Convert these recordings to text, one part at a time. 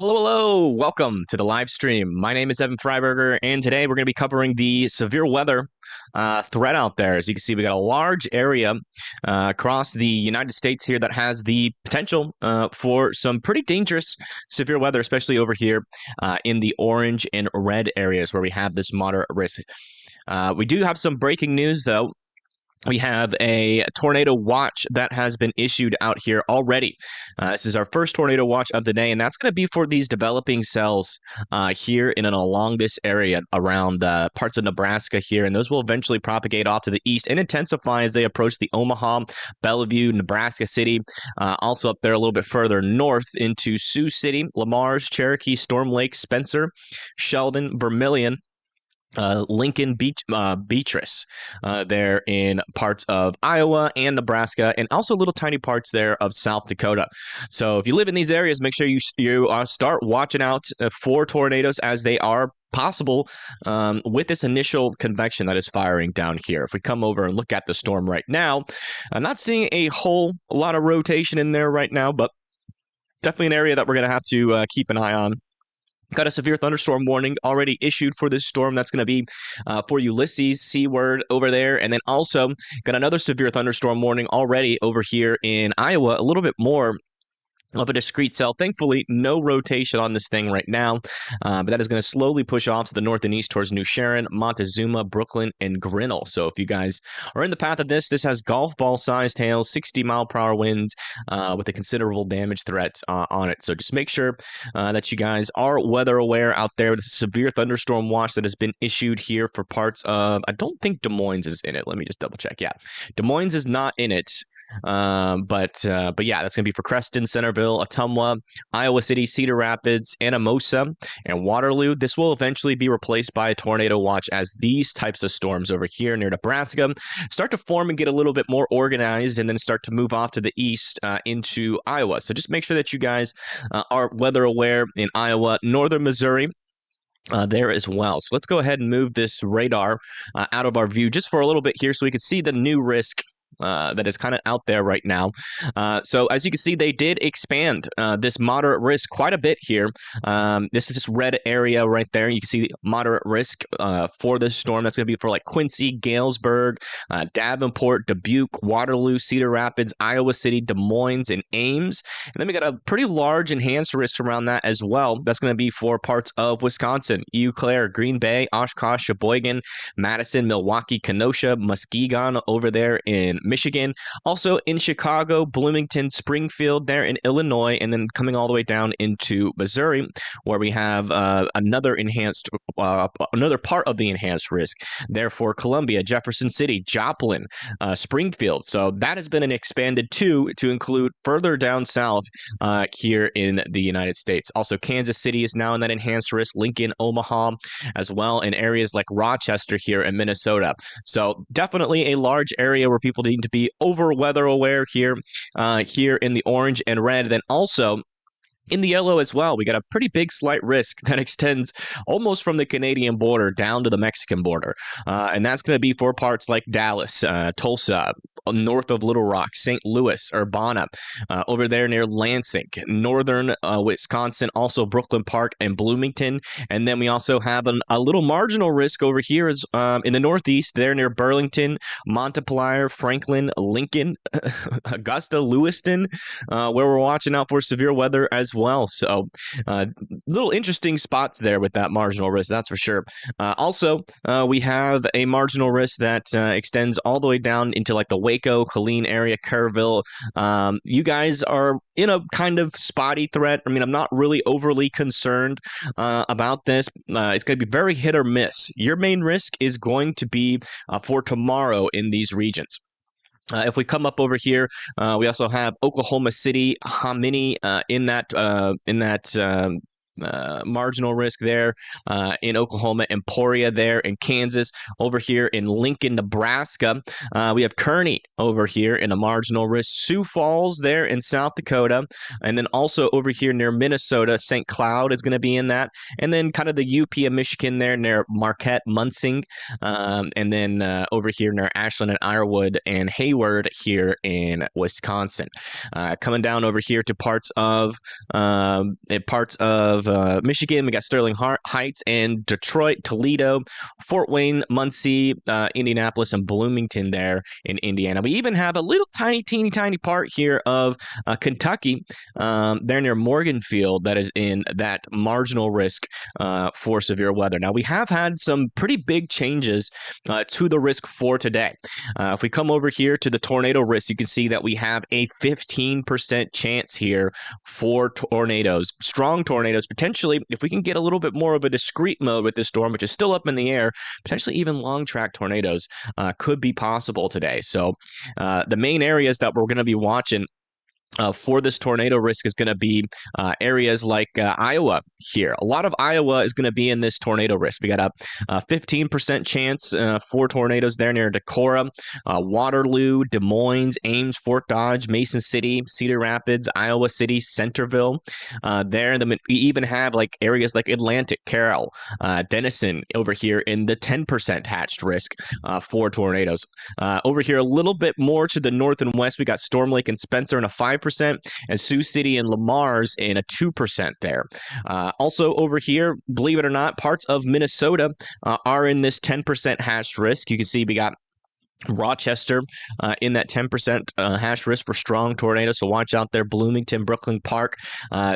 Hello, hello. Welcome to the live stream. My name is Evan Freiberger, and today we're going to be covering the severe weather threat out there. As you can see, we got a large area across the United States here that has the potential for some pretty dangerous severe weather, especially over here in the orange and red areas where we have this moderate risk. We do have some breaking news, though. We have a tornado watch that has been issued out here already. This is our first tornado watch of the day, and that's going to be for these developing cells here in and along this area around parts of Nebraska here, and those will eventually propagate off to the east and intensify as they approach the Omaha, Bellevue, Nebraska City, also up there a little bit further north into Sioux City, Lamar's, Cherokee, Storm Lake, Spencer, Sheldon, Vermilion, Lincoln Beatrice there in parts of Iowa and Nebraska, and also little tiny parts there of South Dakota. So if you live in these areas, make sure you start watching out for tornadoes as they are possible with this initial convection that is firing down here. If we come over and look at the storm right now, I'm not seeing a whole lot of rotation in there right now, but definitely an area that we're going to have to keep an eye on. Got a severe thunderstorm warning already issued for this storm. That's going to be for Ulysses, Seaward over there. And then also got another severe thunderstorm warning already over here in Iowa, a little bit more of a discrete cell. Thankfully, no rotation on this thing right now, but that is going to slowly push off to the north and east towards New Sharon, Montezuma, Brooklyn, and Grinnell. So if you guys are in the path of this has golf ball sized hail, 60-mile-per-hour winds with a considerable damage threat on it. So just make sure that you guys are weather aware out there. With a severe thunderstorm watch that has been issued here for parts of, I don't think Des Moines is in it. Let me just double check. Yeah, Des Moines is not in it. But yeah, that's gonna be for Creston, Centerville, Ottumwa, Iowa City, Cedar Rapids, Anamosa, and Waterloo. This will eventually be replaced by a tornado watch as these types of storms over here near Nebraska start to form and get a little bit more organized, and then start to move off to the east into Iowa. So just make sure that you guys are weather aware in Iowa, northern Missouri. There as well. So let's go ahead and move this radar out of our view just for a little bit here so we can see the new risk that is kind of out there right now. So as you can see, they did expand this moderate risk quite a bit here. This is this red area right there. You can see the moderate risk for this storm. That's going to be for like Quincy, Galesburg, Davenport, Dubuque, Waterloo, Cedar Rapids, Iowa City, Des Moines, and Ames. And then we got a pretty large enhanced risk around that as well. That's going to be for parts of Wisconsin, Eau Claire, Green Bay, Oshkosh, Sheboygan, Madison, Milwaukee, Kenosha, Muskegon over there in Michigan, also in Chicago, Bloomington, Springfield there in Illinois, and then coming all the way down into Missouri, where we have another part of the enhanced risk. Therefore, Columbia, Jefferson City, Joplin, Springfield. So that has been expanded to include further down south here in the United States. Also, Kansas City is now in that enhanced risk. Lincoln, Omaha, as well, in areas like Rochester here in Minnesota. So definitely a large area where people need to be over weather aware here in the orange and red. Then also in the yellow as well, we got a pretty big slight risk that extends almost from the Canadian border down to the Mexican border. And that's going to be for parts like Dallas, Tulsa, north of Little Rock, St. Louis, Urbana, over there near Lansing, northern Wisconsin, also Brooklyn Park and Bloomington. And then we also have a little marginal risk over here is in the northeast, there near Burlington, Montpelier, Franklin, Lincoln, Augusta, Lewiston, where we're watching out for severe weather as well. So little interesting spots there with that marginal risk, that's for sure. Also, we have a marginal risk that extends all the way down into like the Waco, Killeen area, Kerrville. You guys are in a kind of spotty threat. I mean, I'm not really overly concerned about this. It's going to be very hit or miss. Your main risk is going to be for tomorrow in these regions. If we come up over here, we also have Oklahoma City, Hominy in that marginal risk there in Oklahoma, Emporia there in Kansas. Over here in Lincoln, Nebraska, we have Kearney over here in a marginal risk. Sioux Falls there in South Dakota. And then also over here near Minnesota, St. Cloud is going to be in that. And then kind of the UP of Michigan there near Marquette, Munsing. And then over here near Ashland and Ironwood and Hayward here in Wisconsin. Coming down over here to parts of Michigan, we got Sterling Heights and Detroit, Toledo, Fort Wayne, Muncie, Indianapolis, and Bloomington there in Indiana. We even have a little teeny tiny part here of Kentucky, there near Morganfield, that is in that marginal risk for severe weather. Now, we have had some pretty big changes to the risk for today. If we come over here to the tornado risk, you can see that we have a 15% chance here for tornadoes, strong tornadoes. Potentially, if we can get a little bit more of a discrete mode with this storm, which is still up in the air, potentially even long track tornadoes could be possible today. So the main areas that we're going to be watching for this tornado risk is going to be areas like Iowa here. A lot of Iowa is going to be in this tornado risk. We got a 15% chance for tornadoes there near Decorah, Waterloo, Des Moines, Ames, Fort Dodge, Mason City, Cedar Rapids, Iowa City, Centerville. There, and then we even have like areas like Atlantic, Carroll, Denison over here in the 10% hatched risk for tornadoes. Over here a little bit more to the north and west, we got Storm Lake and Spencer in a 5%, and Sioux City and Lamar's in a 2% there. Also over here, believe it or not, parts of Minnesota are in this 10% hatched risk. You can see we got Rochester in that 10% hash risk for strong tornadoes, so watch out there. Bloomington, Brooklyn Park,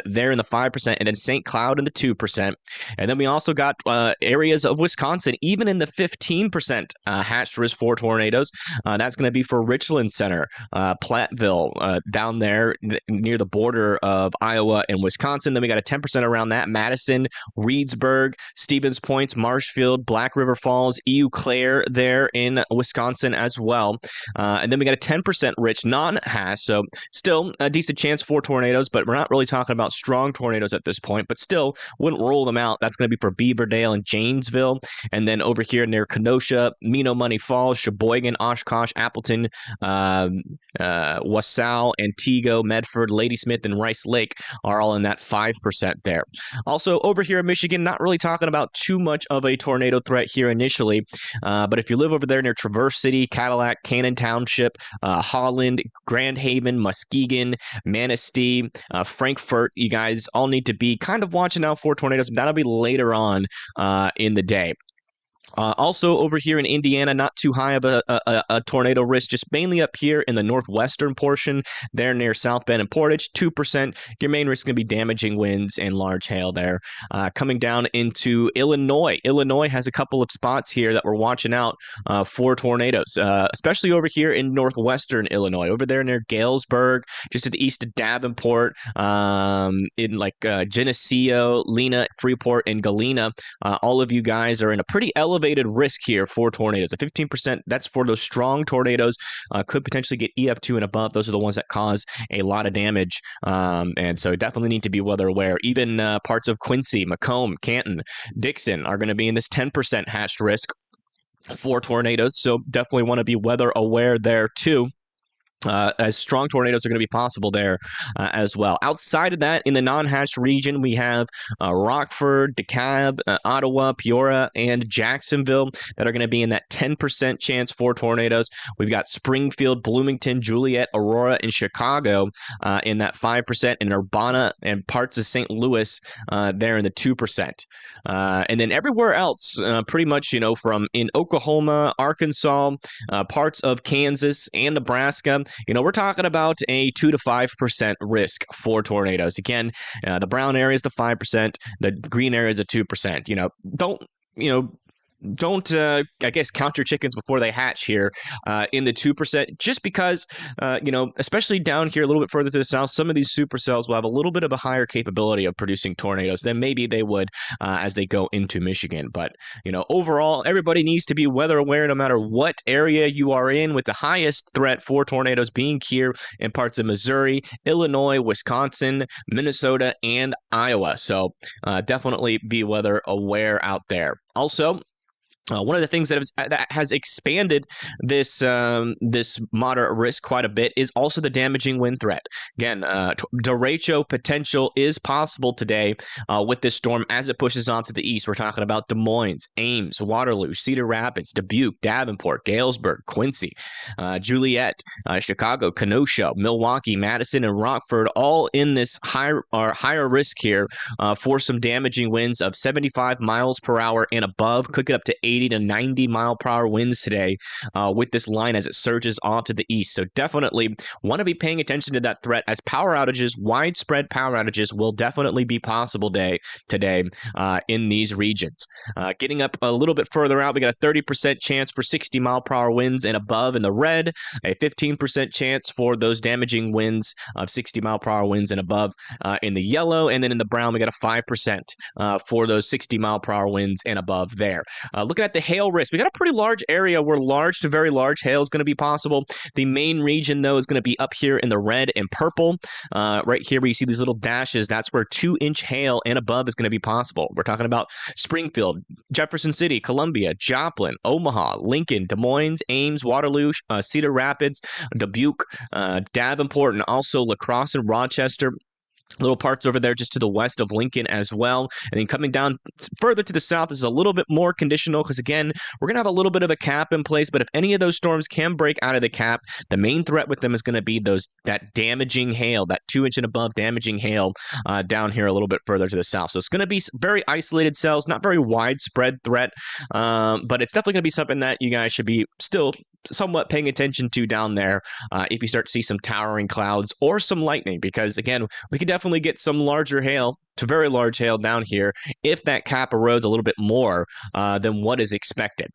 there in the 5%, and then St. Cloud in the 2%. And then we also got areas of Wisconsin, even in the 15% hash risk for tornadoes. That's going to be for Richland Center, Platteville, down there near the border of Iowa and Wisconsin. Then we got a 10% around that. Madison, Reedsburg, Stevens Point, Marshfield, Black River Falls, Eau Claire there in Wisconsin as well. And then we got a 10% rich non-hash, so still a decent chance for tornadoes, but we're not really talking about strong tornadoes at this point, but still wouldn't rule them out. That's going to be for Beaverdale and Janesville. And then over here near Kenosha, Menomoney Falls, Sheboygan, Oshkosh, Appleton, Wasau, Antego, Medford, Ladysmith, and Rice Lake are all in that 5% there. Also over here in Michigan, not really talking about too much of a tornado threat here initially, but if you live over there near Traverse City, Cadillac, Cannon Township, Holland, Grand Haven, Muskegon, Manistee, Frankfort, you guys all need to be kind of watching out for tornadoes. That'll be later on in the day. Also over here in Indiana, not too high of a tornado risk, just mainly up here in the northwestern portion, there near South Bend and Portage, 2%. Your main risk is going to be damaging winds and large hail there. Coming down into Illinois. Illinois has a couple of spots here that we're watching out for tornadoes, especially over here in northwestern Illinois, over there near Galesburg, just to the east of Davenport, in like Geneseo, Lena, Freeport, and Galena. All of you guys are in a pretty elevated risk here for tornadoes. A 15%, that's for those strong tornadoes, could potentially get EF2 and above. Those are the ones that cause a lot of damage, and so definitely need to be weather aware. Even parts of Quincy, Macomb, Canton, Dixon are going to be in this 10% hatched risk for tornadoes, so definitely want to be weather aware there too. As strong tornadoes are going to be possible there as well. Outside of that, in the non-hatched region, we have Rockford, DeKalb, Ottawa, Peoria, and Jacksonville that are going to be in that 10% chance for tornadoes. We've got Springfield, Bloomington, Juliet, Aurora, and Chicago in that 5%, and Urbana and parts of St. Louis there in the 2%. And then everywhere else, pretty much, from in Oklahoma, Arkansas, parts of Kansas, and Nebraska, we're talking about a 2 to 5% risk for tornadoes. Again, the brown area is the 5%, the green area is the 2%. Don't don't I guess count your chickens before they hatch here in the 2%, just because especially down here a little bit further to the south, some of these supercells will have a little bit of a higher capability of producing tornadoes than maybe they would as they go into Michigan. But overall, everybody needs to be weather aware no matter what area you are in, with the highest threat for tornadoes being here in parts of Missouri, Illinois, Wisconsin, Minnesota, and Iowa. So definitely be weather aware out there. Also, one of the things that has expanded this moderate risk quite a bit is also the damaging wind threat. Again, derecho potential is possible today with this storm as it pushes on to the east. We're talking about Des Moines, Ames, Waterloo, Cedar Rapids, Dubuque, Davenport, Galesburg, Quincy, Juliet, Chicago, Kenosha, Milwaukee, Madison, and Rockford, all in this higher risk here for some damaging winds of 75 miles per hour and above. Could get up to 80 to 90 mile per hour winds today with this line as it surges off to the east. So definitely want to be paying attention to that threat, as widespread power outages will definitely be possible today in these regions. Getting up a little bit further out, we got a 30% chance for 60 mile per hour winds and above in the red, a 15% chance for those damaging winds of 60 mile per hour winds and above in the yellow, and then in the brown we got a 5% for those 60 mile per hour winds and above there. Looking at the hail risk, we got a pretty large area where large to very large hail is going to be possible. The main region, though, is going to be up here in the red and purple. Right here where you see these little dashes, that's where 2-inch hail and above is going to be possible. We're talking about Springfield, Jefferson City, Columbia, Joplin, Omaha, Lincoln, Des Moines, Ames, Waterloo, Cedar Rapids, Dubuque, Davenport, and also La Crosse and Rochester. Little parts over there just to the west of Lincoln as well. And then coming down further to the south is a little bit more conditional, because again, we're going to have a little bit of a cap in place. But if any of those storms can break out of the cap, the main threat with them is going to be that damaging hail, that 2-inch and above damaging hail down here a little bit further to the south. So it's going to be very isolated cells, not very widespread threat, but it's definitely going to be something that you guys should be still somewhat paying attention to down there if you start to see some towering clouds or some lightning, because again, we could definitely get some larger hail to very large hail down here if that cap erodes a little bit more than what is expected.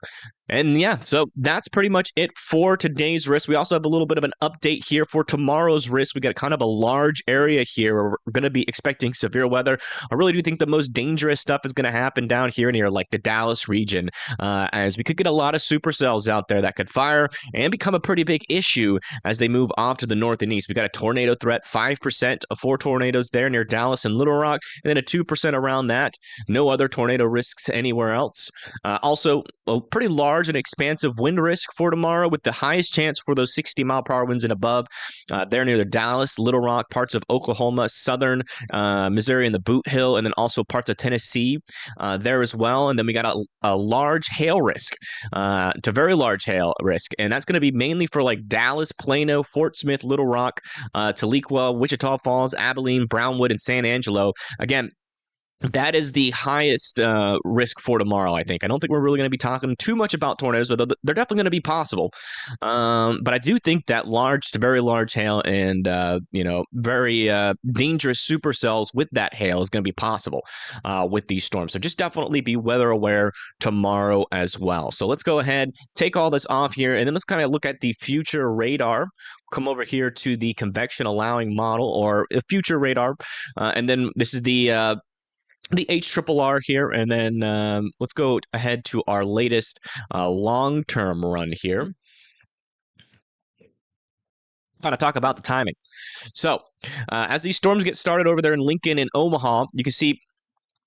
And yeah, so that's pretty much it for today's risk. We also have a little bit of an update here for tomorrow's risk. We got kind of a large area here where we're going to be expecting severe weather. I really do think the most dangerous stuff is going to happen down here near like the Dallas region, as we could get a lot of supercells out there that could fire and become a pretty big issue as they move off to the north and east. We got a tornado threat, 5% of 4 tornadoes there near Dallas and Little Rock, and then a 2% around that. No other tornado risks anywhere else. Also, a pretty large and expansive wind risk for tomorrow, with the highest chance for those 60 mile per hour winds and above there near the Dallas, Little Rock, parts of Oklahoma, southern Missouri and the Boot Hill, and then also parts of Tennessee there as well. And then we got a large hail risk to very large hail risk, and that's going to be mainly for like Dallas, Plano, Fort Smith, Little Rock, Tahlequah, Wichita Falls, Abilene, Brownwood, and San Angelo. Again, that is the highest risk for tomorrow, I think. I don't think we're really going to be talking too much about tornadoes, although they're definitely going to be possible. But I do think that large to very large hail and, very dangerous supercells with that hail is going to be possible with these storms. So just definitely be weather aware tomorrow as well. So let's go ahead, take all this off here, and then let's kind of look at the future radar. Come over here to the convection allowing model, or a future radar. And then this is the HRRR here, and then let's go ahead to our latest long-term run here. Kind of talk about the timing. So as these storms get started over there in Lincoln and Omaha, you can see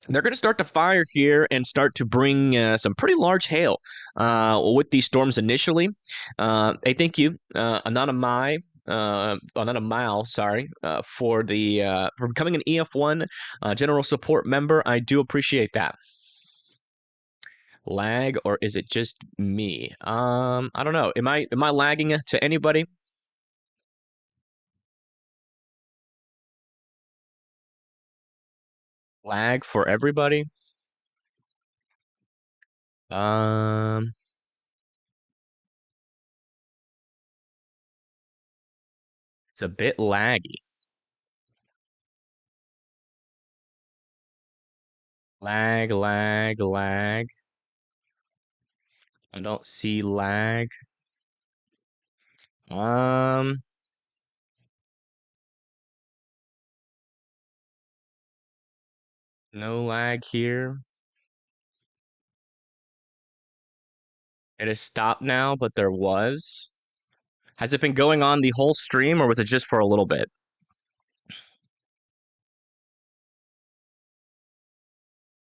they're going to start to fire here and start to bring some pretty large hail with these storms initially. Hey, thank you, Anonymai. Not a mile, sorry, for becoming an EF1 general support member. I do appreciate that. Lag, or is it just me? I don't know. Am I lagging to anybody? Lag for everybody? Um, it's a bit laggy. Lag, lag, lag. I don't see lag. Um, no lag here. It has stopped now, but there was. Has it been going on the whole stream, or was it just for a little bit?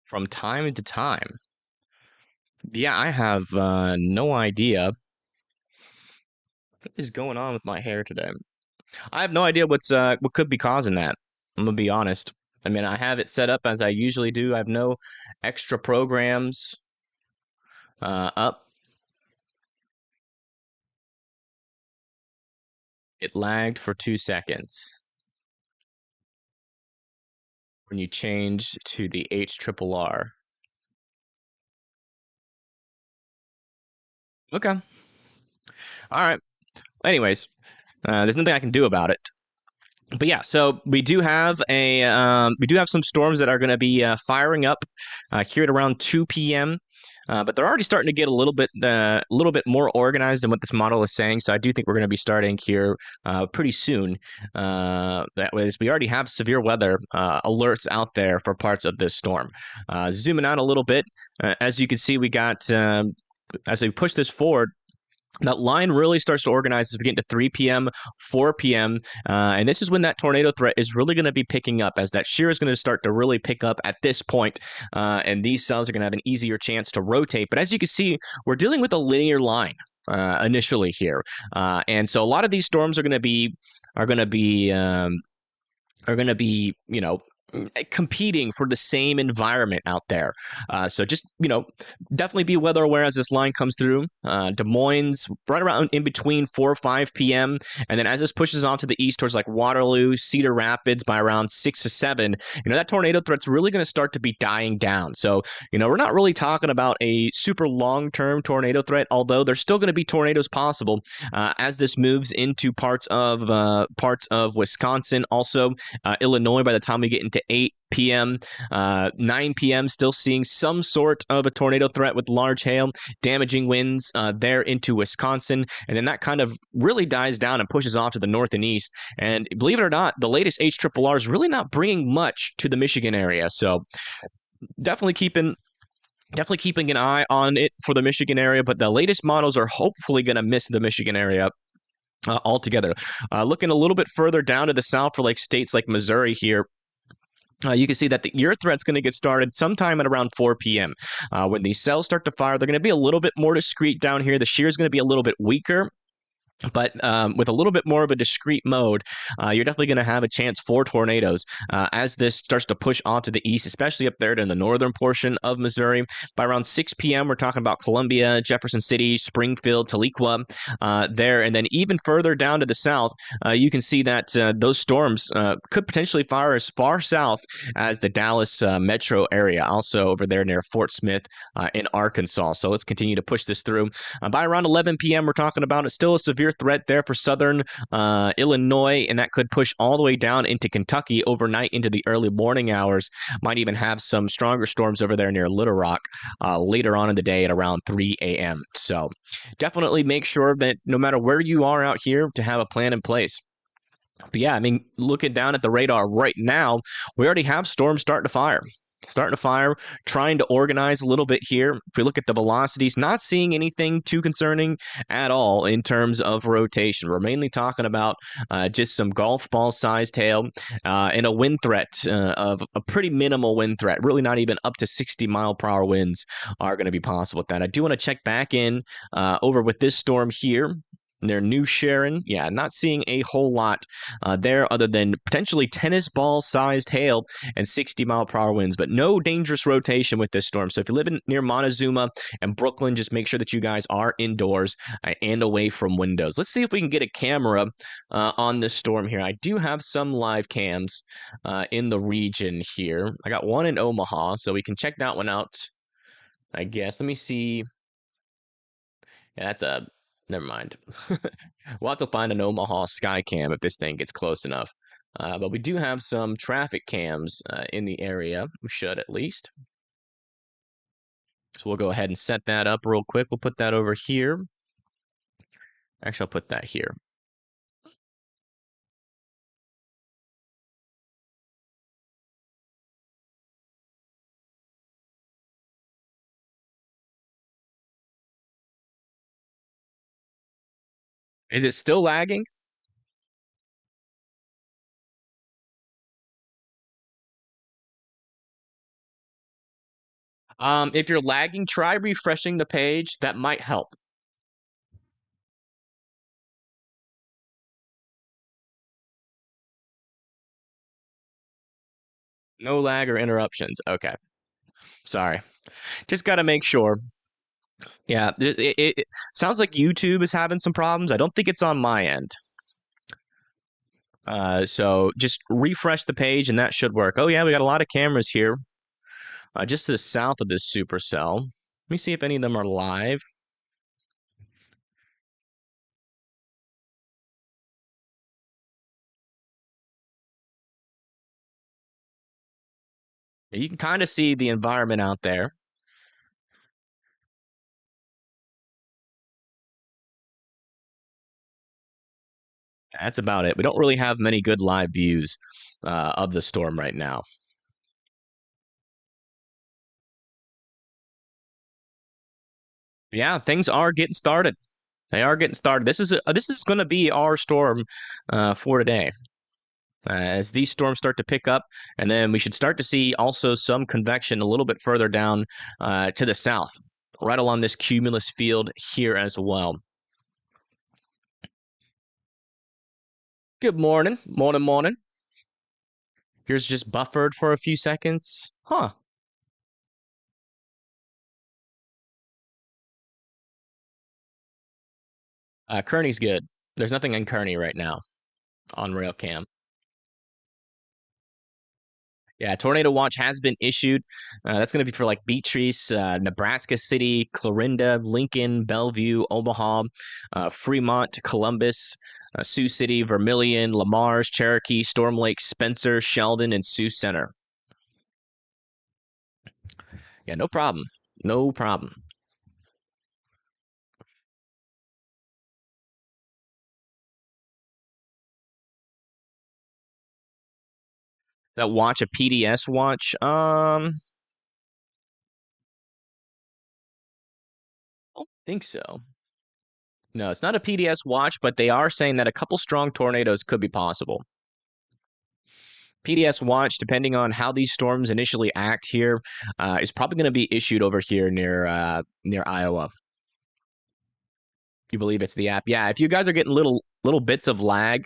From time to time. Yeah, I have no idea what is going on with my hair today. I have no idea what could be causing that. I'm gonna be honest. I mean, I have it set up as I usually do. I have no extra programs up. It lagged for 2 seconds when you changed to the HRRR. Okay. All right. Anyways, there's nothing I can do about it. But yeah, so we do have some storms that are going to be firing up here at around 2 p.m. But they're already starting to get a little bit more organized than what this model is saying. So I do think we're going to be starting here pretty soon. That was we already have severe weather alerts out there for parts of this storm. Zooming out a little bit, as you can see, we got as we push this forward. That line really starts to organize as we get into 3 p.m., 4 p.m., and this is when that tornado threat is really going to be picking up, as that shear is going to start to really pick up at this point, and these cells are going to have an easier chance to rotate. But as you can see, we're dealing with a linear line initially here, and so a lot of these storms are going to be competing for the same environment out there. So just, definitely be weather aware as this line comes through. Des Moines, right around in between 4 or 5 p.m. And then as this pushes off to the east towards like Waterloo, Cedar Rapids by around 6 to 7, that tornado threat's really going to start to be dying down. So, we're not really talking about a super long-term tornado threat, although there's still going to be tornadoes possible as this moves into parts of Wisconsin, also Illinois by the time we get into 8 p.m., 9 p.m., still seeing some sort of a tornado threat with large hail, damaging winds there into Wisconsin. And then that kind of really dies down and pushes off to the north and east. And believe it or not, the latest HRRR is really not bringing much to the Michigan area. So definitely keeping an eye on it for the Michigan area. But the latest models are hopefully going to miss the Michigan area altogether. Looking a little bit further down to the south for like states like Missouri here, you can see that the ear threat's going to get started sometime at around 4 p.m. When these cells start to fire, they're going to be a little bit more discreet down here. The shear is going to be a little bit weaker. But with a little bit more of a discrete mode, you're definitely going to have a chance for tornadoes as this starts to push onto the east, especially up there in the northern portion of Missouri. By around 6 p.m., we're talking about Columbia, Jefferson City, Springfield, Tahlequah there. And then even further down to the south, you can see that those storms could potentially fire as far south as the Dallas metro area, also over there near Fort Smith in Arkansas. So let's continue to push this through. By around 11 p.m., we're talking about it's still a severe threat there for southern Illinois, and that could push all the way down into Kentucky overnight into the early morning hours. Might even have some stronger storms over there near Little Rock later on in the day at around 3 a.m. So definitely make sure that no matter where you are out here to have a plan in place. But yeah, I mean, looking down at the radar right now, we already have storms starting to fire, trying to organize a little bit here. If we look at the velocities, not seeing anything too concerning at all in terms of rotation. We're mainly talking about just some golf ball sized hail and a wind threat of a pretty minimal wind threat. Really not even up to 60-mile-per-hour winds are going to be possible with that. I do want to check back in over with this storm here. Near New Sharon, yeah, not seeing a whole lot there other than potentially tennis ball sized hail and 60-mile-per-hour winds, but no dangerous rotation with this storm. So if you live near Montezuma and Brooklyn, just make sure that you guys are indoors and away from windows. Let's see if we can get a camera on this storm here. I do have some live cams in the region here. I got one in Omaha, so we can check that one out, I guess. Let me see. Yeah, never mind. We'll have to find an Omaha sky cam if this thing gets close enough. But we do have some traffic cams in the area. We should at least. So we'll go ahead and set that up real quick. We'll put that over here. Actually, I'll put that here. Is it still lagging? If you're lagging, try refreshing the page. That might help. No lag or interruptions. Okay. Sorry. Just got to make sure. Yeah, it sounds like YouTube is having some problems. I don't think it's on my end. So just refresh the page and that should work. Oh yeah, we got a lot of cameras here. Just to the south of this supercell. Let me see if any of them are live. You can kind of see the environment out there. That's about it. We don't really have many good live views of the storm right now. Yeah, things are getting started. They are getting started. This is going to be our storm for today. As these storms start to pick up, and then we should start to see also some convection a little bit further down to the south, right along this cumulus field here as well. Good morning, morning. Here's just buffered for a few seconds. Huh. Kearney's good. There's nothing in Kearney right now on rail cam. Yeah, tornado watch has been issued. That's going to be for like Beatrice, Nebraska City, Clarinda, Lincoln, Bellevue, Omaha, Fremont, Columbus, Sioux City, Vermilion, Lamar's, Cherokee, Storm Lake, Spencer, Sheldon, and Sioux Center. Yeah, no problem. No problem. That watch a PDS watch? I don't think so. No, it's not a PDS watch, but they are saying that a couple strong tornadoes could be possible. PDS watch, depending on how these storms initially act here, is probably going to be issued over here near Iowa. You believe it's the app? Yeah. If you guys are getting little bits of lag,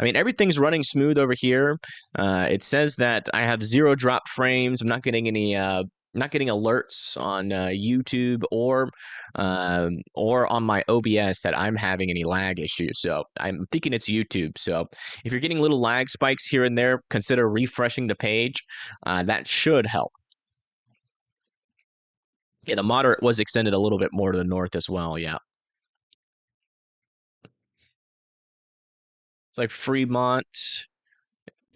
I mean everything's running smooth over here. It says that I have 0 drop frames. I'm not getting any. Not getting alerts on YouTube or on my OBS that I'm having any lag issues. So I'm thinking it's YouTube. So if you're getting little lag spikes here and there, consider refreshing the page. That should help. Yeah, the moderate was extended a little bit more to the north as well. Yeah. It's like Fremont.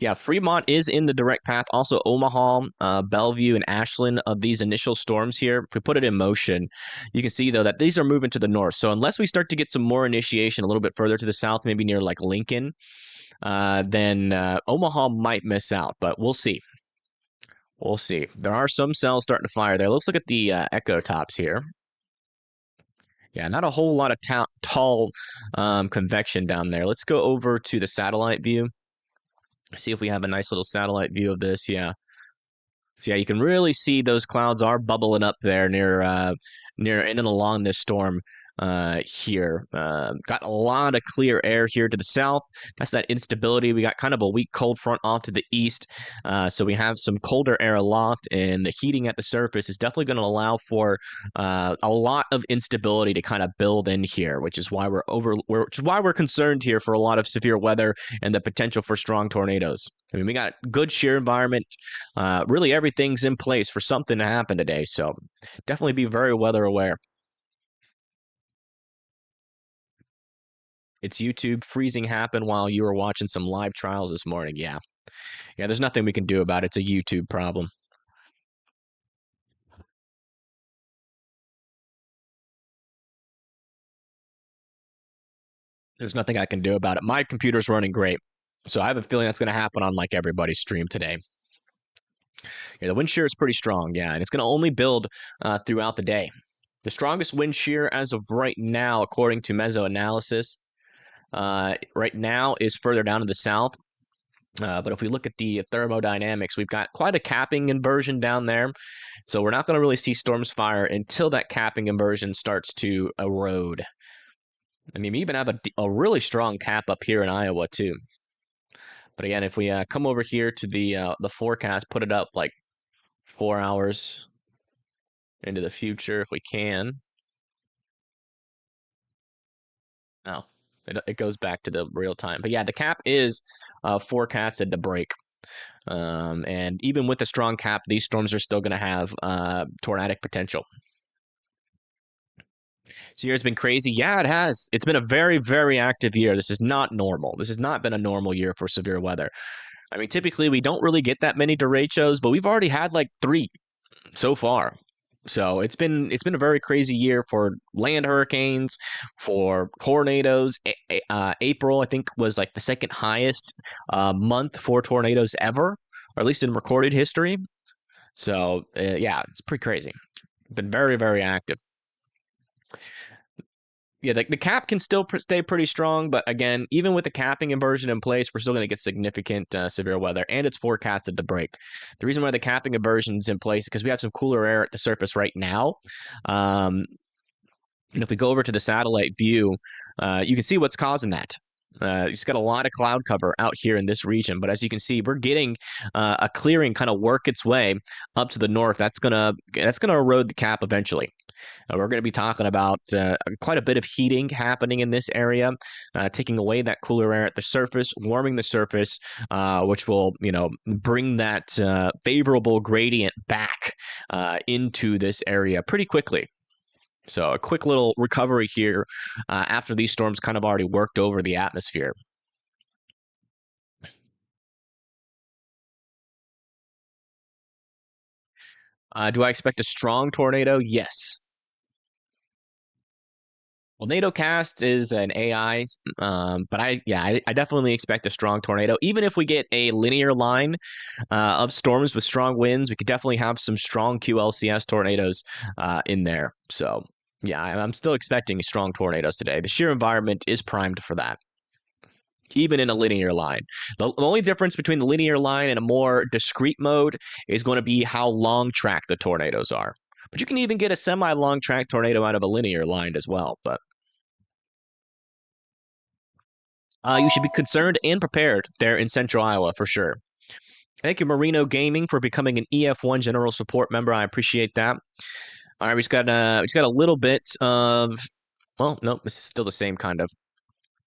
Yeah, Fremont is in the direct path. Also, Omaha, Bellevue, and Ashland of these initial storms here. If we put it in motion, you can see, though, that these are moving to the north. So unless we start to get some more initiation a little bit further to the south, maybe near like Lincoln, then Omaha might miss out. But we'll see. We'll see. There are some cells starting to fire there. Let's look at the echo tops here. Yeah, not a whole lot of tall convection down there. Let's go over to the satellite view. See if we have a nice little satellite view of this. Yeah. So yeah, you can really see those clouds are bubbling up there near in and along this storm here. Got a lot of clear air here to the south. That's that instability. We got kind of a weak cold front off to the east. So we have some colder air aloft, and the heating at the surface is definitely going to allow for a lot of instability to kind of build in here, which is why we're concerned here for a lot of severe weather and the potential for strong tornadoes. I mean, we got good shear environment. Really, everything's in place for something to happen today. So definitely be very weather aware. It's YouTube freezing happened while you were watching some live trials this morning. Yeah. Yeah, there's nothing we can do about it. It's a YouTube problem. There's nothing I can do about it. My computer's running great. So I have a feeling that's going to happen on like everybody's stream today. Yeah, the wind shear is pretty strong. Yeah, and it's going to only build throughout the day. The strongest wind shear as of right now, according to Mesoanalysis, right now is further down to the south. But if we look at the thermodynamics, we've got quite a capping inversion down there. So we're not going to really see storms fire until that capping inversion starts to erode. I mean, we even have a really strong cap up here in Iowa, too. But again, if we come over here to the forecast, put it up like 4 hours into the future if we can. No, it goes back to the real time. But yeah, the cap is forecasted to break. And even with a strong cap, these storms are still going to have tornadic potential. This year has been crazy. Yeah, it has. It's been a very, very active year. This is not normal. This has not been a normal year for severe weather. I mean, typically we don't really get that many derechos, but we've already had like 3 so far. So it's been a very crazy year for land hurricanes, for tornadoes. April, I think, was like the second highest month for tornadoes ever, or at least in recorded history. So yeah, it's pretty crazy. Been very, very active. Yeah, the cap can still stay pretty strong, but again, even with the capping inversion in place, we're still going to get significant severe weather, and it's forecasted to break. The reason why the capping inversion is in place is because we have some cooler air at the surface right now. And if we go over to the satellite view, you can see what's causing that. It's got a lot of cloud cover out here in this region, but as you can see, we're getting a clearing kind of work its way up to the north. That's gonna erode the cap eventually. We're going to be talking about quite a bit of heating happening in this area, taking away that cooler air at the surface, warming the surface, which will, bring that favorable gradient back into this area pretty quickly. So a quick little recovery here after these storms kind of already worked over the atmosphere. Do I expect a strong tornado? Yes. Well, NATO Cast is an AI, but I definitely expect a strong tornado. Even if we get a linear line of storms with strong winds, we could definitely have some strong QLCS tornadoes in there. So yeah, I'm still expecting strong tornadoes today. The shear environment is primed for that, even in a linear line. The only difference between the linear line and a more discrete mode is going to be how long track the tornadoes are. But you can even get a semi-long track tornado out of a linear line as well. But you should be concerned and prepared there in Central Iowa for sure. Thank you, Marino Gaming, for becoming an EF1 General Support member. I appreciate that. All right, we just got a little bit of, well, nope, it's still the same kind of.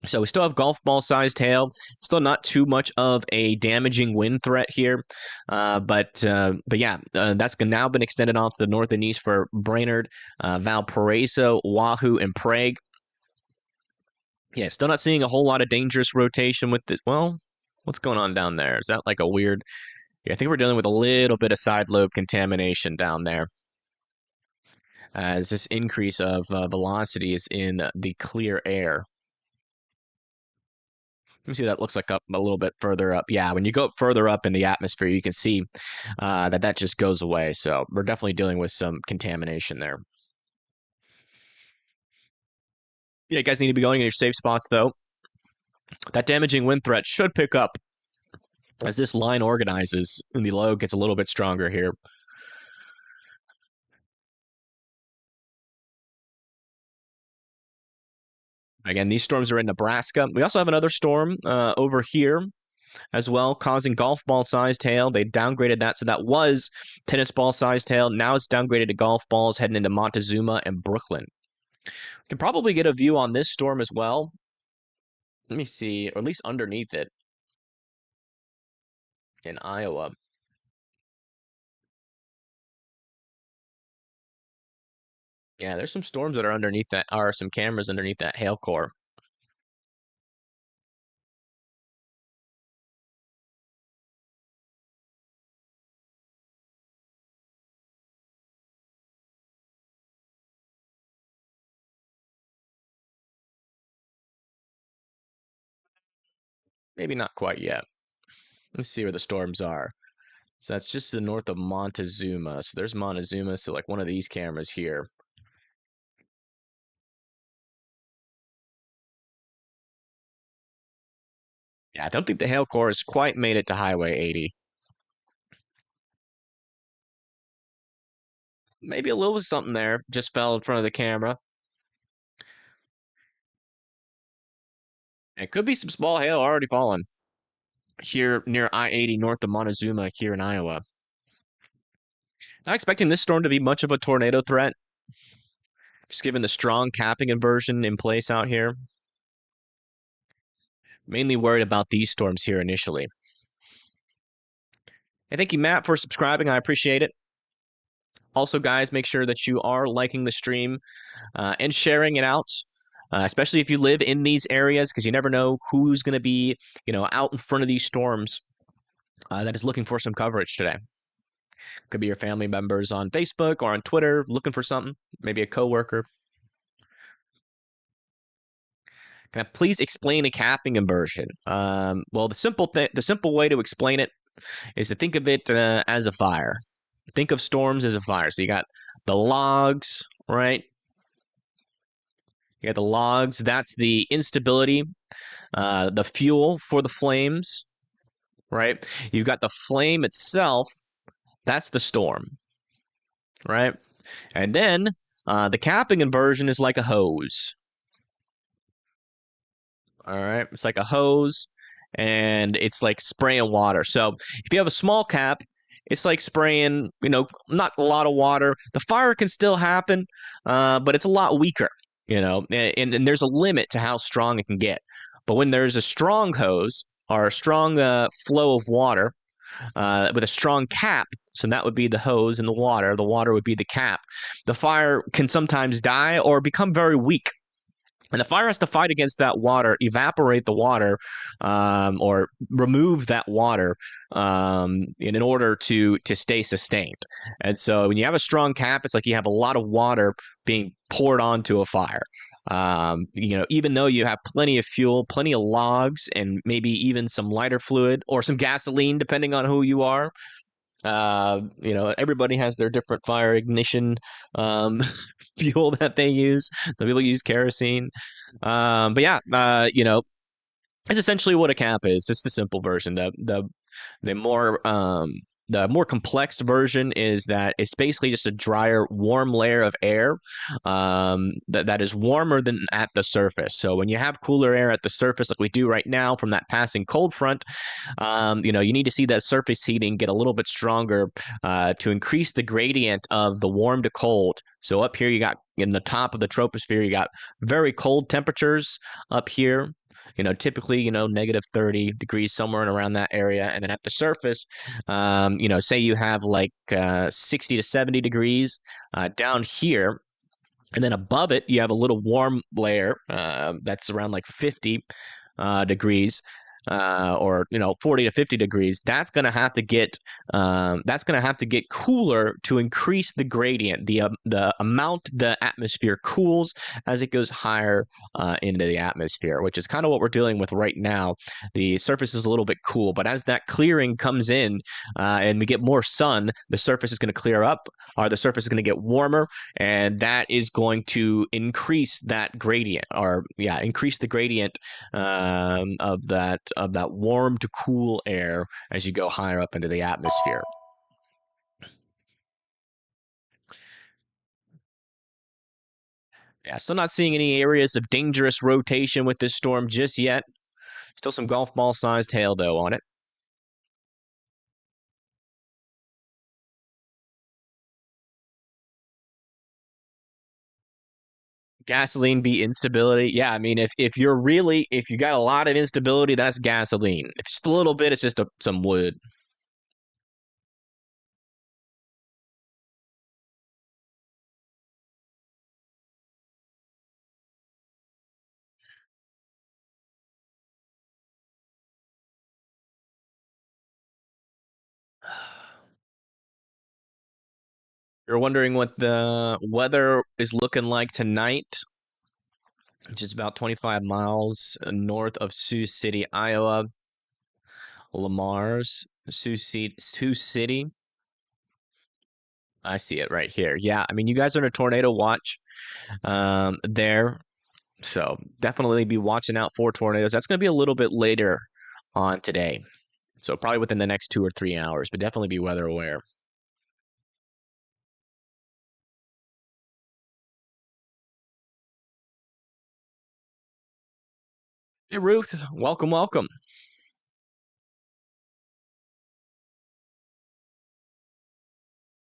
So we still have golf ball sized hail. Still not too much of a damaging wind threat here, but yeah, that's now been extended off the north and east for Brainerd, Valparaiso, Wahoo, and Prague. Yeah, still not seeing a whole lot of dangerous rotation with this. Well, what's going on down there? Is that like a weird? Yeah, I think we're dealing with a little bit of side lobe contamination down there. As this increase of velocity is in the clear air. Let me see what that looks like up a little bit further up. Yeah, when you go further up in the atmosphere, you can see that just goes away. So we're definitely dealing with some contamination there. Yeah, you guys need to be going in your safe spots, though. That damaging wind threat should pick up as this line organizes and the low gets a little bit stronger here. Again, these storms are in Nebraska. We also have another storm over here as well, causing golf ball sized hail. They downgraded that. So that was tennis ball sized hail. Now it's downgraded to golf balls heading into Montezuma and Brooklyn. We can probably get a view on this storm as well. Let me see, or at least underneath it in Iowa. Yeah, there's some storms that are underneath that, are some cameras underneath that hail core. Maybe not quite yet. Let's see where the storms are. So that's just to the north of Montezuma. So there's Montezuma. So like one of these cameras here. Yeah, I don't think the hail core has quite made it to Highway 80. Maybe a little something there just fell in front of the camera. It could be some small hail already fallen here near I-80 north of Montezuma here in Iowa. Not expecting this storm to be much of a tornado threat, just given the strong capping inversion in place out here. Mainly worried about these storms here initially. Hey, thank you, Matt, for subscribing. I appreciate it. Also, guys, make sure that you are liking the stream and sharing it out, especially if you live in these areas, because you never know who's going to be, out in front of these storms that is looking for some coverage today. Could be your family members on Facebook or on Twitter looking for something, maybe a coworker. Can I please explain a capping inversion? Well, the simple way to explain it is to think of it as a fire. Think of storms as a fire. So you got the logs, right? You got the logs. That's the instability, the fuel for the flames, right? You've got the flame itself. That's the storm, right? And then the capping inversion is like a hose. All right, it's like a hose, and it's like spraying water. So if you have a small cap, it's like spraying, not a lot of water. The fire can still happen, but it's a lot weaker, and there's a limit to how strong it can get. But when there's a strong hose or a strong flow of water with a strong cap, so that would be the hose and the water would be the cap, the fire can sometimes die or become very weak. And the fire has to fight against that water, evaporate the water, or remove that water in order to stay sustained. And so when you have a strong cap, it's like you have a lot of water being poured onto a fire. Even though you have plenty of fuel, plenty of logs, and maybe even some lighter fluid or some gasoline, depending on who you are. Everybody has their different fire ignition fuel that they use. Some people use kerosene. But yeah, it's essentially what a cap is. Just a simple version. The more complex version is that it's basically just a drier, warm layer of air that is warmer than at the surface. So when you have cooler air at the surface, like we do right now from that passing cold front, you need to see that surface heating get a little bit stronger to increase the gradient of the warm to cold. So up here, you got in the top of the troposphere, you got very cold temperatures up here. Typically, negative 30 degrees, somewhere around that area. And then at the surface, say you have like 60 to 70 degrees down here. And then above it, you have a little warm layer that's around like 50 degrees. Or 40 to 50 degrees. That's gonna have to get cooler to increase the gradient, the amount the atmosphere cools as it goes higher into the atmosphere, which is kind of what we're dealing with right now. The surface is a little bit cool, but as that clearing comes in and we get more sun, the surface is going to clear up, or the surface is going to get warmer, and that is going to increase that gradient, increase the gradient of that warm to cool air as you go higher up into the atmosphere. Yeah, still not seeing any areas of dangerous rotation with this storm just yet. Still some golf ball sized hail though on it. Gasoline be instability. Yeah, I mean, if you got a lot of instability, that's gasoline. If it's just a little bit, it's just some wood. You're wondering what the weather is looking like tonight, which is about 25 miles north of Sioux City, Iowa. Lamar's Sioux City. I see it right here. Yeah, I mean, you guys are in a tornado watch there. So definitely be watching out for tornadoes. That's going to be a little bit later on today. So probably within the next 2 or 3 hours, but definitely be weather aware. Hey, Ruth, welcome, welcome.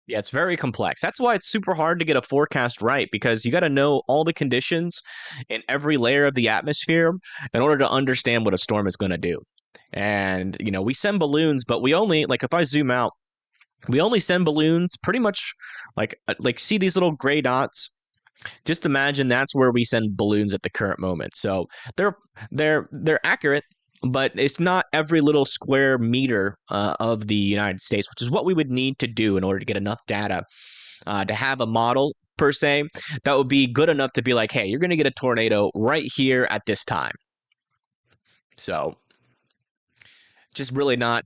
Yeah, it's very complex. That's why it's super hard to get a forecast right because you got to know all the conditions in every layer of the atmosphere in order to understand what a storm is going to do. And, we send balloons, but we only, like, if I zoom out, we only send balloons pretty much like see these little gray dots. Just imagine that's where we send balloons at the current moment. So they're they're accurate, but it's not every little square meter of the United States, which is what we would need to do in order to get enough data to have a model per se that would be good enough to be like, hey, you're going to get a tornado right here at this time. So just really not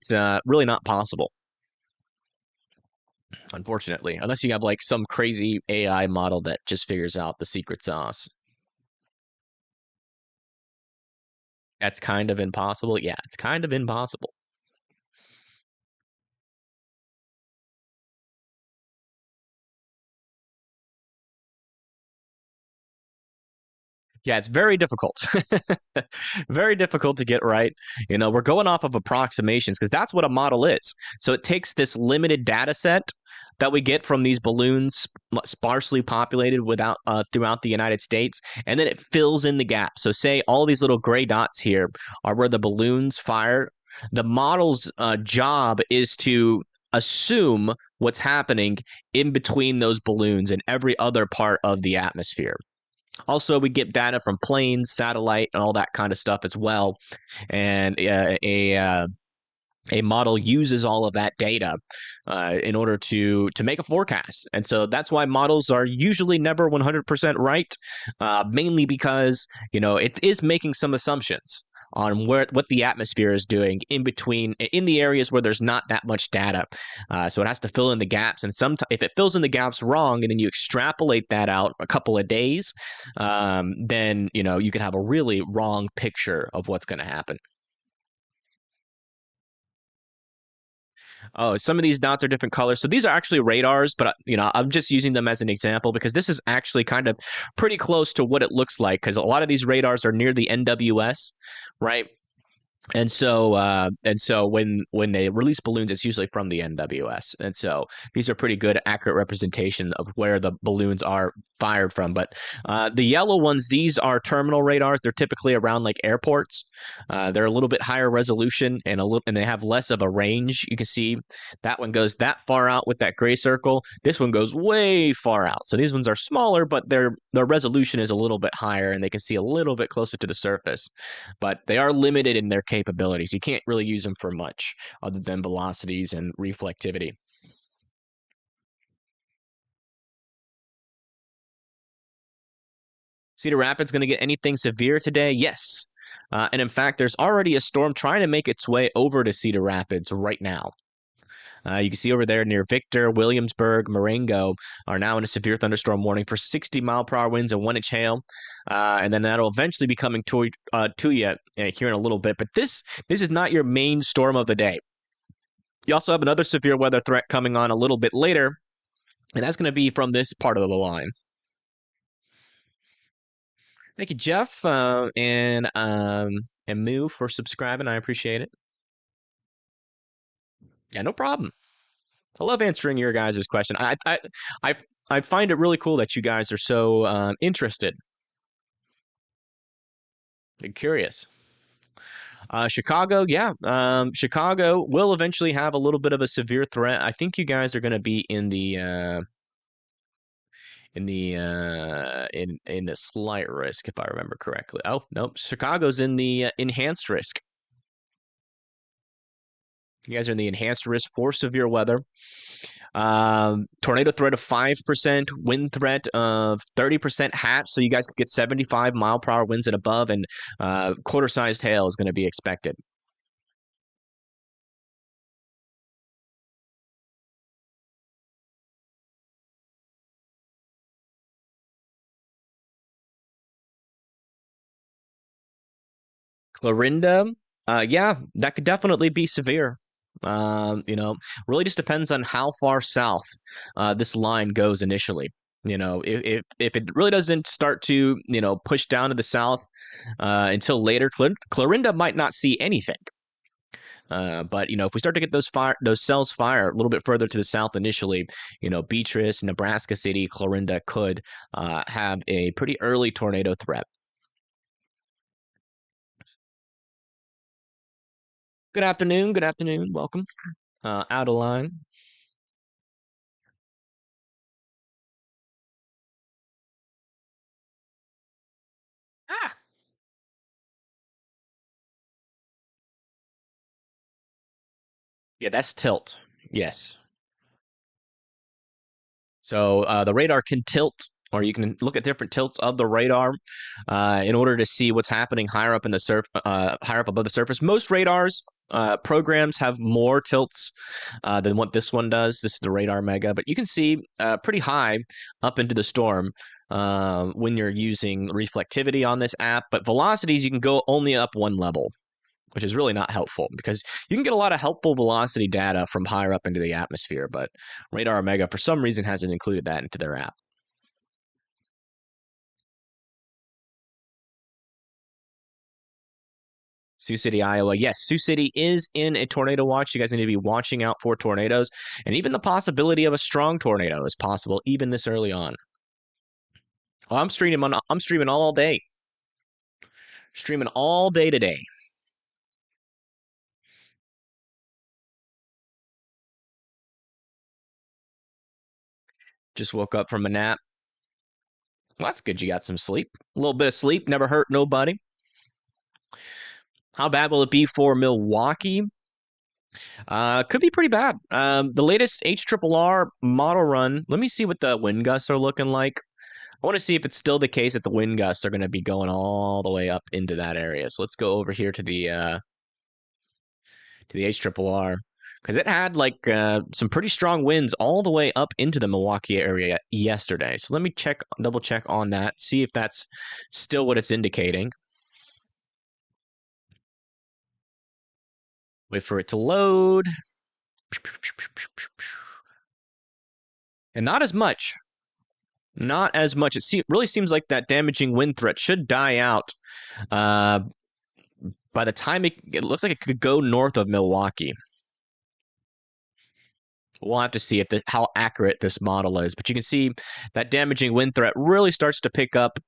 possible, unfortunately, unless you have like some crazy AI model that just figures out the secret sauce. That's kind of impossible. Yeah, it's kind of impossible. Yeah, it's very difficult. Very difficult to get right. We're going off of approximations because that's what a model is. So it takes this limited data set that we get from these balloons sparsely populated throughout the United States, and then it fills in the gap. So say all these little gray dots here are where the balloons fire. The model's job is to assume what's happening in between those balloons and every other part of the atmosphere. Also, we get data from planes, satellite, and all that kind of stuff as well. And a model uses all of that data in order to make a forecast. And so that's why models are usually never 100% right, mainly because it is making some assumptions on what the atmosphere is doing in the areas where there's not that much data. So it has to fill in the gaps. And sometimes if it fills in the gaps wrong and then you extrapolate that out a couple of days, then you could have a really wrong picture of what's going to happen. Oh, some of these dots are different colors. So these are actually radars, but I'm just using them as an example because this is actually kind of pretty close to what it looks like because a lot of these radars are near the NWS, right? And so when they release balloons, it's usually from the NWS. And so these are pretty good, accurate representation of where the balloons are fired from. But the yellow ones, these are terminal radars. They're typically around like airports. They're a little bit higher resolution and they have less of a range. You can see that one goes that far out with that gray circle. This one goes way far out. So these ones are smaller, but their resolution is a little bit higher, and they can see a little bit closer to the surface. But they are limited in their capabilities. You can't really use them for much other than velocities and reflectivity. Cedar Rapids going to get anything severe today? Yes. And in fact, there's already a storm trying to make its way over to Cedar Rapids right now. You can see over there near Victor, Williamsburg, Marengo are now in a severe thunderstorm warning for 60-mile-per-hour winds and 1-inch hail. And then that'll eventually be coming to you here in a little bit. But this is not your main storm of the day. You also have another severe weather threat coming on a little bit later, and that's going to be from this part of the line. Thank you, Jeff, and Moo for subscribing. I appreciate it. Yeah, no problem. I love answering your guys' question. I find it really cool that you guys are so interested and curious. Chicago, yeah. Chicago will eventually have a little bit of a severe threat. I think you guys are going to be in the slight risk, if I remember correctly. Oh, nope. Chicago's in the enhanced risk. You guys are in the enhanced risk for severe weather. Tornado threat of 5%, wind threat of 30% hatch, so you guys could get 75-mile-per-hour winds and above, and quarter-sized hail is going to be expected. Clorinda, yeah, that could definitely be severe. Really just depends on how far south this line goes initially. If it really doesn't start to push down to the south until later, Clorinda might not see anything. But if we start to get those cells fire a little bit further to the south initially, Beatrice, Nebraska City, Clorinda could have a pretty early tornado threat. Good afternoon. Good afternoon. Welcome. Out of line. Ah. Yeah, that's tilt. Yes. So the radar can tilt, or you can look at different tilts of the radar in order to see what's happening higher up in the higher up above the surface. Most radars programs have more tilts than what this one does. This is the Radar Mega, but you can see pretty high up into the storm when you're using reflectivity on this app. But velocities, you can go only up one level, which is really not helpful because you can get a lot of helpful velocity data from higher up into the atmosphere, but Radar Omega, for some reason, hasn't included that into their app. Sioux City, Iowa. Yes, Sioux City is in a tornado watch. You guys need to be watching out for tornadoes, and even the possibility of a strong tornado is possible even this early on. Well, I'm streaming all day. Streaming all day today. Just woke up from a nap. Well, that's good. You got some sleep. A little bit of sleep never hurt nobody. How bad will it be for Milwaukee? Could be pretty bad. The latest HRRR model run. Let me see what the wind gusts are looking like. I want to see if it's still the case that the wind gusts are going to be going all the way up into that area. So let's go over here to the HRRR because it had like some pretty strong winds all the way up into the Milwaukee area yesterday. So let me double check on that, see if that's still what it's indicating. Wait for it to load. And not as much. Not as much. Really seems like that damaging wind threat should die out by the time it looks like it could go north of Milwaukee. We'll have to see how accurate this model is. But you can see that damaging wind threat really starts to pick up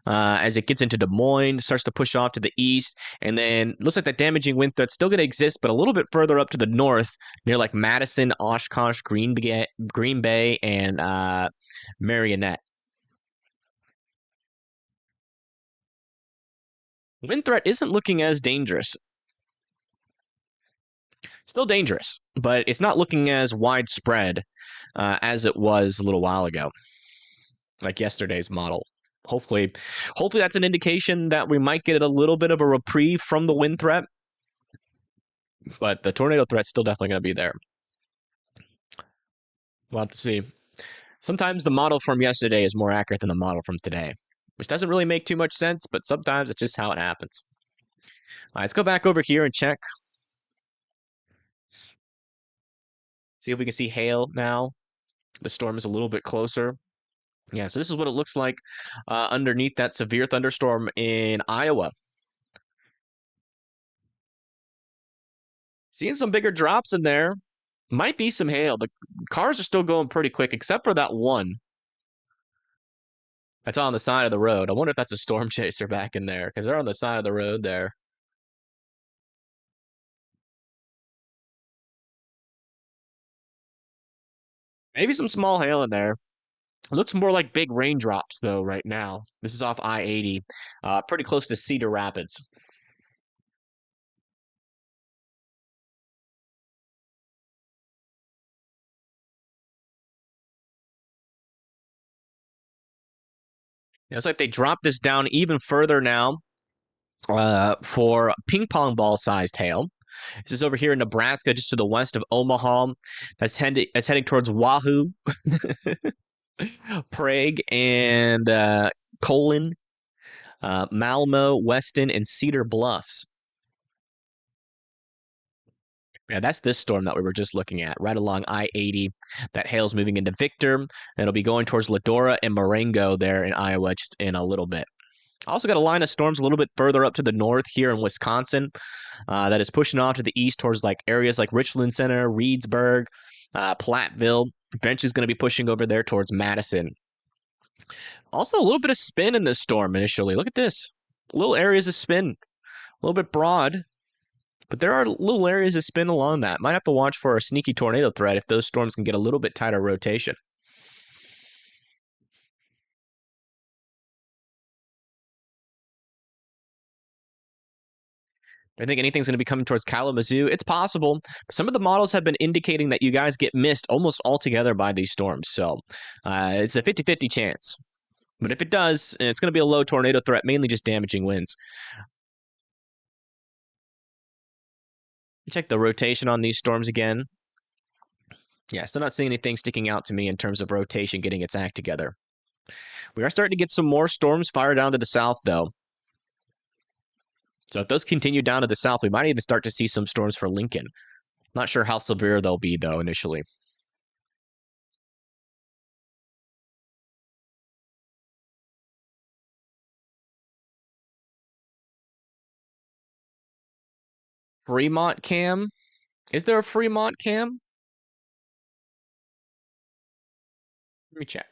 as it gets into Des Moines, starts to push off to the east, and then looks like that damaging wind threat's still going to exist, but a little bit further up to the north, near like Madison, Oshkosh, Green Bay, and Marionette. Wind threat isn't looking as dangerous. Still dangerous, but it's not looking as widespread as it was a little while ago, like yesterday's model. Hopefully that's an indication that we might get a little bit of a reprieve from the wind threat, but the tornado threat's still definitely going to be there. We'll have to see. Sometimes the model from yesterday is more accurate than the model from today, which doesn't really make too much sense, but sometimes it's just how it happens. All right, let's go back over here and check. See if we can see hail now. The storm is a little bit closer. Yeah, so this is what it looks like underneath that severe thunderstorm in Iowa. Seeing some bigger drops in there. Might be some hail. The cars are still going pretty quick, except for that one that's on the side of the road. I wonder if that's a storm chaser back in there, because they're on the side of the road there. Maybe some small hail in there. It looks more like big raindrops, though, right now. This is off I-80, pretty close to Cedar Rapids. It's like they dropped this down even further now for ping pong ball sized hail. This is over here in Nebraska, just to the west of Omaha. That's heading towards Wahoo, Prague, and Colon, Malmo, Weston, and Cedar Bluffs. Yeah, that's this storm that we were just looking at, right along I-80. That hail's moving into Victor. It'll be going towards Ladora and Marengo there in Iowa just in a little bit. Also got a line of storms a little bit further up to the north here in Wisconsin that is pushing off to the east towards like areas like Richland Center, Reedsburg, Platteville. Eventually is going to be pushing over there towards Madison. Also, a little bit of spin in this storm initially. Look at this. Little areas of spin. A little bit broad, but there are little areas of spin along that. Might have to watch for a sneaky tornado threat if those storms can get a little bit tighter rotation. I think anything's going to be coming towards Kalamazoo. It's possible. Some of the models have been indicating that you guys get missed almost altogether by these storms. So it's a 50-50 chance. But if it does, it's going to be a low tornado threat, mainly just damaging winds. Check the rotation on these storms again. Yeah, still not seeing anything sticking out to me in terms of rotation getting its act together. We are starting to get some more storms fire down to the south, though. So if those continue down to the south, we might even start to see some storms for Lincoln. Not sure how severe they'll be, though, initially. Fremont cam? Is there a Fremont cam? Let me check.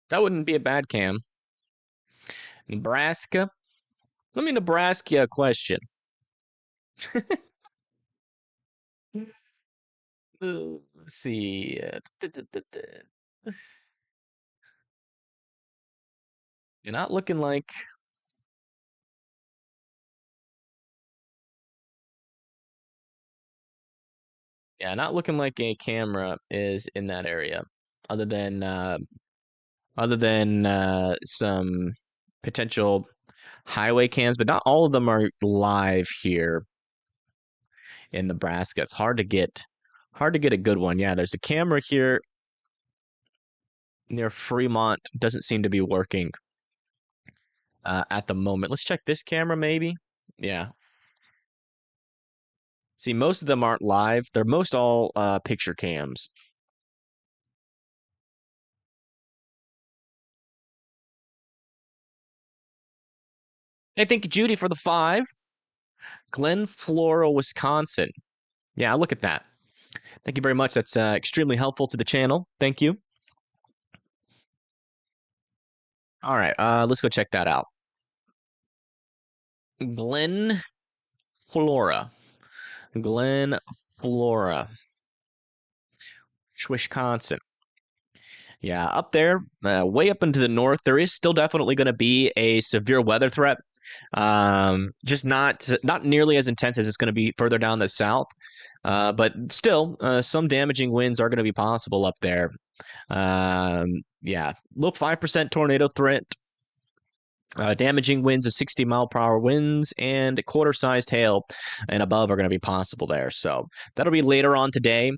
That wouldn't be a bad cam. Nebraska? Let me Nebraska a question. Let's see. You're not looking like. Yeah, not looking like a camera is in that area, other than some potential highway cams, but not all of them are live here in Nebraska. It's hard to get a good one. Yeah, there's a camera here near Fremont. Doesn't seem to be working at the moment. Let's check this camera, maybe. Yeah. See, most of them aren't live. They're most all picture cams. Hey, thank you, Judy, for the 5. Glen Flora, Wisconsin. Yeah, look at that. Thank you very much. That's extremely helpful to the channel. Thank you. All right, let's go check that out. Glen Flora. Glen Flora. Wisconsin. Yeah, up there, way up into the north, there is still definitely going to be a severe weather threat. Just not nearly as intense as it's going to be further down the south. But still, some damaging winds are going to be possible up there. Yeah, low 5% tornado threat. Damaging winds of 60-mile-per-hour winds and quarter-sized hail and above are going to be possible there. So that'll be later on today.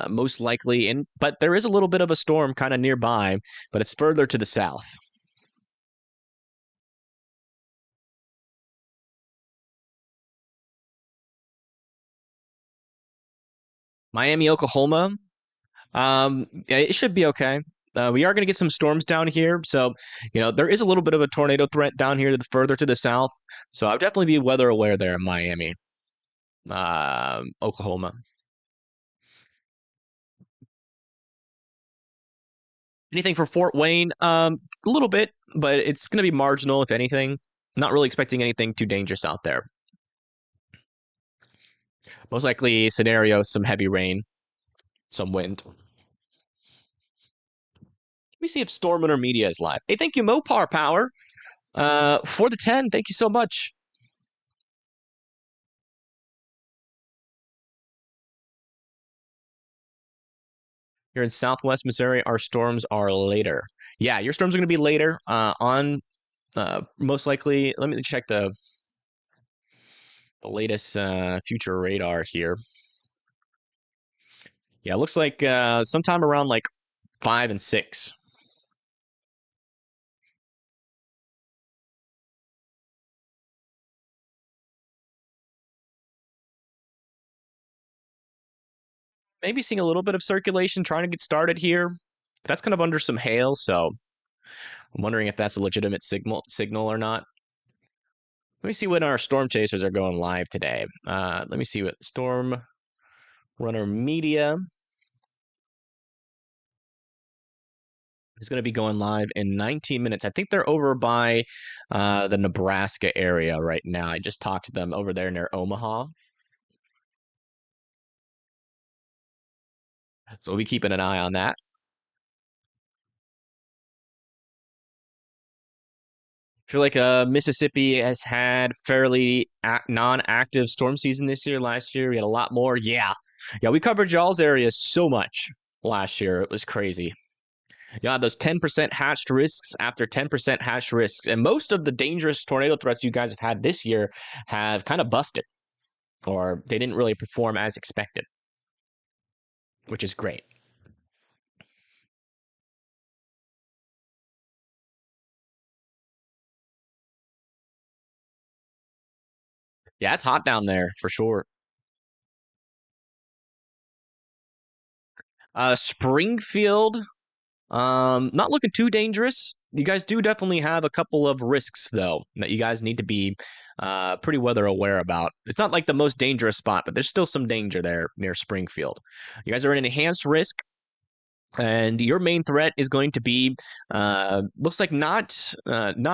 Most likely, but there is a little bit of a storm kind of nearby, but it's further to the south. Miami, Oklahoma. Yeah, it should be okay. We are going to get some storms down here, so there is a little bit of a tornado threat down here further to the south. So I'll definitely be weather aware there in Miami, Oklahoma. Anything for Fort Wayne? A little bit, but it's going to be marginal, if anything. Not really expecting anything too dangerous out there. Most likely scenario, some heavy rain, some wind. Let me see if Storm Intermedia is live. Hey, thank you, Mopar Power, for the 10. Thank you so much. Here in Southwest Missouri, our storms are later. Yeah, your storms are going to be later on most likely. Let me check the latest future radar here. Yeah, it looks like sometime around like 5 and 6. Maybe seeing a little bit of circulation trying to get started here. That's kind of under some hail, so I'm wondering if that's a legitimate signal or not. Let me see when our storm chasers are going live today. Let me see what Storm Runner Media is going to be going live in 19 minutes. I think they're over by the Nebraska area right now. I just talked to them over there near Omaha. So we'll be keeping an eye on that. I feel like Mississippi has had fairly non-active storm season this year. Last year we had a lot more. Yeah, we covered y'all's area so much last year. It was crazy. Yeah, those 10% hatched risks after 10% hatched risks, and most of the dangerous tornado threats you guys have had this year have kind of busted, or they didn't really perform as expected, which is great. Yeah, it's hot down there for sure. Springfield, not looking too dangerous. You guys do definitely have a couple of risks though that you guys need to be pretty weather aware about. It's not like the most dangerous spot, but there's still some danger there near Springfield. You guys are in an enhanced risk, and your main threat is going to be looks like not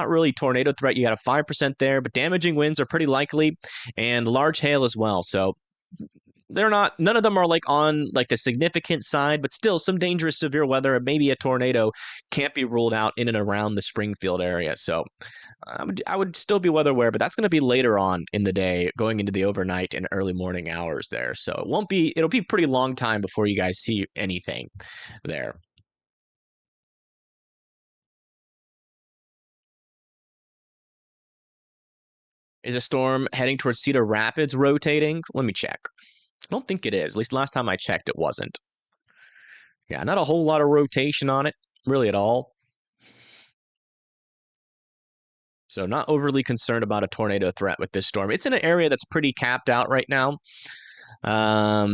really tornado threat. You got a 5% there, but damaging winds are pretty likely, and large hail as well. So they're not, none of them are like on like the significant side, but still some dangerous severe weather, maybe a tornado can't be ruled out in and around the Springfield area. So I would still be weather aware, but that's going to be later on in the day, going into the overnight and early morning hours there. So it'll be a pretty long time before you guys see anything there. Is a storm heading towards Cedar Rapids rotating? Let me check. I don't think it is. At least last time I checked, it wasn't. Yeah, not a whole lot of rotation on it, really at all. So not overly concerned about a tornado threat with this storm. It's in an area that's pretty capped out right now. But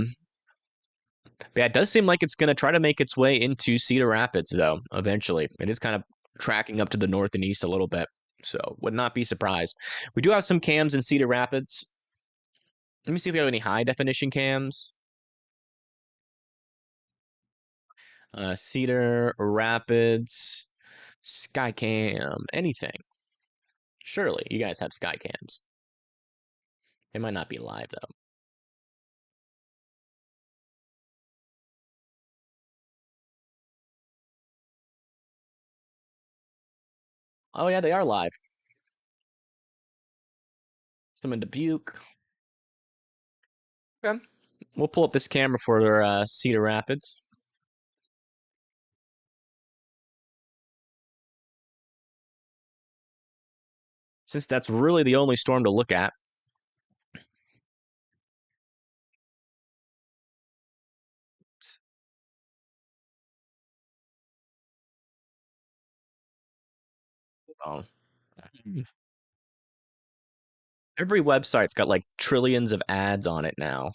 yeah, it does seem like it's going to try to make its way into Cedar Rapids, though, eventually. It is kind of tracking up to the north and east a little bit. So would not be surprised. We do have some cams in Cedar Rapids. Let me see if we have any high definition cams. Cedar Rapids, Skycam, anything. Surely you guys have Skycams. It might not be live, though. Oh, yeah, they are live. Some in Dubuque. Okay. We'll pull up this camera for Cedar Rapids. Since that's really the only storm to look at. Oh. Every website's got like trillions of ads on it now.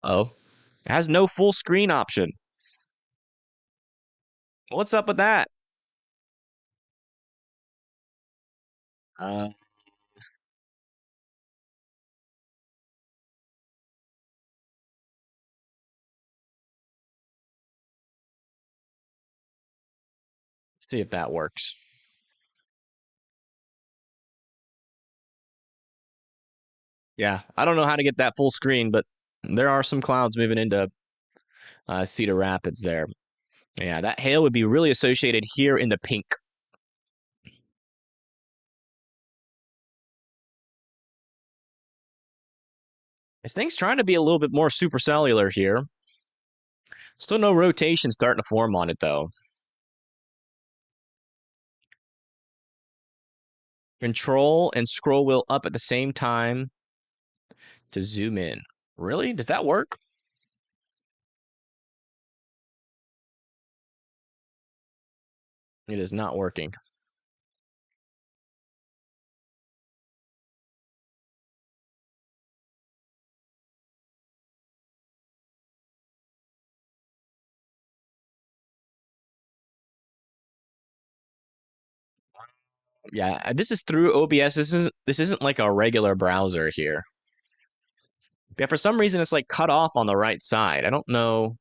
Oh. It has no full screen option. What's up with that? Uh, let's see if that works. Yeah, I don't know how to get that full screen, but there are some clouds moving into Cedar Rapids there. Yeah, that hail would be really associated here in the pink. This thing's trying to be a little bit more supercellular here. Still no rotation starting to form on it, though. Control and scroll wheel up at the same time to zoom in. Really? Does that work? It is not working. Yeah, this is through OBS. This isn't like a regular browser here. Yeah, for some reason it's like cut off on the right side. I don't know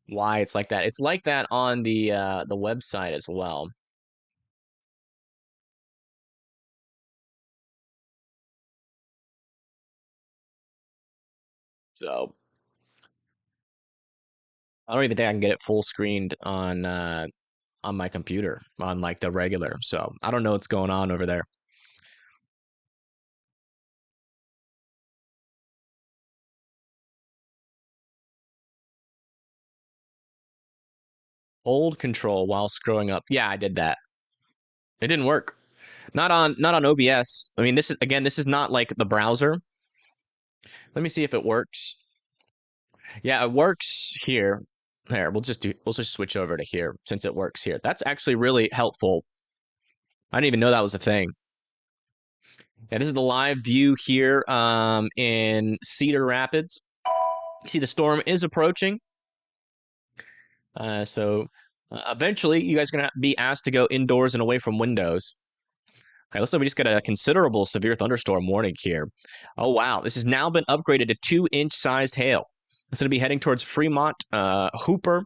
why it's like that. It's like that on the website as well. So I don't even think I can get it full screened on my computer on like the regular. So I don't know what's going on over there. Hold control while scrolling up. Yeah, I did that. It didn't work. Not on OBS. I mean, this is not like the browser. Let me see if it works. Yeah, it works here. There, we'll just switch over to here since it works here. That's actually really helpful. I didn't even know that was a thing. Yeah, this is the live view here in Cedar Rapids. You see the storm is approaching. So eventually you guys are going to be asked to go indoors and away from windows. Okay, looks like we just got a considerable severe thunderstorm warning here. Oh, wow. This has now been upgraded to 2-inch sized hail. It's going to be heading towards Fremont, Hooper,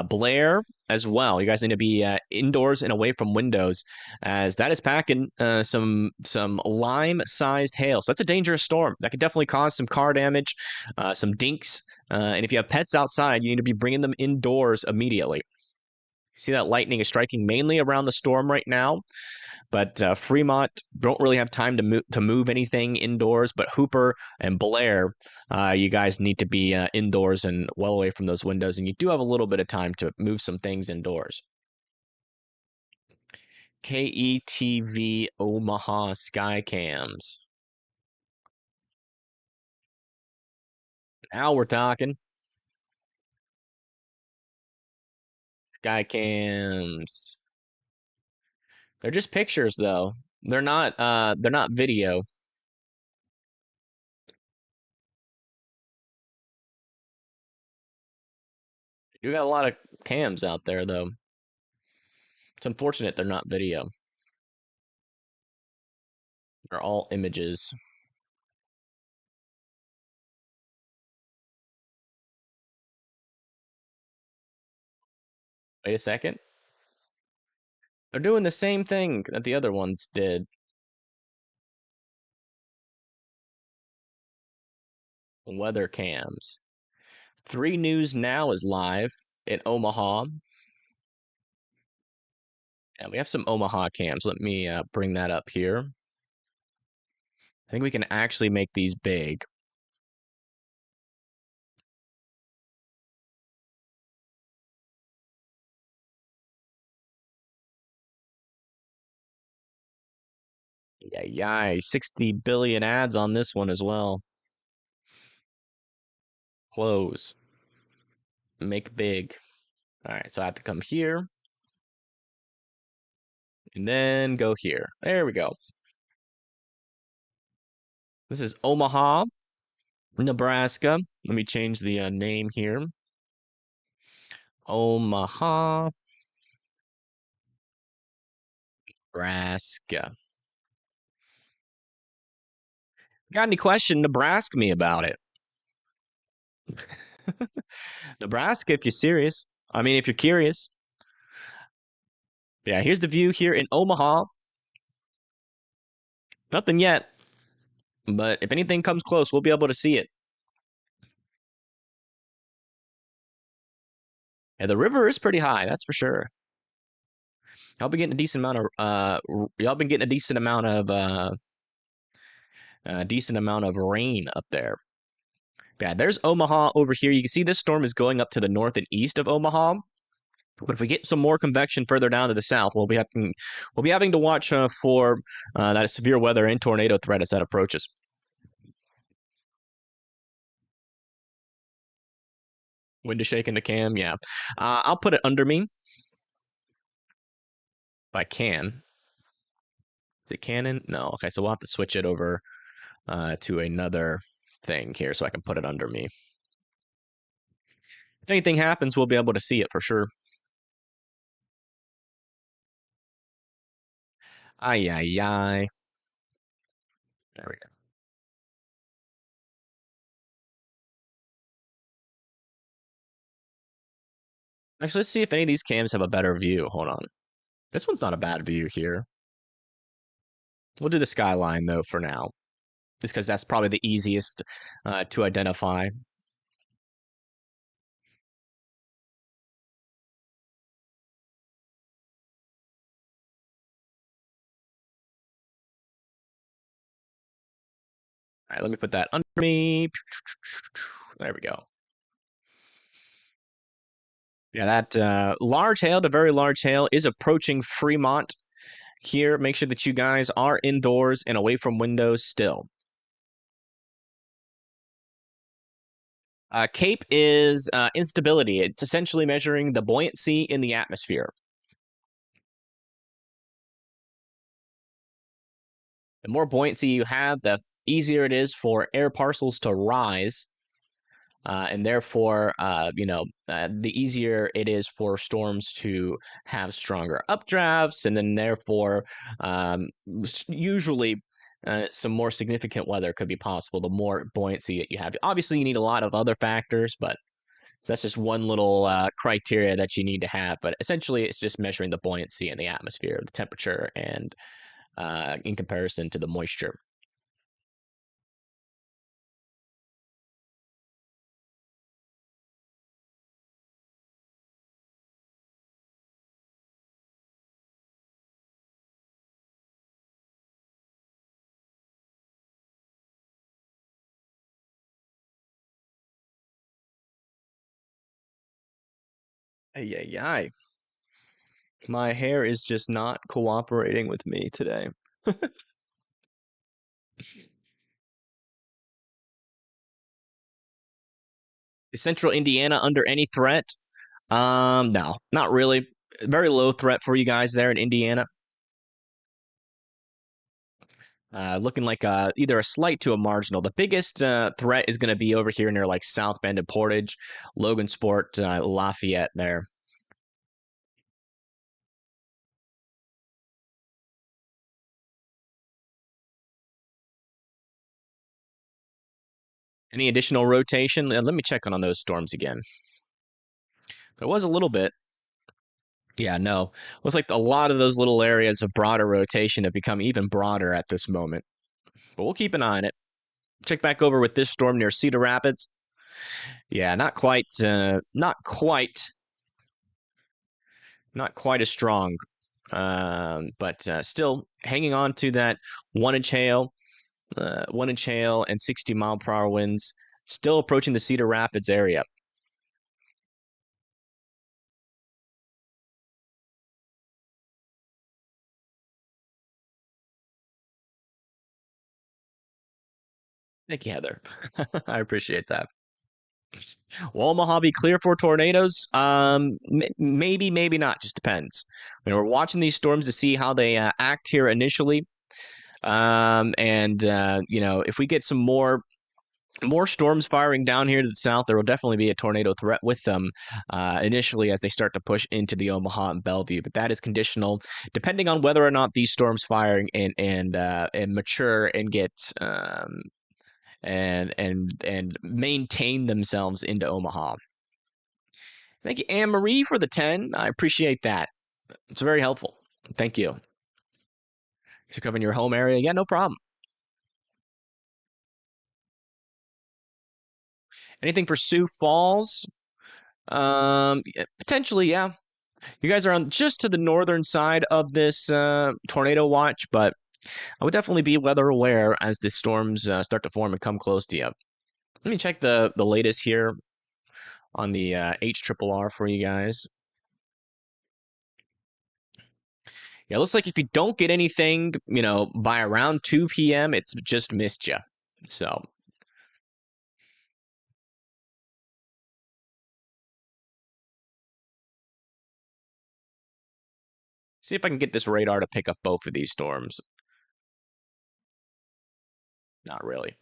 Blair as well. You guys need to be indoors and away from windows, as that is packing some lime-sized hail. So that's a dangerous storm. That could definitely cause some car damage, some dinks. And if you have pets outside, you need to be bringing them indoors immediately. See that lightning is striking mainly around the storm right now. But Fremont don't really have time to move anything indoors. But Hooper and Blair, you guys need to be indoors and well away from those windows. And you do have a little bit of time to move some things indoors. KETV Omaha Skycams. Now we're talking. Skycams. They're just pictures though. They're not video. You got a lot of cams out there though. It's unfortunate they're not video. They're all images. Wait a second. They're doing the same thing that the other ones did. Weather cams. 3 News Now is live in Omaha. And we have some Omaha cams. Let me bring that up here. I think we can actually make these big. Yeah, 60 billion ads on this one as well. Close. Make big. All right, so I have to come here. And then go here. There we go. This is Omaha, Nebraska. Let me change the name here. Omaha, Nebraska. Got any question? Nebraska me about it. Nebraska, if you're serious. I mean, if you're curious. Yeah, here's the view here in Omaha. Nothing yet. But if anything comes close, we'll be able to see it. And the river is pretty high, that's for sure. Y'all been getting a decent amount of rain up there. Yeah, there's Omaha over here. You can see this storm is going up to the north and east of Omaha. But if we get some more convection further down to the south, we'll be having to watch for that severe weather and tornado threat as that approaches. Wind is shaking the cam. Yeah. I'll put it under me if I can. Is it Canon? No. Okay, so we'll have to switch it over to another thing here so I can put it under me. If anything happens, we'll be able to see it for sure. Ay, ay, ay. There we go. Actually, let's see if any of these cams have a better view. Hold on. This one's not a bad view here. We'll do the skyline, though, for now. Just because that's probably the easiest to identify. All right, let me put that under me. There we go. Yeah, that large hail to very large hail is approaching Fremont here. Make sure that you guys are indoors and away from windows still. CAPE is instability. It's essentially measuring the buoyancy in the atmosphere. The more buoyancy you have, the easier it is for air parcels to rise. And therefore, the easier it is for storms to have stronger updrafts, and then therefore, usually some more significant weather could be possible the more buoyancy that you have. Obviously, you need a lot of other factors, but that's just one little criteria that you need to have. But essentially, it's just measuring the buoyancy in the atmosphere, the temperature, and in comparison to the moisture. Ay, ay, ay. My hair is just not cooperating with me today. Is Central Indiana under any threat? No, not really. Very low threat for you guys there in Indiana. Looking like either a slight to a marginal. The biggest threat is going to be over here near like South Bend and Portage, Logansport, Lafayette there. Any additional rotation? Let me check on those storms again. There was a little bit. Yeah, no. Looks like a lot of those little areas of broader rotation have become even broader at this moment. But we'll keep an eye on it. Check back over with this storm near Cedar Rapids. Yeah, not quite as strong, but still hanging on to that 1-inch hail, 1-inch hail and 60-mile-per-hour winds. Still approaching the Cedar Rapids area. Thank you, Heather. I appreciate that. Will Omaha be clear for tornadoes? Maybe, maybe not. Just depends. We're watching these storms to see how they act here initially. If we get some more storms firing down here to the south, there will definitely be a tornado threat with them initially as they start to push into the Omaha and Bellevue. But that is conditional, depending on whether or not these storms firing and mature and get and maintain themselves into Omaha. Thank you, Anne Marie, for the 10. I appreciate that. It's very helpful. Thank you. So covering your home area, yeah, no problem. Anything for Sioux Falls? Potentially, yeah. You guys are on just to the northern side of this tornado watch, but I would definitely be weather aware as the storms start to form and come close to you. Let me check the latest here on the HRRR for you guys. Yeah, it looks like if you don't get anything, by around 2 p.m., it's just missed you. So See if I can get this radar to pick up both of these storms. Not really.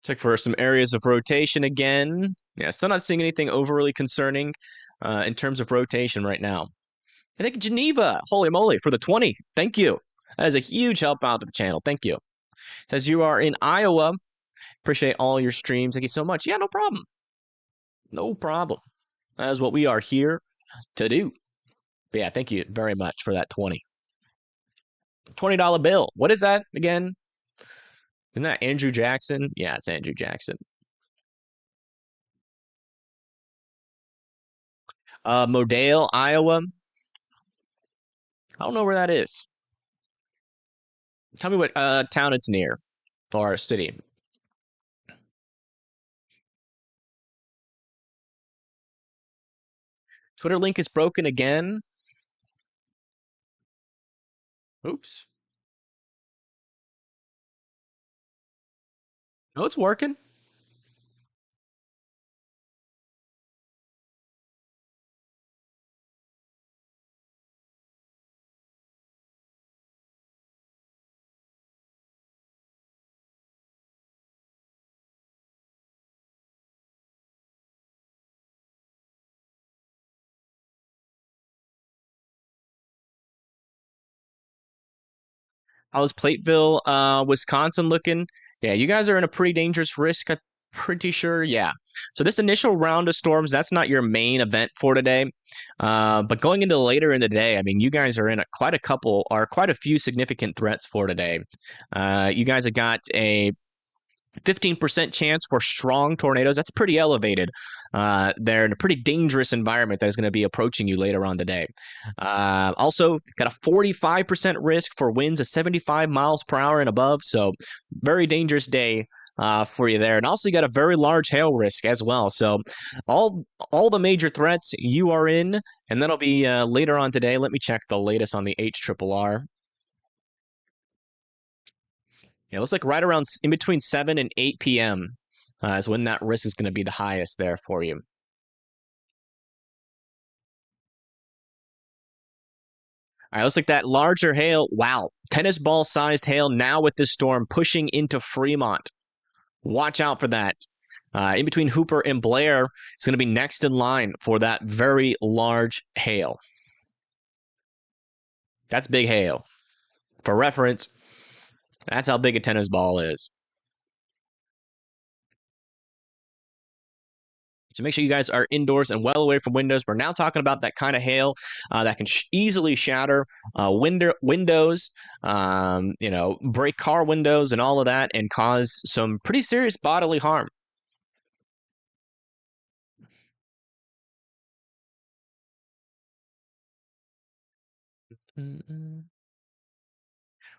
Check for some areas of rotation again. Yeah, still not seeing anything overly concerning in terms of rotation right now. I think Geneva, holy moly, for the 20. Thank you. That is a huge help out to the channel. Thank you. Says you are in Iowa. Appreciate all your streams. Thank you so much. Yeah, no problem. No problem. That is what we are here to do. But yeah, thank you very much for that 20. $20 bill. What is that again? Isn't that Andrew Jackson? Yeah, it's Andrew Jackson. Modale, Iowa. I don't know where that is. Tell me what town it's near for our city. Twitter link is broken again. Oops. No, it's working. How's Plateville, Wisconsin looking? Yeah, you guys are in a pretty dangerous risk. I'm pretty sure. Yeah. So this initial round of storms, that's not your main event for today. But going into later in the day, I mean, you guys are in quite a few significant threats for today. You guys have got a 15% chance for strong tornadoes. That's pretty elevated. They're in a pretty dangerous environment that is going to be approaching you later on today. Also, got a 45% risk for winds of 75 miles per hour and above. So, very dangerous day for you there. And also, you got a very large hail risk as well. So, all the major threats you are in, and that'll be later on today. Let me check the latest on the HRRR. Yeah, it looks like right around in between 7 and 8 p.m. Is when that risk is going to be the highest there for you. All right, looks like that larger hail. Wow, tennis ball sized hail now with this storm pushing into Fremont. Watch out for that. In between Hooper and Blair, it's going to be next in line for that very large hail. That's big hail. For reference, that's how big a tennis ball is. So make sure you guys are indoors and well away from windows. We're now talking about that kind of hail that can easily shatter windows, break car windows and all of that, and cause some pretty serious bodily harm.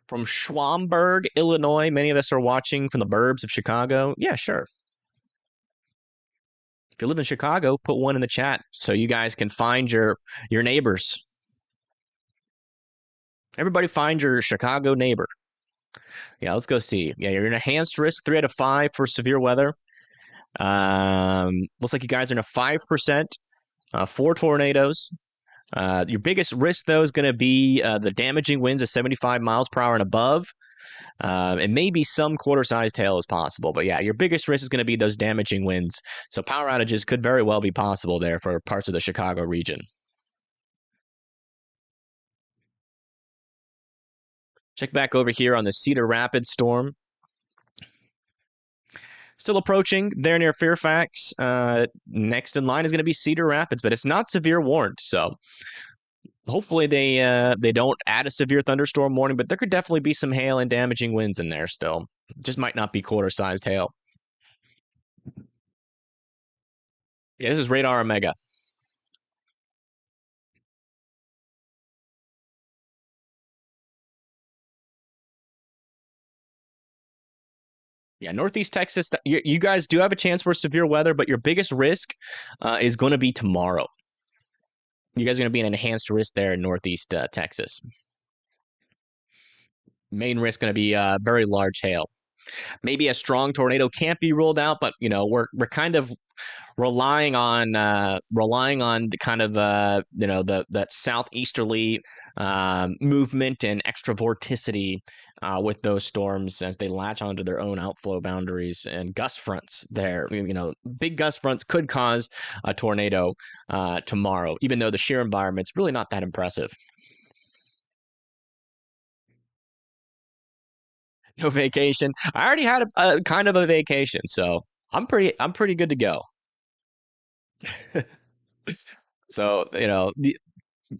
From Schwamberg, Illinois. Many of us are watching from the burbs of Chicago. Yeah, sure. If you live in Chicago, put one in the chat so you guys can find your neighbors. Everybody find your Chicago neighbor. Yeah, let's go see. Yeah, you're in enhanced risk, 3 out of 5 for severe weather. Looks like you guys are in a 5% for tornadoes. Your biggest risk, though, is going to be the damaging winds of 75 miles per hour and above. And maybe some quarter-sized hail is possible. But yeah, your biggest risk is going to be those damaging winds. So power outages could very well be possible there for parts of the Chicago region. Check back over here on the Cedar Rapids storm. Still approaching there near Fairfax. Next in line is going to be Cedar Rapids, but it's not severe warned. So hopefully they don't add a severe thunderstorm warning, but there could definitely be some hail and damaging winds in there still. Just might not be quarter-sized hail. Yeah, this is Radar Omega. Yeah, Northeast Texas, you guys do have a chance for severe weather, but your biggest risk is going to be tomorrow. You guys are going to be an enhanced risk there in Northeast Texas. Main risk going to be very large hail. Maybe a strong tornado can't be ruled out, but we're kind of relying on the kind of the that southeasterly movement and extra vorticity with those storms as they latch onto their own outflow boundaries and gust fronts. There, big gust fronts could cause a tornado tomorrow, even though the shear environment's really not that impressive. No vacation. I already had a kind of a vacation, so I'm pretty good to go. So,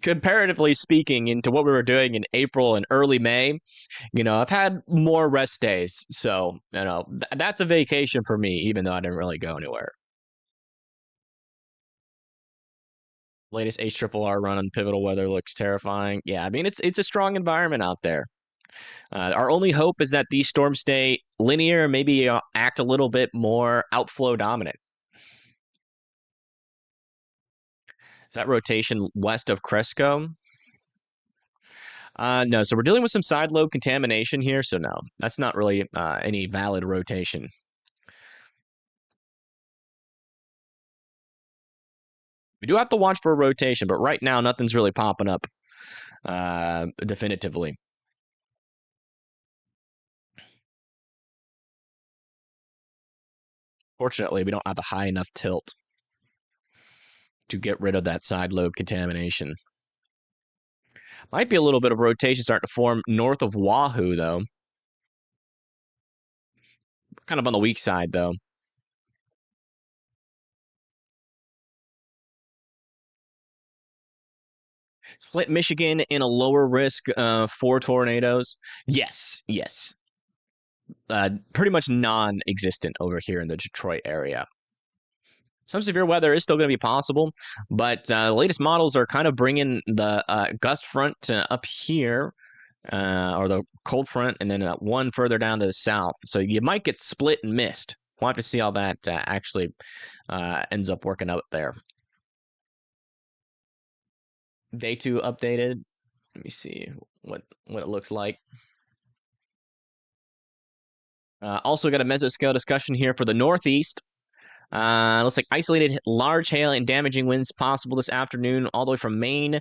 comparatively speaking, into what we were doing in April and early May, I've had more rest days. So, that's a vacation for me, even though I didn't really go anywhere. Latest HRRR run on pivotal weather looks terrifying. Yeah, I mean it's a strong environment out there. Our only hope is that these storms stay linear, maybe act a little bit more outflow dominant. Is that rotation west of Cresco? No, so we're dealing with some side lobe contamination here, so no, that's not really any valid rotation. We do have to watch for a rotation, but right now nothing's really popping up definitively. Fortunately, we don't have a high enough tilt to get rid of that side lobe contamination. Might be a little bit of rotation starting to form north of Wahoo, though. Kind of on the weak side, though. Flint, Michigan in a lower risk for tornadoes. Yes, yes. Pretty much non-existent over here in the Detroit area. Some severe weather is still going to be possible, but the latest models are kind of bringing the gust front up here, or the cold front, and then one further down to the south. So you might get split and missed. We'll have to see how that actually ends up working out there. Day 2 updated. Let me see what it looks like. Also got a mesoscale discussion here for the Northeast. Looks like isolated large hail and damaging winds possible this afternoon, all the way from Maine,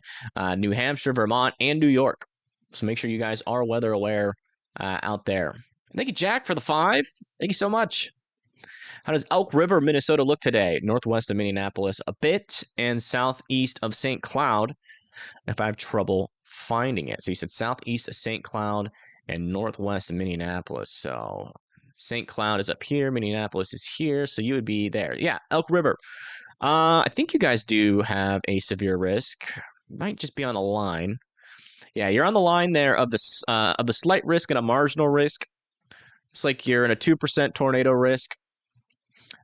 New Hampshire, Vermont, and New York. So make sure you guys are weather aware out there. Thank you, Jack, for the 5. Thank you so much. How does Elk River, Minnesota look today? Northwest of Minneapolis a bit, and southeast of St. Cloud, if I have trouble finding it. So you said southeast of St. Cloud and northwest of Minneapolis. So St. Cloud is up here. Minneapolis is here. So you would be there. Yeah, Elk River. I think you guys do have a severe risk. Might just be on a line. Yeah, you're on the line there of the slight risk and a marginal risk. It's like you're in a 2% tornado risk.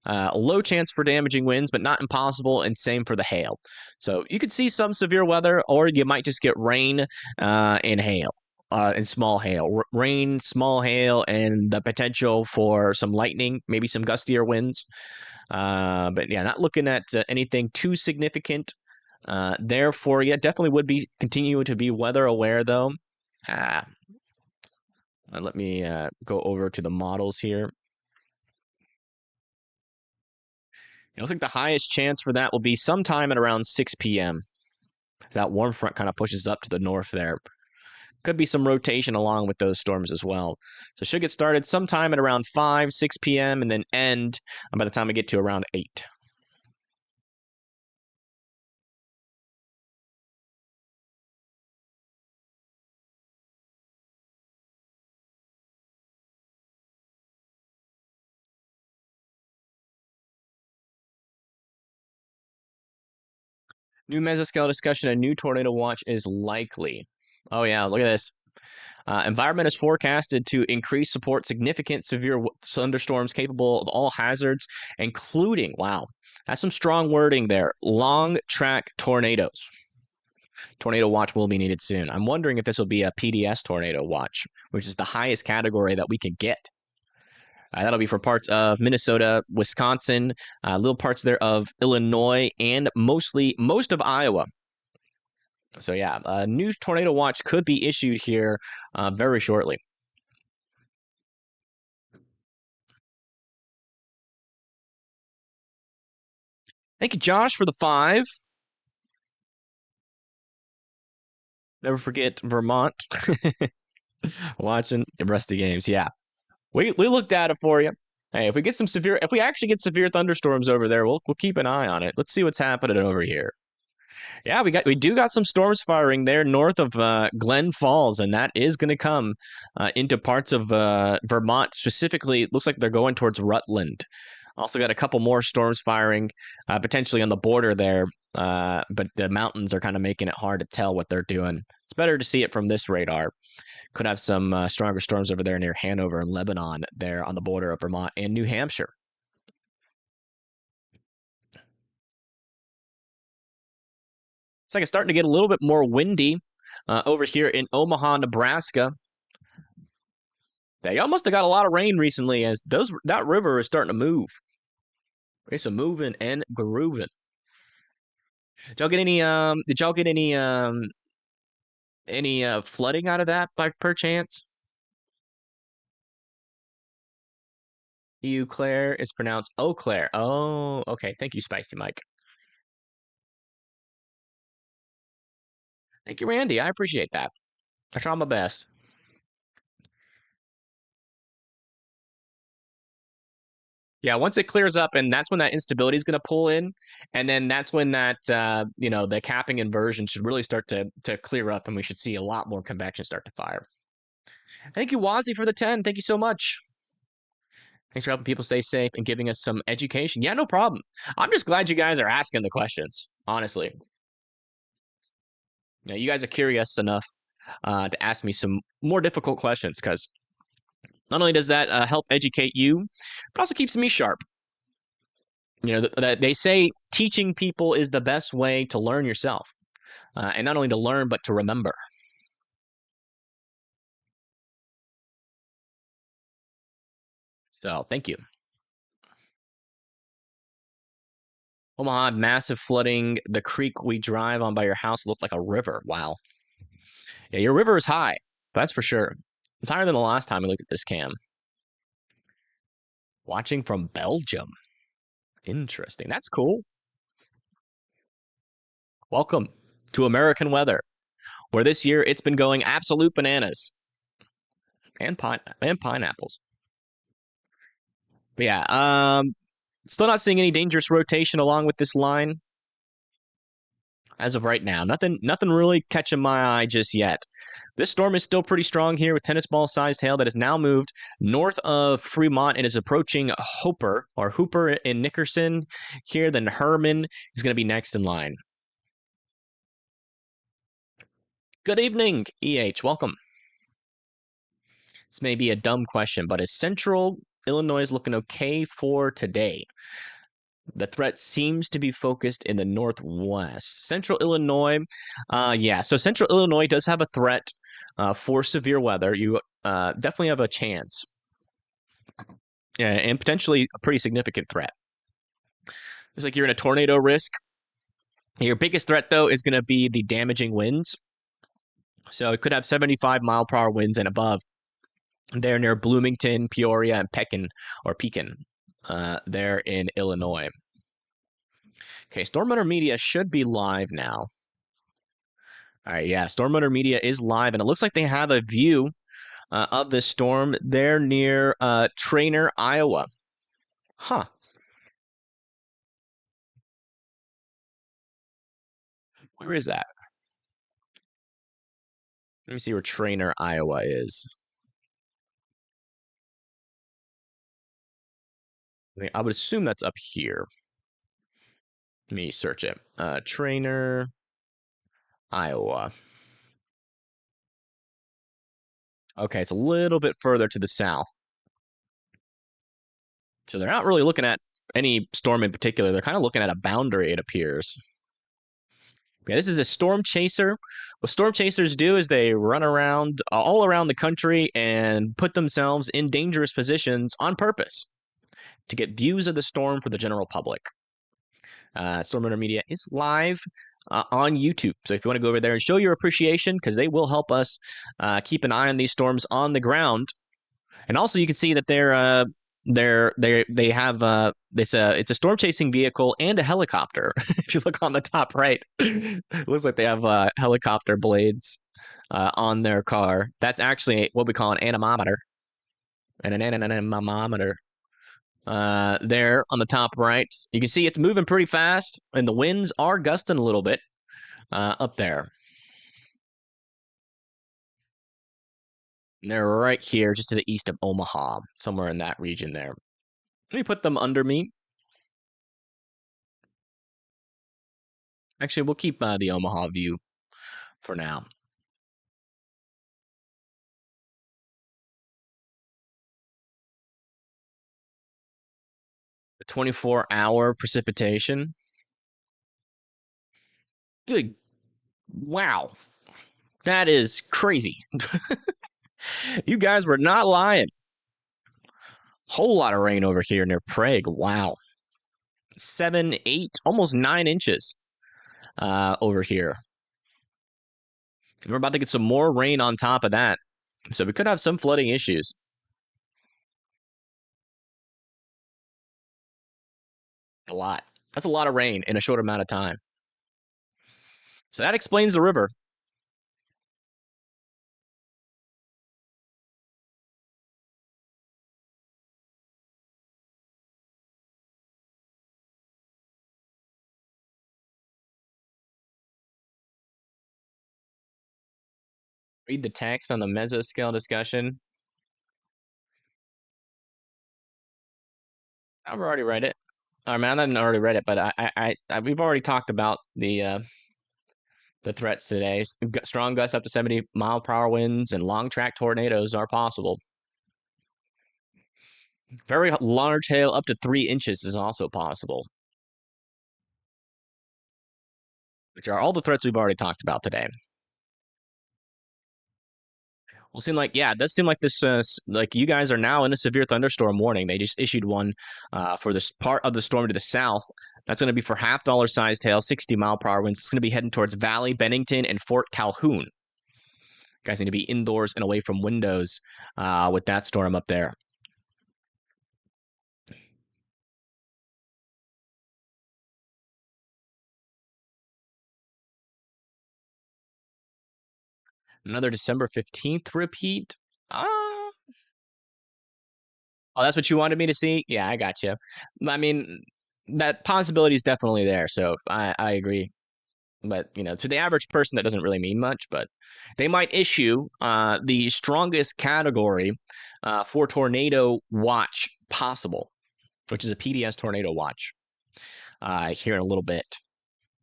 A low chance for damaging winds, but not impossible, and same for the hail. So you could see some severe weather, or you might just get rain and hail. And small hail, rain, small hail, and the potential for some lightning, maybe some gustier winds. But yeah, not looking at anything too significant. Therefore, yeah, definitely would be continuing to be weather aware though. Let me go over to the models here. It looks like the highest chance for that will be sometime at around 6 p.m. That warm front kind of pushes up to the north there. Could be some rotation along with those storms as well. So should get started sometime at around 5, 6 p.m. and then end by the time we get to around 8. New mesoscale discussion, a new tornado watch is likely. Oh yeah, look at this. Environment is forecasted to increase support significant severe thunderstorms capable of all hazards, including, wow, that's some strong wording there, long track tornadoes. Tornado watch will be needed soon. I'm wondering if this will be a PDS tornado watch, which is the highest category that we can get. That'll be for parts of Minnesota, Wisconsin, little parts there of Illinois, and most of Iowa. So yeah, a new tornado watch could be issued here very shortly. Thank you, Josh, for the 5. Never forget Vermont. Watching the rest of the games. Yeah. We looked at it for you. Hey, if we actually get severe thunderstorms over there, we'll keep an eye on it. Let's see what's happening over here. Yeah, we do got some storms firing there north of Glen Falls, and that is going to come into parts of Vermont. Specifically, it looks like they're going towards Rutland. Also got a couple more storms firing, potentially on the border there, but the mountains are kind of making it hard to tell what they're doing. It's better to see it from this radar. Could have some stronger storms over there near Hanover and Lebanon there on the border of Vermont and New Hampshire. It's like it's starting to get a little bit more windy over here in Omaha, Nebraska. They almost have got a lot of rain recently as that river is starting to move. It's a moving and grooving. Did y'all get any flooding out of that by perchance? Eau Claire is pronounced Eau Claire. Oh, okay. Thank you, Spicy Mike. Thank you, Randy. I appreciate that. I try my best. Yeah, once it clears up, and that's when that instability is going to pull in, and then that's when that the capping inversion should really start to clear up, and we should see a lot more convection start to fire. Thank you, Wazzy, for the 10. Thank you so much. Thanks for helping people stay safe and giving us some education. Yeah, no problem. I'm just glad you guys are asking the questions, honestly. You guys are curious enough to ask me some more difficult questions because not only does that help educate you, but also keeps me sharp. They say teaching people is the best way to learn yourself. And not only to learn, but to remember. So, thank you. Omaha, massive flooding. The creek we drive on by your house looked like a river. Wow. Yeah, your river is high. That's for sure. It's higher than the last time we looked at this cam. Watching from Belgium. Interesting. That's cool. Welcome to American weather, where this year it's been going absolute bananas. And pineapples. But yeah, still not seeing any dangerous rotation along with this line. As of right now, nothing really catching my eye just yet. This storm is still pretty strong here with tennis ball sized hail that has now moved north of Fremont and is approaching Hooper in Nickerson here. Then Herman is going to be next in line. Good evening, EH. Welcome. This may be a dumb question, but is Central Illinois looking okay for today? The threat seems to be focused in the northwest. Central Illinois, yeah. So Central Illinois does have a threat for severe weather. You definitely have a chance. Yeah, and potentially a pretty significant threat. It's like you're in a tornado risk. Your biggest threat, though, is going to be the damaging winds. So it could have 75-mile-per-hour winds and above. They're near Bloomington, Peoria, and Pekin, there in Illinois. Okay, Storm Runner Media should be live now. All right, yeah, Storm Runner Media is live, and it looks like they have a view of the storm. They're near Trainer, Iowa. Huh. Where is that? Let me see where Trainer, Iowa is. I would assume that's up here. Let me search it. Trainer, Iowa. Okay, it's a little bit further to the south. So they're not really looking at any storm in particular. They're kind of looking at a boundary, it appears. Yeah, this is a storm chaser. What storm chasers do is they run around all around the country and put themselves in dangerous positions on purpose to get views of the storm for the general public. Storm Runner Media is live on YouTube. So if you want to go over there and show your appreciation, because they will help us keep an eye on these storms on the ground. And also you can see that they're they have it's a storm chasing vehicle and a helicopter. If you look on the top right, it looks like they have helicopter blades on their car. That's actually what we call an anemometer. And an anemometer. There on the top right, you can see it's moving pretty fast, and the winds are gusting a little bit up there. And they're right here, just to the east of Omaha, somewhere in that region there. Let me put them under me. Actually, we'll keep the Omaha view for now. The 24-hour precipitation. Good. Wow. That is crazy. You guys were not lying. Whole lot of rain over here near Prague. Wow. 7, 8, almost 9 inches over here. We're about to get some more rain on top of that. So we could have some flooding issues. A lot. That's a lot of rain in a short amount of time. So that explains the river. Read the text on the mesoscale discussion. I've already read it. I mean, I haven't already read it, but we've already talked about the threats today. Strong gusts up to 70-mile-per-hour winds and long track tornadoes are possible. Very large hail up to 3 inches is also possible, which are all the threats we've already talked about today. Well, seem like, yeah, it does seem like this, like you guys are now in a severe thunderstorm warning. They just issued one for this part of the storm to the south. That's going to be for half-dollar sized hail, 60-mile-per-hour winds. It's going to be heading towards Valley, Bennington, and Fort Calhoun. You guys need to be indoors and away from windows with that storm up there. Another December 15th repeat. Oh, that's what you wanted me to see? Yeah, I got you. I mean, that possibility is definitely there. So I agree. But, you know, to the average person, that doesn't really mean much. But they might issue the strongest category for tornado watch possible, which is a PDS tornado watch here in a little bit.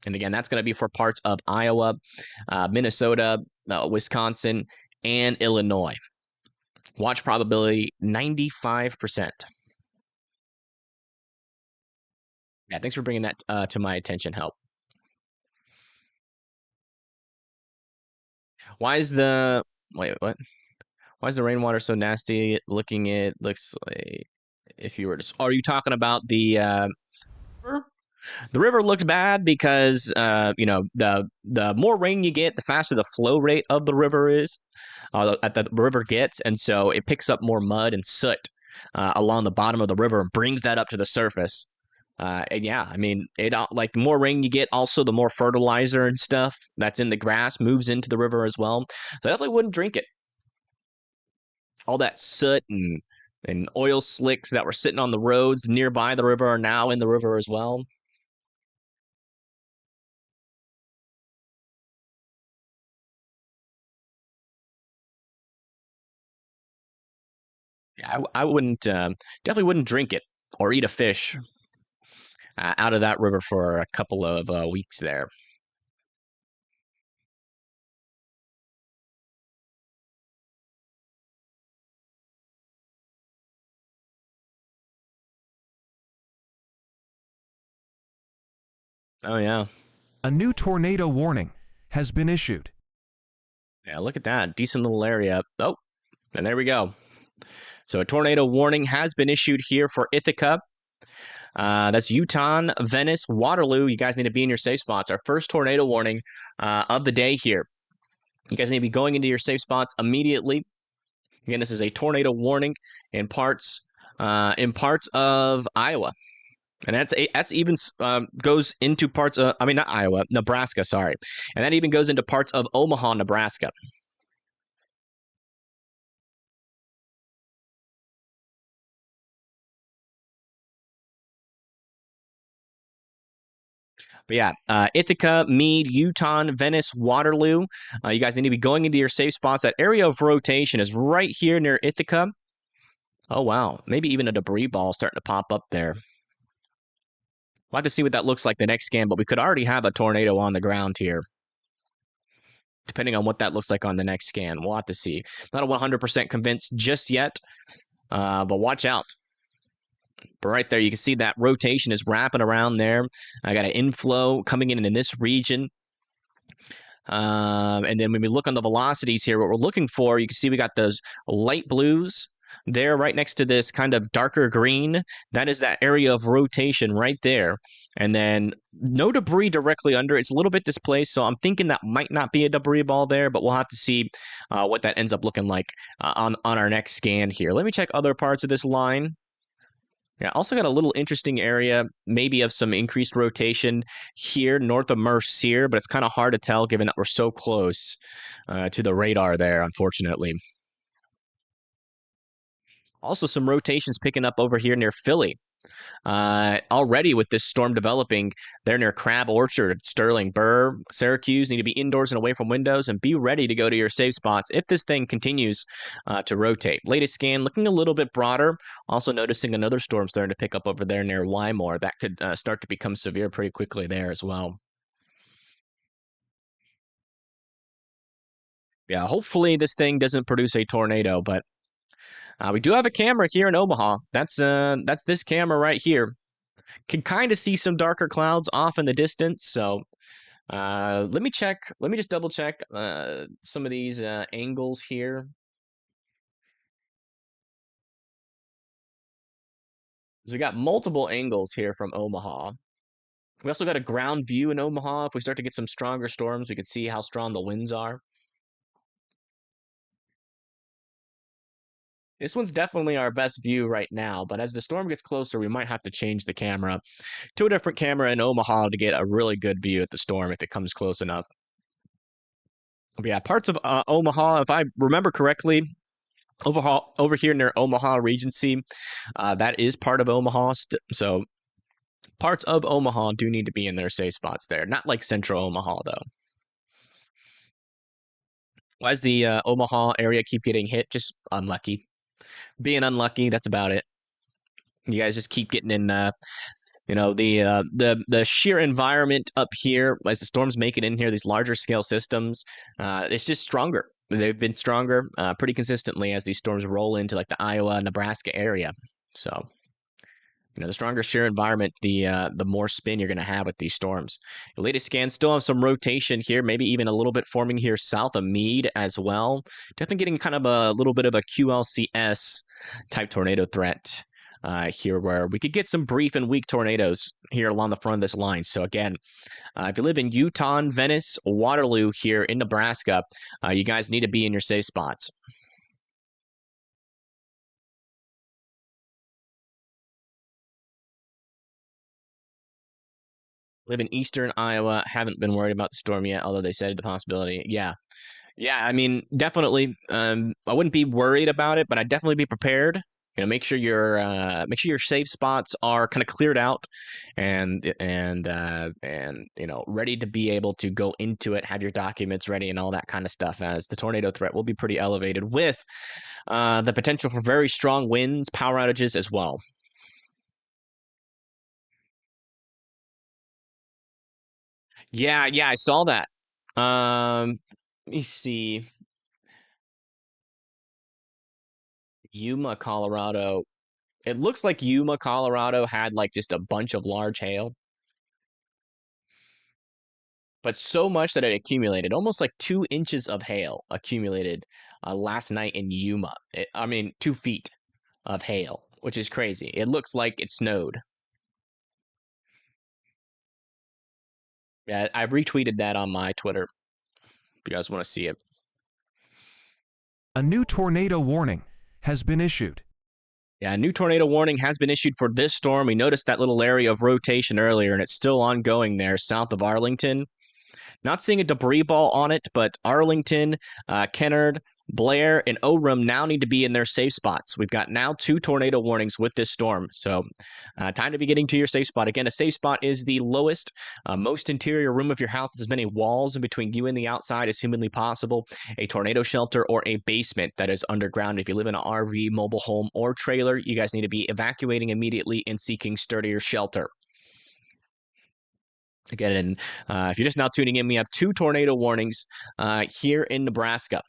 And again, that's going to be for parts of Iowa, Minnesota, Wisconsin, and Illinois. Watch probability 95%. Yeah, thanks for bringing that to my attention, Help. Why is the wait, what? Why is the rainwater so nasty looking? It looks like if you were to, are you talking about the river? The river looks bad because you know, the more rain you get, the faster the flow rate of the river is. At the river gets, and so it picks up more mud and soot along the bottom of the river and brings that up to the surface. And yeah, I mean, it like the more rain you get, also the more fertilizer and stuff that's in the grass moves into the river as well. So I definitely wouldn't drink it. All that soot and oil slicks that were sitting on the roads nearby the river are now in the river as well. Yeah, I wouldn't definitely wouldn't drink it or eat a fish out of that river for a couple of weeks there. Oh yeah. A new tornado warning has been issued. Yeah, look at that. Decent little area. Oh, and there we go. So a tornado warning has been issued here for Ithaca. That's Utah, Venice, Waterloo. You guys need to be in your safe spots. Our first tornado warning of the day here. You guys need to be going into your safe spots immediately. Again, this is a tornado warning in parts in parts of Iowa. And that's even goes into parts of, I mean, not Iowa, Nebraska, sorry. And that even goes into parts of Omaha, Nebraska. But yeah, Ithaca, Meade, Utah, Venice, Waterloo. You guys need to be going into your safe spots. That area of rotation is right here near Ithaca. Oh, wow. Maybe even a debris ball starting to pop up there. We'll have to see what that looks like the next scan, but we could already have a tornado on the ground here, depending on what that looks like on the next scan. We'll have to see. Not 100% convinced just yet, but watch out. But right there, you can see that rotation is wrapping around there. I got an inflow coming in this region. And then when we look on the velocities here, what we're looking for, you can see we got those light blues there right next to this kind of darker green. That is that area of rotation right there. And then no debris directly under. It's a little bit displaced, so I'm thinking that might not be a debris ball there, but we'll have to see what that ends up looking like on our next scan here. Let me check other parts of this line. Yeah, also got a little interesting area, maybe of some increased rotation here north of Mercier, but it's kind of hard to tell given that we're so close to the radar there, unfortunately. Also, some rotations picking up over here near Philly. Already with this storm developing, they're near Crab Orchard, Sterling, Burr, Syracuse. Need to be indoors and away from windows and be ready to go to your safe spots if this thing continues to rotate. Latest scan looking a little bit broader. Also noticing another storm starting to pick up over there near Wymore. That could start to become severe pretty quickly there as well. Yeah, hopefully this thing doesn't produce a tornado, but we do have a camera here in Omaha. That's this camera right here. Can kind of see some darker clouds off in the distance. So let me check. Let me just double check some of these angles here. So we got multiple angles here from Omaha. We also got a ground view in Omaha. If we start to get some stronger storms, we can see how strong the winds are. This one's definitely our best view right now, but as the storm gets closer, we might have to change the camera to a different camera in Omaha to get a really good view at the storm if it comes close enough. But yeah, parts of Omaha, if I remember correctly, over here near Omaha Regency, that is part of Omaha. So parts of Omaha do need to be in their safe spots there. Not like central Omaha, though. Why does the Omaha area keep getting hit? Just unlucky. Being unlucky, that's about it. You guys just keep getting in the sheer environment up here as the storms make it in here, these larger scale systems, it's just stronger. They've been stronger pretty consistently as these storms roll into like the Iowa, Nebraska area. So, the stronger shear environment, the more spin you're going to have with these storms. The latest scans still have some rotation here, maybe even a little bit forming here south of Meade as well. Definitely getting kind of a little bit of a QLCS type tornado threat here, where we could get some brief and weak tornadoes here along the front of this line. So again, if you live in Utah, Venice, Waterloo here in Nebraska, you guys need to be in your safe spots. Live in eastern Iowa, haven't been worried about the storm yet, although they said the possibility. Yeah. Yeah, I mean, definitely. I wouldn't be worried about it, but I'd definitely be prepared. Make sure your safe spots are kind of cleared out, and ready to be able to go into it. Have your documents ready and all that kind of stuff, as the tornado threat will be pretty elevated with the potential for very strong winds, power outages as well. Yeah, I saw that. Let me see. Yuma, Colorado. It looks like Yuma, Colorado had like just a bunch of large hail, but so much that it accumulated, almost like 2 inches of hail accumulated last night in Yuma. 2 feet of hail, which is crazy. It looks like it snowed. Yeah, I retweeted that on my Twitter if you guys want to see it. A new tornado warning has been issued. Yeah, a new tornado warning has been issued for this storm. We noticed that little area of rotation earlier, and it's still ongoing there south of Arlington. Not seeing a debris ball on it, but Arlington, Kennard, Blair, and Orem now need to be in their safe spots. We've got now 2 tornado warnings with this storm. So time to be getting to your safe spot. Again, a safe spot is the lowest, most interior room of your house with as many walls in between you and the outside as humanly possible. A tornado shelter or a basement that is underground. If you live in an RV, mobile home, or trailer, you guys need to be evacuating immediately and seeking sturdier shelter. Again, and if you're just now tuning in, we have 2 tornado warnings here in Nebraska.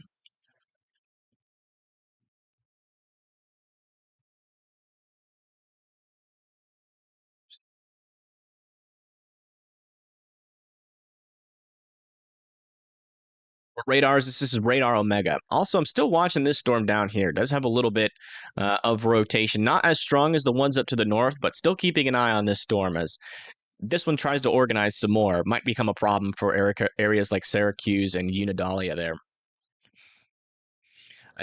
Radars, this is radar Omega. Also, I'm still watching this storm down here. It does have a little bit of rotation. Not as strong as the ones up to the north, but still keeping an eye on this storm as this one tries to organize some more. Might become a problem for areas like Syracuse and Unidalia there.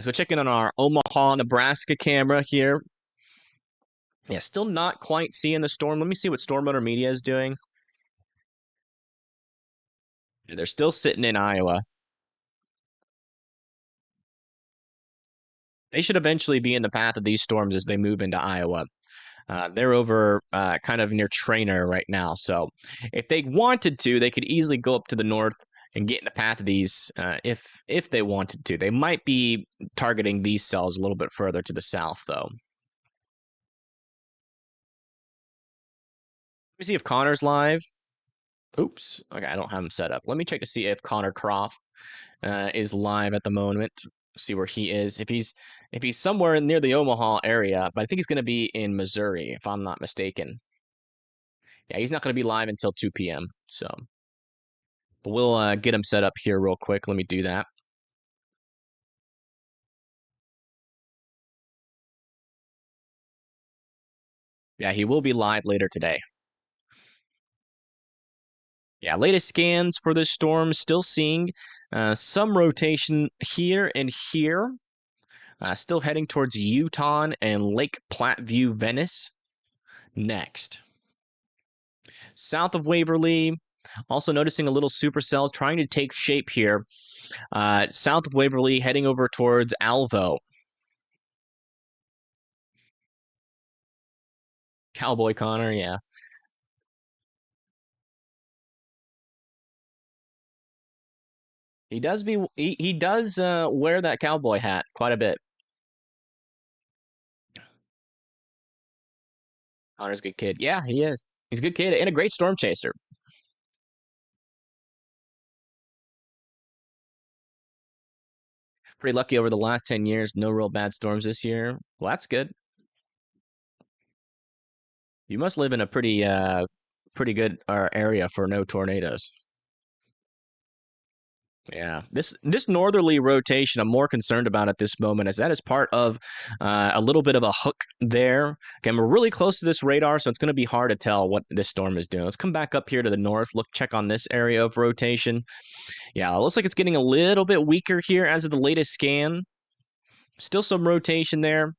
So checking on our Omaha, Nebraska camera here. Yeah, still not quite seeing the storm. Let me see what Storm Motor Media is doing. Yeah, they're still sitting in Iowa. They should eventually be in the path of these storms as they move into Iowa. They're over kind of near Trainer right now. So if they wanted to, they could easily go up to the north and get in the path of these if they wanted to. They might be targeting these cells a little bit further to the south, though. Let me see if Connor's live. Oops. Okay, I don't have him set up. Let me check to see if Connor Croft is live at the moment. See where he is. If he's somewhere near the Omaha area, but I think he's going to be in Missouri, if I'm not mistaken. Yeah, he's not going to be live until 2 p.m. So, but we'll get him set up here real quick. Let me do that. Yeah, he will be live later today. Yeah, latest scans for this storm still seeing some rotation here and here. Still heading towards Utah and Lake Platteview, Venice next. South of Waverly, also noticing a little supercell trying to take shape here. South of Waverly, heading over towards Alvo. Cowboy Connor, yeah. He does wear that cowboy hat quite a bit. Connor's a good kid. Yeah, he is. He's a good kid and a great storm chaser. Pretty lucky over the last 10 years. No real bad storms this year. Well, that's good. You must live in a pretty good area for no tornadoes. Yeah, this northerly rotation, I'm more concerned about at this moment, as that is part of a little bit of a hook there. Again, we're really close to this radar, so it's going to be hard to tell what this storm is doing. Let's come back up here to the north, check on this area of rotation. Yeah, it looks like it's getting a little bit weaker here as of the latest scan. Still some rotation there.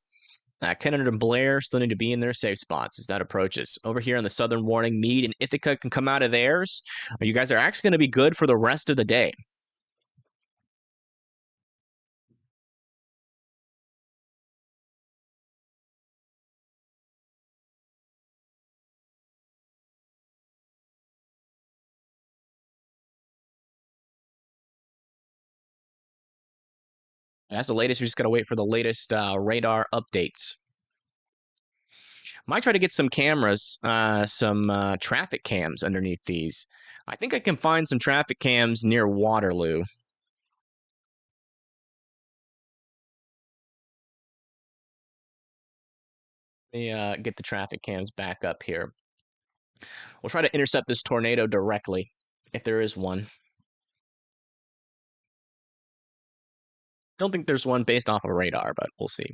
Kennedy and Blair still need to be in their safe spots as that approaches. Over here on the southern warning, Meade and Ithaca can come out of theirs. You guys are actually going to be good for the rest of the day. That's the latest. We just got to wait for the latest radar updates. Might try to get some cameras, some traffic cams underneath these. I think I can find some traffic cams near Waterloo. Let me get the traffic cams back up here. We'll try to intercept this tornado directly, if there is one. Don't think there's one based off of radar, but we'll see.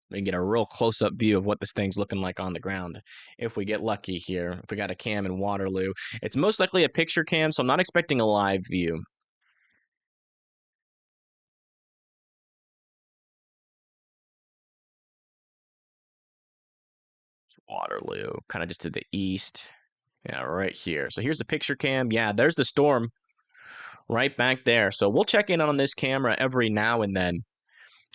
We can get a real close-up view of what this thing's looking like on the ground. If we get lucky here, if we got a cam in Waterloo. It's most likely a picture cam, so I'm not expecting a live view. Waterloo, kind of just to the east. Yeah, right here. So here's the picture cam. Yeah, there's the storm right back there. So we'll check in on this camera every now and then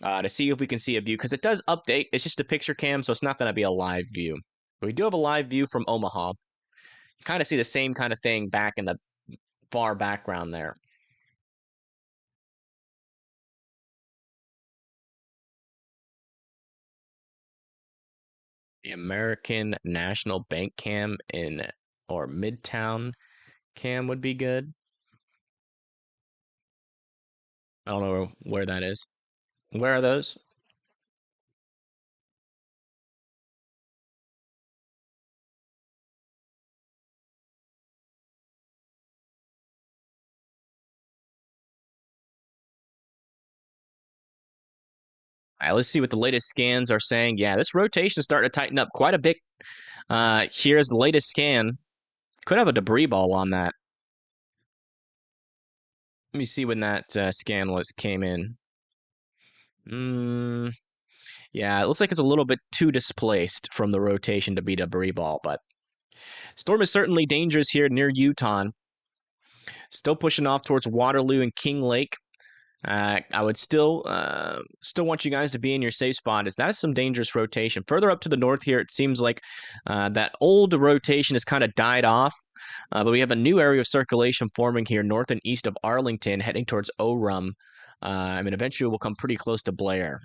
to see if we can see a view, because it does update. It's just a picture cam, so it's not going to be a live view. But we do have a live view from Omaha. You kind of see the same kind of thing back in the far background there. The American National Bank cam or Midtown cam would be good. I don't know where that is. Where are those? All right, let's see what the latest scans are saying. Yeah, this rotation is starting to tighten up quite a bit. Here's the latest scan. Could have a debris ball on that. Let me see when that scan came in. Yeah, it looks like it's a little bit too displaced from the rotation to be debris ball, but storm is certainly dangerous here near Utah. Still pushing off towards Waterloo and King Lake. I would still want you guys to be in your safe spot, as that is some dangerous rotation. Further up to the north here, it seems like that old rotation has kind of died off, but we have a new area of circulation forming here north and east of Arlington, heading towards Orem. Eventually we'll come pretty close to Blair.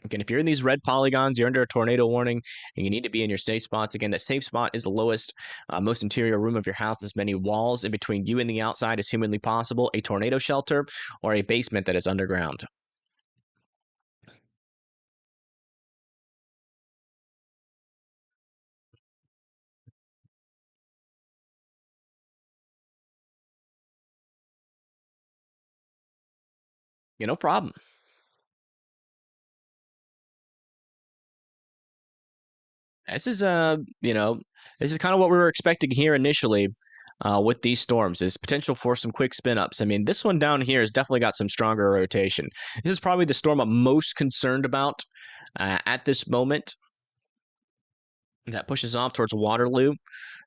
Again, if you're in these red polygons, you're under a tornado warning, and you need to be in your safe spots. Again, that safe spot is the lowest, most interior room of your house. As many walls in between you and the outside as humanly possible, a tornado shelter, or a basement that is underground. No problem. This is this is kind of what we were expecting here initially with these storms, is potential for some quick spin ups. I mean, this one down here has definitely got some stronger rotation. This is probably the storm I'm most concerned about at this moment. That pushes off towards Waterloo.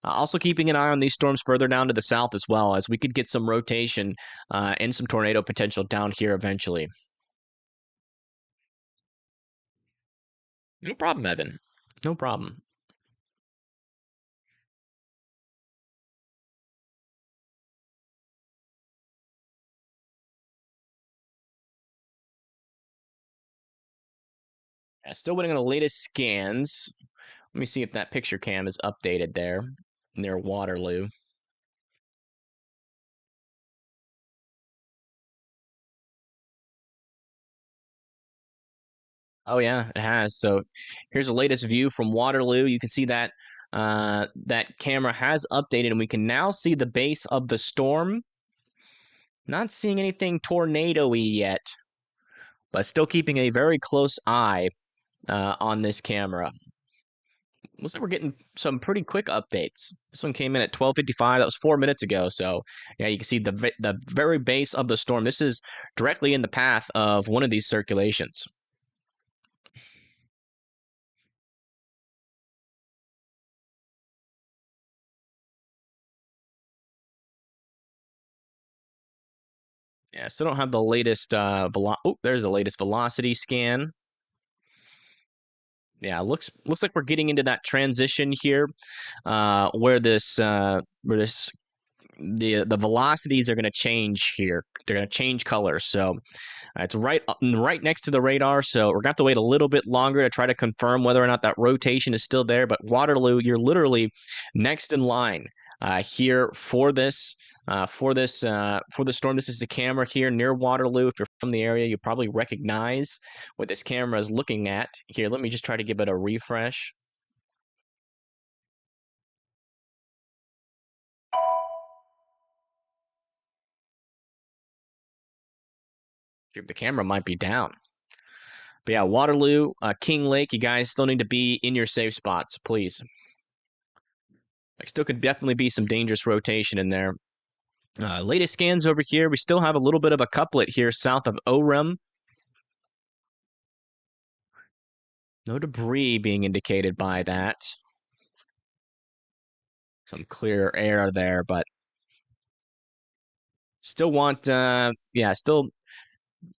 Also keeping an eye on these storms further down to the south as well, as we could get some rotation and some tornado potential down here eventually. No problem, Evan. No problem. Still waiting on the latest scans. Let me see if that picture cam is updated there near Waterloo. Oh yeah, it has. So here's the latest view from Waterloo. You can see that that camera has updated, and we can now see the base of the storm. Not seeing anything tornado-y yet, but still keeping a very close eye on this camera. Looks like we're getting some pretty quick updates. This one came in at 12:55. That was 4 minutes ago. So yeah, you can see the very base of the storm. This is directly in the path of one of these circulations. Yeah, still don't have the latest there's the latest velocity scan. Yeah, looks like we're getting into that transition here, where the velocities are going to change here. They're going to change colors. So it's right next to the radar. So we're going to have to wait a little bit longer to try to confirm whether or not that rotation is still there. But Waterloo, you're literally next in line here for this for the storm. This is the camera here near Waterloo. If you're from the area, you probably recognize what this camera is looking at. Here, let me just try to give it a refresh. The camera might be down. But yeah, Waterloo, King Lake, you guys still need to be in your safe spots, please. There still could definitely be some dangerous rotation in there. Latest scans over here, we still have a little bit of a couplet here south of Orem. No debris being indicated by that. Some clear air there, but still want, still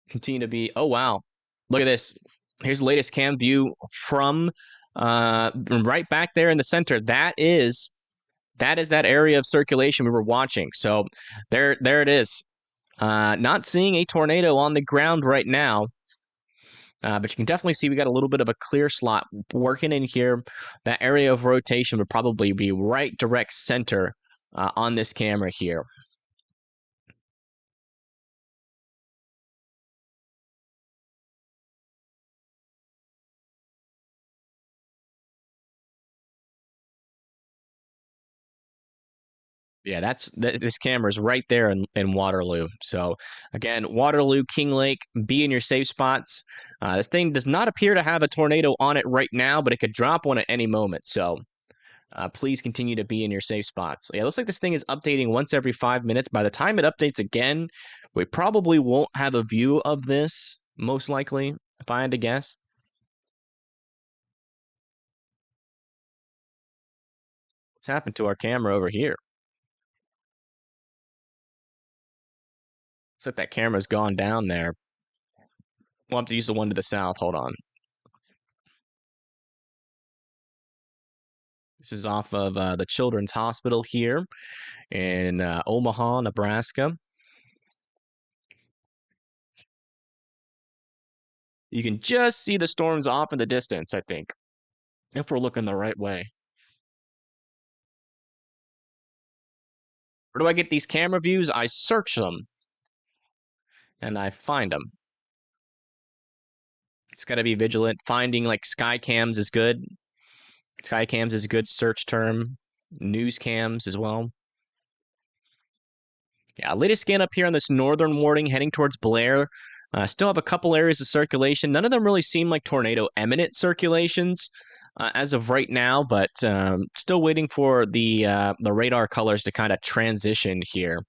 continue to be. Oh, wow. Look at this. Here's the latest cam view from right back there in the center. That is that area of circulation we were watching. So there it is. Not seeing a tornado on the ground right now. But you can definitely see we got a little bit of a clear slot working in here. That area of rotation would probably be right direct center on this camera here. Yeah, this camera is right there in Waterloo. So again, Waterloo, King Lake, be in your safe spots. This thing does not appear to have a tornado on it right now, but it could drop one at any moment. So please continue to be in your safe spots. Yeah, it looks like this thing is updating once every 5 minutes. By the time it updates again, we probably won't have a view of this, most likely, if I had to guess. What's happened to our camera over here? Looks like that camera's gone down there. We'll have to use the one to the south. Hold on. This is off of the Children's Hospital here in Omaha, Nebraska. You can just see the storms off in the distance, I think, if we're looking the right way. Where do I get these camera views? I search them, and I find them. It's got to be vigilant. Finding like sky cams is good. Sky cams is a good search term. News cams as well. Yeah, latest scan up here on this northern warning heading towards Blair. Still have a couple areas of circulation. None of them really seem like tornado imminent circulations as of right now, but still waiting for the radar colors to kind of transition here.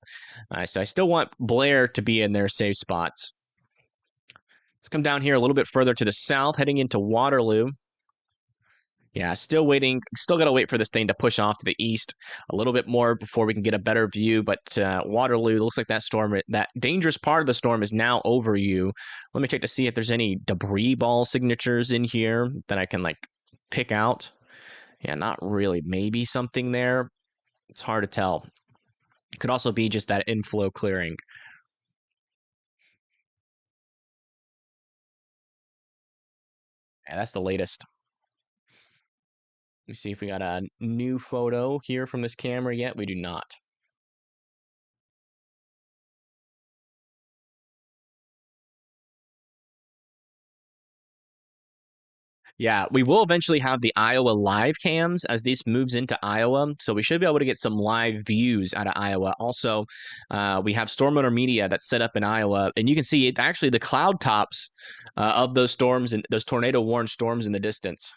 So I still want Blair to be in their safe spots. Let's come down here a little bit further to the south, heading into Waterloo. Yeah, still waiting. Still got to wait for this thing to push off to the east a little bit more before we can get a better view. But Waterloo, looks like that storm, that dangerous part of the storm is now over you. Let me check to see if there's any debris ball signatures in here that I can like pick out. Yeah, not really. Maybe something there. It's hard to tell. It could also be just that inflow clearing. Yeah, that's the latest. Let me see if we got a new photo here from this camera yet. We do not. Yeah, we will eventually have the Iowa live cams as this moves into Iowa. So we should be able to get some live views out of Iowa. Also, we have storm media that's set up in Iowa. And you can see it, actually the cloud tops of those storms and those tornado warned storms in the distance.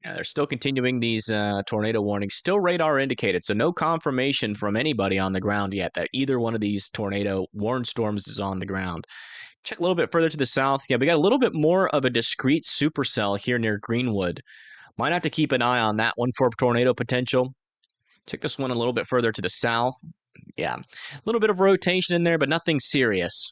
Yeah, they're still continuing these tornado warnings, still radar indicated. So no confirmation from anybody on the ground yet that either one of these tornado warned storms is on the ground. Check a little bit further to the south. Yeah, we got a little bit more of a discrete supercell here near Greenwood. Might have to keep an eye on that one for tornado potential. Check this one a little bit further to the south. Yeah, a little bit of rotation in there, but nothing serious.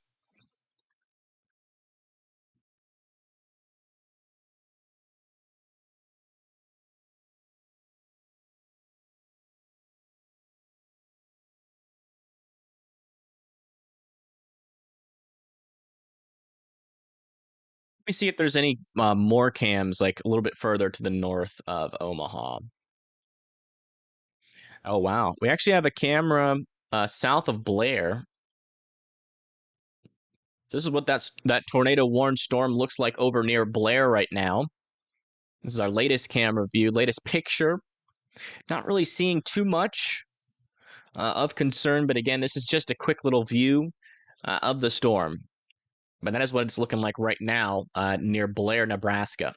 Let me see if there's any more cams like a little bit further to the north of Omaha. Oh, wow. We actually have a camera south of Blair. This is what that tornado warned storm looks like over near Blair right now. This is our latest camera view, latest picture. Not really seeing too much of concern, but again, this is just a quick little view of the storm. But that is what it's looking like right now near Blair, Nebraska.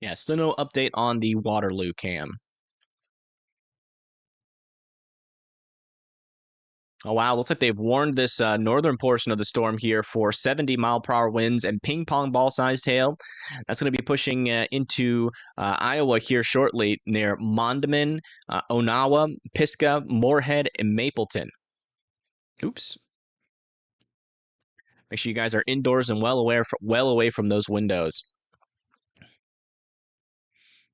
Yeah, still no update on the Waterloo cam. Oh, wow. Looks like they've warned this northern portion of the storm here for 70-mile-per-hour winds and ping pong ball-sized hail. That's going to be pushing into Iowa here shortly near Mondman, Onawa, Pisgah, Moorhead, and Mapleton. Oops. Make sure you guys are indoors and well away from those windows.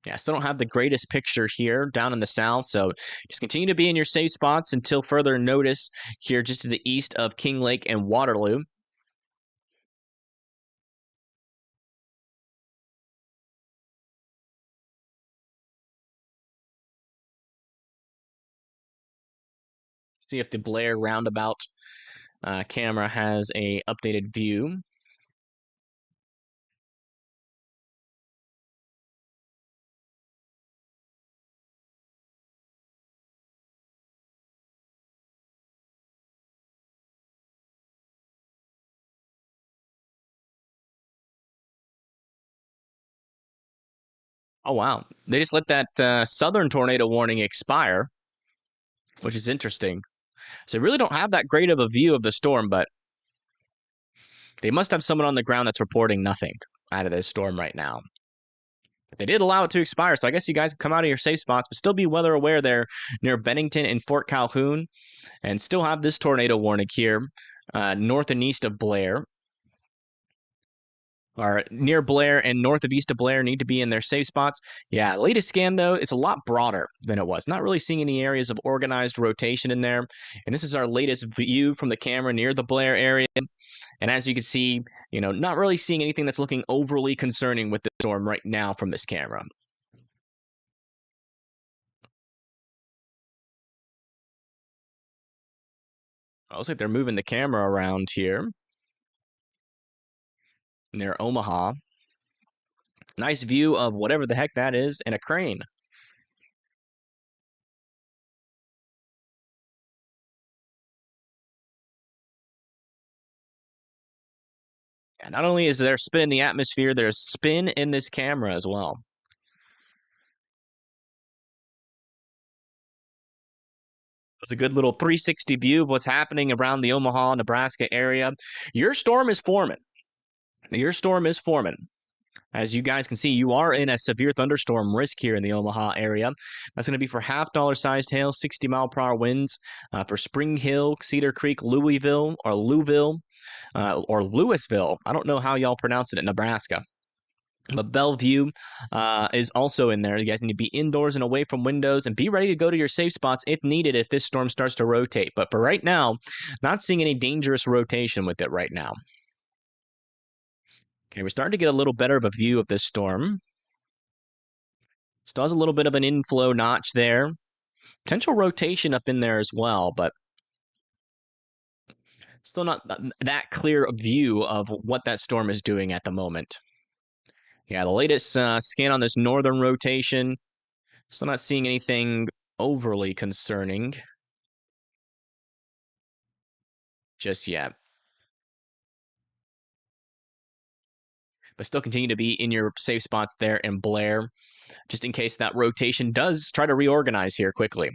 Yeah, still don't have the greatest picture here down in the south, so just continue to be in your safe spots until further notice here just to the east of King Lake and Waterloo. See if the Blair roundabout camera has a updated view. Oh, wow. They just let that southern tornado warning expire, which is interesting. So they really don't have that great of a view of the storm, but they must have someone on the ground that's reporting nothing out of this storm right now. They did allow it to expire, so I guess you guys can come out of your safe spots, but still be weather aware there near Bennington and Fort Calhoun, and still have this tornado warning here north and east of Blair. Or near Blair and north of east of Blair need to be in their safe spots. Yeah, latest scan, though, it's a lot broader than it was. Not really seeing any areas of organized rotation in there. And this is our latest view from the camera near the Blair area. And as you can see, not really seeing anything that's looking overly concerning with the storm right now from this camera. It looks like they're moving the camera around here near Omaha. Nice view of whatever the heck that is and a crane. And not only is there spin in the atmosphere, there's spin in this camera as well. It's a good little 360 view of what's happening around the Omaha, Nebraska area. Your storm is forming. Your storm is forming. As you guys can see, you are in a severe thunderstorm risk here in the Omaha area. That's going to be for half-dollar-sized hail, 60-mile-per-hour winds for Spring Hill, Cedar Creek, Louisville, or Louisville, or Louisville. I don't know how y'all pronounce it in Nebraska. But Bellevue is also in there. You guys need to be indoors and away from windows and be ready to go to your safe spots if needed if this storm starts to rotate. But for right now, not seeing any dangerous rotation with it right now. Okay, we're starting to get a little better of a view of this storm. Still has a little bit of an inflow notch there. Potential rotation up in there as well, but still not that clear a view of what that storm is doing at the moment. Yeah, the latest scan on this northern rotation, still not seeing anything overly concerning just yet. But still continue to be in your safe spots there in Blair, just in case that rotation does try to reorganize here quickly.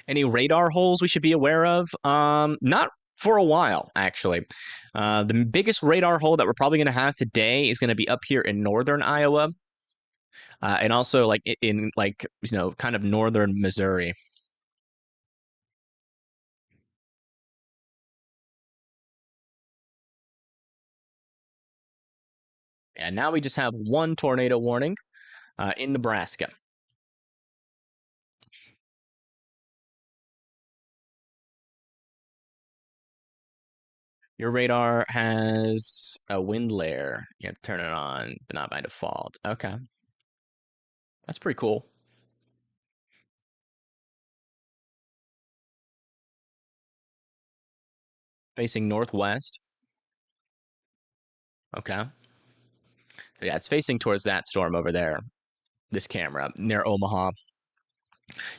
Any radar holes we should be aware of? Not for a while, actually. The biggest radar hole that we're probably going to have today is going to be up here in northern Iowa, and also in kind of northern Missouri. And now we just have one tornado warning in Nebraska. Your radar has a wind layer. You have to turn it on, but not by default. Okay. That's pretty cool. Facing northwest. Okay. So yeah, it's facing towards that storm over there. This camera near Omaha.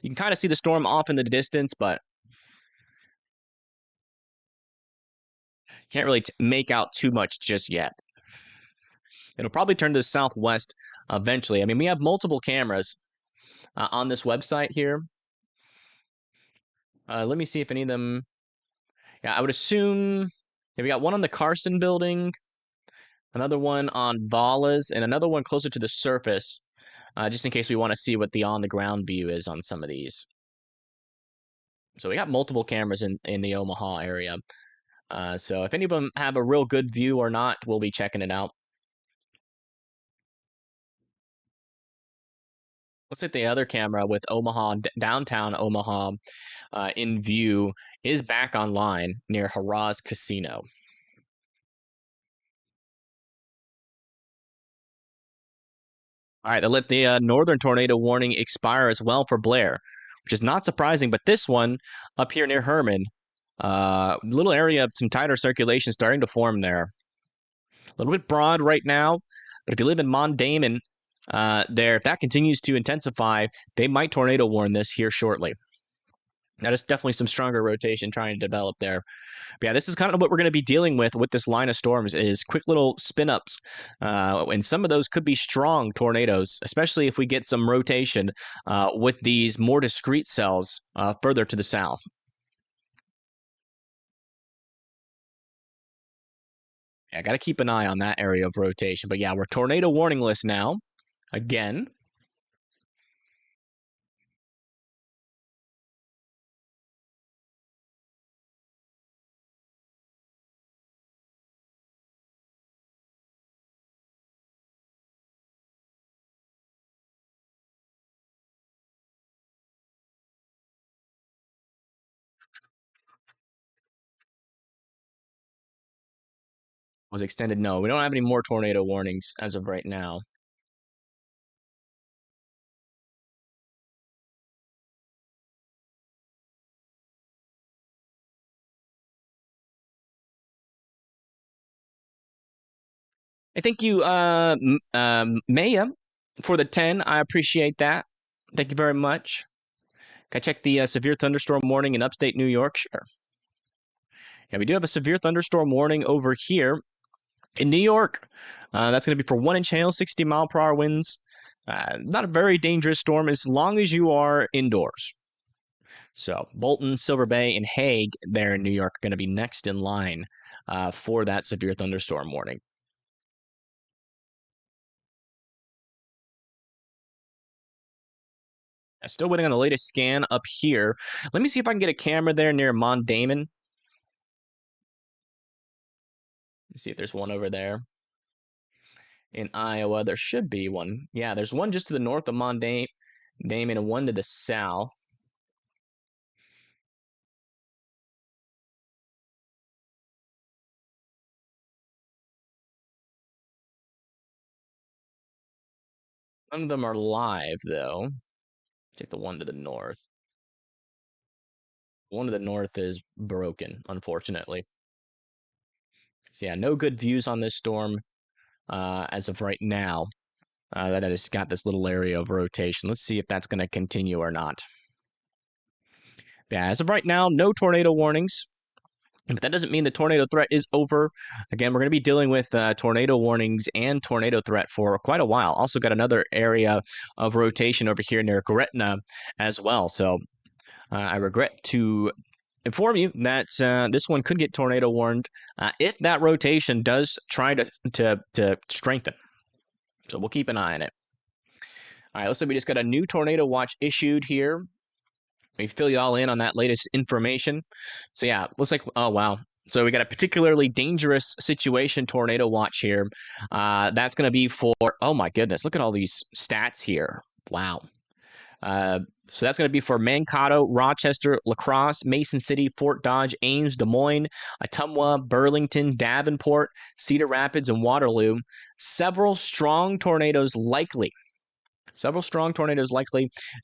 You can kind of see the storm off in the distance, but can't really make out too much just yet. It'll probably turn to the southwest eventually. I mean, we have multiple cameras on this website here. Let me see if any of them. Yeah, I would assume. Yeah, we got one on the Carson building, another one on Vala's, and another one closer to the surface, just in case we want to see what the on-the-ground view is on some of these. So we got multiple cameras in the Omaha area. So if any of them have a real good view or not, we'll be checking it out. Looks like the other camera with Omaha, downtown Omaha, in view is back online near Harrah's Casino. All right, they let the northern tornado warning expire as well for Blair, which is not surprising. But this one up here near Herman, little area of some tighter circulation starting to form there. A little bit broad right now, but if you live in Mondamon, if that continues to intensify, they might tornado warn this here shortly. That is definitely some stronger rotation trying to develop there. But yeah, this is kind of what we're going to be dealing with this line of storms is quick little spin ups. And some of those could be strong tornadoes, especially if we get some rotation with these more discrete cells further to the south. Yeah, I got to keep an eye on that area of rotation. But yeah, we're tornado warning list now. Again. Was extended? No, we don't have any more tornado warnings as of right now. Thank you, Maya, for the 10. I appreciate that. Thank you very much. Can I check the severe thunderstorm warning in upstate New York? Sure. Yeah, we do have a severe thunderstorm warning over here in New York. That's going to be for 1-inch hail, 60-mile-per-hour winds. Not a very dangerous storm as long as you are indoors. So Bolton, Silver Bay, and Hague there in New York are going to be next in line for that severe thunderstorm warning. Still waiting on the latest scan up here. Let me see if I can get a camera there near Mondamon. Let's see if there's one over there. In Iowa, there should be one. Yeah, there's one just to the north of Mondamon and one to the south. None of them are live, though. Take the one to the north. One to the north is broken, unfortunately. So yeah, no good views on this storm as of right now. That has got this little area of rotation. Let's see if that's going to continue or not. Yeah, as of right now, no tornado warnings. But that doesn't mean the tornado threat is over. Again, we're going to be dealing with tornado warnings and tornado threat for quite a while. Also got another area of rotation over here near Gretna as well. So I regret to inform you that this one could get tornado warned if that rotation does try to strengthen. So we'll keep an eye on it. All right, looks like we just got a new tornado watch issued here. We fill you all in on that latest information. So yeah, looks like, oh wow. So we got a particularly dangerous situation tornado watch here. That's going to be for, oh my goodness, look at all these stats here. Wow. So that's going to be for Mankato, Rochester, La Crosse, Mason City, Fort Dodge, Ames, Des Moines, Ottumwa, Burlington, Davenport, Cedar Rapids, and Waterloo. Several strong tornadoes likely.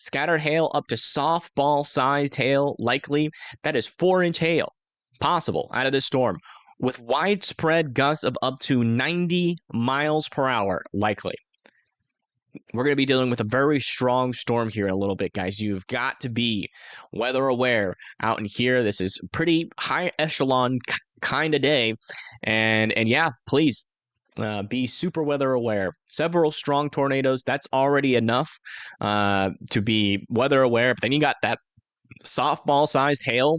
Scattered hail up to softball-sized hail likely. That is 4-inch hail possible out of this storm with widespread gusts of up to 90 miles per hour likely. We're going to be dealing with a very strong storm here in a little bit, guys. You've got to be weather aware out in here. This is pretty high echelon kind of day. And yeah, please Be super weather aware. Several strong tornadoes, that's already enough to be weather aware. But then you got that softball sized hail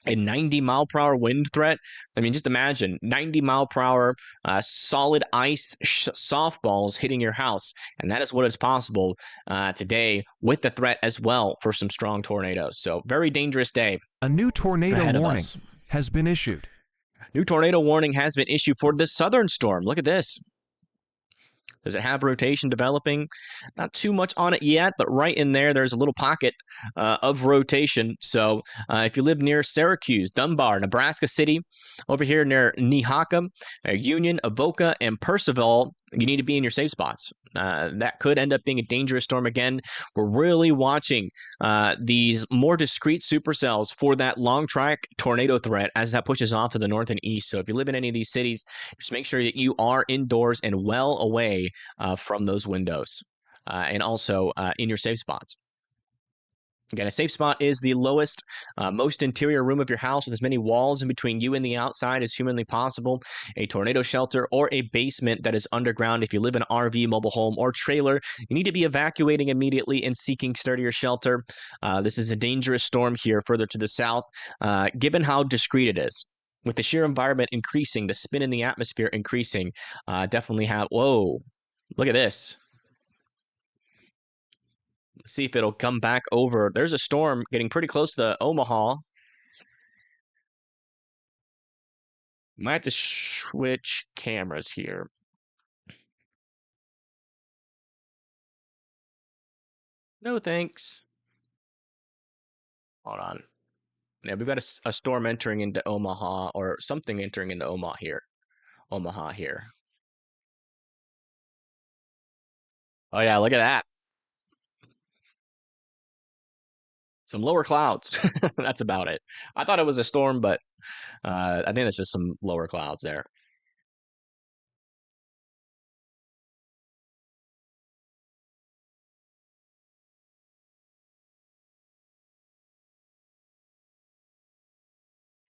and 90-mile-per-hour wind threat. I mean, just imagine 90-mile-per-hour solid ice softballs hitting your house. And that is what is possible today with the threat as well for some strong tornadoes. So very dangerous day A new tornado ahead of warning us. has been issued. New tornado warning has been issued for the southern storm. Look at this. Does it have rotation developing? Not too much on it yet, but right in there, there's a little pocket of rotation. So if you live near Syracuse, Dunbar, Nebraska City, over here near Nehaka, Union, Avoca, and Percival, you need to be in your safe spots. That could end up being a dangerous storm again. We're really watching these more discrete supercells for that long track tornado threat as that pushes off to the north and east. So if you live in any of these cities, just make sure that you are indoors and well away from those windows and also in your safe spots. Again, a safe spot is the lowest, most interior room of your house with as many walls in between you and the outside as humanly possible. A tornado shelter or a basement that is underground. If you live in an RV, mobile home, or trailer, you need to be evacuating immediately and seeking sturdier shelter. This is a dangerous storm here further to the south, given how discrete it is. With the sheer environment increasing, the spin in the atmosphere increasing, definitely have, whoa, look at this. Let's see if it'll come back over. There's a storm getting pretty close to Omaha. Might have to switch cameras here. No thanks. Hold on. Yeah, we've got a storm entering into Omaha, or something entering into Omaha here. Omaha here. Oh yeah, look at that. Some lower clouds. That's about it. I thought it was a storm, but I think it's just some lower clouds there.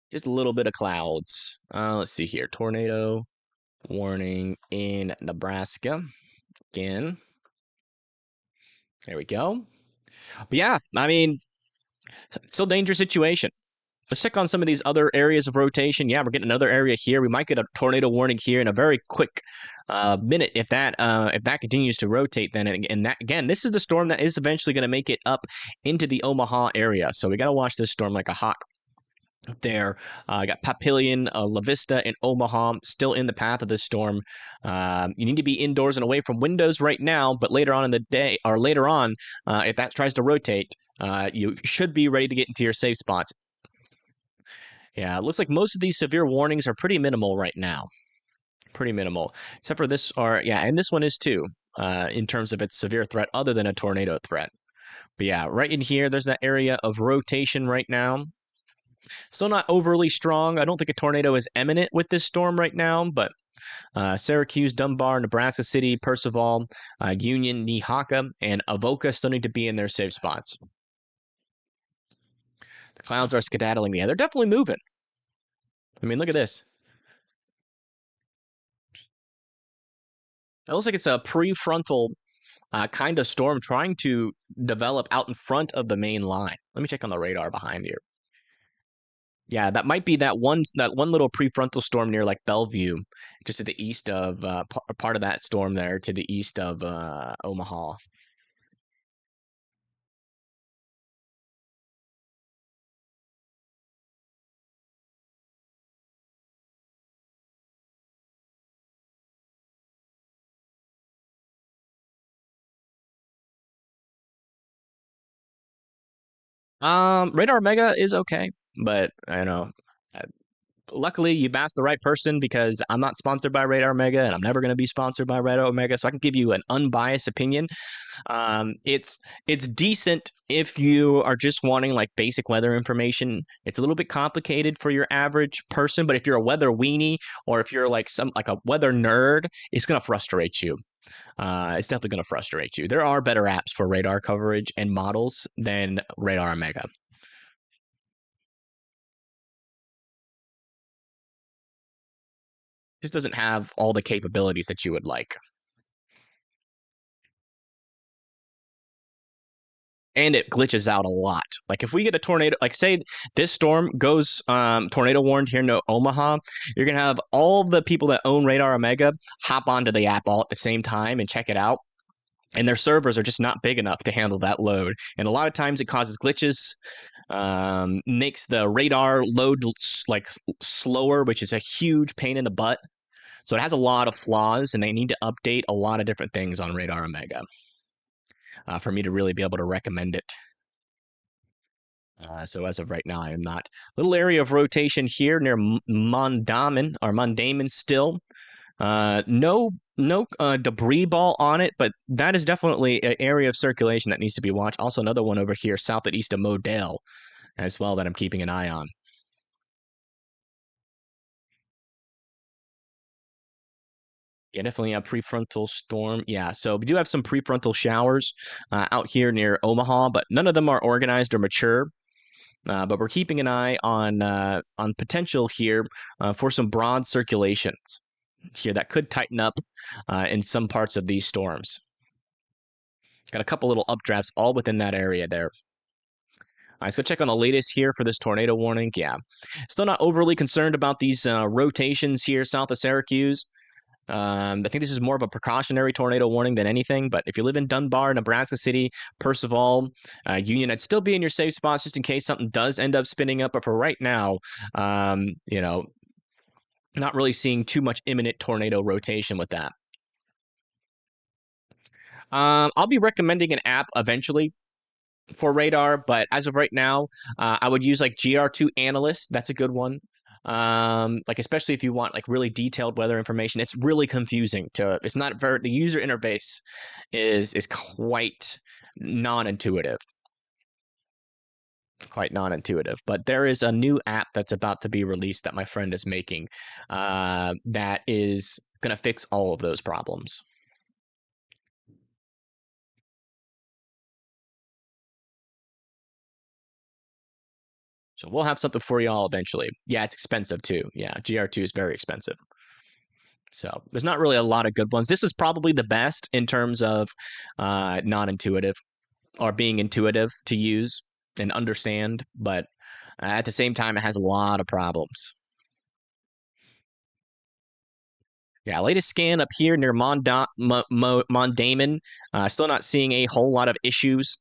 Just a little bit of clouds. Let's see here. Tornado warning in Nebraska. Again. There we go. But yeah, I mean, still dangerous situation. Let's check on some of these other areas of rotation. Yeah, we're getting another area here. We might get a tornado warning here in a very quick minute if that continues to rotate. Then and that again, this is the storm that is eventually going to make it up into the Omaha area. So we got to watch this storm like a hawk. There, I got Papillion, La Vista, and Omaha still in the path of this storm. You need to be indoors and away from windows right now, but later on in the day, or later on, if that tries to rotate, you should be ready to get into your safe spots. Yeah, it looks like most of these severe warnings are pretty minimal right now. Pretty minimal, except for this, and this one is too, in terms of its severe threat, other than a tornado threat. But yeah, right in here, there's that area of rotation right now. Still not overly strong. I don't think a tornado is imminent with this storm right now, but Syracuse, Dunbar, Nebraska City, Percival, Union, Nehaka, and Avoca still need to be in their safe spots. The clouds are skedaddling. Yeah, they're definitely moving. I mean, look at this. It looks like it's a prefrontal kind of storm trying to develop out in front of the main line. Let me check on the radar behind here. Yeah, that might be that one little prefrontal storm near like Bellevue, just to the east of part of that storm there to the east of Omaha. Radar Mega is okay, but I know. uh, Luckily, you've asked the right person because I'm not sponsored by Radar Mega, and I'm never going to be sponsored by Radar Mega, so I can give you an unbiased opinion. It's decent if you are just wanting like basic weather information. It's a little bit complicated for your average person, but if you're a weather weenie or if you're like a weather nerd, it's gonna frustrate you. It's definitely gonna frustrate you. There are better apps for radar coverage and models than Radar Mega. Just doesn't have all the capabilities that you would like. And it glitches out a lot. Like if we get a tornado, like say this storm goes tornado warned here in Omaha, you're gonna have all the people that own Radar Omega hop onto the app all at the same time and check it out. And their servers are just not big enough to handle that load. And a lot of times it causes glitches, makes the radar load like slower, which is a huge pain in the butt. So it has a lot of flaws, and they need to update a lot of different things on Radar Omega for me to really be able to recommend it. So as of right now, I am not. Little area of rotation here near Mondamin still. No debris ball on it, but that is definitely an area of circulation that needs to be watched. Also, another one over here south and east of Modale as well that I'm keeping an eye on. Yeah, definitely a prefrontal storm. Yeah, so we do have some prefrontal showers out here near Omaha, but none of them are organized or mature. But we're keeping an eye on potential here for some broad circulations here that could tighten up in some parts of these storms. Got a couple little updrafts all within that area there. Let's go check on the latest here for this tornado warning. Yeah, still not overly concerned about these rotations here south of Syracuse. I think this is more of a precautionary tornado warning than anything. But if you live in Dunbar, Nebraska City, Percival, Union, I'd still be in your safe spots just in case something does end up spinning up. But for right now, not really seeing too much imminent tornado rotation with that. I'll be recommending an app eventually for radar, but as of right now, I would use like GR2 Analyst. That's a good one. Like especially if you want like really detailed weather information, it's really confusing to. It's not very. The user interface is quite non-intuitive. Quite non-intuitive, but there is a new app that's about to be released that my friend is making that is going to fix all of those problems. So we'll have something for y'all eventually. Yeah, it's expensive too. Yeah, GR2 is very expensive. So there's not really a lot of good ones. This is probably the best in terms of non-intuitive or being intuitive to use and understand, but at the same time, it has a lot of problems. Yeah, latest scan up here near Mondamon. Still not seeing a whole lot of issues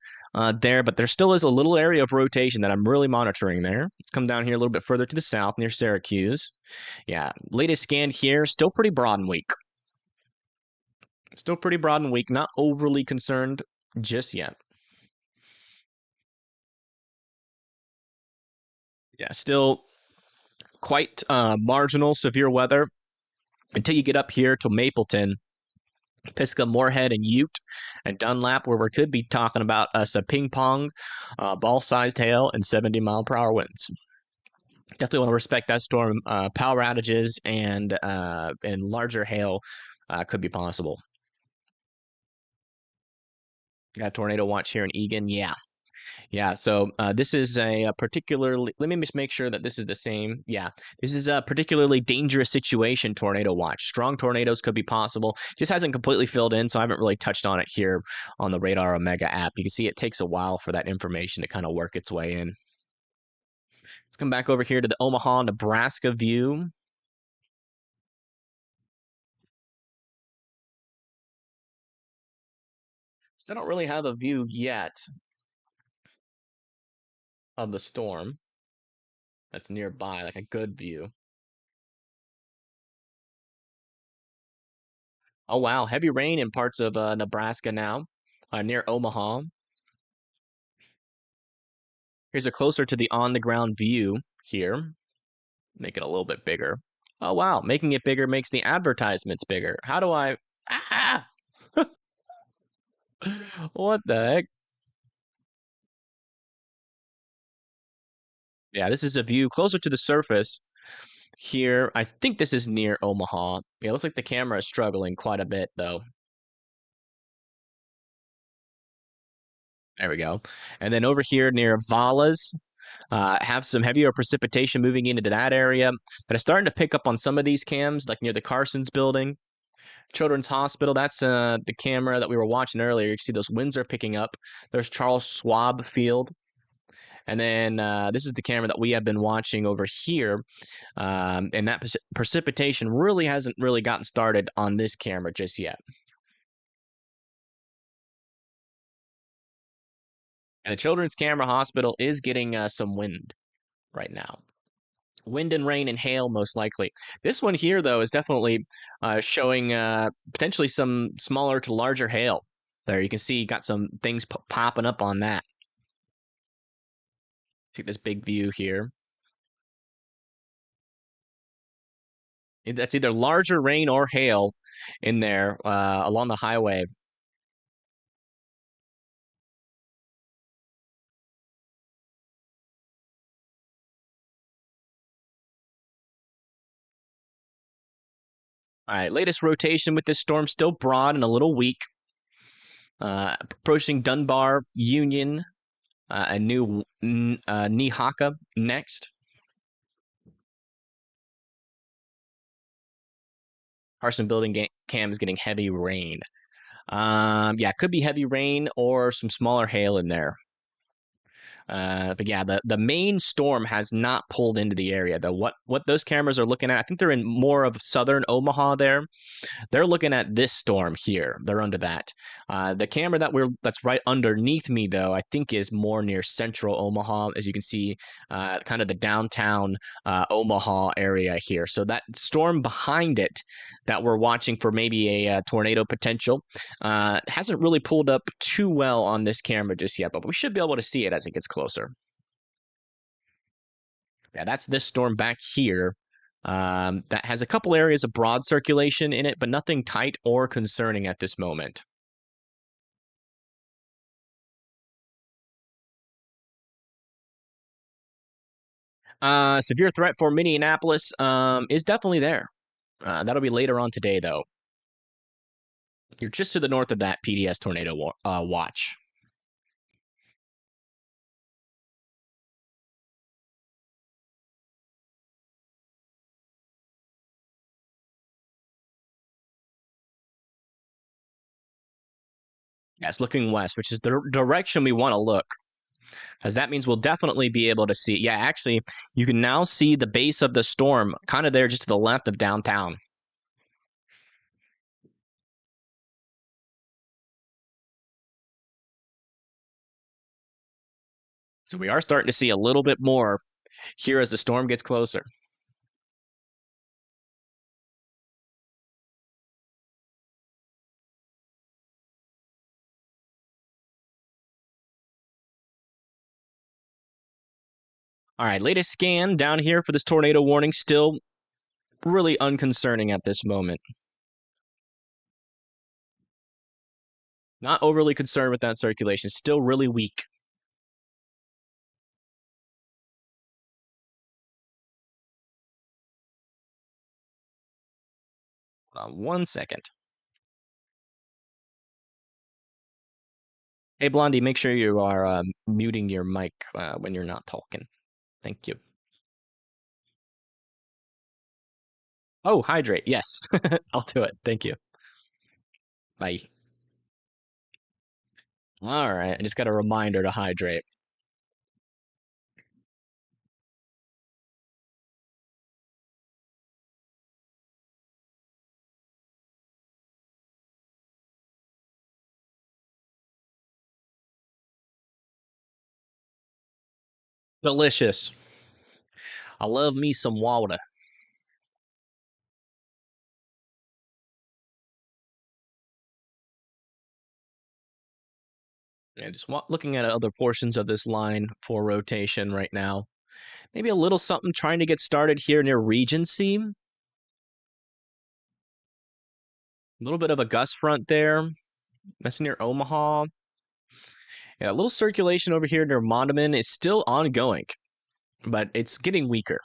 there, but there still is a little area of rotation that I'm really monitoring there. Let's come down here a little bit further to the south near Syracuse. Yeah, latest scan here, still pretty broad and weak. Still pretty broad and weak, not overly concerned just yet. Yeah, still quite marginal severe weather until you get up here to Mapleton, Pisgah, Moorhead, and Ute, and Dunlap, where we could be talking about us a ping pong, ball-sized hail, and 70-mile-per-hour winds. Definitely want to respect that storm. Power outages and larger hail could be possible. Got a tornado watch here in Egan. Yeah. So this is a particularly. Let me just make sure that this is the same. Yeah, this is a particularly dangerous situation. Tornado watch. Strong tornadoes could be possible. Just hasn't completely filled in, so I haven't really touched on it here on the Radar Omega app. You can see it takes a while for that information to kind of work its way in. Let's come back over here to the Omaha, Nebraska view. Still don't really have a view yet of the storm that's nearby, like a good view. Oh, wow. Heavy rain in parts of Nebraska now, near Omaha. Here's a closer to the on-the-ground view here. Make it a little bit bigger. Oh, wow. Making it bigger makes the advertisements bigger. How do I... Ah! What the heck? Yeah, this is a view closer to the surface here. I think this is near Omaha. Yeah, it looks like the camera is struggling quite a bit, though. There we go. And then over here near Vala's, have some heavier precipitation moving into that area. But it's starting to pick up on some of these cams, like near the Carson's building. Children's Hospital, that's the camera that we were watching earlier. You can see those winds are picking up. There's Charles Schwab Field. And then this is the camera that we have been watching over here. And that precipitation really hasn't really gotten started on this camera just yet. And the Children's Camera Hospital is getting some wind right now. Wind and rain and hail, most likely. This one here, though, is definitely showing potentially some smaller to larger hail. There, you can see you got some things popping up on that. Take this big view here. That's either larger rain or hail in there along the highway. All right, latest rotation with this storm, still broad and a little weak. Approaching Dunbar, Union, and new Nehaka next. Carson building cam is getting heavy rain. Yeah, it could be heavy rain or some smaller hail in there. But yeah, the main storm has not pulled into the area. What those cameras are looking at, I think they're in more of southern Omaha there. They're looking at this storm here. They're under that. The camera that's right underneath me, though, I think is more near central Omaha, as you can see, kind of the downtown Omaha area here. So that storm behind it that we're watching for maybe a tornado potential hasn't really pulled up too well on this camera just yet, but we should be able to see it as it gets closer. Yeah, that's this storm back here. That has a couple areas of broad circulation in it, but nothing tight or concerning at this moment. Severe threat for Minneapolis is definitely there. That'll be later on today, though. You're just to the north of that PDS tornado watch. Yeah, it's looking west, which is the direction we want to look, because that means we'll definitely be able to see. Yeah, actually, you can now see the base of the storm kind of there just to the left of downtown. So we are starting to see a little bit more here as the storm gets closer. All right, latest scan down here for this tornado warning, still really unconcerning at this moment. Not overly concerned with that circulation, still really weak. Hold on 1 second. Hey, Blondie, make sure you are muting your mic when you're not talking. Thank you. Oh, hydrate. Yes, I'll do it. Thank you. Bye. All right, I just got a reminder to hydrate. Delicious. I love me some water. Yeah, just looking at other portions of this line for rotation right now. Maybe a little something trying to get started here near Regency. A little bit of a gust front there. That's near Omaha. Yeah, a little circulation over here near Mondamin is still ongoing, but it's getting weaker.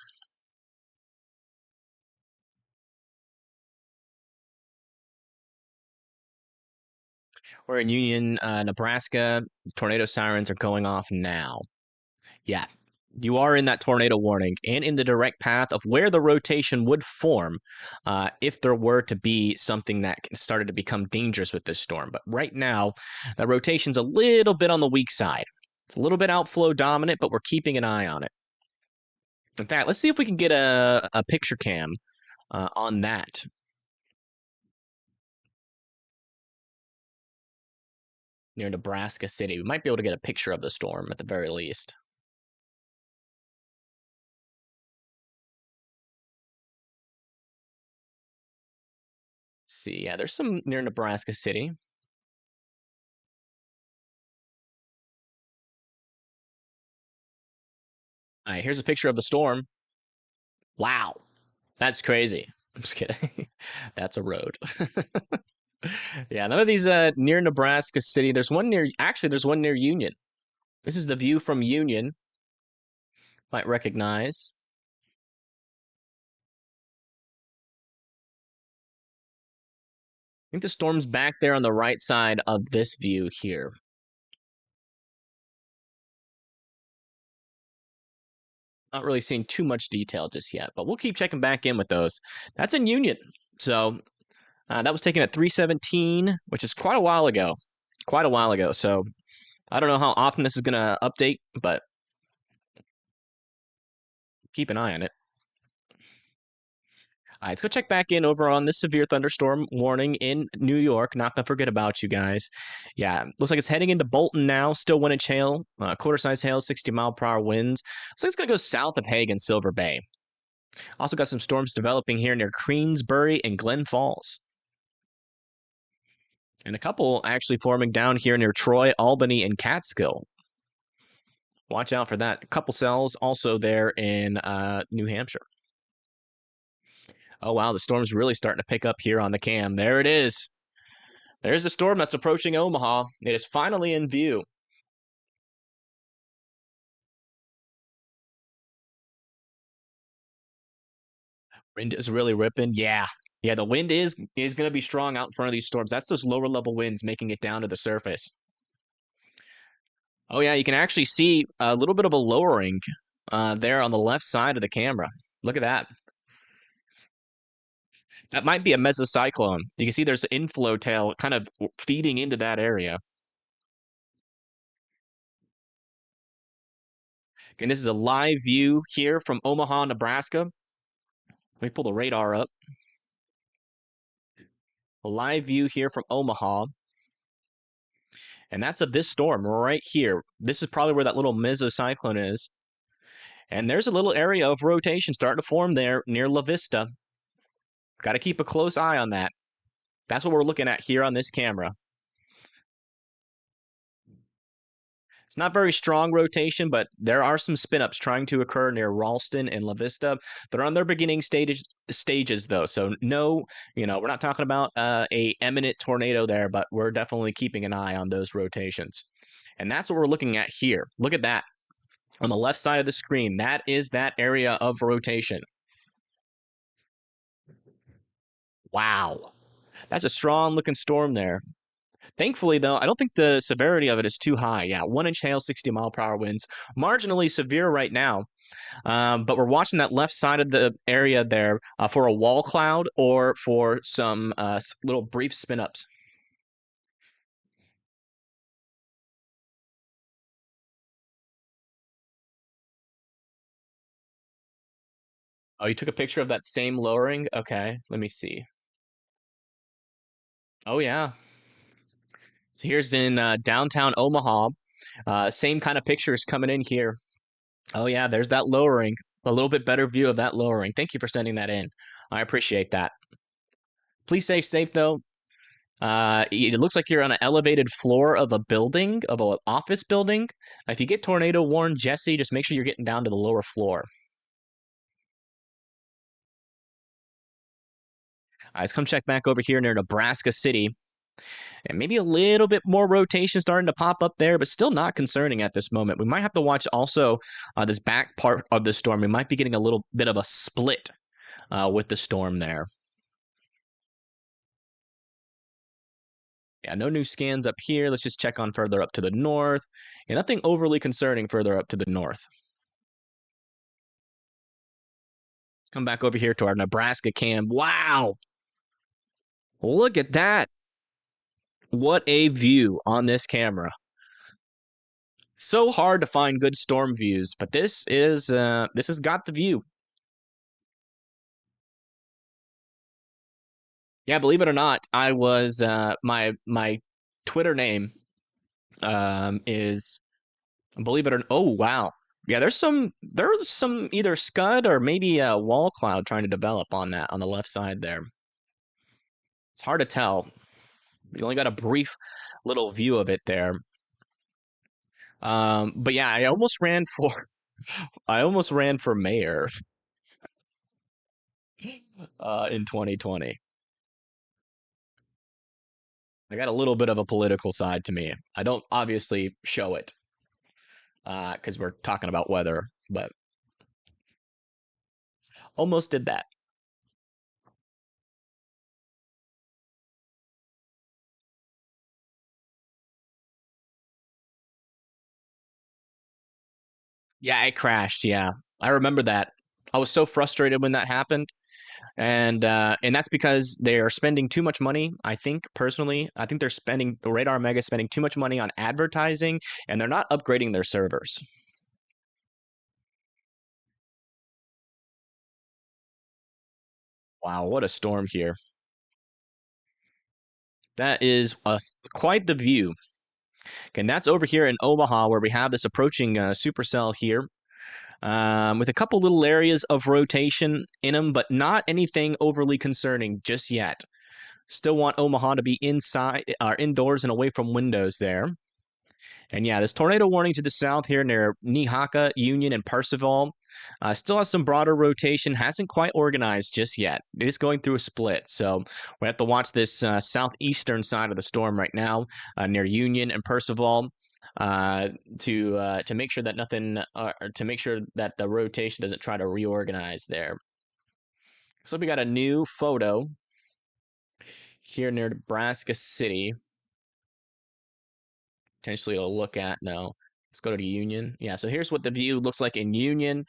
We're in Union, Nebraska. Tornado sirens are going off now. Yeah, You are in that tornado warning and in the direct path of where the rotation would form if there were to be something that started to become dangerous with this storm. But right now, that rotation's a little bit on the weak side. It's a little bit outflow dominant, but we're keeping an eye on it. In fact, let's see if we can get a picture cam on that. Near Nebraska City. We might be able to get a picture of the storm at the very least. See, yeah, there's some near Nebraska City. All right, here's a picture of the storm. Wow, that's crazy. I'm just kidding. That's a road. Yeah, none of these near Nebraska City. There's one near, actually, there's one near Union. This is the view from Union. Might recognize. I think the storm's back there on the right side of this view here. Not really seeing too much detail just yet, but we'll keep checking back in with those. That's in Union. So that was taken at 3:17, which is quite a while ago. Quite a while ago. So I don't know how often this is going to update, but keep an eye on it. All right, let's go check back in over on this severe thunderstorm warning in New York. Not gonna forget about you guys. Yeah, looks like it's heading into Bolton now. Still 1-inch hail, quarter-size hail, 60-mile-per-hour winds. Looks like it's gonna go south of Hague and Silver Bay. Also got some storms developing here near Queensbury and Glen Falls. And a couple actually forming down here near Troy, Albany, and Catskill. Watch out for that. A couple cells also there in New Hampshire. Oh, wow, the storm's really starting to pick up here on the cam. There it is. There's a storm that's approaching Omaha. It is finally in view. Wind is really ripping. Yeah. Yeah, the wind is going to be strong out in front of these storms. That's those lower level winds making it down to the surface. Oh, yeah, you can actually see a little bit of a lowering there on the left side of the camera. Look at that. That might be a mesocyclone. You can see there's an inflow tail kind of feeding into that area. And this is a live view here from Omaha, Nebraska. Let me pull the radar up. A live view here from Omaha. And that's of this storm right here. This is probably where that little mesocyclone is. And there's a little area of rotation starting to form there near La Vista. Got to keep a close eye on that. That's what we're looking at here on this camera. It's not very strong rotation, but there are some spin-ups trying to occur near Ralston and La Vista. They're on their beginning stages though, so no, we're not talking about a imminent tornado there, but we're definitely keeping an eye on those rotations. And that's what we're looking at here. Look at that. On the left side of the screen, that is that area of rotation. Wow. That's a strong looking storm there. Thankfully, though, I don't think the severity of it is too high. Yeah, 1-inch hail, 60-mile-per-hour winds. Marginally severe right now. But we're watching that left side of the area there for a wall cloud or for some little brief spin-ups. Oh, you took a picture of that same lowering? Okay, let me see. Oh, yeah. So here's in downtown Omaha. Same kind of pictures coming in here. Oh, yeah, there's that lowering. A little bit better view of that lowering. Thank you for sending that in. I appreciate that. Please stay safe, though. It looks like you're on an elevated floor of a building, of an office building. If you get tornado warned, Jesse, just make sure you're getting down to the lower floor. All right, let's come check back over here near Nebraska City. And maybe a little bit more rotation starting to pop up there, but still not concerning at this moment. We might have to watch also this back part of the storm. We might be getting a little bit of a split with the storm there. Yeah, no new scans up here. Let's just check on further up to the north. Yeah, nothing overly concerning further up to the north. Come back over here to our Nebraska cam. Wow. Look at that. What a view on this camera. So hard to find good storm views, but this has got the view. Yeah, believe it or not, I was my Twitter name is, believe it or, oh wow. Yeah, there's some either scud or maybe a wall cloud trying to develop on the left side there. It's hard to tell. You only got a brief little view of it there. But yeah, I almost ran for mayor in 2020. I got a little bit of a political side to me. I don't obviously show it because we're talking about weather, but almost did that. Yeah, it crashed. Yeah, I remember that. I was so frustrated when that happened, and that's because they are spending too much money. I think personally, I think they're spending Radar Mega spending too much money on advertising, and they're not upgrading their servers. Wow, what a storm here! That is quite the view. And that's over here in Omaha, where we have this approaching supercell here, with a couple little areas of rotation in them, but not anything overly concerning just yet. Still want Omaha to be inside, indoors and away from windows there. And yeah, this tornado warning to the south here near Nehaka, Union, and Parsival still has some broader rotation. Hasn't quite organized just yet. It is going through a split. So we have to watch this southeastern side of the storm right now near Union and Percival to make sure that nothing, to make sure that the rotation doesn't try to reorganize there. So we got a new photo here near Nebraska City. Potentially to look at. No, let's go to Union. Yeah, so here's what the view looks like in Union.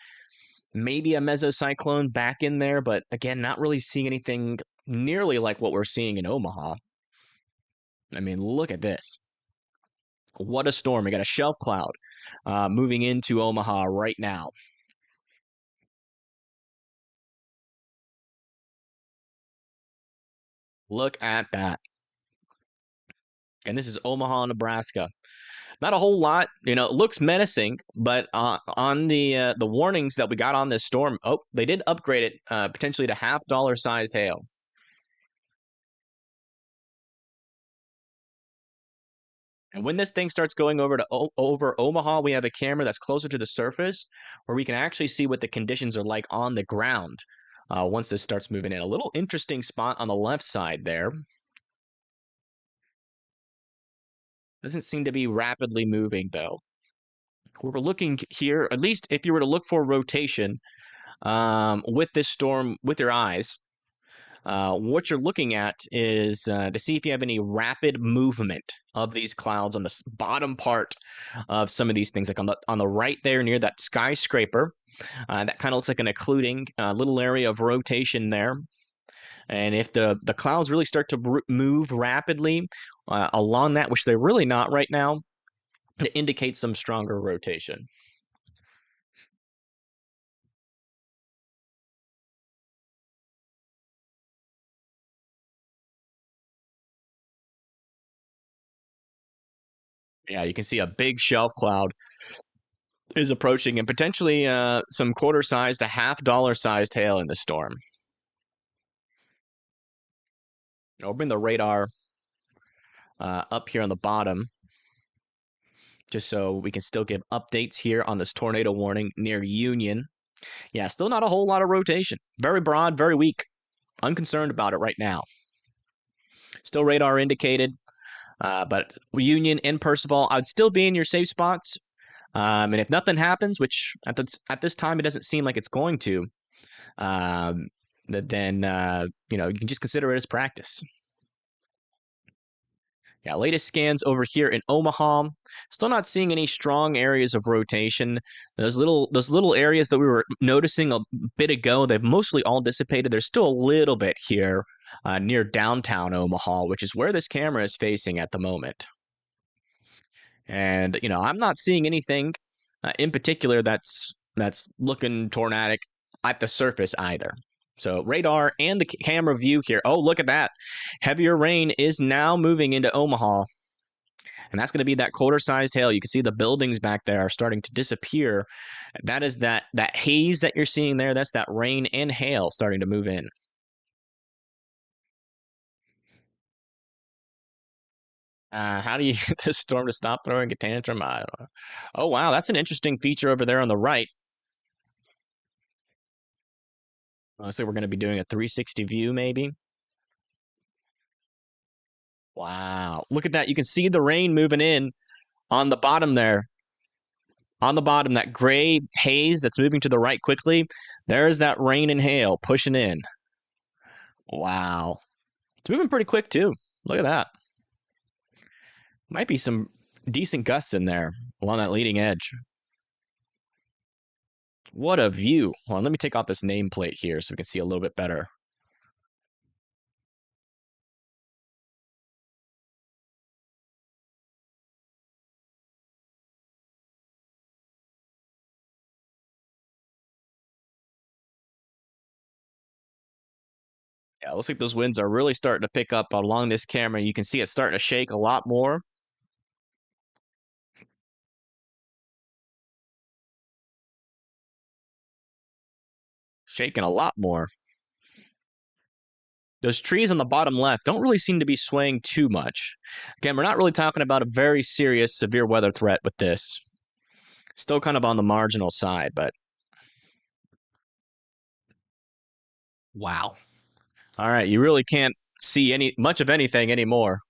Maybe a mesocyclone back in there, but again, not really seeing anything nearly like what we're seeing in Omaha. I mean, look at this. What a storm. We got a shelf cloud moving into Omaha right now. Look at that. And this is Omaha, Nebraska. Not a whole lot, you know. It looks menacing, but on the warnings that we got on this storm, oh, they did upgrade it potentially to $half sized hail. And when this thing starts going over to over Omaha, we have a camera that's closer to the surface where we can actually see what the conditions are like on the ground once this starts moving in. A little interesting spot on the left side there. Doesn't seem to be rapidly moving, though. We're looking here, at least if you were to look for rotation with this storm with your eyes, what you're looking at is to see if you have any rapid movement of these clouds on the bottom part of some of these things, like on the right there near that skyscraper. That kind of looks like an occluding little area of rotation there. And if the clouds really start to move rapidly along that, which they're really not right now, it indicates some stronger rotation. Yeah, you can see a big shelf cloud is approaching, and potentially some quarter-sized to $half-sized hail in the storm. I'll bring the radar up here on the bottom, just so we can still give updates here on this tornado warning near Union. Yeah, still not a whole lot of rotation. Very broad, very weak. Unconcerned about it right now. Still radar indicated, but Union and Percival, I'd still be in your safe spots. And if nothing happens, which at this time it doesn't seem like it's going to, then you know, you can just consider it as practice. Yeah, latest scans over here in Omaha. Still not seeing any strong areas of rotation. Those little areas that we were noticing a bit ago, they've mostly all dissipated. There's still a little bit here near downtown Omaha, which is where this camera is facing at the moment. And I'm not seeing anything in particular that's looking tornadic at the surface either. So radar and the camera view here. Oh, look at that. Heavier rain is now moving into Omaha. And that's going to be that quarter-sized hail. You can see the buildings back there are starting to disappear. That is that haze that you're seeing there. That's that rain and hail starting to move in. How do you get this storm to stop throwing a tantrum? I don't know. Oh, wow. That's an interesting feature over there on the right. Looks like we're going to be doing a 360 view, maybe. Wow. Look at that. You can see the rain moving in on the bottom there. On the bottom, that gray haze that's moving to the right quickly. There's that rain and hail pushing in. Wow. It's moving pretty quick, too. Look at that. Might be some decent gusts in there along that leading edge. What a view. Hold on, let me take off this nameplate here so we can see a little bit better. Yeah, it looks like those winds are really starting to pick up along this camera. You can see it starting to shake a lot more. Shaking a lot more. Those trees on the bottom left don't really seem to be swaying too much. Again, we're not really talking about a very serious, severe weather threat with this. Still kind of on the marginal side, but wow. All right, you really can't see much of anything anymore.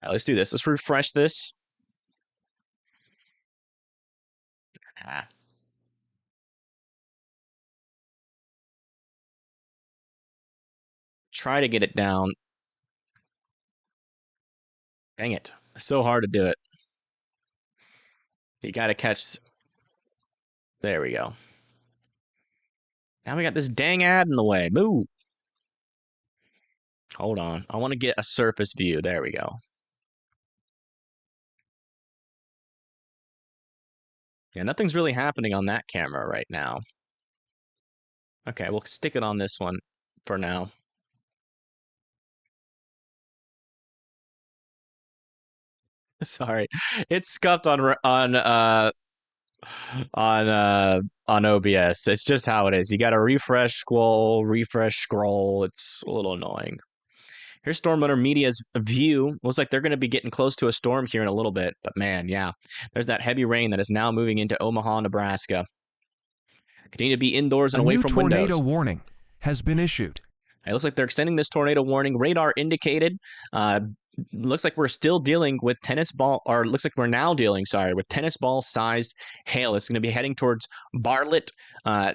All right, let's do this. Let's refresh this. Ah. Try to get it down. Dang it. It's so hard to do it. You got to catch. There we go. Now we got this dang ad in the way. Move. Hold on. I want to get a surface view. There we go. Yeah, nothing's really happening on that camera right now. Okay, we'll stick it on this one for now. Sorry. It's scuffed on OBS. It's just how it is. You got to refresh, scroll. It's a little annoying. Here's Storm Winter Media's view. Looks like they're going to be getting close to a storm here in a little bit. But man, yeah. There's that heavy rain that is now moving into Omaha, Nebraska. Continue to be indoors and away from windows. A new tornado warning has been issued. It looks like they're extending this tornado warning. Radar indicated. Looks like we're still dealing with looks like we're now dealing, with tennis ball sized hail. It's going to be heading towards Bartlett,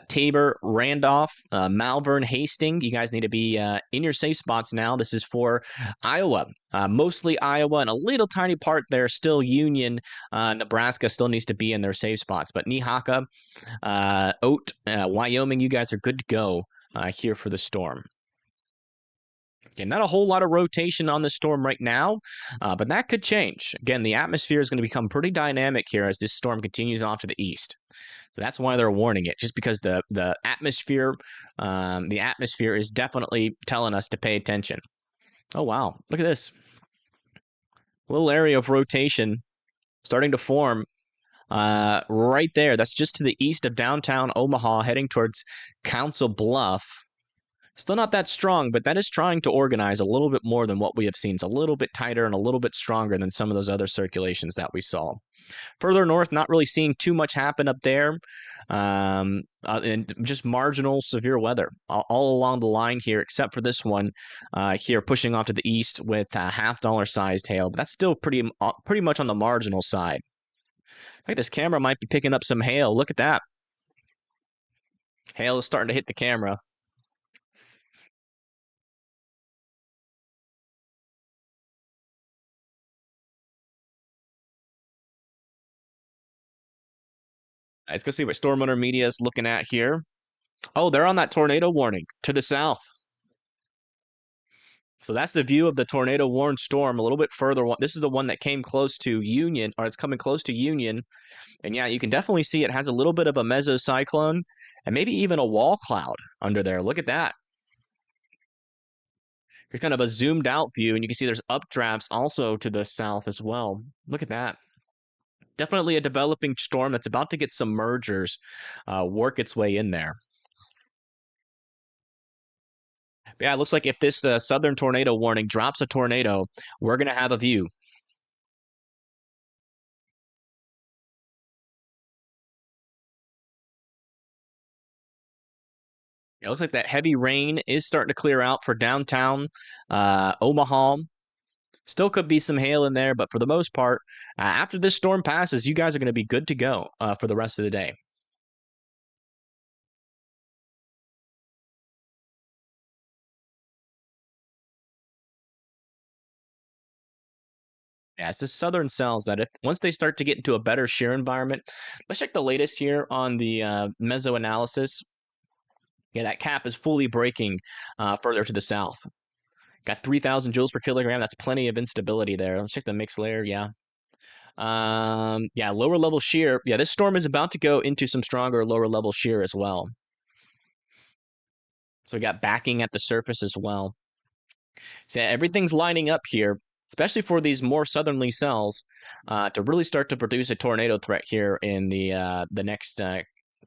Tabor, Randolph, Malvern, Hastings. You guys need to be in your safe spots now. This is for Iowa, mostly Iowa, and a little tiny part there, still Union, Nebraska still needs to be in their safe spots. But Nehaka, Oat, Wyoming, you guys are good to go here for the storm. Again, not a whole lot of rotation on the storm right now, but that could change. Again, the atmosphere is going to become pretty dynamic here as this storm continues off to the east. So that's why they're warning it, just because the atmosphere is definitely telling us to pay attention. Oh, wow. Look at this. A little area of rotation starting to form right there. That's just to the east of downtown Omaha, heading towards Council Bluff. Still not that strong, but that is trying to organize a little bit more than what we have seen. It's a little bit tighter and a little bit stronger than some of those other circulations that we saw. Further north, not really seeing too much happen up there. And just marginal severe weather all along the line here, except for this one here pushing off to the east with $half sized hail. But that's still pretty much on the marginal side. I think this camera might be picking up some hail. Look at that. Hail is starting to hit the camera. Let's go see what Storm Hunter Media is looking at here. Oh, they're on that tornado warning to the south. So that's the view of the tornado warned storm a little bit further. This is the one that came close to Union, or it's coming close to Union. And yeah, you can definitely see it has a little bit of a mesocyclone and maybe even a wall cloud under there. Look at that. Here's kind of a zoomed out view, and you can see there's updrafts also to the south as well. Look at that. Definitely a developing storm that's about to get some mergers work its way in there. But yeah, it looks like if this southern tornado warning drops a tornado, we're going to have a view. It looks like that heavy rain is starting to clear out for downtown Omaha. Still could be some hail in there, but for the most part, after this storm passes, you guys are going to be good to go for the rest of the day. Yeah, it's the southern cells that if once they start to get into a better shear environment, let's check the latest here on the meso analysis. Yeah, that cap is fully breaking further to the south. Got 3,000 joules per kilogram. That's plenty of instability there. Let's check the mixed layer. Yeah. Yeah, lower level shear. Yeah, this storm is about to go into some stronger lower level shear as well. So we got backing at the surface as well. So yeah, everything's lining up here, especially for these more southerly cells, to really start to produce a tornado threat here in the next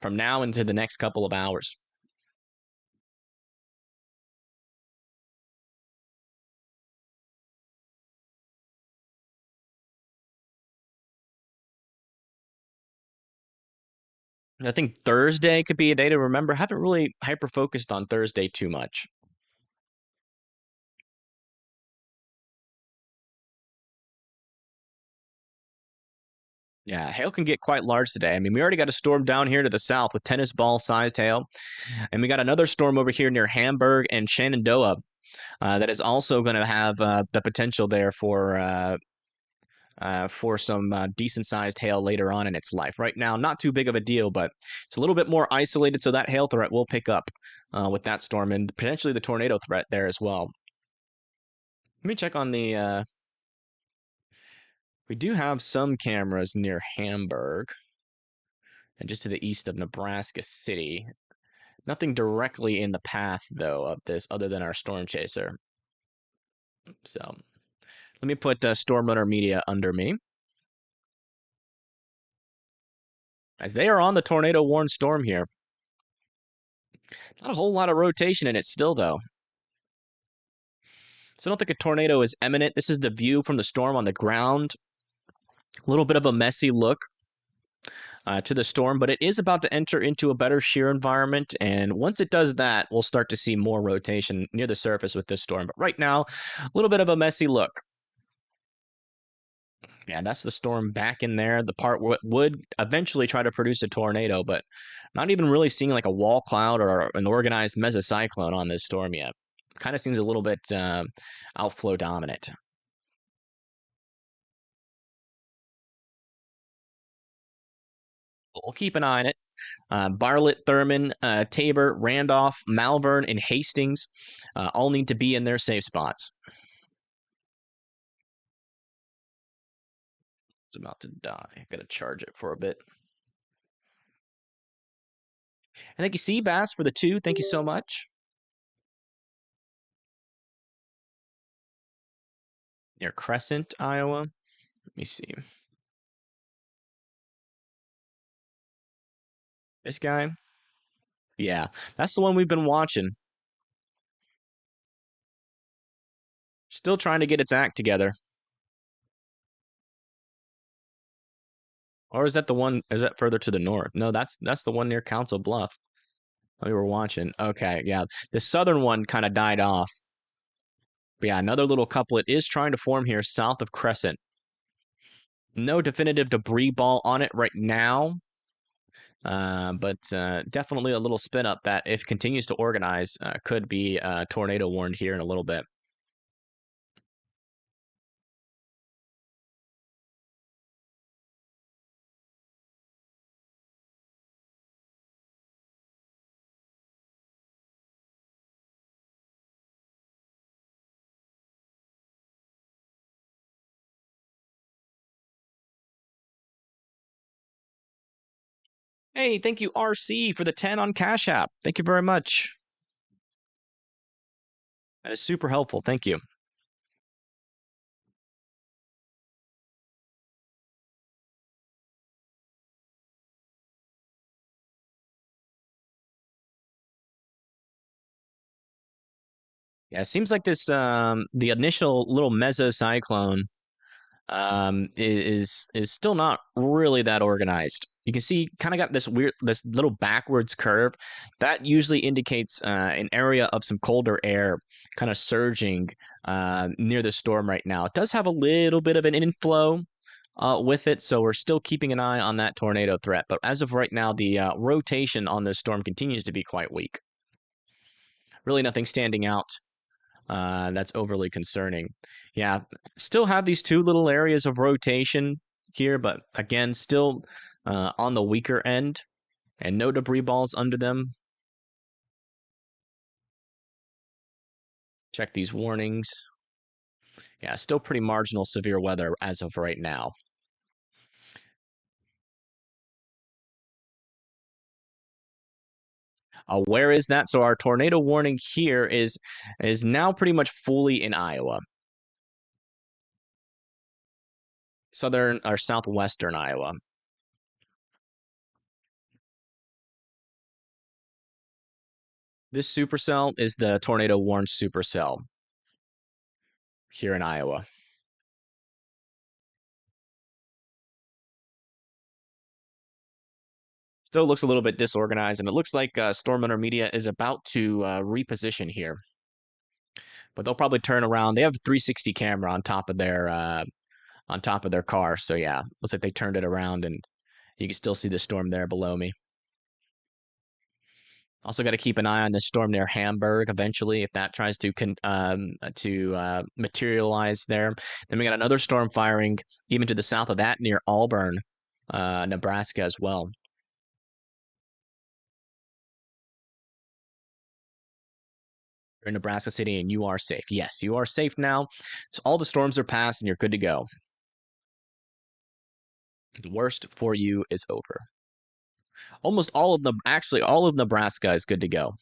from now into the next couple of hours. I think Thursday could be a day to remember. I haven't really hyper focused on Thursday too much. Yeah, hail can get quite large today. I mean, we already got a storm down here to the south with tennis ball sized hail. And we got another storm over here near Hamburg and Shenandoah that is also going to have the potential there for some decent sized hail later on in its life. Right now, not too big of a deal, but it's a little bit more isolated, so that hail threat will pick up with that storm and potentially the tornado threat there as well. Let me check on the. We do have some cameras near Hamburg and just to the east of Nebraska City. Nothing directly in the path, though, of this other than our storm chaser. So let me put Storm Runner Media under me. As they are on the tornado warned storm here. Not a whole lot of rotation in it still, though. So I don't think a tornado is imminent. This is the view from the storm on the ground. A little bit of a messy look to the storm, but it is about to enter into a better shear environment. And once it does that, we'll start to see more rotation near the surface with this storm. But right now, a little bit of a messy look. Yeah, that's the storm back in there. The part where it would eventually try to produce a tornado, but not even really seeing like a wall cloud or an organized mesocyclone on this storm yet. Kind of seems a little bit outflow dominant. We'll keep an eye on it. Bartlett, Thurman, Tabor, Randolph, Malvern, and Hastings all need to be in their safe spots. It's about to die. Got to charge it for a bit. And thank you, Seabass, for the 2. Thank you so much. Near Crescent, Iowa. Let me see. This guy? Yeah, that's the one we've been watching. Still trying to get its act together. Or is that the one? Is that further to the north? No, that's the one near Council Bluff. We were watching. Okay, yeah. The southern one kind of died off. But yeah, another little couplet is trying to form here south of Crescent. No definitive debris ball on it right now. But definitely a little spin up that, if continues to organize, could be tornado warned here in a little bit. Hey, thank you, RC, for the 10 on Cash App. Thank you very much. That is super helpful. Thank you. Yeah, it seems like this the initial little mesocyclone is still not really that organized. You can see kind of got this little backwards curve that usually indicates an area of some colder air kind of surging near the storm right now. It does have a little bit of an inflow with it, so we're still keeping an eye on that tornado threat. But as of right now, the rotation on this storm continues to be quite weak. Really nothing standing out that's overly concerning. Yeah, still have these two little areas of rotation here, but again, still on the weaker end, and no debris balls under them. Check these warnings. Yeah, still pretty marginal severe weather as of right now. Where is that? So our tornado warning here is now pretty much fully in Iowa. Southern or southwestern Iowa. This supercell is the tornado warned supercell here in Iowa. Still looks a little bit disorganized, and it looks like Storm Media is about to reposition here. But they'll probably turn around. They have a 360 camera on top of their car. So yeah, looks like they turned it around, and you can still see the storm there below me. Also got to keep an eye on the storm near Hamburg eventually if that tries to materialize there. Then we got another storm firing even to the south of that near Auburn, Nebraska as well. You're in Nebraska City and you are safe. Yes, you are safe now. So all the storms are past and you're good to go. The worst for you is over. Almost all of all of Nebraska is good to go,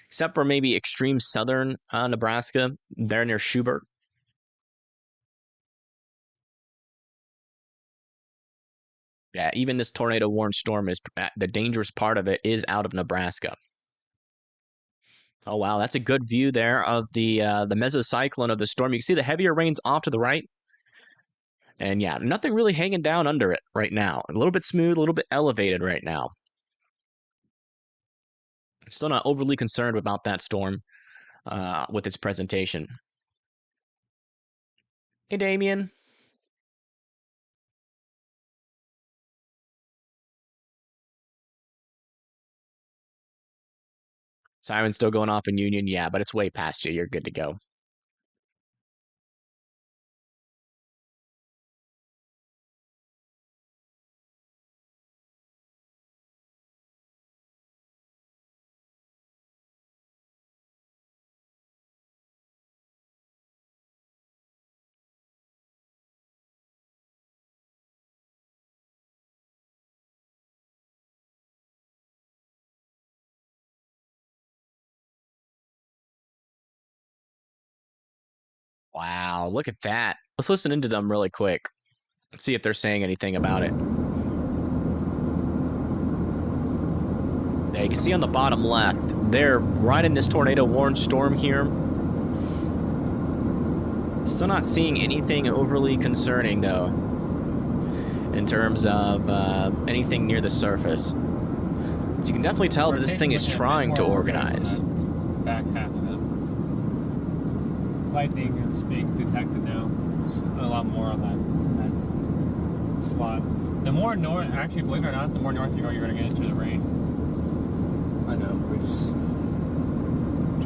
except for maybe extreme southern Nebraska. They're near Schubert. Yeah, even this tornado warned storm is the dangerous part of it is out of Nebraska. Oh wow, that's a good view there of the mesocyclone of the storm. You can see the heavier rains off to the right. And yeah, nothing really hanging down under it right now. A little bit smooth, a little bit elevated right now. Still not overly concerned about that storm with its presentation. Hey, Damien. Siren's still going off in Union. Yeah, but it's way past you. You're good to go. Wow, look at that. Let's listen into them really quick. See if they're saying anything about it. Yeah, you can see on the bottom left, they're right in this tornado warned storm here. Still not seeing anything overly concerning, though, in terms of anything near the surface. But you can definitely tell that this thing is trying to organize. Back half of it. Lightning is being detected now. A lot more on that slot. The more north, actually, believe it or not, the more north you go, you're going to get into the rain. I know. We're just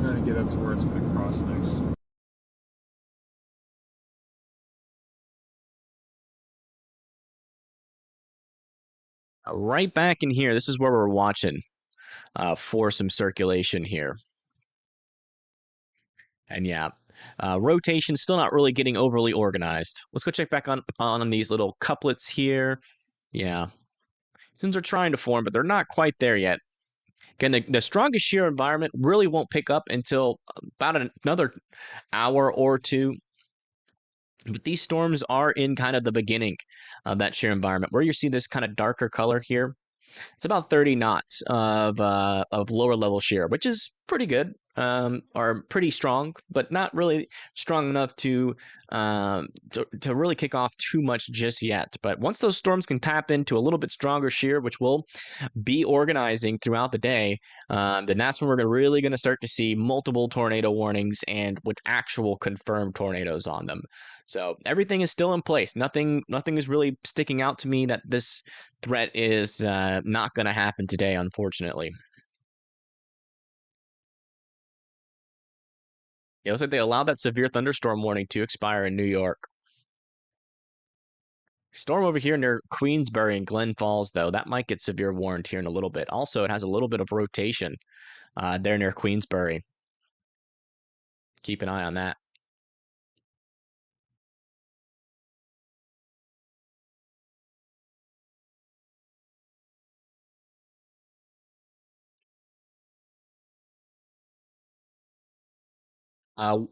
trying to get up to where it's going to cross next. Right back in here, this is where we're watching for some circulation here. And yeah, rotation still not really getting overly organized. Let's go check back on these little couplets here. Yeah, Since they're trying to form, but they're not quite there yet. Again, the strongest shear environment really won't pick up until about another hour or two. But these storms are in kind of the beginning of that shear environment, where you see this kind of darker color here. It's about 30 knots of lower level shear, which is pretty good, or pretty strong, but not really strong enough to really kick off too much just yet. But once those storms can tap into a little bit stronger shear, which will be organizing throughout the day, then that's when we're really going to start to see multiple tornado warnings and with actual confirmed tornadoes on them. So everything is still in place. Nothing is really sticking out to me that this threat is not going to happen today, unfortunately. It looks like they allowed that severe thunderstorm warning to expire in New York. Storm over here near Queensbury and Glen Falls, though, that might get severe warned here in a little bit. Also, it has a little bit of rotation there near Queensbury. Keep an eye on that.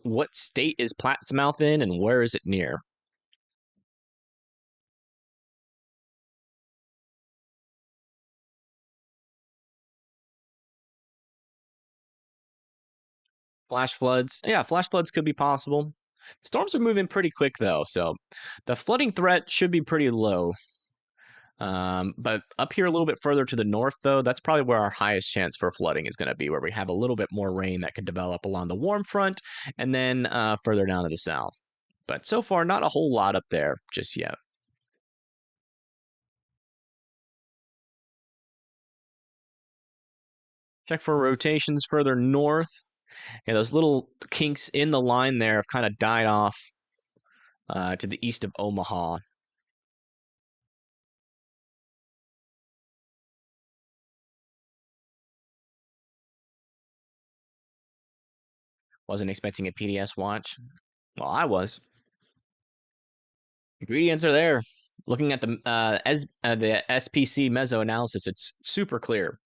What state is Plattsmouth in, and where is it near? Flash floods. Yeah, flash floods could be possible. Storms are moving pretty quick, though, so the flooding threat should be pretty low. But up here a little bit further to the north, though, that's probably where our highest chance for flooding is going to be, where we have a little bit more rain that could develop along the warm front and then further down to the south. But so far, not a whole lot up there just yet. Check for rotations further north. Yeah, those little kinks in the line there have kind of died off to the east of Omaha. Wasn't expecting a PDS watch. Well, I was. Ingredients are there. Looking at the SPC meso analysis, it's super clear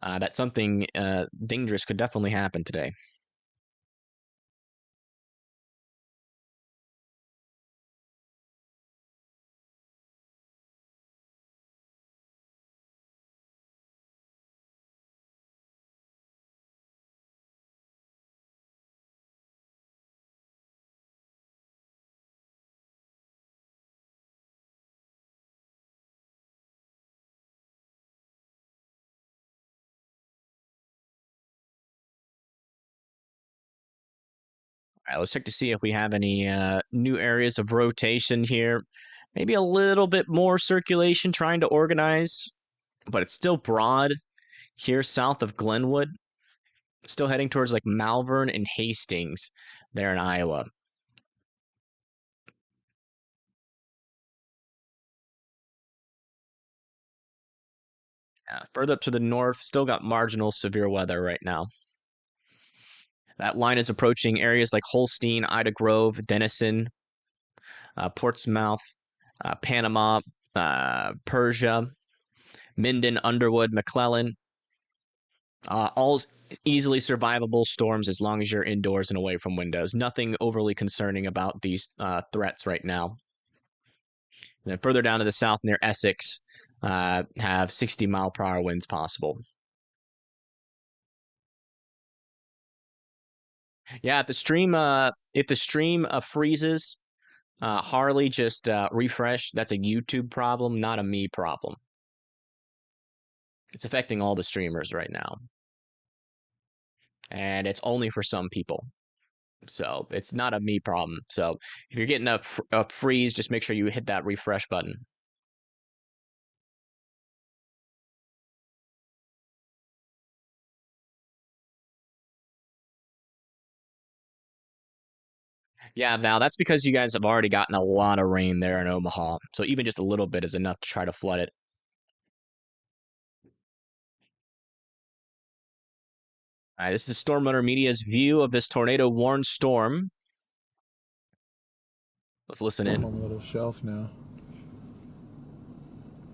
that something dangerous could definitely happen today. All right, let's check to see if we have any new areas of rotation here. Maybe a little bit more circulation trying to organize, but it's still broad here south of Glenwood. Still heading towards like Malvern and Hastings there in Iowa. Further up to the north, still got marginal severe weather right now. That line is approaching areas like Holstein, Ida Grove, Denison, Portsmouth, Panama, Persia, Minden, Underwood, McClellan. All easily survivable storms as long as you're indoors and away from windows. Nothing overly concerning about these threats right now. And then further down to the south near Essex, have 60-mile-per-hour winds possible. Yeah, if the stream freezes, Harley, just refresh. That's a YouTube problem, not a me problem. It's affecting all the streamers right now. And it's only for some people. So it's not a me problem. So if you're getting a freeze, just make sure you hit that refresh button. Yeah, Val, that's because you guys have already gotten a lot of rain there in Omaha. So even just a little bit is enough to try to flood it. All right, this is Storm Runner Media's view of this tornado warned storm. Let's listen in. On a little shelf now.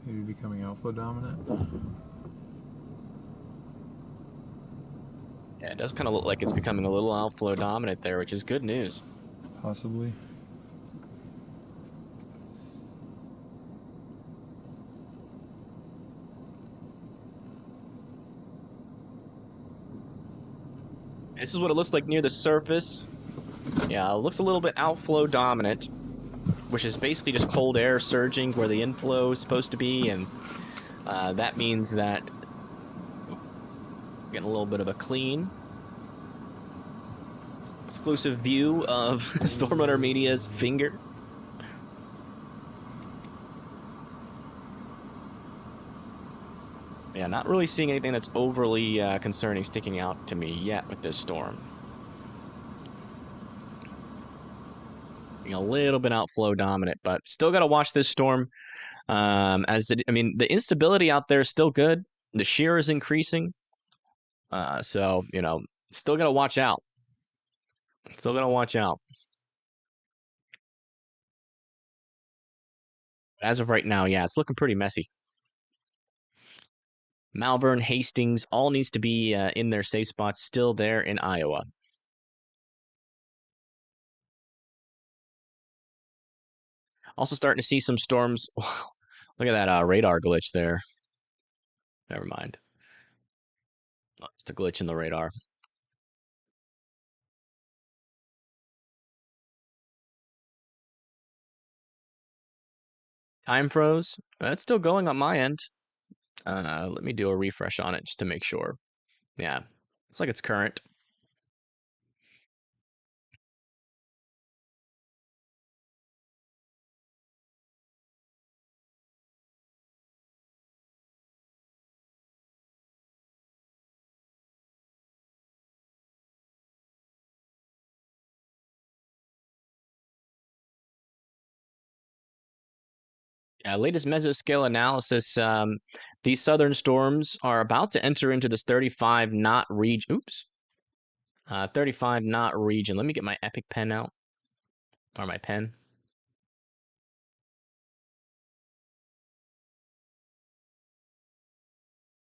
Maybe becoming outflow dominant. Yeah, it does kind of look like it's becoming a little outflow dominant there, which is good news. Possibly. This is what it looks like near the surface. Yeah, it looks a little bit outflow dominant, which is basically just cold air surging where the inflow is supposed to be, and that means that getting a little bit of a clean, exclusive view of Storm Runner Media's finger. Yeah, not really seeing anything that's overly concerning sticking out to me yet with this storm. Being a little bit outflow dominant, but still got to watch this storm. The instability out there is still good. The shear is increasing. So, still got to watch out. Still got to watch out. As of right now, yeah, it's looking pretty messy. Malvern, Hastings, all needs to be in their safe spots still there in Iowa. Also starting to see some storms. Look at that radar glitch there. Never mind. Oh, it's a glitch in the radar. Time froze. It's still going on my end. Let me do a refresh on it just to make sure. Yeah, it's like it's current. Yeah, latest mesoscale analysis. These southern storms are about to enter into this 35 knot region. Oops. 35 knot region. Let me get my epic pen out. Or my pen.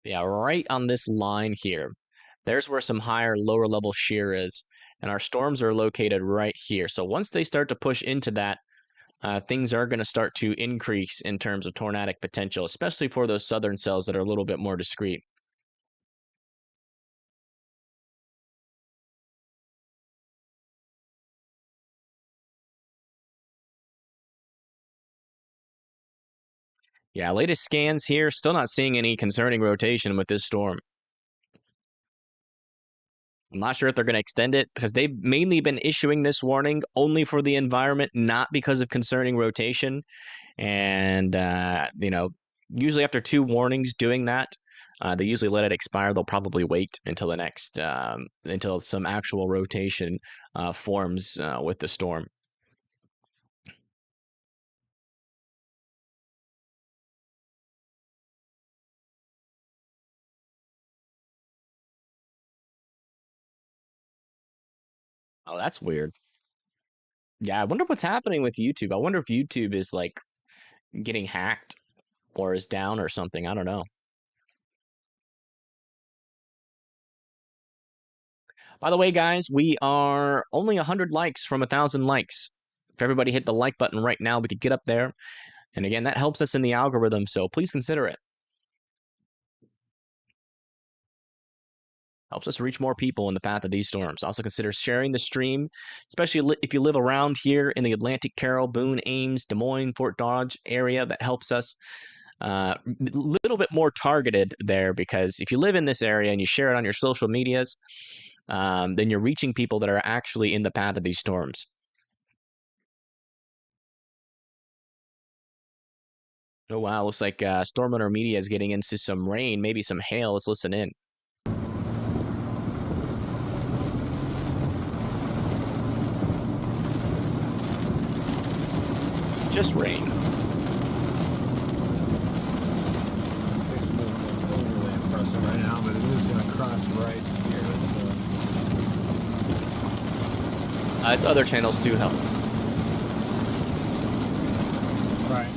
Yeah, right on this line here. There's where some higher, lower level shear is. And our storms are located right here. So once they start to push into that, things are going to start to increase in terms of tornadic potential, especially for those southern cells that are a little bit more discrete. Yeah, latest scans here, still not seeing any concerning rotation with this storm. I'm not sure if they're going to extend it because they've mainly been issuing this warning only for the environment, not because of concerning rotation. And, usually after 2 warnings doing that, they usually let it expire. They'll probably wait until the next, until some actual rotation forms with the storm. Oh, that's weird. Yeah, I wonder what's happening with YouTube. I wonder if YouTube is like getting hacked or is down or something. I don't know. By the way, guys, we are only 100 likes from 1,000 likes. If everybody hit the like button right now, we could get up there. And again, that helps us in the algorithm, so please consider it. Helps us reach more people in the path of these storms. Also consider sharing the stream, especially if you live around here in the Atlantic, Carroll, Boone, Ames, Des Moines, Fort Dodge area. That helps us a little bit more targeted there, because if you live in this area and you share it on your social medias, then you're reaching people that are actually in the path of these storms. Oh, wow. Looks like Storm Runner Media is getting into some rain, maybe some hail. Let's listen in. Just rain. Picture doesn't look overly impressive right now, but it is going to cross right here. It's other channels too, help. Right.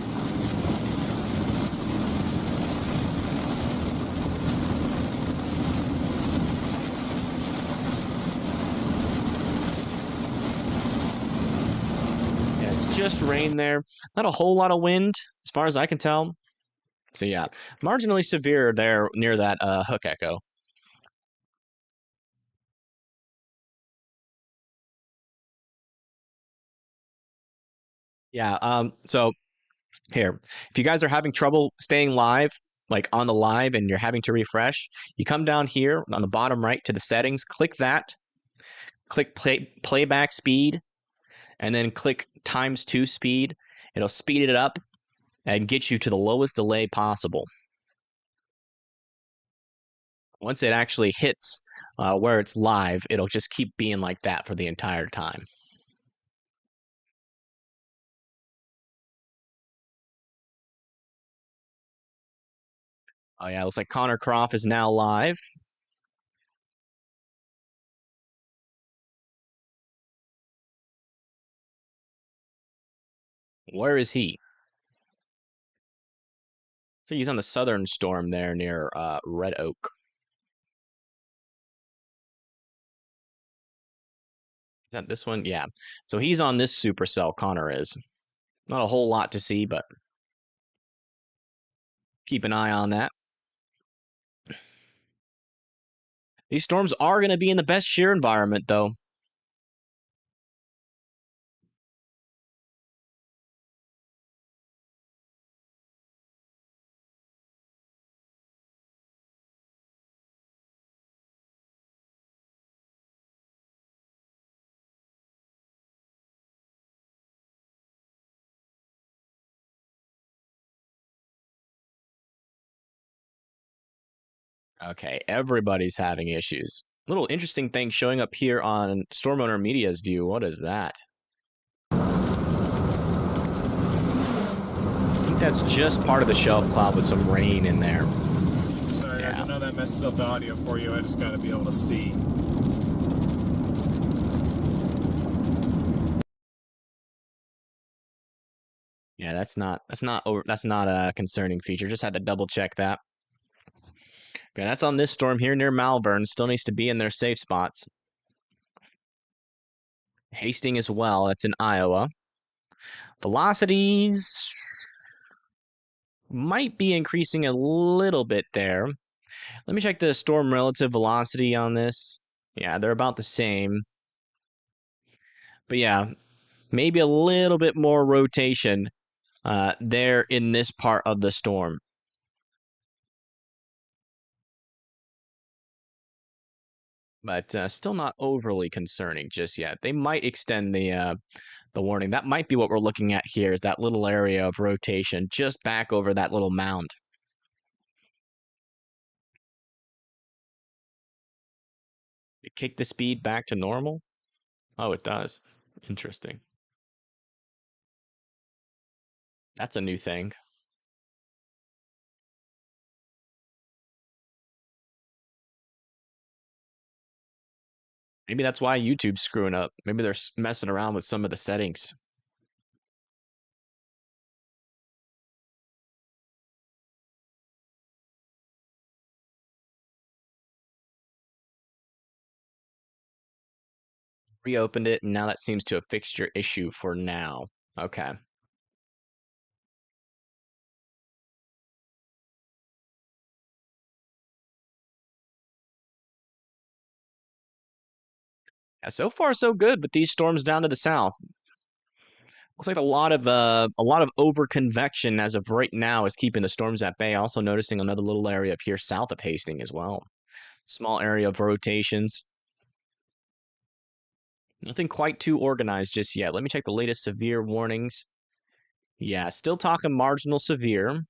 just rain there. Not a whole lot of wind, as far as I can tell. So yeah, marginally severe there near that hook echo. Yeah, so here, if you guys are having trouble staying live, like on the live and you're having to refresh, you come down here on the bottom right to the settings, click that, click playback speed, and then click ×2 speed. It'll speed it up and get you to the lowest delay possible. Once it actually hits where it's live, it'll just keep being like that for the entire time. Oh yeah, it looks like Connor Croft is now live. Where is he? So he's on the southern storm there near Red Oak. Is that this one? Yeah. So he's on this supercell, Connor is. Not a whole lot to see, but keep an eye on that. These storms are going to be in the best shear environment, though. Okay, everybody's having issues. Little interesting thing showing up here on Storm Owner Media's view. What is that? I think that's just part of the shelf cloud with some rain in there. Sorry, guys, Yeah. I know that messes up the audio for you. I just got to be able to see. Yeah, that's not a concerning feature. Just had to double check that. Okay, that's on this storm here near Malvern. Still needs to be in their safe spots. Hastings as well. That's in Iowa. Velocities might be increasing a little bit there. Let me check the storm relative velocity on this. Yeah, they're about the same. But yeah, maybe a little bit more rotation there in this part of the storm. But still not overly concerning just yet. They might extend the warning. That might be what we're looking at here, is that little area of rotation just back over that little mound. It kick the speed back to normal? Oh, it does. Interesting. That's a new thing. Maybe that's why YouTube's screwing up. Maybe they're messing around with some of the settings. Reopened it, and now that seems to have fixed your issue for now. Okay. Yeah, so far so good with these storms down to the south. Looks like a lot of over convection as of right now is keeping the storms at bay. Also noticing another little area up here south of Hastings as well. Small area of rotations. Nothing quite too organized just yet. Let me check the latest severe warnings. Yeah, still talking marginal severe.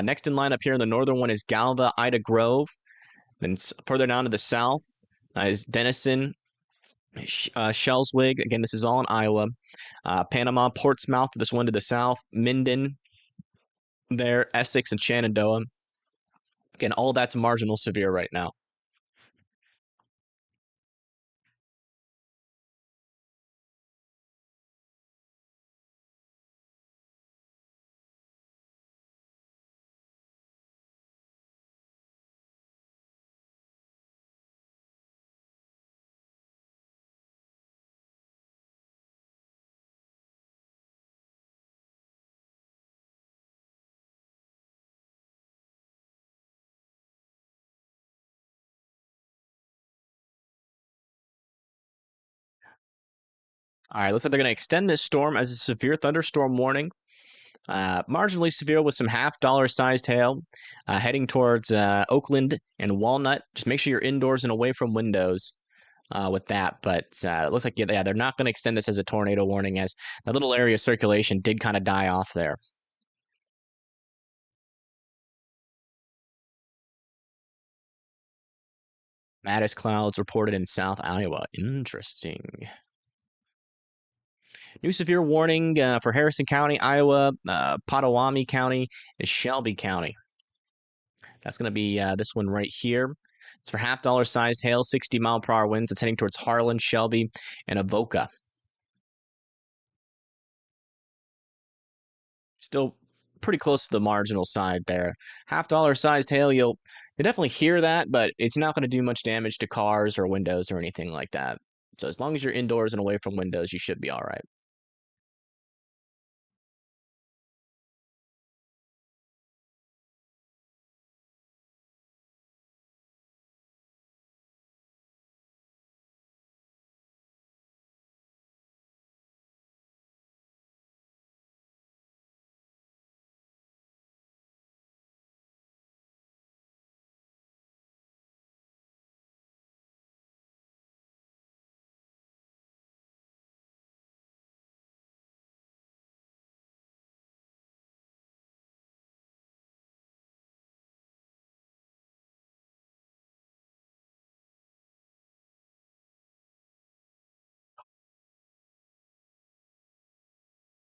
Next in line up here in the northern one is Galva, Ida Grove. Then further down to the south is Denison, Shellswig. Again, this is all in Iowa. Panama, Portsmouth, this one to the south. Minden, there, Essex, and Shenandoah. Again, all that's marginal severe right now. All right, looks like they're going to extend this storm as a severe thunderstorm warning. Marginally severe with some half-dollar sized hail heading towards Oakland and Walnut. Just make sure you're indoors and away from windows with that. But it looks like, yeah, they're not going to extend this as a tornado warning, as that little area of circulation did kind of die off there. Mattis clouds reported in South Iowa. Interesting. New severe warning for Harrison County, Iowa, Potawatomi County, and Shelby County. That's going to be this one right here. It's for half-dollar sized hail, 60-mile-per-hour winds. It's heading towards Harlan, Shelby, and Avoca. Still pretty close to the marginal side there. Half-dollar sized hail, you'll definitely hear that, but it's not going to do much damage to cars or windows or anything like that. So as long as you're indoors and away from windows, you should be all right.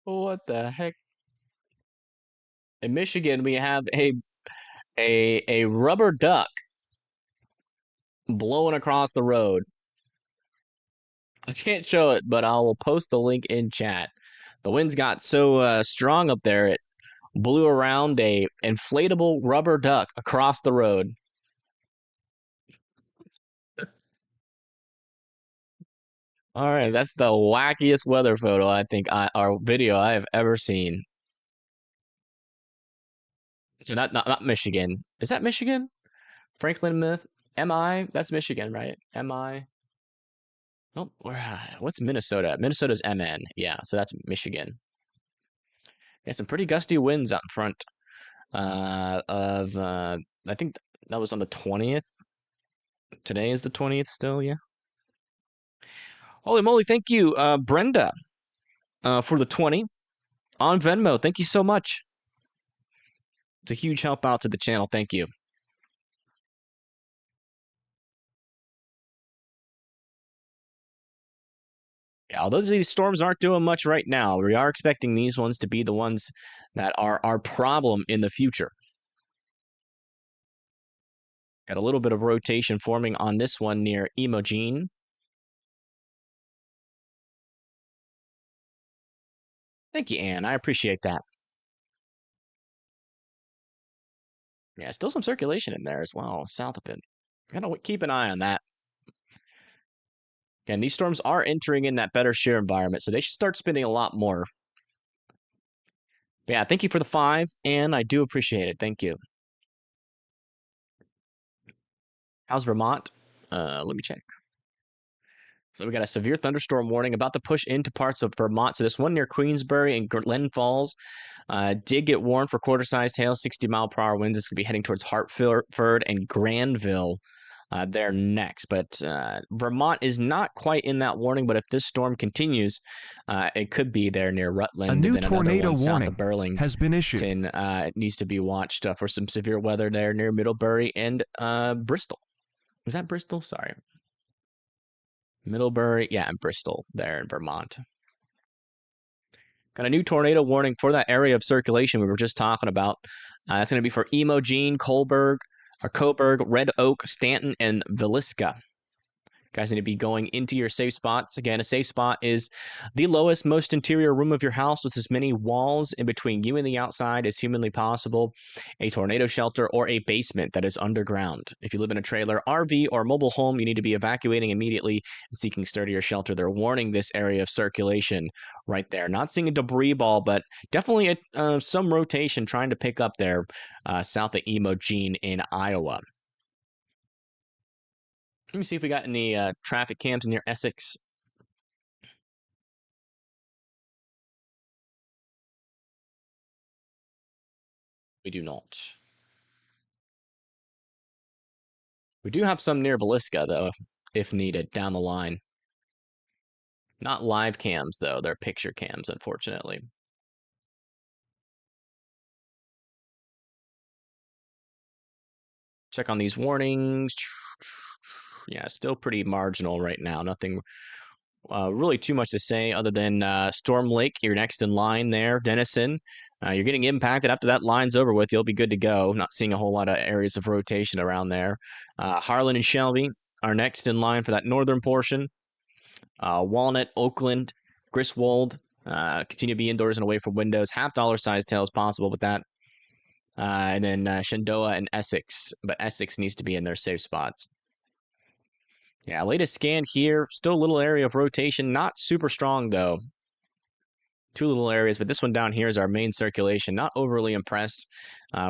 What the heck? In Michigan, we have a rubber duck blowing across the road. I can't show it, but I will post the link in chat. The winds got so strong up there, it blew around a inflatable rubber duck across the road. All right, that's the wackiest weather photo I think or video I have ever seen. So not Michigan. Is that Michigan? Franklin Myth? MI? That's Michigan, right? MI? Oh, what's Minnesota? Minnesota's MN. Yeah, so that's Michigan. Yeah, some pretty gusty winds out in front of I think that was on the 20th. Today is the 20th still, yeah. Holy moly, thank you, Brenda, for the 20 on Venmo. Thank you so much. It's a huge help out to the channel. Thank you. Yeah, although these storms aren't doing much right now, we are expecting these ones to be the ones that are our problem in the future. Got a little bit of rotation forming on this one near Emogene. Thank you, Anne. I appreciate that. Yeah, still some circulation in there as well, south of it. Gotta keep an eye on that. Again, these storms are entering in that better shear environment, so they should start spinning a lot more. But yeah, thank you for the 5, and I do appreciate it. Thank you. How's Vermont? Let me check. So we got a severe thunderstorm warning about to push into parts of Vermont. So this one near Queensbury and Glen Falls did get warned for quarter-sized hail, 60-mile-per-hour winds. It's going to be heading towards Hartford and Granville there next. But Vermont is not quite in that warning. But if this storm continues, it could be there near Rutland. A new and then tornado warning Burlington has been issued. It needs to be watched for some severe weather there near Middlebury and Bristol. Was that Bristol? Sorry. Middlebury, yeah, and Bristol there in Vermont. Got a new tornado warning for that area of circulation we were just talking about. That's going to be for Emogene, Coburg, Red Oak, Stanton, and Villisca. Guys need to be going into your safe spots. Again, a safe spot is the lowest, most interior room of your house with as many walls in between you and the outside as humanly possible. A tornado shelter or a basement that is underground. If you live in a trailer, RV, or mobile home, you need to be evacuating immediately and seeking sturdier shelter. They're warning this area of circulation right there. Not seeing a debris ball, but definitely some rotation trying to pick up there south of Emogene in Iowa. Let me see if we got any traffic cams near Essex. We do not. We do have some near Villisca, though, if needed, down the line. Not live cams, though. They're picture cams, unfortunately. Check on these warnings. Yeah, still pretty marginal right now. Nothing really too much to say other than Storm Lake, you're next in line there. Denison, you're getting impacted. After that line's over with, you'll be good to go. Not seeing a whole lot of areas of rotation around there. Harlan and Shelby are next in line for that northern portion. Walnut, Oakland, Griswold, continue to be indoors and away from windows. $half size tails possible with that. And then Shenandoah and Essex, but Essex needs to be in their safe spots. Yeah, latest scan here, still a little area of rotation, not super strong though. Two little areas, but this one down here is our main circulation. Not overly impressed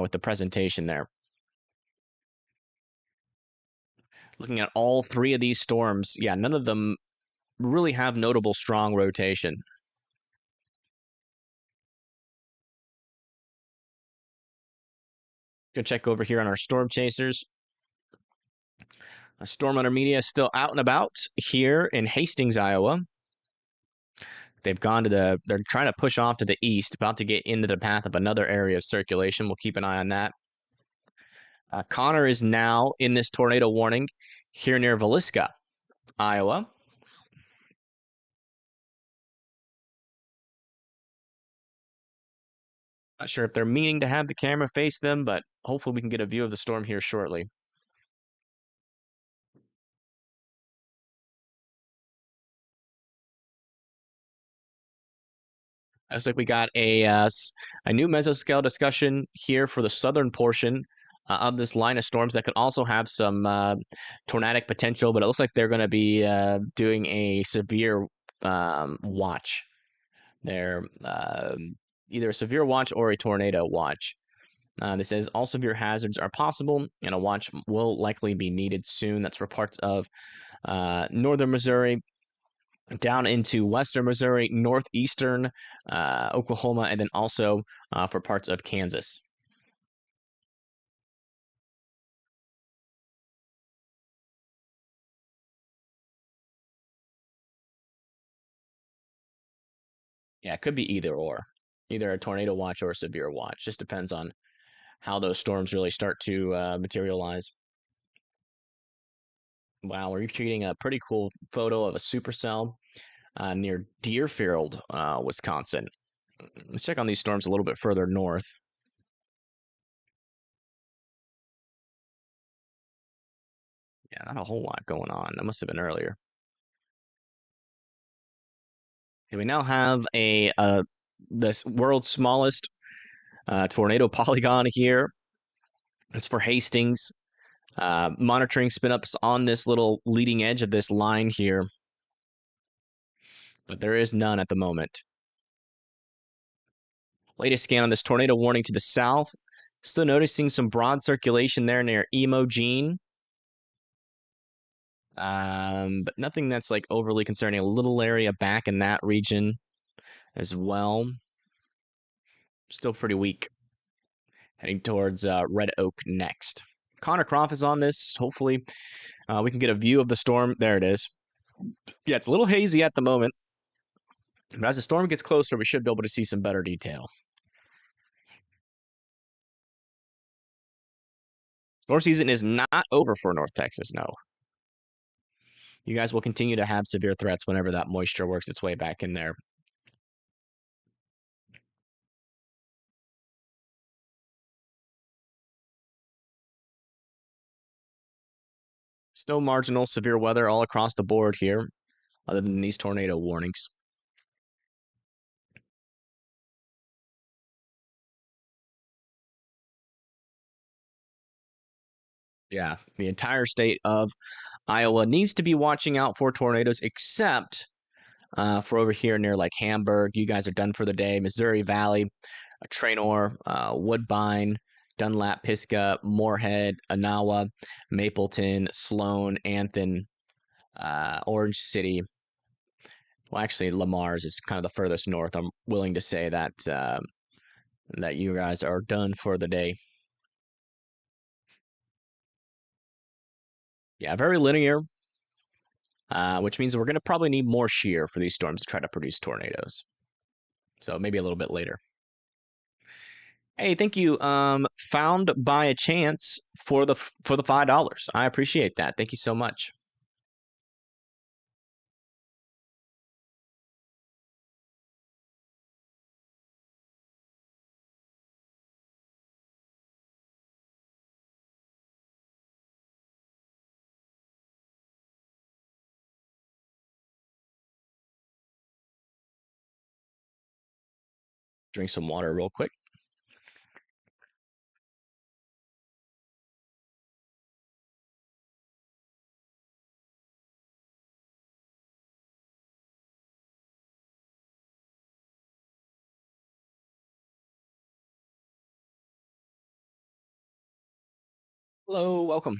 with the presentation there. Looking at all three of these storms, yeah, none of them really have notable strong rotation. Go check over here on our storm chasers. Storm Hunter Media is still out and about here in Hastings, Iowa. They've gone to they're trying to push off to the east, about to get into the path of another area of circulation. We'll keep an eye on that. Connor is now in this tornado warning here near Villisca, Iowa. Not sure if they're meaning to have the camera face them, but hopefully we can get a view of the storm here shortly. Looks like we got a new mesoscale discussion here for the southern portion of this line of storms that could also have some tornadic potential, but it looks like they're going to be doing a severe watch. They're either a severe watch or a tornado watch. This says all severe hazards are possible, and a watch will likely be needed soon. That's for parts of northern Missouri, down into western Missouri, northeastern Oklahoma, and then also for parts of Kansas. Yeah, it could be either or. Either a tornado watch or a severe watch. Just depends on how those storms really start to materialize. Wow, we're creating a pretty cool photo of a supercell near Deerfield, Wisconsin. Let's check on these storms a little bit further north. Yeah, not a whole lot going on. That must have been earlier. Okay, we now have this world's smallest tornado polygon here. It's for Hastings. Monitoring spin-ups on this little leading edge of this line here, but there is none at the moment. Latest scan on this tornado warning to the south. Still noticing some broad circulation there near Emogene. But nothing that's like overly concerning. A little area back in that region as well. Still pretty weak. Heading towards Red Oak next. Connor Croft is on this. Hopefully we can get a view of the storm. There it is. Yeah, it's a little hazy at the moment. But as the storm gets closer, we should be able to see some better detail. Storm season is not over for North Texas, no. You guys will continue to have severe threats whenever that moisture works its way back in there. Still marginal severe weather all across the board here, other than these tornado warnings. Yeah, the entire state of Iowa needs to be watching out for tornadoes, except for over here near like Hamburg. You guys are done for the day. Missouri Valley, Traynor, Woodbine, Dunlap, Pisgah, Moorhead, Anawa, Mapleton, Sloan, Anthon, Orange City. Well, actually, Lamar's is kind of the furthest north. I'm willing to say that that you guys are done for the day. Yeah, very linear, which means we're going to probably need more shear for these storms to try to produce tornadoes. So maybe a little bit later. Hey, thank you. Found by a chance for the $5. I appreciate that. Thank you so much. Drink some water real quick. Hello, welcome.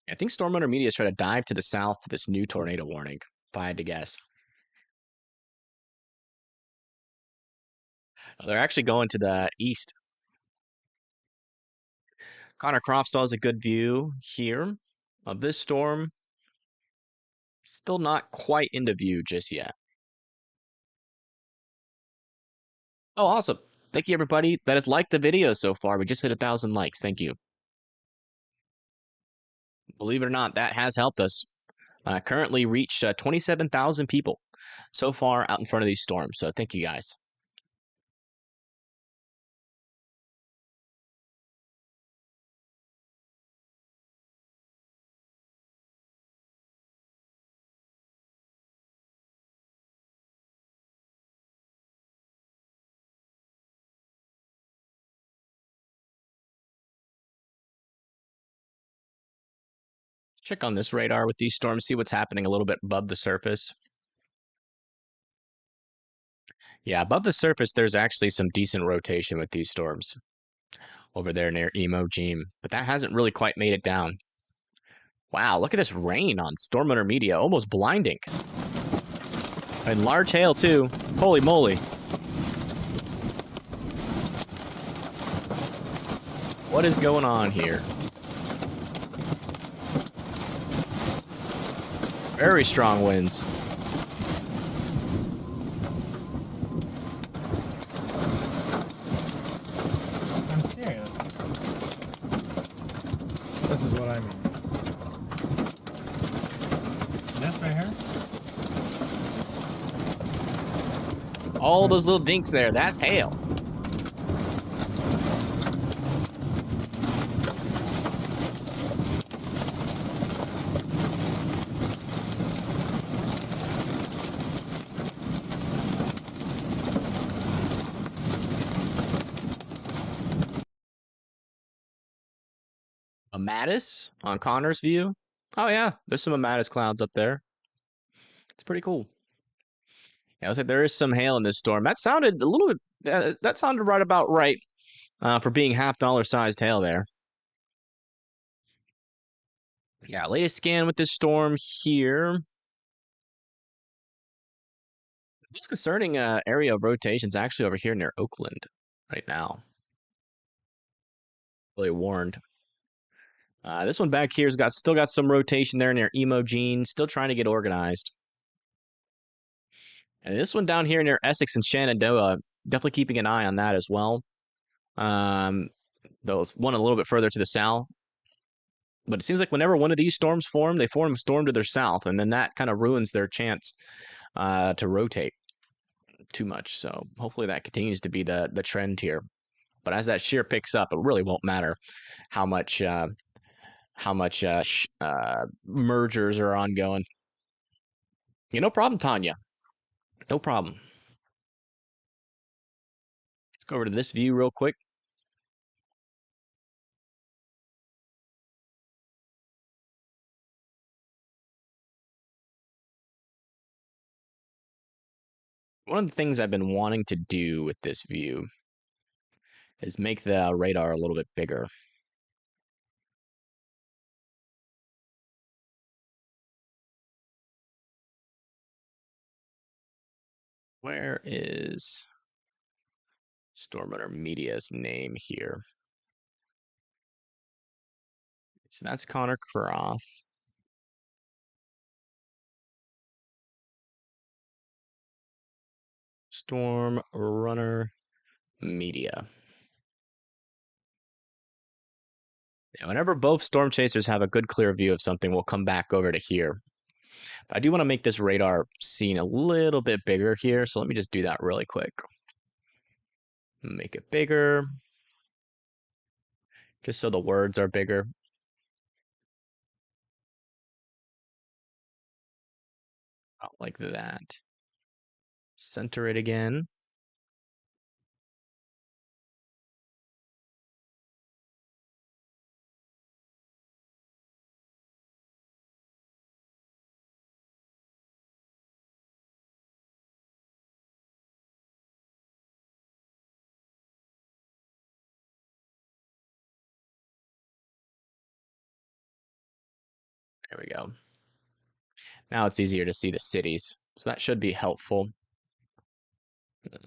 I think Storm Hunter Media is trying to dive to the south to this new tornado warning, if I had to guess. Oh, they're actually going to the east. Connor Croft still has a good view here of this storm. Still not quite into view just yet. Oh, awesome. Thank you, everybody that has liked the video so far. We just hit 1,000 likes. Thank you. Believe it or not, that has helped us. Currently reached 27,000 people so far out in front of these storms. So thank you, guys. Check on this radar with these storms, see what's happening a little bit above the surface. Yeah, above the surface, there's actually some decent rotation with these storms over there near Emo Gene, but that hasn't really quite made it down. Wow, look at this rain on Storm Hunter Media, almost blinding. And large hail, too. Holy moly. What is going on here? Very strong winds. I'm serious. This is what I mean. This right here? All those little dinks there, that's hail. A Mattis on Connor's view. Oh yeah, there's some Mattis clouds up there. It's pretty cool. Yeah, looks like there is some hail in this storm. That sounded a little bit. That sounded right about right for being $half-dollar sized hail there. Yeah, latest scan with this storm here. Most concerning area of rotation is actually over here near Oakland right now. Really warned. This one back here's still got some rotation there near Emo Gene, still trying to get organized. And this one down here near Essex and Shenandoah, definitely keeping an eye on that as well. Those one a little bit further to the south. But it seems like whenever one of these storms form, they form a storm to their south, and then that kind of ruins their chance to rotate too much. So hopefully that continues to be the trend here. But as that shear picks up, it really won't matter how much mergers are ongoing. Yeah, no problem, Tanya. No problem. Let's go over to this view real quick. One of the things I've been wanting to do with this view is make the radar a little bit bigger. Where is Storm Runner Media's name here? So that's Connor Croft. Storm Runner Media. Yeah, whenever both storm chasers have a good clear view of something, we'll come back over to here. But I do want to make this radar scene a little bit bigger here, so let me just do that really quick. Make it bigger, just so the words are bigger. About like that. Center it again. There we go. Now it's easier to see the cities, so that should be helpful. Let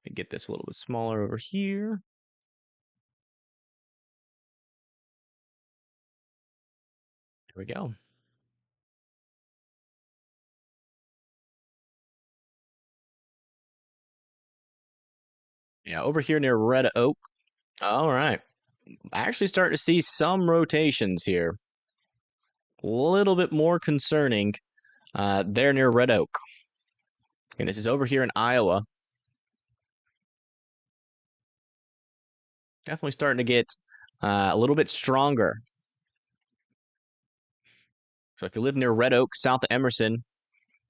me get this a little bit smaller over here. There we go. Yeah, over here near Red Oak. All right. Actually starting to see some rotations here. A little bit more concerning there near Red Oak. And this is over here in Iowa. Definitely starting to get a little bit stronger. So if you live near Red Oak, south of Emerson,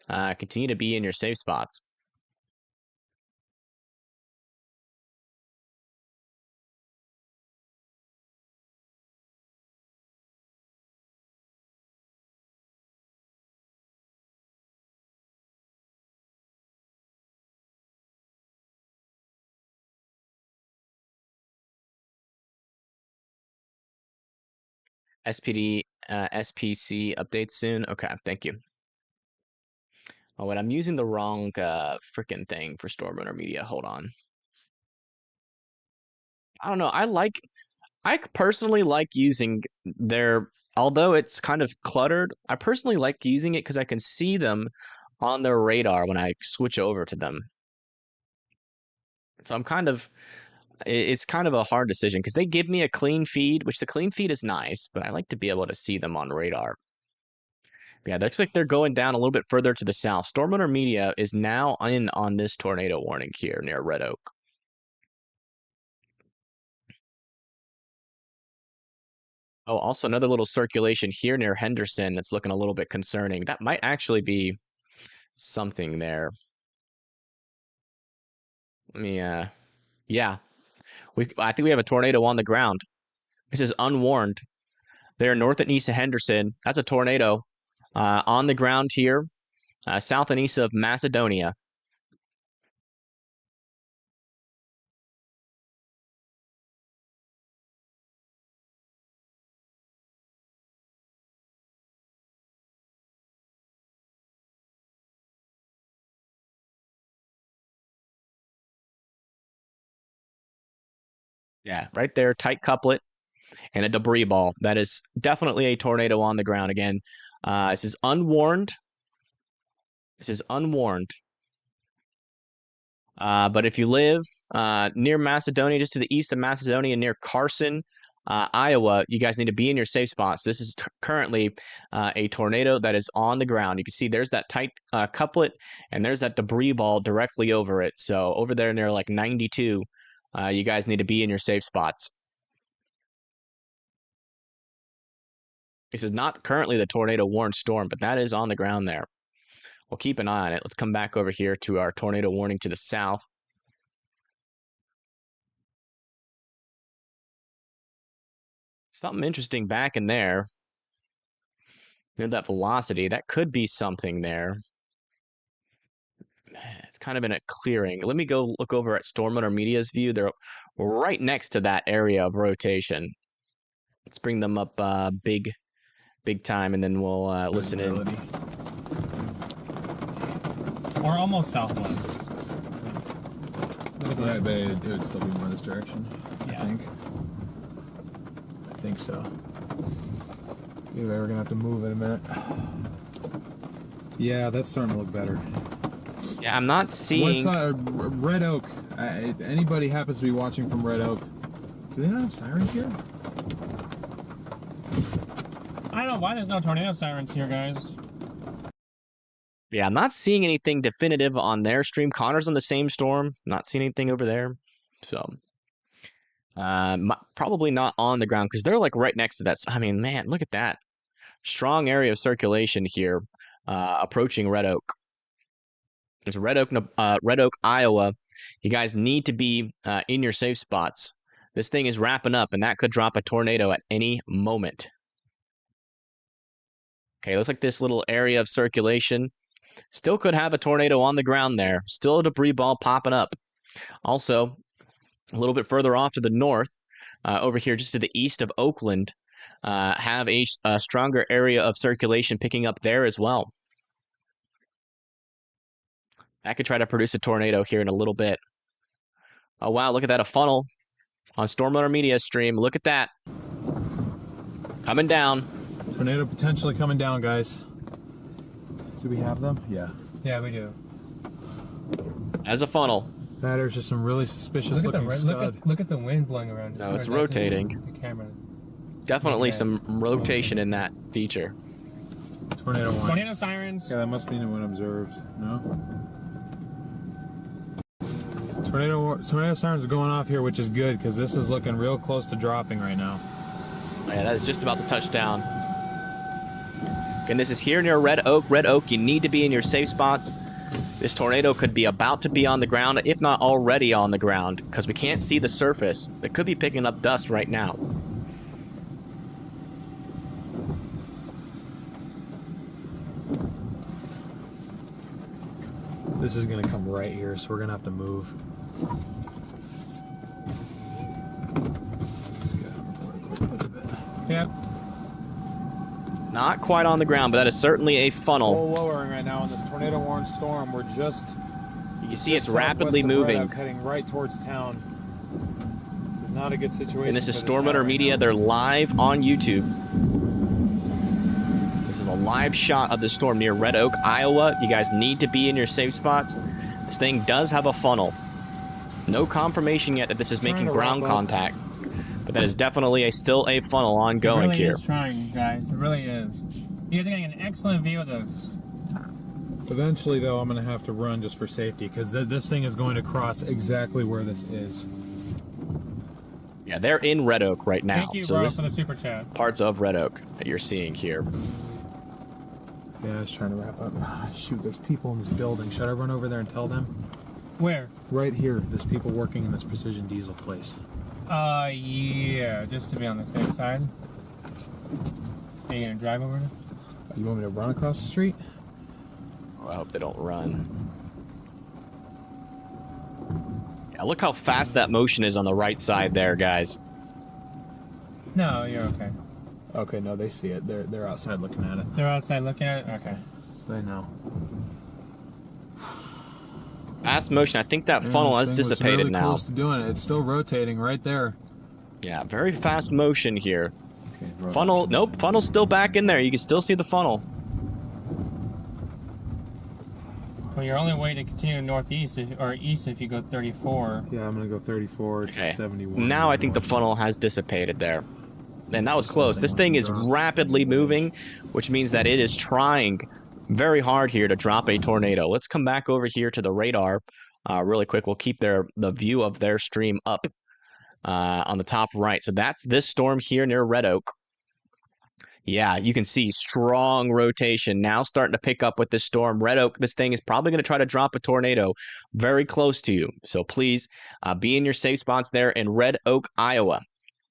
continue to be in your safe spots. SPD, SPC updates soon. Okay, thank you. Oh, wait, I'm using the wrong freaking thing for Storm Runner Media. Hold on. I don't know. I personally like using their, although it's kind of cluttered, I personally like using it because I can see them on their radar when I switch over to them. So I'm kind of, it's kind of a hard decision because they give me a clean feed, which the clean feed is nice, but I like to be able to see them on radar. Yeah, looks like they're going down a little bit further to the south. Storm Runner Media is now in on this tornado warning here near Red Oak. Oh, also another little circulation here near Henderson that's looking a little bit concerning. That might actually be something there. Let me, yeah. I think we have a tornado on the ground. This is unwarned. They're north and east of Henderson. That's a tornado on the ground here, south and east of Macedonia. Yeah, right there, tight couplet and a debris ball. That is definitely a tornado on the ground again. This is unwarned. This is unwarned. But if you live near Macedonia, just to the east of Macedonia, near Carson, Iowa, you guys need to be in your safe spots. This is currently a tornado that is on the ground. You can see there's that tight couplet, and there's that debris ball directly over it. So over there near like 92, you guys need to be in your safe spots. This is not currently the tornado warned storm, but that is on the ground there. We'll keep an eye on it. Let's come back over here to our tornado warning to the south. Something interesting back in there. Near that velocity, that could be something there. It's kind of in a clearing. Let me go look over at Storm Runner Media's view. They're right next to that area of rotation. Let's bring them up big time, and then we'll listen in. Or almost southwest. probably. Right, but it would still be more this direction. Yeah. I think so. Dude, we're gonna have to move in a minute. Yeah, that's starting to look better. Yeah, I'm not seeing. Red Oak. If anybody happens to be watching from Red Oak, do they not have sirens here? I don't know why there's no tornado sirens here, guys. Yeah, I'm not seeing anything definitive on their stream. Connor's on the same storm. Not seeing anything over there. So, probably not on the ground because they're like right next to that. I mean, man, look at that. Strong area of circulation here, approaching Red Oak. There's Red Oak, Iowa. You guys need to be in your safe spots. This thing is wrapping up, and that could drop a tornado at any moment. Okay, looks like this little area of circulation still could have a tornado on the ground there. Still a debris ball popping up. Also, a little bit further off to the north, over here just to the east of Oakland, have a stronger area of circulation picking up there as well. That could try to produce a tornado here in a little bit. Oh, wow, look at that, a funnel on Stormwater Media stream. Look at that. Coming down. Tornado potentially coming down, guys. Do we have them? Yeah. Yeah, we do. As a funnel. There's just some really suspicious looking scud. Look at the wind blowing around. No, it's rotating. The camera. Definitely some rotation in that feature. Tornado one. Tornado sirens. Yeah, that must mean it went observed. No? Tornado sirens are going off here, which is good because this is looking real close to dropping right now. Yeah, that is just about to touch down. And this is here near Red Oak. Red Oak, you need to be in your safe spots. This tornado could be about to be on the ground, if not already on the ground, because we can't see the surface. It could be picking up dust right now. This is going to come right here, so we're going to have to move. Yep. Not quite on the ground, but that is certainly a funnel. Lowering right now in this tornado warned storm. We're just You can see it's rapidly moving. Heading right towards town. This is not a good situation. And this is Stormwater Media. They're live on YouTube. This is a live shot of the storm near Red Oak, Iowa. You guys need to be in your safe spots. This thing does have a funnel. No confirmation yet that this is making ground contact. But that is definitely still a funnel ongoing here. It really is trying, guys. It really is. You guys are getting an excellent view of this. Eventually, though, I'm going to have to run just for safety because this thing is going to cross exactly where this is. Yeah, they're in Red Oak right now. Thank you, so bro, this for the super chat. parts of Red Oak that you're seeing here. Yeah, I was trying to wrap up. Shoot, there's people in this building. Should I run over there and tell them? Where? Right here. There's people working in this precision diesel place. Yeah, just to be on the safe side. Are you gonna drive over there? You want me to run across the street? Oh, I hope they don't run. Yeah, look how fast that motion is on the right side there, guys. No, you're okay. Okay, no, they see it. They're outside looking at it. They're outside looking at it? Okay. So they know. Fast motion. I think that funnel has dissipated really now. Close to doing it. It's still rotating right there. Yeah, very fast motion here. Okay, Funnel, nope, funnel's still back in there. You can still see the funnel. Well, your only way to continue northeast or east if you go 34. Yeah, I'm gonna go 34 Okay. to 71. Now I think the funnel has dissipated there. And that was close. This thing is rapidly moving, which means that it is trying very hard here to drop a tornado. Let's come back over here to the radar really quick. We'll keep the view of their stream up on the top right. So that's this storm here near Red Oak. Yeah, you can see strong rotation now starting to pick up with this storm. Red Oak, this thing is probably going to try to drop a tornado very close to you. So please be in your safe spots there in Red Oak, Iowa.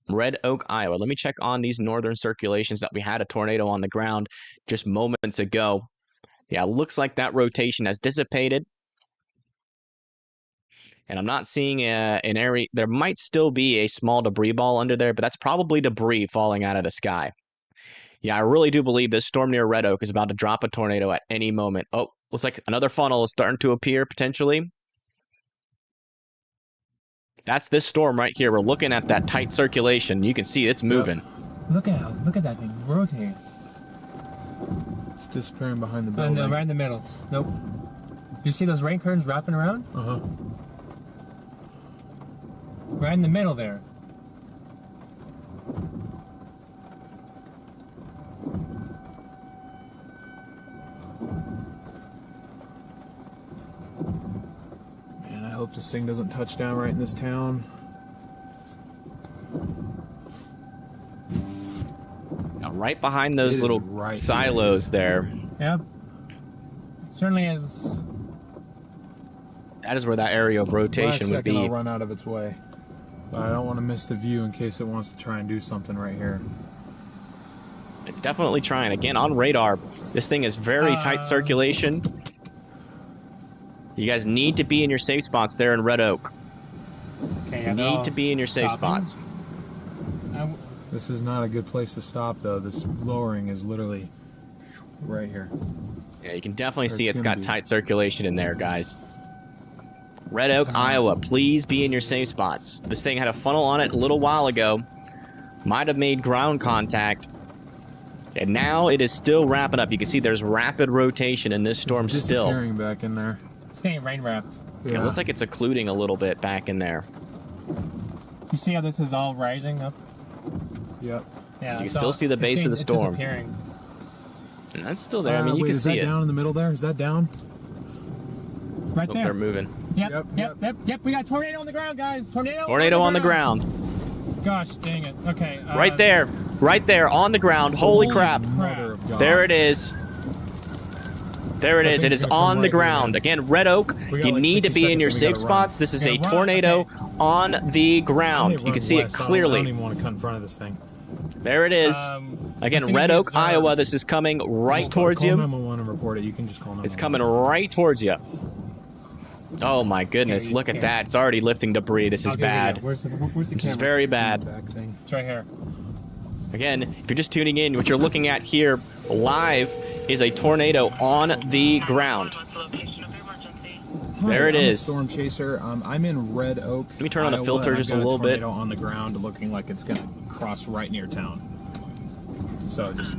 Red Oak, Iowa. Let me check on these northern circulations that we had a tornado on the ground just moments ago. Yeah, looks like that rotation has dissipated. And I'm not seeing an area. There might still be a small debris ball under there, but that's probably debris falling out of the sky. Yeah, I really do believe this storm near Red Oak is about to drop a tornado at any moment. Oh, looks like another funnel is starting to appear potentially. That's this storm right here. We're looking at that tight circulation. You can see it's moving. Look at that thing rotating. It's disappearing behind the building. No, right in the middle. Nope. You see those rain curtains wrapping around? Uh-huh. Right in the middle there. Man, I hope this thing doesn't touch down right in this town. Now, right behind those little silos there. Yep. Certainly is. That is where that area of rotation would be. I'll run out of its way. But I don't want to miss the view in case it wants to try and do something right here. It's definitely trying. Again, on radar, this thing is very tight circulation. You guys need to be in your safe spots there in Red Oak. Okay, You need to be in your safe spots. This is not a good place to stop, though. This lowering is literally right here. Yeah, you can definitely see it's got tight circulation in there, guys. Red Oak, Iowa, please be in your safe spots. This thing had a funnel on it a little while ago. Might have made ground contact. And now it is still wrapping up. You can see there's rapid rotation in this storm It's still. disappearing back in there. It's getting rain wrapped. Yeah, it looks like it's occluding a little bit back in there. You see how this is all rising up? Yep. Yeah. You can still see the base of the storm. Disappearing. And that's still there. I mean, you wait, can is see that it. down in the middle there? Is that down? Right Oh, there. they're moving. Yep. We got tornado on the ground, guys. Tornado. Tornado on the ground. Gosh, dang it. Okay. Right there. Right there on the ground. Holy crap. Mother of God. There it is. There it is. It thing's is gonna come on the right ground. here. Again, Red Oak, We got you like need to 60 be in your seconds and we safe gotta run. spots. This is Yeah, a run, tornado okay. on the I ground. need to You can run see it west. I don't clearly. even want to cut in front of this thing. There it is. This Again, thing Red is Oak, observed. Iowa. This is coming right towards Call you. 911 and report it. You can just call 911. It's coming right towards you. Oh my goodness, look at that. It's already lifting debris. This is bad. Where's the This is camera? very bad. Back thing. It's right here. Again, if you're just tuning in, what you're looking at here live is a tornado on the ground. There it I'm a is. Storm Chaser. I'm in Red Oak. Let me turn on the Iowa, filter and I've just a got little bit. tornado on the ground, looking like it's gonna cross right near town. So just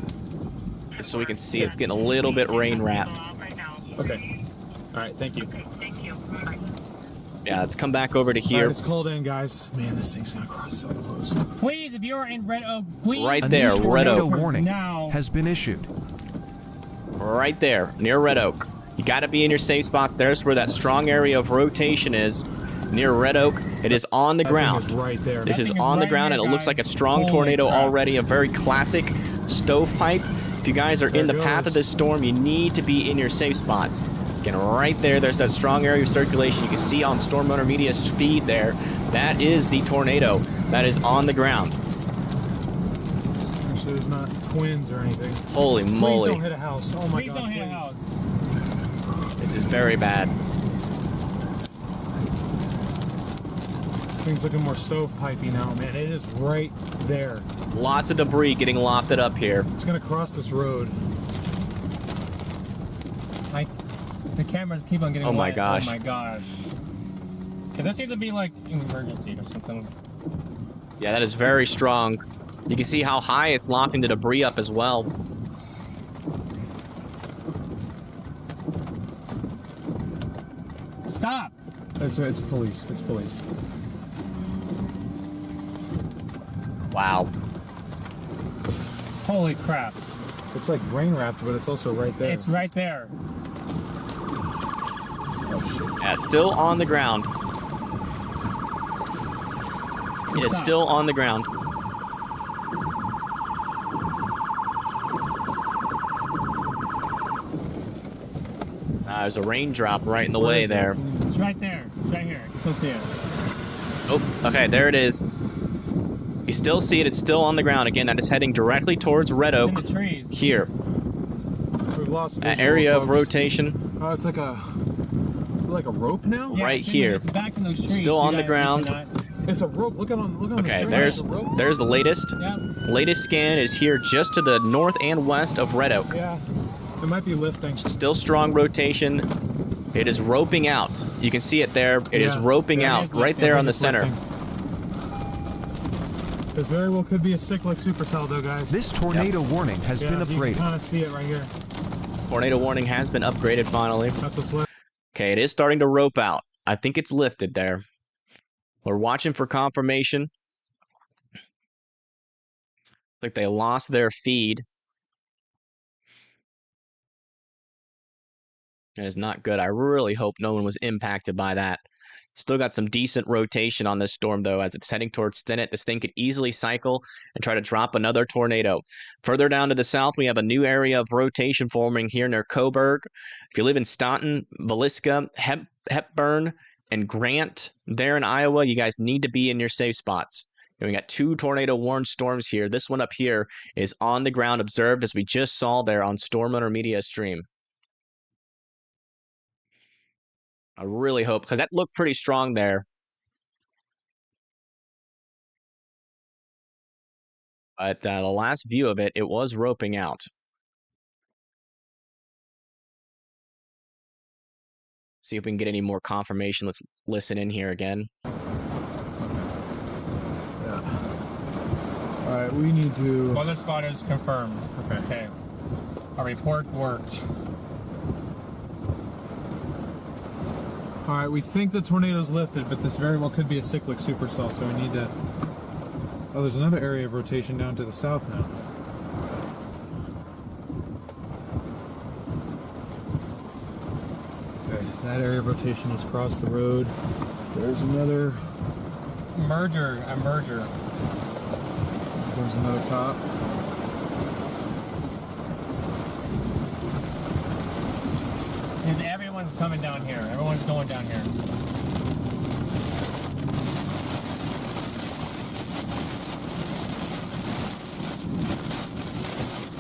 So we can see it's getting a little bit rain wrapped. okay. All right, thank you. Yeah, let's come back over to All here. right, it's called in, guys. Man, this thing's gonna cross so close. Please, if you are in Red Oak, please. Right A there, new Red tornado Oak. warning Now. has been issued. Right there, near Red Oak. You got to be in your safe spots. There's where that strong area of rotation is. Near Red Oak, it is on the That thing ground. is right there. This is thing is on the right ground, here, and it looks like a guys. strong Holy tornado crap. already. A very classic stovepipe. If you guys are in the There path goes. of this storm, you need to be in your safe spots. Again, right there, there's that strong area of circulation. You can see on Storm Runner Media's feed there. That is the tornado that is on the ground. Actually, there's not twins or anything. Holy Please moly. don't hit a house. Oh my Please God. don't hit a please. house. This is very bad. This thing's looking more stovepipey now, man. It is right there. Lots of debris getting lofted up here. It's gonna cross this road. The cameras keep on getting Oh my wet. gosh. Oh my gosh. Okay, this needs to be like an emergency or something. Yeah, that is very strong. You can see how high it's lofting the debris up as well. Stop! It's police. It's police. Wow. Holy crap. It's like rain wrapped, but it's also right there. It's right there. Oh shit. Yeah, still on the ground. It is still on the ground. There's a raindrop right in the way is it? there. It's right there. It's right here. You still see it. Oh, okay, there it is. You still see it. It's still on the ground. Again, that is heading directly towards Red It's Oak. in the trees. Here. We've lost An visual, area of folks. rotation. Oh, it's like a. Is it like a rope now? Yeah, right it's in here. there. It's back in those trees. Still You on the guys ground. cannot- It's a rope. Look on the Okay, string. there's It's a rope. the latest. Yeah. Latest scan is here just to the north and west of Red Oak. Yeah. It might be lifting. Still strong rotation. It is roping out. You can see it there. It is roping there it out is right lifting. there I on the think it's center. lifting. This very well could be a cyclic supercell, though, guys. This tornado warning has been You can upgraded. kind of see it right here. Tornado warning has been upgraded finally. That's what's left. Okay, it is starting to rope out. I think it's lifted there. We're watching for confirmation. Like they lost their feed. That is not good. I really hope no one was impacted by that. Still got some decent rotation on this storm, though, as it's heading towards Stinnett. This thing could easily cycle and try to drop another tornado. Further down to the south, we have a new area of rotation forming here near Coburg. If you live in Staunton, Villisca, Hepburn, and Grant there in Iowa, you guys need to be in your safe spots. And we got 2 tornado-warned storms here. This one up here is on the ground, observed, as we just saw there on Storm Owner Media stream. I really hope, because that looked pretty strong there. But the last view of it, it was roping out. See if we can get any more confirmation. Let's listen in here again. Yeah. All right, we need to. Weather spot is confirmed. Okay. Our report worked. All right, we think the tornado's lifted, but this very well could be a cyclic supercell, so we need to. Oh, there's another area of rotation down to the south now. Okay, that area of rotation is across the road. There's another. A merger. There's another cop. And everyone's coming down here. Everyone's going down here.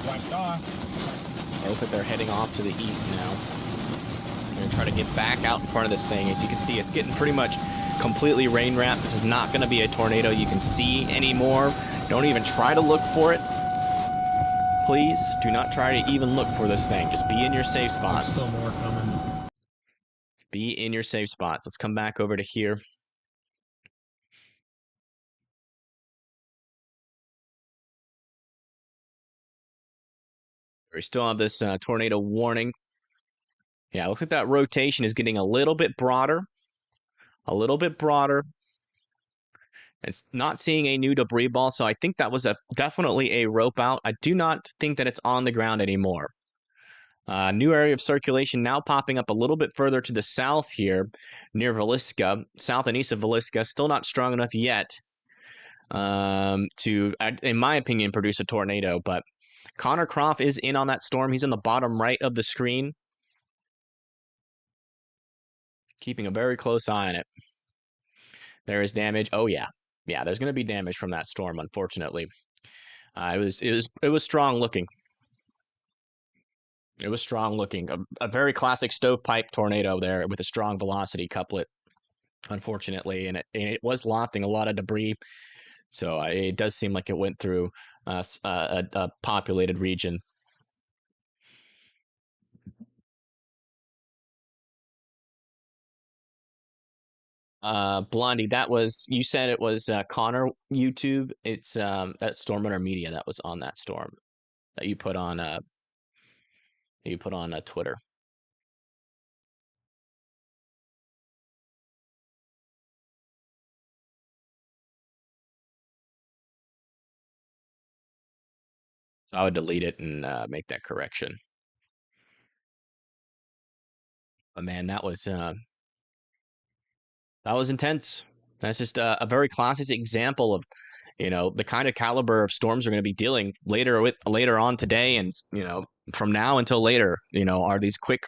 Wiped off. It looks like they're heading off to the east now. They're going to try to get back out in front of this thing. As you can see, it's getting pretty much completely rain wrapped. This is not going to be a tornado you can see anymore. Don't even try to look for it. Please do not try to even look for this thing. Just be in your safe There's spots. still more coming. Be in your safe spots. Let's come back over to here. We still have this tornado warning. Yeah, it looks like that rotation is getting a little bit broader. A little bit broader. It's not seeing a new debris ball, so I think that was definitely a rope out. I do not think that it's on the ground anymore. New area of circulation now popping up a little bit further to the south here, near Villisca, south and east of Villisca. Still not strong enough yet to, in my opinion, produce a tornado. But Connor Croft is in on that storm. He's in the bottom right of the screen. Keeping a very close eye on it. There is damage. Oh, yeah. Yeah, there's going to be damage from that storm, unfortunately. It was strong looking. It was strong looking. A very classic stovepipe tornado there with a strong velocity couplet, unfortunately. And it was lofting a lot of debris. So it does seem like it went through a populated region. Blondie, you said it was Connor YouTube. It's that Storm Runner Media that was on that storm that you put on Twitter. So I would delete it and make that correction. But man, that was intense. That's just a very classic example of, the kind of caliber of storms we're going to be dealing later on today, and from now until later. Are these quick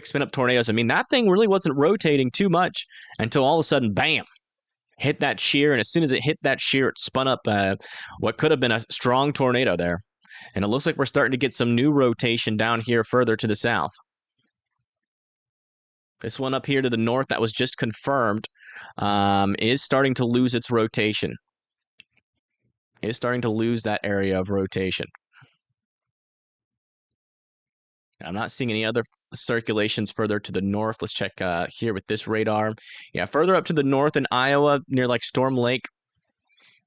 spin up tornadoes? I mean, that thing really wasn't rotating too much until all of a sudden, bam, hit that shear, and as soon as it hit that shear, it spun up what could have been a strong tornado there. And it looks like we're starting to get some new rotation down here further to the south. This one up here to the north that was just confirmed is starting to lose its rotation. Is starting to lose that area of rotation. I'm not seeing any other circulations further to the north. Let's check here with this radar. Yeah, further up to the north in Iowa, near like Storm Lake,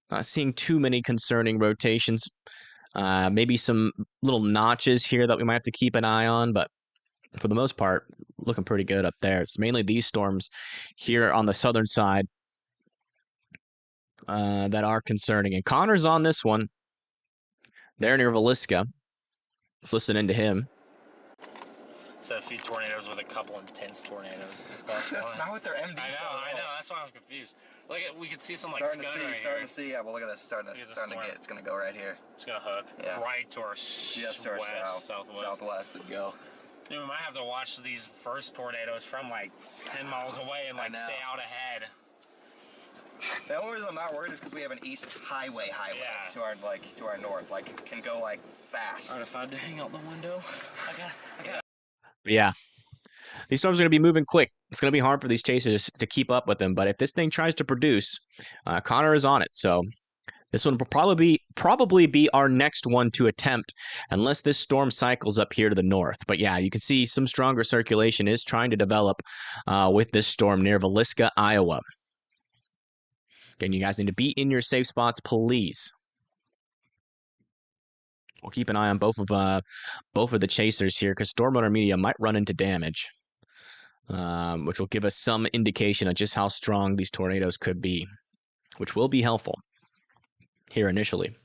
not seeing too many concerning rotations. Maybe some little notches here that we might have to keep an eye on, but for the most part, looking pretty good up there. It's mainly these storms here on the southern side that are concerning. And Connor's on this one. They're near Villisca. Let's listen into him. So a few tornadoes with a couple intense tornadoes. That's not what they're MD. I know. That's why I'm confused. Look, we could see some like starting scud to see, right starting here. to see. Yeah, well, look at this. Starting to get. It's gonna go right here. It's gonna hook right to our just to our southwest would go. We might have to watch these first tornadoes from like 10 miles away and like stay out ahead. The only reason I'm not worried is because we have an east highway to our north, like can go like fast. Alright, if I had to hang out the window, I got. Yeah. These storms are going to be moving quick. It's going to be hard for these chasers to keep up with them. But if this thing tries to produce, Connor is on it. So this one will probably be our next one to attempt, unless this storm cycles up here to the north. But yeah, you can see some stronger circulation is trying to develop with this storm near Villisca, Iowa. Again, you guys need to be in your safe spots, please. We'll keep an eye on both of the chasers here, because storm runner media might run into damage, which will give us some indication of just how strong these tornadoes could be, which will be helpful here initially.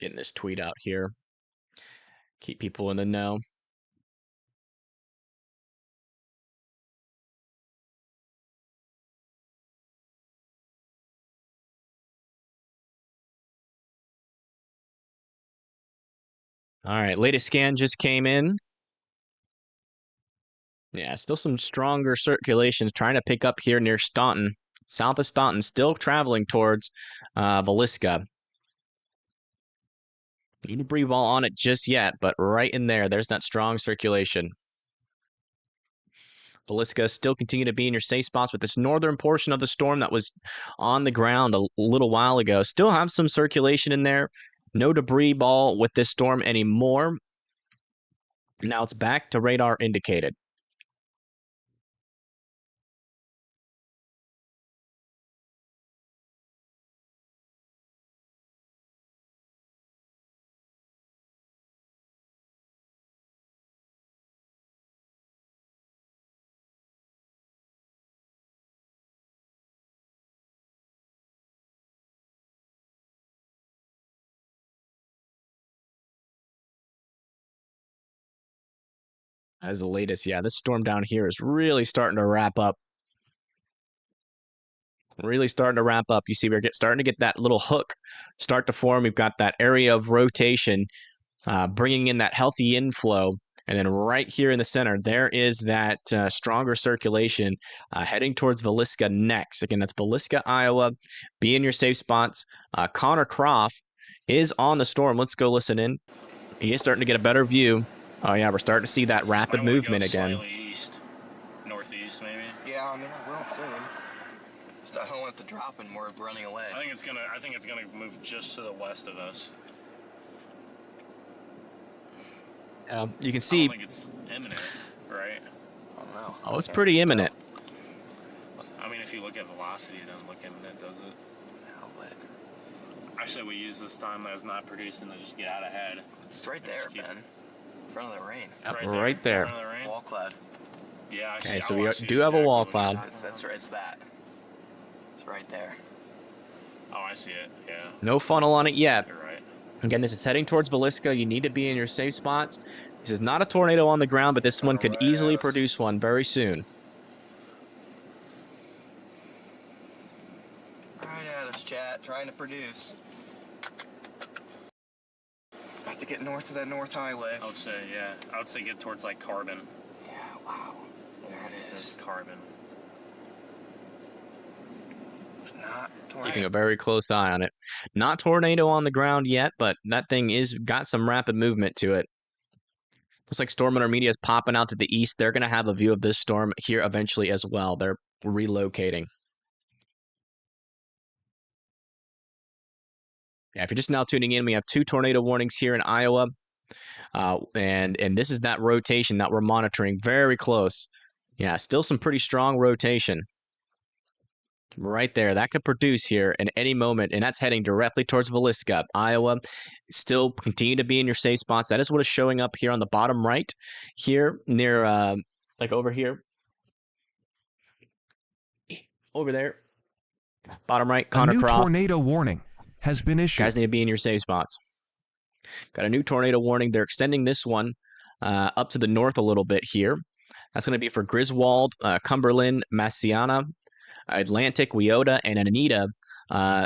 Getting this tweet out here. Keep people in the know. All right, latest scan just came in. Yeah, still some stronger circulations trying to pick up here near Staunton. South of Staunton, still traveling towards Villisca. No debris ball on it just yet, but right in there's that strong circulation. Villisca still continue to be in your safe spots with this northern portion of the storm that was on the ground a little while ago. Still have some circulation in there. No debris ball with this storm anymore. Now it's back to radar indicated. As the latest, yeah, this storm down here is really starting to wrap up. Really starting to wrap up. You see, we're starting to get that little hook start to form. We've got that area of rotation, bringing in that healthy inflow. And then right here in the center, there is that stronger circulation heading towards Villisca next. Again, that's Villisca, Iowa. Be in your safe spots. Connor Croft is on the storm. Let's go listen in. He is starting to get a better view. Oh, yeah, we're starting to see that rapid movement again. East, northeast, maybe. Yeah, I mean, I will soon. Just I don't want it to drop and we're running away. I think it's gonna move just to the west of us. You can see. I don't think it's imminent, right? I don't know. Oh, it's pretty imminent. I mean, if you look at velocity, it doesn't look imminent, does it? No, but Actually, we use this time that it's not producing to just get out ahead. it's right there, Ben. In front of the rain. Yep, right there. In front of the rain? Wall cloud. Yeah, I Okay, see. so Oh, we I see do have a exactly wall what you're cloud. talking That's about. it's that. It's right there. Oh, I see it. Yeah, No funnel on it yet. you're right. Again, this is heading towards Villisca. You need to be in your safe spots. This is not a tornado on the ground, but this one could Right easily at us. produce one very soon. Right at us, chat. Trying to produce. Have to get north of that North Highway. I would say, yeah. I would say get towards like Carbon. Yeah, wow. There it This is. is Carbon. Not Keeping a tornado. very close eye on it. Not tornado on the ground yet, but that thing is got some rapid movement to it. Looks like Storm Intermedia is popping out to the east. They're going to have a view of this storm here eventually as well. They're relocating. Yeah, if you're just now tuning in, we have 2 tornado warnings here in Iowa. And this is that rotation that we're monitoring very close. Yeah, still some pretty strong rotation. Right there, that could produce here in any moment, and that's heading directly towards Villisca, Iowa. Still continue to be in your safe spots. That is what is showing up here on the bottom right, here near, like over here, over there, bottom right, A Connor new Croft. tornado warning has been issued. Guys need to be in your safe spots. Got a new tornado warning. They're extending this one up to the north a little bit here. That's going to be for Griswold, Cumberland, Massiana, Atlantic, Weota, and Anita.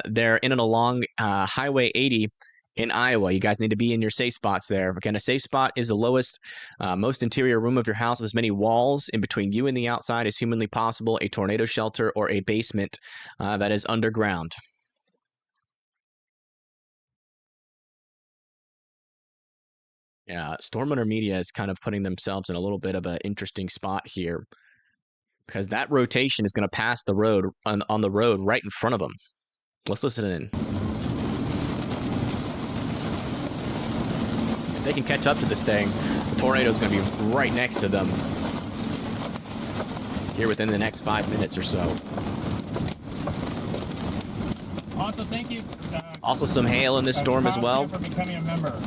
They're in and along Highway 80 in Iowa. You guys need to be in your safe spots there. Again, a safe spot is the lowest, most interior room of your house with as many walls in between you and the outside as humanly possible, a tornado shelter, or a basement that is underground. Yeah, Storm Intermedia is kind of putting themselves in a little bit of an interesting spot here because that rotation is going to pass the road on the road right in front of them. Let's listen in. If they can catch up to this thing, the tornado is going to be right next to them here within the next 5 minutes or so. Also, thank you. Also, some hail in this storm as well. For becoming a member.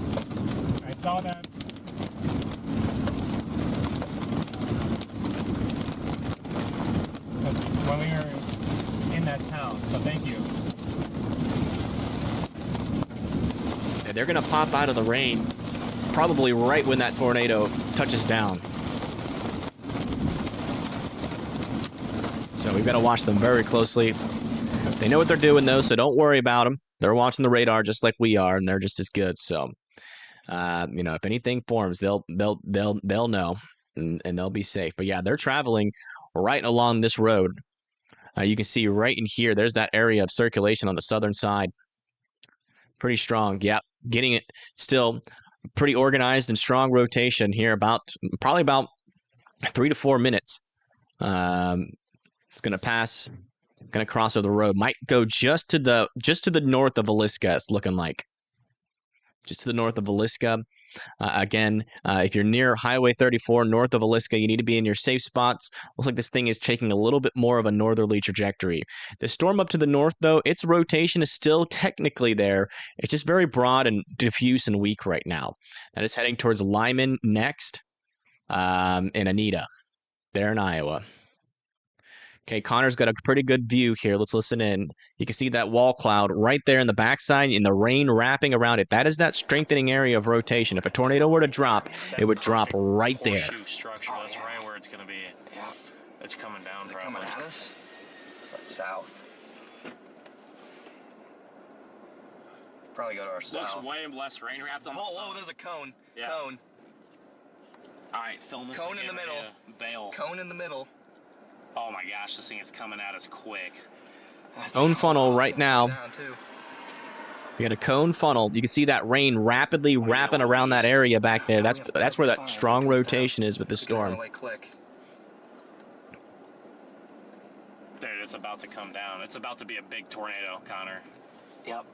I saw that. When we were in that town, so thank you. And they're going to pop out of the rain probably right when that tornado touches down. So we've got to watch them very closely. They know what they're doing, though, so don't worry about them. They're watching the radar just like we are, and they're just as good. So, you know, if anything forms, they'll know, and they'll be safe. But yeah, they're traveling right along this road. You can see right in here. There's that area of circulation on the southern side. Pretty strong. Yeah, getting it still pretty organized and strong rotation here. Probably about 3 to 4 minutes. It's going to pass. Going to cross over the road. Might go just to the north of Villisca. It's looking like just to the north of Villisca. Again, if you're near Highway 34 north of Villisca, you need to be in your safe spots. Looks like this thing is taking a little bit more of a northerly trajectory. The storm up to the north, though, its rotation is still technically there. It's just very broad and diffuse and weak right now. That is heading towards Lyman next, and Anita there in Iowa. Okay, Connor's got a pretty good view here. Let's listen in. You can see that wall cloud right there in the backside and the rain wrapping around it. That is that strengthening area of rotation. If a tornado were to drop, it would drop right there. Horseshoe structure. That's right where it's going to be. Yeah. It's coming down. Is it Probably. coming at us? South. Probably go to our Looks south. way less rain wrapped on. Whoa, there's a cone. Yeah. Cone. All right, film this. Cone in the again, middle. Bail. Cone in the middle. Oh my gosh, this thing is coming at us quick. Cone funnel right now. Down too. We got a cone funnel. You can see that rain rapidly wrapping around that area back there. That's where that strong rotation is with the storm. Click. Dude, it's about to come down. It's about to be a big tornado, Connor. Yep.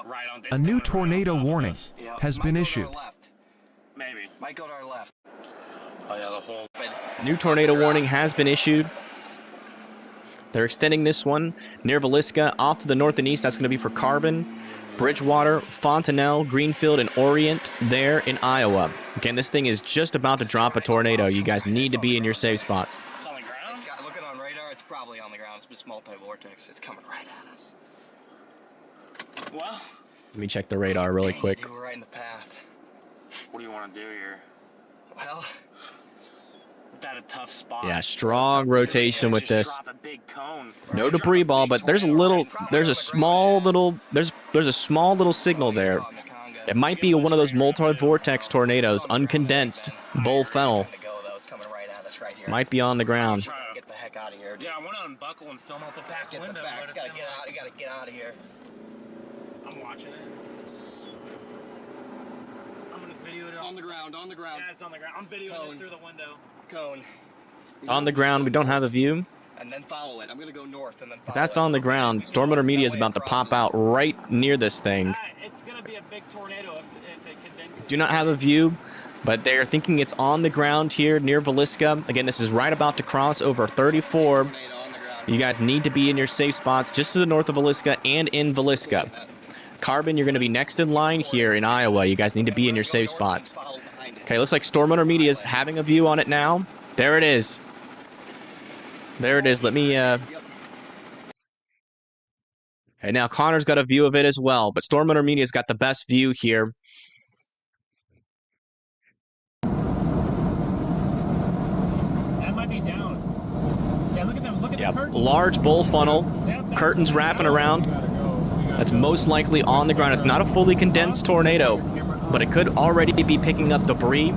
Right on. A new tornado warning Yep. has Might been go to issued. our left. Maybe. Might go to our left. Oh yeah, the whole. New tornado warning has been issued. They're extending this one near Villisca. Off to the north and east, that's going to be for Carbon, Bridgewater, Fontanelle, Greenfield, and Orient there in Iowa. Again, this thing is just about to drop a tornado. You guys need to be in your safe spots. It's on the ground? Looking on radar, it's probably on the ground. It's just multi-vortex. It's coming right at us. Well, Let me check the radar really quick. Dude, we're right in the path. what do you want to do here? Well, It's at a tough spot. Yeah, strong rotation with this. Drop a big cone. No debris ball, but there's a small little signal there. It might be one of those multi-vortex tornadoes, uncondensed, bull fennel. Might be on the ground. get the heck out of here. Dude. Yeah, I want to unbuckle and film out the back Get the window. back. But You it's gotta been get like- out. You gotta get out of here. I'm watching it. I'm gonna video it. On the ground. On the ground. Yeah, it's on the ground. I'm videoing Cone. it through the window. Cone. It's on the ground. We don't have a view. And then follow it. I'm gonna go north and then follow If that's it. on the ground, Storm Winter Media is about to pop out right near this thing. It's gonna be a big tornado if it condenses. Do not have a view, but they're thinking it's on the ground here near Villisca. Again, this is right about to cross over 34. Tornado on the ground. You guys need to be in your safe spots just to the north of Villisca and in Villisca. Carbon, you're going to be next in line here in Iowa. You guys need to be in your safe spots. Follow behind it. Okay, looks like Storm Winter Media is having a view on it now. There it is. There it is. Let me... Okay, now Connor's got a view of it as well, but Storm Winter Media's got the best view here. That might be down. Yeah, look at them. Look at the Yep, curtains. large bull funnel. That's Curtains wrapping down. around. We gotta go. We gotta That's go. most likely on the ground. It's not a fully condensed tornado, but it could already be picking up debris.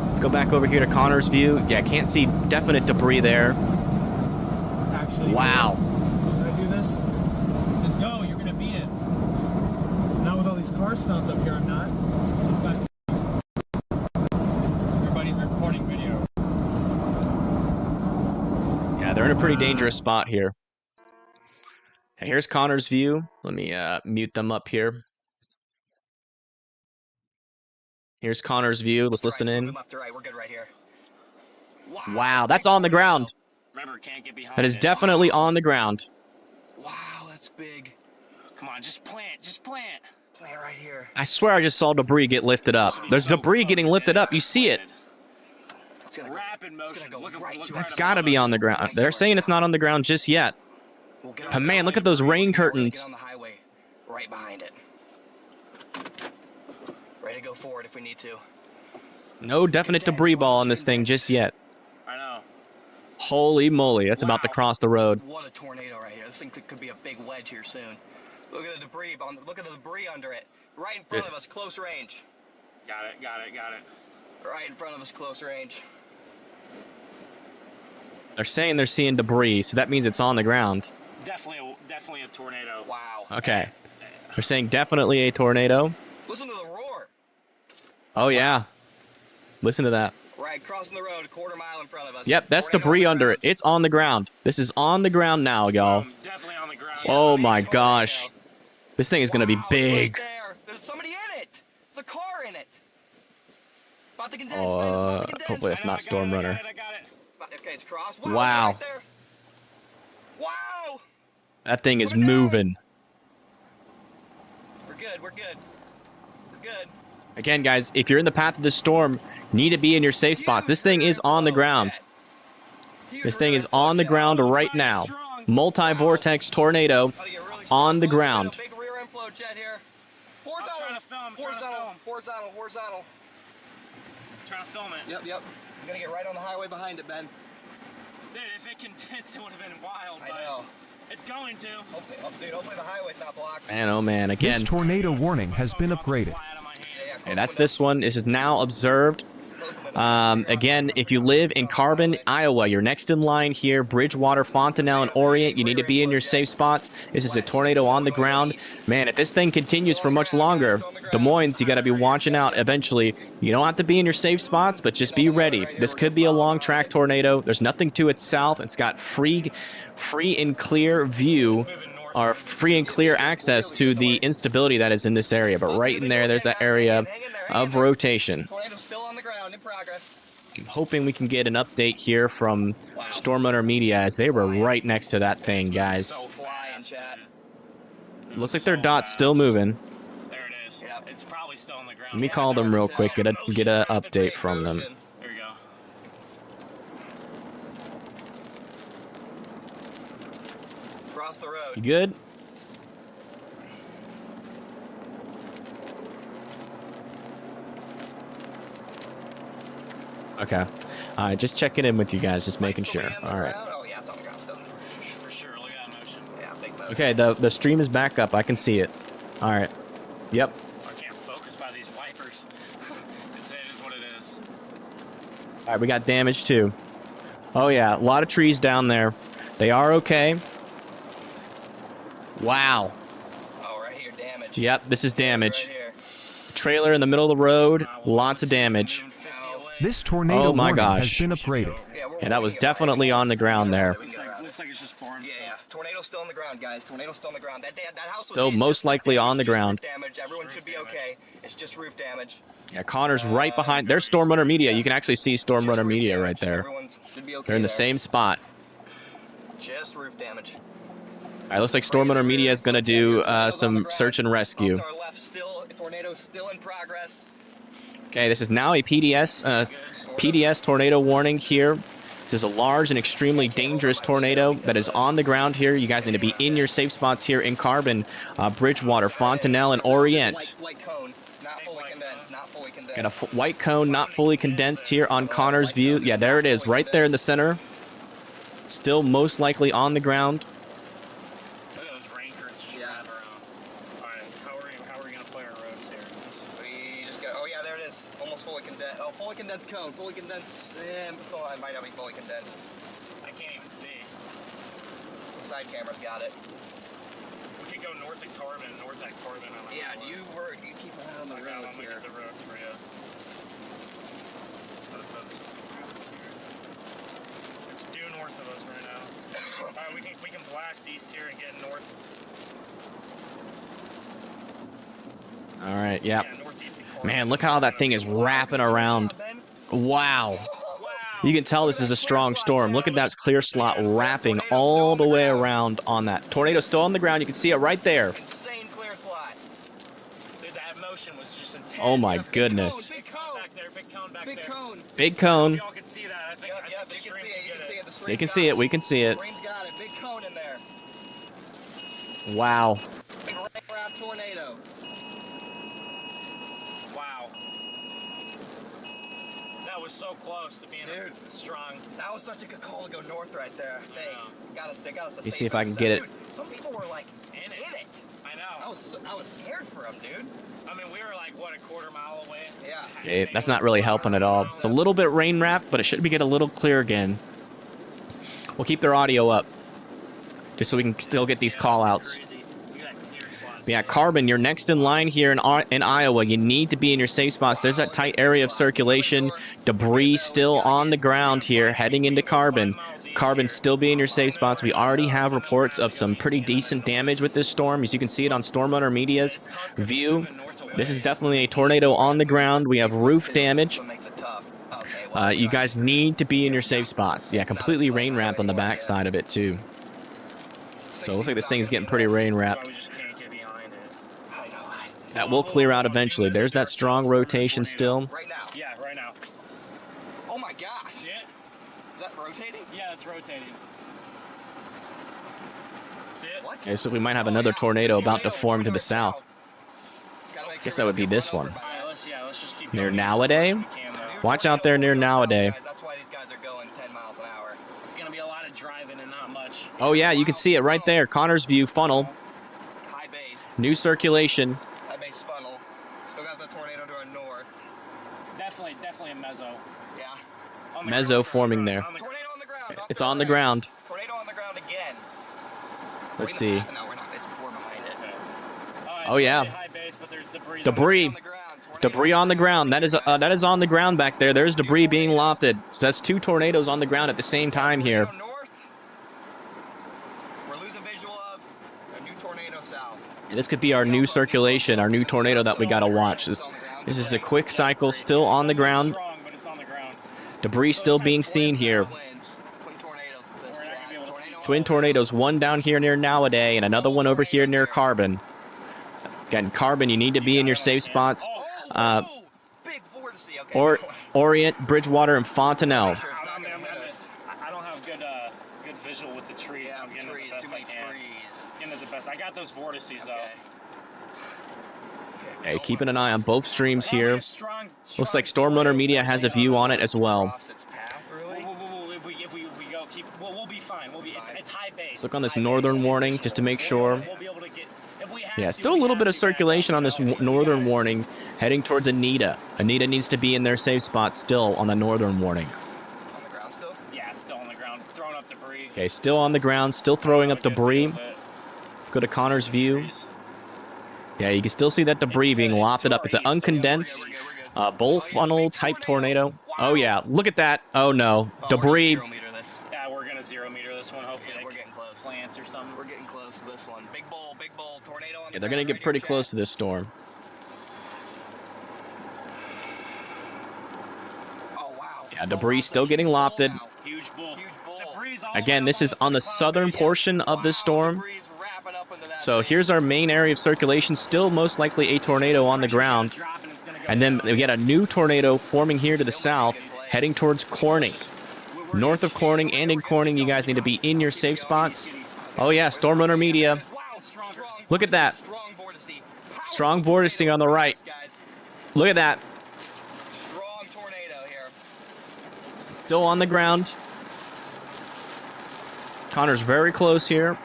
Let's go back over here to Connor's view. Yeah, can't see definite debris there. Actually, Wow. should I do this? Just go. You're gonna beat it. Not with all these cars stopped up here. I'm not. Everybody's recording video. Yeah, they're in a pretty dangerous spot here. Hey, here's Connor's view. Let me mute them up here. Here's Connor's view. Let's listen in. Left to right. We're good right here. Wow, that's on the ground. Remember, can't get behind That is it. definitely on the ground. Wow, that's big. Come on, just plant. Just plant. Plant right here. I swear I just saw debris get lifted up. There's debris getting lifted up. You see it. It's gonna go. Rapid motion. go Look, right look to right That's above got to be us. on the ground. They're saying it's not on the ground just yet. We'll get But man, look at those rain curtains. Get on the highway, right behind it. Ready to go forward if we need to. No definite debris ball on this thing just yet. I know. Holy moly, that's about to cross the road. What a tornado right here. This thing could be a big wedge here soon. Look at the debris. Look at the debris under it. Right in front of us, close range. Got it. Got it. Got it. Right in front of us, close range. They're saying they're seeing debris, so that means it's on the ground. Definitely a tornado. Wow. Okay. They're saying definitely a tornado. Listen to the roar. Oh, yeah. Listen to that. Right, crossing the road, a quarter mile in front of us. Yep, that's Tornado debris on the under it. ground. It's on the ground. This is on the ground now, y'all. Definitely on the ground. Oh Big my tornado. gosh. This thing is going to be Wow, it's big. Right there. There's somebody in it. There's a car in it. About to condense. Oh, man, it's about to condense. hopefully it's not Storm Runner. I got it. Okay, it's crossed. Wow. It's right there. Wow. That thing is Put it down. moving. We're good. We're good. We're good. Again, guys, if you're in the path of this storm, you need to be in your safe spot. This thing is on the ground. This thing is on the ground right now. Multi-vortex tornado on the ground. Big rear end flow jet here. Horizontal. trying to film, Horizontal. Horizontal. Horizontal. Trying to film it. Yep. You're gonna get right on the highway behind it, Ben. Dude, if it condensed, it would have been wild. I but know. It's going to. Hopefully the highway's not blocked. Man, oh man, This again. tornado warning has been upgraded. Fly out of my hands. And that's this one. This is now observed. Again, if you live in Carbon, Iowa, you're next in line here. Bridgewater, Fontanelle, and Orient. You need to be in your safe spots. This is a tornado on the ground. Man, if this thing continues for much longer, Des Moines, you got to be watching out eventually. You don't have to be in your safe spots, but just be ready. This could be a long track tornado. There's nothing to its south. It's got free and clear view, or free and clear access to the instability that is in this area. But right in there, there's that area of rotation. Tornado's still on the ground. ground, in progress. I'm hoping we can get an update here from Storm Runner Media as they were right next to that thing, guys. So flying, chat. Looks like their dot's still moving. There it is. Yep. It's probably still on the ground. Let me call them real quick, get a update from them. Motion. There you go. Cross the You road. good? Okay. Just checking in with you guys, just making Lights still sure. be on the All right. ground? Oh yeah, it's on the ground still. For sure. Look at that motion. Yeah, big motion. Okay, the stream is back up. I can see it. All right. Yep. I can't focus by these wipers. It is what it is. All right, we got damage too. Oh yeah, a lot of trees down there. They are okay. Wow. Oh, right here, damage. Yep, this is damage. Right here. Trailer in the middle of the road. Lots of damage. 150 away. This tornado Oh my warning gosh. has been upgraded. Yeah, we're Yeah, that was working it right definitely here. on the ground there. Looks like it's just formed. Yeah. Tornado's still on the ground, guys. Tornado's still on the ground. That house was Still hit, most just roof likely damage, on the just roof ground. Damage. Everyone should be okay. It's just roof damage. Yeah, Connor's right behind. There's Storm Runner Media. You can actually see Storm Just Runner roof Media damage. right there. Everyone should be okay. They're in the there. same spot. Just roof damage. All right, looks like Storm Runner Media is going to do some search and rescue. Off to our left, still tornado's still in progress. Okay, this is now a PDS tornado warning here. This is a large and extremely dangerous tornado that is on the ground here. You guys need to be in your safe spots here in Carbon, Bridgewater, Fontanelle, and Orient. White cone, not fully condensed. Not fully condensed. Got a white cone, not fully condensed here on Connor's view. Yeah, there it is, right there in the center. Still most likely on the ground. Look at those rain currents just Yeah. drive around. Alright, how are we gonna play our roads here? We just got. Oh yeah, there it is. Almost fully condensed. Oh, fully condensed cone. Fully condensed. Still, I might not be fully condensed. I can't even see. Side camera's got it. We could go north of Corbin, north at Corbin on the Yeah, you keep an eye on the I'm roads gonna here. get the roads for you. It's due north of us right now. Alright, we can blast east here and get north. All right, yeah. Yeah, northeast of Corbin. Man, look how that thing is wrapping around. Wow. Wow. You can tell this is a strong storm. Look at that clear slot wrapping all the way around on that. Tornado's still on the ground. You can see it right there. Insane clear slot. Dude, that motion was just intense. Oh my goodness. Big Big cone. cone back there, big cone back Big there. cone. Big cone. Y'all can see that. I think, Yep, I yep, think you the can see stream it. You can see it. The They stream's can got see it. We can see it. Stream's got it. Big cone in there. Wow. Big wrap tornado. Wow. That was so close to being Dude. strong. That was such a good call to go north right there. I think. They got us to Let me see safe if I can routes get there. it. Dude, some people were like In it. in it. I know. I was scared for them, dude. I mean, we were like, what, a quarter mile away? Yeah. Okay, that's not really helping at all. It's a little bit rain wrapped, but it should be getting a little clear again. We'll keep their audio up, just so we can still get these call outs. Crazy. We got clear slots. Yeah, Carbon, you're next in line here in Iowa. You need to be in your safe spots. There's that tight area of circulation. Debris still on the ground here, heading into Carbon. Carbon still be in your safe spots. We already have reports of some pretty decent damage with this storm, as you can see it on Storm Runner Media's view. This is definitely a tornado on the ground. We have roof damage. What makes it tough? Okay, well, You guys need to be in your safe spots. Yeah, completely rain wrapped on the backside of it too. So it looks like this thing's getting pretty rain wrapped. We just can't get behind it. I know. That will clear out eventually. There's that strong rotation still. Right now. Yeah, right now. Oh my gosh. See it? Is that rotating? Yeah, it's rotating. See it? What? Okay, so we might have another tornado about to form to the south. Gotta make Guess sure that would we be don't this run one. over by Alright, it. let's just keep Near going Nowadays? as fast as we can, though. Watch out there near Nowadays. That's why these guys are going 10 miles an hour. It's gonna be a lot of driving and not much. Oh yeah, you can see it right there. Connor's view funnel. High based. New circulation. High base funnel. Still got the tornado to our north. Definitely a mezzo. Yeah. On the Mezzo ground, forming on the there. ground, on the ground. Tornado on the ground. It's on the ground. Tornado on the ground again. Let's We're see. gonna- No, we're not. We're behind it. It's Oh, yeah. really high base, but there's debris. Debris. On the ground. Tornado Debris on the ground. That is on the ground back there. There's debris being lofted. So that's two tornadoes on the ground at the same time here. Tornado north. We're losing visual of a new tornado south. And this could be our new circulation, our new tornado that we gotta watch. This is a quick cycle, still on the ground. Strong, but Debris still being seen here. Twin tornadoes with this. We're not gonna be able to see Twin tornadoes, one down here near Nowadays and another one over here near Carbon. Again, Carbon, you need to be in your safe spots. Big vortice. Okay. Or Orient, Bridgewater, and Fontanelle. Sure it's not I gonna hit us. don't have good visual with the trees. Yeah, I'm getting trees. it the Too best I many can. trees. Getting it the best. I got those vortices though. Okay. Okay, keeping an eye on both streams here. A strong Looks like Storm Runner Media has a view on it as well. Cross its path, really? Whoa, if we go we'll be fine. It's high base. Let's look on this northern warning just to make sure. We'll be able to get if we have Yeah, to, still a we little have bit of to, circulation on this northern warning heading towards Anita. Anita needs to be in their safe spot still on the northern warning. On the ground still? Yeah, still on the ground, throwing up debris. Okay, still on the ground, still throwing up debris. Let's go to Connor's view. Yeah, you can still see that debris being lofted up. It's an uncondensed bowl funnel type tornado. Oh yeah, look at that. Oh no, debris. We're gonna 0 meter this. Yeah, we're gonna 0 meter this one. Hopefully, Yeah, like we're getting close. plants or something. We're getting close to this one. Big bowl, tornado on the Yeah, they're gonna ground, get pretty radio close check. to this storm. Oh wow. Yeah, debris still getting lofted. Huge bull. Huge bull. Debris all Again, this is around on the southern portion of this storm. Debris wrapping up into that So thing. here's our main area of circulation. Still most likely a tornado on the ground. Drop and it's gonna go And then down. we get a new tornado forming here to the south, heading towards Corning. North of Corning and in Corning, you guys need to be in your safe spots. Oh yeah, Storm Runner Media. Wow, strong. Look at that. Strong vortice. Strong vorticing on the right. Guys. Look at that. Strong tornado here. Still on the ground. Connor's very close here.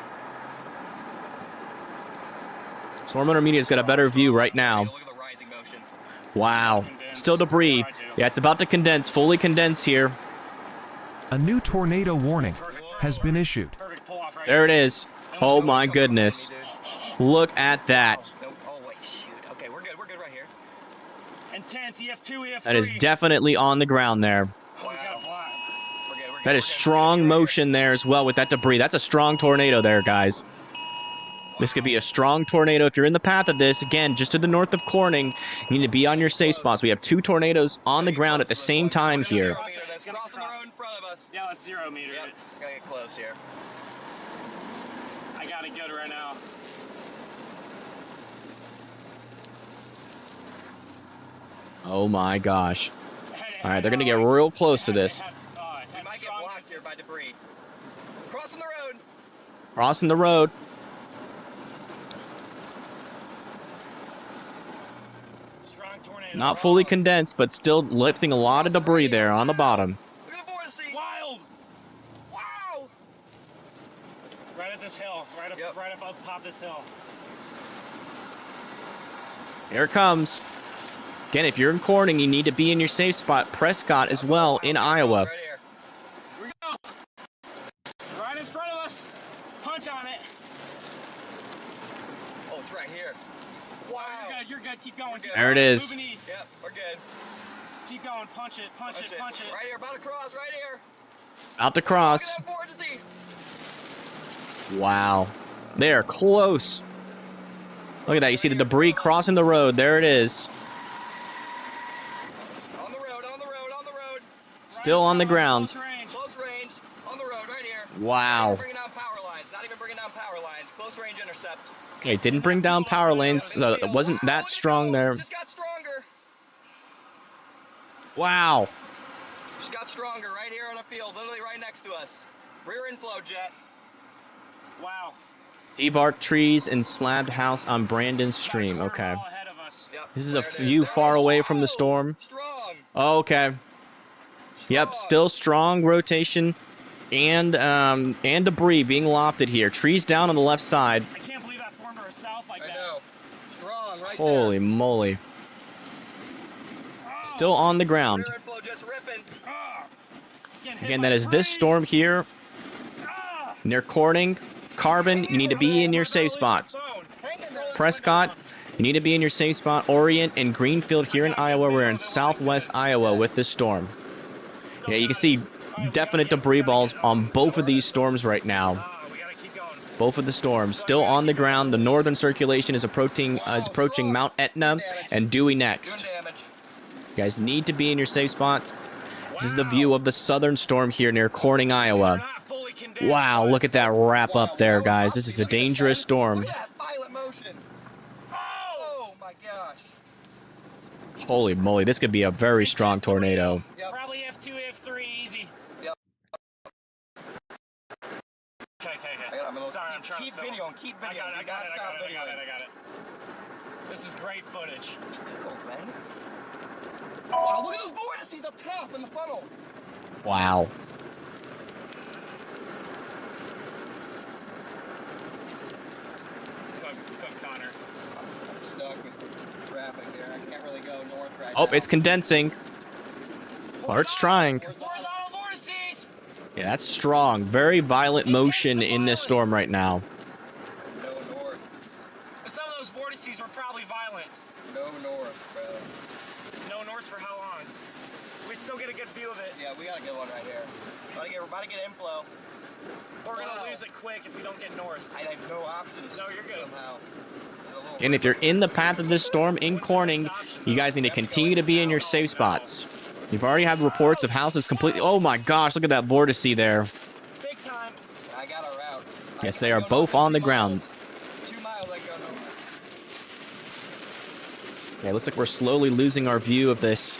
Storm Runner Media's got a better view right now. Look at the rising motion. Wow. Still debris. Yeah, it's about to condense, fully condense here. A new tornado warning has been issued. Perfect pull off right There it is. Oh my goodness. Look at that. No, oh wait, shoot. Okay, we're good right here. Intense EF2, EF3. That is definitely on the ground there. Oh, we got block. We're good. That is strong motion there as well with that debris. That's a strong tornado there, guys. This could be a strong tornado if you're in the path of this. Again, just to the north of Corning, you need to be on your safe spots. We have two tornadoes on the ground at the same time here. Let's get off the road in front of us. Yeah, let's 0 meter Yep, it. gotta get close here. I got it good right now. Oh my gosh. All right, they're going to get real close to this. We might get blocked here by debris. Crossing the road. Crossing the road. Strong tornado. Not fully condensed, but still lifting a lot of debris there on the bottom. Look at the vortice. Wild. Wow. Right at this hill. Right up, Yep. right up top of this hill. Here it comes. Again, if you're in Corning, you need to be in your safe spot. Prescott as well in Iowa. Right here. Here we go. Right in front of us. Punch on it. Oh, it's right here. Wow. You're good. Keep going. good. There it is. Moving east. Yep, we're good. Keep going. Punch it. Punch it. Punch it. Right here, about to cross, right here. Out to Look cross. at that vortice. Wow. They are close. Look at that. You see the debris crossing the road. There it is. On the road, on the road, on the road. Still on the ground. Close range. Close range, on the road, right here. Wow. Bringing down power lines, not even bringing down power lines. Close range intercept. Okay, didn't bring down power lanes, so it wasn't that strong there. Just got stronger. Wow. Just got stronger right here on the field, literally right next to us. Rear inflow jet. Wow. Debarked trees and slabbed house on Brandon Stream. Okay. All ahead of us. Yep, This is a there it view There far it is. away from the Whoa, storm. Strong. Okay. Yep, still strong rotation and debris being lofted here. Trees down on the left side. I can't believe that formed her south like I that. know. Strong right Holy there. moly. Still on the ground. Rear inflow just ripping. Getting hit Again, by that is this breeze. storm here Ah. near Corning. Carbon, you need to be in your safe spots. Hang in there. Prescott, you need to be in your safe spot. Orient and Greenfield here in Iowa. We're in southwest Iowa with this storm. Yeah, you can see definite debris balls on both of these storms right now. We gotta keep going. Both of the storms still on the ground. The northern circulation is approaching Mount Etna and Dewey next. Doing damage. You guys need to be in your safe spots. This is the view of the southern storm here near Corning, Iowa. Wow, look at that wrap up there, guys. This is a dangerous storm. Look at that violent motion. Oh my gosh. Holy moly, this could be a very strong tornado. Yep. Probably F2, F3, easy. Yep. Okay. Sorry, I'm trying keep to film. videoing. Keep videoing. I Do not stop videoing. got it. This is great footage. Oh, man. Wow, look at those vortices up top in the funnel. Wow. Cook Connor. I'm stuck with traffic here. I can't really go north right Oh, now. it's condensing. Or it's trying. Horizontal vortices! Yeah, that's strong. Very violent motion in this storm right now. No north. Some of those vortices were probably violent. No north, bro. No north for how long? We still get a good view of it. Yeah, we got a good one right here. We're about to get inflow. We're gonna lose it quick if we don't get north. I have no options. No, you're good. Somehow. And if you're in the path of this storm in Corning, you guys need to continue to be in your safe spots. You've already had reports of houses completely... Oh my gosh, look at that vortice there. Big time. I got a route. Yes, they are both on the ground. 2 miles I go nowhere. Yeah, looks like we're slowly losing our view of this.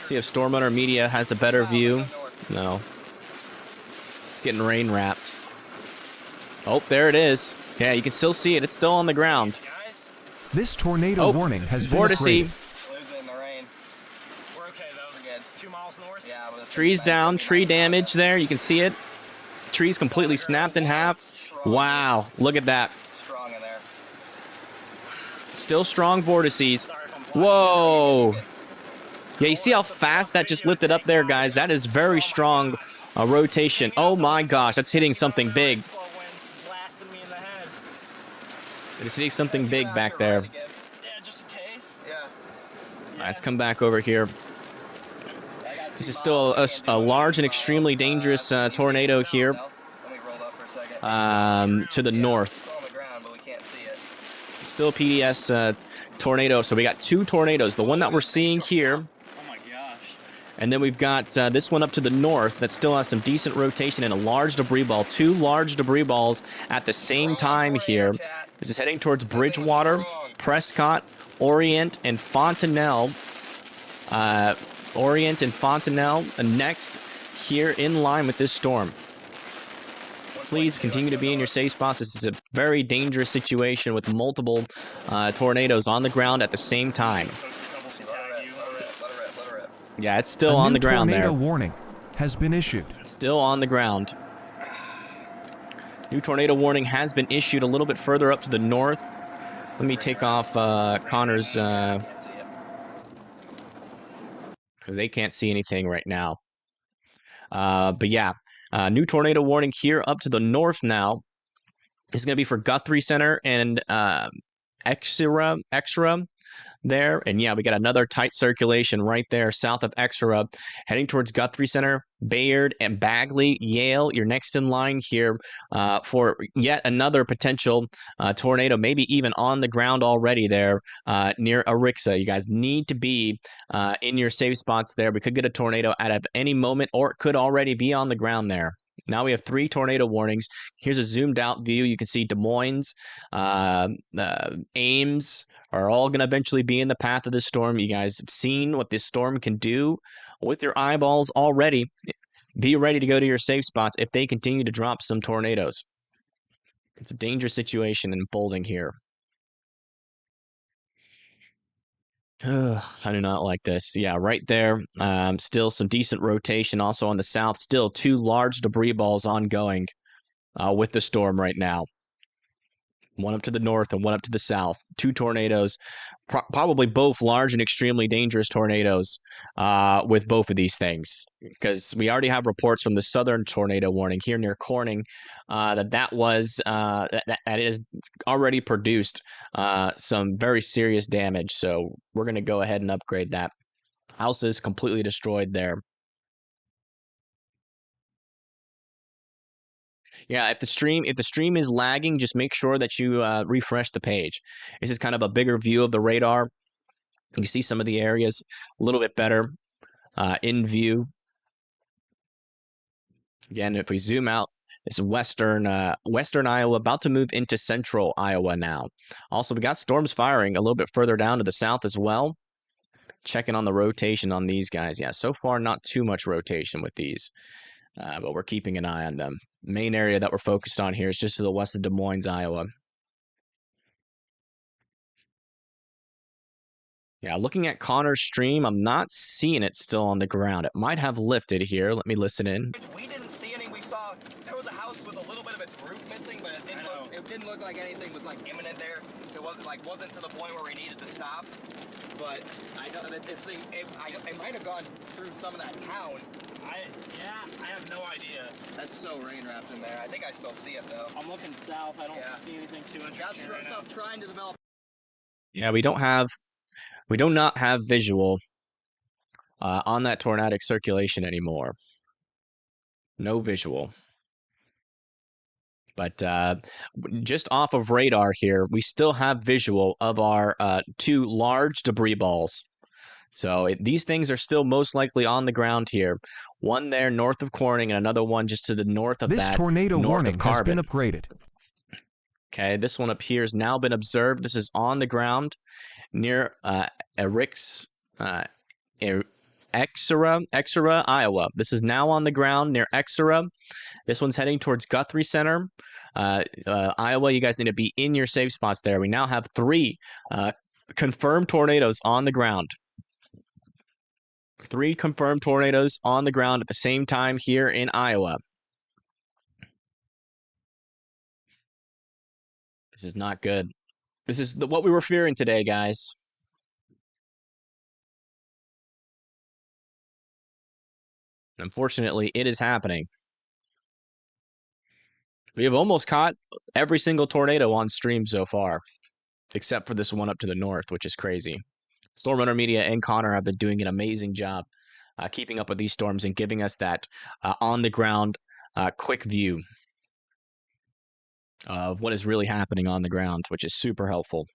See if Storm Runner Media has a better view. No. It's getting rain wrapped. Oh, there it is. Yeah, you can still see it. It's still on the ground. Guys, This tornado warning has been vortice. upgraded. Losing in the rain. we're okay though. We're good. 2 miles north. Yeah, but it's Trees down, tree damage there. You can see it. Trees completely snapped in half. Wow, look at that. strong in there. Still strong vortices. Sorry if I'm blind. Whoa. Yeah, you see how fast that just lifted up there, guys? That is very strong rotation. Oh my gosh, that's hitting something big. Flow winds blasting me in the head. It is hitting something big back there. Yeah, just in case. Yeah. All right, let's come back over here. This is still a large and extremely dangerous tornado here Let me roll up for a second. to the north. It's on the ground, but we can't see it. Still a PDS tornado. So we got two tornadoes. The one that we're seeing here, Oh my gosh. and then we've got this one up to the north that still has some decent rotation and a large debris ball. Two large debris balls at the same time here. This is heading towards Bridgewater, Prescott, Orient, and Fontanelle. Next here in line with this storm. Please continue to be in your safe spots. This is a very dangerous situation with multiple tornadoes on the ground at the same time. Let it rip. Yeah, it's still A on new the ground tornado there. warning has been issued. Still on the ground. New tornado warning has been issued a little bit further up to the north. Let me take off Connor's Can't see it. because they can't see anything right now. But yeah, new tornado warning here up to the north now. This is going to be for Guthrie Center and Extra there. And yeah, we got another tight circulation right there south of Extra, heading towards Guthrie Center, Bayard, and Bagley. Yale, you're next in line here for yet another potential tornado, maybe even on the ground already there near Arixa. You guys need to be in your safe spots there. We could get a tornado at any moment, or it could already be on the ground there. Now we have 3 tornado warnings. Here's a zoomed out view. You can see Des Moines, Ames are all going to eventually be in the path of this storm. You guys have seen what this storm can do with your eyeballs already. Be ready to go to your safe spots if they continue to drop some tornadoes. It's a dangerous situation unfolding here. Ugh, I do not like this. Yeah, right there. Still some decent rotation also on the south. Still 2 large debris balls ongoing with the storm right now. One up to the north and one up to the south. 2 tornadoes, probably both large and extremely dangerous tornadoes with both of these things. Because we already have reports from the southern tornado warning here near Corning that it has already produced some very serious damage. So we're going to go ahead and upgrade that. House is completely destroyed there. Yeah, if the stream is lagging, just make sure that you refresh the page. This is kind of a bigger view of the radar. You can see some of the areas a little bit better. in view. Again, if we zoom out, it's western Iowa, about to move into central Iowa now. Also, we got storms firing a little bit further down to the south as well. Checking on the rotation on these guys. Yeah, so far not too much rotation with these, but we're keeping an eye on them. Main area that we're focused on here is just to the west of Des Moines, Iowa. Yeah, looking at Connor's stream, I'm not seeing it still on the ground. It might have lifted here. Let me listen in. We didn't see any. We saw there was a house with a little bit of its roof missing, but it didn't look like anything was like imminent there. It wasn't to the point where we needed to stop. But I don't. This thing, it might have gone through some of that town. I have no idea. That's so rain wrapped in there. I think I still see it though. I'm looking south. I don't see anything too interesting right now. Trying to develop. Yeah, we do not have visual on that tornadic circulation anymore. No visual. But just off of radar here, we still have visual of our 2 large debris balls. So these things are still most likely on the ground here. One there north of Corning and another one just to the north of This that. tornado warning has been upgraded. Okay, this one up here has now been observed. This is on the ground near Exeter, Iowa. This is now on the ground near Exeter. This one's heading towards Guthrie Center. Iowa, you guys need to be in your safe spots there. We now have 3 confirmed tornadoes on the ground. 3 confirmed tornadoes on the ground at the same time here in Iowa. This is not good. This is what we were fearing today, guys. Unfortunately, it is happening. We have almost caught every single tornado on stream so far, except for this one up to the north, which is crazy. Storm Runner Media and Connor have been doing an amazing job keeping up with these storms and giving us that on-the-ground quick view of what is really happening on the ground, which is super helpful.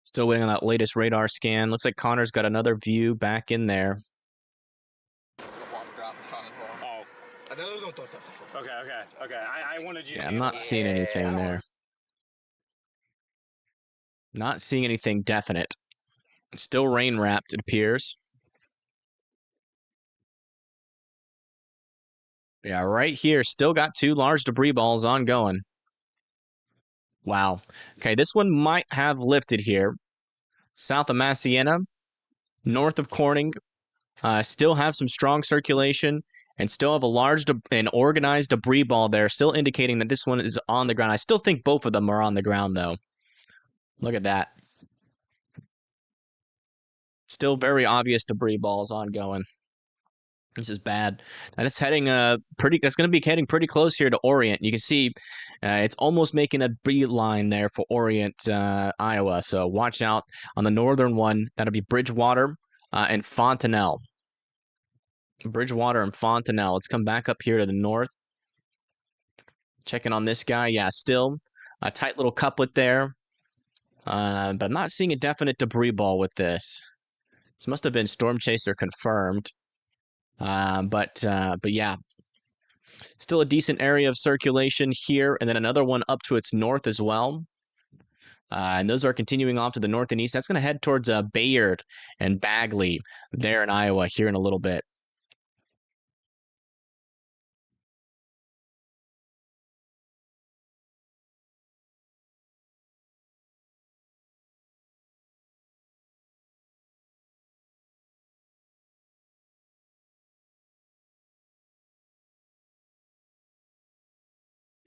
Still waiting on that latest radar scan. Looks like Connor's got another view back in there. Okay. I wanted you. Yeah, I'm not seeing anything there. Not seeing anything definite. Still rain wrapped, it appears. Yeah, right here, still got 2 large debris balls ongoing. Wow. Okay, this one might have lifted here. South of Massiena, north of Corning, still have some strong circulation and still have a large and organized debris ball there, still indicating that this one is on the ground. I still think both of them are on the ground, though. Look at that. Still very obvious debris balls ongoing. This is bad. And it's heading it's going to be heading pretty close here to Orient. You can see it's almost making a beeline there for Orient, Iowa. So watch out on the northern one. That'll be Bridgewater and Fontanelle. Bridgewater and Fontanelle. Let's come back up here to the north. Checking on this guy. Yeah, still a tight little couplet there. But I'm not seeing a definite debris ball with this. This must have been Storm Chaser confirmed. But yeah, still a decent area of circulation here, and then another one up to its north as well. And those are continuing off to the north and east. That's going to head towards Bayard and Bagley there in Iowa here in a little bit.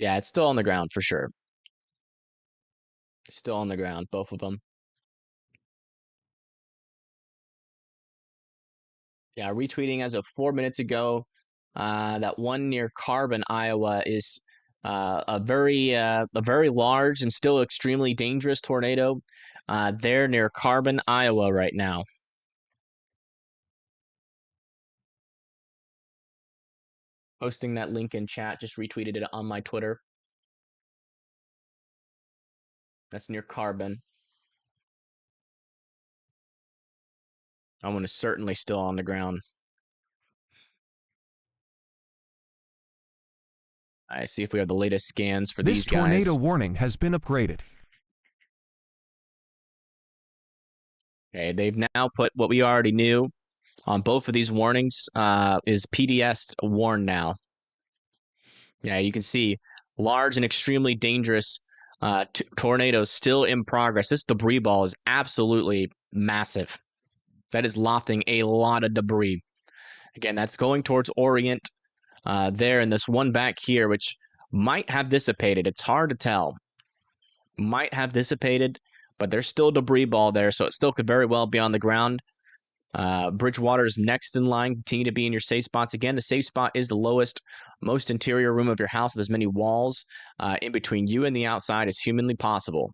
Yeah, it's still on the ground for sure. Still on the ground, both of them. Yeah, retweeting as of 4 minutes ago. That one near Carbon, Iowa, is a very large and still extremely dangerous tornado. There near Carbon, Iowa, right now. Posting that link in chat. Just retweeted it on my Twitter. That's near Carbon. That one is certainly still on the ground. I see if we have the latest scans for This these guys. tornado warning has been upgraded. Okay, they've now put what we already knew on both of these warnings is PDS warned now. Yeah, you can see large and extremely dangerous tornadoes still in progress. This debris ball is absolutely massive. That is lofting a lot of debris. Again, that's going towards Orient there, and this one back here, which might have dissipated. It's hard to tell. Might have dissipated, but there's still debris ball there, so it still could very well be on the ground. Bridgewater is next in line. Continue to be in your safe spots. Again, the safe spot is the lowest, most interior room of your house with as many walls in between you and the outside as humanly possible.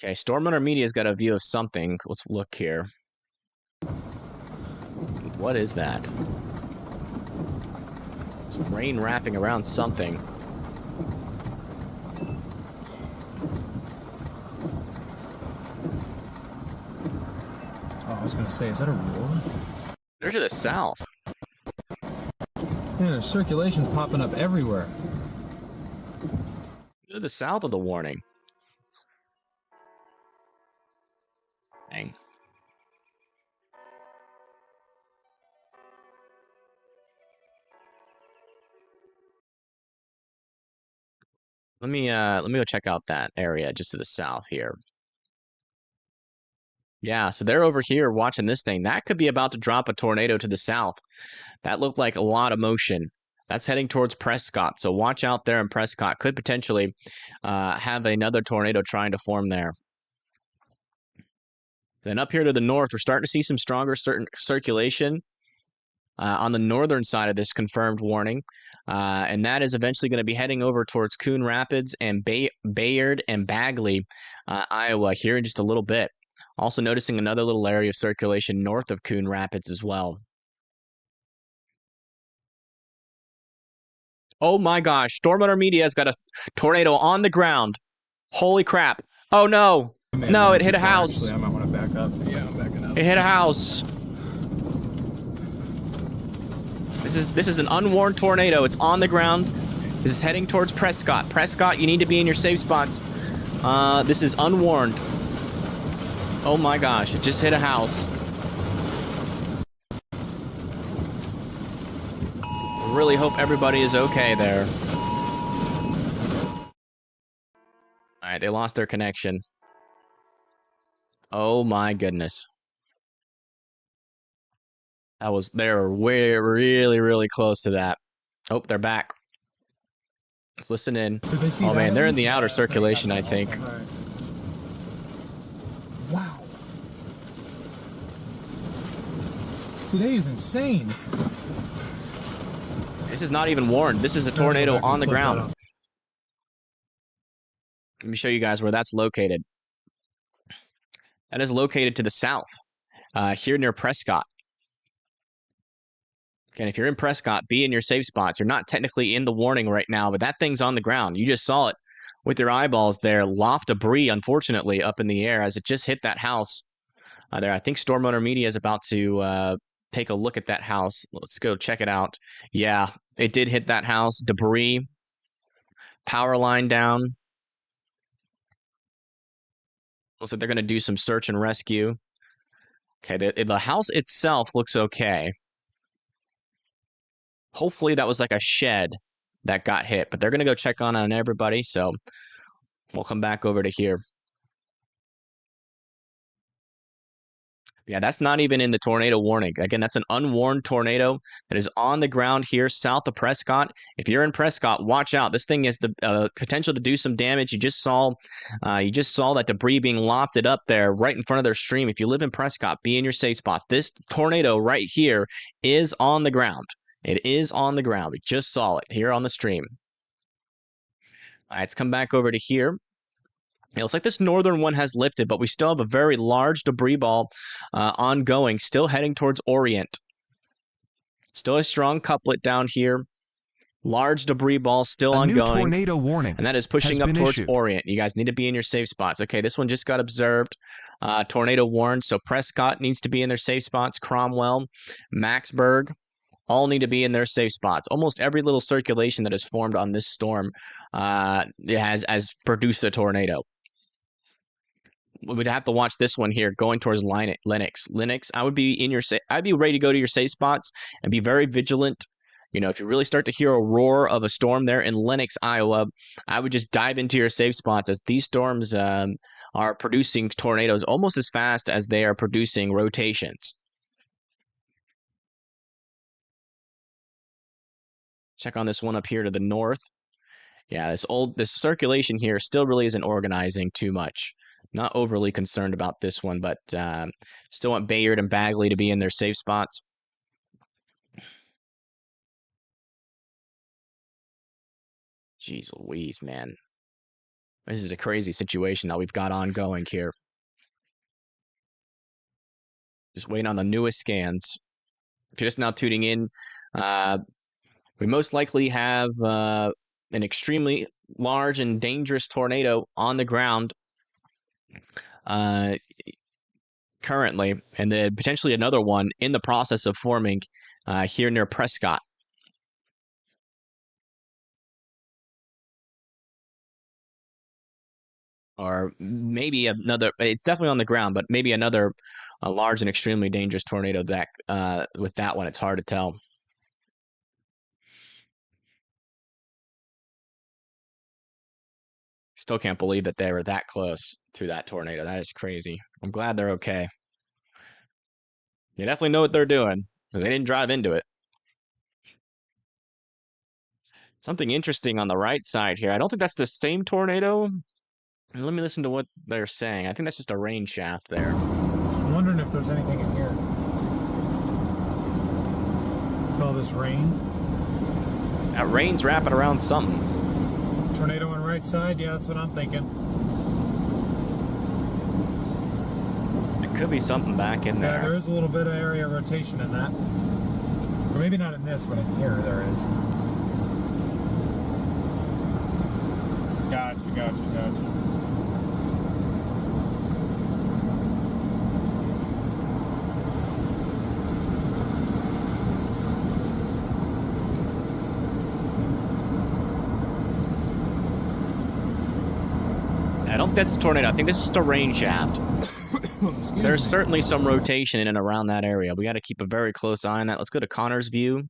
Okay, Storm Hunter Media's got a view of something. Let's look here. What is that? It's rain wrapping around something. Oh, I was gonna say, is that a roar? They're to the south. Yeah, there's circulations popping up everywhere. They're to the south of the warning. Dang. Let me go check out that area just to the south here. Yeah, so they're over here watching this thing. That could be about to drop a tornado to the south. That looked like a lot of motion. That's heading towards Prescott, so watch out there in Prescott. Could potentially have another tornado trying to form there. Then up here to the north, we're starting to see some stronger circulation on the northern side of this confirmed warning. And that is eventually going to be heading over towards Coon Rapids and Bayard and Bagley, Iowa, here in just a little bit. Also noticing another little area of circulation north of Coon Rapids as well. Oh my gosh, Storm Hunter Media has got a tornado on the ground. Holy crap. Oh no. No, it hit a house. Actually, I might want to back up. Yeah, I'm backing up. It hit a house. This is an unwarned tornado. It's on the ground. This is heading towards Prescott. Prescott, you need to be in your safe spots. This is unwarned. Oh my gosh, it just hit a house. Really hope everybody is okay there. Alright, they lost their connection. Oh my goodness. They were really close to that. Oh, they're back. Let's listen in. Oh man, they're in the outer circulation, I think. Right. Wow. Today is insane. This is not even warned. This is a tornado on the ground. Let me show you guys where that's located. That is located to the south, here near Prescott. Okay, if you're in Prescott, be in your safe spots. You're not technically in the warning right now, but that thing's on the ground. You just saw it with your eyeballs there. Loft debris, unfortunately, up in the air as it just hit that house there. I think Storm Hunter Media is about to take a look at that house. Let's go check it out. Yeah, it did hit that house. Debris, power line down. Looks like they're going to do some search and rescue. Okay, the house itself looks okay. Hopefully that was like a shed that got hit, but they're going to go check on everybody, so we'll come back over to here. Yeah, that's not even in the tornado warning. Again, that's an unwarned tornado that is on the ground here south of Prescott. If you're in Prescott, watch out. This thing has the potential to do some damage. You just saw that debris being lofted up there right in front of their stream. If you live in Prescott, be in your safe spots. This tornado right here is on the ground. It is on the ground. We just saw it here on the stream. All right, let's come back over to here. It looks like this northern one has lifted, but we still have a very large debris ball ongoing, still heading towards Orient. Still a strong couplet down here. Large debris ball still A ongoing. new tornado warning And that is pushing up has been towards issued. Orient. You guys need to be in your safe spots. Okay, this one just got observed. Tornado warned. So Prescott needs to be in their safe spots. Cromwell, Maxburg, all need to be in their safe spots. Almost every little circulation that has formed on this storm has produced a tornado. We'd have to watch this one here going towards Lennox. I would be in your I'd be ready to go to your safe spots and be very vigilant. You know, if you really start to hear a roar of a storm there in Lennox, Iowa, I would just dive into your safe spots, as these storms are producing tornadoes almost as fast as they are producing rotations. Check on this one up here to the north. Yeah, this circulation here still really isn't organizing too much. Not overly concerned about this one, but still want Bayard and Bagley to be in their safe spots. Jeez Louise, man. This is a crazy situation that we've got ongoing here. Just waiting on the newest scans. If you're just now tuning in, we most likely have an extremely large and dangerous tornado on the ground currently, and then potentially another one in the process of forming here near Prescott. Or maybe another, it's definitely on the ground, but maybe another large and extremely dangerous tornado that with that one, it's hard to tell. Still can't believe that they were that close to that tornado. That is crazy. I'm glad they're okay. They definitely know what they're doing, because they didn't drive into it. Something interesting on the right side here. I don't think that's the same tornado. Let me listen to what they're saying. I think that's just a rain shaft there. I'm wondering if there's anything in here. With all this rain. That rain's wrapping around something. Tornado on right side? Yeah, that's what I'm thinking. It could be something back in Yeah, there. there is a little bit of area rotation in that. Or maybe not in this, but in here there is. Gotcha. I don't think that's a tornado. I think this is just a rain shaft. There's certainly some rotation in and around that area. We got to keep a very close eye on that. Let's go to Connor's view.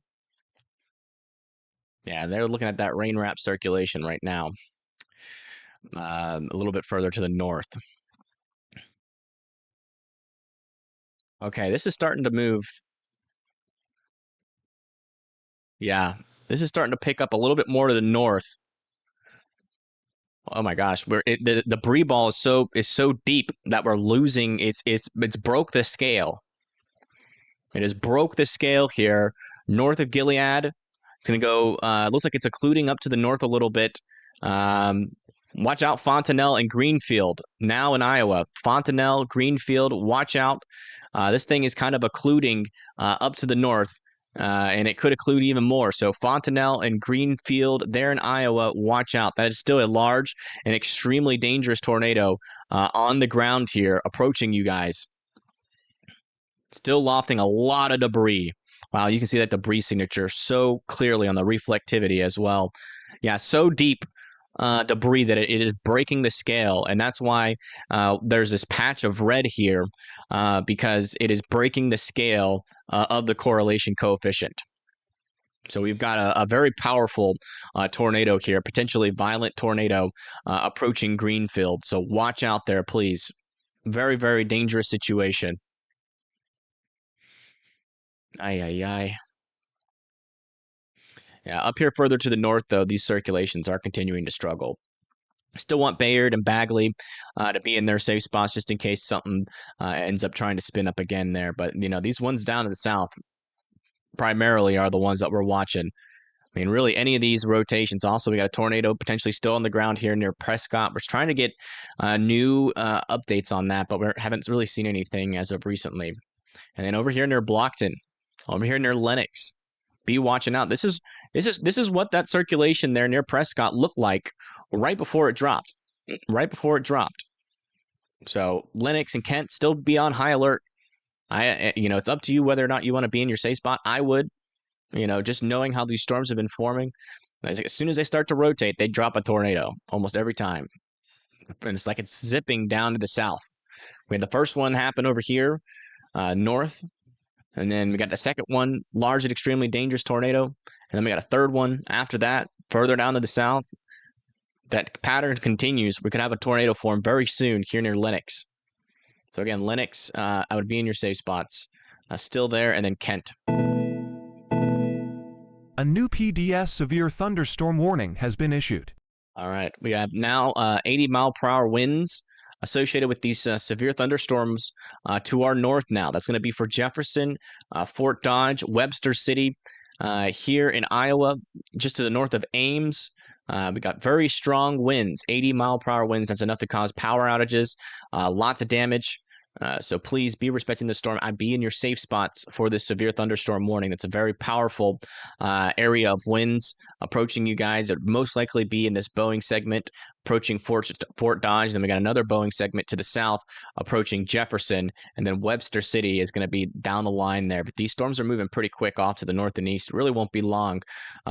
Yeah, they're looking at that rain wrap circulation right now. A little bit further to the north. Okay, this is starting to move. Yeah, this is starting to pick up a little bit more to the north. Oh my gosh, the debris ball is so deep that we're losing. It's broke the scale. It has broke the scale here north of Gilead. It's gonna go. Looks like it's occluding up to the north a little bit. Watch out, Fontanelle and Greenfield now in Iowa. Fontanelle, Greenfield, watch out. This thing is kind of occluding up to the north. And it could occlude even more. So Fontanelle and Greenfield there in Iowa, watch out. That is still a large and extremely dangerous tornado on the ground here, approaching you guys. Still lofting a lot of debris. Wow, you can see that debris signature so clearly on the reflectivity as well. Yeah, so deep debris that it is breaking the scale, and that's why there's this patch of red here because it is breaking the scale of the correlation coefficient. So we've got a very powerful tornado here, potentially violent tornado approaching Greenfield. So watch out there, please. Very, very dangerous situation. Ay. Yeah, up here further to the north, though, these circulations are continuing to struggle. Still want Bayard and Bagley to be in their safe spots just in case something ends up trying to spin up again there. But, you know, these ones down to the south, primarily are the ones that we're watching. I mean, really, any of these rotations. Also, we got a tornado potentially still on the ground here near Prescott. We're trying to get new updates on that, but we haven't really seen anything as of recently. And then over here near Blockton, over here near Lenox, be watching out. This is what that circulation there near Prescott looked like right before it dropped. Right before it dropped. So Lenox and Kent still be on high alert. It's up to you whether or not you want to be in your safe spot. I would. Just knowing how these storms have been forming, as soon as they start to rotate, they drop a tornado almost every time. And it's like it's zipping down to the south. We had the first one happen over here, north, and then we got the second one, large and extremely dangerous tornado, and then we got a third one after that, further down to the south. That pattern continues. We could have a tornado form very soon here near Lenox. So again, Lenox, I would be in your safe spots. Still there, and then Kent. A new PDS severe thunderstorm warning has been issued. All right. We have now 80-mile-per-hour winds associated with these severe thunderstorms to our north now. That's going to be for Jefferson, Fort Dodge, Webster City, here in Iowa, just to the north of Ames. We got very strong winds, 80-mile-per-hour winds. That's enough to cause power outages, lots of damage. So please be respecting the storm. I'd be in your safe spots for this severe thunderstorm warning. That's a very powerful area of winds approaching you guys. It would most likely be in this Boeing segment approaching Fort Dodge. Then we got another Boeing segment to the south approaching Jefferson. And then Webster City is going to be down the line there. But these storms are moving pretty quick off to the north and east. It really won't be long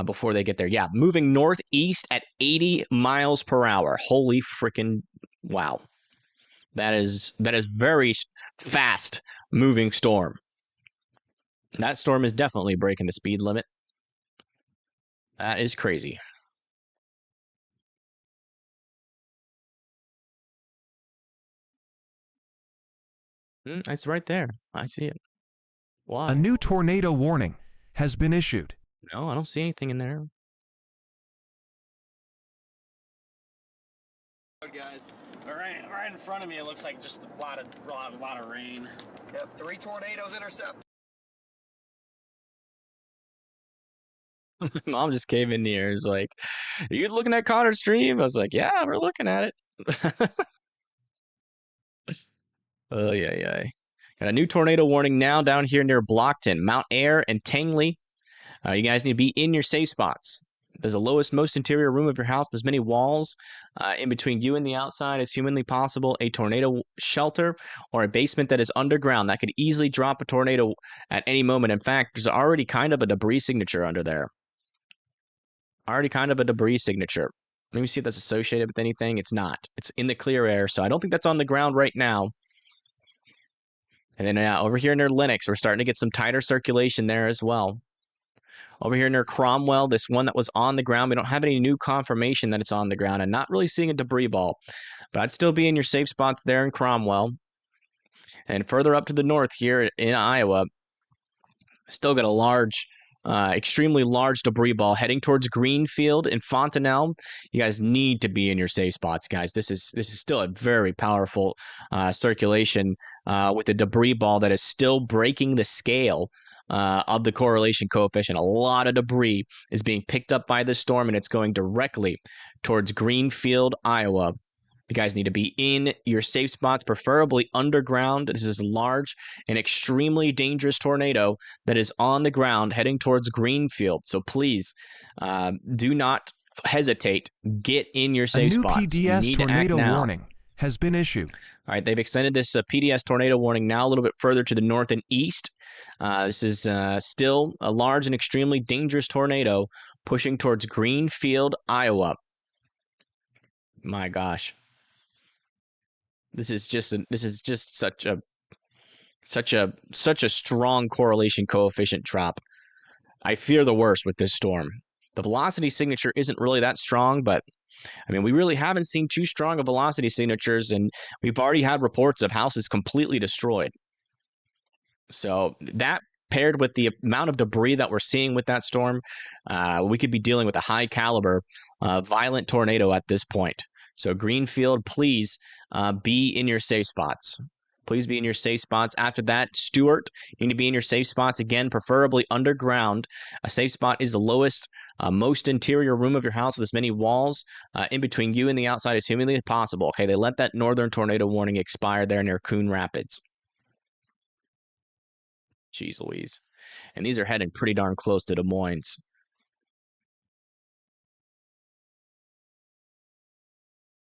before they get there. Yeah, moving northeast at 80 miles per hour. Holy freaking wow. That is very fast moving storm. That storm is definitely breaking the speed limit. That is crazy. It's right there. I see it. Why? A new tornado warning has been issued. No, I don't see anything in there. Guys, right in front of me, it looks like just a lot of rain. Yep, 3 tornadoes intercept. Mom just came in here. Is like, "Are you looking at Connor's stream?" I was like, "Yeah, we're looking at it." Oh yeah. Got a new tornado warning now down here near Blockton, Mount Air, and Tangley. You guys need to be in your safe spots. There's the lowest, most interior room of your house. There's many walls in between you and the outside as humanly possible. A tornado shelter or a basement that is underground that could easily drop a tornado at any moment. In fact, there's already kind of a debris signature under there. Already kind of a debris signature. Let me see if that's associated with anything. It's not. It's in the clear air, so I don't think that's on the ground right now. And then over here near Lenox, we're starting to get some tighter circulation there as well. Over here near Cromwell, this one that was on the ground, we don't have any new confirmation that it's on the ground. I'm not really seeing a debris ball, but I'd still be in your safe spots there in Cromwell. And further up to the north here in Iowa, still got a large, extremely large debris ball heading towards Greenfield and Fontenelle. You guys need to be in your safe spots, guys. This is still a very powerful circulation with a debris ball that is still breaking the scale of the correlation coefficient. A lot of debris is being picked up by this storm, and it's going directly towards Greenfield, Iowa. You guys need to be in your safe spots, preferably underground. This is a large and extremely dangerous tornado that is on the ground heading towards Greenfield. So please do not hesitate. Get in your safe spots. A new PDS tornado warning has been issued. All right, they've extended this PDS tornado warning now a little bit further to the north and east. This is still a large and extremely dangerous tornado pushing towards Greenfield, Iowa. My gosh. This is just such a strong correlation coefficient drop. I fear the worst with this storm. The velocity signature isn't really that strong, but I mean, we really haven't seen too strong of velocity signatures, and we've already had reports of houses completely destroyed. So that paired with the amount of debris that we're seeing with that storm, we could be dealing with a high caliber, violent tornado at this point. So Greenfield, please be in your safe spots. Please be in your safe spots. After that, Stewart, you need to be in your safe spots again, preferably underground. A safe spot is the lowest, most interior room of your house with as many walls in between you and the outside as humanly possible. Okay, they let that northern tornado warning expire there near Coon Rapids. Jeez Louise. And these are heading pretty darn close to Des Moines.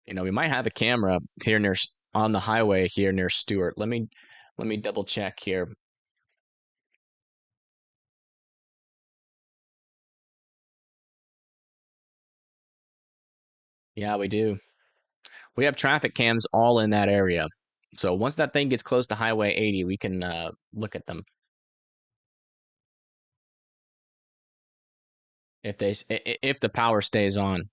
You know, we might have a camera here near on the highway here near Stewart. Let me double check here. Yeah, we do. We have traffic cams all in that area. So once that thing gets close to Highway 80, we can look at them. If the power stays on.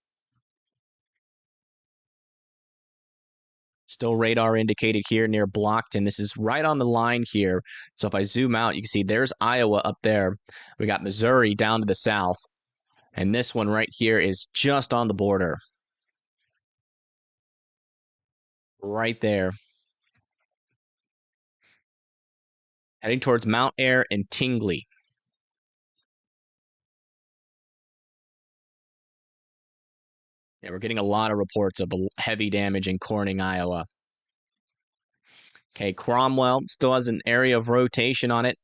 Still radar indicated here near Blockton. This is right on the line here. So if I zoom out, you can see there's Iowa up there. We got Missouri down to the south. And this one right here is just on the border. Right there. Heading towards Mount Air and Tingley. Yeah, we're getting a lot of reports of heavy damage in Corning, Iowa. Okay, Cromwell still has an area of rotation on it.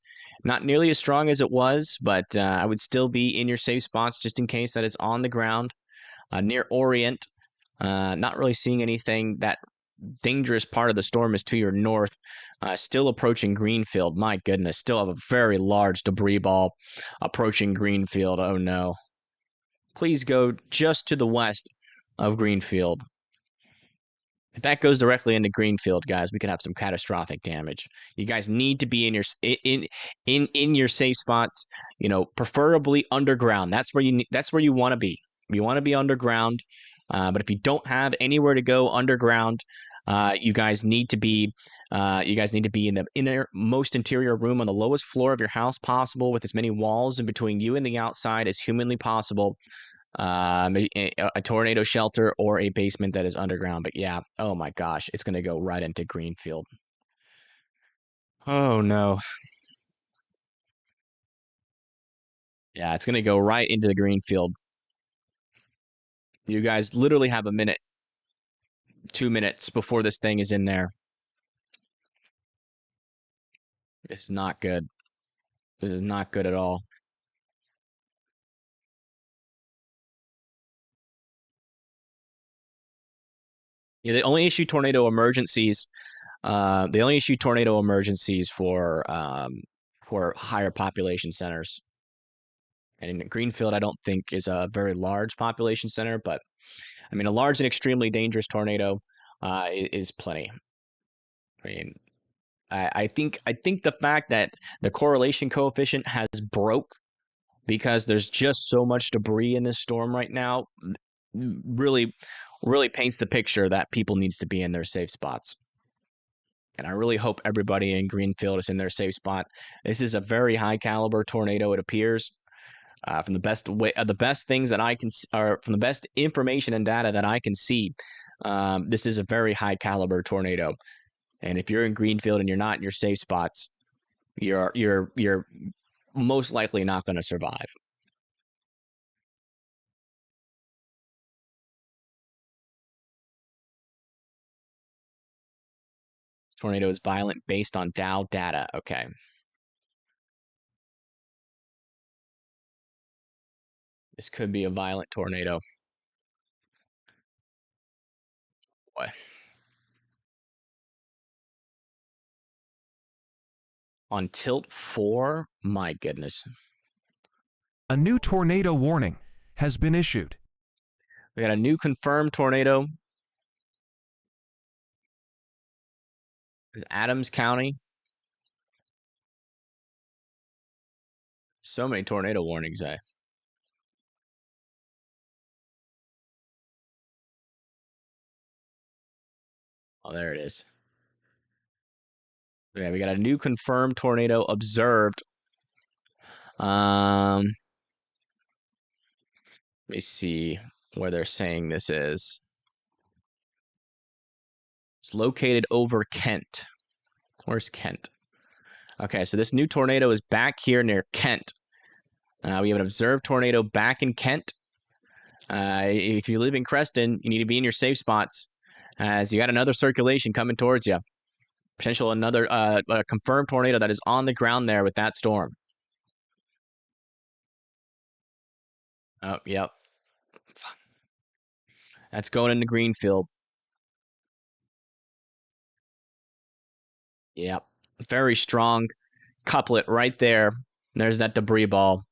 Not nearly as strong as it was, but I would still be in your safe spots just in case that it's on the ground. Near Orient, not really seeing anything. That dangerous part of the storm is to your north. Still approaching Greenfield. My goodness, still have a very large debris ball approaching Greenfield. Oh no. Please go just to the west of Greenfield. If that goes directly into Greenfield, guys, we could have some catastrophic damage. You guys need to be in your safe spots. You know, preferably underground. That's where you want to be. You want to be underground. But if you don't have anywhere to go underground, you guys need to be in the innermost interior room on the lowest floor of your house possible, with as many walls in between you and the outside as humanly possible. A tornado shelter or a basement that is underground. But yeah, oh my gosh, it's going to go right into Greenfield. Oh no. Yeah, it's going to go right into the Greenfield. You guys literally have a minute, 2 minutes before this thing is in there. This is not good. This is not good at all. Yeah, they only issue tornado emergencies. They only issue tornado emergencies for higher population centers. And in Greenfield, I don't think is a very large population center, but I mean, a large and extremely dangerous tornado is plenty. I mean, I think the fact that the correlation coefficient has broke because there's just so much debris in this storm right now really paints the picture that people needs to be in their safe spots. And I really hope everybody in Greenfield is in their safe spot. This is a very high caliber tornado, it appears. From the best things that I can, or from the best information and data that I can see, this is a very high caliber tornado. And if you're in Greenfield and you're not in your safe spots, you're most likely not going to survive. Tornado is violent based on Dow data. Okay. This could be a violent tornado. Boy. On tilt 4? My goodness. A new tornado warning has been issued. We got a new confirmed tornado. Is Adams County. So many tornado warnings, eh? Oh, there it is. Yeah, we got a new confirmed tornado observed. Let me see where they're saying this is. It's located over Kent. Where's Kent? Okay, so this new tornado is back here near Kent. We have an observed tornado back in Kent. If you live in Creston, you need to be in your safe spots, as you got another circulation coming towards you. Potential another a confirmed tornado that is on the ground there with that storm. Oh, yep. That's going into Greenfield. Yep. Very strong couplet right there. There's that debris ball.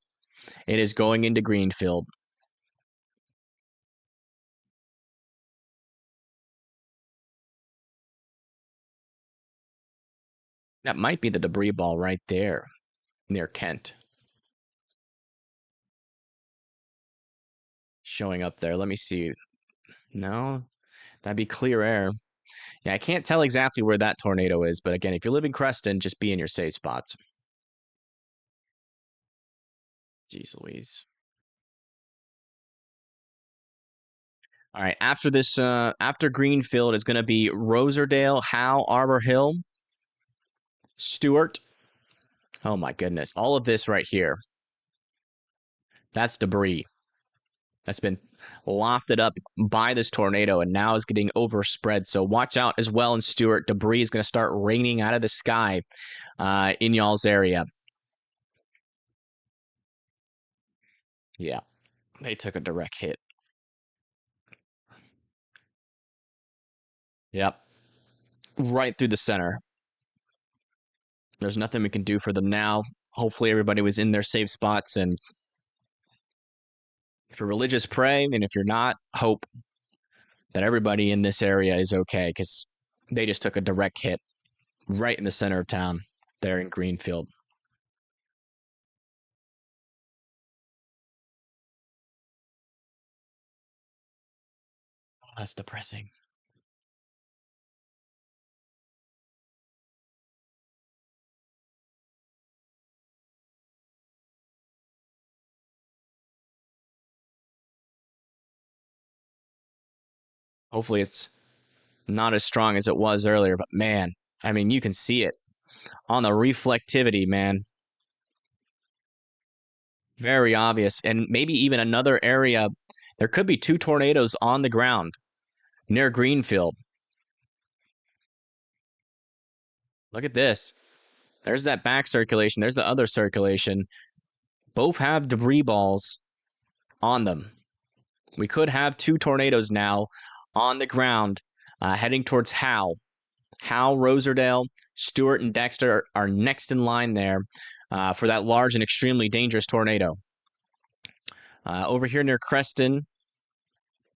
It is going into Greenfield. That might be the debris ball right there near Kent. Showing up there. Let me see. No, that'd be clear air. Yeah, I can't tell exactly where that tornado is, but again, if you live in Creston, just be in your safe spots. Jeez Louise. All right, after this, after Greenfield is going to be Roserdale, Howe, Arbor Hill, Stewart. Oh my goodness, all of this right here. That's debris that's been lofted up by this tornado and now is getting overspread. So watch out as well in Stewart. Debris is going to start raining out of the sky in y'all's area. Yeah, they took a direct hit. Yep. Right through the center. There's nothing we can do for them now. Hopefully everybody was in their safe spots, and if you're religious, pray, and if you're not, hope that everybody in this area is okay, because they just took a direct hit right in the center of town there in Greenfield. Oh, that's depressing. Hopefully it's not as strong as it was earlier, but man, I mean, you can see it on the reflectivity, man. Very obvious. And maybe even another area. There could be 2 tornadoes on the ground near Greenfield. Look at this. There's that back circulation. There's the other circulation. Both have debris balls on them. We could have 2 tornadoes now on the ground heading towards Howe. Howe, Roserdale, Stewart, and Dexter are next in line there for that large and extremely dangerous tornado. Over here near Creston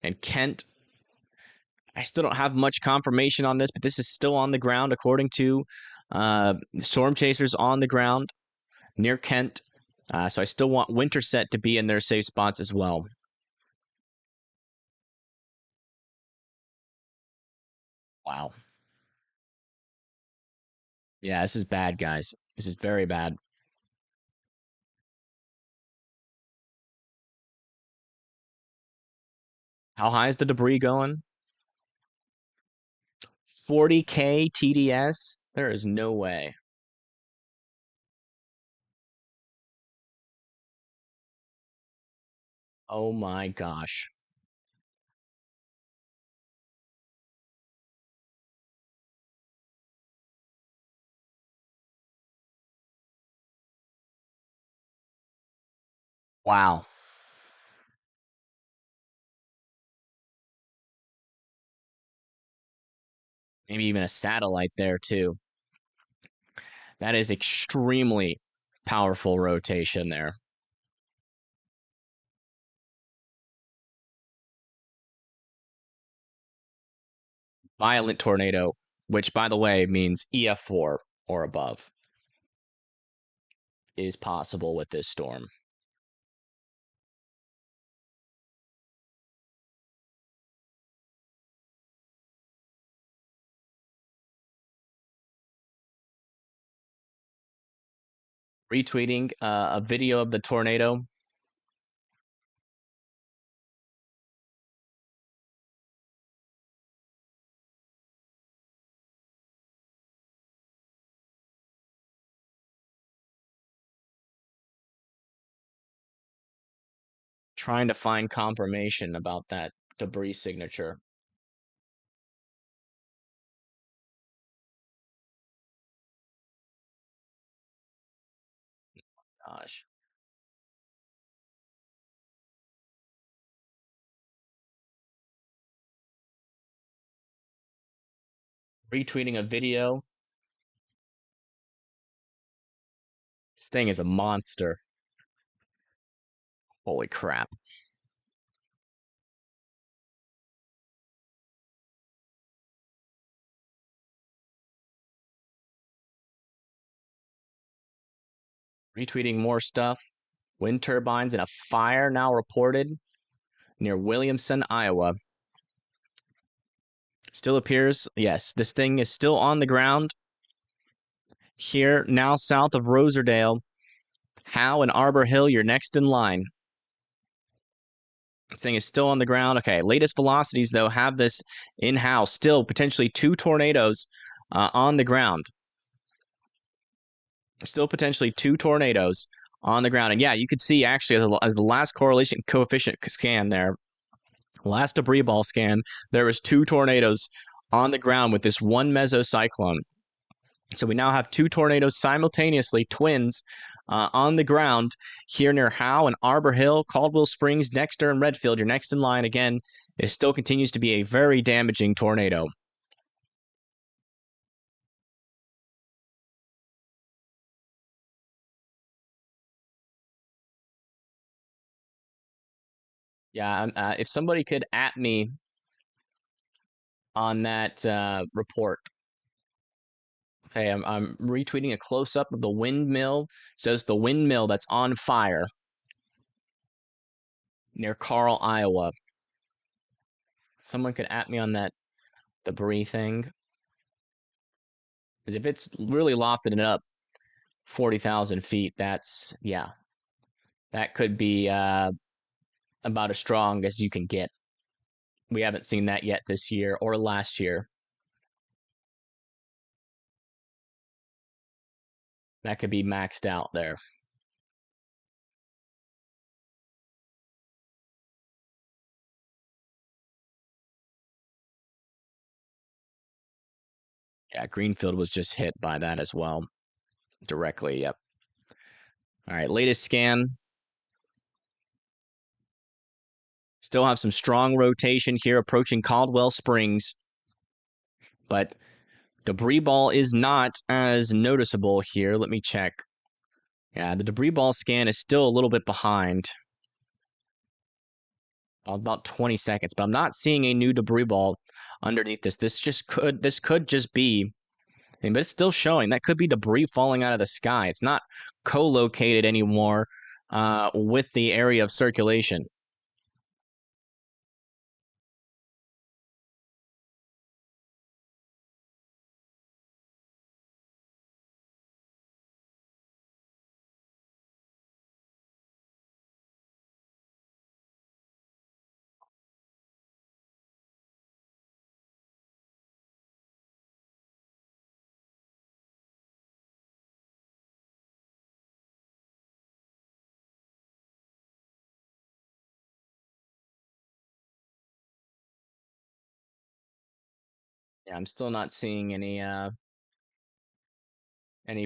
and Kent, I still don't have much confirmation on this, but this is still on the ground according to storm chasers on the ground near Kent. So I still want Winterset to be in their safe spots as well. Wow. Yeah, this is bad, guys. This is very bad. How high is the debris going? 40K TDS? There is no way. Oh my gosh. Wow. Maybe even a satellite there too. That is extremely powerful rotation there. Violent tornado, which by the way means EF4 or above, is possible with this storm. Retweeting a video of the tornado. Trying to find confirmation about that debris signature. Gosh. Retweeting a video. This thing is a monster. Holy crap. Retweeting more stuff. Wind turbines and a fire now reported near Williamson, Iowa. Still appears, yes, this thing is still on the ground. Here, now south of Roserdale. Howe and Arbor Hill, you're next in line. This thing is still on the ground. Okay, latest velocities, though, have this in-house. Still potentially 2 tornadoes on the ground. Still potentially 2 tornadoes on the ground. And yeah, you could see actually as the last correlation coefficient scan there, last debris ball scan, there was 2 tornadoes on the ground with this one mesocyclone. So we now have 2 tornadoes simultaneously, twins, on the ground here near Howe and Arbor Hill, Caldwell Springs, Dexter, and Redfield. Your next in line, again, it still continues to be a very damaging tornado. Yeah, if somebody could at me on that report. Okay, I'm retweeting a close-up of the windmill. Says the windmill that's on fire near Carl, Iowa. Someone could at me on that debris thing. Because if it's really lofted it up 40,000 feet, that's, yeah. That could be about as strong as you can get. We haven't seen that yet this year or last year. That could be maxed out there. Yeah, Greenfield was just hit by that as well. Directly, yep. All right, latest scan. Still have some strong rotation here approaching Caldwell Springs. But debris ball is not as noticeable here. Let me check. Yeah, the debris ball scan is still a little bit behind. About 20 seconds, but I'm not seeing a new debris ball underneath this. This could just be, but it's still showing. That could be debris falling out of the sky. It's not co-located anymore with the area of circulation. Yeah, I'm still not seeing any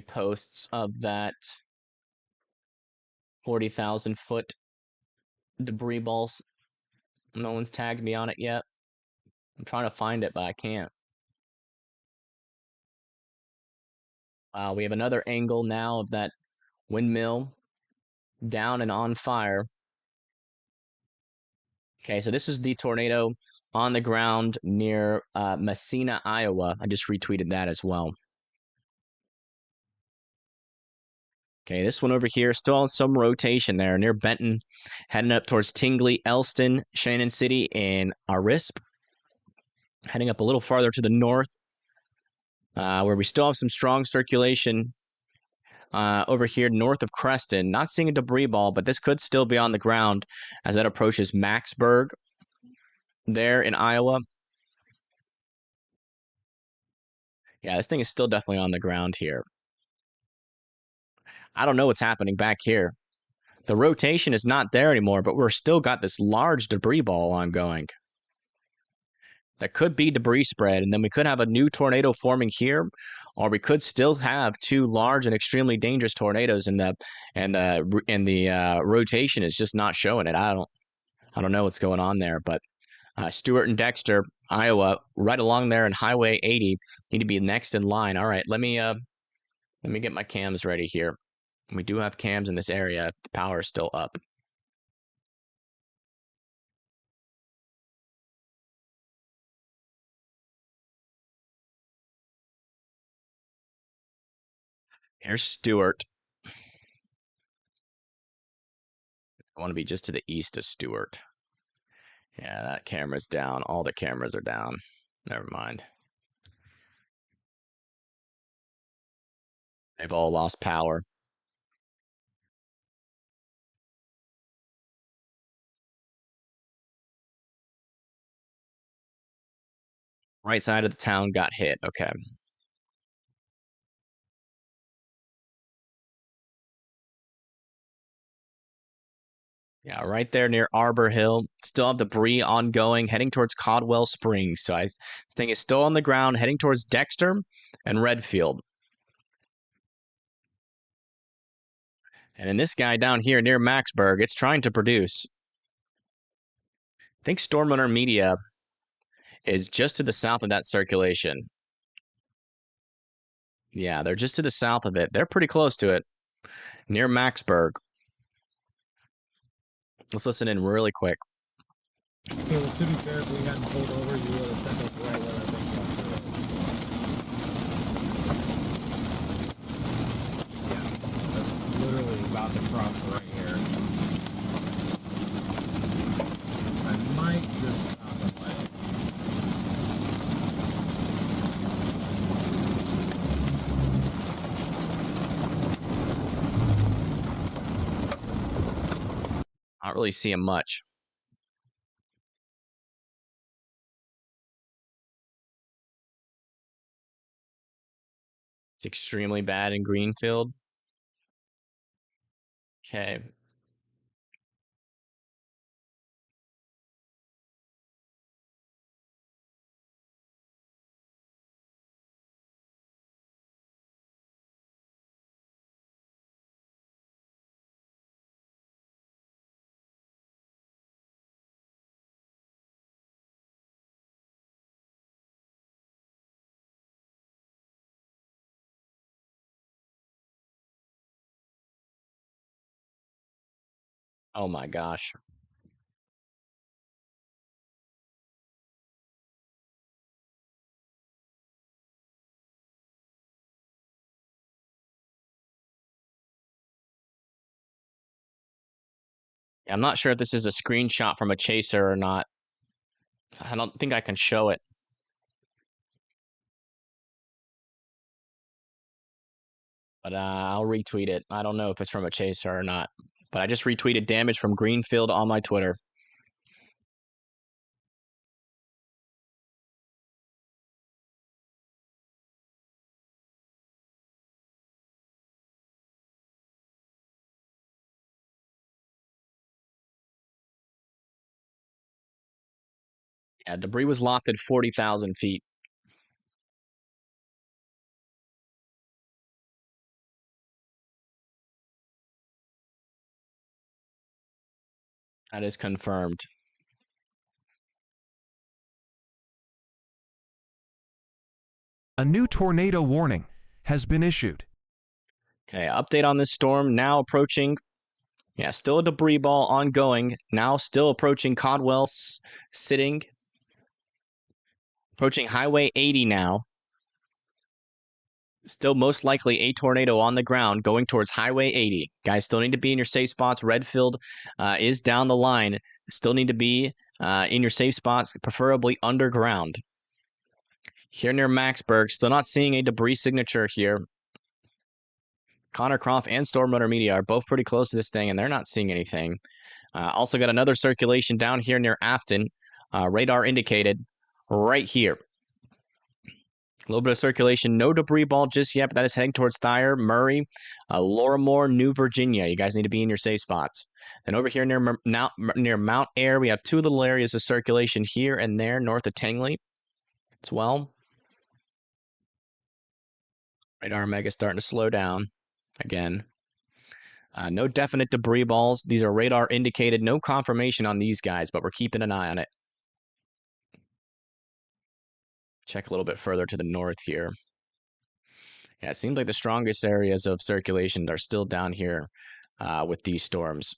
posts of that 40,000 foot debris balls. No one's tagged me on it yet. I'm trying to find it, but I can't. We have another angle now of that windmill down and on fire. Okay, so this is the tornado on the ground near Messina, Iowa. I just retweeted that as well. Okay, this one over here still on some rotation there near Benton, heading up towards Tingley, Elston, Shannon City, and Arisp. Heading up a little farther to the north, where we still have some strong circulation over here north of Creston. Not seeing a debris ball, but this could still be on the ground as that approaches Maxburg there in Iowa. Yeah, this thing is still definitely on the ground here. I don't know what's happening back here. The rotation is not there anymore, but we're still got this large debris ball ongoing. That could be debris spread, and then we could have a new tornado forming here, or we could still have two large and extremely dangerous tornadoes, and the rotation is just not showing it. I don't know what's going on there, but Stewart and Dexter, Iowa, right along there in Highway 80, need to be next in line. All right, let me get my cams ready here. We do have cams in this area. The power is still up. Here's Stewart. I want to be just to the east of Stewart. Yeah, that camera's down. All the cameras are down. Never mind. They've all lost power. Right side of the town got hit. Okay. Yeah, right there near Arbor Hill. Still have debris ongoing, heading towards Caldwell Springs. So I think it's still on the ground, heading towards Dexter and Redfield. And then this guy down here near Maxburg, it's trying to produce. I think Storm Runner Media is just to the south of that circulation. Yeah, they're just to the south of it. They're pretty close to it, near Maxburg. Let's listen in really quick. Okay, well, to be fair, if we hadn't pulled over, you would have sent us right where that thing was. Yeah, that's literally about to cross right here. I might just stop and let it. Not really seeing much. It's extremely bad in Greenfield. Okay. Oh my gosh. I'm not sure if this is a screenshot from a chaser or not. I don't think I can show it. But I'll retweet it. I don't know if it's from a chaser or not. But I just retweeted damage from Greenfield on my Twitter. Yeah, debris was lofted 40,000 feet. That is confirmed. A new tornado warning has been issued. Okay, update on this storm now approaching. Yeah, still a debris ball ongoing. Now still approaching Caldwell, sitting. Approaching Highway 80 now. Still most likely a tornado on the ground going towards Highway 80. Guys still need to be in your safe spots. Redfield is down the line. Still need to be in your safe spots, preferably underground. Here near Maxburg, still not seeing a debris signature here. Connor Croft and Storm Runner Media are both pretty close to this thing, and they're not seeing anything. Also got another circulation down here near Afton. Radar indicated right here. A little bit of circulation. No debris ball just yet, but that is heading towards Thayer, Murray, Lorimore, New Virginia. You guys need to be in your safe spots. And over here near Mount Air, we have two little areas of circulation here and there north of Tangley as well. Radar Omega starting to slow down again. No definite debris balls. These are radar indicated. No confirmation on these guys, but we're keeping an eye on it. Check a little bit further to the north here. Yeah, it seems like the strongest areas of circulation are still down here with these storms.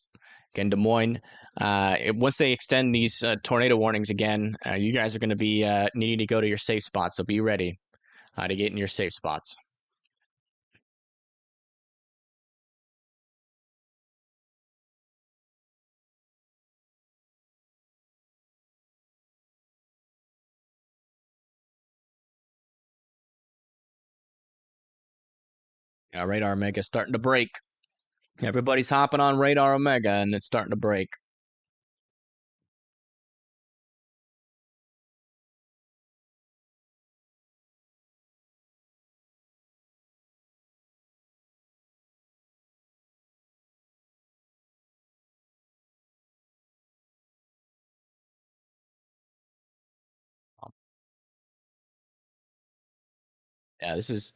Again, Des Moines, once they extend these tornado warnings again, you guys are going to be needing to go to your safe spots, so be ready to get in your safe spots. Radar Omega starting to break. Everybody's hopping on Radar Omega, and it's starting to break. Yeah, this is,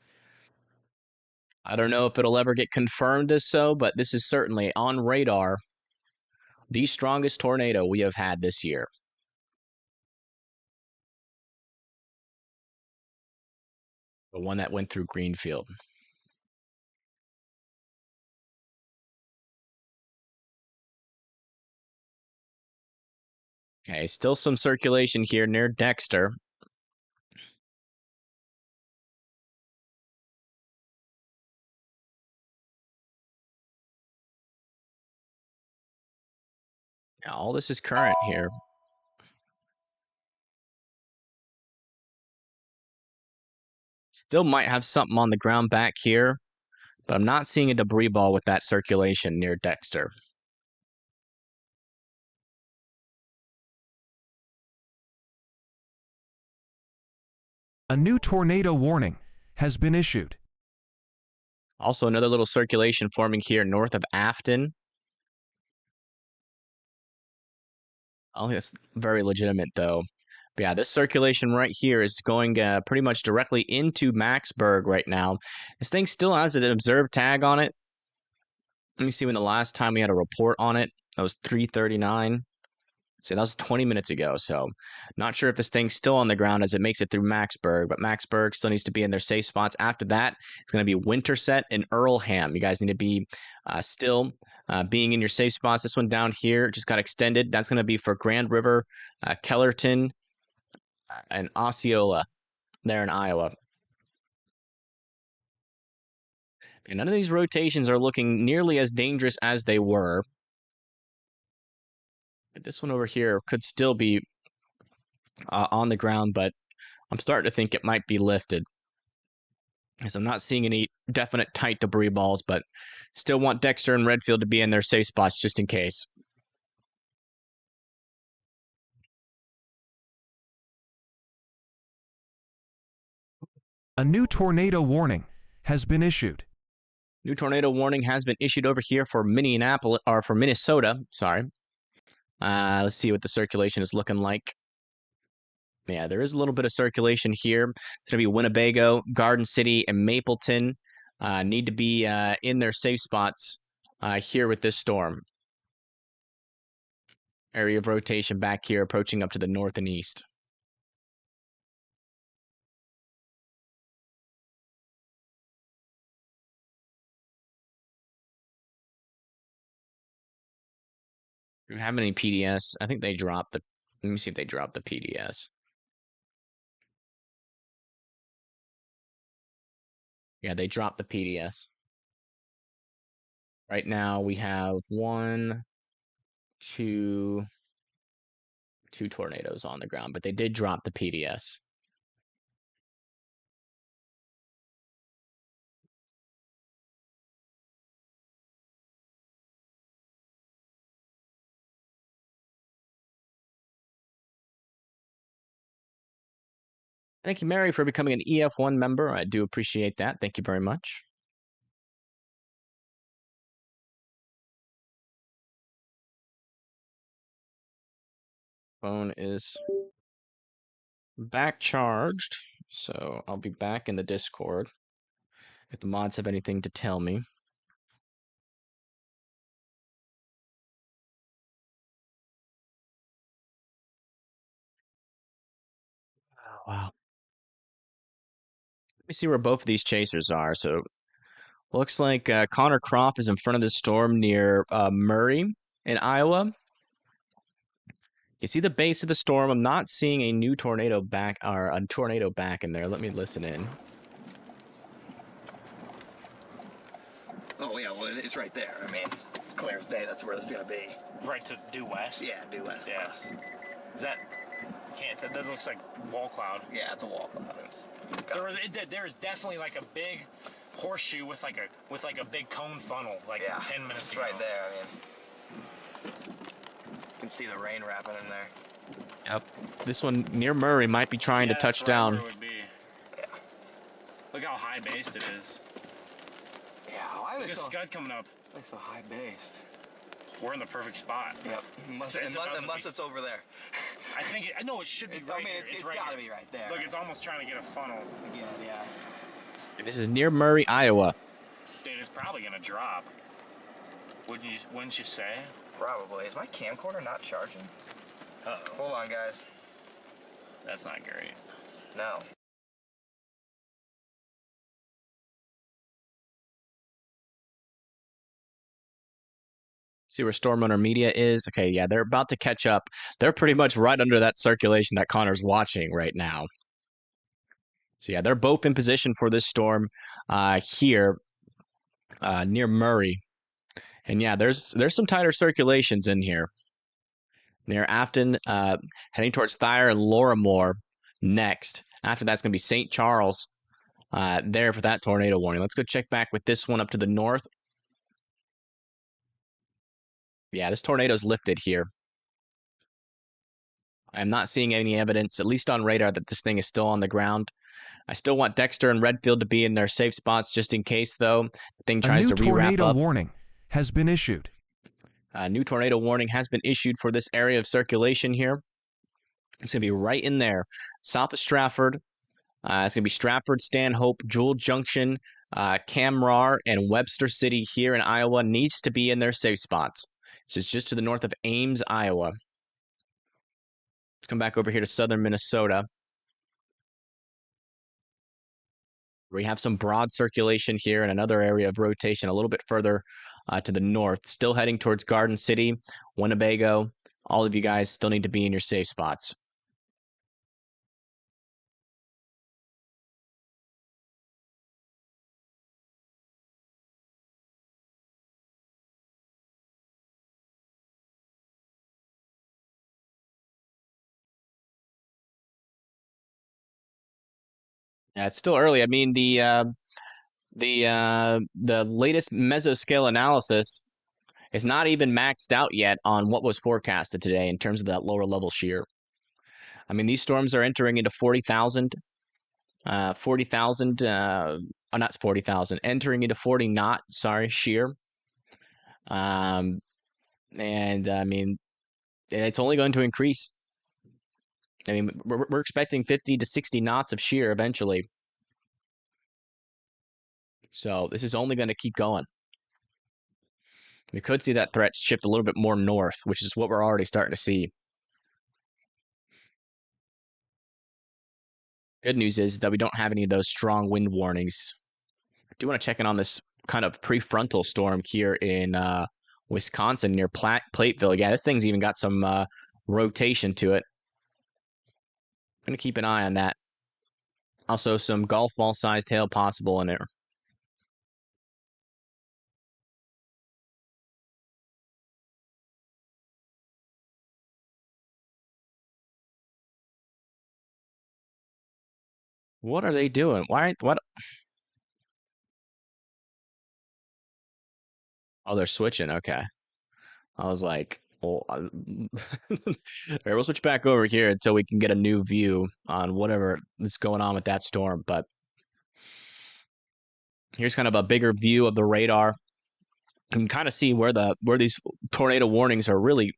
I don't know if it'll ever get confirmed as so, but this is certainly on radar the strongest tornado we have had this year. The one that went through Greenfield. Okay, still some circulation here near Dexter. Yeah, all this is current here. Still might have something on the ground back here, but I'm not seeing a debris ball with that circulation near Dexter. A new tornado warning has been issued. Also, another little circulation forming here north of Afton. I don't think that's very legitimate, though. But yeah, this circulation right here is going pretty much directly into Maxburg right now. This thing still has an observed tag on it. Let me see when the last time we had a report on it. That was 3:39. So that was 20 minutes ago. So not sure if this thing's still on the ground as it makes it through Maxburg, but Maxburg still needs to be in their safe spots. After that, it's going to be Winterset and Earlham. You guys need to be still being in your safe spots. This one down here just got extended. That's going to be for Grand River, Kellerton, and Osceola there in Iowa. And none of these rotations are looking nearly as dangerous as they were. But this one over here could still be on the ground, but I'm starting to think it might be lifted. Because I'm not seeing any definite tight debris balls, but still want Dexter and Redfield to be in their safe spots just in case. A new tornado warning has been issued. New tornado warning has been issued over here for Minnesota. Sorry. Let's see what the circulation is looking like. Yeah, there is a little bit of circulation here. It's going to be Winnebago, Garden City, and Mapleton. Need to be in their safe spots here with this storm. Area of rotation back here, approaching up to the north and east. Do we have any PDS? I think they dropped the. Let me see if they dropped the PDS. Yeah, they dropped the PDS. Right now we have two tornadoes on the ground, but they did drop the PDS. Thank you, Mary, for becoming an EF1 member. I do appreciate that. Thank you very much. Phone is back charged, so I'll be back in the Discord if the mods have anything to tell me. Oh, wow. Let me see where both of these chasers are. So looks like Connor Croft is in front of the storm near Murray in Iowa. You see the base of the storm. I'm not seeing a new tornado back or a tornado back in there. Let me listen in. Oh yeah, well it's right there. I mean, it's clear as day. That's where it's gonna be. Right to due west. Yeah, due west. Yeah. Is that? Can't. That looks like wall cloud. Yeah, it's a wall cloud. There's definitely like a big horseshoe with like a big cone funnel like 10 minutes it's ago. right there. I mean, you can see the rain wrapping in there. Yep. This one near Murray might be trying to touch Right down. where it would be. Yeah. Look how high based it is. Yeah, why Look is at it so, Scud coming up. why so high based? We're in the perfect spot. Yep. Unless it's over there. I think I know it should be right I mean, here. it's right got to here. be right there. Look, it's almost trying to get a funnel. Again, yeah. This is near Murray, Iowa. Dude, it's probably gonna drop. Wouldn't you say? Probably. Is my camcorder not charging? Uh-oh. Hold on, guys. That's not great. No. See where Storm Runner Media is? Okay, yeah, they're about to catch up. They're pretty much right under that circulation that Connor's watching right now. So yeah, they're both in position for this storm here near Murray. And yeah, there's some tighter circulations in here. Near Afton, heading towards Thyre and Lorimore next. After that's going to be St. Charles there for that tornado warning. Let's go check back with this one up to the north. Yeah, this tornado's lifted here. I'm not seeing any evidence, at least on radar, that this thing is still on the ground. I still want Dexter and Redfield to be in their safe spots just in case, though. The thing tries to re-wrap A new tornado up. warning has been issued. A new tornado warning has been issued for this area of circulation here. It's going to be right in there, south of Stratford. It's going to be Stratford, Stanhope, Jewel Junction, Camrar, and Webster City here in Iowa needs to be in their safe spots. This is just to the north of Ames, Iowa. Let's come back over here to southern Minnesota. We have some broad circulation here and another area of rotation a little bit further to the north. Still heading towards Garden City, Winnebago. All of you guys still need to be in your safe spots. Yeah, it's still early. I mean, the latest mesoscale analysis is not even maxed out yet on what was forecasted today in terms of that lower level shear. I mean, these storms are entering into 40,000, not 40,000, entering into 40 knot, shear. And I mean, it's only going to increase. I mean, we're expecting 50 to 60 knots of shear eventually. So this is only going to keep going. We could see that threat shift a little bit more north, which is what we're already starting to see. Good news is that we don't have any of those strong wind warnings. I do want to check in on this kind of prefrontal storm here in Wisconsin near Plateville. Yeah, this thing's even got some rotation to it. I'm going to keep an eye on that. Also, some golf ball sized hail possible in there. What are they doing? Why? What? Oh, they're switching. Okay. I was like, Well, all right, we'll switch back over here until we can get a new view on whatever is going on with that storm. But here's kind of a bigger view of the radar. You can kind of see where these tornado warnings are really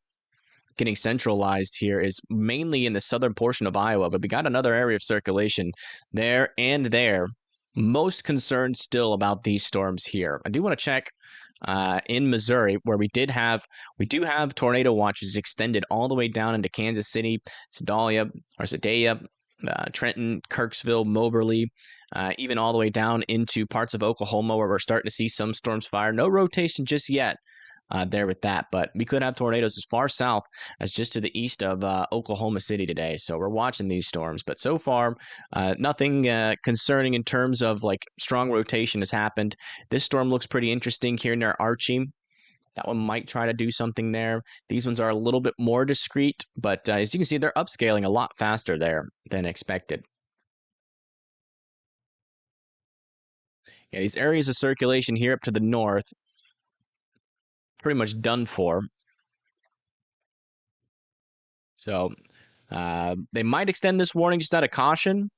getting centralized here is mainly in the southern portion of Iowa, but we got another area of circulation there and there. Most concerned still about these storms here. I do want to check in Missouri, where we do have tornado watches extended all the way down into Kansas City, Sedalia, Trenton, Kirksville, Moberly, even all the way down into parts of Oklahoma, where we're starting to see some storms fire. No rotation just yet. There with that, but we could have tornadoes as far south as just to the east of Oklahoma City today. So we're watching these storms, but so far, nothing concerning in terms of like strong rotation has happened. This storm looks pretty interesting here near Archie. That one might try to do something there. These ones are a little bit more discreet, but as you can see, they're upscaling a lot faster there than expected. Yeah, these areas of circulation here up to the north, pretty much done for. So they might extend this warning just out of caution.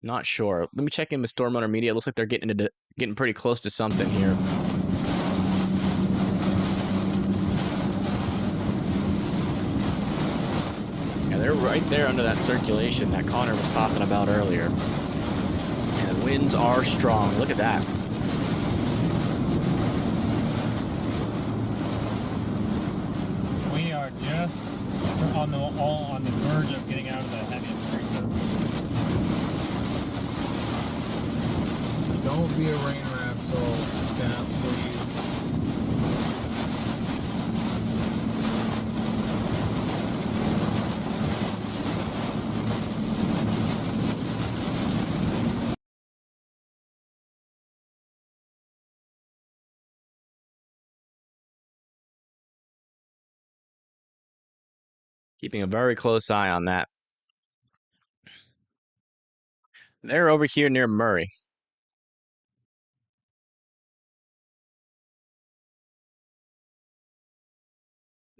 Not sure. Let me check in with Storm Runner Media. It looks like they're getting pretty close to something here. Yeah, they're right there under that circulation that Connor was talking about earlier. And the winds are strong. Look at that. We are just on the verge of getting out of the heaviest freeze. Don't be a rain rat, so snap, please. Keeping a very close eye on that. They're over here near Murray.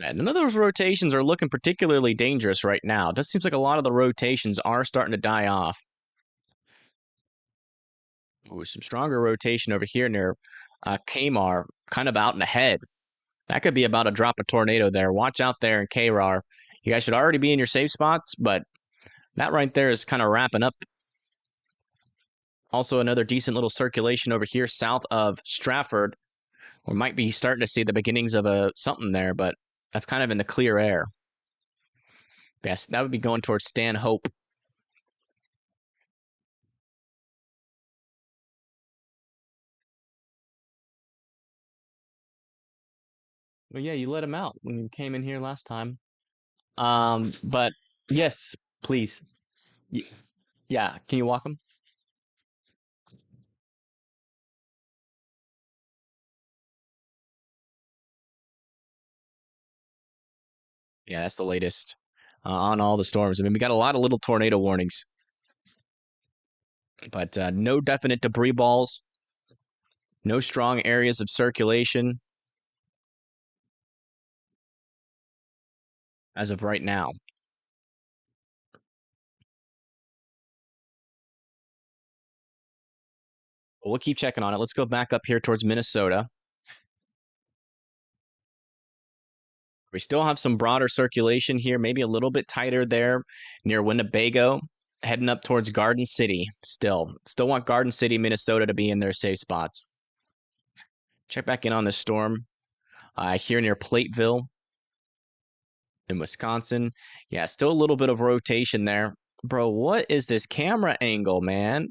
And none of those rotations are looking particularly dangerous right now. It just seems like a lot of the rotations are starting to die off. Ooh, some stronger rotation over here near Kamar, kind of out and ahead. That could be about to drop a tornado there. Watch out there in Kamar. You guys should already be in your safe spots, but that right there is kind of wrapping up. Also, another decent little circulation over here south of Stratford. We might be starting to see the beginnings of something there, but that's kind of in the clear air. Yes, that would be going towards Stanhope. Well, yeah, you let him out when you came in here last time. But yes, please. Yeah, can you walk him? Yeah, that's the latest on all the storms. I mean, we got a lot of little tornado warnings, but no definite debris balls, no strong areas of circulation as of right now. We'll keep checking on it. Let's go back up here towards Minnesota. We still have some broader circulation here, maybe a little bit tighter there near Winnebago, heading up towards Garden City. Still want Garden City, Minnesota to be in their safe spots. Check back in on this storm here near Plateville in Wisconsin. Yeah, still a little bit of rotation there. Bro, what is this camera angle, man?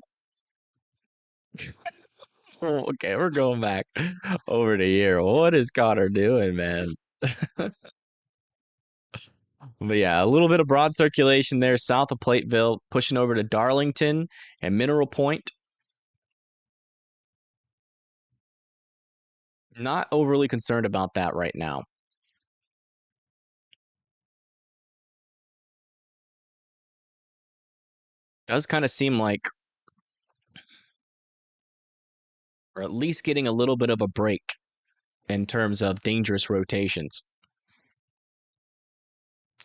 Okay, we're going back over to here. What is Connor doing, man? But yeah, a little bit of broad circulation there south of Plateville, pushing over to Darlington and Mineral Point. Not overly concerned about that right now. Does kind of seem like we're at least getting a little bit of a break in terms of dangerous rotations.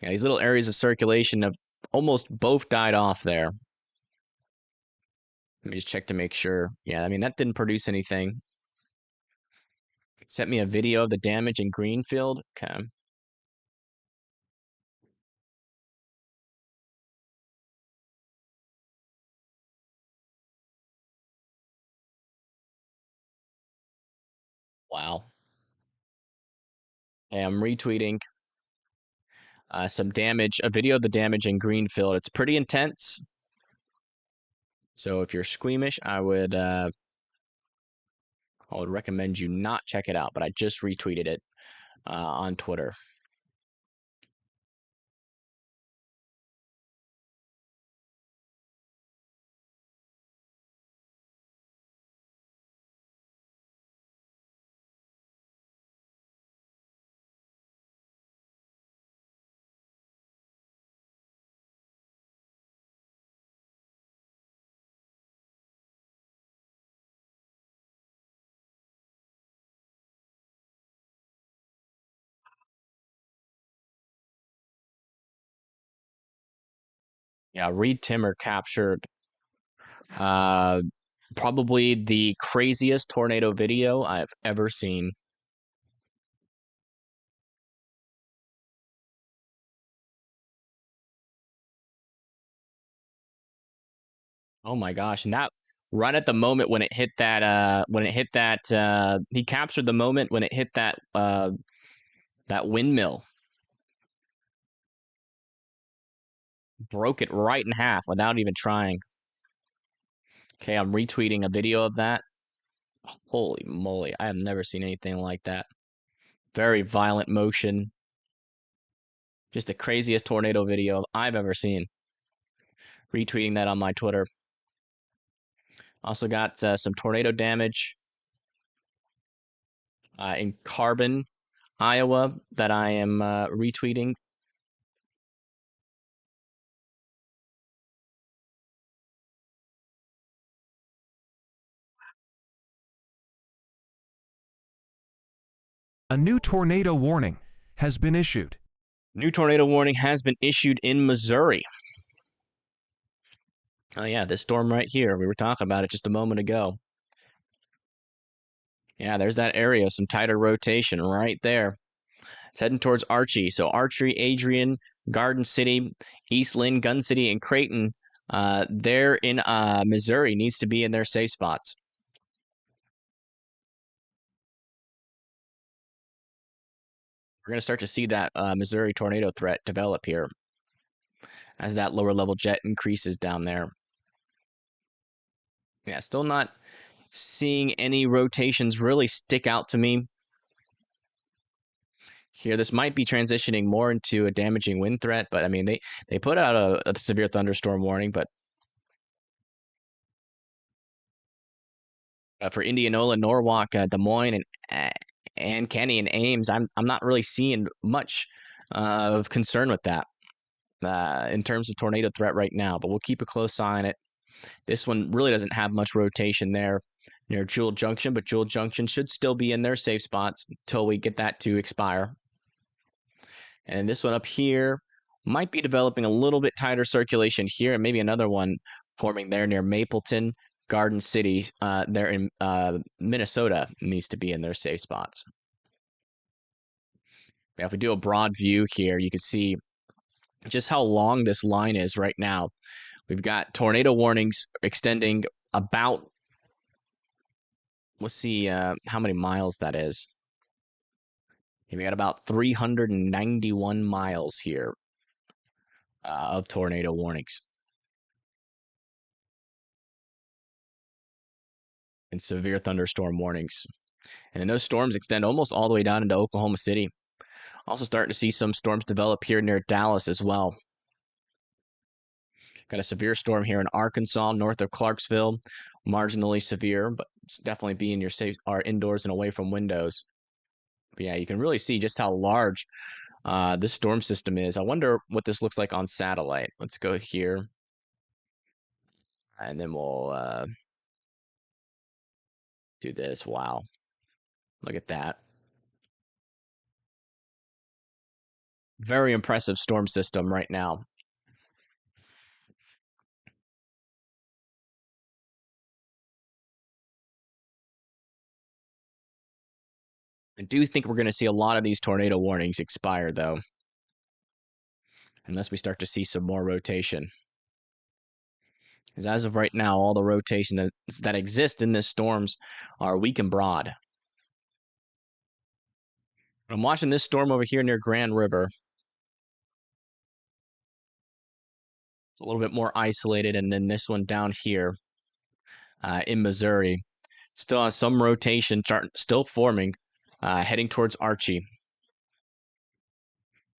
Yeah, these little areas of circulation have almost both died off there. Let me just check to make sure. Yeah, I mean, that didn't produce anything. Sent me a video of the damage in Greenfield. Okay. Wow. Hey, I'm retweeting some damage, a video of the damage in Greenfield. It's pretty intense. So if you're squeamish, I would recommend you not check it out. But I just retweeted it on Twitter. Yeah, Reed Timmer captured probably the craziest tornado video I've ever seen. Oh my gosh. And that right at the moment when it hit that he captured the moment when it hit that windmill. Broke it right in half without even trying. Okay, I'm retweeting a video of that. Holy moly, I have never seen anything like that. Very violent motion. Just the craziest tornado video I've ever seen. Retweeting that on my Twitter. Also got some tornado damage in Carbon, Iowa, that I am retweeting. A new tornado warning has been issued. New tornado warning has been issued in Missouri. Oh yeah, this storm right here. We were talking about it just a moment ago. Yeah, there's that area, some tighter rotation right there. It's heading towards Archie. So Archery, Adrian, Garden City, East Lynn, Gun City, and Creighton, there in Missouri needs to be in their safe spots. We're going to start to see that Missouri tornado threat develop here as that lower level jet increases down there. Yeah, still not seeing any rotations really stick out to me here. This might be transitioning more into a damaging wind threat, but I mean, they put out a severe thunderstorm warning, but for Indianola, Norwalk, Des Moines, and Kenny and Ames, I'm not really seeing much of concern with that in terms of tornado threat right now, but we'll keep a close eye on it. This one really doesn't have much rotation there near Jewel Junction, but Jewel Junction should still be in their safe spots until we get that to expire. And this one up here might be developing a little bit tighter circulation here, and maybe another one forming there near Mapleton, Garden City, there in Minnesota needs to be in their safe spots. Now, if we do a broad view here, you can see just how long this line is right now. We've got tornado warnings extending about, let's see how many miles that is. We got about 391 miles here of tornado warnings. And severe thunderstorm warnings. And then those storms extend almost all the way down into Oklahoma City. Also starting to see some storms develop here near Dallas as well. Got a severe storm here in Arkansas, north of Clarksville. Marginally severe, but it's definitely be in your safe, or indoors and away from windows. But yeah, you can really see just how large this storm system is. I wonder what this looks like on satellite. Let's go here. And then we'll do this. Wow. Look at that. Very impressive storm system right now. I do think we're going to see a lot of these tornado warnings expire, though, unless we start to see some more rotation. Because as of right now, all the rotation that exist in this storms are weak and broad. I'm watching this storm over here near Grand River. It's a little bit more isolated, and then this one down here in Missouri still has some rotation still forming, heading towards Archie.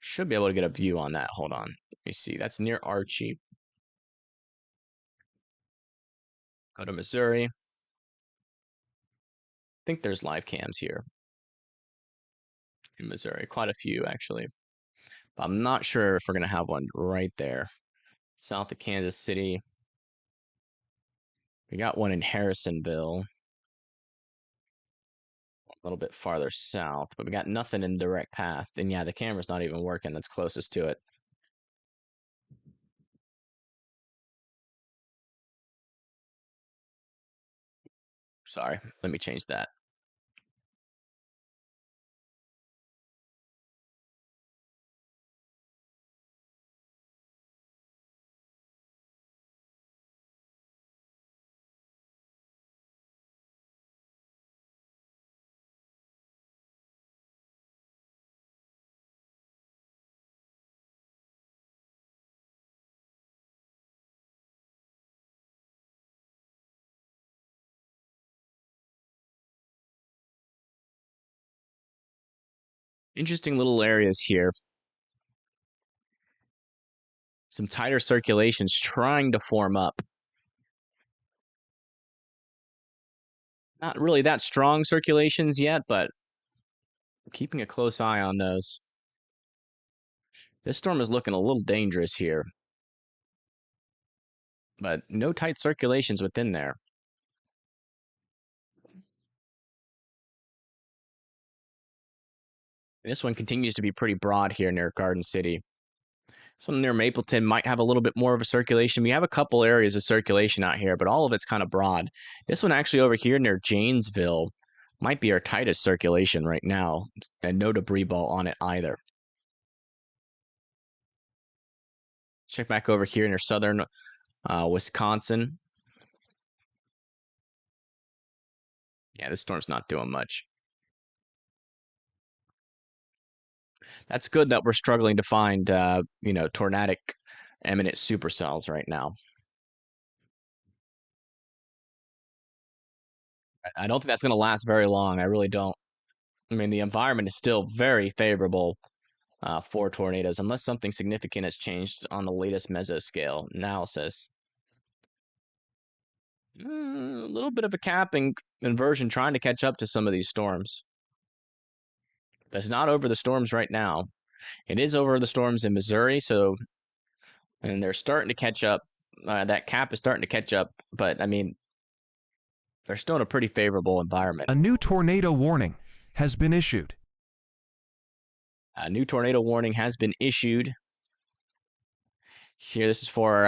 Should be able to get a view on that. Hold on. Let me see. That's near Archie. Go to Missouri. I think there's live cams here in Missouri. Quite a few, actually. But I'm not sure if we're going to have one right there. South of Kansas City. We got one in Harrisonville. A little bit farther south, but we got nothing in direct path. And yeah, the camera's not even working. That's closest to it. Sorry, let me change that. Interesting little areas here. Some tighter circulations trying to form up. Not really that strong circulations yet, but keeping a close eye on those. This storm is looking a little dangerous here. But no tight circulations within there. This one continues to be pretty broad here near Garden City. This one near Mapleton might have a little bit more of a circulation. We have a couple areas of circulation out here, but all of it's kind of broad. This one actually over here near Janesville might be our tightest circulation right now, and no debris ball on it either. Check back over here near southern Wisconsin. Yeah, this storm's not doing much. That's good that we're struggling to find, tornadic eminent supercells right now. I don't think that's going to last very long. I really don't. I mean, the environment is still very favorable for tornadoes, unless something significant has changed on the latest mesoscale analysis. A little bit of a capping inversion trying to catch up to some of these storms. That's not over the storms right now. It is over the storms in Missouri, and they're starting to catch up. That cap is starting to catch up, but I mean, they're still in a pretty favorable environment. A new tornado warning has been issued. A new tornado warning has been issued. Here, this is for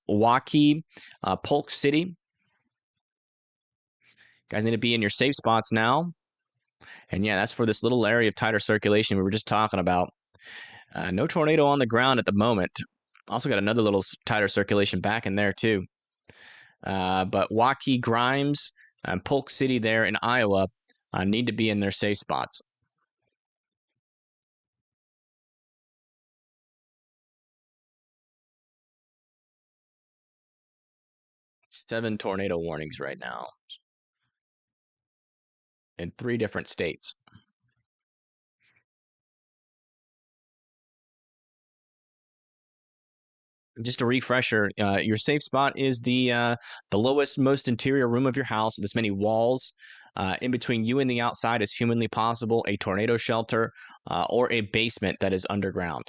Waukee, Polk City. You guys need to be in your safe spots now. And yeah, that's for this little area of tighter circulation we were just talking about. No tornado on the ground at the moment. Also got another little tighter circulation back in there too. But Waukee, Grimes, and Polk City there in Iowa need to be in their safe spots. Seven tornado warnings right now in 3 different states. Just a refresher, your safe spot is the lowest, most interior room of your house with as many walls in between you and the outside as humanly possible, a tornado shelter, or a basement that is underground.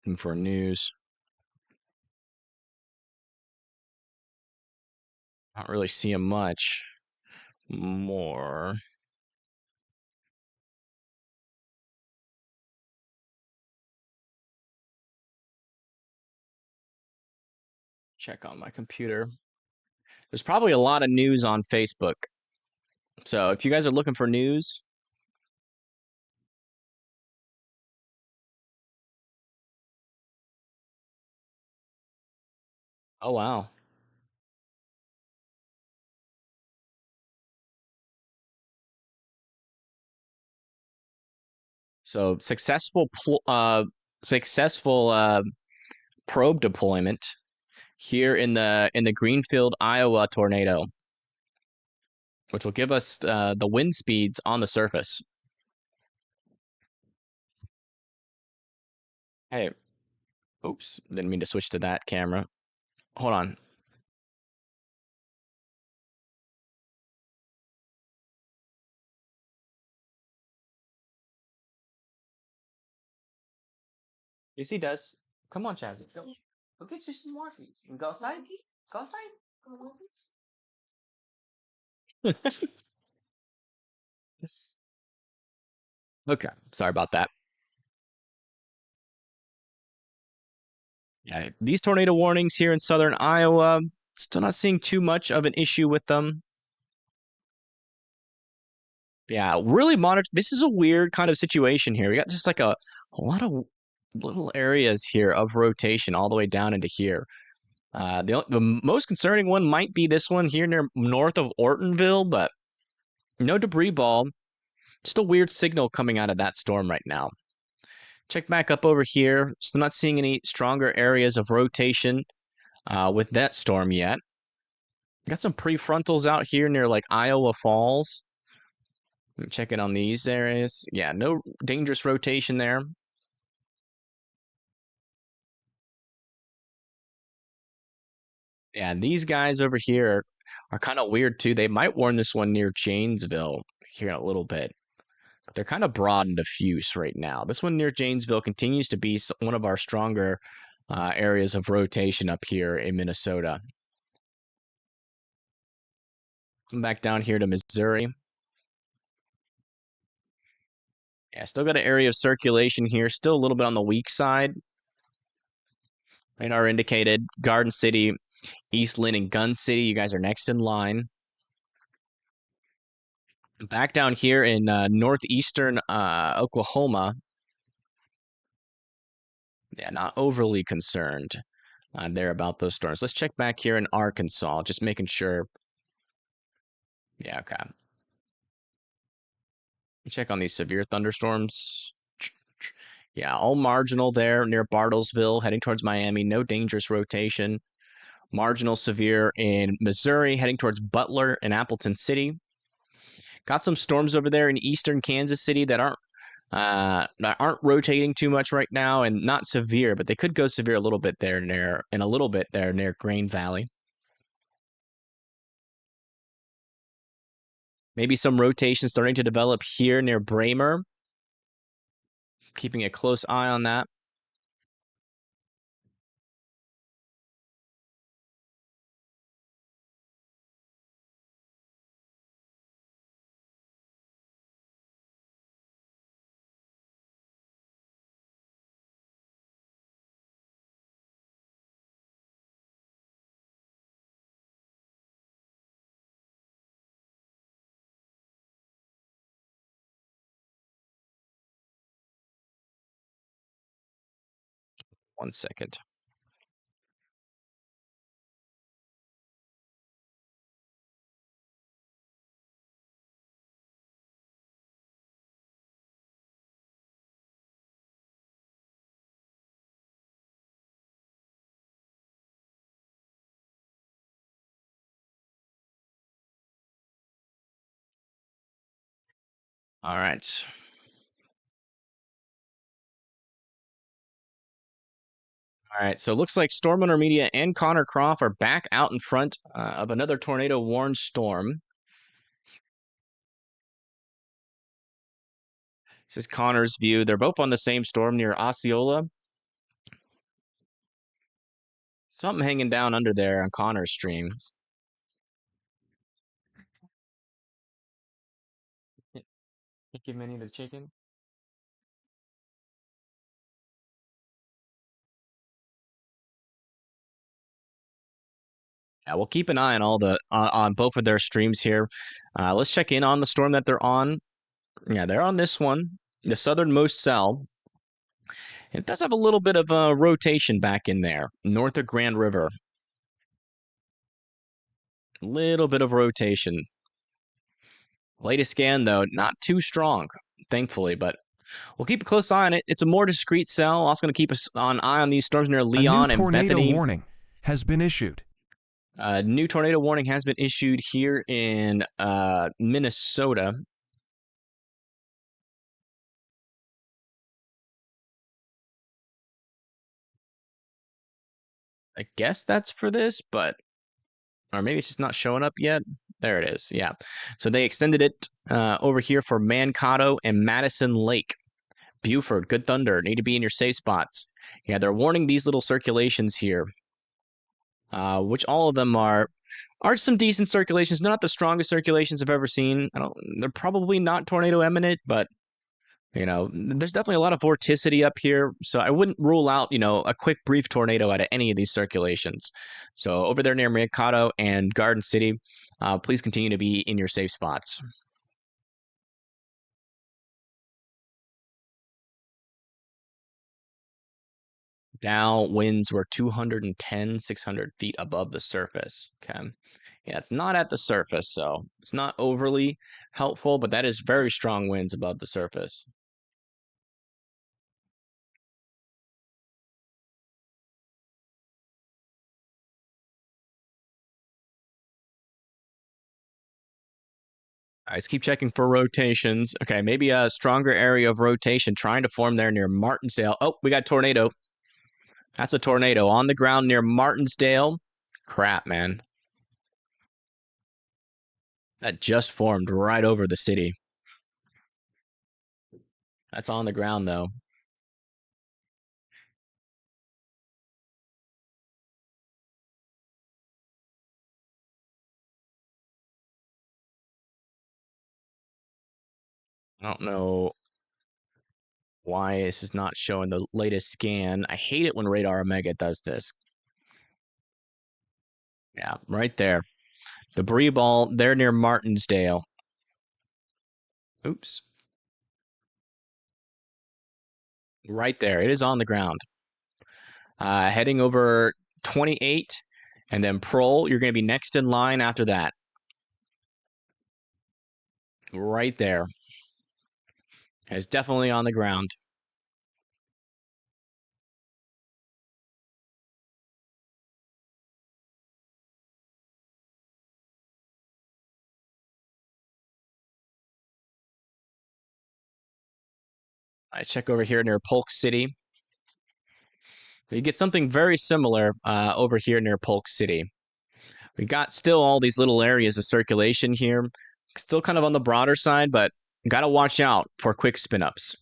Looking for news. Not really seeing much more. Check on my computer. There's probably a lot of news on Facebook. So if you guys are looking for news, oh wow. So successful probe deployment here in the Greenfield, Iowa tornado, which will give us the wind speeds on the surface. Hey, oops, didn't mean to switch to that camera. Hold on. Yes, he does. Come on, Chazzy. Go get you some morphees. You can go outside. Go outside. Okay, sorry about that. Yeah, these tornado warnings here in southern Iowa, still not seeing too much of an issue with them. Yeah, really monitor. This is a weird kind of situation here. We got just like a lot of little areas here of rotation all the way down into here. The most concerning one might be this one here near north of Ortonville, but no debris ball. Just a weird signal coming out of that storm right now. Check back up over here. Still not seeing any stronger areas of rotation with that storm yet. Got some prefrontals out here near like Iowa Falls. Check it on these areas. Yeah, no dangerous rotation there. Yeah, and these guys over here are kind of weird too. They might warn this one near Janesville here in a little bit. But they're kind of broad and diffuse right now. This one near Janesville continues to be one of our stronger areas of rotation up here in Minnesota. Come back down here to Missouri. Yeah, still got an area of circulation here. Still a little bit on the weak side. Radar indicated Garden City, East Lynn, and Gun City. You guys are next in line. Back down here in northeastern Oklahoma. Yeah, not overly concerned there about those storms. Let's check back here in Arkansas, just making sure. Yeah, okay. Check on these severe thunderstorms. Yeah, all marginal there near Bartlesville, heading towards Miami. No dangerous rotation. Marginal severe in Missouri, heading towards Butler and Appleton City. Got some storms over there in eastern Kansas City that aren't rotating too much right now and not severe, but they could go severe a little bit there near Grain Valley. Maybe some rotation starting to develop here near Bramer. Keeping a close eye on that. One second. All right. All right, so it looks like Storm Owner Media and Connor Croft are back out in front of another tornado warned storm. This is Connor's view. They're both on the same storm near Osceola. Something hanging down under there on Connor's stream. Give Minnie the chicken. Yeah, we'll keep an eye on all the on both of their streams here. Let's check in on the storm that they're on. Yeah, they're on this one, the southernmost cell. It does have a little bit of a rotation back in there, north of Grand River. Little bit of rotation. Latest scan, though, not too strong, thankfully, but we'll keep a close eye on it. It's a more discreet cell. Also going to keep an eye on these storms near Leon A new and Bethany. tornado warning has been issued. A new tornado warning has been issued here in Minnesota. I guess that's for this, but or maybe it's just not showing up yet. There it is. Yeah. So they extended it over here for Mankato and Madison Lake. Buford, good thunder. Need to be in your safe spots. Yeah, they're warning these little circulations here, which all of them are some decent circulations. Not the strongest circulations I've ever seen. They're probably not tornado imminent, but you know, there's definitely a lot of vorticity up here, so I wouldn't rule out, you know, a quick brief tornado out of any of these circulations. So over there near Mankato and Garden City, please continue to be in your safe spots. Now winds were 210, 600 feet above the surface. Okay. Yeah, it's not at the surface, so it's not overly helpful, but that is very strong winds above the surface. Let's keep checking for rotations. Okay, maybe a stronger area of rotation trying to form there near Martinsdale. Oh, we got tornado. That's a tornado on the ground near Martinsdale. Crap, man. That just formed right over the city. That's on the ground, though. I don't know why this is not showing the latest scan. I hate it when Radar Omega does this. Yeah, right there. Debris ball there near Martinsdale. Oops. Right there. It is on the ground. Heading over 28, and then Prol, you're going to be next in line after that. Right there. It's definitely on the ground. I check over here near Polk City. You get something very similar over here near Polk City. We got still all these little areas of circulation here. Still kind of on the broader side, but got to watch out for quick spin-ups.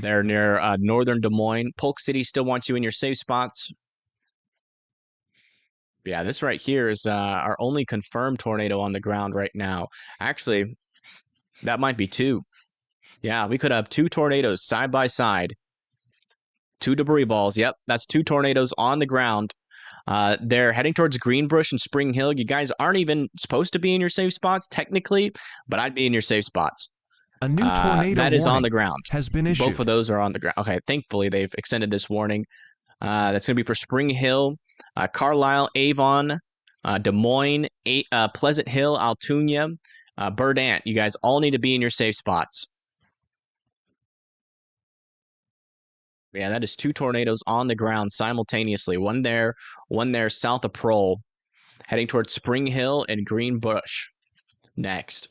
They're near northern Des Moines. Polk City still wants you in your safe spots. Yeah, this right here is our only confirmed tornado on the ground right now. Actually, that might be two. Yeah, we could have two tornadoes side by side. Two debris balls. Yep, that's two tornadoes on the ground. They're heading towards Greenbush and Spring Hill. You guys aren't even supposed to be in your safe spots, technically, but I'd be in your safe spots. A new tornado that is on warning the ground. Has been issued. Both of those are on the ground. Okay, thankfully they've extended this warning. That's going to be for Spring Hill, Carlisle, Avon, Des Moines, Pleasant Hill, Altoona, Burdant. You guys all need to be in your safe spots. Yeah, that is two tornadoes on the ground simultaneously. One there south of Prol, heading towards Spring Hill and Greenbush. Next.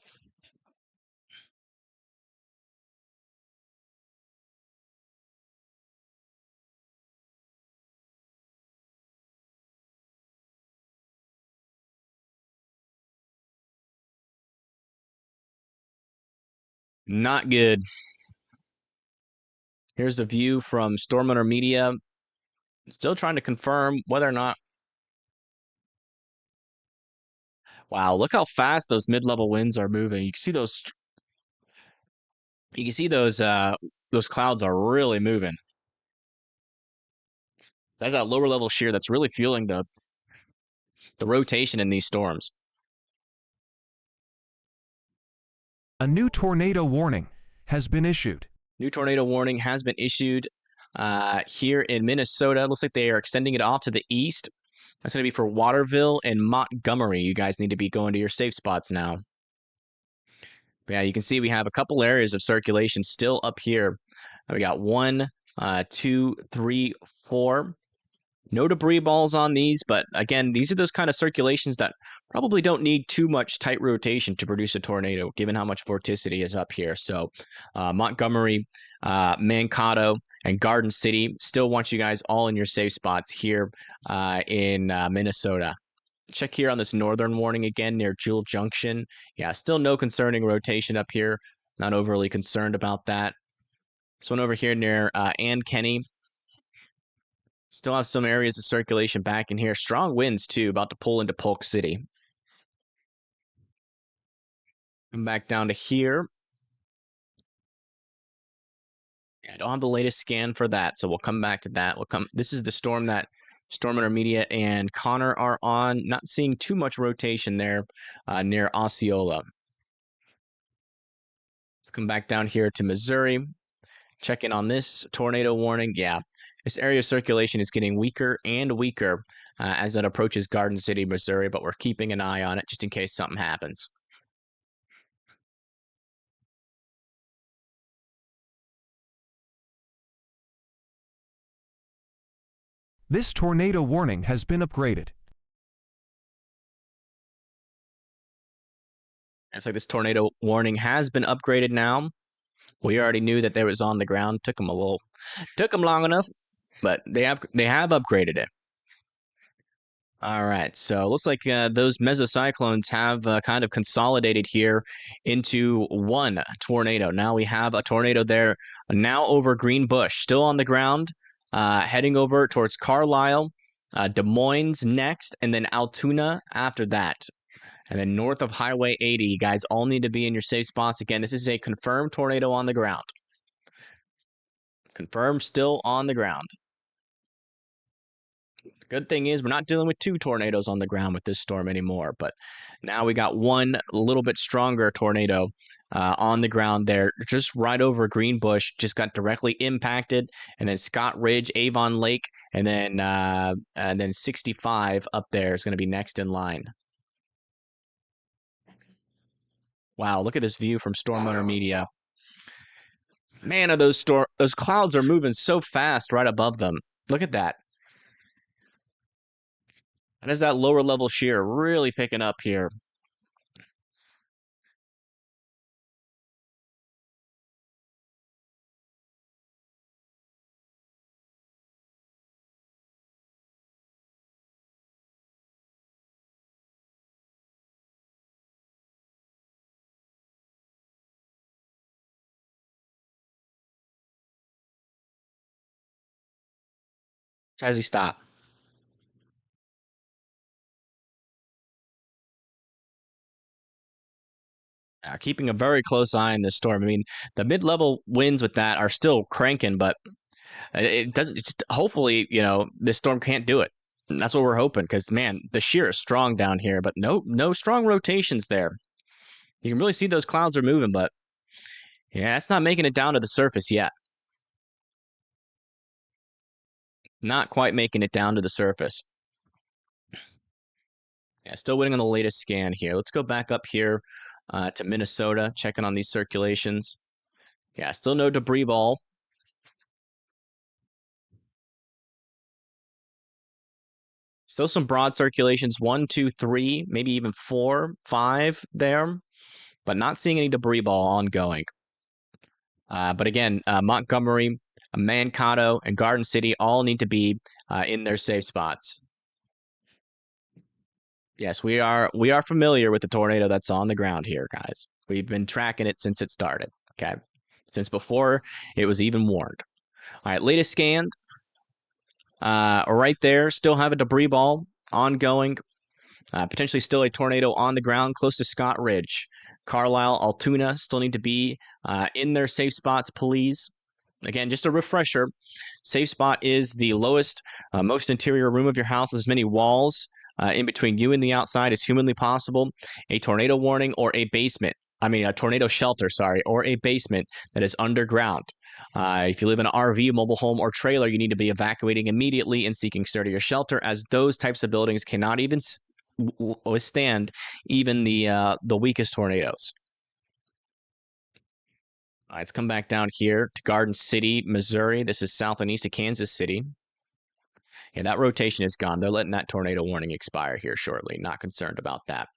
Not good. Here's a view from Storm Hunter Media. Still trying to confirm whether or not. Wow, look how fast those mid-level winds are moving. You can see those. You can see those clouds are really moving. That's that lower level shear that's really fueling the rotation in these storms. A new tornado warning has been issued. New tornado warning has been issued here in Minnesota. Looks like they are extending it off to the east. That's going to be for Waterville and Montgomery. You guys need to be going to your safe spots now. But yeah, you can see we have a couple areas of circulation still up here. We got 1, 2, 3, 4. No debris balls on these, but again, these are those kind of circulations that probably don't need too much tight rotation to produce a tornado, given how much vorticity is up here. So Montgomery, Mankato, and Garden City still want you guys all in your safe spots here in Minnesota. Check here on this northern warning again near Jewel Junction. Yeah, still no concerning rotation up here. Not overly concerned about that. This one over here near Ann Kenny. Still have some areas of circulation back in here. Strong winds, too, about to pull into Polk City. Come back down to here. Yeah, I don't have the latest scan for that, so we'll come back to that. This is the storm that Storm Intermediate and Connor are on. Not seeing too much rotation there near Osceola. Let's come back down here to Missouri. Check in on this tornado warning. Yeah, this area of circulation is getting weaker and weaker as it approaches Garden City, Missouri, but we're keeping an eye on it just in case something happens. This tornado warning has been upgraded. It's like this tornado warning has been upgraded now. We already knew that they was on the ground. Took them long enough, but they have upgraded it. All right, so it looks like those mesocyclones have kind of consolidated here into one tornado. Now we have a tornado there now over Green Bush, still on the ground, heading over towards Carlisle, Des Moines next, and then Altoona after that. And then north of Highway 80, you guys all need to be in your safe spots. Again, this is a confirmed tornado on the ground. Confirmed still on the ground. The good thing is we're not dealing with 2 tornadoes on the ground with this storm anymore. But now we got one a little bit stronger tornado on the ground there, just right over Green Bush, just got directly impacted. And then Scott Ridge, Avon Lake, and then 65 up there is going to be next in line. Wow, look at this view from Storm Hunter Media. Man, are those clouds are moving so fast right above them. Look at that. That is that lower level shear really picking up here. As he stop. Keeping a very close eye on this storm. I mean, the mid-level winds with that are still cranking, but it doesn't. Just hopefully, this storm can't do it. And that's what we're hoping, because man, the shear is strong down here, but no strong rotations there. You can really see those clouds are moving, but yeah, it's not making it down to the surface yet. Not quite making it down to the surface. Yeah, still waiting on the latest scan here. Let's go back up here to Minnesota, checking on these circulations. Yeah, still no debris ball. Still some broad circulations, 1, 2, 3, maybe even 4, 5 there, but not seeing any debris ball ongoing. But again, Montgomery, Mankato, and Garden City all need to be in their safe spots. Yes, we are familiar with the tornado that's on the ground here, guys. We've been tracking it since it started, okay? Since before it was even warned. All right, latest scanned. Right there, still have a debris ball ongoing. Potentially still a tornado on the ground close to Scott Ridge. Carlisle, Altoona still need to be in their safe spots, please. Again, just a refresher, safe spot is the lowest, most interior room of your house with as many walls in between you and the outside as humanly possible. A tornado warning or a basement. A tornado shelter, sorry, or a basement that is underground. If you live in an RV, mobile home, or trailer, you need to be evacuating immediately and seeking sturdier shelter, as those types of buildings cannot even withstand even the weakest tornadoes. All right, let's come back down here to Garden City, Missouri. This is south and east of Kansas City. Yeah, that rotation is gone. They're letting that tornado warning expire here shortly. Not concerned about that.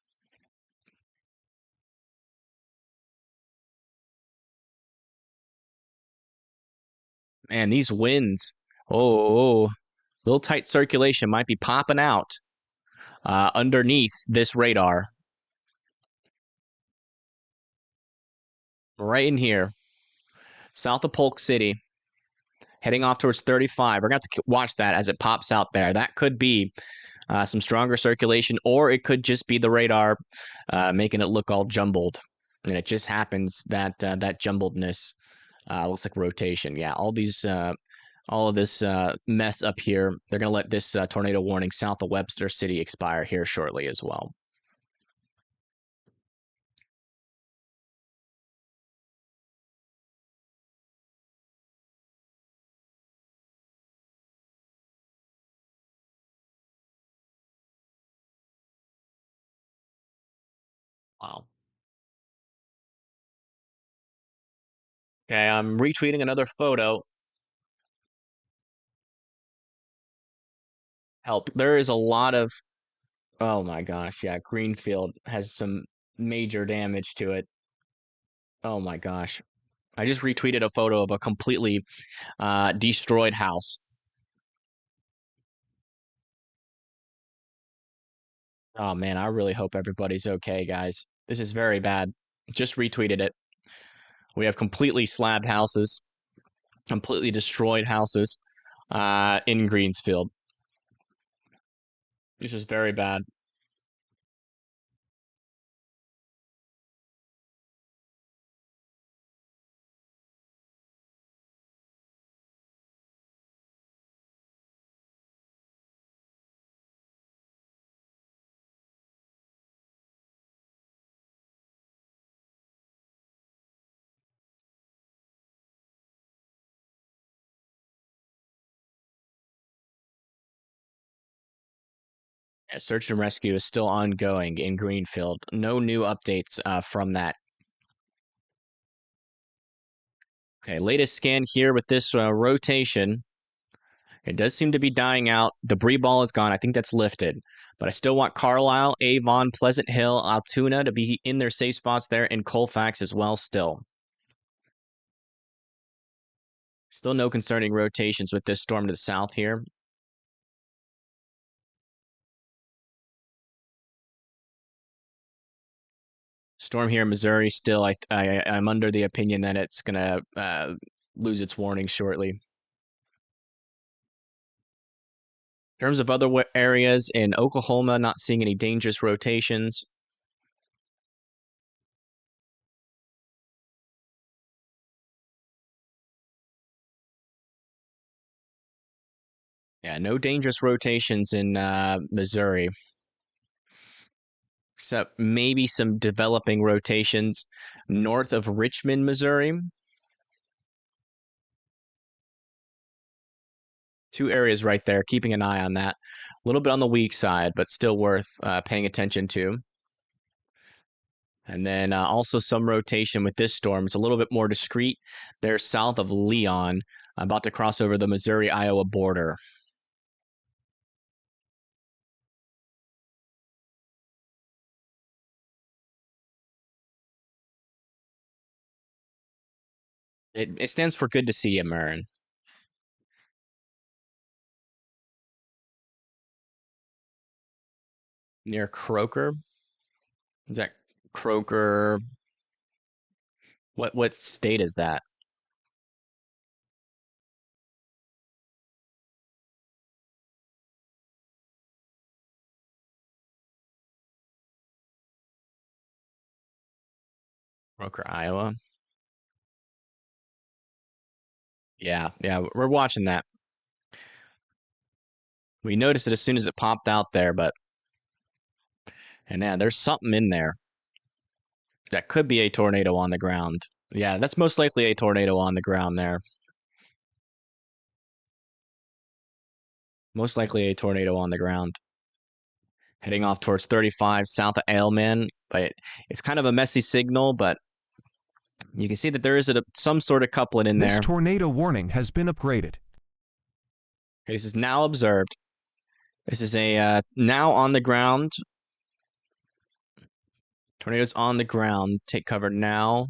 Man, these winds. Oh, little tight circulation might be popping out underneath this radar. Right in here, south of Polk City, heading off towards 35. We're going to have to watch that as it pops out there. That could be some stronger circulation, or it could just be the radar making it look all jumbled. And it just happens that that jumbledness looks like rotation. Yeah, all of this mess up here, they're going to let this tornado warning south of Webster City expire here shortly as well. Wow. Okay, I'm retweeting another photo. Help. There is a lot of, oh my gosh, yeah, Greenfield has some major damage to it. Oh my gosh. I just retweeted a photo of a completely destroyed house. Oh man, I really hope everybody's okay, guys. This is very bad. Just retweeted it. We have completely slabbed houses, completely destroyed houses in Greensfield. This is very bad. Yeah, search and rescue is still ongoing in Greenfield. No new updates from that. Okay, latest scan here with this rotation. It does seem to be dying out. Debris ball is gone. I think that's lifted. But I still want Carlisle, Avon, Pleasant Hill, Altoona to be in their safe spots there, and Colfax as well still. Still no concerning rotations with this storm to the south here. Storm here in Missouri still, I'm under the opinion that it's going to lose its warning shortly. In terms of other areas in Oklahoma, not seeing any dangerous rotations. Yeah, no dangerous rotations in Missouri. Except maybe some developing rotations north of Richmond, Missouri. Two areas right there, keeping an eye on that. A little bit on the weak side, but still worth paying attention to. And then also some rotation with this storm. It's a little bit more discreet. They're south of Leon, about to cross over the Missouri-Iowa border. It stands for good to see you, Marin. Near Croker? Is that Croker? What state is that? Roker, Iowa. Yeah, we're watching that. We noticed it as soon as it popped out there, and yeah, there's something in there. That could be a tornado on the ground. Yeah, that's most likely a tornado on the ground there. Most likely a tornado on the ground. Heading off towards 35 south of Ailman, but it's kind of a messy signal, but you can see that there is some sort of couplet in there. This tornado warning has been upgraded. Okay, this is now observed. This is a now on the ground. Tornadoes on the ground. Take cover now.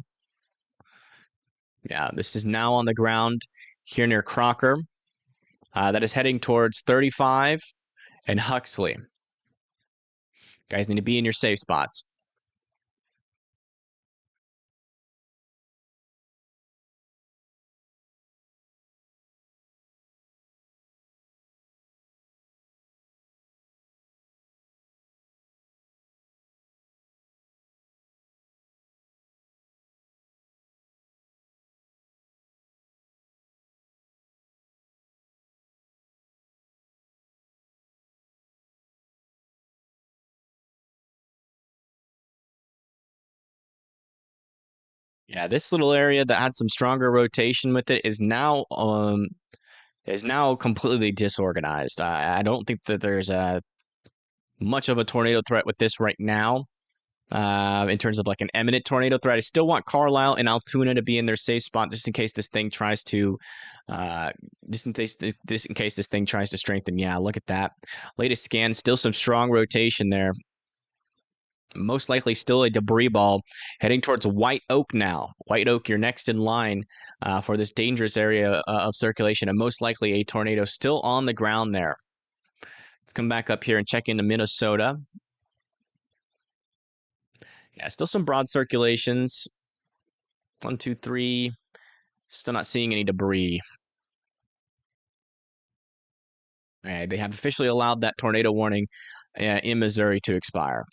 Yeah, this is now on the ground here near Crocker. That is heading towards 35 and Huxley. Guys need to be in your safe spots. Yeah, this little area that had some stronger rotation with it is now completely disorganized. I don't think that there's much of a tornado threat with this right now. In terms of like an imminent tornado threat, I still want Carlisle and Altoona to be in their safe spot just in case this thing tries to, strengthen. Yeah, look at that. Latest scan, still some strong rotation there. Most likely still a debris ball heading towards White Oak now. White Oak, you're next in line for this dangerous area of circulation, and most likely a tornado still on the ground there. Let's come back up here and check into Minnesota. Yeah, still some broad circulations. 1, 2, 3. Still not seeing any debris. They have officially allowed that tornado warning in Missouri to expire.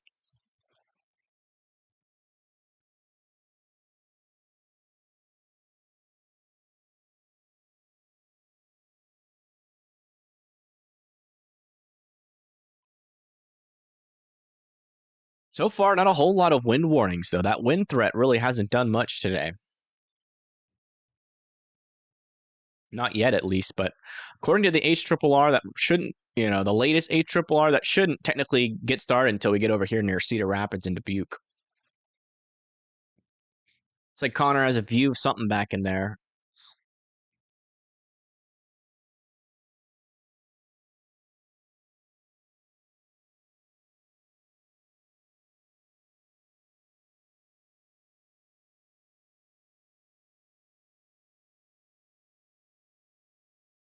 So far, not a whole lot of wind warnings, though. That wind threat really hasn't done much today. Not yet, at least, but according to the HRRR, that shouldn't, the latest HRRR, that shouldn't technically get started until we get over here near Cedar Rapids and Dubuque. It's like Connor has a view of something back in there.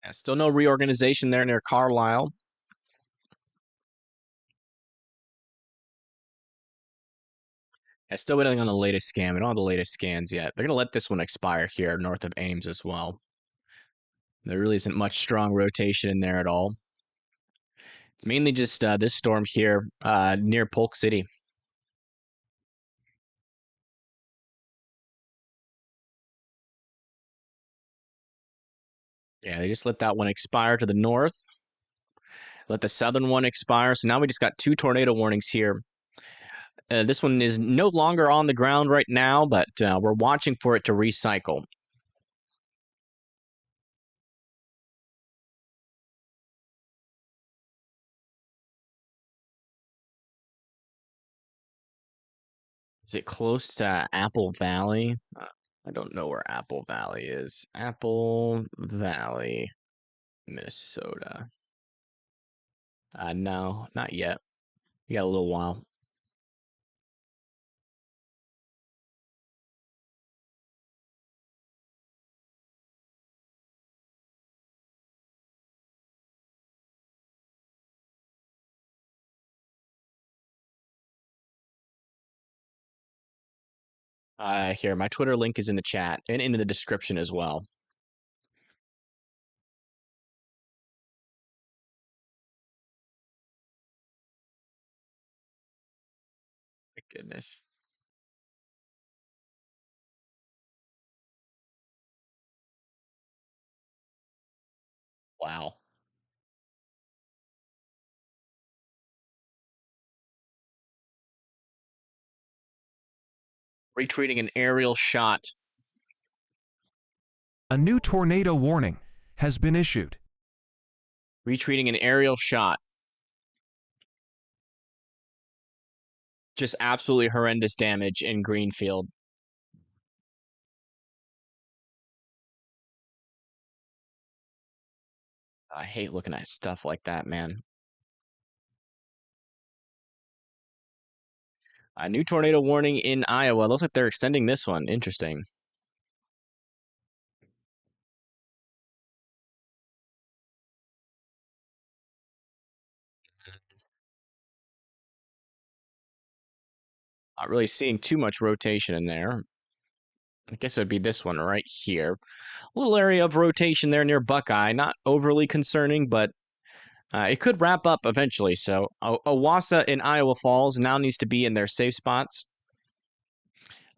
Yeah, still no reorganization there near Carlisle. Yeah, still waiting on the latest scan. We don't have the latest scans yet. They're going to let this one expire here north of Ames as well. There really isn't much strong rotation in there at all. It's mainly just this storm here near Polk City. Yeah, they just let that one expire to the north. Let the southern one expire. So now we just got 2 tornado warnings here. This one is no longer on the ground right now, but we're watching for it to recycle. Is it close to Apple Valley? I don't know where Apple Valley is. Apple Valley, Minnesota. No, not yet. You got a little while. Here, my Twitter link is in the chat and in the description as well. My goodness. Wow. Retweeting an aerial shot. A new tornado warning has been issued. Retweeting an aerial shot. Just absolutely horrendous damage in Greenfield. I hate looking at stuff like that, man. A new tornado warning in Iowa. Looks like they're extending this one. Interesting. Not really seeing too much rotation in there. I guess it would be this one right here. A little area of rotation there near Buckeye. Not overly concerning, but it could wrap up eventually. So Owasso in Iowa Falls now needs to be in their safe spots.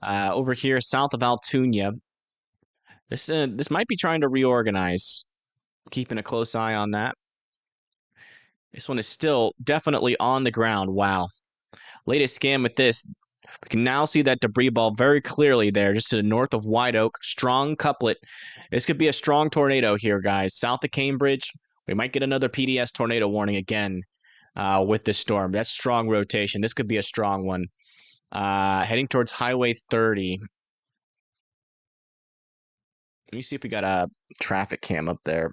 Over here, south of Altoona. This might be trying to reorganize. Keeping a close eye on that. This one is still definitely on the ground. Wow. Latest scan with this. We can now see that debris ball very clearly there, just to the north of White Oak. Strong couplet. This could be a strong tornado here, guys. South of Cambridge, we might get another PDS tornado warning again with this storm. That's strong rotation. This could be a strong one. Heading towards Highway 30. Let me see if we got a traffic cam up there.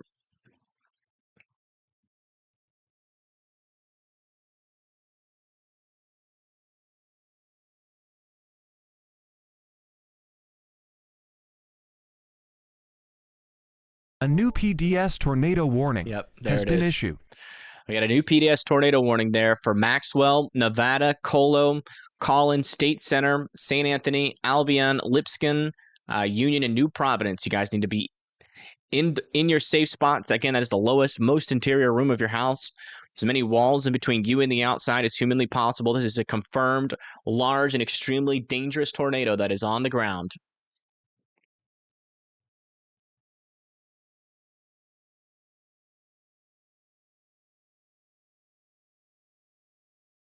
A new PDS tornado warning Yep, there has it been is. issued. We got a new PDS tornado warning there for Maxwell, Nevada, Colo, Collins, State Center, St. Anthony, Albion, Lipscomb, Union, and New Providence. You guys need to be in your safe spots. Again, that is the lowest, most interior room of your house. As many walls in between you and the outside as humanly possible. This is a confirmed, large, and extremely dangerous tornado that is on the ground.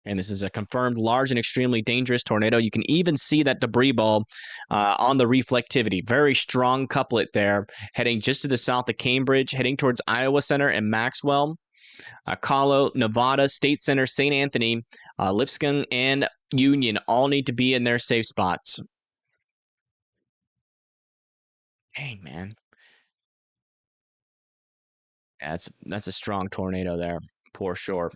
And this is a confirmed large and extremely dangerous tornado. You can even see that debris ball on the reflectivity. Very strong couplet there, heading just to the south of Cambridge, heading towards Iowa Center and Maxwell. Colo, Nevada, State Center, St. Anthony, Lipscomb, and Union all need to be in their safe spots. Dang, man. Yeah, that's a strong tornado there, for sure.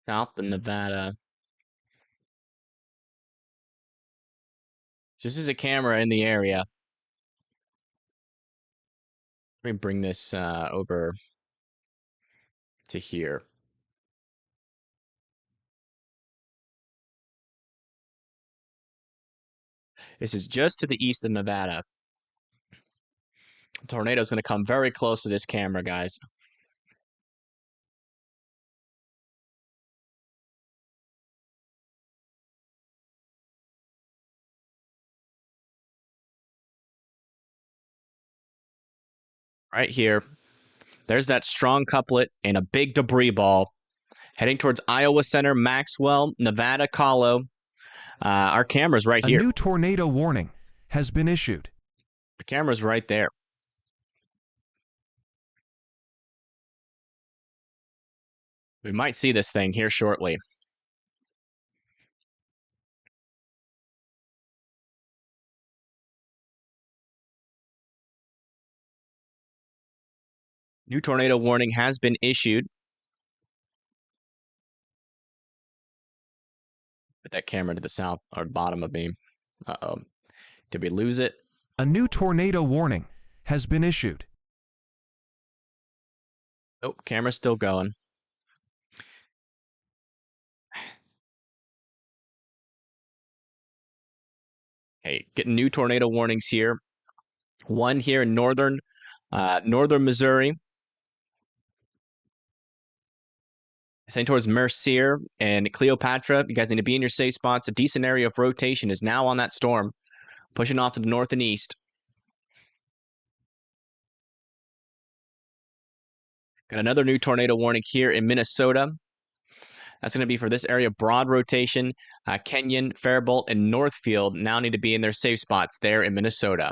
South of Nevada. This is a camera in the area. Let me bring this over to here. This is just to the east of Nevada. The tornado is going to come very close to this camera, guys. Right here. There's that strong couplet and a big debris ball heading towards Iowa Center, Maxwell, Nevada, Colo. Our camera's right here. A new tornado warning has been issued. The camera's right there. We might see this thing here shortly. New tornado warning has been issued. Put that camera to the south or bottom of me. Uh-oh. Did we lose it? A new tornado warning has been issued. Oh, camera's still going. Okay, getting new tornado warnings here. One here in northern Missouri. Heading towards Mercier and Cleopatra. You guys need to be in your safe spots. A decent area of rotation is now on that storm, pushing off to the north and east. Got another new tornado warning here in Minnesota. That's going to be for this area, broad rotation. Kenyon, Faribault, and Northfield now need to be in their safe spots there in Minnesota.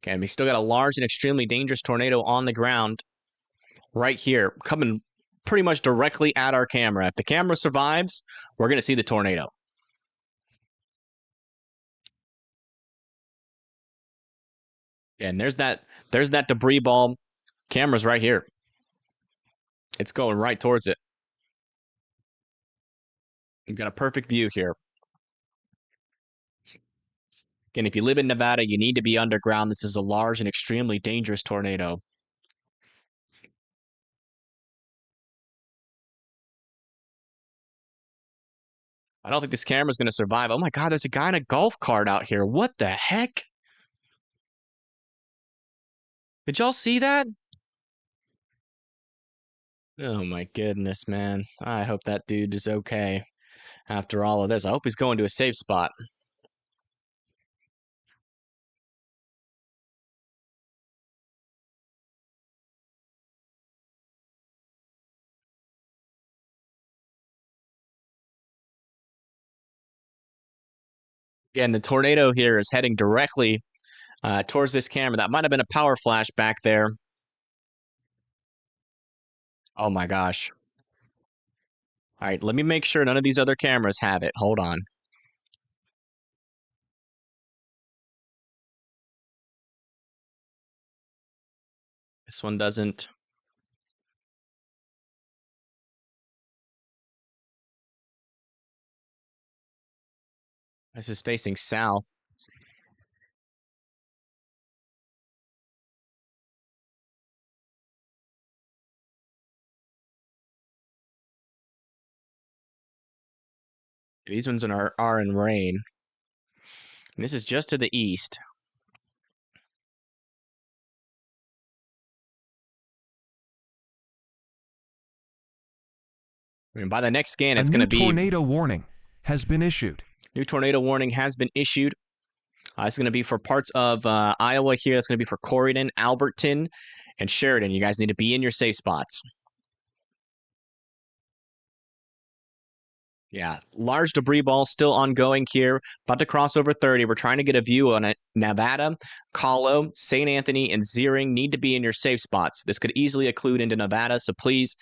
Okay, we still got a large and extremely dangerous tornado on the ground right here, coming pretty much directly at our camera. If the camera survives, we're going to see the tornado. And there's that debris ball. Camera's right here. It's going right towards it. We've got a perfect view here. Again, if you live in Nevada, you need to be underground. This is a large and extremely dangerous tornado. I don't think this camera's going to survive. Oh my God, there's a guy in a golf cart out here. What the heck? Did y'all see that? Oh my goodness, man. I hope that dude is okay after all of this. I hope he's going to a safe spot. Again, the tornado here is heading directly towards this camera. That might have been a power flash back there. Oh my gosh. All right, let me make sure none of these other cameras have it. Hold on. This one doesn't. This is facing south. These ones are in rain. And this is just to the east. I mean, by the next scan, it's going to be... A new tornado warning has been issued. New tornado warning has been issued. It's going to be for parts of Iowa here. That's going to be for Corydon, Alberton, and Sheridan. You guys need to be in your safe spots. Yeah, large debris ball still ongoing here. About to cross over 30. We're trying to get a view on it. Nevada, Calo, St. Anthony, and Zeering need to be in your safe spots. This could easily occlude into Nevada, so please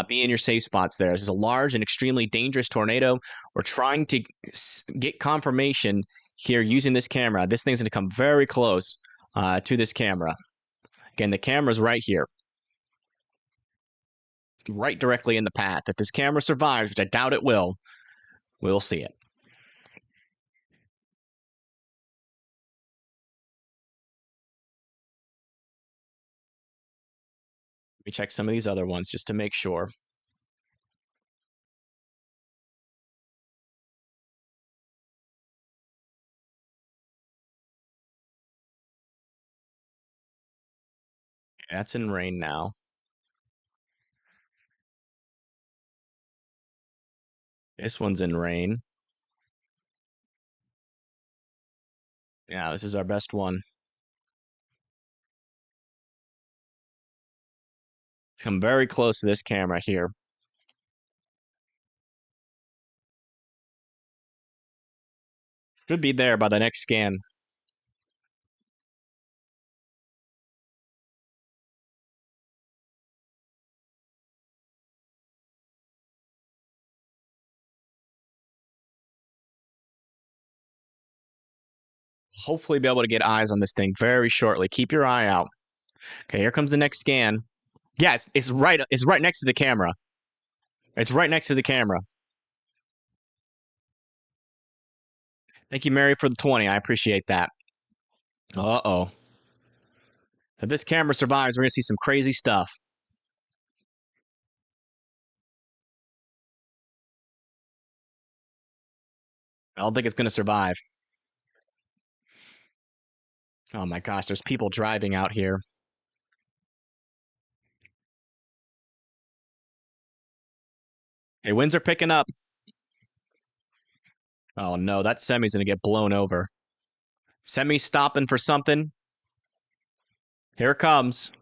be in your safe spots there. This is a large and extremely dangerous tornado. We're trying to get confirmation here using this camera. This thing's going to come very close to this camera. Again, the camera's right here. Right directly in the path. If this camera survives, which I doubt it will, we'll see it. Let me check some of these other ones just to make sure. That's in rain now. This one's in rain. Yeah, this is our best one. It's come very close to this camera here. Should be there by the next scan. Hopefully be able to get eyes on this thing very shortly. Keep your eye out. Okay, here comes the next scan. Yeah, it's right next to the camera. It's right next to the camera. Thank you, Mary, for the 20. I appreciate that. Uh-oh. If this camera survives, we're going to see some crazy stuff. I don't think it's going to survive. Oh my gosh, there's people driving out here. Hey, winds are picking up. Oh no, that semi's going to get blown over. Semi stopping for something. Here it comes.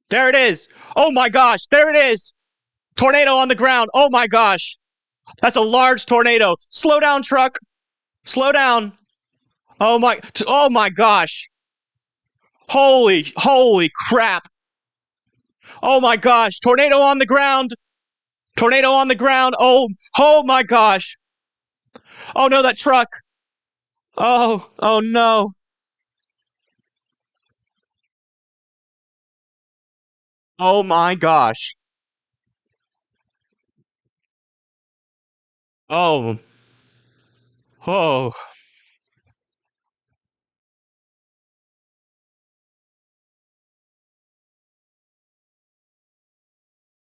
There it is. Oh my gosh, there it is. Tornado on the ground. Oh my gosh. That's a large tornado. Slow down, truck. Slow down. Oh my gosh. Holy crap. Oh my gosh. Tornado on the ground. Tornado on the ground. Oh my gosh. Oh no, that truck. Oh no. Oh my gosh. Oh. Oh.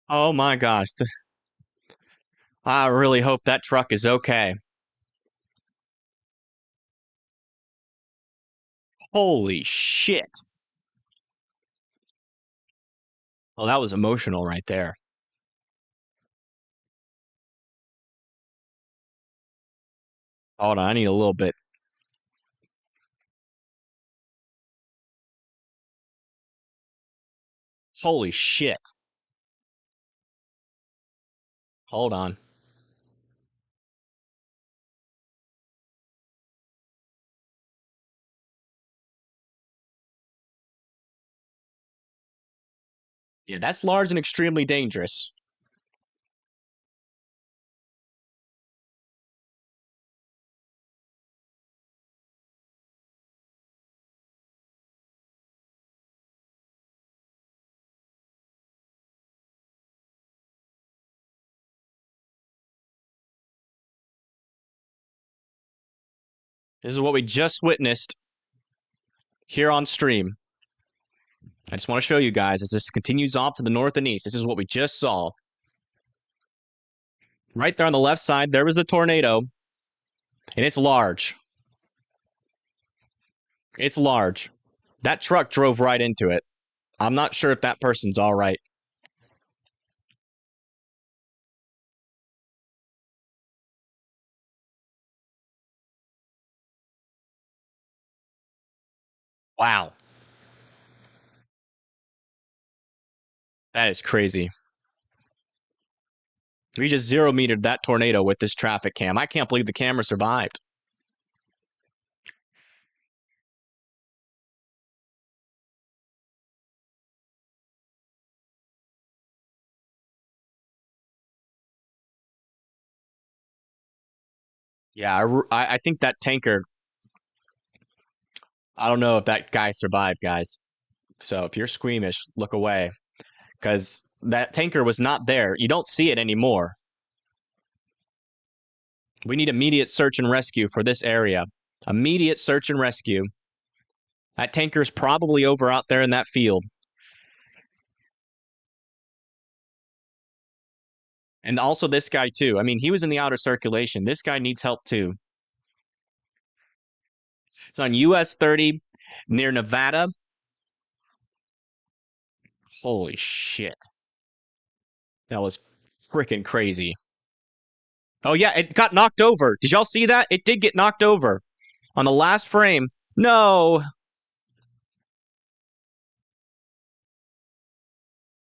Oh my gosh. I really hope that truck is okay. Holy shit. Well, that was emotional right there. Hold on, I need a little bit. Holy shit. Hold on. Yeah, that's large and extremely dangerous. This is what we just witnessed here on stream. I just want to show you guys as this continues off to the north and east. This is what we just saw. Right there on the left side, there was a tornado. And it's large. It's large. That truck drove right into it. I'm not sure if that person's all right. Wow. That is crazy. We just zero metered that tornado with this traffic cam. I can't believe the camera survived. Yeah, I think that tanker, I don't know if that guy survived, guys. So if you're squeamish, look away. Because that tanker was not there. You don't see it anymore. We need immediate search and rescue for this area. Immediate search and rescue. That tanker's probably over out there in that field. And also this guy too. I mean, he was in the outer circulation. This guy needs help too. It's on US 30 near Nevada. Holy shit. That was freaking crazy. Oh yeah, it got knocked over. Did y'all see that? It did get knocked over on the last frame. No.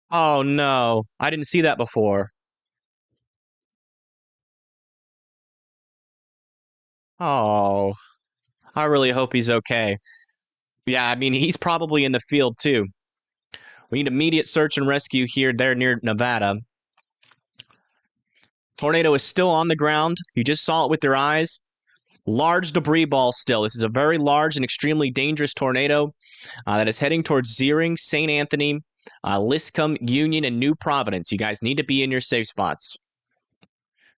Oh no. I didn't see that before. Oh. I really hope he's okay. Yeah, I mean, he's probably in the field too. We need immediate search and rescue here, there near Nevada. Tornado is still on the ground. You just saw it with your eyes. Large debris ball still. This is a very large and extremely dangerous tornado that is heading towards Zeering, St. Anthony, Liscombe, Union, and New Providence. You guys need to be in your safe spots.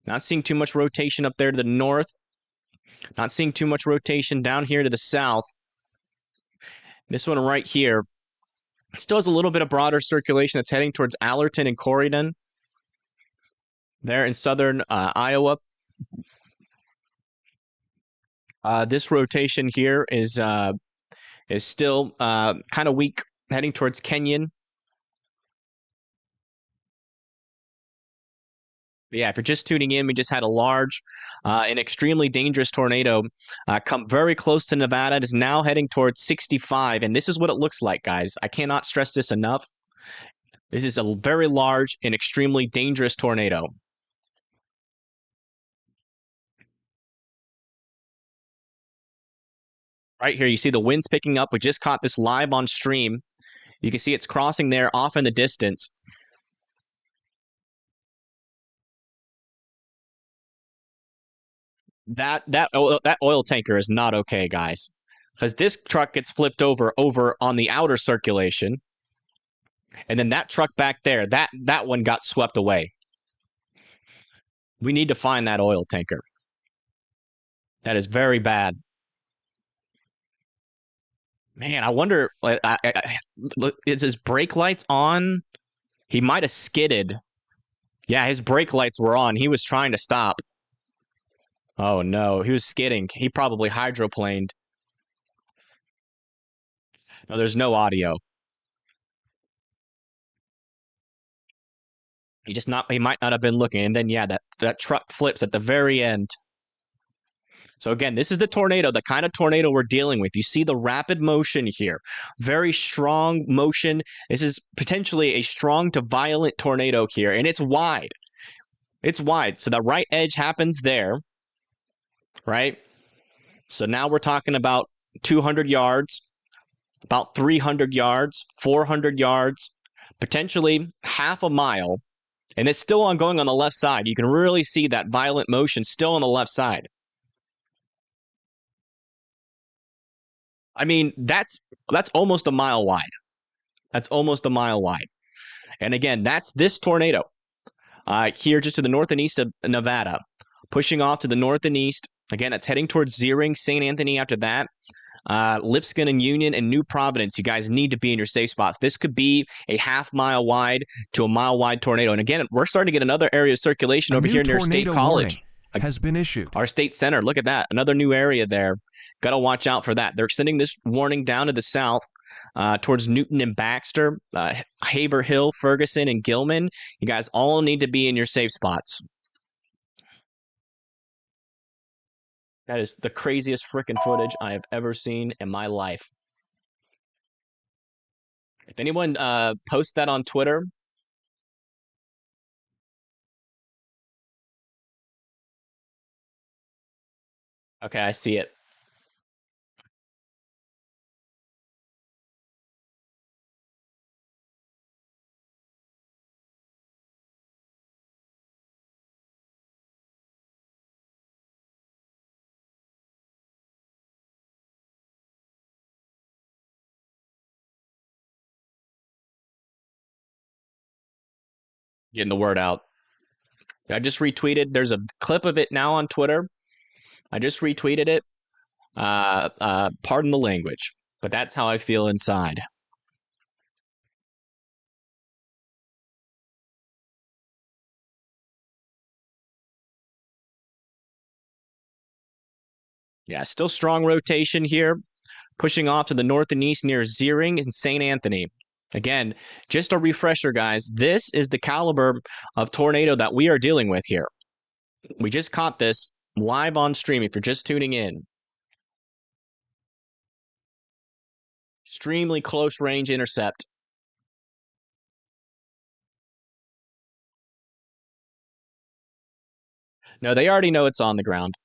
Not seeing too much rotation up there to the north. Not seeing too much rotation down here to the south. This one right here still has a little bit of broader circulation that's heading towards Allerton and Corydon. There in southern Iowa. This rotation here is still kind of weak, heading towards Kenyon. But yeah, if you're just tuning in, we just had a large and extremely dangerous tornado come very close to Nevada. It is now heading towards 65, and this is what it looks like, guys. I cannot stress this enough. This is a very large and extremely dangerous tornado. Right here, you see the winds picking up. We just caught this live on stream. You can see it's crossing there off in the distance. That oil tanker is not okay, guys, because this truck gets flipped over on the outer circulation, and then that truck back there, that one got swept away. We need to find that oil tanker. That is very bad. Man, I wonder, is his brake lights on? He might have skidded. Yeah, his brake lights were on. He was trying to stop. Oh no, he was skidding. He probably hydroplaned. No, there's no audio. He might not have been looking. And then yeah, that truck flips at the very end. So again, this is the tornado, the kind of tornado we're dealing with. You see the rapid motion here. Very strong motion. This is potentially a strong to violent tornado here, and it's wide. It's wide. So the right edge happens there, right? So now we're talking about 200 yards, about 300 yards, 400 yards, potentially half a mile. And it's still ongoing on the left side. You can really see that violent motion still on the left side. I mean, that's almost a mile wide. That's almost a mile wide. And again, that's this tornado here just to the north and east of Nevada, pushing off to the north and east. Again, that's heading towards Zeering, St. Anthony after that. Lipscomb and Union and New Providence. You guys need to be in your safe spots. This could be a half-mile wide to a mile-wide tornado. And again, we're starting to get another area of circulation over here near State College. Has been issued. Our state center. Look at that. Another new area there. Got to watch out for that. They're extending this warning down to the south towards Newton and Baxter, Haverhill, Ferguson, and Gilman. You guys all need to be in your safe spots. That is the craziest freaking footage I have ever seen in my life. If anyone posts that on Twitter, okay, I see it. Getting the word out. I just retweeted. There's a clip of it now on Twitter. I just retweeted it. Pardon the language, but that's how I feel inside. Yeah, still strong rotation here, pushing off to the north and east near Zeering and St. Anthony. Again, just a refresher, guys. This is the caliber of tornado that we are dealing with here. We just caught this live on stream if you're just tuning in. Extremely close range intercept. No, they already know it's on the ground.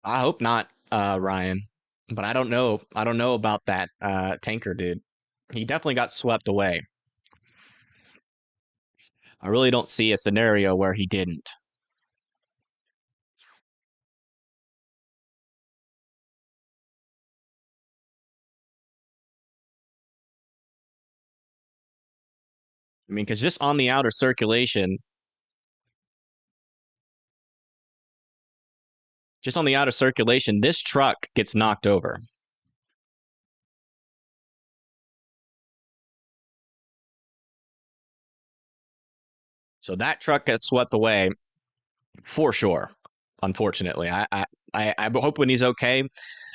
I hope not, Ryan. But I don't know. I don't know about that tanker, dude. He definitely got swept away. I really don't see a scenario where he didn't. I mean, because just on the outer circulation, just on the outer circulation, this truck gets knocked over. So that truck gets swept away for sure. Unfortunately, I hope when he's okay.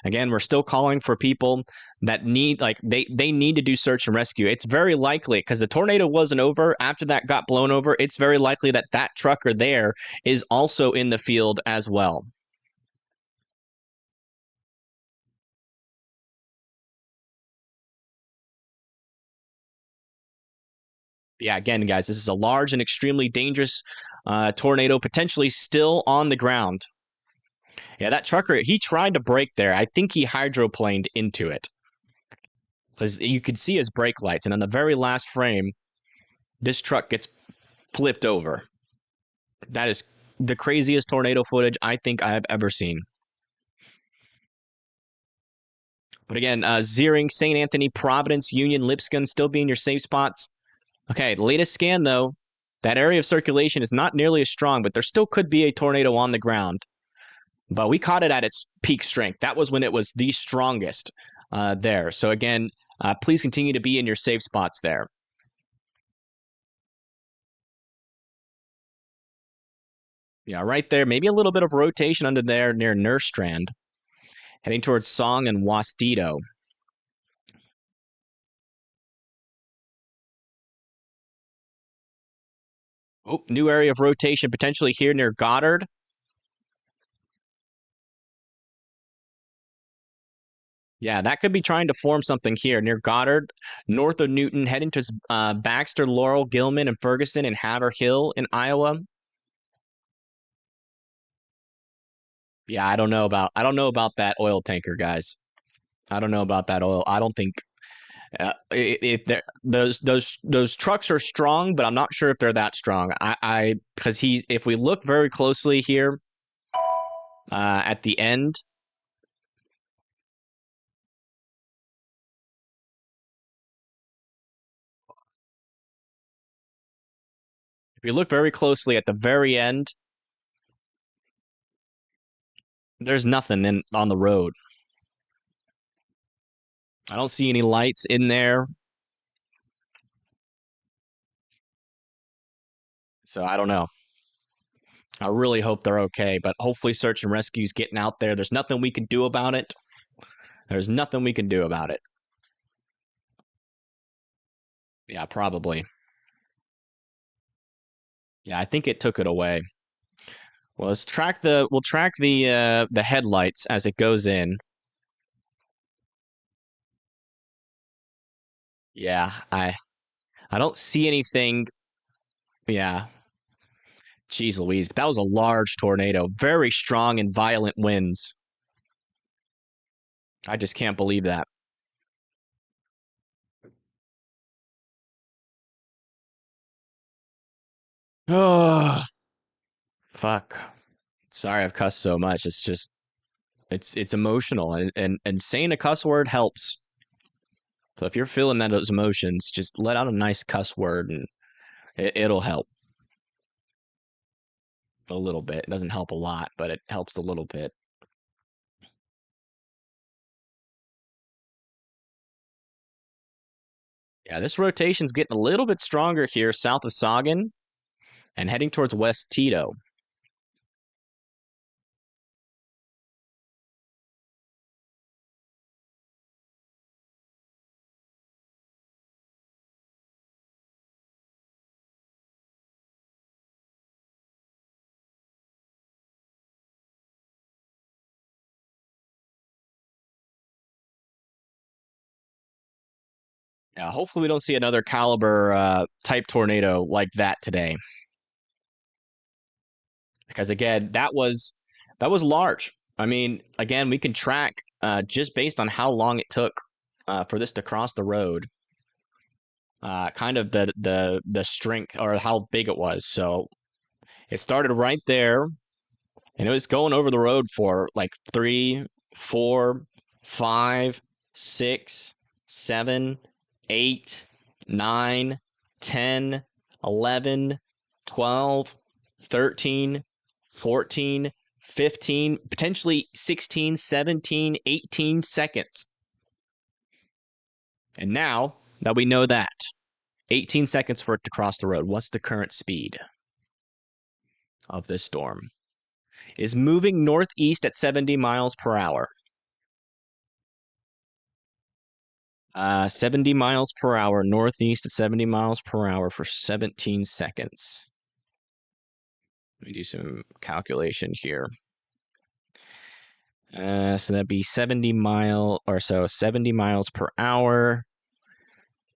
Again, we're still calling for people that need, like, they need to do search and rescue. It's very likely, because the tornado wasn't over after that got blown over. It's very likely that that trucker there is also in the field as well. Yeah, again, guys, this is a large and extremely dangerous tornado, potentially still on the ground. Yeah, that trucker, he tried to brake there. I think he hydroplaned into it. Because you could see his brake lights, and on the very last frame, this truck gets flipped over. That is the craziest tornado footage I think I have ever seen. But again, Zeering, St. Anthony, Providence, Union, Lipscomb still being your safe spots. Okay, the latest scan, though, that area of circulation is not nearly as strong, but there still could be a tornado on the ground. But we caught it at its peak strength. That was when it was the strongest there. So again, please continue to be in your safe spots there. Yeah, right there. Maybe a little bit of rotation under there near Nerstrand. Heading towards Song and Wastito. Oh, new area of rotation potentially here near Goddard. Yeah, that could be trying to form something here near Goddard, north of Newton, heading to Baxter, Laurel, Gilman, and Ferguson, and Haverhill in Iowa. Yeah, I don't know about that oil tanker, guys. I don't know about that oil. I don't think those trucks are strong, but I'm not sure if they're that strong. Because if we look very closely here at the end. If you look very closely at the very end, there's nothing on the road. I don't see any lights in there. So I don't know. I really hope they're okay, but hopefully search and rescue's getting out there. There's nothing we can do about it. There's nothing we can do about it. Yeah, probably. Yeah, I think it took it away. Well, we'll track the headlights as it goes in. Yeah, I don't see anything. Yeah. Jeez Louise, but that was a large tornado. Very strong and violent winds. I just can't believe that. Oh, fuck. Sorry I've cussed so much. It's just it's emotional, and saying a cuss word helps. So if you're feeling those emotions, just let out a nice cuss word and it'll help a little bit. It doesn't help a lot, but it helps a little bit. Yeah, this rotation's getting a little bit stronger here south of Saugan and heading towards West Tito. Yeah, hopefully we don't see another caliber type tornado like that today. Because again, that was large. I mean, again, we can track just based on how long it took for this to cross the road. Kind of the strength or how big it was. So it started right there, and it was going over the road for like 3, 4, 5, 6, 7, 8, 9, 10, 11, 12, 13, 14, 15, potentially 16, 17, 18 seconds. And now that we know that, 18 seconds for it to cross the road, what's the current speed of this storm? It is moving northeast at 70 miles per hour. 70 miles per hour, northeast at 70 miles per hour for 17 seconds. Let me do some calculation here. So that'd be 70 miles per hour.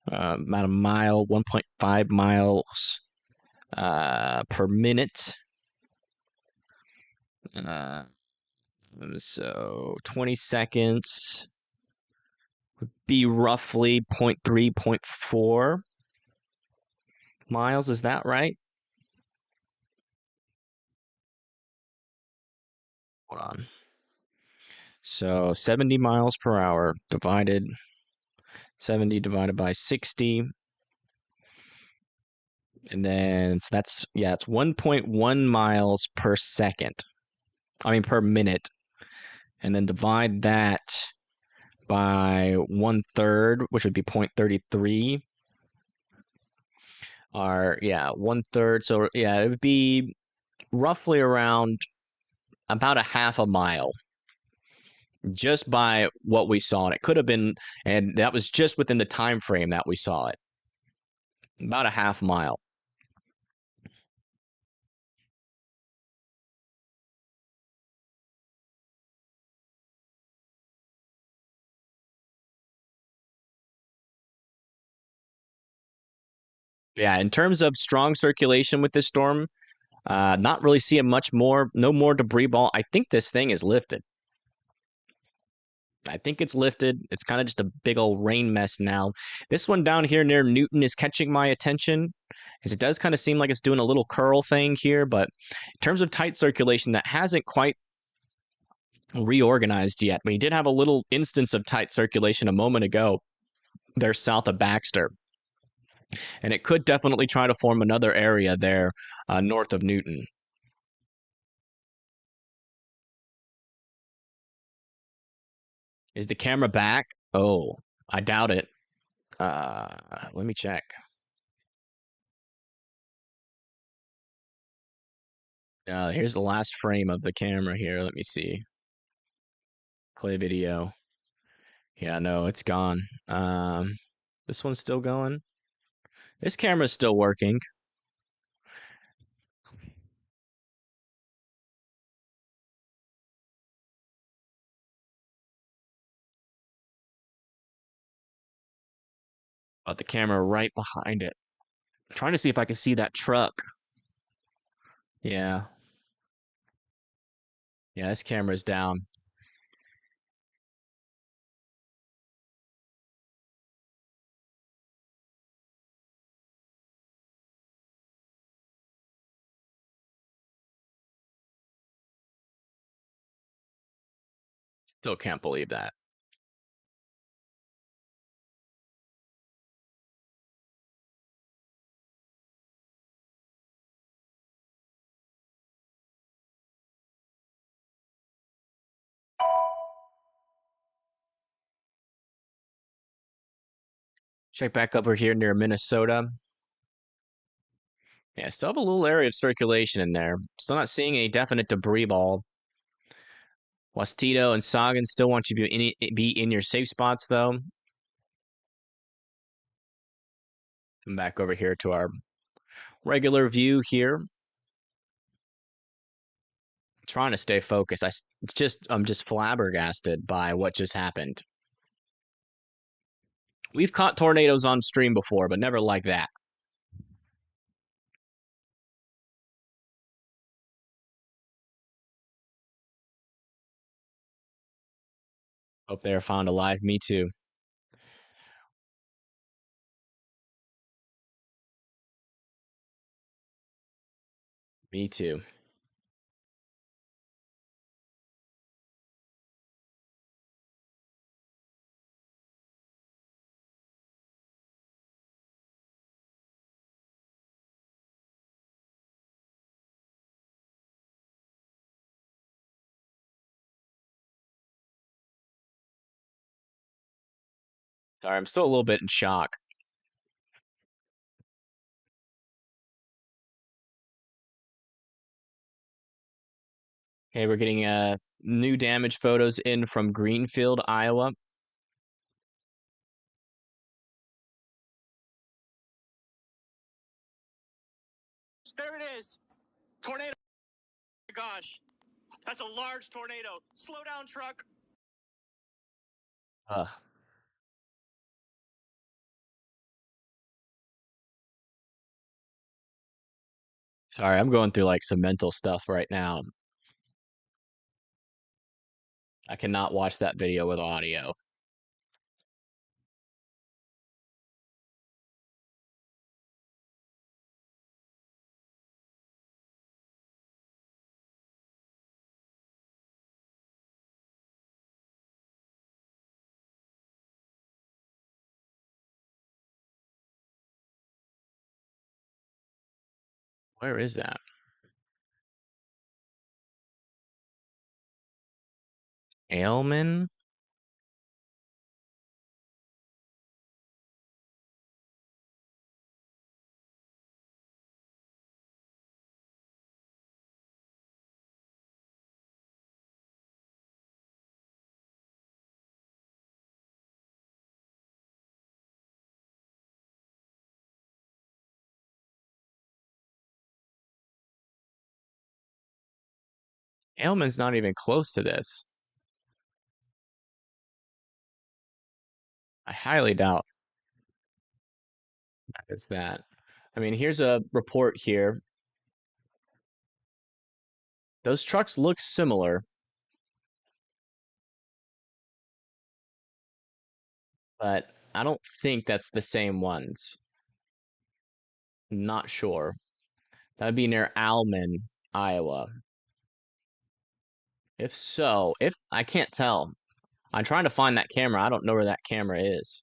About a mile, 1.5 miles per minute. So 20 seconds would be roughly 0.3, 0.4 miles. Is that right? Hold on. So 70 miles per hour divided 70 divided by 60. And then so that's, yeah, it's 1.1 miles per second. Per minute. And then divide that by 1/3, which would be 0.33. Or, yeah, 1/3. So, yeah, it would be roughly around about a half a mile. Just by what we saw. And it could have been, and that was just within the time frame that we saw it. About a half mile. Yeah, in terms of strong circulation with this storm, not really seeing much more, no more debris ball. I think this thing is lifted. I think it's lifted. It's kind of just a big old rain mess now. This one down here near Newton is catching my attention, because it does kind of seem like it's doing a little curl thing here, but in terms of tight circulation, that hasn't quite reorganized yet. We did have a little instance of tight circulation a moment ago there south of Baxter. And it could definitely try to form another area there north of Newton. Is the camera back? Oh, I doubt it. Let me check. Here's the last frame of the camera here. Let me see. Play video. Yeah, no, it's gone. This one's still going. This camera's still working. But the camera right behind it. I'm trying to see if I can see that truck. Yeah. Yeah, this camera's down. Still can't believe that. Check back over here near Minnesota. Yeah, still have a little area of circulation in there. Still not seeing a definite debris ball. Wastito and Sagan still want you to be in your safe spots, though. Come back over here to our regular view here. Trying to stay focused. I'm just flabbergasted by what just happened. We've caught tornadoes on stream before, but never like that. Hope they are found alive. Me too. Me too. Sorry, I'm still a little bit in shock. Okay, we're getting new damage photos in from Greenfield, Iowa. There it is. Tornado. Oh my gosh. That's a large tornado. Slow down, truck. Ugh. Sorry, I'm going through like some mental stuff right now. I cannot watch that video with audio. Where is that? Ailman? Ailman's not even close to this. I highly doubt that is that. I mean, here's a report here. Those trucks look similar, but I don't think that's the same ones. Not sure. That'd be near Alman, Iowa. If so, if I can't tell. I'm trying to find that camera. I don't know where that camera is.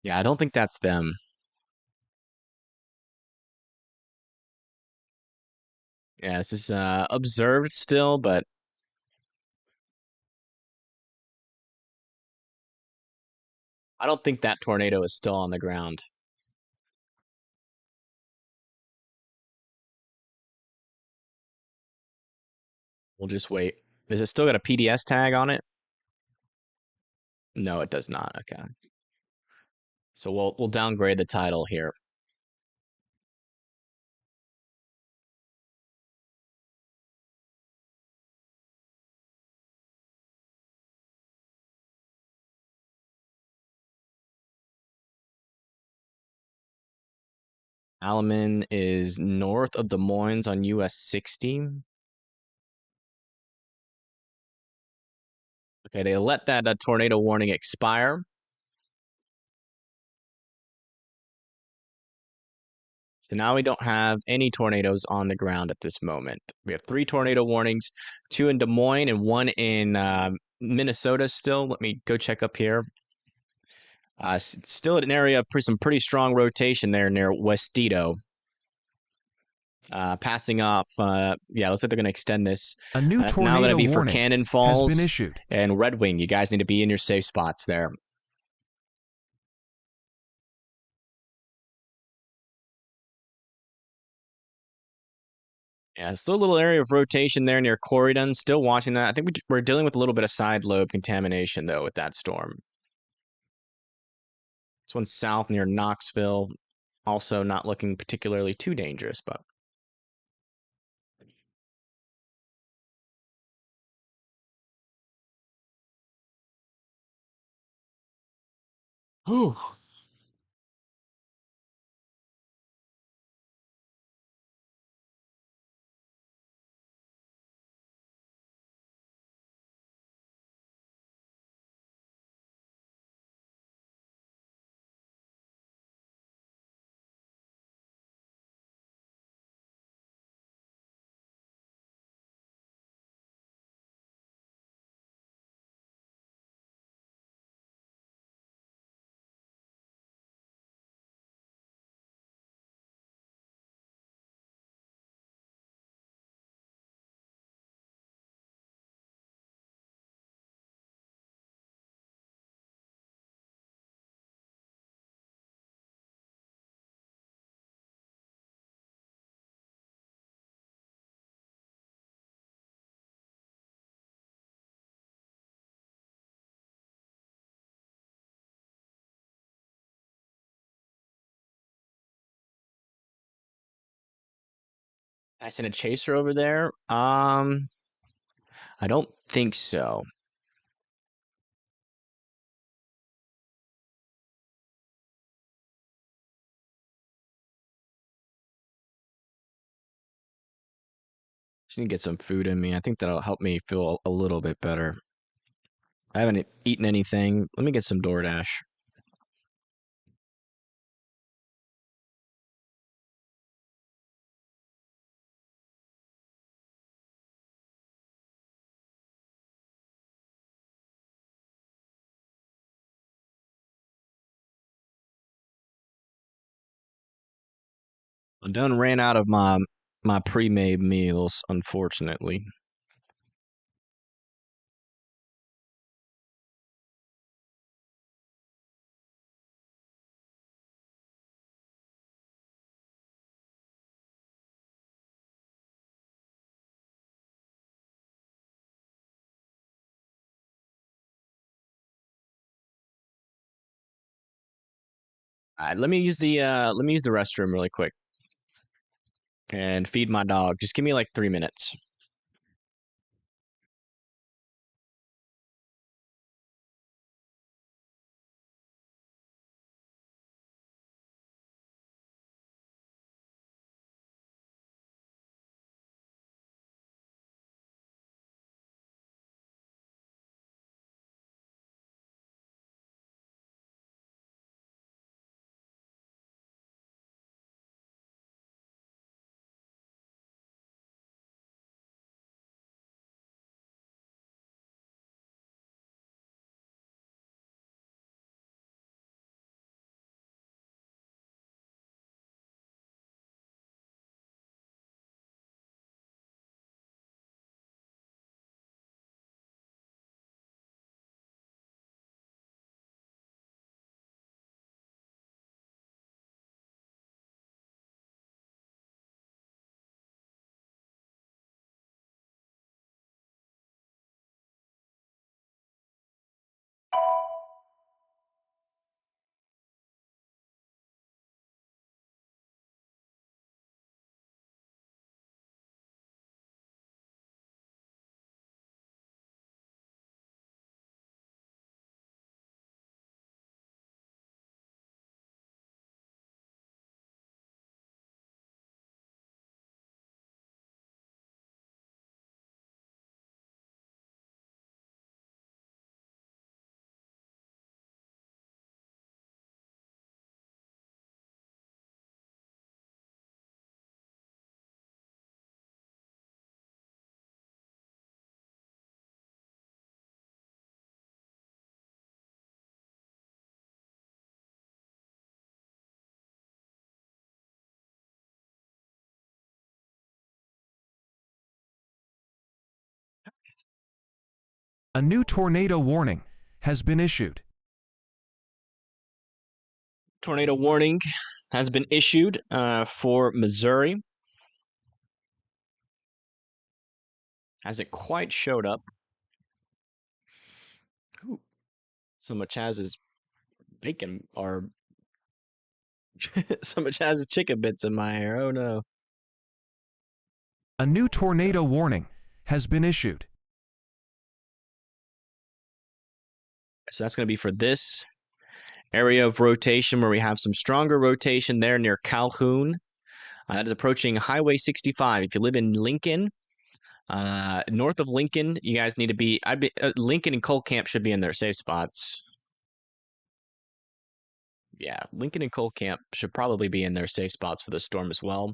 Yeah, I don't think that's them. Yeah, this is observed still, but I don't think that tornado is still on the ground. We'll just wait. Does it still got a PDS tag on it? No, it does not. Okay. So we'll downgrade the title here. Alaman is north of Des Moines on US 60. Okay, they let that tornado warning expire. So now we don't have any tornadoes on the ground at this moment. We have 3 tornado warnings, 2 in Des Moines and 1 in Minnesota still. Let me go check up here. Still at an area of some pretty strong rotation there near Westito. Passing off, yeah, looks like they're going to extend this. A new That's now going tornado to be for warning Cannon has Falls been issued. and Red Wing. You guys need to be in your safe spots there. Yeah, still a little area of rotation there near Corydon. Still watching that. I think we're dealing with a little bit of side lobe contamination, though, with that storm. This one's south near Knoxville. Also not looking particularly too dangerous, but... Whew. I sent a chaser over there. I don't think so. Just need to get some food in me. I think that'll help me feel a little bit better. I haven't eaten anything. Let me get some DoorDash. I done ran out of my pre-made meals, unfortunately. All right, let me use the restroom really quick and feed my dog. Just give me like 3 minutes. A new tornado warning has been issued. Tornado warning has been issued for Missouri. Hasn't quite showed up. Ooh, so much as is bacon or so much as is chicken bits in my hair. Oh no. A new tornado warning has been issued. So that's going to be for this area of rotation where we have some stronger rotation there near Calhoun. That is approaching Highway 65. If you live in Lincoln, north of Lincoln, you guys need to be. Lincoln and Cole Camp should be in their safe spots. Yeah, Lincoln and Cole Camp should probably be in their safe spots for the storm as well.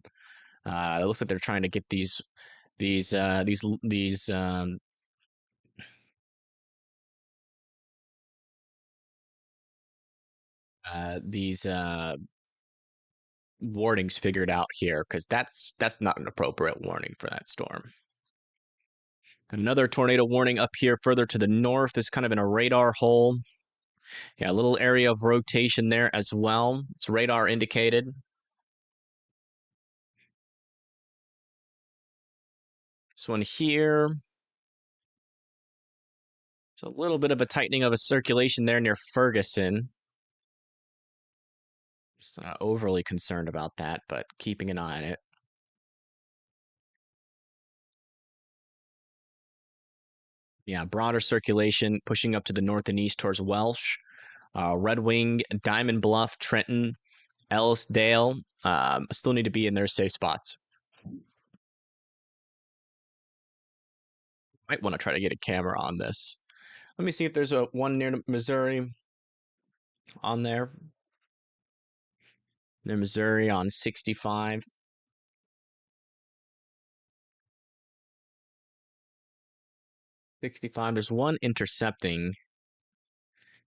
It looks like they're trying to get these warnings figured out here because that's not an appropriate warning for that storm. Another tornado warning up here further to the north. This is kind of in a radar hole. Yeah, a little area of rotation there as well. It's radar indicated. This one here. It's a little bit of a tightening of a circulation there near Ferguson. Just not overly concerned about that, but keeping an eye on it. Yeah, broader circulation pushing up to the north and east towards Welsh, Red Wing, Diamond Bluff, Trenton, Ellisdale. Still need to be in their safe spots. Might want to try to get a camera on this. Let me see if there's a one near Missouri on there. Near Missouri on 65. 65. There's one intercepting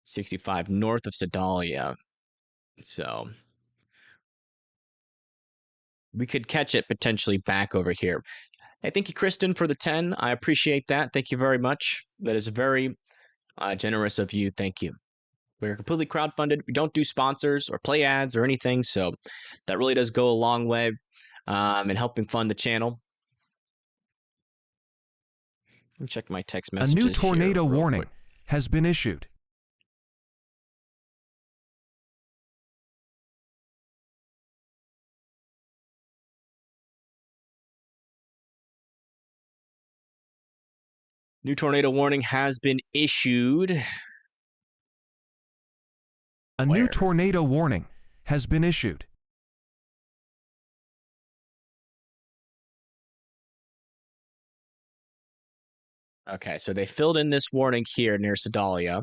65 north of Sedalia. So we could catch it potentially back over here. Hey, thank you, Kristen, for the 10. I appreciate that. Thank you very much. That is very generous of you. Thank you. We're completely crowdfunded. We don't do sponsors or play ads or anything. So that really does go a long way in helping fund the channel. Let me check my text A messages. new tornado here real warning quick. has been issued. New tornado warning has been issued. A Where? new tornado warning has been issued. Okay, so they filled in this warning here near Sedalia.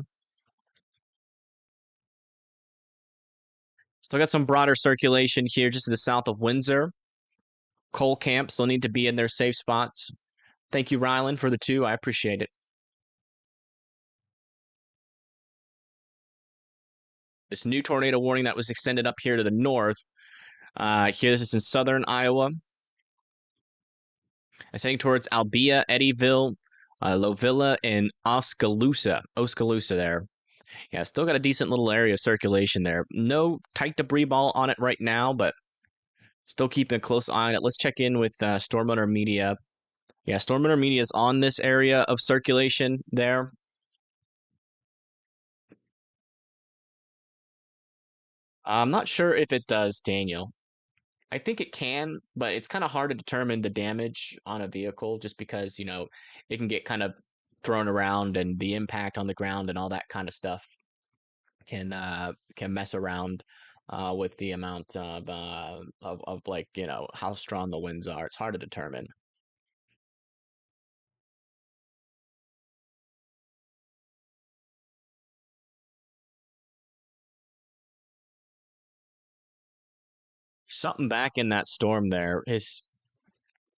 Still got some broader circulation here just to the south of Windsor. Coal camp still need to be in their safe spots. Thank you, Ryland, for the 2. I appreciate it. This new tornado warning that was extended up here to the north. Here, this is in southern Iowa. It's heading towards Albia, Eddyville, Lovilla, and Oskaloosa. Oskaloosa there. Yeah, still got a decent little area of circulation there. No tight debris ball on it right now, but still keeping a close eye on it. Let's check in with Storm Runner Media. Yeah, Storm Runner Media is on this area of circulation there. I'm not sure if it does, Daniel. I think it can, but it's kind of hard to determine the damage on a vehicle just because, it can get kind of thrown around and the impact on the ground and all that kind of stuff can mess around with the amount of like, how strong the winds are. It's hard to determine. Something back in that storm there. His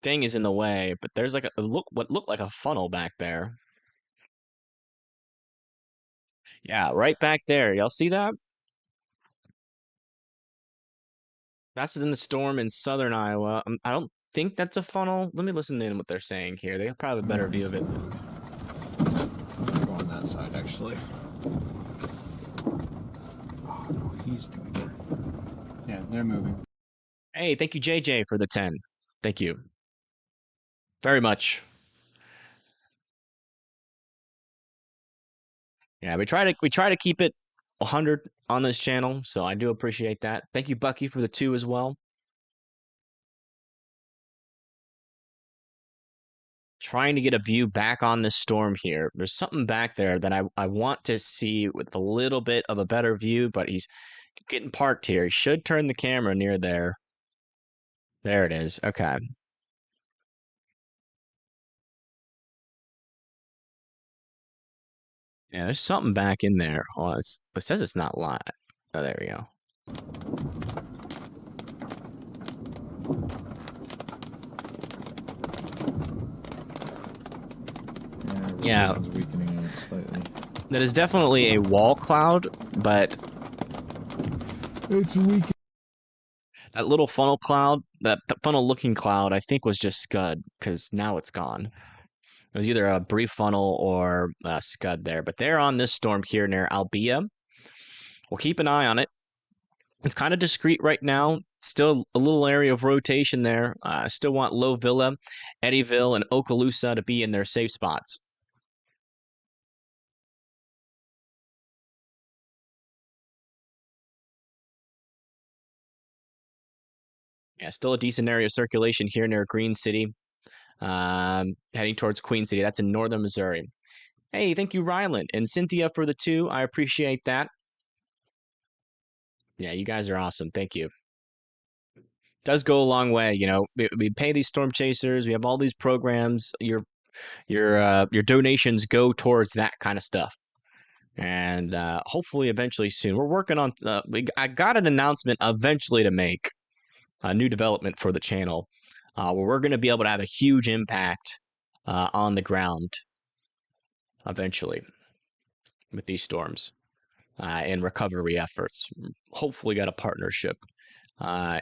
thing is in the way, but there's like what looked like a funnel back there. Yeah, right back there. Y'all see that? That's in the storm in southern Iowa. I don't think that's a funnel. Let me listen to what they're saying here. They probably have a better view of it. Go on that side, actually. Oh, no, he's doing it. Yeah, they're moving. Hey, thank you, JJ, for the 10. Thank you very much. Yeah, we try to keep it 100 on this channel, so I do appreciate that. Thank you, Bucky, for the 2 as well. Trying to get a view back on this storm here. There's something back there that I want to see with a little bit of a better view, but he's getting parked here. He should turn the camera near there. There it is. Okay. Yeah, there's something back in there. Oh, it says it's not live. Oh, there we go. Yeah. Weakening out slightly. That is definitely a wall cloud, but It's weak. that little funnel cloud, that funnel-looking cloud, I think was just Scud, because now it's gone. It was either a brief funnel or a Scud there, but they're on this storm here near Albia. We'll keep an eye on it. It's kind of discreet right now. Still a little area of rotation there. Still want Lovilla, Eddyville, and Okaloosa to be in their safe spots. Yeah, still a decent area of circulation here near Green City. Heading towards Queen City. That's in northern Missouri. Hey, thank you, Ryland and Cynthia, for the 2. I appreciate that. Yeah, you guys are awesome. Thank you. Does go a long way, you know. We pay these storm chasers. We have all these programs. Your donations go towards that kind of stuff, and hopefully, eventually, soon. We're working on. I got an announcement eventually to make a new development for the channel, where we're going to be able to have a huge impact on the ground eventually with these storms and recovery efforts. Hopefully, got a partnership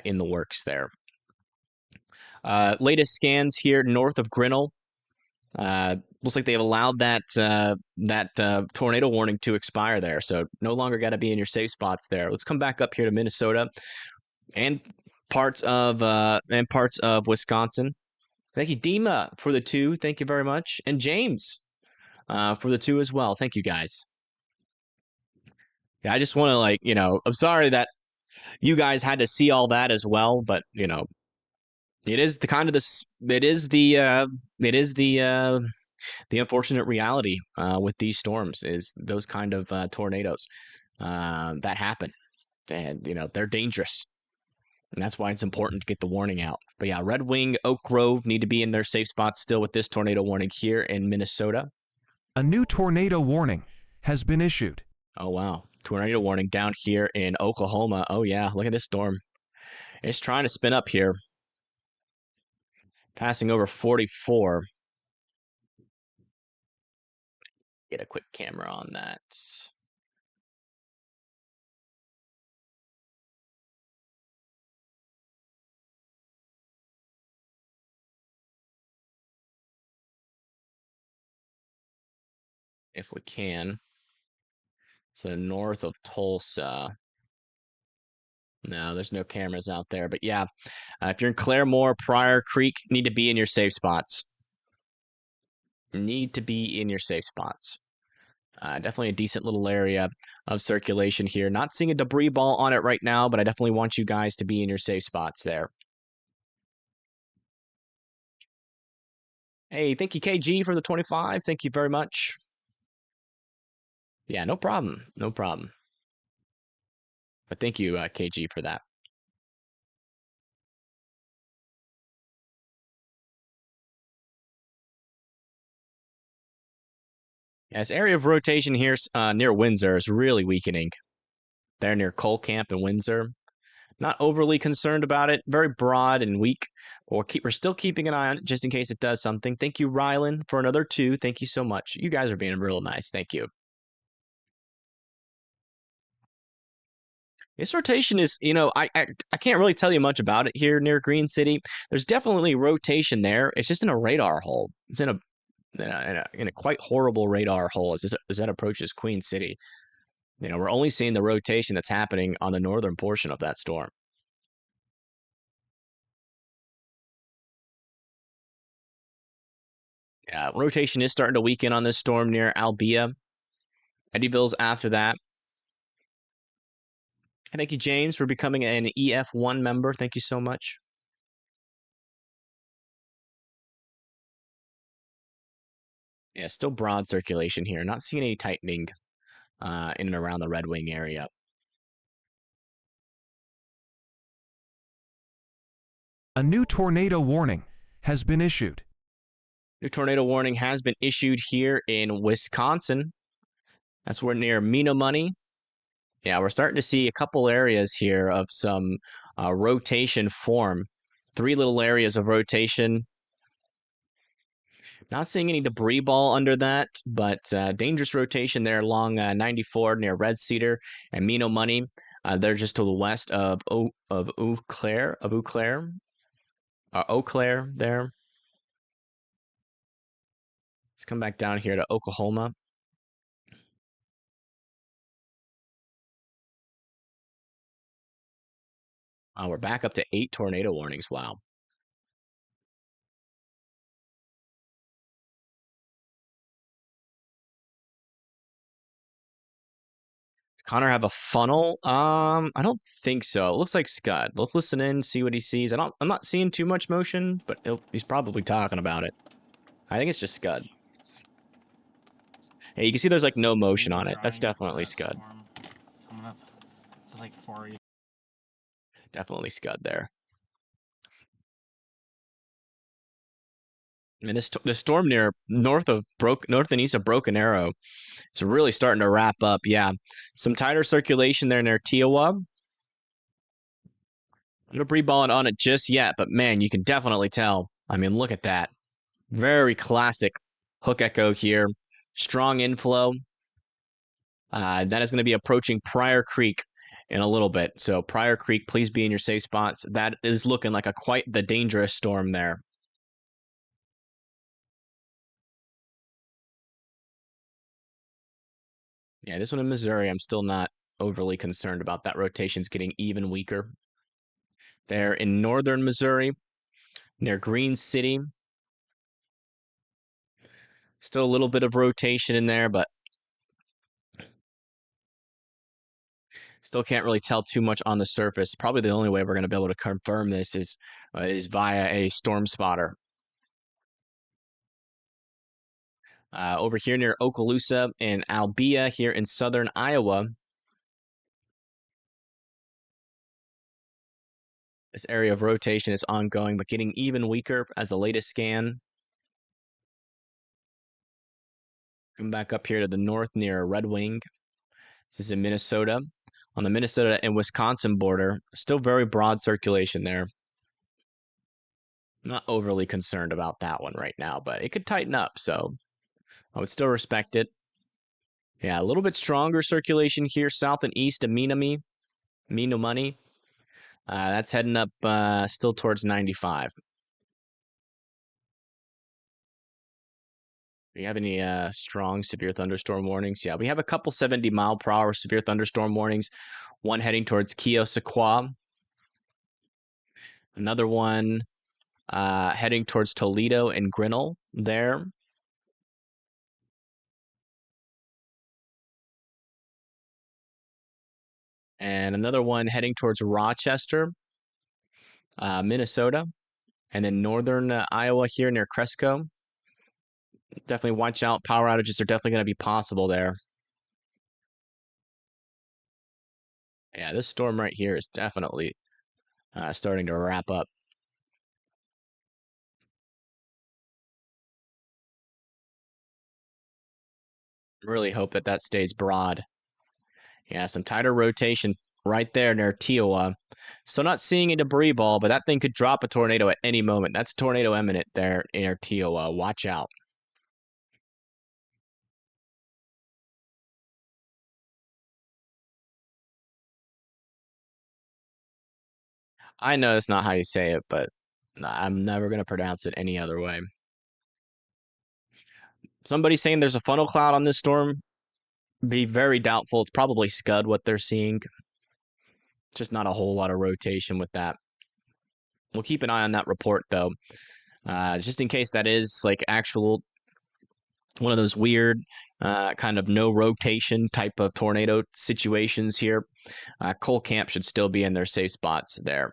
in the works there. Latest scans here north of Grinnell. Looks like they've allowed that tornado warning to expire there, so no longer got to be in your safe spots there. Let's come back up here to Minnesota and parts of Wisconsin. Thank you, Dima, for the 2. Thank you very much, and James for the 2 as well. Thank you, guys. Yeah, I just want to I'm sorry that you guys had to see all that as well, but it is the unfortunate reality with these storms is those kind of tornadoes that happen, and they're dangerous, and that's why it's important to get the warning out. But yeah, Red Wing, Oak Grove need to be in their safe spots still with this tornado warning here in Minnesota. A new tornado warning has been issued. Oh wow, tornado warning down here in Oklahoma. Oh yeah, look at this storm. It's trying to spin up here, passing over 44. Get a quick camera on that. If we can. So north of Tulsa. No, there's no cameras out there. But yeah, if you're in Claremore, Pryor Creek, need to be in your safe spots. Need to be in your safe spots. Definitely a decent little area of circulation here. Not seeing a debris ball on it right now, but I definitely want you guys to be in your safe spots there. Hey, thank you, KG, for the 25. Thank you very much. Yeah, no problem. No problem. But thank you, KG, for that. Yeah, this area of rotation here near Windsor is really weakening. They're near Cole Camp and Windsor. Not overly concerned about it. Very broad and weak. We're still keeping an eye on it just in case it does something. Thank you, Rylan, for another 2. Thank you so much. You guys are being real nice. Thank you. This rotation is, I can't really tell you much about it here near Green City. There's definitely rotation there. It's just in a radar hole. It's in a quite horrible radar hole as that approaches Queen City. We're only seeing the rotation that's happening on the northern portion of that storm. Yeah, rotation is starting to weaken on this storm near Albia. Eddyville's after that. Thank you, James, for becoming an EF1 member. Thank you so much. Yeah, still broad circulation here. Not seeing any tightening in and around the Red Wing area. A new tornado warning has been issued. New tornado warning has been issued here in Wisconsin. That's where near Menomoney. Yeah, we're starting to see a couple areas here of some rotation form. 3 little areas of rotation. Not seeing any debris ball under that, but dangerous rotation there along 94 near Red Cedar and Menomoney. They're just to the west of Eau Claire there. Let's come back down here to Oklahoma. We're back up to 8 tornado warnings. Wow. Does Connor have a funnel? I don't think so. It looks like Scud. Let's listen in, see what he sees. I'm not seeing too much motion, but he's probably talking about it. I think it's just Scud. Hey, you can see there's like no motion Maybe on it. That's trying for definitely that Scud. storm coming up to like 4 Definitely Scud there. I mean, the storm near north and east of Broken Arrow is really starting to wrap up. Yeah, some tighter circulation there near Kiowa. No free balling on it just yet, but man, you can definitely tell. I mean, look at that. Very classic hook echo here. Strong inflow. That is going to be approaching Pryor Creek in a little bit. So Pryor Creek, please be in your safe spots. That is looking like quite the dangerous storm there. Yeah, this one in Missouri, I'm still not overly concerned about. That rotation's getting even weaker. There in northern Missouri, near Green City. Still a little bit of rotation in there, but still can't really tell too much on the surface. Probably the only way we're going to be able to confirm this is via a storm spotter. Over here near Okaloosa and Albia here in southern Iowa. This area of rotation is ongoing, but getting even weaker as the latest scan. Come back up here to the north near Red Wing. This is in Minnesota. On the Minnesota and Wisconsin border, still very broad circulation there. I'm not overly concerned about that one right now, but it could tighten up, so I would still respect it. Yeah, a little bit stronger circulation here south and east of Menominee. That's heading up still towards 95. Do you have any strong severe thunderstorm warnings? Yeah, we have a couple 70-mile-per-hour severe thunderstorm warnings. One heading towards Keosauqua. Another one heading towards Toledo and Grinnell there. And another one heading towards Rochester, Minnesota. And then northern Iowa here near Cresco. Definitely watch out. Power outages are definitely going to be possible there. Yeah, this storm right here is definitely starting to wrap up. Really hope that stays broad. Yeah, some tighter rotation right there near Kiowa. Still not seeing a debris ball, but that thing could drop a tornado at any moment. That's tornado imminent there near Kiowa. Watch out. I know that's not how you say it, but I'm never going to pronounce it any other way. Somebody's saying there's a funnel cloud on this storm. Be very doubtful. It's probably Scud what they're seeing. Just not a whole lot of rotation with that. We'll keep an eye on that report, though. Just in case that is like actual one of those weird kind of no rotation type of tornado situations here. Cole Camp should still be in their safe spots there.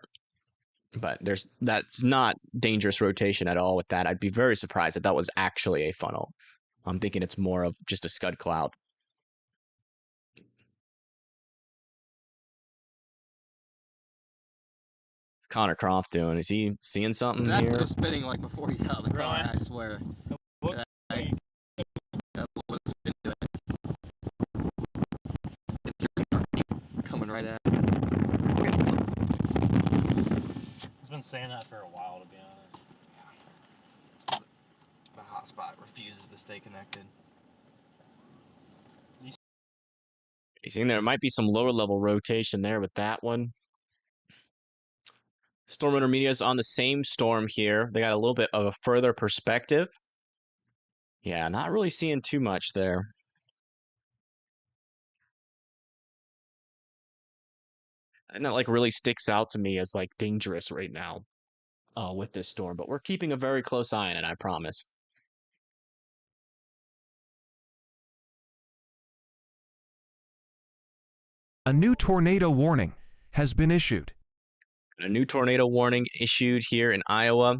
But that's not dangerous rotation at all with that. I'd be very surprised if that was actually a funnel. I'm thinking it's more of just a Scud cloud. What's Connor Croft doing? Is he seeing something That here? was spinning like before he got out of the car, I swear. Coming right at me. It's been saying that for a while, to be honest. The hotspot refuses to stay connected. You seeing there might be some lower level rotation there with that one. Storm intermedia is on the same storm here. They got a little bit of a further perspective. Yeah, not really seeing too much there. And that like really sticks out to me as like dangerous right now with this storm. But we're keeping a very close eye on it, I promise. A new tornado warning has been issued. A new tornado warning issued here in Iowa.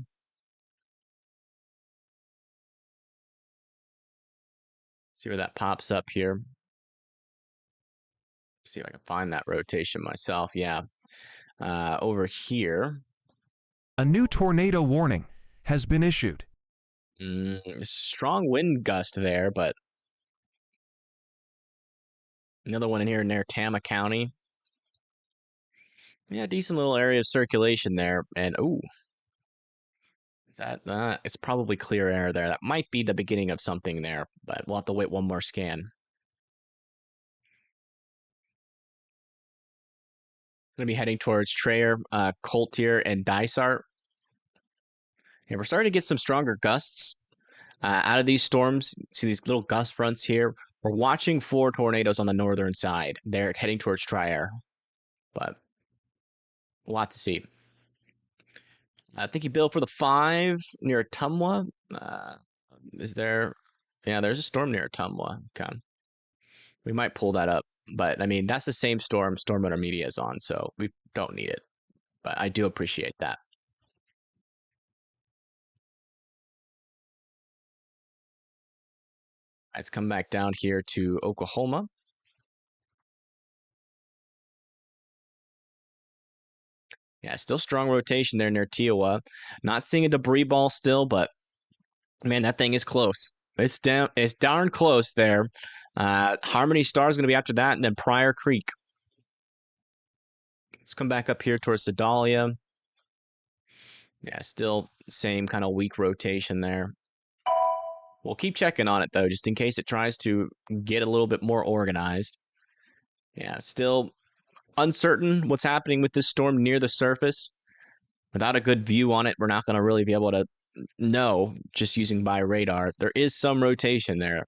See where that pops up here. See if I can find that rotation myself. Yeah. Over here. A new tornado warning has been issued. Strong wind gust there, but another one in here near Tama County. Yeah, decent little area of circulation there. And, ooh. Is that, it's probably clear air there. That might be the beginning of something there, but we'll have to wait one more scan. Going to be heading towards Traer, Coltier, and Dysart. And we're starting to get some stronger gusts out of these storms. See these little gust fronts here. We're watching for tornadoes on the northern side. They're heading towards Trier, but a lot to see. I think he built for the 5 near Atumwa. Is there? Yeah, there's a storm near Atumwa. Okay. We might pull that up, but I mean, that's the same storm Stormwater Media is on, so we don't need it. But I do appreciate that. Let's come back down here to Oklahoma. Yeah, still strong rotation there near Tewa. Not seeing a debris ball still, but man, that thing is close. It's down. It's darn close there. Harmony Star is going to be after that, and then Pryor Creek. Let's come back up here towards Sedalia. Yeah, still same kind of weak rotation there. We'll keep checking on it, though, just in case it tries to get a little bit more organized. Yeah, still uncertain what's happening with this storm near the surface. Without a good view on it, we're not going to really be able to know just using by radar. There is some rotation there,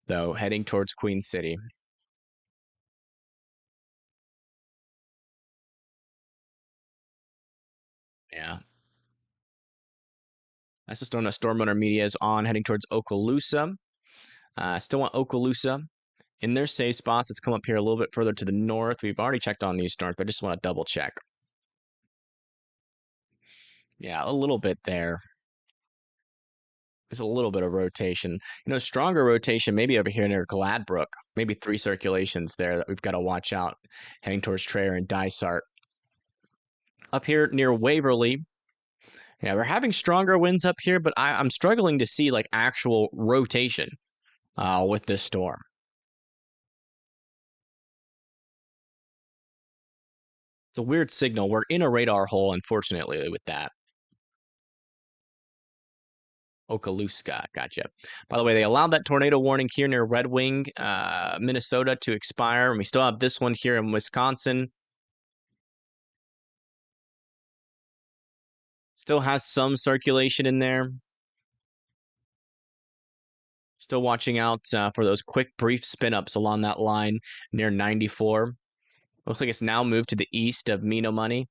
though, heading towards Queen City. Yeah. That's the storm that Stormwater Media is on, heading towards Okaloosa. Still want Okaloosa in their safe spots. Let's come up here a little bit further to the north. We've already checked on these storms, but I just want to double check. Yeah, a little bit there. There's a little bit of rotation. Stronger rotation maybe over here near Gladbrook. Maybe 3 circulations there that we've got to watch out, heading towards Traer and Dysart. Up here near Waverly. Yeah, we're having stronger winds up here, but I'm struggling to see like actual rotation with this storm. It's a weird signal. We're in a radar hole, unfortunately, with that. Okaloosa, gotcha. By the way, they allowed that tornado warning here near Red Wing, Minnesota to expire, and we still have this one here in Wisconsin. Still has some circulation in there. Still watching out for those quick, brief spin-ups along that line near 94. Looks like it's now moved to the east of Menomoney.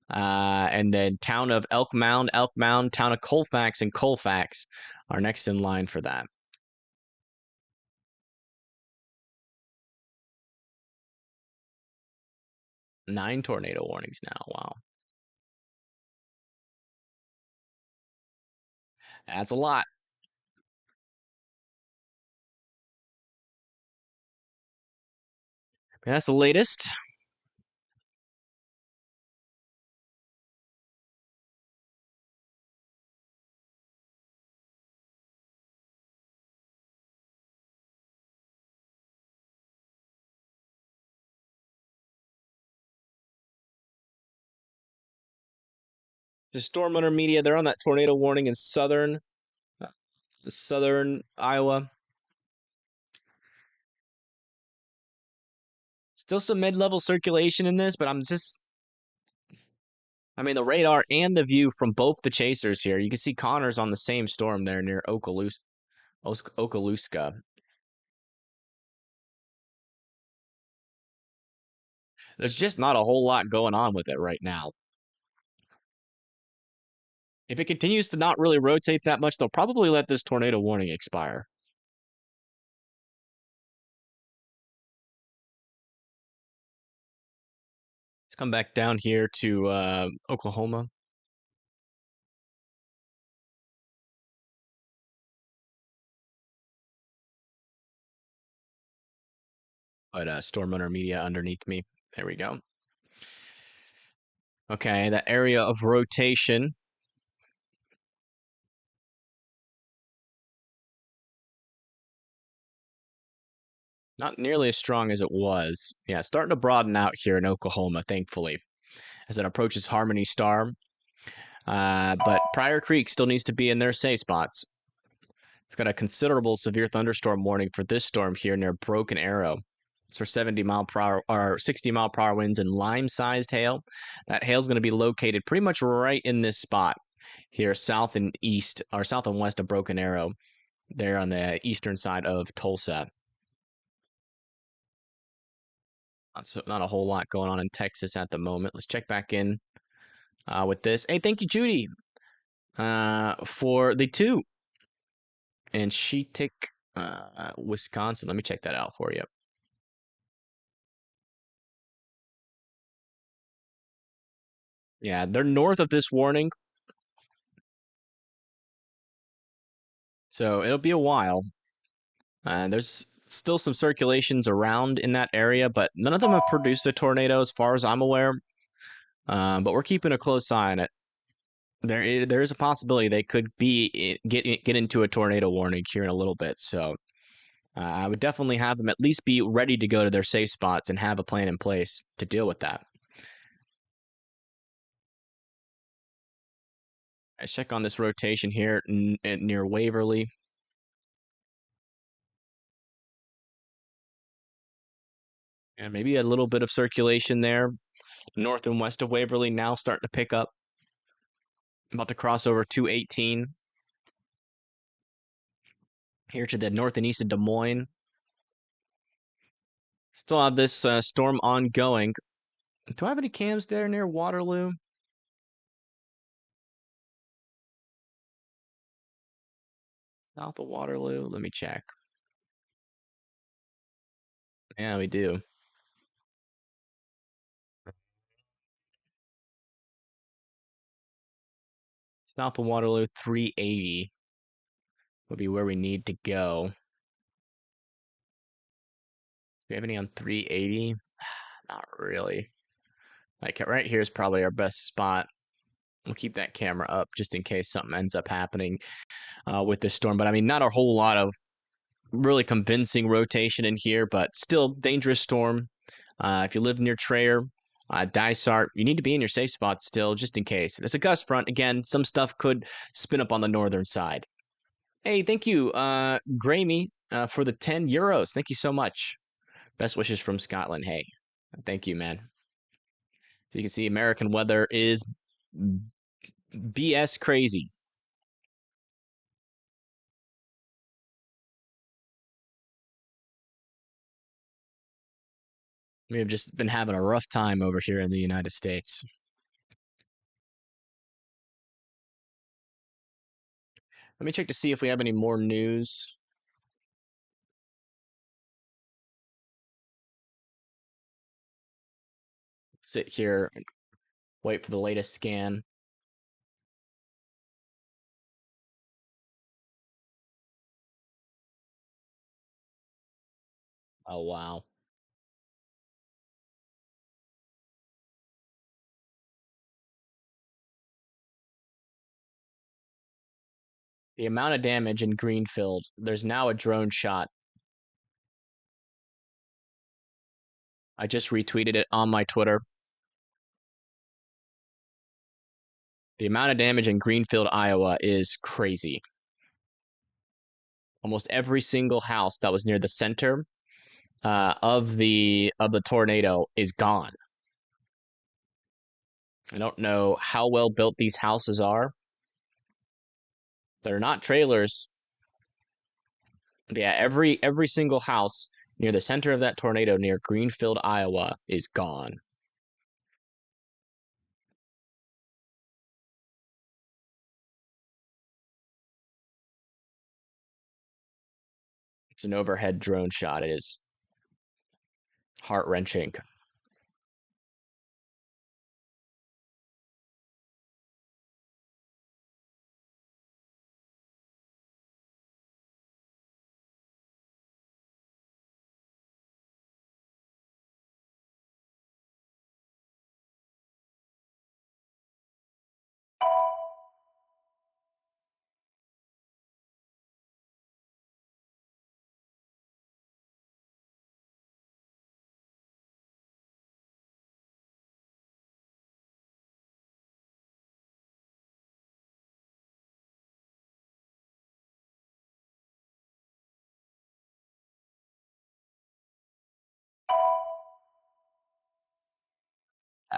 And then town of Elk Mound, town of Colfax, and Colfax are next in line for that. Nine tornado warnings now. Wow. That's a lot. And that's the latest. The Stormwater Media, they're on that tornado warning in southern Iowa. Still some mid-level circulation in this, but I mean, the radar and the view from both the chasers here. You can see Connor's on the same storm there near Okaloosa. There's just not a whole lot going on with it right now. If it continues to not really rotate that much, they'll probably let this tornado warning expire. Let's come back down here to Oklahoma. Put Storm Owner Media underneath me. There we go. Okay, the area of rotation. Not nearly as strong as it was. Yeah, starting to broaden out here in Oklahoma, thankfully, as it approaches Harmony Star. But Pryor Creek still needs to be in their safe spots. It's got a considerable severe thunderstorm warning for this storm here near Broken Arrow. It's for 70 mile per hour or 60 mile per hour winds and lime-sized hail. That hail's going to be located pretty much right in this spot here, south and east or south and west of Broken Arrow, there on the eastern side of Tulsa. Not a whole lot going on in Texas at the moment. Let's check back in with this. Hey, thank you, Judy, for the 2. And Sheetick, Wisconsin. Let me check that out for you. Yeah, they're north of this warning. So it'll be a while. There's still some circulations around in that area, but none of them have produced a tornado as far as I'm aware. But we're keeping a close eye on it. There is a possibility they could get into a tornado warning here in a little bit. So I would definitely have them at least be ready to go to their safe spots and have a plan in place to deal with that. I check on this rotation here near Waverly. And maybe a little bit of circulation there. North and west of Waverly now starting to pick up. About to cross over 218. Here to the north and east of Des Moines. Still have this storm ongoing. Do I have any cams there near Waterloo? South of Waterloo? Let me check. Yeah, we do. South of Waterloo, 380 would be where we need to go. Do we have any on 380? Not really. Like right here is probably our best spot. We'll keep that camera up just in case something ends up happening with this storm. But I mean, not a whole lot of really convincing rotation in here, but still dangerous storm. If you live near Traer, Dysart, you need to be in your safe spot still, just in case. It's a gust front. Again, some stuff could spin up on the northern side. Hey, thank you, Grammy, for the 10 euros. Thank you so much. Best wishes from Scotland. Hey, thank you, man. So you can see American weather is BS crazy. We have just been having a rough time over here in the United States. Let me check to see if we have any more news. Sit here and wait for the latest scan. Oh, wow. The amount of damage in Greenfield, there's now a drone shot. I just retweeted it on my Twitter. The amount of damage in Greenfield, Iowa is crazy. Almost every single house that was near the center of the tornado is gone. I don't know how well built these houses are. They're not trailers. But yeah, every single house near the center of that tornado near Greenfield, Iowa is gone. It's an overhead drone shot. It is heart-wrenching.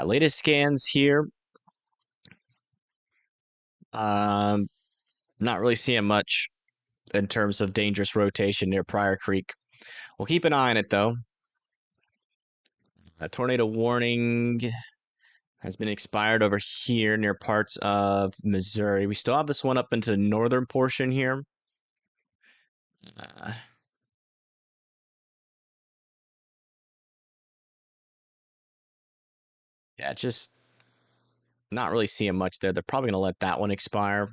Latest scans here. Not really seeing much in terms of dangerous rotation near Pryor Creek. We'll keep an eye on it, though. A tornado warning has been expired over here near parts of Missouri. We still have this one up into the northern portion here. Yeah, just not really seeing much there. They're probably going to let that one expire.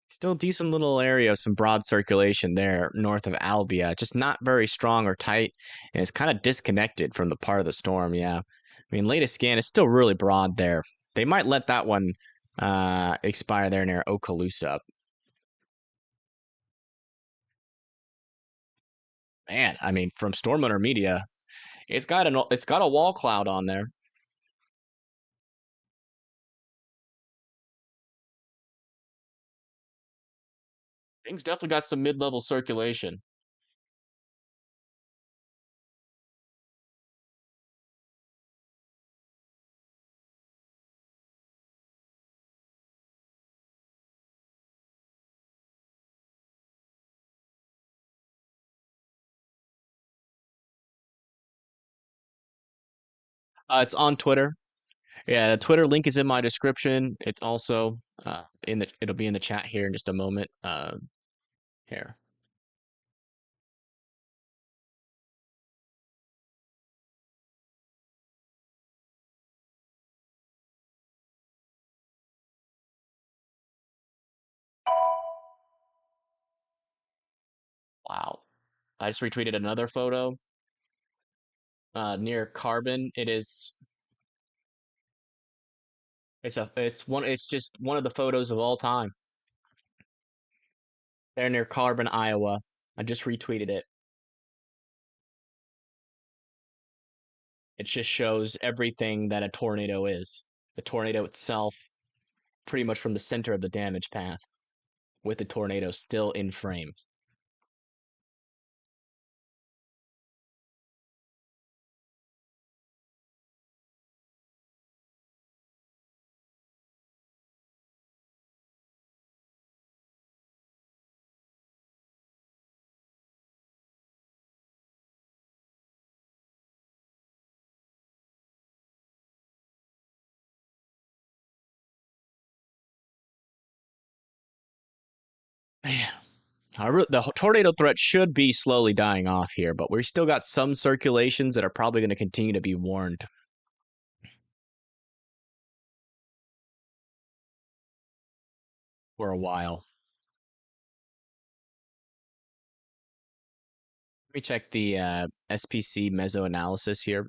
Still decent little area of some broad circulation there north of Albia. Just not very strong or tight, and it's kind of disconnected from the part of the storm, yeah. I mean, latest scan is still really broad there. They might let that one expire there near Okaloosa. Man, I mean, from Storm Owner Media, it's got a wall cloud on there. Things definitely got some mid-level circulation. It's on Twitter. Yeah, the Twitter link is in my description. It's also it'll be in the chat here in just a moment. Here. Wow. I just retweeted another photo near Carbon. It's just one of the photos of all time. They're near Carbon, Iowa. I just retweeted it. It just shows everything that a tornado is. The tornado itself, pretty much from the center of the damage path, with the tornado still in frame. The tornado threat should be slowly dying off here, but we've still got some circulations that are probably going to continue to be warned for a while. Let me check the SPC meso analysis here.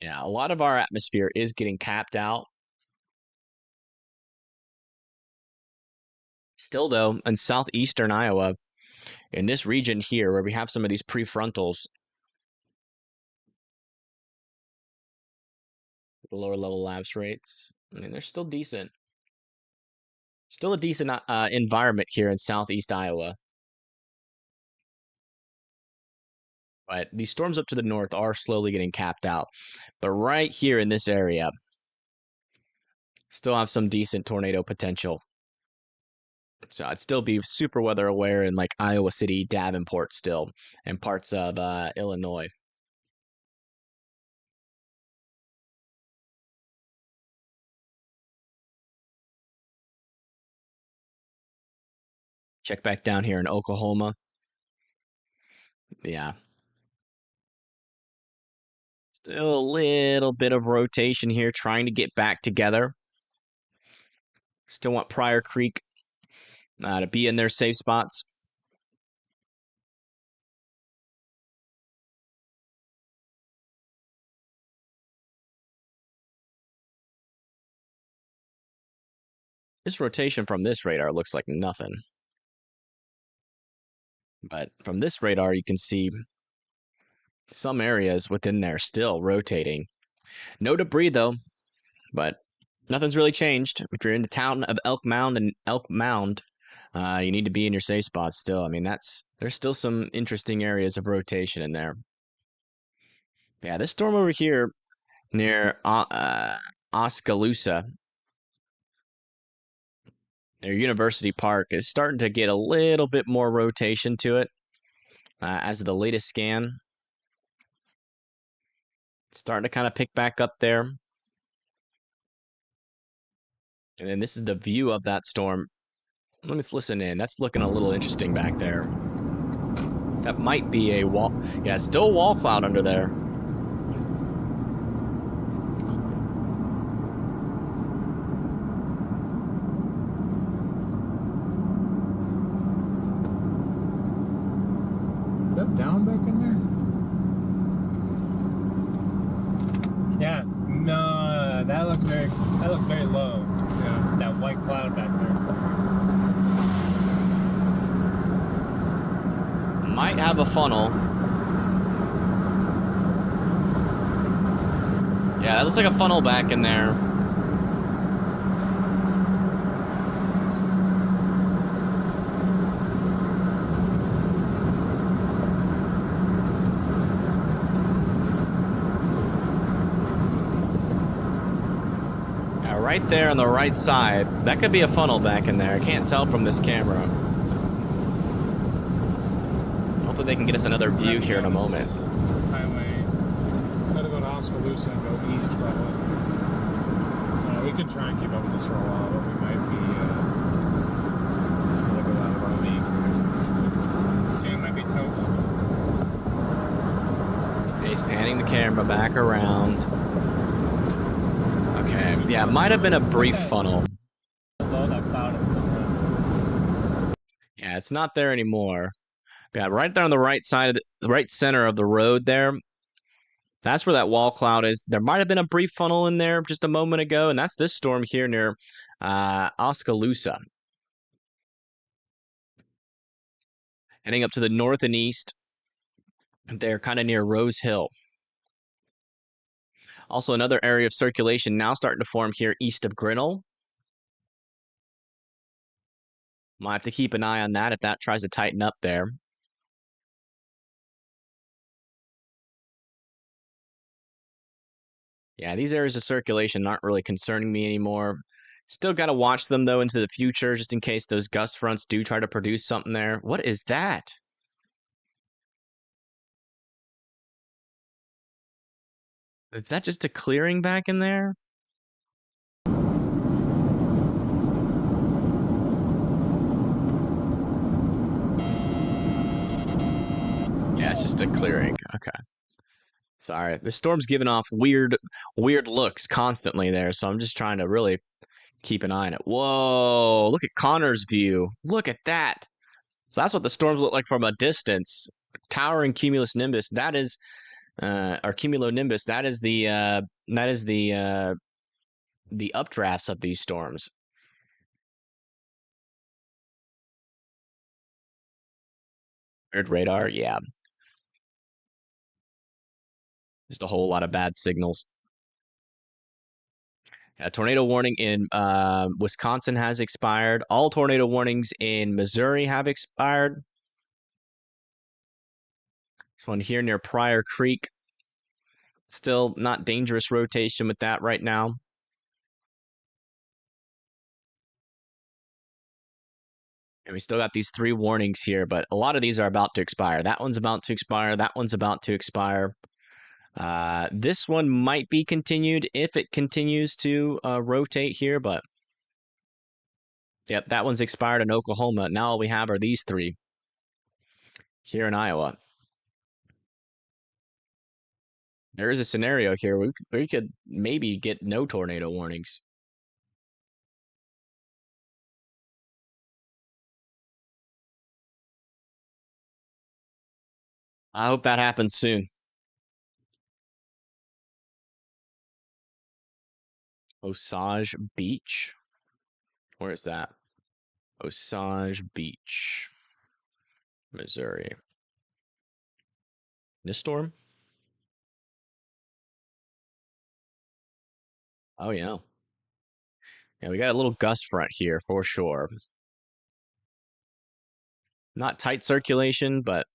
Yeah, a lot of our atmosphere is getting capped out. Still, though, in southeastern Iowa, in this region here, where we have some of these prefrontals, the lower level lapse rates, I mean, they're still decent. Still a decent environment here in southeast Iowa. But these storms up to the north are slowly getting capped out. But right here in this area, still have some decent tornado potential. So I'd still be super weather aware in like Iowa City, Davenport still, and parts of Illinois. Check back down here in Oklahoma. Yeah. Still a little bit of rotation here, trying to get back together. Still want Pryor Creek to be in their safe spots. This rotation from this radar looks like nothing. But from this radar, you can see some areas within there still rotating. No debris, though, but nothing's really changed. If you're in the town of Elk Mound and Elk Mound, You need to be in your safe spots still. I mean, there's still some interesting areas of rotation in there. Yeah, this storm over here near Oskaloosa, near University Park, is starting to get a little bit more rotation to it. As of the latest scan, it's starting to kind of pick back up there. And then this is the view of that storm. Let's listen in. That's looking a little interesting back there. That might be a wall. Yeah, still a wall cloud under there. Is that down back in there? Yeah. No, that looks very low. Yeah. That white cloud back there. Might have a funnel. Yeah, that looks like a funnel back in there. Yeah, right there on the right side. That could be a funnel back in there. I can't tell from this camera. Hopefully they can get us another view here in a moment. Highway. Gotta go to Oskaloosa and go east, probably. We can try and keep up with this for a while, but we might be a little bit out of our league here. Soon might be toast. He's panning the camera back around. Okay, yeah, might have been a brief funnel. Below that cloud is Yeah, it's not there anymore. Yeah, right there on the right side of the right center of the road there. That's where that wall cloud is. There might have been a brief funnel in there just a moment ago, and that's this storm here near Oskaloosa. Heading up to the north and east. They're kind of near Rose Hill. Also, another area of circulation now starting to form here east of Grinnell. Might have to keep an eye on that if that tries to tighten up there. Yeah, these areas of circulation aren't really concerning me anymore. Still got to watch them, though, into the future, just in case those gust fronts do try to produce something there. What is that? Is that just a clearing back in there? Yeah, it's just a clearing. Okay. Sorry. The storm's giving off weird looks constantly there, so I'm just trying to really keep an eye on it. Whoa, look at Connor's view. Look at that. So that's what the storms look like from a distance. Towering cumulus nimbus. That is or cumulonimbus. That is the updrafts of these storms. Weird radar, yeah. Just a whole lot of bad signals. A tornado warning in Wisconsin has expired. All tornado warnings in Missouri have expired. This one here near Pryor Creek. Still not dangerous rotation with that right now. And we still got these 3 warnings here, but a lot of these are about to expire. That one's about to expire. That one's about to expire. This one might be continued if it continues to rotate here, but yep, that one's expired in Oklahoma. Now all we have are these 3 here in Iowa. There is a scenario here where we could maybe get no tornado warnings. I hope that happens soon. Osage Beach. Where is that? Osage Beach, Missouri. This storm? Oh, yeah. Yeah, we got a little gust front here for sure. Not tight circulation, but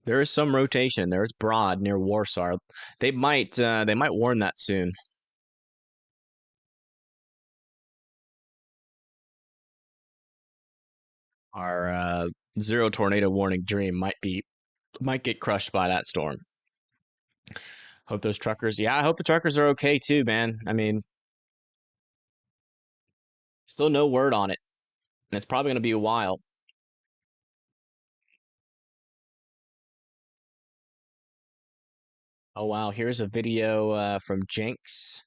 there is some rotation. There's broad near Warsaw. They might warn that soon. Our zero tornado warning dream might get crushed by that storm. Hope those truckers. Yeah, I hope the truckers are okay too, man. I mean, still no word on it, and it's probably going to be a while. Oh wow, here's a video from Jenks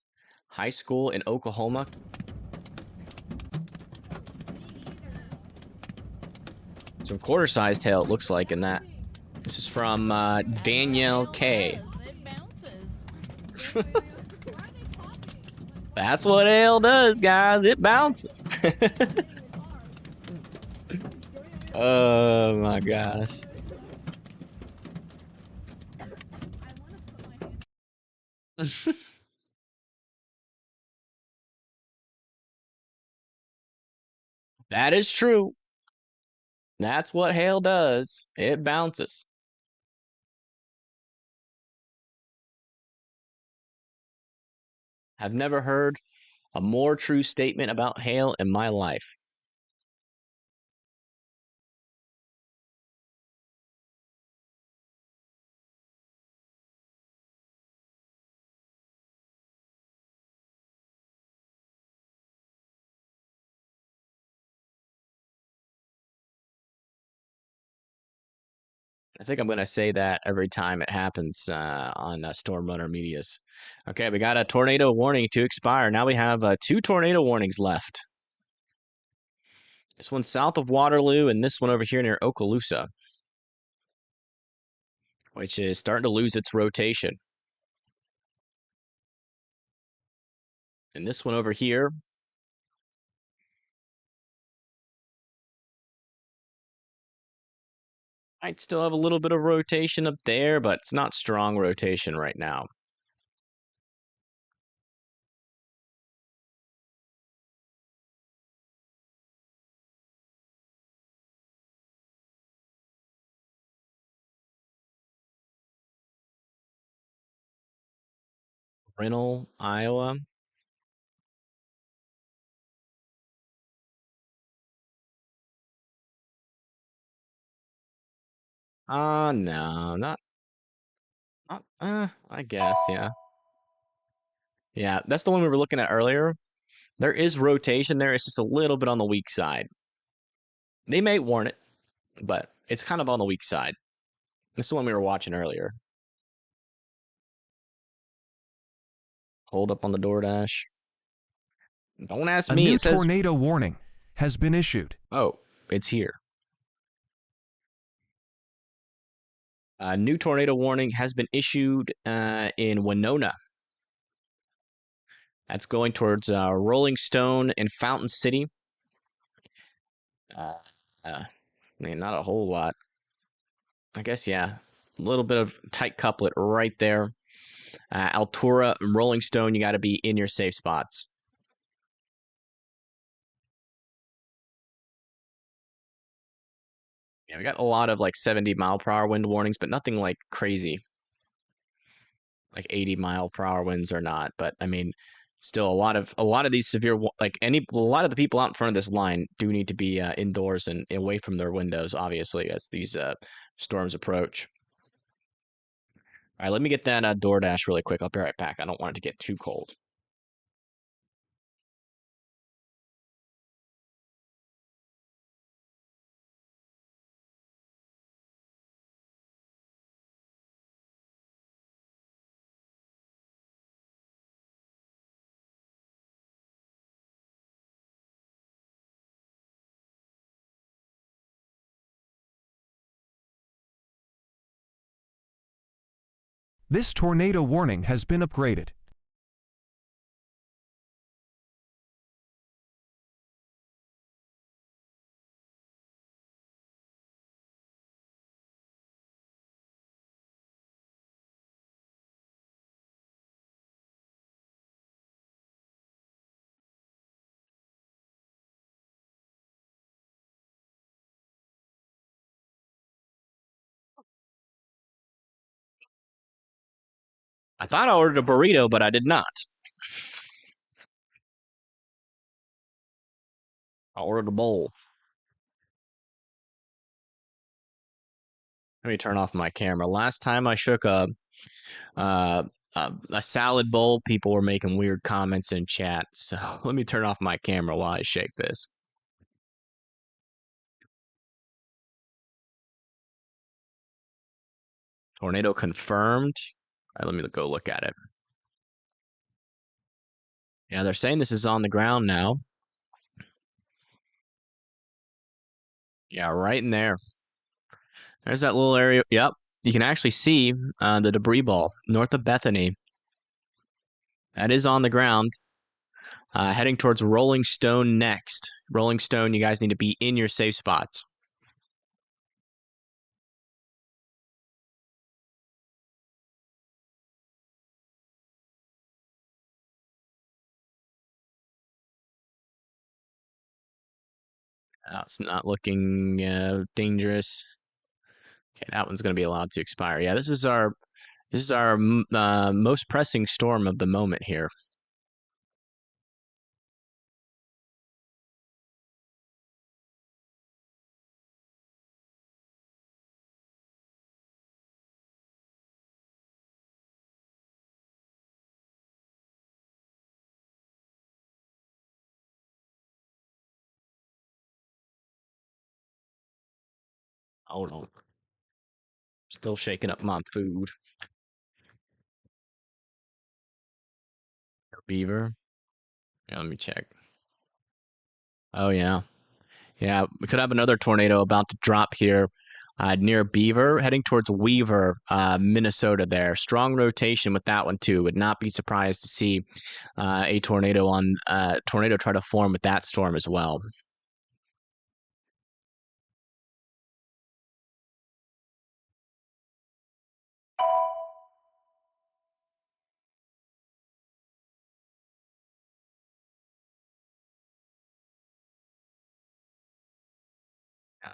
High School in Oklahoma. Some quarter-sized hail, it looks like, in that. This is from Danielle K. That's what hail does, guys. It bounces. Oh my gosh. That is true. That's what hail does. It bounces. I've never heard a more true statement about hail in my life. I think I'm going to say that every time it happens on Storm Runner Medias. Okay, we got a tornado warning to expire. Now we have 2 tornado warnings left. This one's south of Waterloo, and this one over here near Okaloosa, which is starting to lose its rotation. And this one over here, might still have a little bit of rotation up there, but it's not strong rotation right now. Grinnell, Iowa. No, I guess, yeah. Yeah, that's the one we were looking at earlier. There is rotation there. It's just a little bit on the weak side. They may warn it, but it's kind of on the weak side. This is the one we were watching earlier. Hold up on the DoorDash. Don't ask A me. new It says, tornado warning has been issued. oh, it's here. A new tornado warning has been issued in Winona. That's going towards Rolling Stone and Fountain City. Man, not a whole lot. I guess, yeah. A little bit of tight couplet right there. Altura and Rolling Stone, you got to be in your safe spots. Yeah, we got a lot of like 70-mile-per-hour wind warnings, but nothing like crazy. Like 80-mile-per-hour winds or not, but I mean, still a lot of these severe a lot of the people out in front of this line do need to be indoors and away from their windows, obviously, as these storms approach. All right, let me get that DoorDash really quick. I'll be right back. I don't want it to get too cold. This tornado warning has been upgraded. I thought I ordered a burrito, but I did not. I ordered a bowl. Let me turn off my camera. Last time I shook uh, a salad bowl, people were making weird comments in chat. So let me turn off my camera while I shake this. Tornado confirmed. All right, let me go look at it. Yeah, they're saying this is on the ground now. Yeah, right in there. There's that little area. Yep. You can actually see the debris ball north of Bethany. That is on the ground. Heading towards Rolling Stone next. Rolling Stone, you guys need to be in your safe spots. It's not looking dangerous. Okay, that one's going to be allowed to expire. Yeah, this is our most pressing storm of the moment here. Hold on. Still shaking up my food. Beaver. Yeah, let me check. Oh, yeah. Yeah, we could have another tornado about to drop here near Beaver, heading towards Weaver, Minnesota there. Strong rotation with that one, too. Would not be surprised to see a tornado try to form with that storm as well.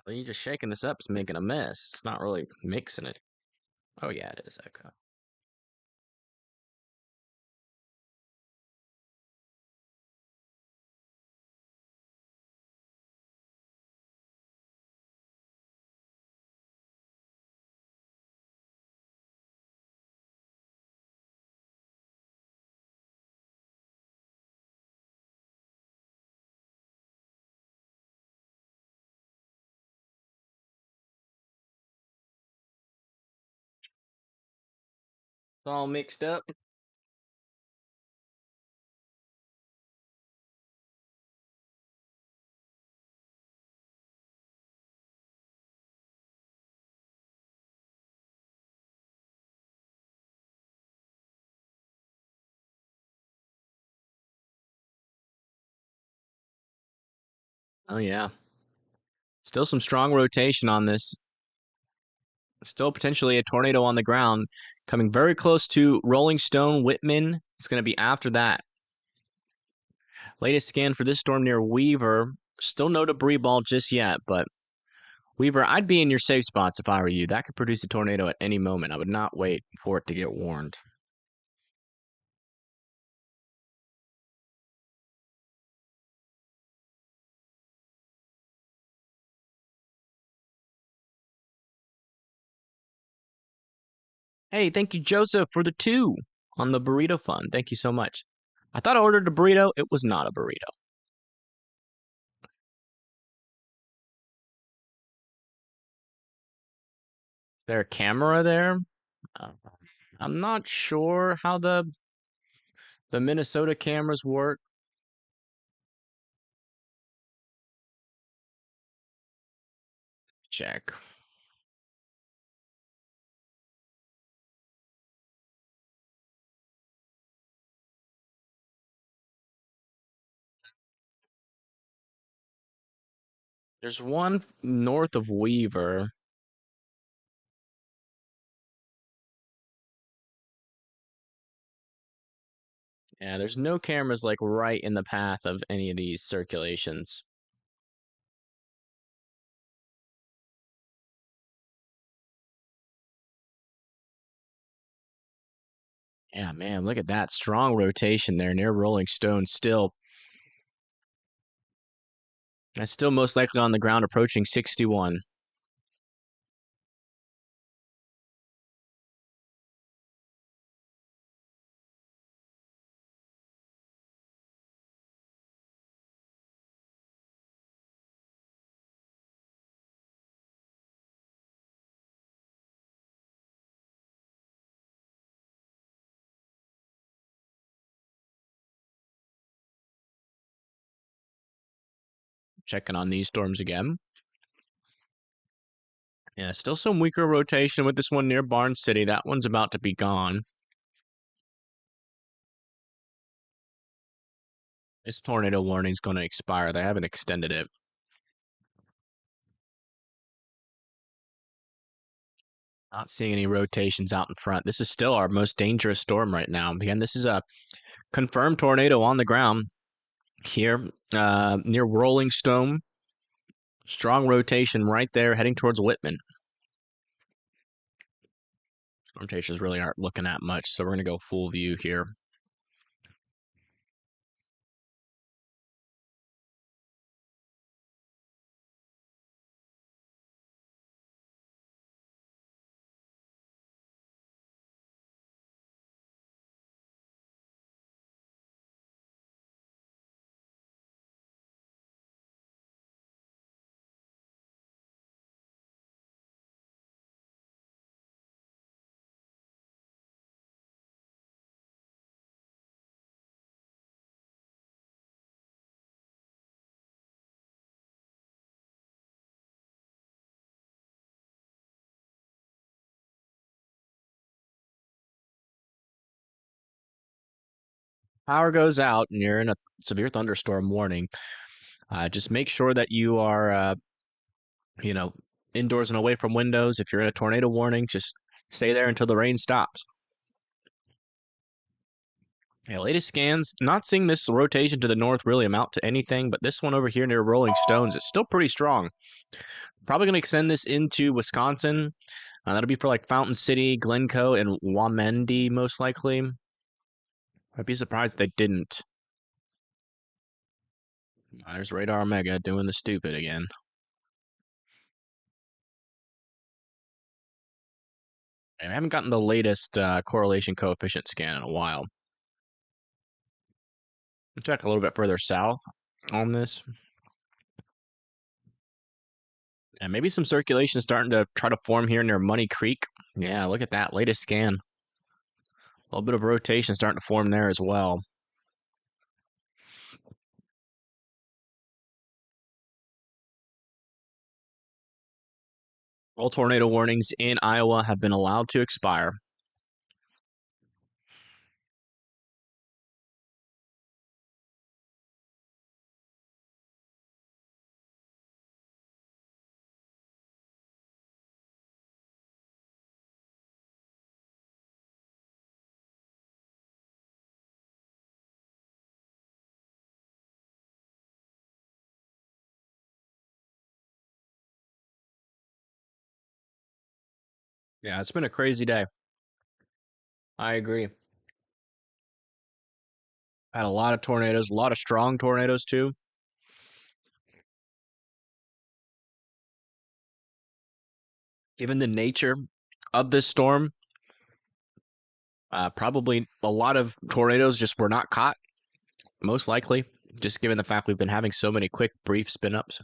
You just shaking this up is making a mess. It's not really mixing it. Oh, yeah, it is. Okay. It's all mixed up. Oh, yeah. Still some strong rotation on this. Still potentially a tornado on the ground. Coming very close to Rolling Stone, Whitman. It's going to be after that. Latest scan for this storm near Weaver. Still no debris ball just yet, but Weaver, I'd be in your safe spots if I were you. That could produce a tornado at any moment. I would not wait for it to get warned. Hey, thank you, Joseph, for the 2 on the burrito fund. Thank you so much. I thought I ordered a burrito. It was not a burrito. Is there a camera there? Uh, I'm not sure how the Minnesota cameras work. Check. There's one north of Weaver. Yeah, there's no cameras like right in the path of any of these circulations. Yeah, man, look at that. Strong rotation there near Rolling Stone still. That's still most likely on the ground approaching 61. Checking on these storms again. Yeah, still some weaker rotation with this one near Barn City. That one's about to be gone. This tornado warning is going to expire. They haven't extended it. Not seeing any rotations out in front. This is still our most dangerous storm right now. Again, this is a confirmed tornado on the ground here near Rolling Stone. Strong rotation right there heading towards Whitman. Rotations really aren't looking at much, so we're going to go full view here. Power goes out and you're in a severe thunderstorm warning. Just make sure that you are, indoors and away from windows. If you're in a tornado warning, just stay there until the rain stops. Yeah, latest scans, not seeing this rotation to the north really amount to anything, but this one over here near Rolling Stones is still pretty strong. Probably going to extend this into Wisconsin. That'll be for like Fountain City, Glencoe, and Wamendi, most likely. I'd be surprised if they didn't. There's Radar Omega doing the stupid again. I haven't gotten the latest correlation coefficient scan in a while. Let's check a little bit further south on this. And maybe some circulation is starting to try to form here near Money Creek. Yeah, look at that latest scan. A little bit of rotation starting to form there as well. All tornado warnings in Iowa have been allowed to expire. Yeah, it's been a crazy day. I agree. Had a lot of tornadoes, a lot of strong tornadoes too. Given the nature of this storm, probably a lot of tornadoes just were not caught, most likely, just given the fact we've been having so many quick, brief spin-ups.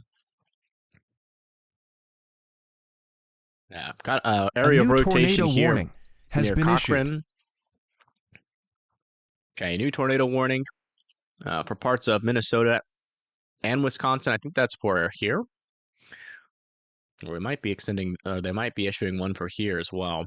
Yeah, got an area of rotation here warning has near been Cochrane. issued. Okay, new tornado warning for parts of Minnesota and Wisconsin. I think that's for here. Or we might be extending, they might be issuing one for here as well.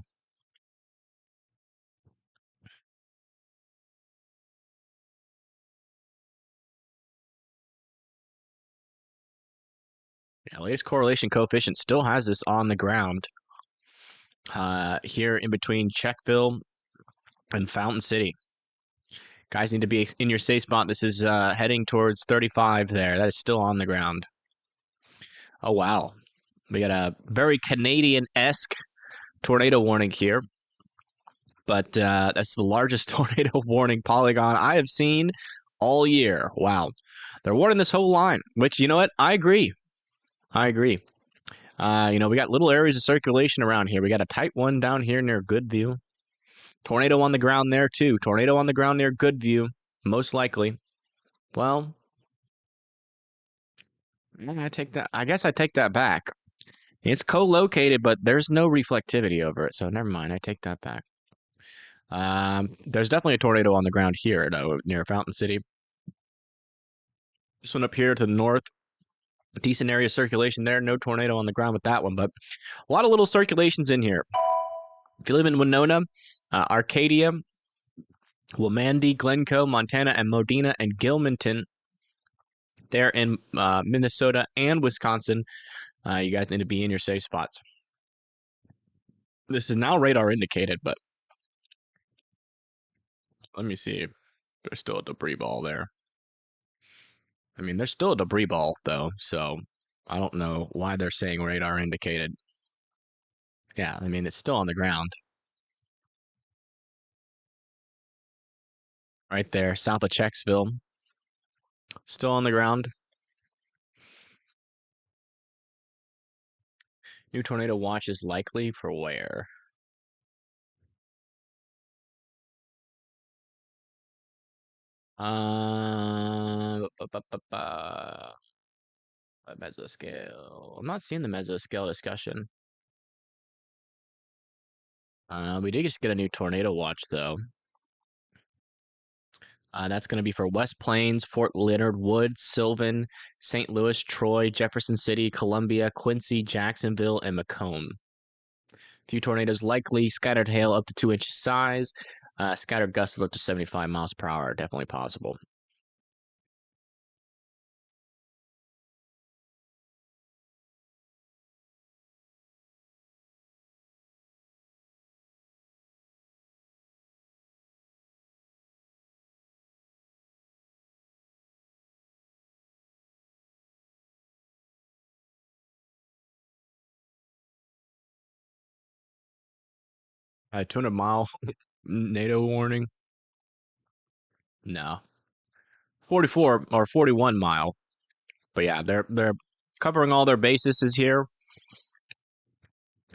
Yeah, latest correlation coefficient still has this on the ground here in between Czechville and Fountain City. Guys need to be in your safe spot. This is heading towards 35 there. That is still on the ground. Oh, wow. We got a very Canadian-esque tornado warning here. But that's the largest tornado warning polygon I have seen all year. Wow. They're warning this whole line, which, you know what? I agree. I agree. We got little areas of circulation around here. We got a tight one down here near Goodview. Tornado on the ground there, too. Tornado on the ground near Goodview, most likely. Well, I guess I take that back. It's co-located, but there's no reflectivity over it, so never mind. I take that back. There's definitely a tornado on the ground here, though, near Fountain City. This one up here to the north, decent area of circulation there. No tornado on the ground with that one, but a lot of little circulations in here. If you live in Winona, Arcadia, Wilmande, Glencoe, Montana, and Modena and Gilmanton, there in Minnesota and Wisconsin, you guys need to be in your safe spots. This is now radar indicated, but let me see. There's still a debris ball there. I mean, there's still a debris ball, though, so I don't know why they're saying radar indicated. Yeah, I mean, it's still on the ground. Right there, south of Checksville. Still on the ground. New tornado watch is likely for where? Mesoscale. I'm not seeing the mesoscale discussion. We did just get a new tornado watch, though. That's going to be for West Plains, Fort Leonard Wood, Sylvan, St. Louis, Troy, Jefferson City, Columbia, Quincy, Jacksonville, and Macomb. Few tornadoes likely. Scattered hail up to 2 inches size. Scattered gusts of up to 75 miles per hour. Definitely possible. A 200-mile NATO warning. No. 44 or 41 mile. But yeah, they're covering all their bases here.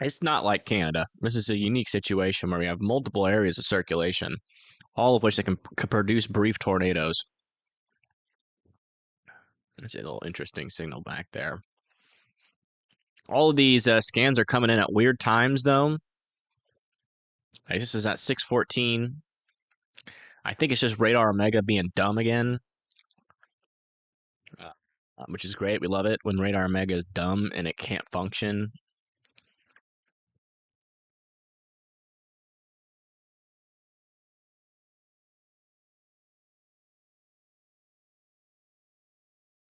It's not like Canada. This is a unique situation where we have multiple areas of circulation, all of which that can produce brief tornadoes. That's a little interesting signal back there. All of these scans are coming in at weird times, though. This is at 6:14. I think it's just Radar Omega being dumb again, which is great. We love it when Radar Omega is dumb and it can't function.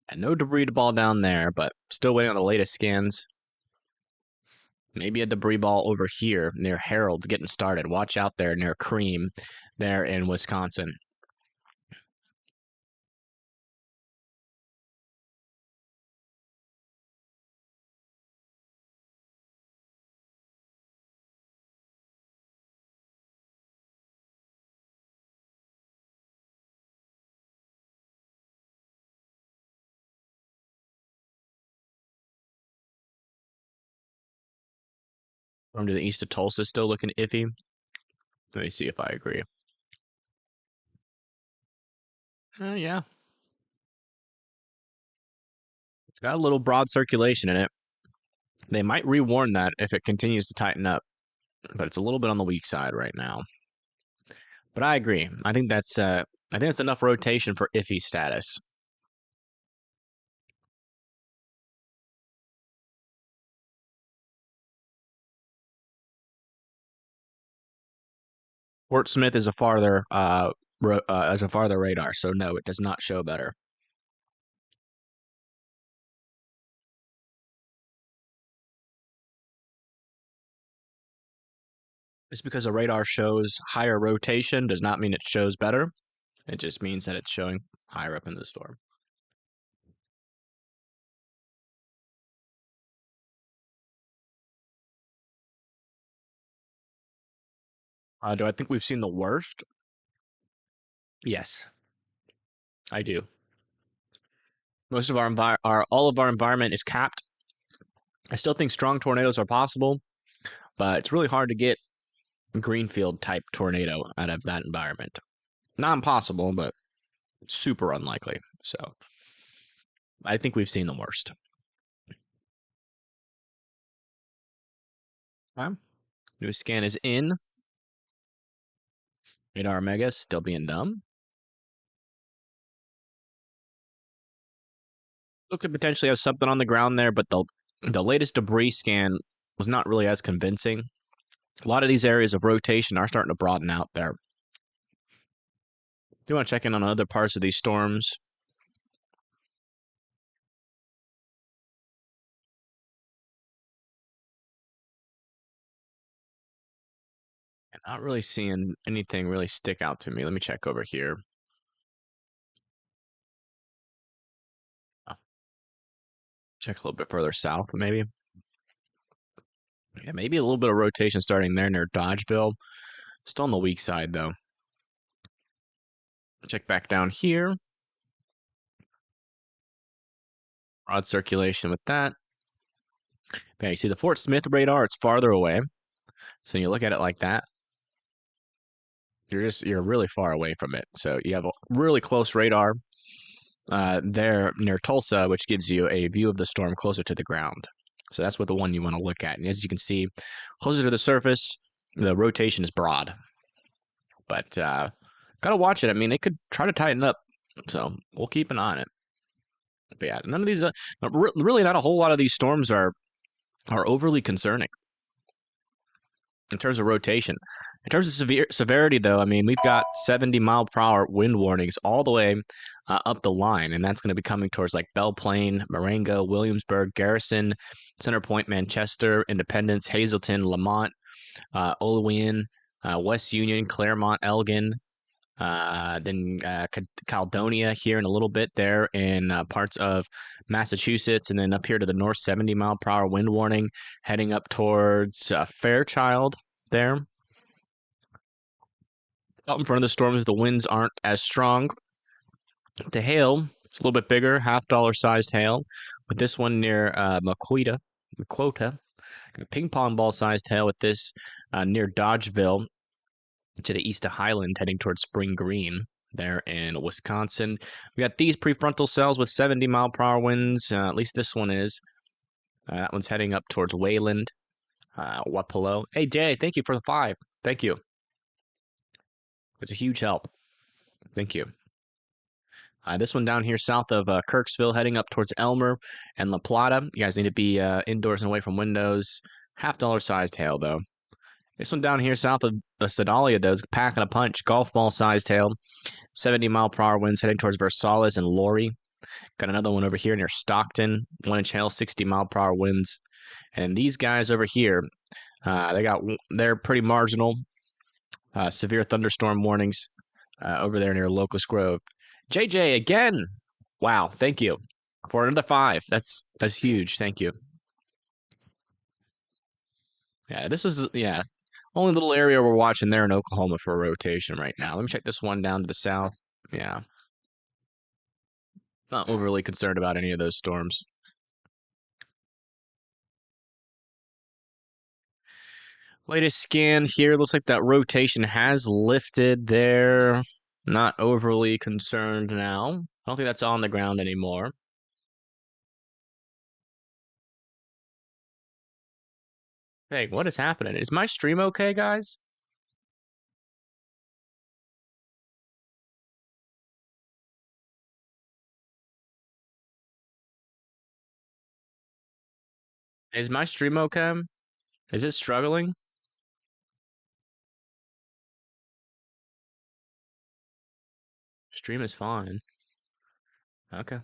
And no debris ball down there, but still waiting on the latest scans. Maybe a debris ball over here near Harold getting started. Watch out there near Cream there in Wisconsin. From to the east of Tulsa still looking iffy. Let me see if I agree. Yeah. It's got a little broad circulation in it. They might rewarn that if it continues to tighten up, but it's a little bit on the weak side right now. But I agree. I think that's enough rotation for iffy status. Fort Smith is a farther radar, so no, it does not show better. Just because a radar shows higher rotation does not mean it shows better. It just means that it's showing higher up in the storm. Do I think we've seen the worst? Yes, I do. Most of all of our environment is capped. I still think strong tornadoes are possible, but it's really hard to get greenfield type tornado out of that environment. Not impossible, but super unlikely. So I think we've seen the worst. Okay. New scan is in. Radar Mega still being dumb. Still could potentially have something on the ground there, but the latest debris scan was not really as convincing. A lot of these areas of rotation are starting to broaden out there. Do you want to check in on other parts of these storms? Not really seeing anything really stick out to me. Let me check over here. Oh, check a little bit further south, maybe. Yeah, maybe a little bit of rotation starting there near Dodgeville. Still on the weak side, though. Check back down here. Broad circulation with that. Okay, you see the Fort Smith radar, it's farther away. So you look at it like that, you're really far away from it. So you have a really close radar there near Tulsa, which gives you a view of the storm closer to the ground. So that's what the one you want to look at. And as you can see, closer to the surface, the rotation is broad. But gotta watch it. I mean, it could try to tighten up. So we'll keep an eye on it. But yeah, none of these, really not a whole lot of these storms are overly concerning in terms of rotation. In terms of severity, though, I mean, we've got 70-mile-per-hour wind warnings all the way up the line, and that's going to be coming towards like Belle Plaine, Marengo, Williamsburg, Garrison, Center Point, Manchester, Independence, Hazleton, Lamont, Olean, West Union, Claremont, Elgin, then Caledonia here in a little bit there in parts of Massachusetts, and then up here to the north, 70-mile-per-hour wind warning heading up towards Fairchild there. Out in front of the storms, the winds aren't as strong. The hail, it's a little bit bigger, $50 sized hail. With this one near Maquota, ping pong ball sized hail with this near Dodgeville to the east of Highland, heading towards Spring Green there in Wisconsin. We got these prefrontal cells with 70-mile-per-hour winds. At least this one is. That one's heading up towards Wayland, Wapello. Hey, Jay, thank you for the 5. Thank you. It's a huge help. Thank you. This one down here south of Kirksville, heading up towards Elmer and La Plata. You guys need to be indoors and away from windows. $50 sized hail, though. This one down here south of Sedalia, though, is packing a punch. Golf ball sized hail. 70-mile-per-hour winds heading towards Versailles and Laurie. Got another one over here near Stockton. 1-inch hail, 60-mile-per-hour winds. And these guys over here, they're pretty marginal. Severe thunderstorm warnings over there near Locust Grove. JJ again. Wow, thank you for another 5. That's huge. Thank you. Yeah, this is only little area we're watching there in Oklahoma for a rotation right now. Let me check this one down to the south. Yeah, not overly concerned about any of those storms. Latest scan here looks like that rotation has lifted there. Not overly concerned now. I don't think that's on the ground anymore. Hey, what is happening? Is my stream okay, guys? Is my stream okay? Is it struggling? Stream is fine. Okay.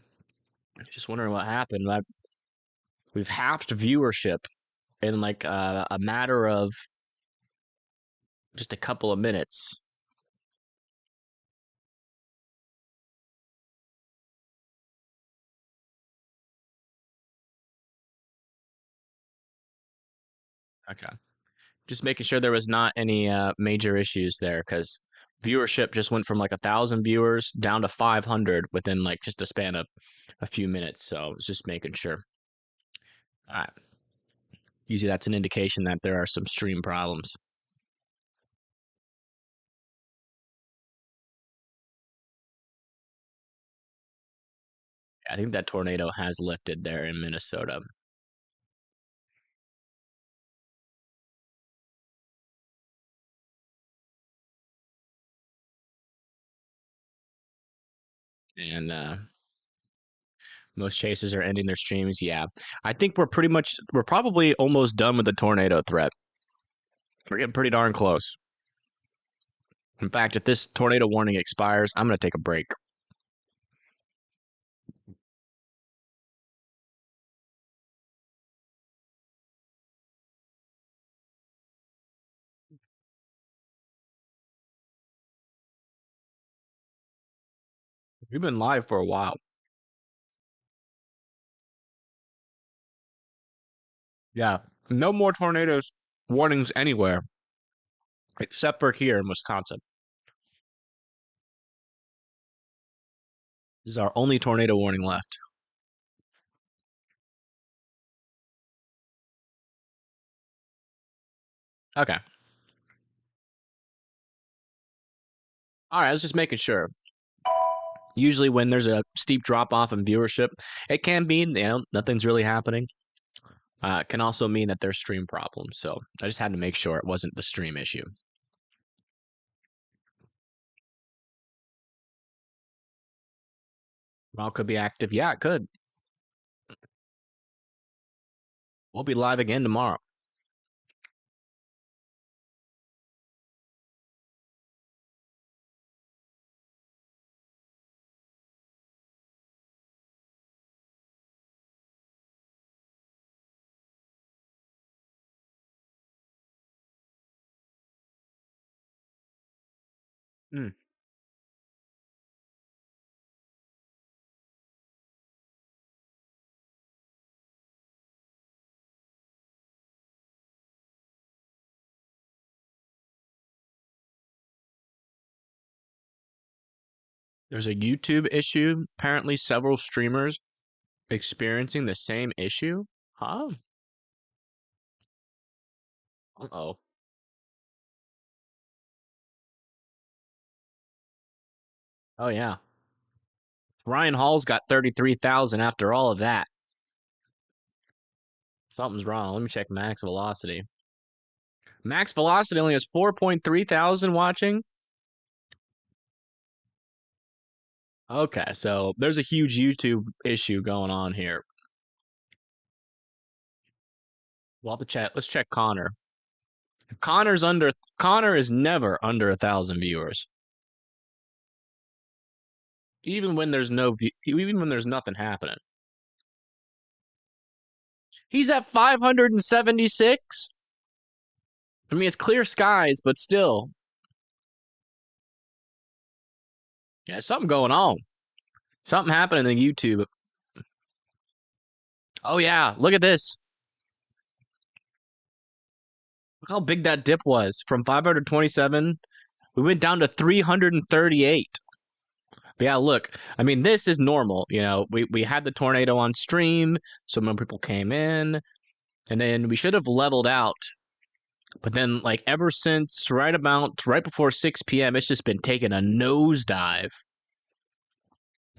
Just wondering what happened. We've halved viewership in like a matter of just a couple of minutes. Okay. Just making sure there was not any major issues there, because viewership just went from like 1,000 viewers down to 500 within like just a span of a few minutes. So I was just making sure. All right. Usually that's an indication that there are some stream problems. I think that tornado has lifted there in Minnesota. And most chasers are ending their streams. Yeah. I think we're probably almost done with the tornado threat. We're getting pretty darn close. In fact, if this tornado warning expires, I'm going to take a break. We've been live for a while. Yeah. No more tornadoes warnings anywhere except for here in Wisconsin. This is our only tornado warning left. Okay. All right. I was just making sure. Usually, when there's a steep drop off in viewership, it can mean nothing's really happening. It can also mean that there's stream problems. So I just had to make sure it wasn't the stream issue. Well, it could be active. Yeah, it could. We'll be live again tomorrow. Hmm. There's a YouTube issue. Apparently, several streamers experiencing the same issue. Huh? Uh-oh. Oh, yeah. Ryan Hall's got 33,000 after all of that. Something's wrong. Let me check max velocity. Max velocity only has 4.3 thousand watching. Okay, so there's a huge YouTube issue going on here. We'll have to chat. Let's check Connor. Connor is never under 1,000 viewers. Even when there's even when there's nothing happening. He's at 576. I mean, it's clear skies, but still. Yeah, something going on. Something happening in YouTube. Oh, yeah. Look at this. Look how big that dip was. From 527, we went down to 338. But yeah, look. I mean, this is normal. You know, we had the tornado on stream. So many people came in. And then we should have leveled out. But then, like, ever since right before 6 p.m., it's just been taking a nosedive.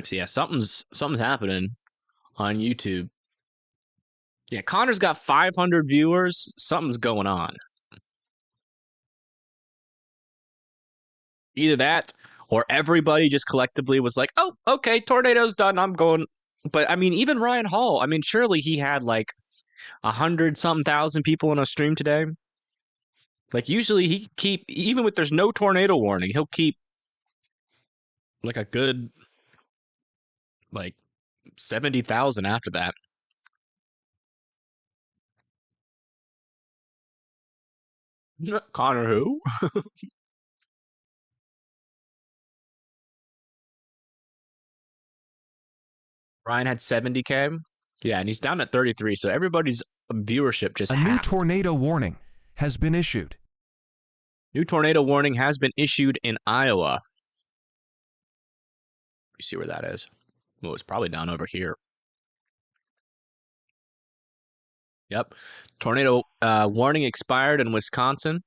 So yeah, something's happening on YouTube. Yeah, Connor's got 500 viewers. Something's going on. Either that, or everybody just collectively was like, "Oh, okay, tornado's done. I'm going." But I mean, even Ryan Hall. I mean, surely he had like 100-something thousand people in a stream today. Like usually he keep even with there's no tornado warning, he'll keep like a good like 70,000 after that. Connor who? Ryan had 70K. Yeah, and he's down at 33, so everybody's viewership just A new tornado warning has been issued. New tornado warning has been issued in Iowa. You see where that is? Well, it's probably down over here. Yep. Tornado warning expired in Wisconsin.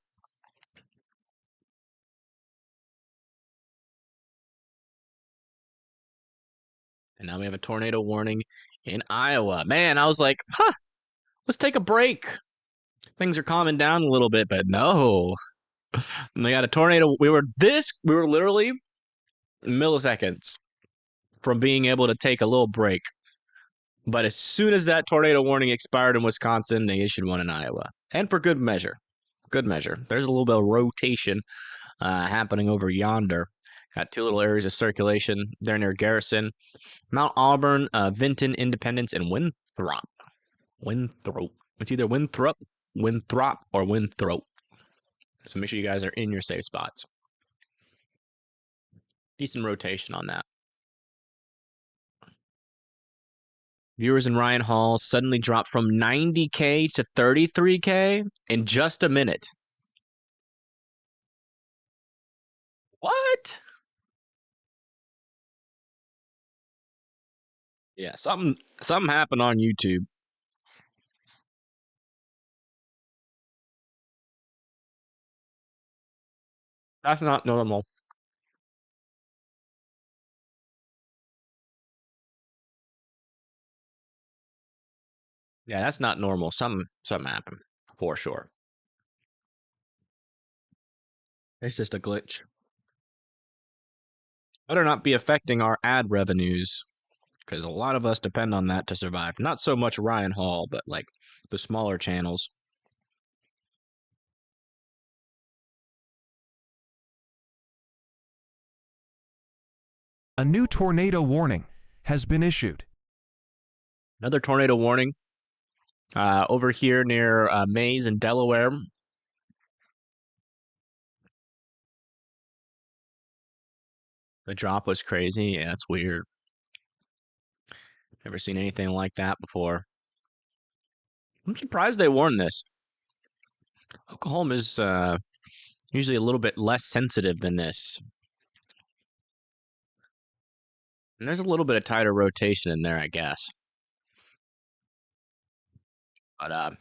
And now we have a tornado warning in Iowa. Man, I was like, let's take a break. Things are calming down a little bit, but no. And they got a tornado. We were literally milliseconds from being able to take a little break. But as soon as that tornado warning expired in Wisconsin, they issued one in Iowa. And for good measure. Good measure. There's a little bit of rotation happening over yonder. Got two little areas of circulation there near Garrison. Mount Auburn, Vinton, Independence, and Winthrop. Winthrop. It's either Winthrop, or Winthrop. So make sure you guys are in your safe spots. Decent rotation on that. Viewers in Ryan Hall suddenly dropped from 90K to 33K in just a minute. What? Yeah, something happened on YouTube. That's not normal. Yeah, that's not normal. Something happened for sure. It's just a glitch. Better not be affecting our ad revenues, because a lot of us depend on that to survive. Not so much Ryan Hall, but like the smaller channels. A new tornado warning has been issued. Another tornado warning over here near Mays in Delaware. The drop was crazy. Yeah, it's weird. Never seen anything like that before. I'm surprised they warned this. Oklahoma is usually a little bit less sensitive than this. And there's a little bit of tighter rotation in there, I guess. But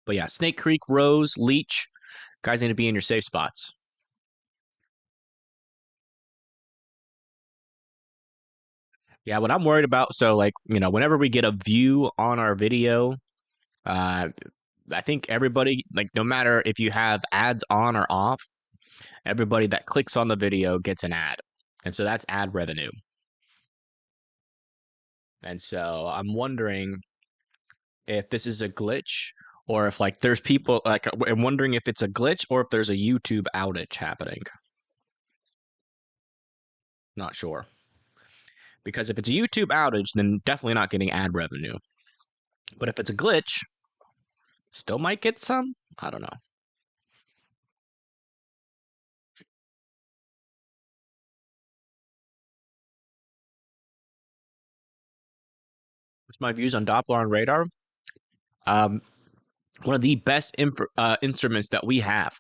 yeah, Snake Creek, Rose, Leech. Guys need to be in your safe spots. Yeah, what I'm worried about, so like, whenever we get a view on our video, I think everybody, like, no matter if you have ads on or off, everybody that clicks on the video gets an ad. And so that's ad revenue. And so I'm wondering if this is a glitch, or if like there's people, like, I'm wondering if it's a glitch or if there's a YouTube outage happening. Not sure. Because if it's a YouTube outage, then definitely not getting ad revenue. But if it's a glitch, still might get some? I don't know. What's my views on Doppler on radar? One of the best instruments that we have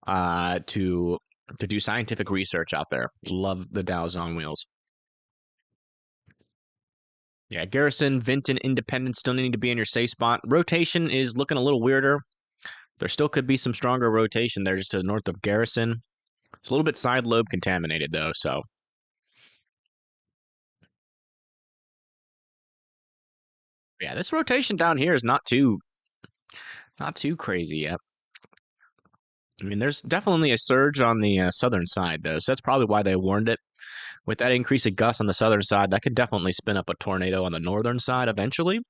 to do scientific research out there. Love the Dow's on wheels. Yeah, Garrison, Vinton, Independence still need to be in your safe spot. Rotation is looking a little weirder. There still could be some stronger rotation there just to the north of Garrison. It's a little bit side lobe contaminated though, so. Yeah, this rotation down here is not too crazy yet. I mean, there's definitely a surge on the southern side though, so that's probably why they warned it. With that increase of gusts on the southern side, that could definitely spin up a tornado on the northern side eventually.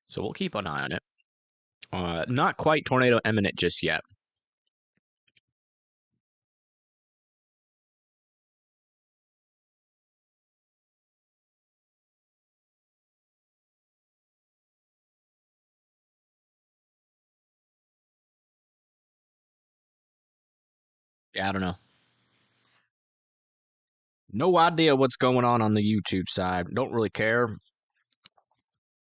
So we'll keep an eye on it. Not quite tornado imminent just yet. Yeah, I don't know. No idea what's going on the YouTube side. Don't really care.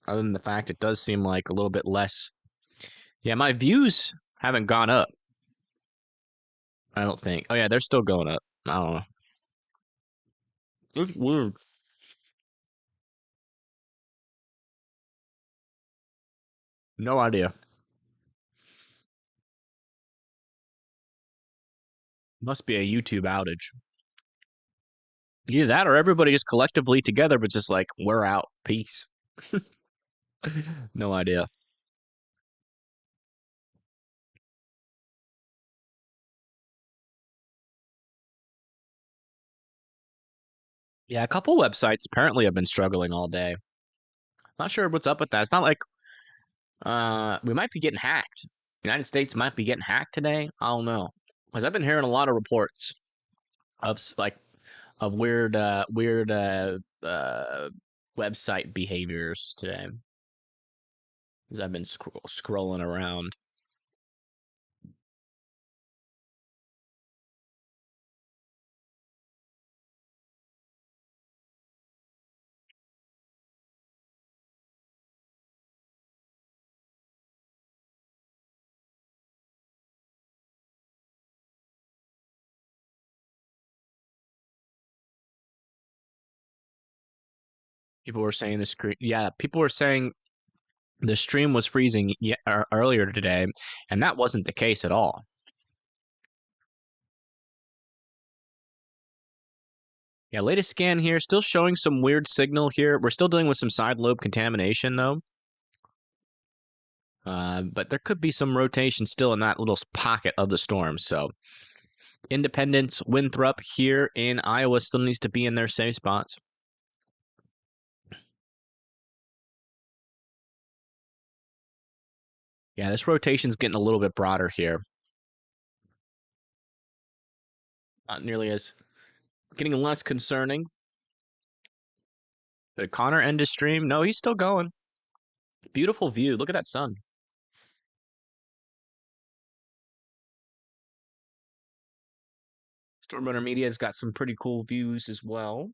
Other than the fact it does seem like a little bit less Yeah, my views haven't gone up. I don't think. Oh yeah, they're still going up. I don't know. It's weird. No idea. Must be a YouTube outage. Either that or everybody just collectively together, but just like, we're out. Peace. No idea. Yeah, a couple websites apparently have been struggling all day. Not sure what's up with that. It's not like we might be getting hacked. United States might be getting hacked today. I don't know. Because I've been hearing a lot of reports of like of weird website behaviors today. As I've been scrolling around. People were saying the screen. Yeah, people were saying the stream was freezing earlier today, and that wasn't the case at all. Yeah, latest scan here, still showing some weird signal here. We're still dealing with some side lobe contamination, though. But there could be some rotation still in that little pocket of the storm. So Independence, Winthrop here in Iowa still needs to be in their safe spots. Yeah, this rotation's getting a little bit broader here. Not nearly as getting less concerning. Did Connor end his stream? No, he's still going. Beautiful view. Look at that sun. Stormrunner Media's got some pretty cool views as well.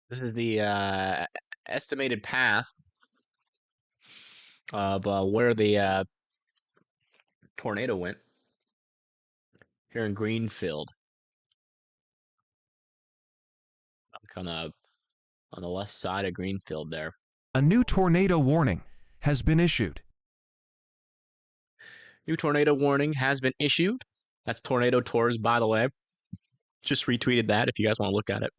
This is the estimated path of where the tornado went here in Greenfield. Kind of on the left side of Greenfield there. A new tornado warning has been issued. New tornado warning has been issued. That's Tornado Tours, by the way. Just retweeted that if you guys want to look at it.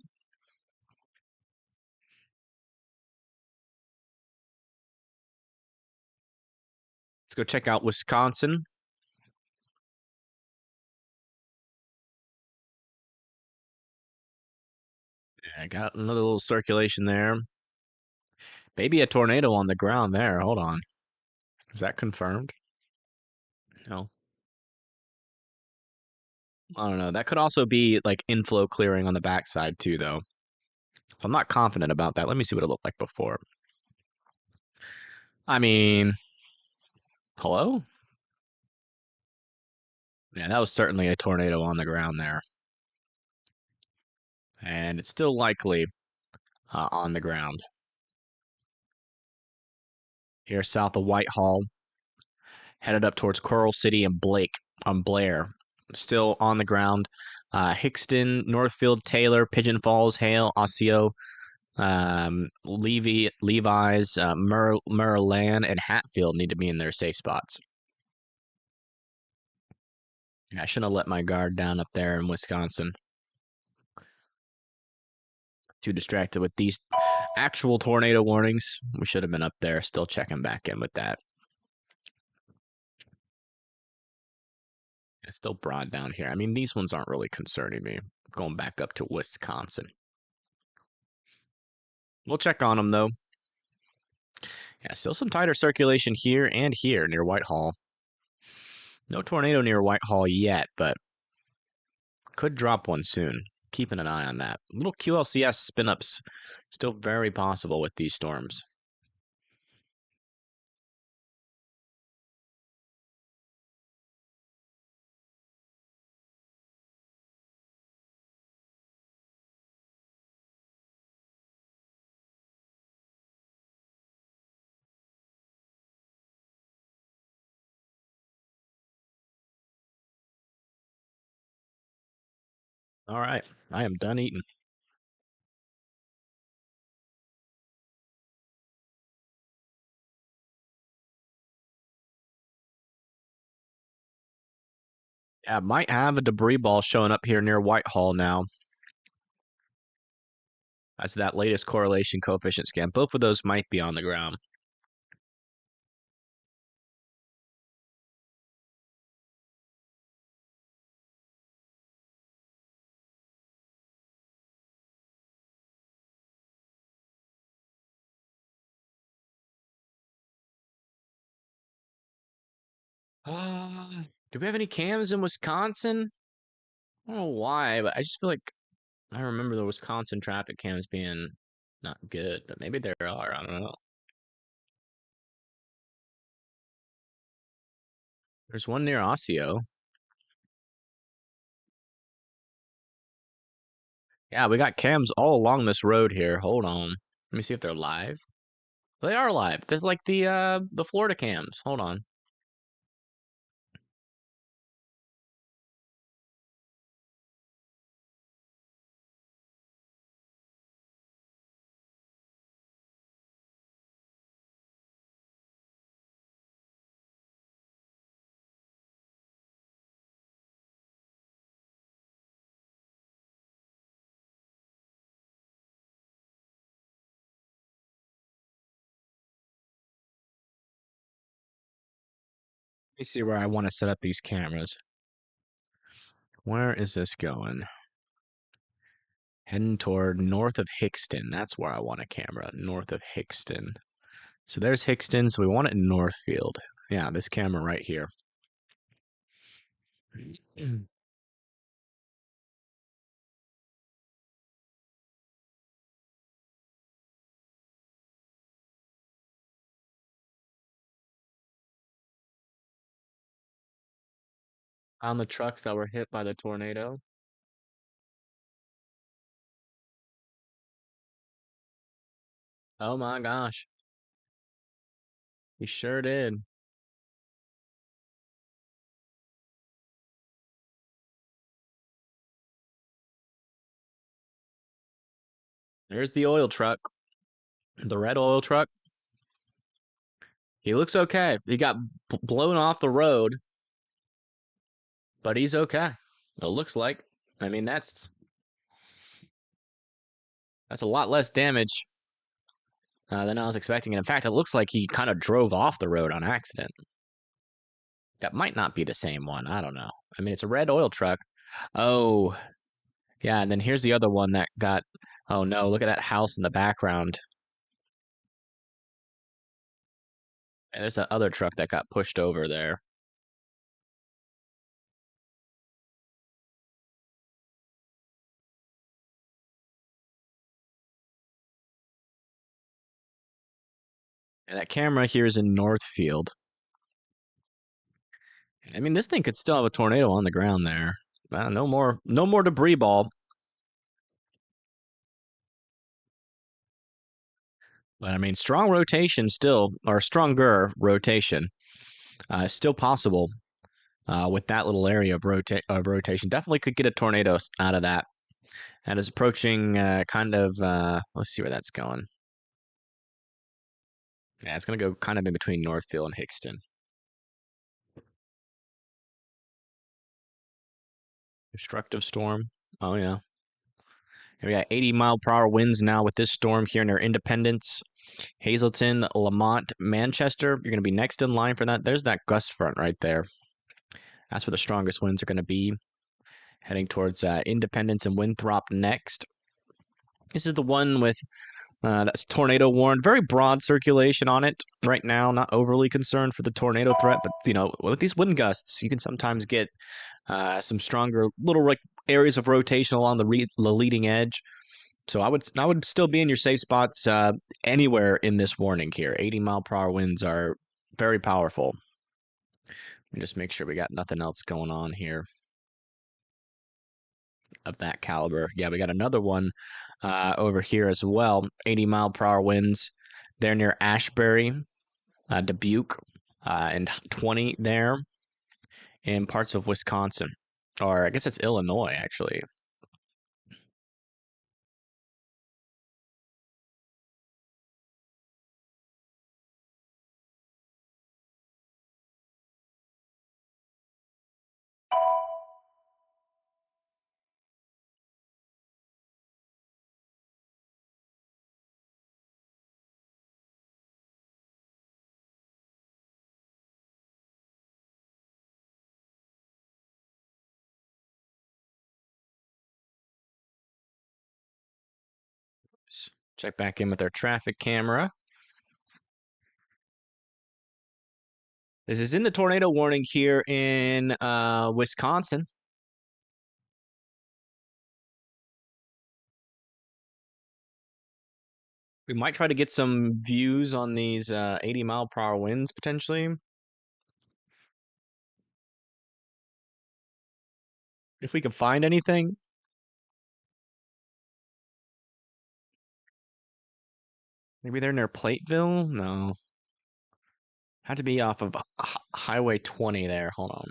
Let's go check out Wisconsin. Yeah, I got another little circulation there. Maybe a tornado on the ground there. Hold on. Is that confirmed? No. I don't know. That could also be like inflow clearing on the backside too, though. So I'm not confident about that. Let me see what it looked like before. I mean, hello? Yeah, that was certainly a tornado on the ground there. And it's still likely on the ground. Here south of Whitehall, headed up towards Coral City and Blair. Still on the ground. Hickston, Northfield, Taylor, Pigeon Falls, Hale, Osseo, Levi's, Merland, and Hatfield need to be in their safe spots. I shouldn't have let my guard down up there in Wisconsin. Too distracted with these actual tornado warnings. We should have been up there still checking back in with that. It's still broad down here. I mean, these ones aren't really concerning me. Going back up to Wisconsin. We'll check on them, though. Yeah, still some tighter circulation here and here near Whitehall. No tornado near Whitehall yet, but could drop one soon. Keeping an eye on that. Little QLCS spin-ups still very possible with these storms. All right, I am done eating. Yeah, might have a debris ball showing up here near Whitehall now. That's that latest correlation coefficient scan. Both of those might be on the ground. Do we have any cams in Wisconsin? I don't know why, but I just feel like I remember the Wisconsin traffic cams being not good, but maybe there are. I don't know. There's one near Osseo. Yeah, we got cams all along this road here. Hold on. Let me see if they're live. They are live. They're like the Florida cams. Hold on. Let me see where I want to set up these cameras. Where is this going? Heading toward north of Hickston. That's where I want a camera, north of Hickston. So there's Hickston, so we want it in Northfield. Yeah, this camera right here. On the trucks that were hit by the tornado. Oh my gosh. He sure did. There's the oil truck. The red oil truck. He looks okay. He got blown off the road, but he's okay. It looks like. I mean, that's a lot less damage than I was expecting. And in fact, it looks like he kind of drove off the road on accident. That might not be the same one. I don't know. I mean, it's a red oil truck. Oh, yeah. And then here's the other one that got. Oh no! Look at that house in the background. And there's that other truck that got pushed over there. And that camera here is in Northfield. I mean, this thing could still have a tornado on the ground there. No more debris ball. But I mean, strong rotation still, or stronger rotation, still possible with that little area of rotation. Definitely could get a tornado out of that. That is approaching kind of. Let's see where that's going. Yeah, it's going to go kind of in between Northfield and Hickston. Destructive storm. Oh yeah. We got 80-mile-per-hour winds now with this storm here near Independence, Hazleton, Lamont, Manchester. You're going to be next in line for that. There's that gust front right there. That's where the strongest winds are going to be. Heading towards Independence and Winthrop next. This is the one with that's tornado warned. Very broad circulation on it right now. Not overly concerned for the tornado threat, but you know, with these wind gusts, you can sometimes get some stronger little like areas of rotation along the leading edge. So I would still be in your safe spots anywhere in this warning here. 80-mile-per-hour winds are very powerful. Let me just make sure we got nothing else going on here of that caliber. Yeah, we got another one over here as well. 80-mile-per-hour winds. They're near Ashbury, Dubuque, and 20 there in parts of Wisconsin. Or I guess it's Illinois, actually. Check back in with our traffic camera. This is in the tornado warning here in Wisconsin. We might try to get some views on these 80-mile-per-hour winds potentially. If we can find anything. Maybe they're near Plateville? No. Had to be off of Highway 20 there. Hold on.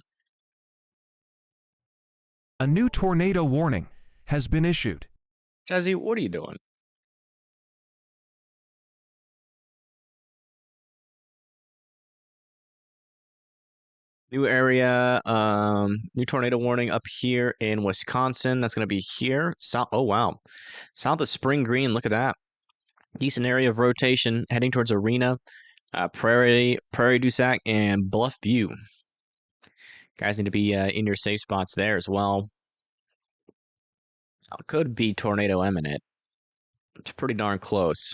A new tornado warning has been issued. Jazzy, what are you doing? New area, new tornado warning up here in Wisconsin. That's going to be here. South. Oh, wow. South of Spring Green. Look at that. Decent area of rotation heading towards Arena, Prairie du Sac, and Bluff View. Guys need to be in your safe spots there as well. Could be tornado imminent. It's pretty darn close.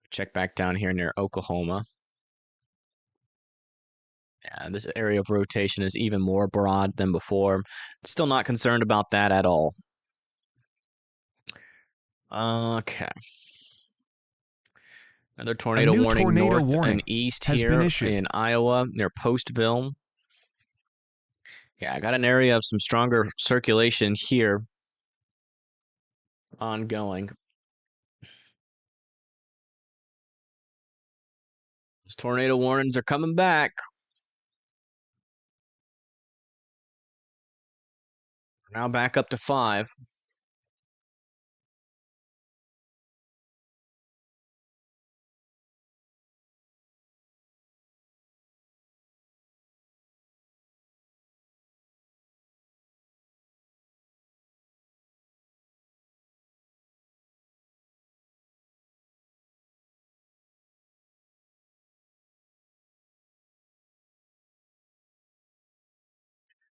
Check back down here near Oklahoma. Yeah, this area of rotation is even more broad than before. Still not concerned about that at all. Okay. Another tornado warning north and east here in Iowa near Postville. Yeah, I got an area of some stronger circulation here ongoing. Those tornado warnings are coming back. We're now back up to 5.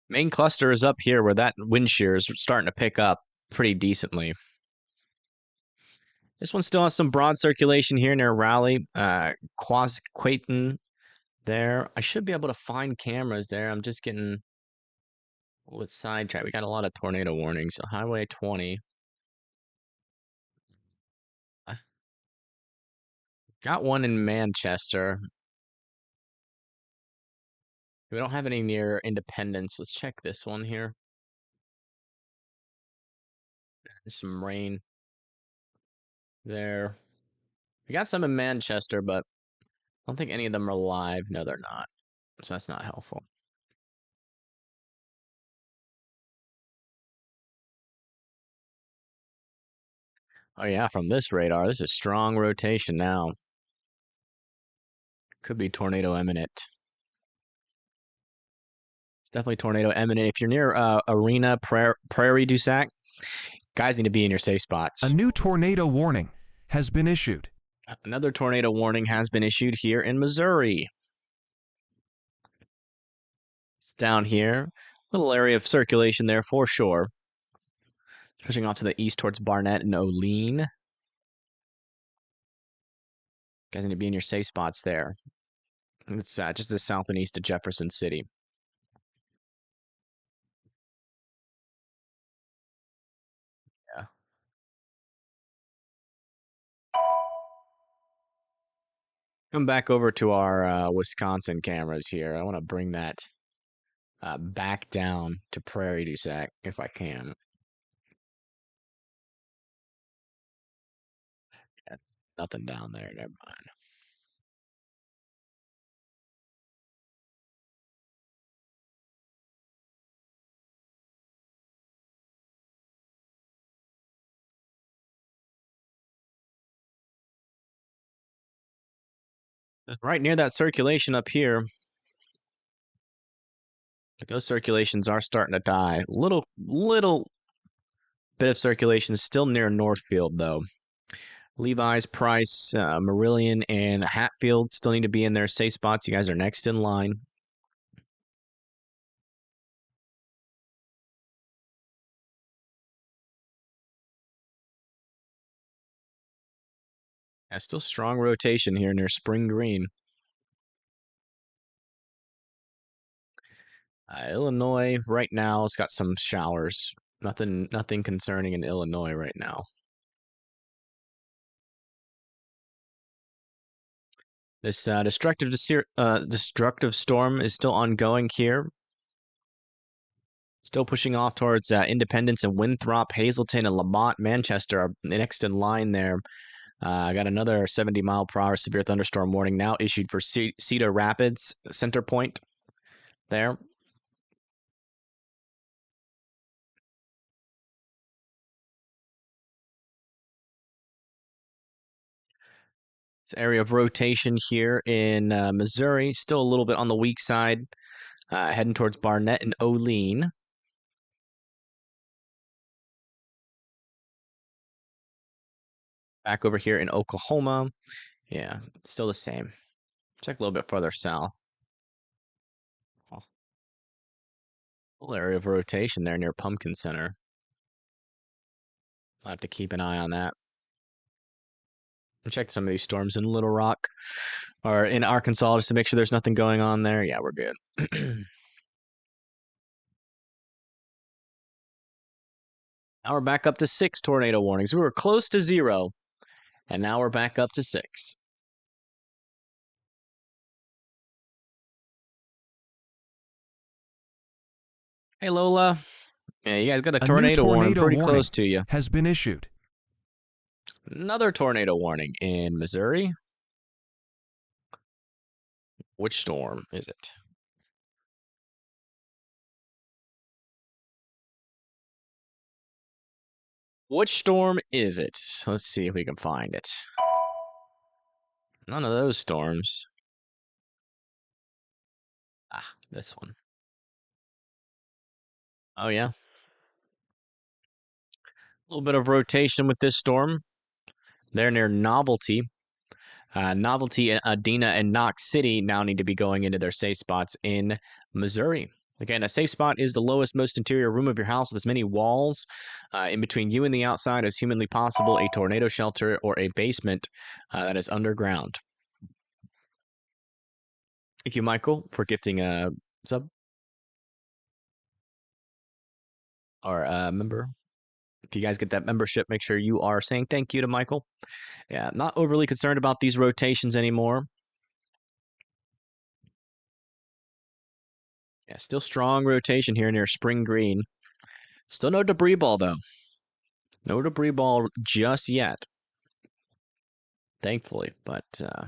Main cluster is up here where that wind shear is starting to pick up pretty decently. This one still has some broad circulation here near Raleigh, Quaquaton there. I should be able to find cameras there. I'm just getting with sidetrack. We got a lot of tornado warnings. So Highway 20. Got one in Manchester. We don't have any near Independence. Let's check this one here. There's some rain there. We got some in Manchester, but I don't think any of them are live. No, they're not. So that's not helpful. Oh yeah, from this radar, this is strong rotation now. Could be tornado imminent. It's definitely tornado imminent. If you're near Arena, Prairie du Sac, guys need to be in your safe spots. A new tornado warning has been issued. Another tornado warning has been issued here in Missouri. It's down here. Little area of circulation there for sure. Pushing off to the east towards Barnett and Olean. Guys need to be in your safe spots there. It's just the south and east of Jefferson City. Yeah. Come back over to our Wisconsin cameras here. I want to bring that back down to Prairie du Sac if I can. Yeah, nothing down there. Never mind. Just right near that circulation up here. But those circulations are starting to die. Little bit of circulation still near Northfield, though. Levi's, Price, Marillion, and Hatfield still need to be in their safe spots. You guys are next in line. Yeah, still strong rotation here near Spring Green. Illinois right now has got some showers. Nothing concerning in Illinois right now. This destructive storm is still ongoing here. Still pushing off towards Independence and Winthrop, Hazleton, and Lamont. Manchester are next in line there. I got another 70-mile-per-hour severe thunderstorm warning now issued for Cedar Rapids, Center Point there. This area of rotation here in Missouri, still a little bit on the weak side, heading towards Barnett and Olean. Back over here in Oklahoma, yeah, still the same. Check a little bit further south. Oh. Little area of rotation there near Pumpkin Center. I'll have to keep an eye on that. Check some of these storms in Little Rock or in Arkansas just to make sure there's nothing going on there. Yeah, we're good. Now we're back up to 6 tornado warnings. We were close to 0, and now we're back up to 6. Hey, Lola. Yeah, you guys got a tornado warning pretty close to you. Has been issued. Another tornado warning in Missouri. Which storm is it? Which storm is it? Let's see if we can find it. None of those storms. Ah, this one. Oh, yeah. A little bit of rotation with this storm. They're near Novelty. Novelty, Adena, and Knox City now need to be going into their safe spots in Missouri. Again, a safe spot is the lowest, most interior room of your house with as many walls in between you and the outside as humanly possible, a tornado shelter, or a basement that is underground. Thank you, Michael, for gifting a sub. Or a member. If you guys get that membership, make sure you are saying thank you to Michael. Yeah, not overly concerned about these rotations anymore. Yeah, still strong rotation here near Spring Green. Still no debris ball, though. No debris ball just yet. Thankfully, but yeah,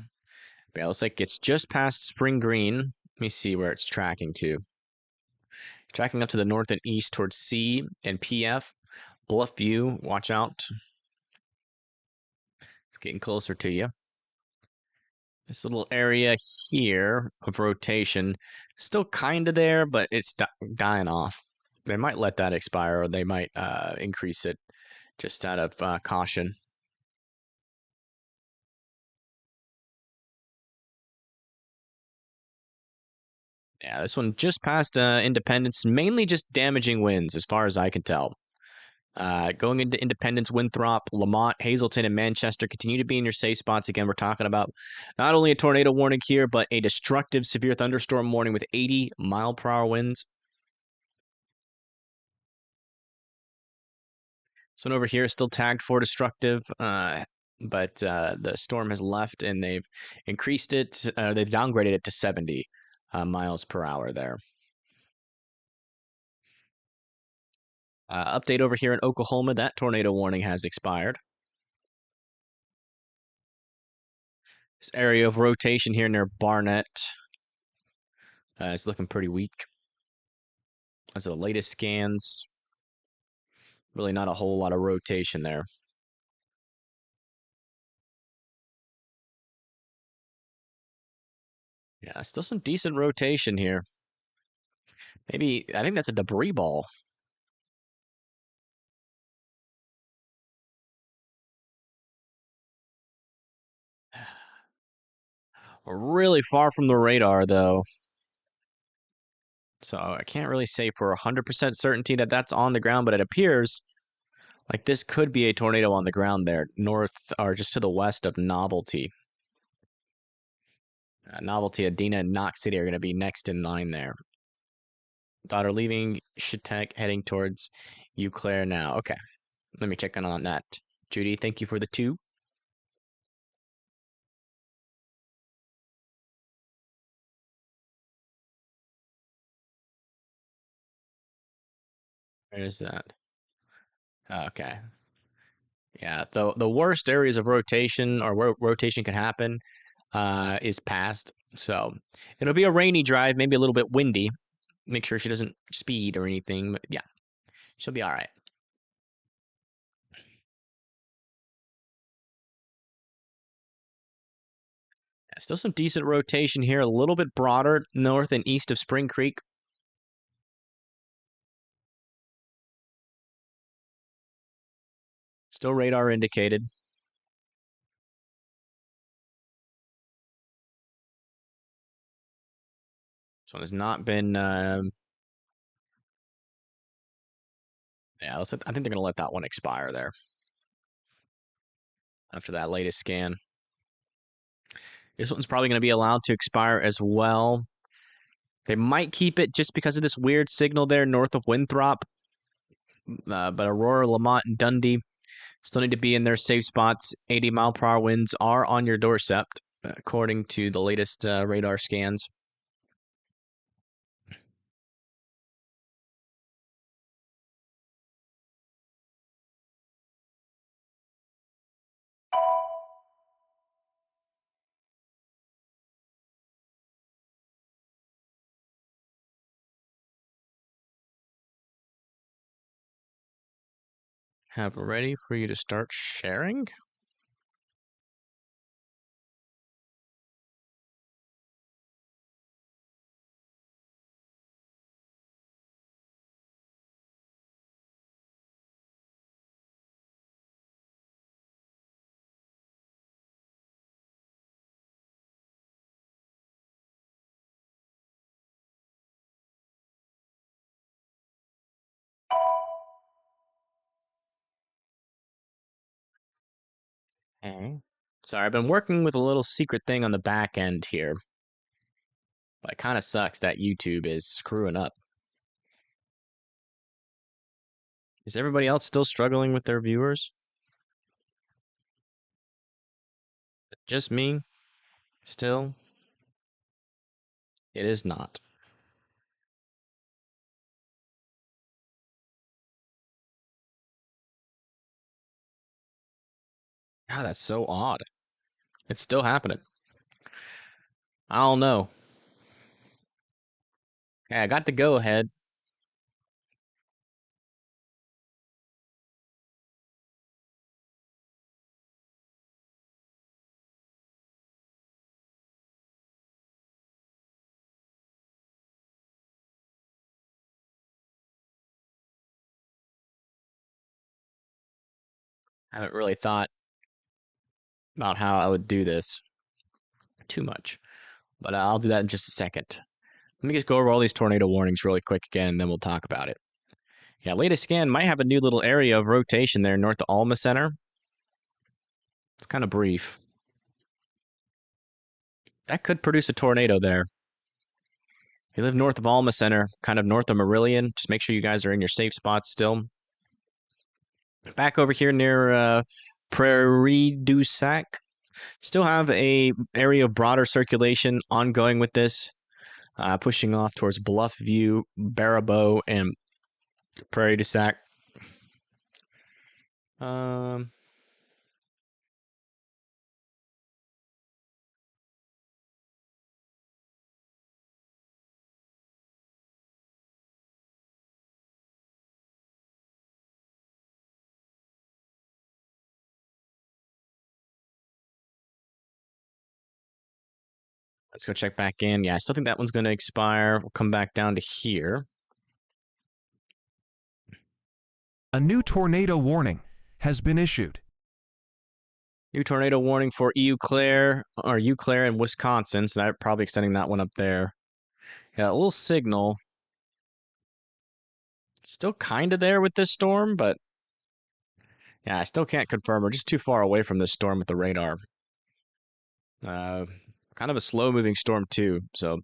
it looks like it's just past Spring Green. Let me see where it's tracking to. Tracking up to the north and east towards C and PF. Bluffview, watch out. It's getting closer to you. This little area here of rotation, still kind of there, but it's dying off. They might let that expire, or they might increase it just out of caution. Yeah, this one just past Independence, mainly just damaging winds as far as I can tell. Going into Independence, Winthrop, Lamont, Hazleton, and Manchester continue to be in your safe spots. Again, we're talking about not only a tornado warning here, but a destructive severe thunderstorm warning with 80-mile-per-hour winds. This one over here is still tagged for destructive, but the storm has left and they've increased it. They've downgraded it to 70 miles per hour there. Update over here in Oklahoma, that tornado warning has expired. This area of rotation here near Barnett is looking pretty weak. As the latest scans, really not a whole lot of rotation there. Yeah, still some decent rotation here. Maybe, I think that's a debris ball. We're really far from the radar, though. So I can't really say for 100% certainty that that's on the ground, but it appears Like this could be a tornado on the ground there, north or just to the west of Novelty. Novelty, Adena, and Knox City are going to be next in line there. Daughter leaving Shitek, heading towards Eau Claire now. Okay, let me check in on that. Judy, thank you for the 2. Where's that? Okay. Yeah, the worst areas of rotation or where rotation can happen is past. So it'll be a rainy drive, maybe a little bit windy. Make sure she doesn't speed or anything, but yeah, she'll be all right. Yeah, still some decent rotation here, a little bit broader north and east of Spring Creek. Still radar indicated. This one has not been. Yeah, I think they're going to let that one expire there after that latest scan. This one's probably going to be allowed to expire as well. They might keep it just because of this weird signal there north of Winthrop. But Aurora, Lamont, and Dundee still need to be in their safe spots. 80-mile-per-hour winds are on your doorstep, according to the latest radar scans. Have it ready for you to start sharing. Okay. Sorry, I've been working with a little secret thing on the back end here. But it kind of sucks that YouTube is screwing up. Is everybody else still struggling with their viewers? Just me? Still? It is not. God, that's so odd. It's still happening. I don't know. Okay, I got the go ahead. I haven't really thought about how I would do this too much, but I'll do that in just a second. Let me just go over all these tornado warnings really quick again, and then we'll talk about it. Yeah, latest scan might have a new little area of rotation there north of Alma Center. It's kind of brief. That could produce a tornado there. If you live north of Alma Center, kind of north of Marillion, just make sure you guys are in your safe spots still. Back over here near Prairie du Sac, still have a area of broader circulation ongoing with this, pushing off towards Bluffview, Baraboo, and Prairie du Sac. Let's go check back in. Yeah, I still think that one's going to expire. We'll come back down to here. A new tornado warning has been issued. New tornado warning for Eau Claire in Wisconsin. So they're probably extending that one up there. Yeah, a little signal. Still kind of there with this storm, but Yeah, I still can't confirm. We're just too far away from this storm with the radar. Uh, Kind of a slow-moving storm too. So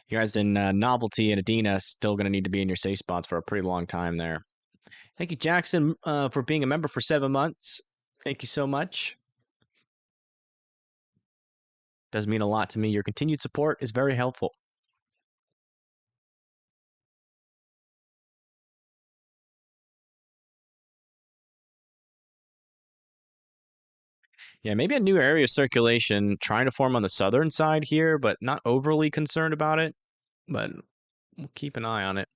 you guys in Novelty and Adina still going to need to be in your safe spots for a pretty long time there. Thank you, Jackson, for being a member for 7 months. Thank you so much. Does mean a lot to me. Your continued support is very helpful. Yeah, maybe a new area of circulation trying to form on the southern side here, but not overly concerned about it. But we'll keep an eye on it.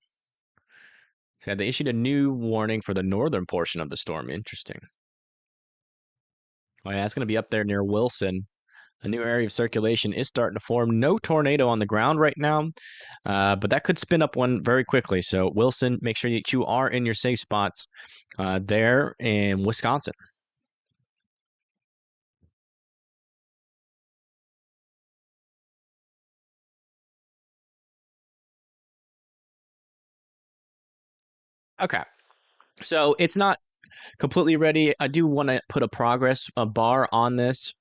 So they issued a new warning for the northern portion of the storm. Interesting. Oh yeah, it's going to be up there near Wilson. A new area of circulation is starting to form. No tornado on the ground right now, but that could spin up one very quickly. So Wilson, make sure that you are in your safe spots there in Wisconsin. Okay, so it's not completely ready. I do want to put a progress bar on this,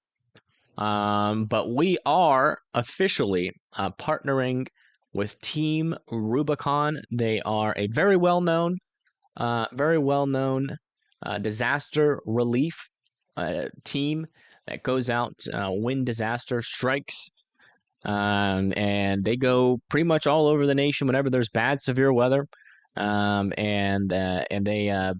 but we are officially partnering with Team Rubicon. They are a very well-known disaster relief team that goes out when disaster strikes. And they go pretty much all over the nation whenever there's bad, severe weather. And they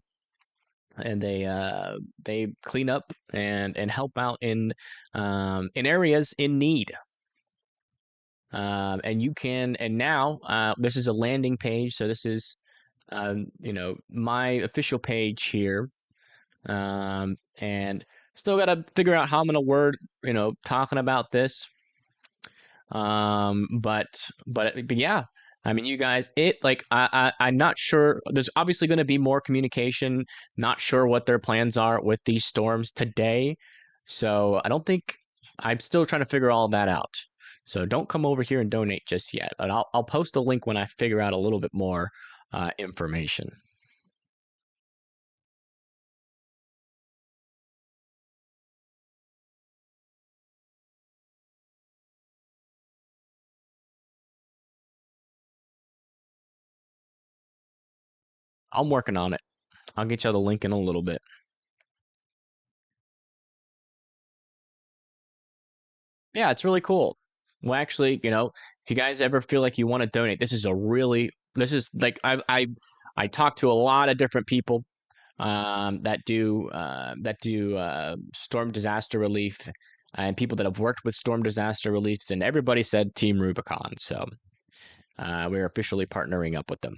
clean up and help out in areas in need. And you can, and now this is a landing page. So this is, my official page here. And still got to figure out how I'm going to word, talking about this. But yeah, I mean, you guys, I'm not sure. There's obviously going to be more communication. Not sure what their plans are with these storms today. So I don't think I'm still trying to figure all that out. So don't come over here and donate just yet. And I'll post a link when I figure out a little bit more information. I'm working on it. I'll get you the link in a little bit. Yeah, it's really cool. Well, actually, if you guys ever feel like you want to donate, this is like I talked to a lot of different people that do storm disaster relief and people that have worked with storm disaster reliefs, and everybody said Team Rubicon. So we're officially partnering up with them.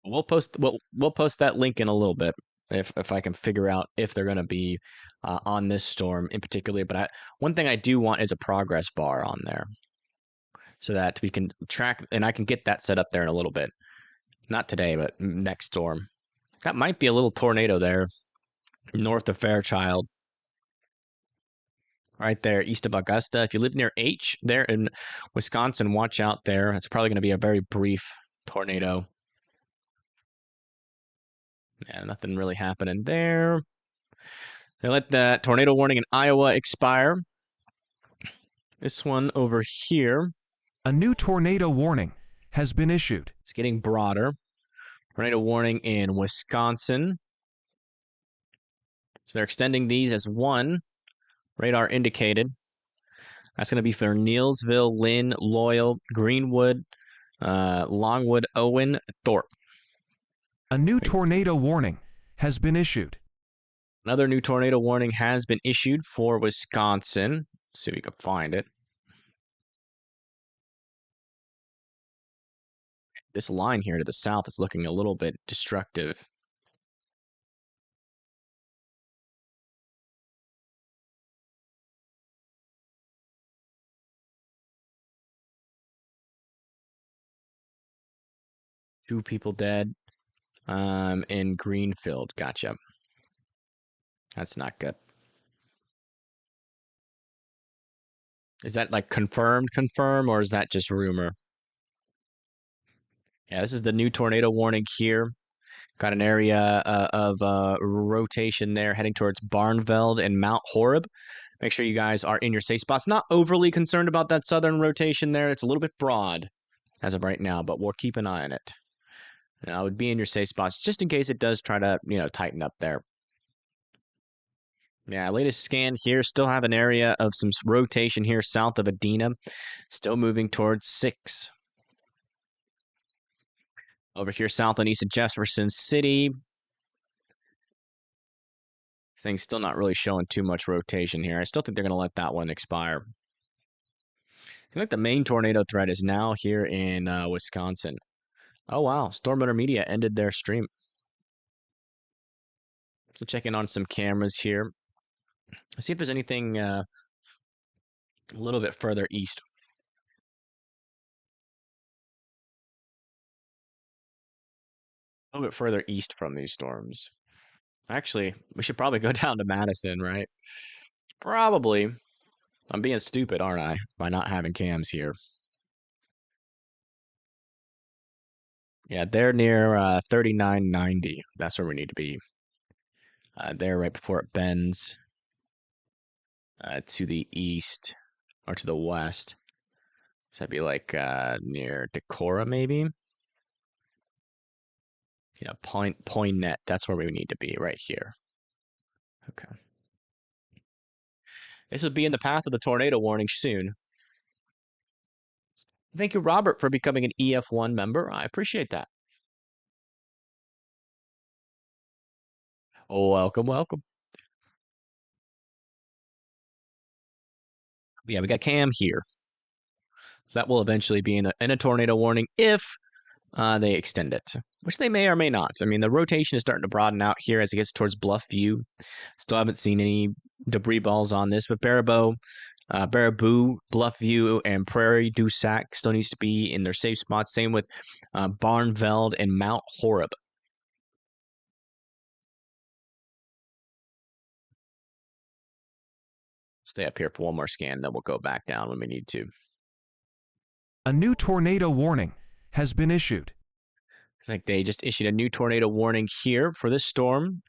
We'll post that link in a little bit if I can figure out if they're going to be on this storm in particular. But one thing I do want is a progress bar on there so that we can track, and I can get that set up there in a little bit. Not today, but next storm. That might be a little tornado there north of Fairchild. Right there, east of Augusta. If you live near H there in Wisconsin, watch out there. It's probably going to be a very brief tornado. Yeah, nothing really happening there. They let that tornado warning in Iowa expire. This one over here. A new tornado warning has been issued. It's getting broader. Tornado warning in Wisconsin. So they're extending these as one. Radar indicated. That's going to be for Neilsville, Lynn, Loyal, Greenwood, Longwood, Owen, Thorpe. A new tornado warning has been issued. Another new tornado warning has been issued for Wisconsin. Let's see if we can find it. This line here to the south is looking a little bit destructive. Two people dead in Greenfield. Gotcha. That's not good. Is that like confirm, or is that just rumor? Yeah, this is the new tornado warning here. Got an area of rotation there heading towards Barnveld and Mount Horeb. Make sure you guys are in your safe spots. Not overly concerned about that southern rotation there. It's a little bit broad as of right now, but we'll keep an eye on it. And I would be in your safe spots just in case it does try to, tighten up there. Yeah, latest scan here. Still have an area of some rotation here south of Adena. Still moving towards 6. Over here south and east of Jefferson City. This thing's still not really showing too much rotation here. I still think they're going to let that one expire. I feel like the main tornado threat is now here in Wisconsin. Oh, wow. Storm Media ended their stream. So checking on some cameras here. Let's see if there's anything a little bit further east. A little bit further east from these storms. Actually, we should probably go down to Madison, right? Probably. I'm being stupid, aren't I? By not having cams here. Yeah, they're near 3990. That's where we need to be. There right before it bends to the east or to the west. So that'd be like near Decorah, maybe. Yeah, Poinet. That's where we need to be, right here. Okay. This will be in the path of the tornado warning soon. Thank you, Robert, for becoming an EF1 member. I appreciate that. Oh, welcome, welcome. Yeah, we got Cam here. So that will eventually be in a tornado warning if they extend it, which they may or may not. I mean, the rotation is starting to broaden out here as it gets towards Bluffview. Still haven't seen any debris balls on this, but Baraboo, Bluffview, and Prairie du Sac still needs to be in their safe spots. Same with Barnveld and Mount Horeb. Stay up here for one more scan, then we'll go back down when we need to. A new tornado warning has been issued. It's like they just issued a new tornado warning here for this storm.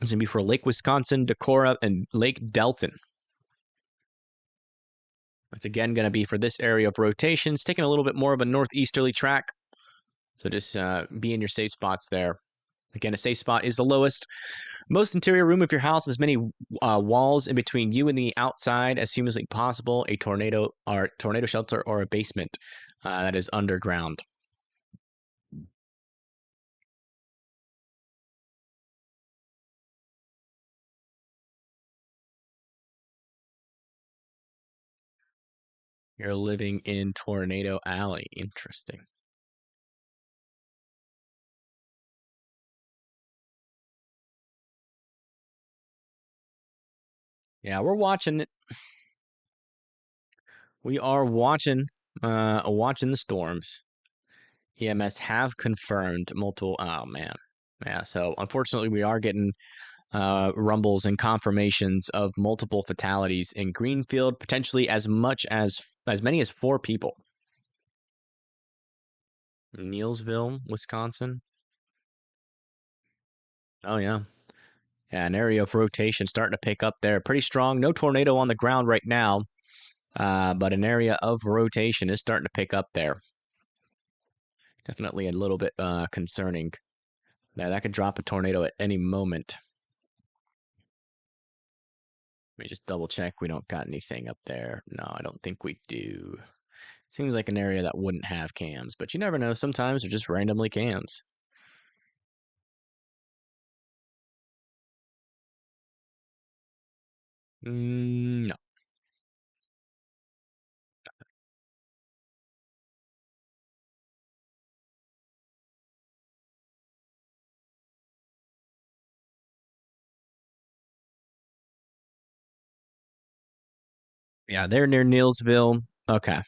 It's going to be for Lake Wisconsin, Decorah, and Lake Delton. It's again going to be for this area of rotation. It's taking a little bit more of a northeasterly track. So just be in your safe spots there. Again, a safe spot is the lowest. Most interior room of your house with as many walls in between you and the outside as humanly possible. A tornado shelter or a basement that is underground. You're living in Tornado Alley. Interesting. Yeah, we're watching it. We are watching the storms. EMS have confirmed multiple. Oh man, yeah. So unfortunately, we are getting rumbles and confirmations of multiple fatalities in Greenfield, potentially as many as 4 people. Neilsville, Wisconsin. Oh yeah. Yeah, an area of rotation starting to pick up there. Pretty strong. No tornado on the ground right now, but an area of rotation is starting to pick up there. Definitely a little bit concerning. Now, that could drop a tornado at any moment. Let me just double check we don't got anything up there. No, I don't think we do. Seems like an area that wouldn't have cams, but you never know. Sometimes they're just randomly cams. No. Yeah, they're near Neilsville. Okay.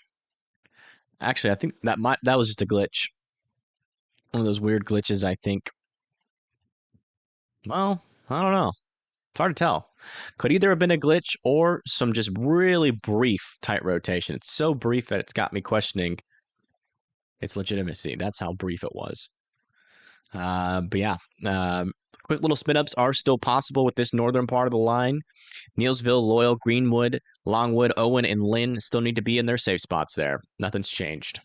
Actually, I think that was just a glitch. One of those weird glitches, I think. Well, I don't know. It's hard to tell. Could either have been a glitch or some just really brief tight rotation. It's so brief that it's got me questioning its legitimacy. That's how brief it was. But yeah, quick little spin ups are still possible with this northern part of the line. Neilsville, Loyal, Greenwood, Longwood, Owen, and Lynn still need to be in their safe spots there. Nothing's changed.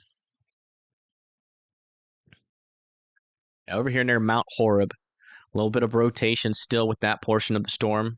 Over here near Mount Horeb, a little bit of rotation still with that portion of the storm.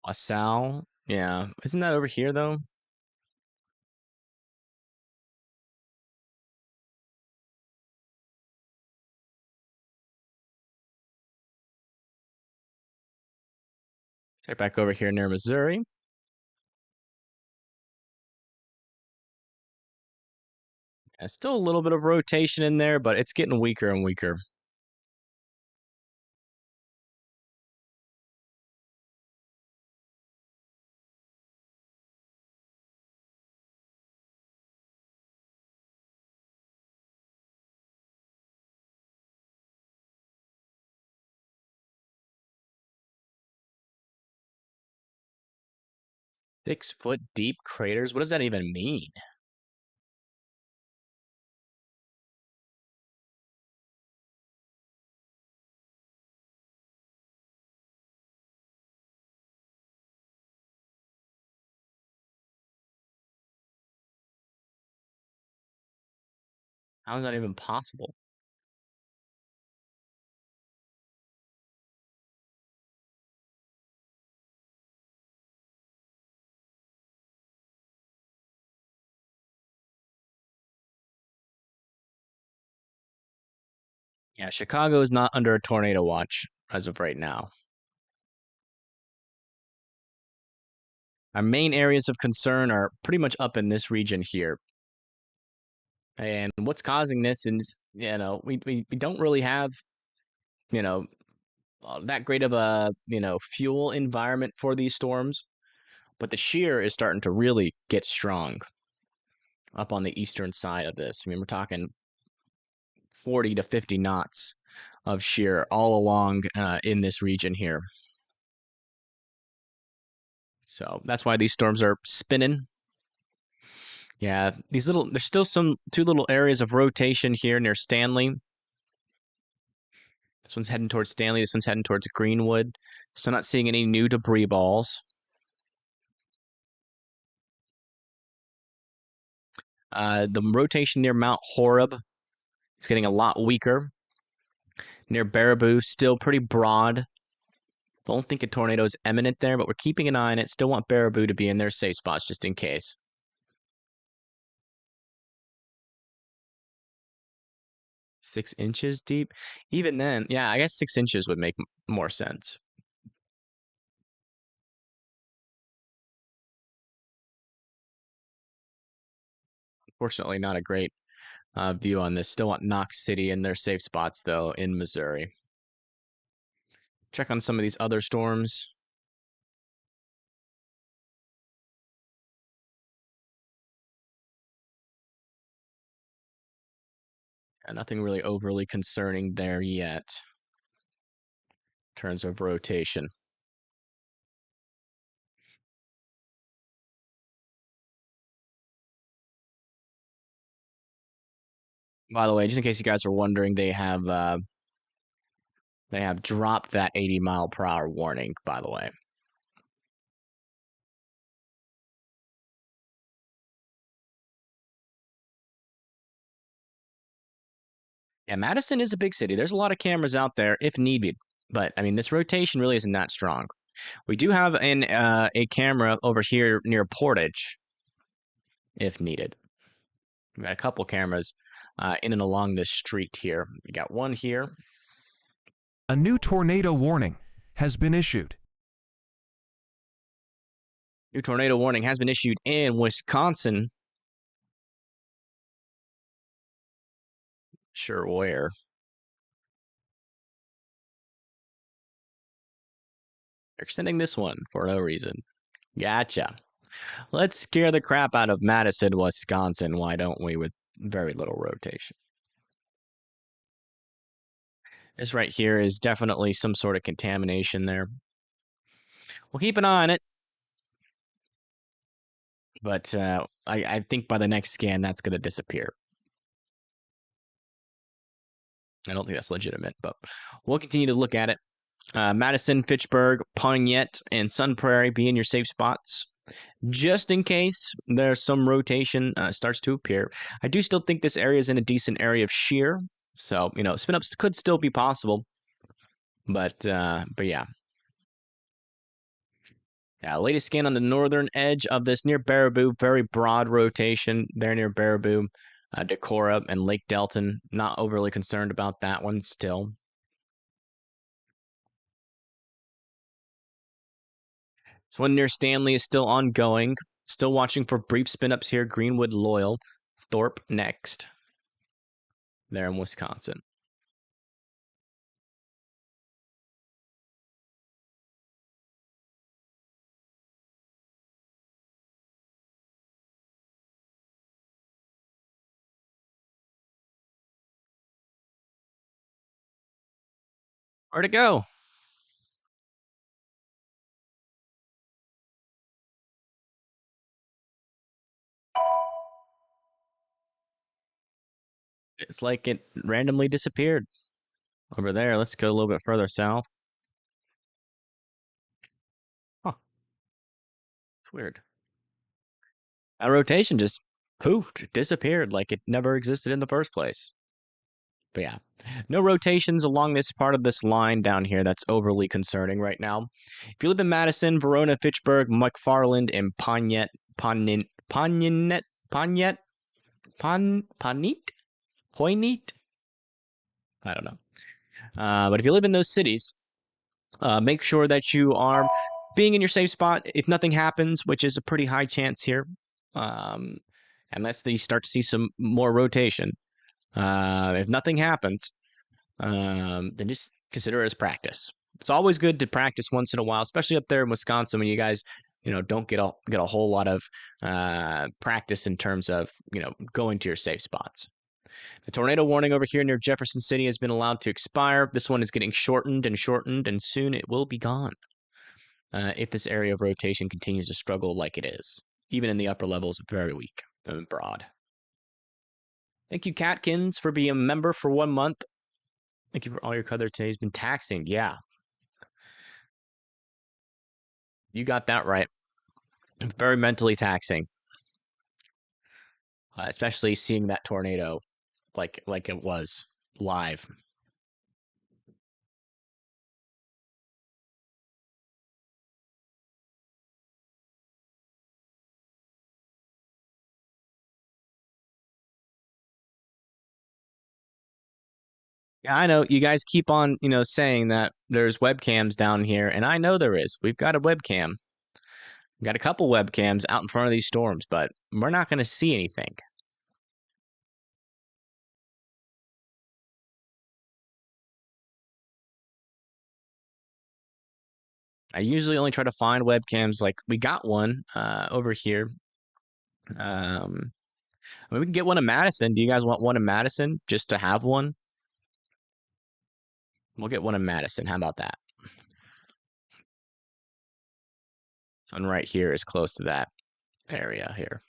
LaSalle, yeah. Isn't that over here, though? Check back over here near Missouri. Yeah, still a little bit of rotation in there, but it's getting weaker and weaker. Six-foot deep craters? What does that even mean? How is that even possible? Yeah, Chicago is not under a tornado watch as of right now. Our main areas of concern are pretty much up in this region here. And what's causing this is, we don't really have, you know, that great of a, fuel environment for these storms, but the shear is starting to really get strong up on the eastern side of this. I mean, we're talking 40 to 50 knots of shear all along in this region here. So that's why these storms are spinning. Yeah, there's still two little areas of rotation here near Stanley. This one's heading towards Stanley. This one's heading towards Greenwood. Still not seeing any new debris balls. The rotation near Mount Horeb is getting a lot weaker. Near Baraboo, still pretty broad. Don't think a tornado is imminent there, but we're keeping an eye on it. Still want Baraboo to be in their safe spots just in case. 6 inches deep? Even then, yeah, I guess 6 inches would make more sense. Unfortunately, not a great view on this. Still want Knox City in their safe spots, though, in Missouri. Check on some of these other storms. Nothing really overly concerning there yet in terms of rotation. By the way, just in case you guys are wondering, they have dropped that 80-mile-per-hour warning, by the way. Yeah, Madison is a big city. There's a lot of cameras out there if needed, but I mean, this rotation really isn't that strong. We do have a camera over here near Portage, if needed. We've got a couple cameras in and along this street here. We got one here. A new tornado warning has been issued. New tornado warning has been issued in Wisconsin. Sure where. They're extending this one for no reason. Gotcha. Let's scare the crap out of Madison, Wisconsin. Why don't we, with very little rotation? This right here is definitely some sort of contamination there. We'll keep an eye on it. But I think by the next scan, that's going to disappear. I don't think that's legitimate, but we'll continue to look at it. Madison, Fitchburg, Pontiac, and Sun Prairie be in your safe spots. Just in case there's some rotation starts to appear. I do still think this area is in a decent area of shear. So, spin-ups could still be possible. But yeah. Yeah, latest scan on the northern edge of this near Baraboo. Very broad rotation there near Baraboo. Decorah and Lake Delton. Not overly concerned about that one still. This one near Stanley is still ongoing. Still watching for brief spin-ups here. Greenwood, Loyal, Thorpe next. There in Wisconsin. Where'd it go? It's like it randomly disappeared. Over there, let's go a little bit further south. Huh. It's weird. That rotation just poofed, disappeared like it never existed in the first place. But yeah, no rotations along this part of this line down here that's overly concerning right now. If you live in Madison, Verona, Fitchburg, McFarland, and Pontiac, Poynete? I don't know. But if you live in those cities, make sure that you are being in your safe spot if nothing happens, which is a pretty high chance here. Unless they start to see some more rotation. If nothing happens, then just consider it as practice. It's always good to practice once in a while, especially up there in Wisconsin when you guys, don't get a whole lot of practice in terms of, going to your safe spots. The tornado warning over here near Jefferson City has been allowed to expire. This one is getting shortened, and soon it will be gone. If this area of rotation continues to struggle like it is. Even in the upper levels, very weak and broad. Thank you, Catkins, for being a member for 1 month. Thank you for all your color today. Has been taxing. Yeah. You got that right. Very mentally taxing. Especially seeing that tornado like it was live. Yeah, I know you guys keep on, saying that there's webcams down here, and I know there is. We've got a webcam. We've got a couple webcams out in front of these storms, but we're not going to see anything. I usually only try to find webcams. Like we got one over here. We can get one in Madison. Do you guys want one in Madison just to have one? We'll get one in Madison. How about that? This one right here is close to that area here.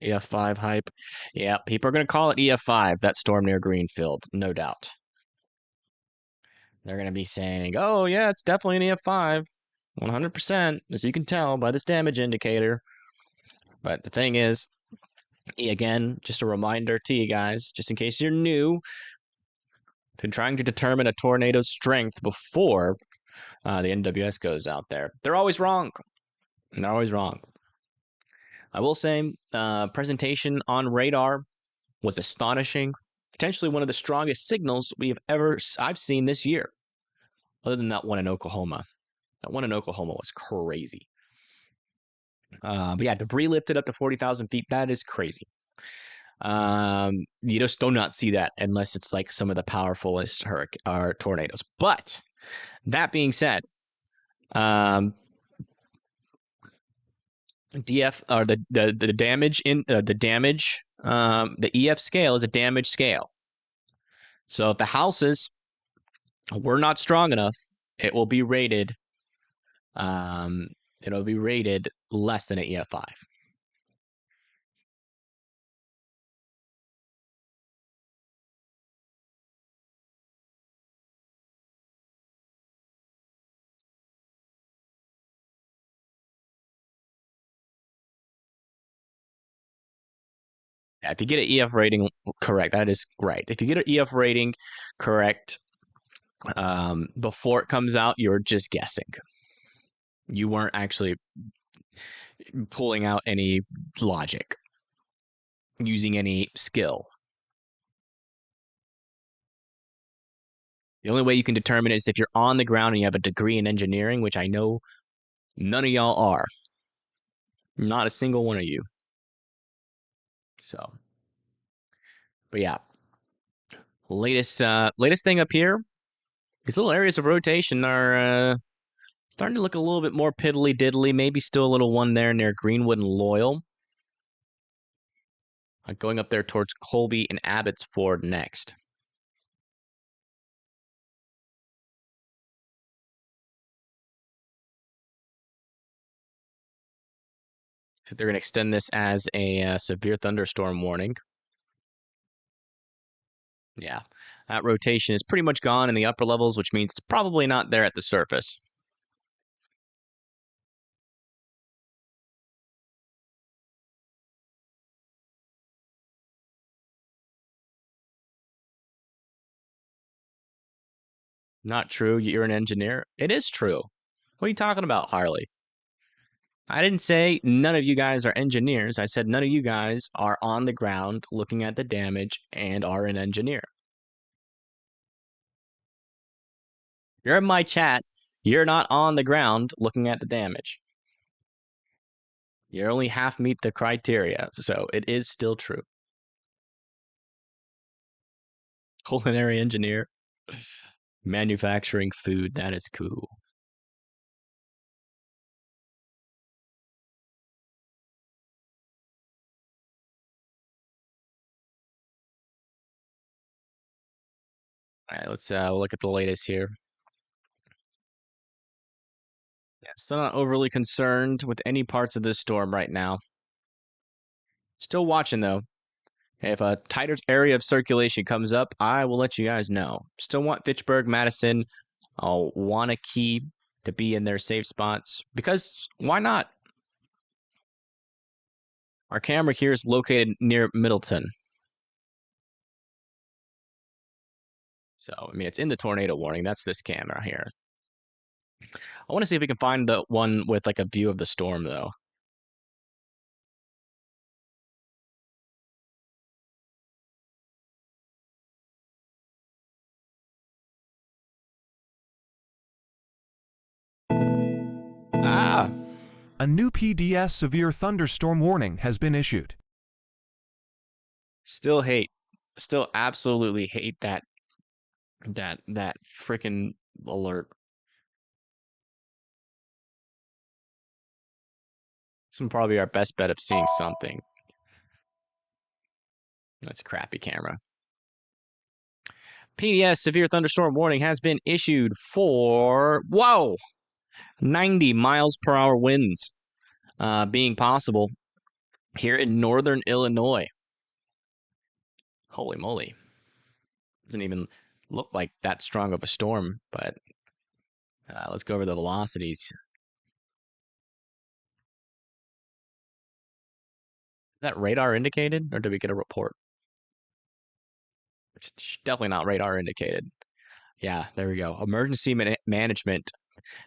EF5 hype. Yeah, people are going to call it EF5, that storm near Greenfield, no doubt. They're going to be saying, oh, yeah, it's definitely an EF5, 100%, as you can tell by this damage indicator. But the thing is, again, just a reminder to you guys, just in case you're new to trying to determine a tornado's strength before the NWS goes out there. They're always wrong. They're always wrong. I will say, presentation on radar was astonishing. potentially one of the strongest signals I've seen this year, other than that one in Oklahoma. That one in Oklahoma was crazy. But yeah, debris lifted up to 40,000 feet. That is crazy. You just do not see that unless it's like some of the powerfulest tornadoes. But that being said, DF or the damage in the damage the EF scale is a damage scale. So if the houses were not strong enough, it will be rated it'll be rated less than an EF5. Yeah, if you get an EF rating correct, that is right. If you get an EF rating correct before it comes out, you're just guessing. You weren't actually pulling out any logic, using any skill. The only way you can determine it is if you're on the ground and you have a degree in engineering, which I know none of y'all are. Not a single one of you. So, but yeah. Latest thing up here, these little areas of rotation are starting to look a little bit more piddly diddly. Maybe still a little one there near Greenwood and Loyal. Going up there towards Colby and Abbotsford next. So they're going to extend this as a severe thunderstorm warning. Yeah, that rotation is pretty much gone in the upper levels, which means it's probably not there at the surface. Not true. You're an engineer. It is true. What are you talking about, Harley? I didn't say none of you guys are engineers. I said none of you guys are on the ground looking at the damage and are an engineer. You're in my chat. You're not on the ground looking at the damage. You only half meet the criteria, so it is still true. Culinary engineer. Manufacturing food, that is cool. All right, let's look at the latest here. Yeah, still not overly concerned with any parts of this storm right now. Still watching, though. If a tighter area of circulation comes up, I will let you guys know. Still want Fitchburg, Madison, Wanakee to be in their safe spots. Because why not? Our camera here is located near Middleton. So, I mean, it's in the tornado warning. That's this camera here. I want to see if we can find the one with like a view of the storm, though. Ah! A new PDS severe thunderstorm warning has been issued. Still absolutely hate that freaking alert. This will probably be our best bet of seeing something. That's a crappy camera. PDS severe thunderstorm warning has been issued for 90 miles per hour winds being possible here in northern Illinois. Holy moly. Doesn't even look like that strong of a storm, but let's go over the velocities. Is that radar indicated, or did we get a report? It's definitely not radar indicated. Yeah, there we go. Emergency management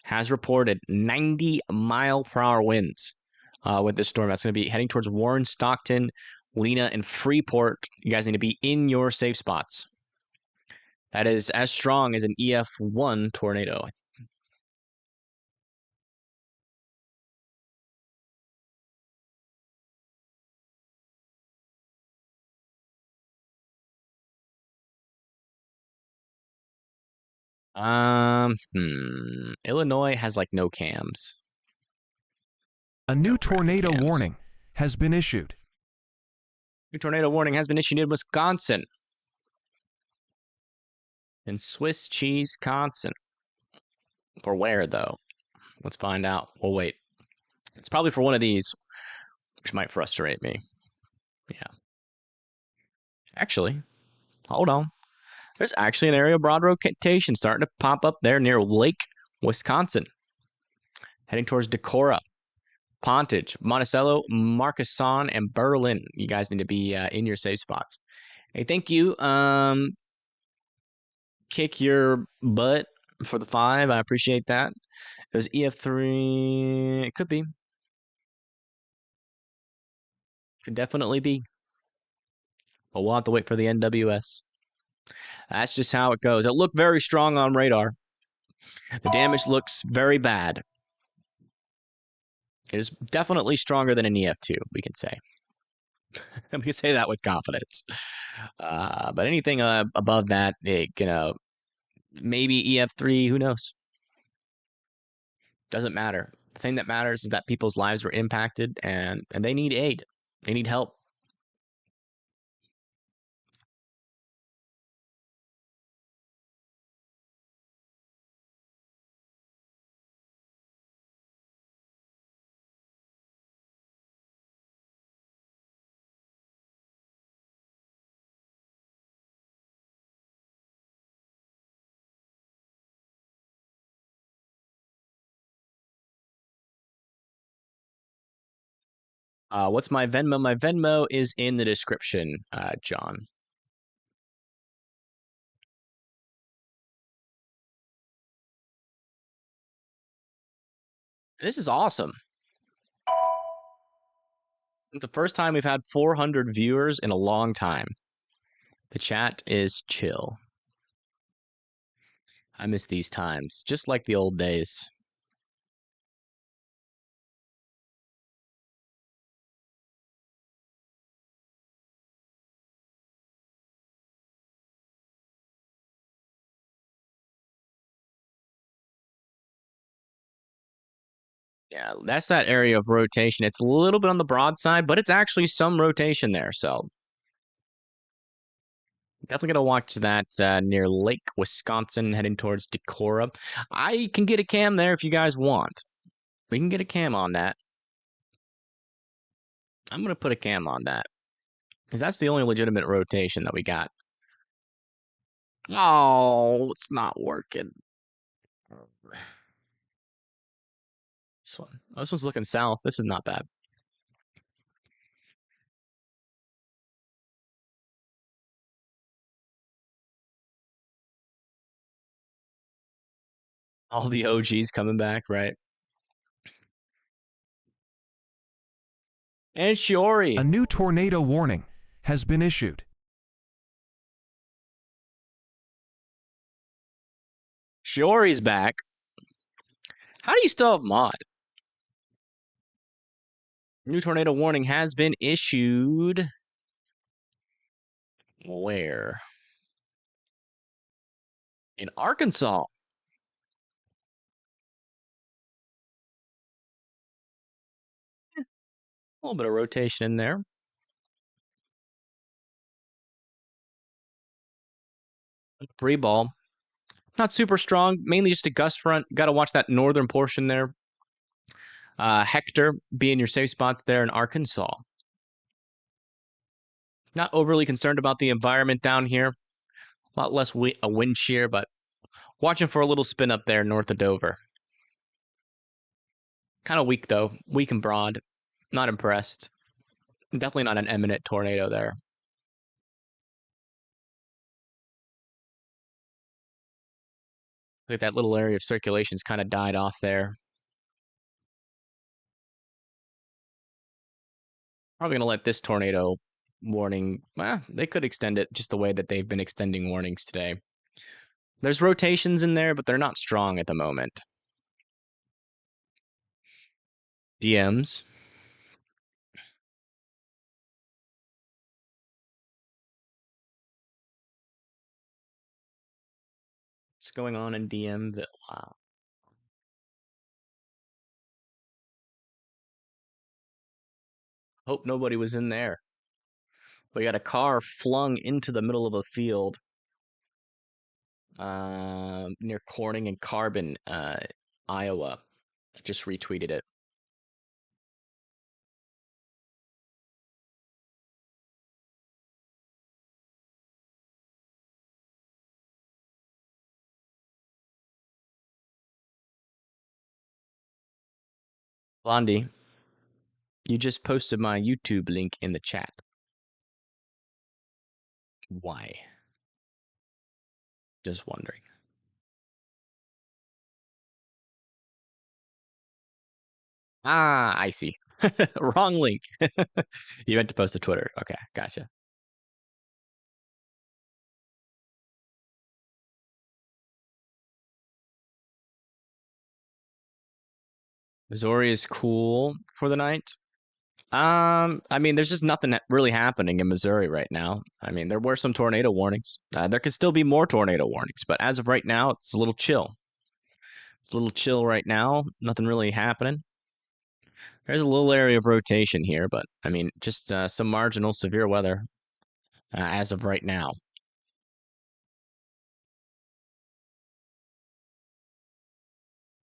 has reported 90 mile per hour winds with this storm. That's going to be heading towards Warren, Stockton, Lena, and Freeport. You guys need to be in your safe spots. That is as strong as an EF1 tornado. Illinois has like no cams. A new No traffic tornado cams. warning has been issued. New tornado warning has been issued in Wisconsin. In Swiss cheese, Wisconsin. For where, though? Let's find out. We'll wait. It's probably for one of these, which might frustrate me. Yeah. Actually, hold on. There's actually an area of broad rotation starting to pop up there near Lake, Wisconsin. Heading towards Decorah, Pontage, Monticello, Marcusson, and Berlin. You guys need to be in your safe spots. Hey, thank you. Kick your butt for the 5. I appreciate that. It was EF3. It could be. Could definitely be. But we'll have to wait for the NWS. That's just how it goes. It looked very strong on radar. The damage looks very bad. It is definitely stronger than an EF2, we can say. We can say that with confidence. But anything above that, maybe EF3, who knows? Doesn't matter. The thing that matters is that people's lives were impacted and they need aid. They need help. What's my Venmo? My Venmo is in the description, John. This is awesome. It's the first time we've had 400 viewers in a long time. The chat is chill. I miss these times, just like the old days. Yeah, that's that area of rotation. It's a little bit on the broad side, but it's actually some rotation there. So definitely going to watch that near Lake, Wisconsin, heading towards Decorah. I can get a cam there if you guys want. We can get a cam on that. I'm going to put a cam on that because that's the only legitimate rotation that we got. Oh, it's not working. This one. Oh, this one's looking south. This is not bad. All the OGs coming back, right? And Shiori. A new tornado warning has been issued. Shiori's back. How do you still have mod? New tornado warning has been issued. Where? In Arkansas. A little bit of rotation in there. Free ball. Not super strong, mainly just a gust front. Got to watch that northern portion there. Hector, be in your safe spots there in Arkansas. Not overly concerned about the environment down here. A lot less a wind shear, but watching for a little spin up there north of Dover. Kind of weak, though. Weak and broad. Not impressed. Definitely not an imminent tornado there. Like that little area of circulation's kind of died off there. Probably going to let this tornado warning. Well, they could extend it just the way that they've been extending warnings today. There's rotations in there, but they're not strong at the moment. DMs. What's going on in DMville? Wow. Hope nobody was in there. We got a car flung into the middle of a field near Corning and Carbon, Iowa. I just retweeted it. Blondie, you just posted my YouTube link in the chat. Why? Just wondering. Ah, I see. Wrong link. You meant to post to Twitter. Okay, gotcha. Missouri is cool for the night. I mean, there's just nothing really happening in Missouri right now. I mean, there were some tornado warnings. There could still be more tornado warnings, but as of right now, it's a little chill. It's a little chill right now. Nothing really happening. There's a little area of rotation here, but I mean, just some marginal severe weather as of right now.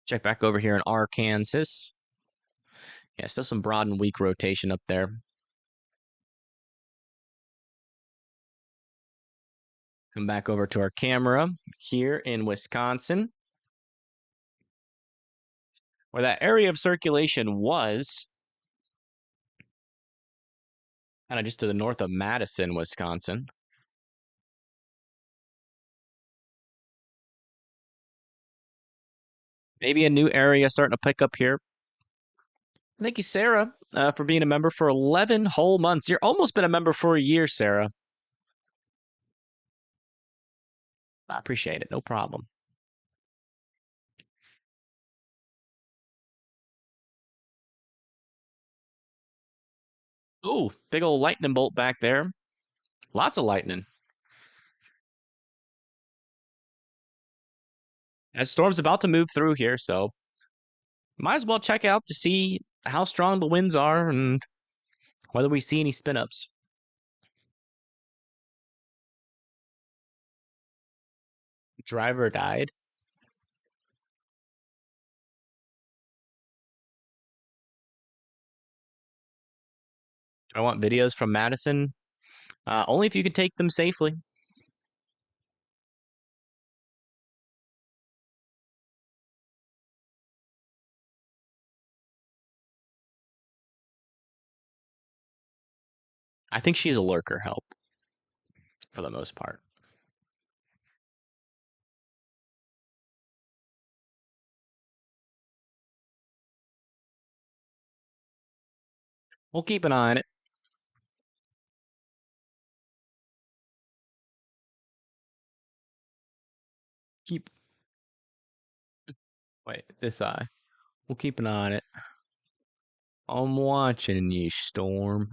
Check back over here in Arkansas. Yeah, still some broad and weak rotation up there. Come back over to our camera here in Wisconsin, where that area of circulation was kind of just to the north of Madison, Wisconsin. Maybe a new area starting to pick up here. Thank you, Sarah, for being a member for 11 whole months. You're almost been a member for a year, Sarah. I appreciate it. No problem. Ooh, big old lightning bolt back there. Lots of lightning. As storm's about to move through here, so might as well check out to see how strong the winds are and whether we see any spin-ups. Driver died. Do I want videos from Madison? Only if you can take them safely. I think she's a lurker help for the most part. We'll keep an eye on it. Wait, this eye. We'll keep an eye on it. I'm watching you, Storm.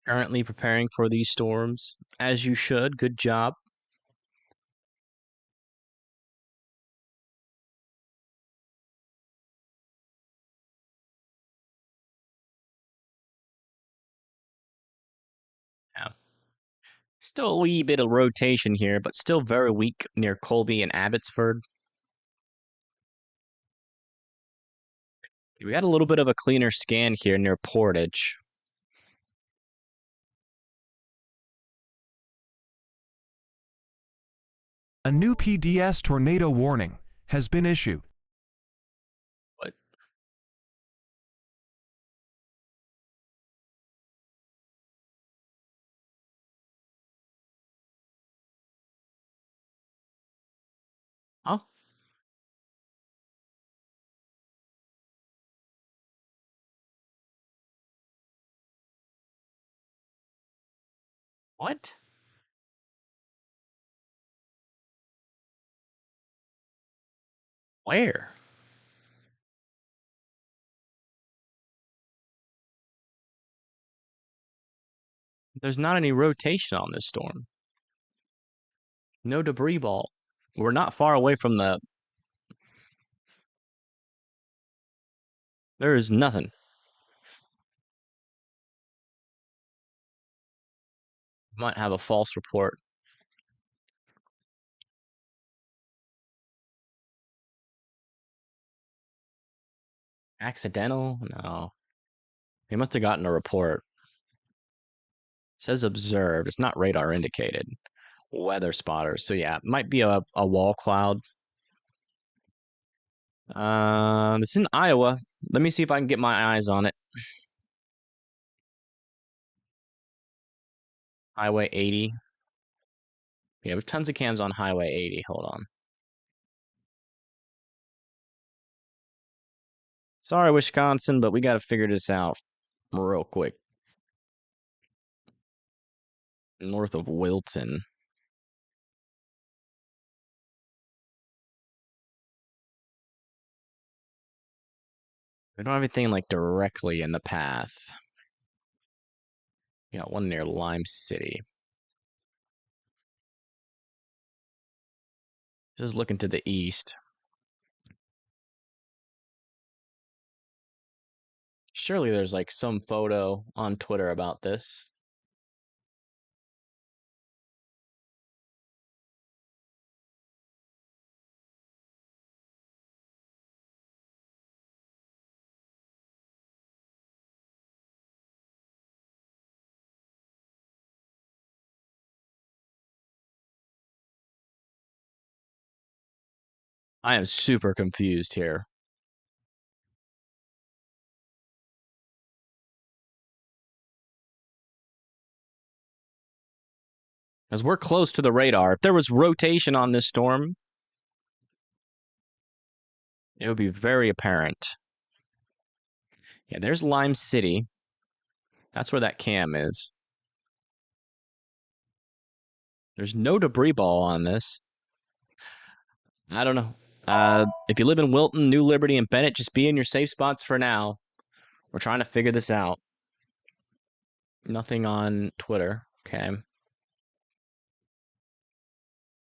Currently preparing for these storms, as you should. Good job. Still a wee bit of rotation here, but still very weak near Colby and Abbotsford. We had a little bit of a cleaner scan here near Portage. A new PDS tornado warning has been issued. What? Huh? What? Where? There's not any rotation on this storm. No debris ball. We're not far away from the... There is nothing. Might have a false report. Accidental? No. He must have gotten a report. It says observed. It's not radar indicated. Weather spotters. So yeah, it might be a wall cloud. This is in Iowa. Let me see if I can get my eyes on it. Highway 80. We have tons of cams on Highway 80. Hold on. Sorry, Wisconsin, but we got to figure this out real quick. North of Wilton. We don't have anything like directly in the path. You got one near Lime City. Just looking to the east. Surely there's like some photo on Twitter about this. I am super confused here. As we're close to the radar, if there was rotation on this storm, it would be very apparent. Yeah, there's Lime City. That's where that cam is. There's no debris ball on this. I don't know. If you live in Wilton, New Liberty, and Bennett, just be in your safe spots for now. We're trying to figure this out. Nothing on Twitter. Okay.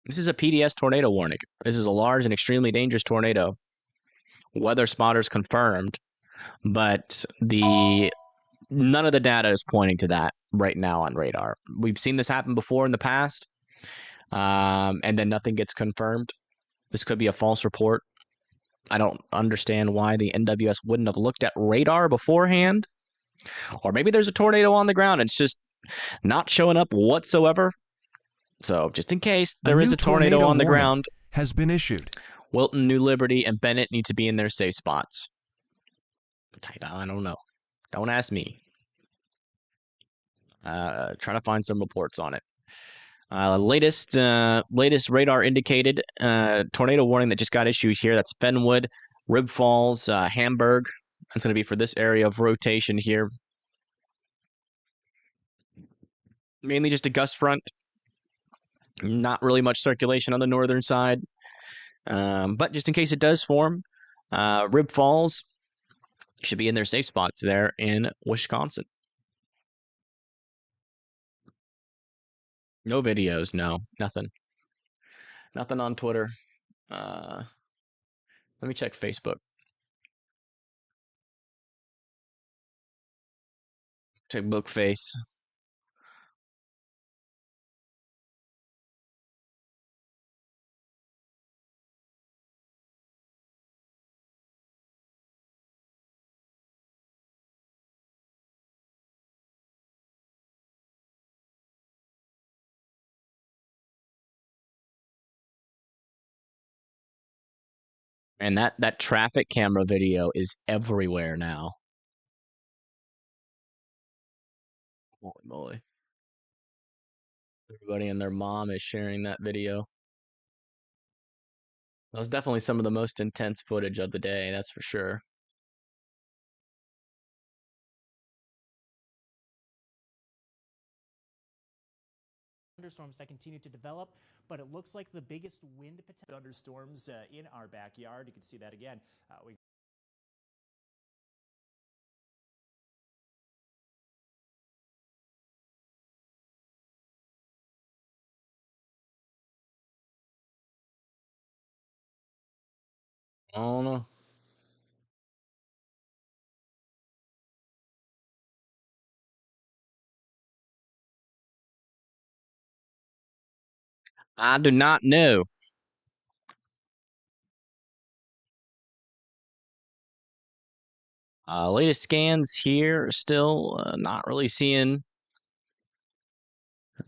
This is a PDS tornado warning. This is a large and extremely dangerous tornado. Weather spotters confirmed, but none of the data is pointing to that right now on radar. We've seen this happen before in the past, and then nothing gets confirmed. This could be a false report. I don't understand why the NWS wouldn't have looked at radar beforehand. Or maybe there's a tornado on the ground. It's just not showing up whatsoever. So just in case there is a tornado on the ground, has been issued. Wilton, New Liberty, and Bennett need to be in their safe spots. I don't know. Don't ask me. Trying to find some reports on it. Latest radar indicated tornado warning that just got issued here. That's Fenwood, Rib Falls, Hamburg. That's going to be for this area of rotation here. Mainly just a gust front. Not really much circulation on the northern side. But just in case it does form, Rib Falls should be in their safe spots there in Wisconsin. No videos, no, nothing. Nothing on Twitter. Let me check Facebook. Check Bookface. And that traffic camera video is everywhere now. Holy moly. Everybody and their mom is sharing that video. That was definitely some of the most intense footage of the day, that's for sure. Thunderstorms that continue to develop, but it looks like the biggest wind potential thunderstorms in our backyard. You can see that again. Oh no. I do not know. Latest scans here, still not really seeing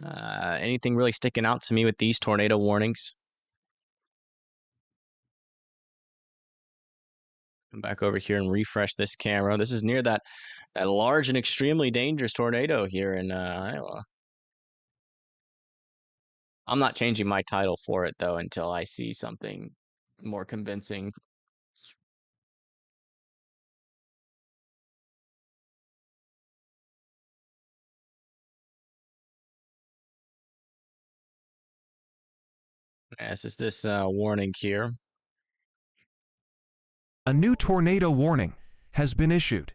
anything really sticking out to me with these tornado warnings. Come back over here and refresh this camera. This is near that large and extremely dangerous tornado here in Iowa. I'm not changing my title for it, though, until I see something more convincing. This is this warning here. A new tornado warning has been issued.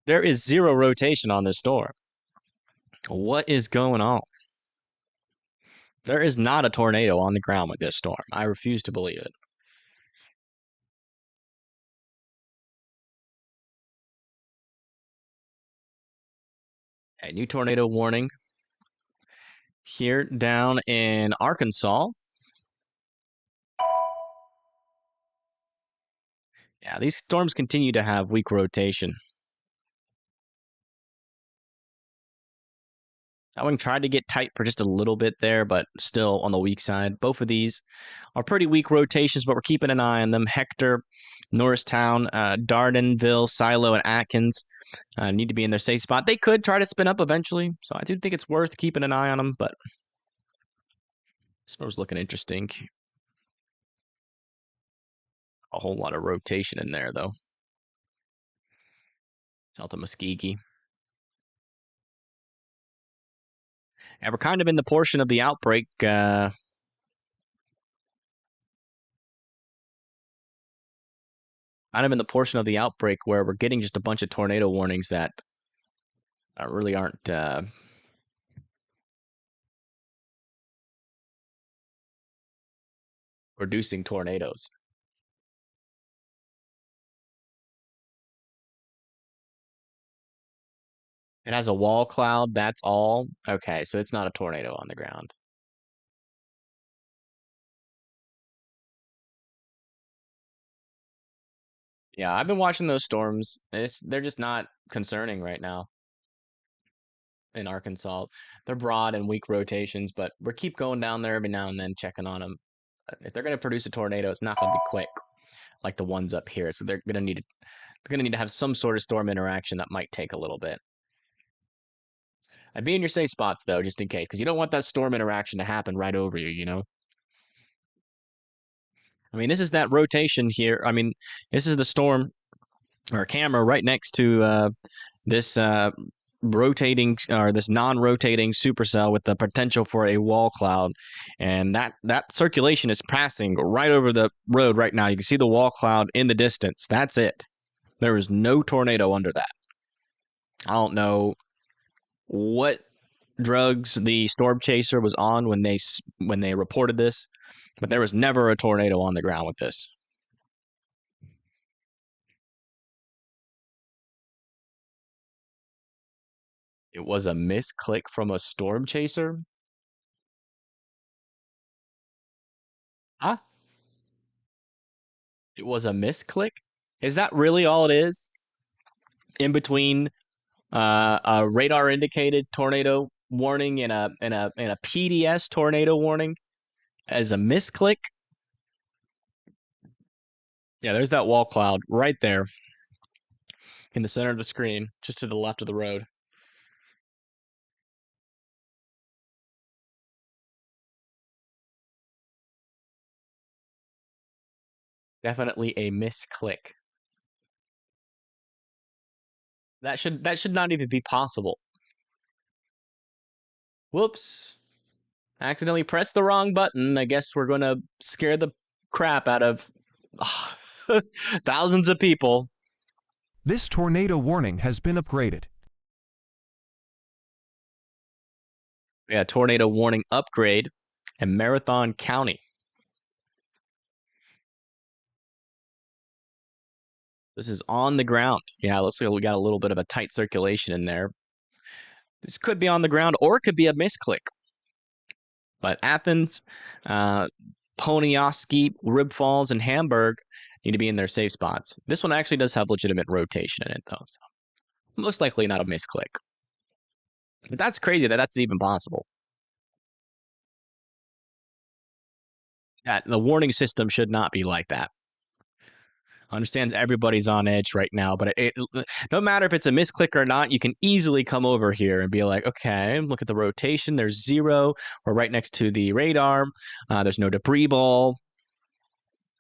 There is zero rotation on this storm. What is going on? There is not a tornado on the ground with this storm. I refuse to believe it. A new tornado warning here down in Arkansas. Yeah, these storms continue to have weak rotation. That one tried to get tight for just a little bit there, but still on the weak side. Both of these are pretty weak rotations, but we're keeping an eye on them. Hector, Norristown, Dardenville, Silo, and Atkins need to be in their safe spot. They could try to spin up eventually, so I do think it's worth keeping an eye on them, but storm's looking interesting. A whole lot of rotation in there, though. South of Muskegee. And we're kind of in the portion of the outbreak. Kind of in the portion of the outbreak where we're getting just a bunch of tornado warnings that really aren't producing tornadoes. It has a wall cloud, that's all. Okay, so it's not a tornado on the ground. Yeah, I've been watching those storms. They're just not concerning right now in Arkansas. They're broad and weak rotations, but we keep going down there every now and then checking on them. If they're going to produce a tornado, it's not going to be quick like the ones up here. So they're going to need to have some sort of storm interaction that might take a little bit. I'd be in your safe spots, though, just in case, because you don't want that storm interaction to happen right over you, you know? I mean, this is that rotation here. I mean, this is the storm or camera right next to this rotating or this non-rotating supercell with the potential for a wall cloud. And that circulation is passing right over the road right now. You can see the wall cloud in the distance. That's it. There is no tornado under that. I don't know what drugs the storm chaser was on when they reported this, but there was never a tornado on the ground with this. It was a misclick from a storm chaser? Huh? It was a misclick? Is that really all it is? In between a radar indicated tornado warning and a PDS tornado warning as a misclick? Yeah, there's that wall cloud right there in the center of the screen, just to the left of the road. Definitely a misclick. That should not even be possible. Whoops. Accidentally pressed the wrong button. I guess we're going to scare the crap out of thousands of people. This tornado warning has been upgraded. Yeah, tornado warning upgrade in Marathon County. This is on the ground. Yeah, it looks like we got a little bit of a tight circulation in there. This could be on the ground or it could be a misclick. But Athens, Poniosky, Rib Falls, and Hamburg need to be in their safe spots. This one actually does have legitimate rotation in it, though. So most likely not a misclick. But that's crazy that that's even possible. Yeah, the warning system should not be like that. I understand everybody's on edge right now, but no matter if it's a misclick or not, you can easily come over here and be like, okay, look at the rotation. There's 0. We're right next to the radar. There's no debris ball.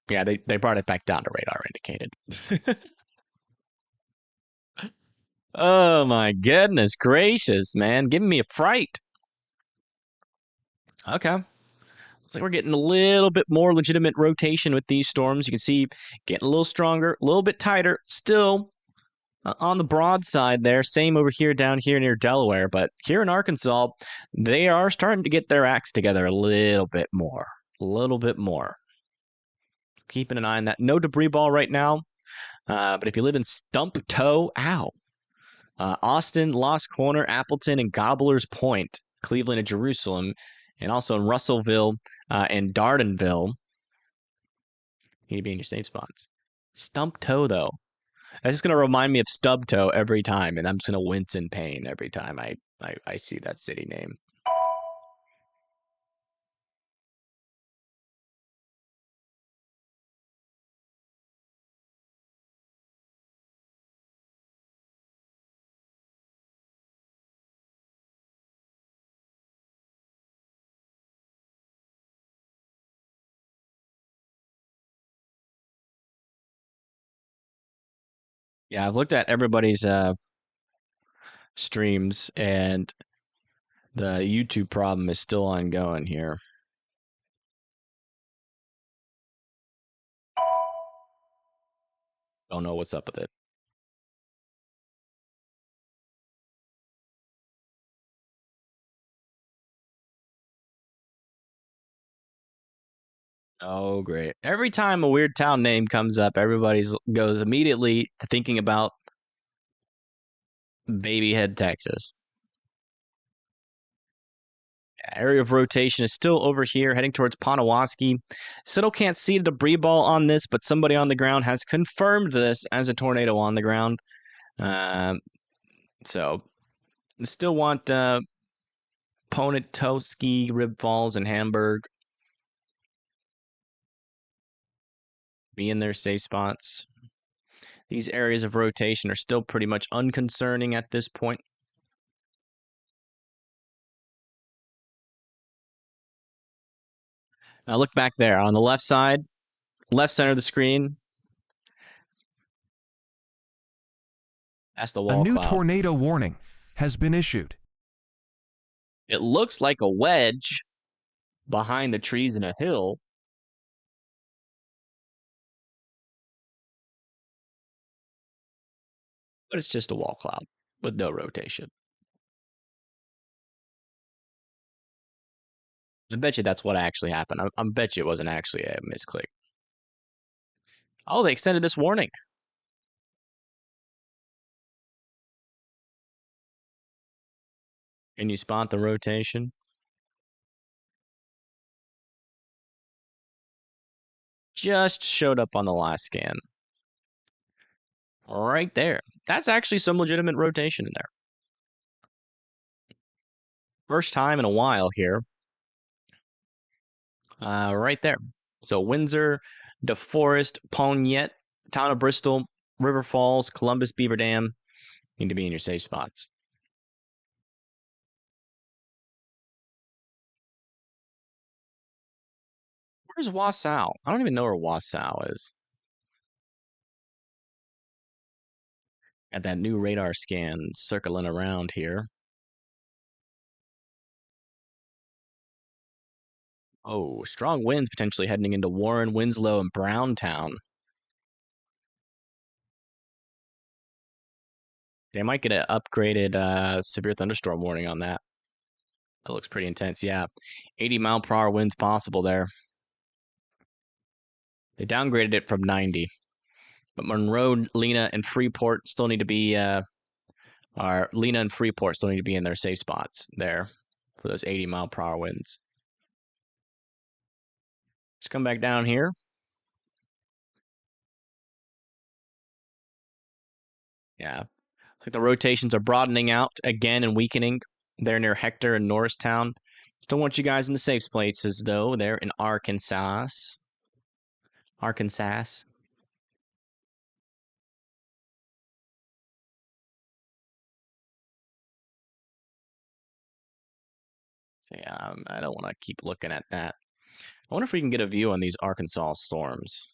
Yeah, they brought it back down to radar indicated. Oh my goodness gracious, man. Giving me a fright. Okay. Looks like we're getting a little bit more legitimate rotation with these storms. You can see getting a little stronger, a little bit tighter. Still on the broad side there. Same over here, down here near Delaware. But here in Arkansas, they are starting to get their acts together a little bit more. A little bit more. Keeping an eye on that. No debris ball right now. But if you live in Stump Toe, ow. Austin, Lost Corner, Appleton, and Gobbler's Point, Cleveland and Jerusalem, and also in Russellville and Dardenville. You need to be in your safe spots. Stump Toe, though. That's just going to remind me of Stub Toe every time, and I'm just going to wince in pain every time I see that city name. Yeah, I've looked at everybody's streams, and the YouTube problem is still ongoing here. Don't know what's up with it. Oh, great. Every time a weird town name comes up, everybody goes immediately to thinking about Babyhead, Texas. Area of rotation is still over here, heading towards Ponawaskee. Still can't see the debris ball on this, but somebody on the ground has confirmed this as a tornado on the ground. So, still want Poniatowski, Rib Falls, and Hamburg be in their safe spots. These areas of rotation are still pretty much unconcerning at this point. Now look back there on the left side, left center of the screen. That's the wall A new cloud. tornado warning has been issued. It looks like a wedge behind the trees in a hill. But it's just a wall cloud with no rotation. I bet you that's what actually happened. I bet you it wasn't actually a misclick. Oh, they extended this warning. Can you spot the rotation? Just showed up on the last scan. Right there. That's actually some legitimate rotation in there. First time in a while here. Right there. So Windsor, DeForest, Pontiac, Town of Bristol, River Falls, Columbus, Beaver Dam need to be in your safe spots. Where's Wasau? I don't even know where Wasau is. Got that new radar scan circling around here. Oh, strong winds potentially heading into Warren, Winslow, and Browntown. They might get an upgraded severe thunderstorm warning on that. That looks pretty intense. Yeah, 80-mile-per-hour winds possible there. They downgraded it from 90. But Monroe, Lena, and Freeport still need to be Lena and Freeport still need to be in their safe spots there for those 80-mile-per-hour winds. Just come back down here. Yeah. Looks like the rotations are broadening out again and weakening. They're near Hector and Norristown. Still want you guys in the safe places, though. They're in Arkansas. Arkansas. So yeah, I don't want to keep looking at that. I wonder if we can get a view on these Arkansas storms.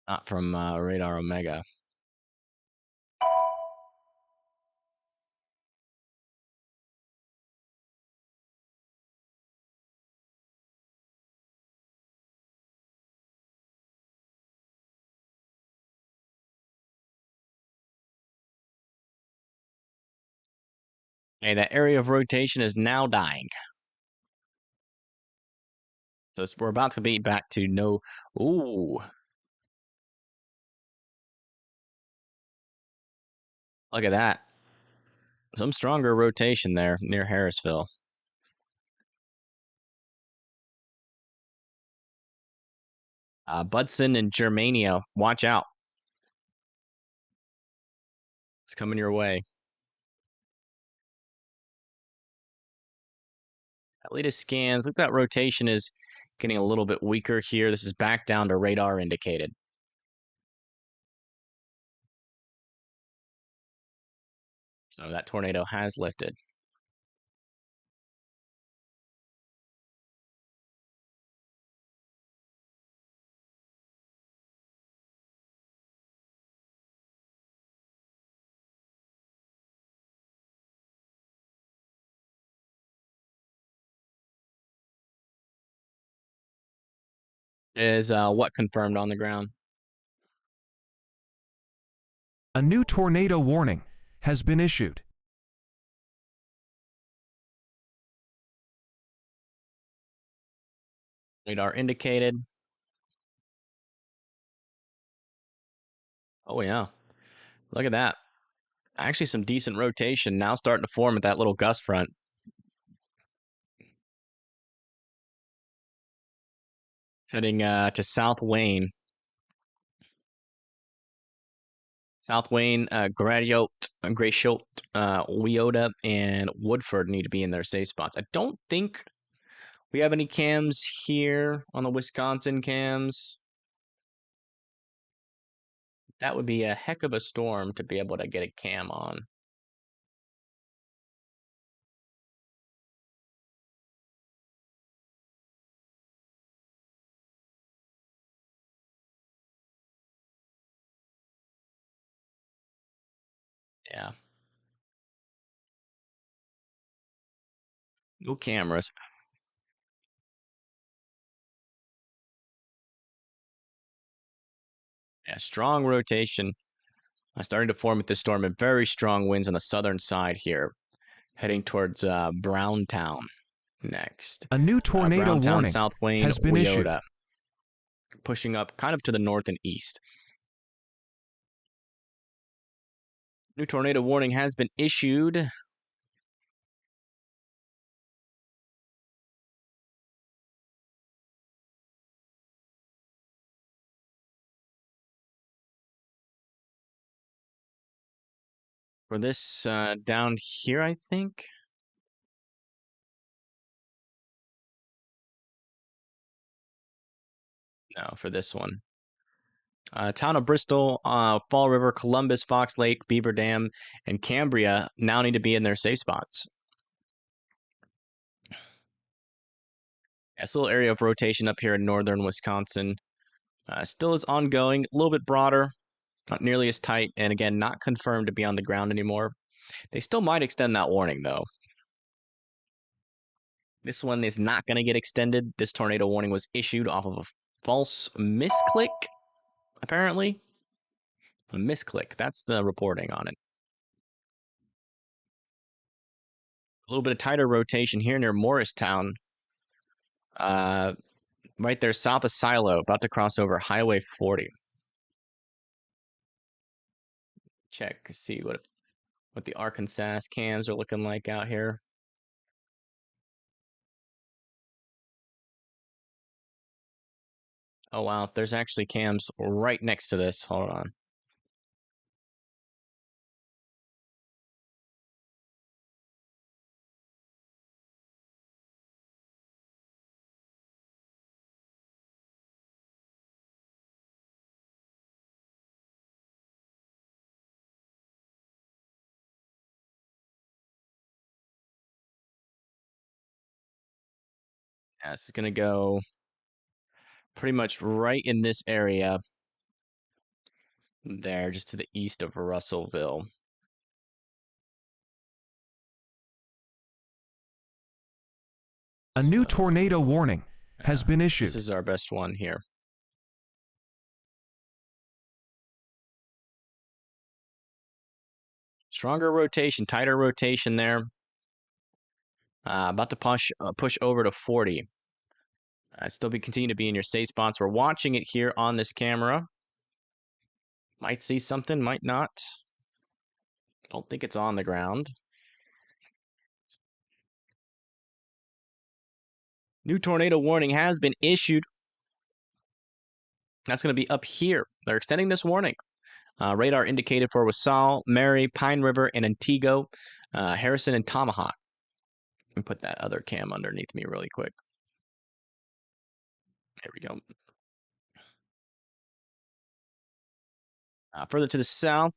Not from Radar Omega. Hey, that area of rotation is now dying. So we're about to be back to no. Ooh. Look at that. Some stronger rotation there near Harrisville. Budson and Germania, watch out. It's coming your way. Latest scans, look, that rotation is getting a little bit weaker here. This is back down to radar indicated. So that tornado has lifted. Is what confirmed on the ground? A new tornado warning has been issued. Radar indicated. Oh, yeah. Look at that. Actually, some decent rotation now starting to form at that little gust front. It's heading to South Wayne. South Wayne, Gratiot, Weota, and Woodford need to be in their safe spots. I don't think we have any cams here on the Wisconsin cams. That would be a heck of a storm to be able to get a cam on. Yeah. No cameras. Yeah, strong rotation. Starting to form with this storm and very strong winds on the southern side here. Heading towards Browntown next. A new tornado Browntown, warning South Wayne, has been issued. Weota. Pushing up kind of to the north and east. New tornado warning has been issued. For this down here, I think. No, for this one. Town of Bristol, Fall River, Columbus, Fox Lake, Beaver Dam, and Cambria now need to be in their safe spots. This little area of rotation up here in northern Wisconsin still is ongoing, a little bit broader, not nearly as tight, and again, not confirmed to be on the ground anymore. They still might extend that warning, though. This one is not going to get extended. This tornado warning was issued off of a false misclick, apparently. A misclick. That's the reporting on it. A little bit of tighter rotation here near Morristown. Right there south of Silo, about to cross over Highway 40. Check, see what the Arkansas cams are looking like out here. Oh, wow. There's actually cams right next to this. Hold on. Yeah, this is going to go pretty much right in this area there, just to the east of Russellville. A new tornado warning has been issued. This is our best one here. Stronger rotation, tighter rotation there. About to push over to 40. Still continue to be in your safe spots. We're watching it here on this camera. Might see something, might not. Don't think it's on the ground. New tornado warning has been issued. That's going to be up here. They're extending this warning. Radar indicated for Wassaw, Mary, Pine River, and Antigo, Harrison, and Tomahawk. Let me put that other cam underneath me really quick. There we go. Further to the south,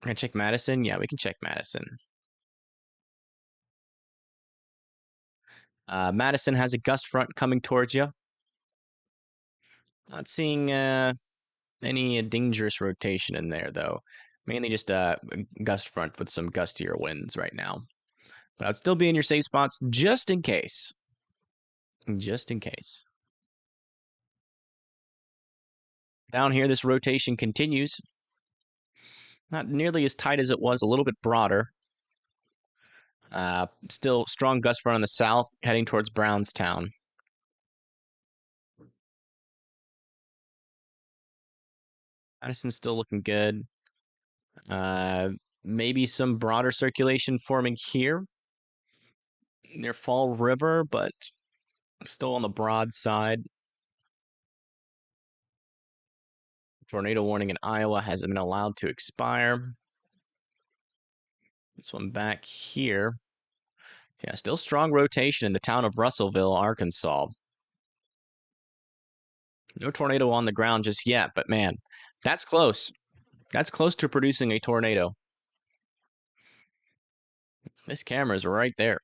we're going to check Madison. Yeah, we can check Madison. Madison has a gust front coming towards you. Not seeing any dangerous rotation in there, though. Mainly just a gust front with some gustier winds right now. But I'd still be in your safe spots just in case. Just in case. Down here, this rotation continues. Not nearly as tight as it was, a little bit broader. Still strong gust front on the south, heading towards Brownstown. Madison's still looking good. Maybe some broader circulation forming here near Fall River, but still on the broad side. Tornado warning in Iowa hasn't been allowed to expire. This one back here. Yeah, still strong rotation in the town of Russellville, Arkansas. No tornado on the ground just yet, but man, that's close. That's close to producing a tornado. This camera is right there.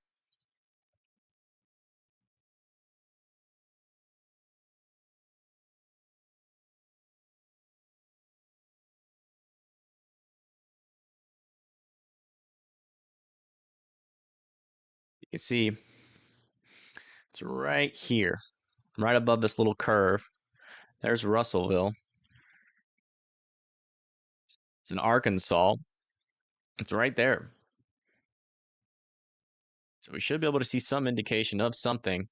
You can see it's right here, right above this little curve. There's Russellville. It's in Arkansas. It's right there. So we should be able to see some indication of something.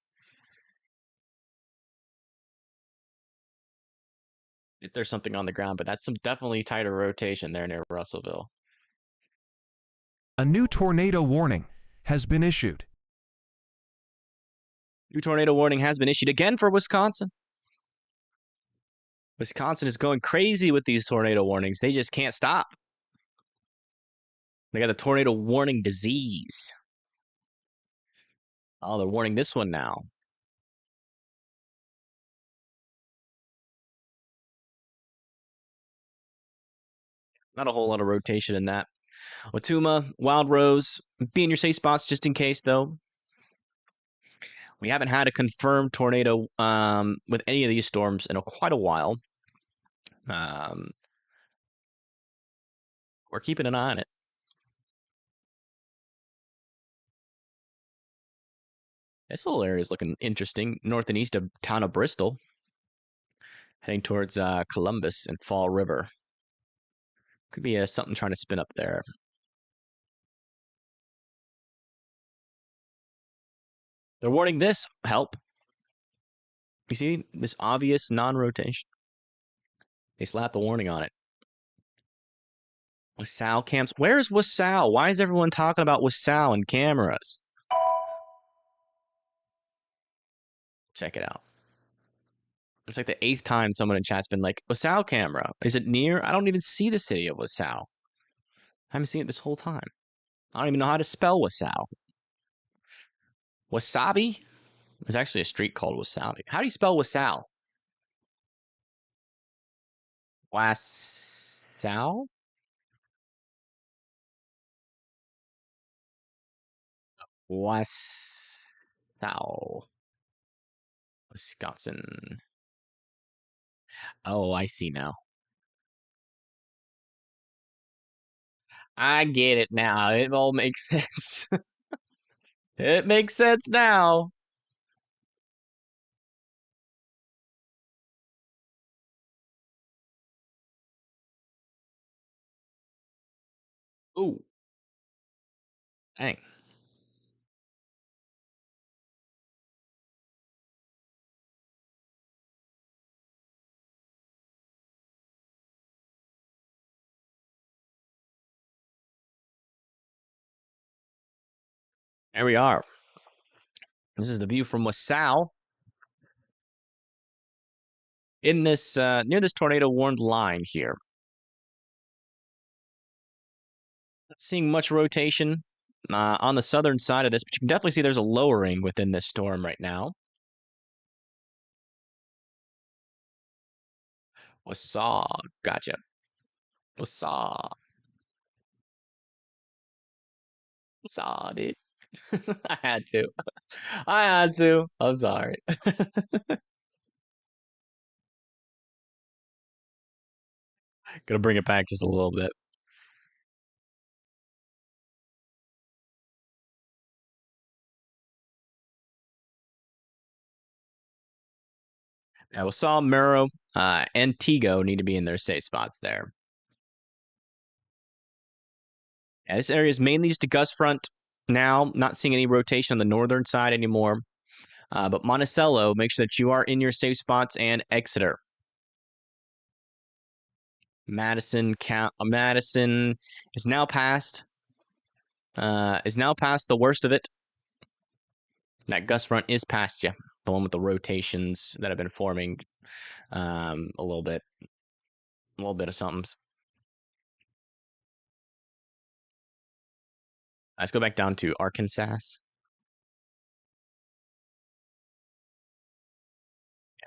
If there's something on the ground, but that's some definitely tighter rotation there near Russellville. A new tornado warning has been issued. New tornado warning has been issued again for Wisconsin. Wisconsin is going crazy with these tornado warnings. They just can't stop. They got the tornado warning disease. Oh, they're warning this one now. Not a whole lot of rotation in that. Watuma, Wild Rose, be in your safe spots just in case, though. We haven't had a confirmed tornado with any of these storms in quite a while. We're keeping an eye on it. This little area is looking interesting. North and east of town of Bristol. Heading towards Columbus and Fall River. Could be something trying to spin up there. They're warning this. Help. You see this obvious non-rotation? They slapped a warning on it. Wasau camps. Where's Wasau? Why is everyone talking about Wasau and cameras? Check it out. It's like the 8th time someone in chat's been like, Wasau camera. Is it near? I don't even see the city of Wasau. I haven't seen it this whole time. I don't even know how to spell Wasau. Wasabi? There's actually a street called Wasabi. How do you spell Wasau? Wasau? Wasau. Wisconsin. Oh, I see now. I get it now. It all makes sense. It makes sense now. Ooh. Dang. There we are. This is the view from Wasau. In this near this tornado warned line here. Not seeing much rotation on the southern side of this, but you can definitely see there's a lowering within this storm right now. Wasaw. Gotcha. Wasaw. Wasaw, dude. I had to. I had to. I'm sorry. Gonna bring it back just a little bit. Now, Wasaw, Murrow, and Tego need to be in their safe spots there. Yeah, this area is mainly just a gust front now. Not seeing any rotation on the northern side anymore. But Monticello, make sure that you are in your safe spots, and Exeter. Madison is now past. The worst of it. That gust front is past you. The one with the rotations that have been forming a little bit of somethings. Let's go back down to Arkansas. Yeah,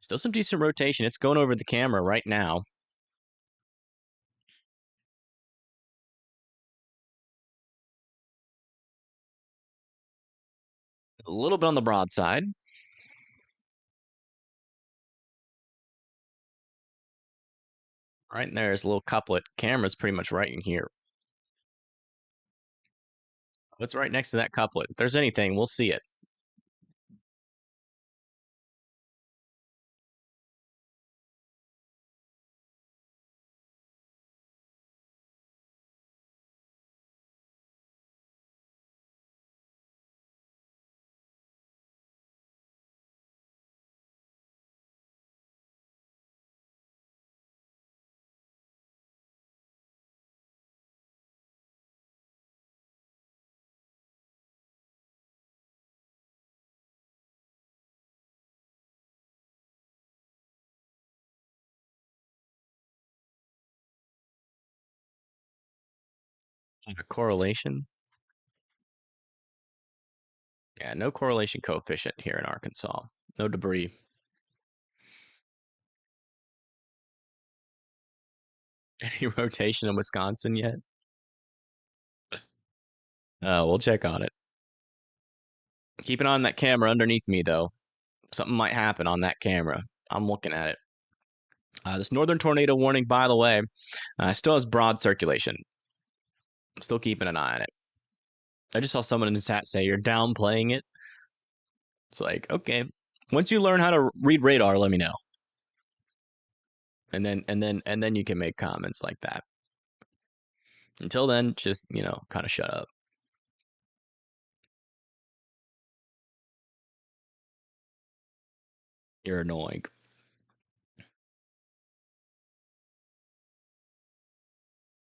still some decent rotation. It's going over the camera right now. A little bit on the broadside. Right in there is a little couplet. Camera's pretty much right in here. What's right next to that couplet? If there's anything, we'll see it. A correlation. Yeah, no correlation coefficient here in Arkansas. No debris. Any rotation in Wisconsin yet? We'll check on it. Keep an eye on that camera underneath me, though. Something might happen on that camera. I'm looking at it. This northern tornado warning, by the way, still has broad circulation. I'm still keeping an eye on it. I just saw someone in the chat say you're downplaying it. It's like, okay, once you learn how to read radar, let me know. And then you can make comments like that. Until then, just, kind of shut up. You're annoying.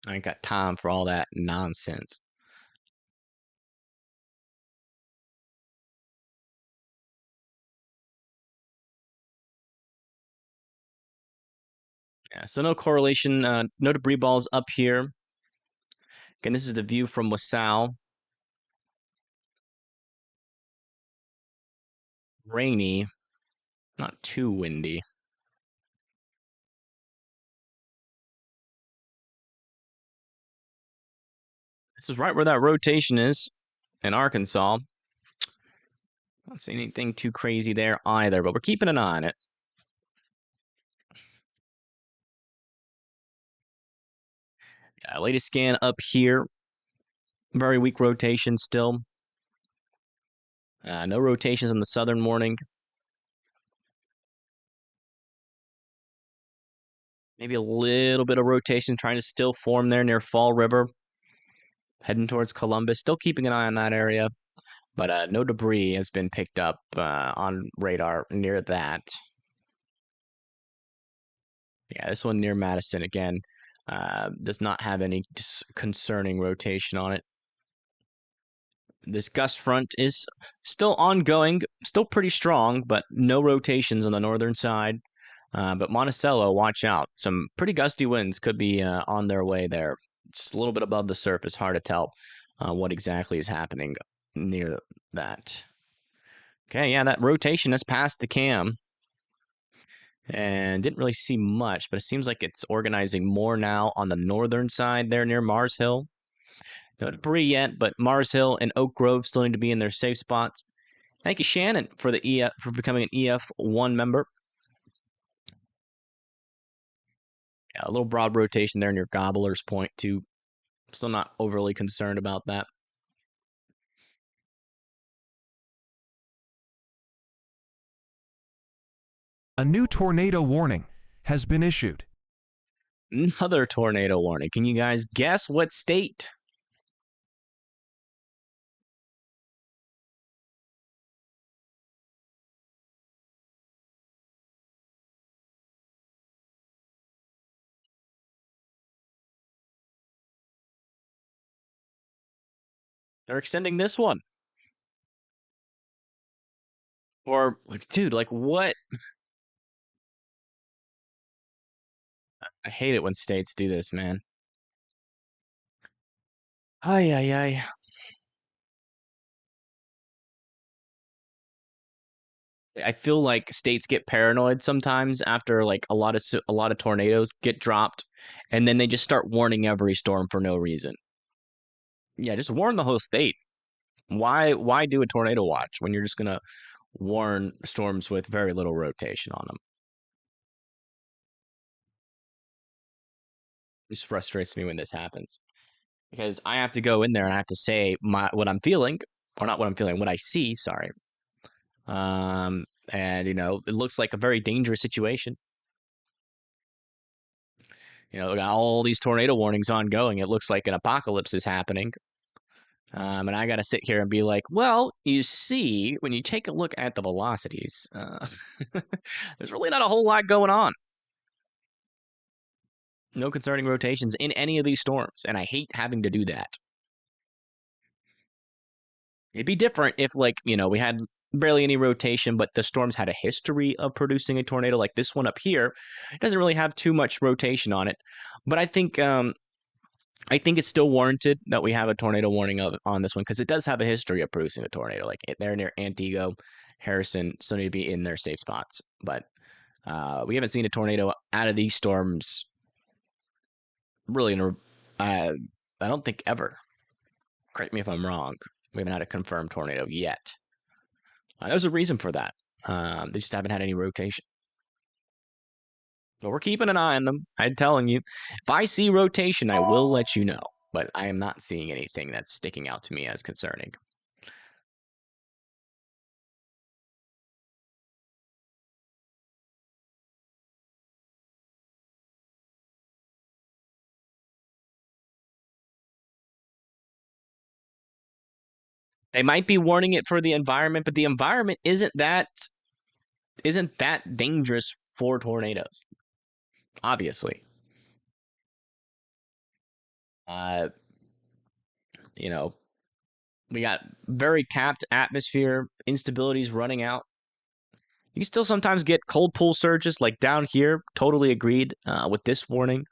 I ain't got time for all that nonsense. Yeah, so no correlation, no debris balls up here. Again, this is the view from Wasau. Rainy, not too windy. This is right where that rotation is in Arkansas. Not seeing anything too crazy there either, but we're keeping an eye on it. Yeah, latest scan up here. Very weak rotation still. No rotations in the southern warning. Maybe a little bit of rotation trying to still form there near Fall River. Heading towards Columbus. Still keeping an eye on that area. But no debris has been picked up on radar near that. Yeah, this one near Madison again does not have any concerning rotation on it. This gust front is still ongoing, still pretty strong, but no rotations on the northern side. But Monticello, watch out. Some pretty gusty winds could be on their way there. Just a little bit above the surface, hard to tell what exactly is happening near that. Okay, yeah, that rotation has passed the cam. And didn't really see much, but it seems like it's organizing more now on the northern side there near Mars Hill. No debris yet, but Mars Hill and Oak Grove still need to be in their safe spots. Thank you, Shannon, for the for becoming an EF1 member. Yeah, a little broad rotation there near Gobbler's Point, too. Still not overly concerned about that. A new tornado warning has been issued. Another tornado warning. Can you guys guess what state? They're extending this one. Or, dude, like what? I hate it when states do this, man. Ay, ay, ay. I feel like states get paranoid sometimes after like a lot of tornadoes get dropped, and then they just start warning every storm for no reason. Yeah, just warn the whole state. Why do a tornado watch when you're just gonna warn storms with very little rotation on them? This frustrates me when this happens because I have to go in there and I have to say what I'm feeling, or not what I'm feeling, what I see. Sorry. And it looks like a very dangerous situation. We got all these tornado warnings ongoing. It looks like an apocalypse is happening. And I got to sit here and be like, well, you see, when you take a look at the velocities, there's really not a whole lot going on. No concerning rotations in any of these storms, and I hate having to do that. It'd be different if, like, we had barely any rotation, but the storms had a history of producing a tornado like this one up here. It doesn't really have too much rotation on it, but I think it's still warranted that we have a tornado warning on this one because it does have a history of producing a tornado. Like they're near Antigo, Harrison, still need to be in their safe spots. But we haven't seen a tornado out of these storms really, I don't think ever. Correct me if I'm wrong. We haven't had a confirmed tornado yet. There's a reason for that. They just haven't had any rotation. But we're keeping an eye on them. I'm telling you, if I see rotation, I will let you know. But I am not seeing anything that's sticking out to me as concerning. They might be warning it for the environment, but the environment isn't that dangerous for tornadoes. Obviously. You know, we got very capped atmosphere, instabilities running out. You can still sometimes get cold pool surges like down here. Totally agreed with this warning.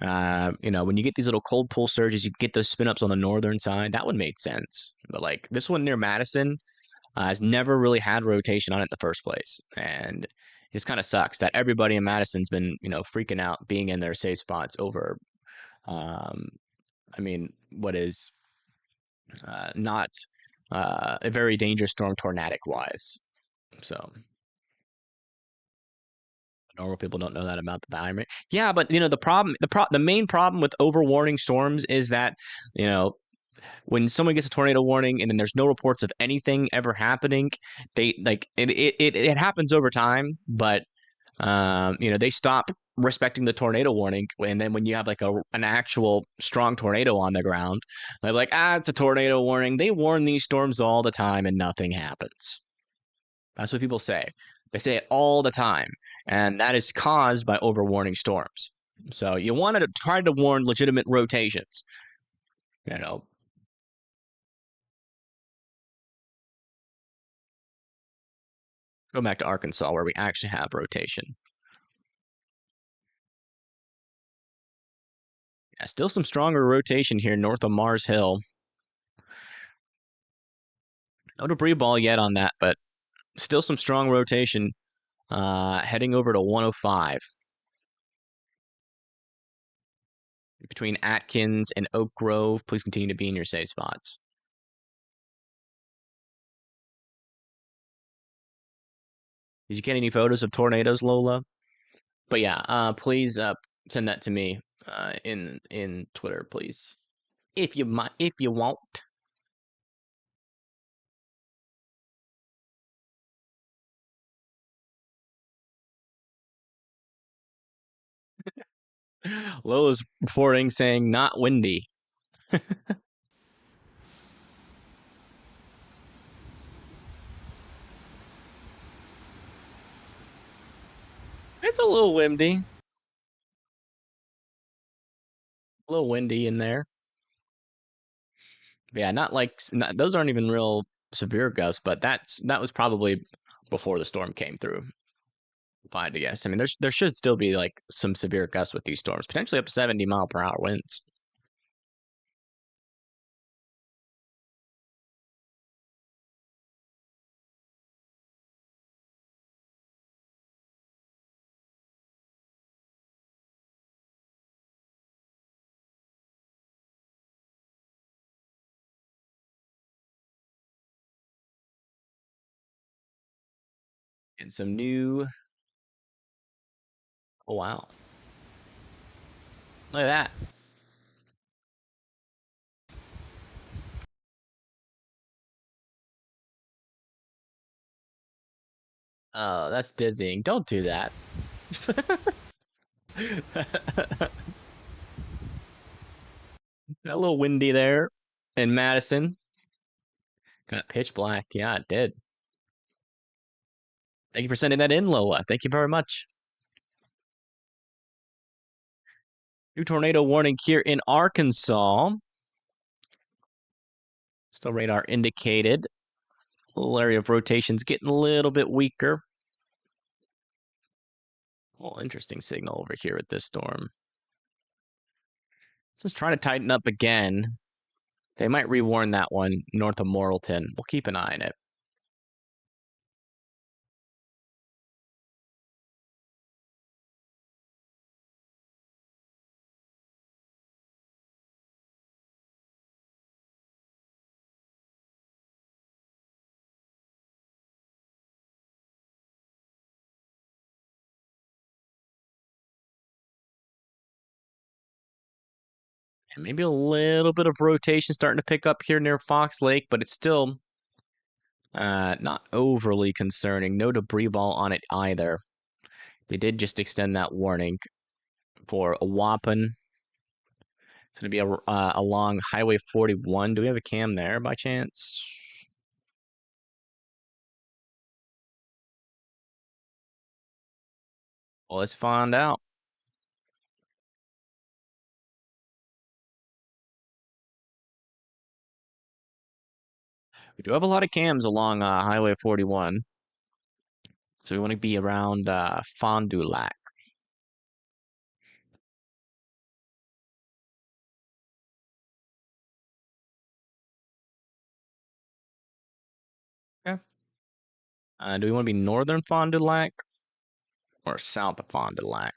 When you get these little cold pool surges, you get those spin ups on the northern side. That one made sense. But like this one near Madison has never really had rotation on it in the first place. And it just kind of sucks that everybody in Madison's been, freaking out being in their safe spots over, what is not a very dangerous storm tornadic wise. So normal people don't know that about the environment. Yeah, but the main problem with overwarning storms is that, when someone gets a tornado warning and then there's no reports of anything ever happening, they like it happens over time, but they stop respecting the tornado warning. And then when you have like an actual strong tornado on the ground, they're like, it's a tornado warning. They warn these storms all the time and nothing happens. That's what people say. They say it all the time. And that is caused by overwarning storms. So you want to try to warn legitimate rotations. Go back to Arkansas where we actually have rotation. Yeah, still some stronger rotation here north of Mars Hill. No debris ball yet on that, but still some strong rotation heading over to 105. Between Atkins and Oak Grove, please continue to be in your safe spots. Did you get any photos of tornadoes, Lola? But yeah, please send that to me in Twitter, please. If you want. Lola's reporting saying not windy. It's a little windy. A little windy in there. Yeah, those aren't even real severe gusts, but that was probably before the storm came through. If I had to guess. I mean, there should still be like some severe gusts with these storms, potentially up to 70-mile-per-hour winds. And some new. Oh wow! Look at that. Oh, that's dizzying. Don't do that. A little windy there in Madison. Got pitch black. Yeah, it did. Thank you for sending that in, Lola. Thank you very much. New tornado warning here in Arkansas. Still radar indicated. Little area of rotation's getting a little bit weaker. Well, interesting signal over here with this storm. Just trying to tighten up again. They might rewarn that one north of Morrilton. We'll keep an eye on it. And maybe a little bit of rotation starting to pick up here near Fox Lake, but it's still not overly concerning. No debris ball on it either. They did just extend that warning for a Waupun. It's going to be along Highway 41. Do we have a cam there by chance? Well, let's find out. We do have a lot of cams along Highway 41. So we want to be around Fond du Lac. Okay. Do we want to be northern Fond du Lac or south of Fond du Lac?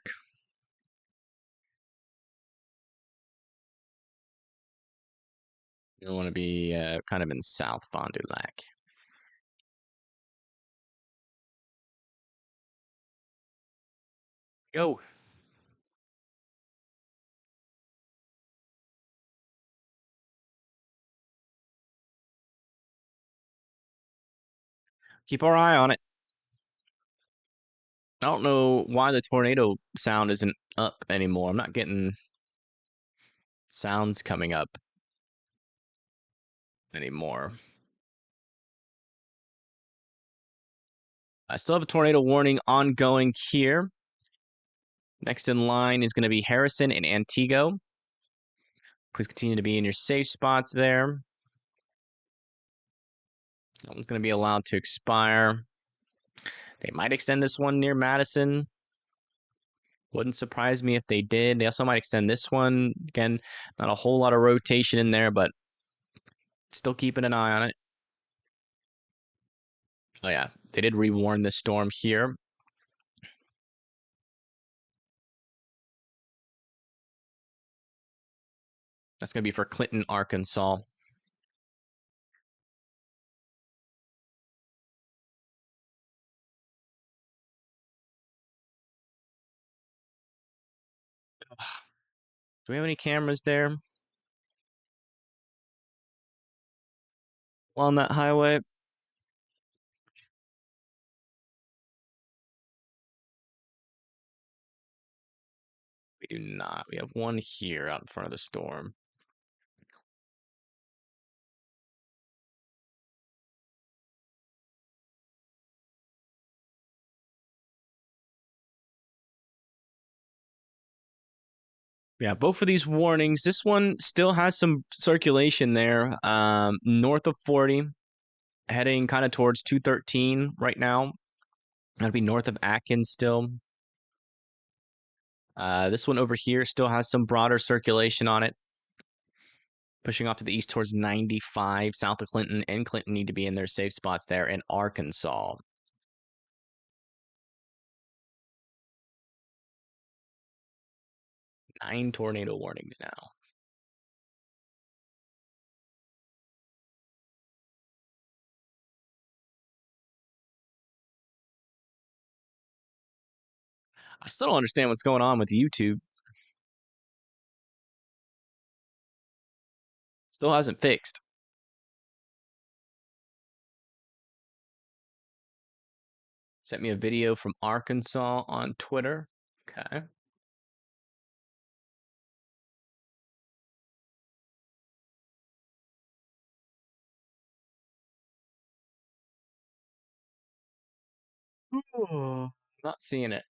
We want to be kind of in South Fond du Lac. Go. Keep our eye on it. I don't know why the tornado sound isn't up anymore. I'm not getting sounds coming up anymore. I still have a tornado warning ongoing here. Next in line is going to be Harrison and Antigo. Please continue to be in your safe spots there. That one's going to be allowed to expire. They might extend this one near Madison. Wouldn't surprise me if they did. They also might extend this one. Again, not a whole lot of rotation in there, but still keeping an eye on it. Oh yeah, they did rewarn this storm here. That's going to be for Clinton, Arkansas. Do we have any cameras there on that highway? We do not. We have one here out in front of the storm. Yeah, both of these warnings. This one still has some circulation there, north of 40, heading kind of towards 213 right now. That'd be north of Atkins still. This one over here still has some broader circulation on it. Pushing off to the east towards 95, south of Clinton, and Clinton need to be in their safe spots there in Arkansas. 9 tornado warnings now. I still don't understand what's going on with YouTube. Still hasn't fixed. Sent me a video from Arkansas on Twitter. Okay. Not seeing it.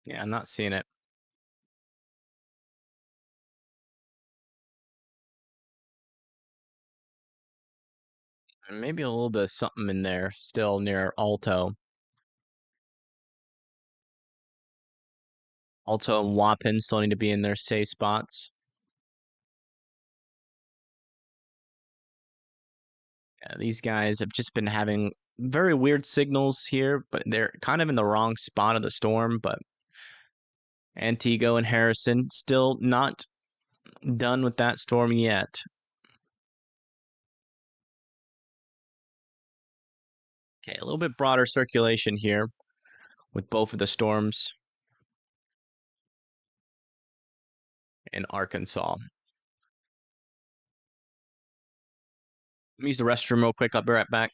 Yeah, I'm not seeing it. And maybe a little bit of something in there still near Alto. Alto and Wappin still need to be in their safe spots. Yeah, these guys have just been having very weird signals here, but they're kind of in the wrong spot of the storm. But Antigo and Harrison still not done with that storm yet. Okay, a little bit broader circulation here with both of the storms in Arkansas. Let me use the restroom real quick. I'll be right back.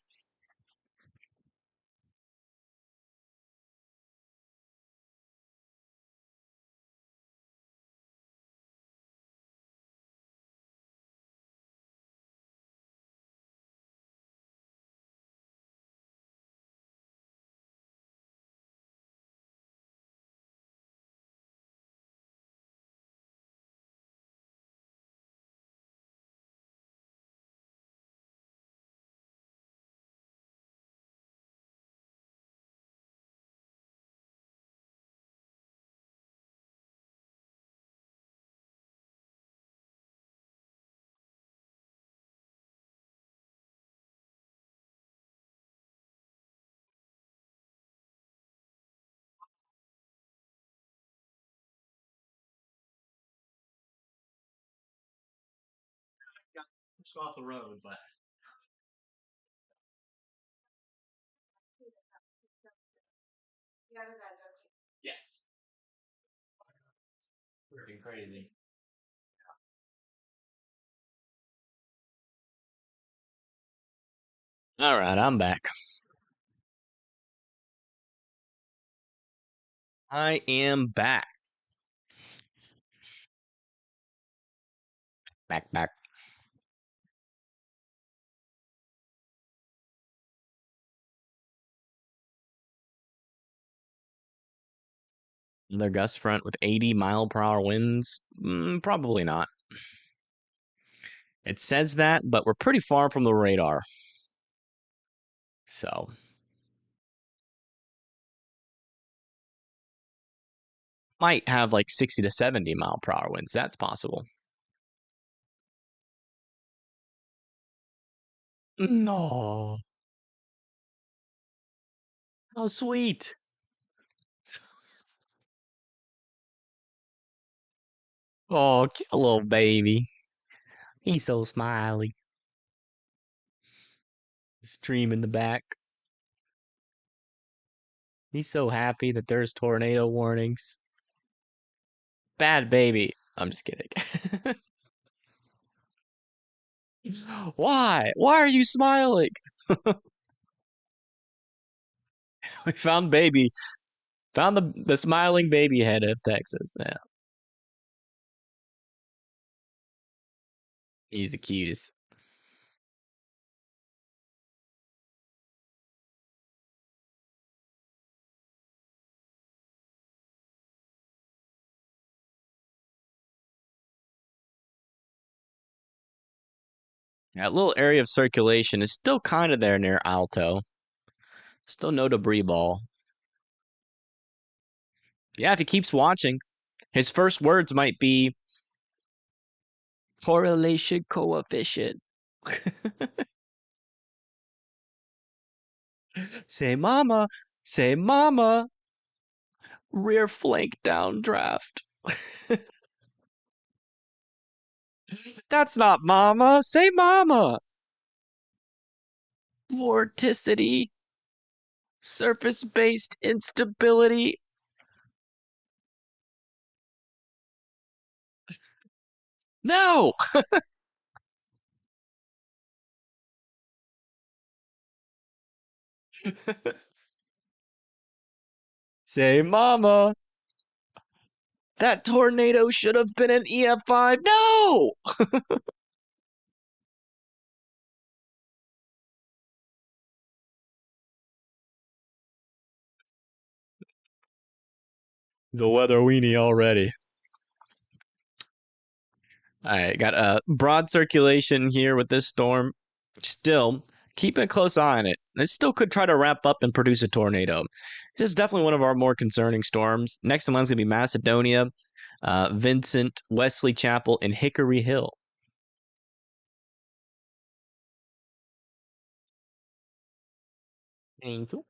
Just off the road, but yes, freaking crazy. All right, I'm back. I am back. Back. Another gust front with 80-mile-per-hour winds? Probably not. It says that, but we're pretty far from the radar. So, might have like 60 to 70-mile-per-hour winds. That's possible. No. How sweet. Oh, cute little baby. He's so smiley. Stream in the back. He's so happy that there's tornado warnings. Bad baby. I'm just kidding. Why? Why are you smiling? We found baby. Found the smiling baby head of Texas. Yeah. He's the cutest. That little area of circulation is still kind of there near Alto. Still no debris ball. Yeah, if he keeps watching, his first words might be correlation coefficient. Say mama, say mama, rear flank downdraft. That's not mama, say mama. Vorticity, surface-based instability. No! Say mama. That tornado should have been an EF5. No! The weather weenie already. All right, got a broad circulation here with this storm. Still, keeping a close eye on it. It still could try to wrap up and produce a tornado. This is definitely one of our more concerning storms. Next in line is going to be Macedonia, Vincent, Wesley Chapel, and Hickory Hill. Thank you.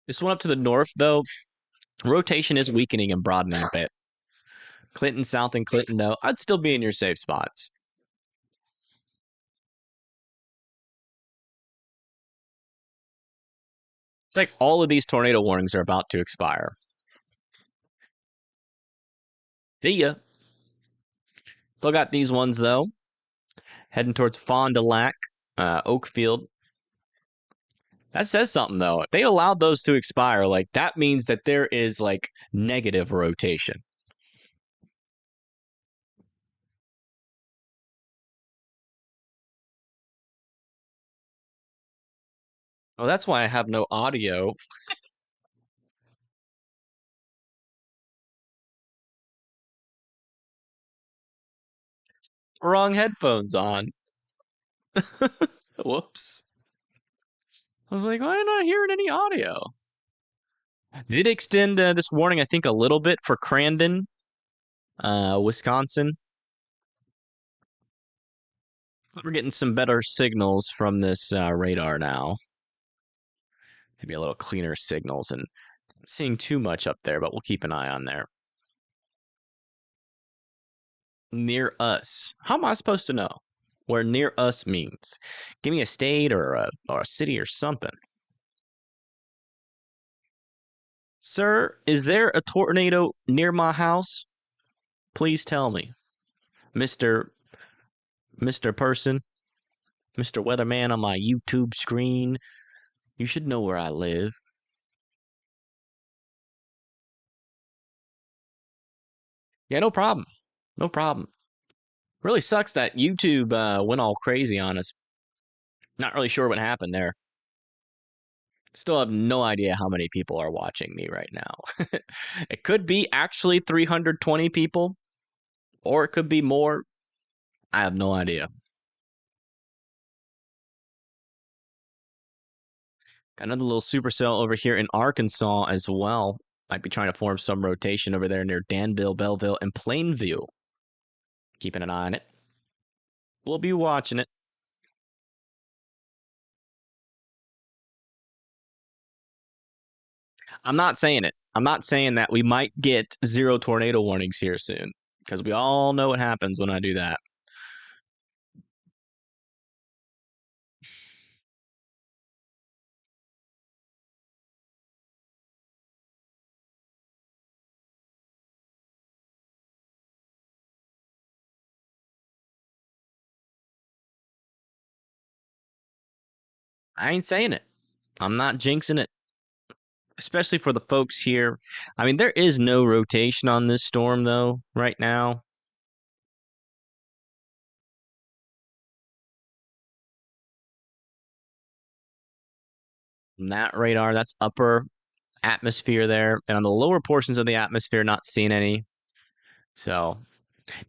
This one up to the north, though, rotation is weakening and broadening a bit. Clinton South and Clinton, though, I'd still be in your safe spots. It's like all of these tornado warnings are about to expire. See ya. Still got these ones, though. Heading towards Fond du Lac, Oakfield. That says something, though. If they allowed those to expire, like, that means that there is, like, negative rotation. Oh, that's why I have no audio. Wrong headphones on. Whoops. I was like, why am I not hearing any audio? Did extend this warning, I think, a little bit for Crandon, Wisconsin. We're getting some better signals from this radar now. Maybe a little cleaner signals, and not seeing too much up there, but we'll keep an eye on there. Near us. How am I supposed to know where near us means? Give me a state or a city or something. Sir, is there a tornado near my house? Please tell me. Mr. Person, Mr. Weatherman on my YouTube screen. You should know where I live. Yeah, no problem. No problem. Really sucks that YouTube went all crazy on us. Not really sure what happened there. Still have no idea how many people are watching me right now. It could be actually 320 people, or it could be more. I have no idea. Got another little supercell over here in Arkansas as well. Might be trying to form some rotation over there near Danville, Belleville, and Plainview. Keeping an eye on it. We'll be watching it. I'm not saying it. I'm not saying that we might get 0 tornado warnings here soon, because we all know what happens when I do that. I ain't saying it. I'm not jinxing it. Especially for the folks here. I mean, there is no rotation on this storm, though, right now. And that radar, that's upper atmosphere there. And on the lower portions of the atmosphere, not seeing any. So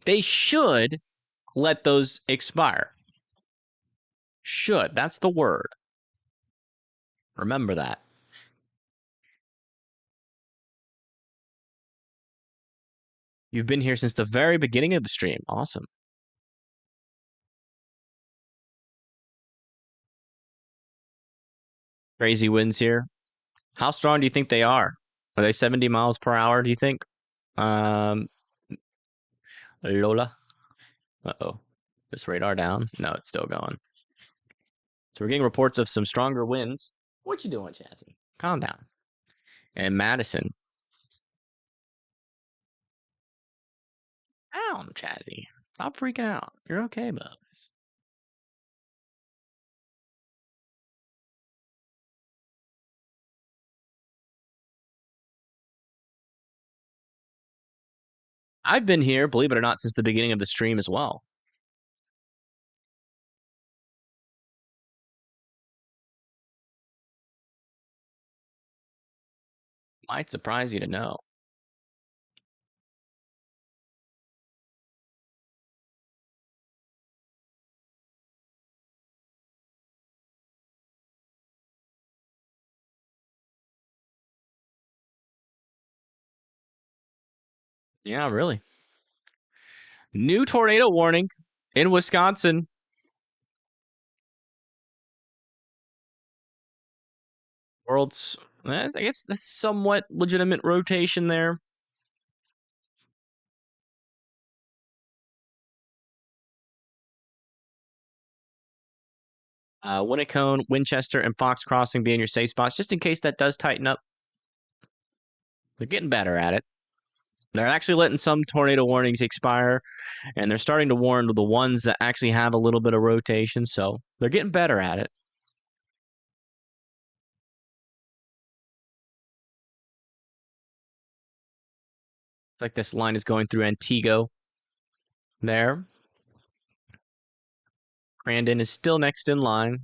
they should let those expire. Should. That's the word. Remember that. You've been here since the very beginning of the stream. Awesome. Crazy winds here. How strong do you think they are? Are they 70 miles per hour, do you think? Lola? Uh-oh. This radar down? No, it's still going. So we're getting reports of some stronger winds. What you doing, Chazzy? Calm down. And Madison. Down, Chazzy. Stop freaking out. You're okay, Bubs. I've been here, believe it or not, since the beginning of the stream as well. Might surprise you to know. Yeah, really. New tornado warning in Wisconsin. World's, I guess, that's somewhat legitimate rotation there. Winnacone, Winchester, and Fox Crossing being your safe spots, just in case that does tighten up. They're getting better at it. They're actually letting some tornado warnings expire, and they're starting to warn the ones that actually have a little bit of rotation, so they're getting better at it. It's like this line is going through Antigo there. Crandon is still next in line.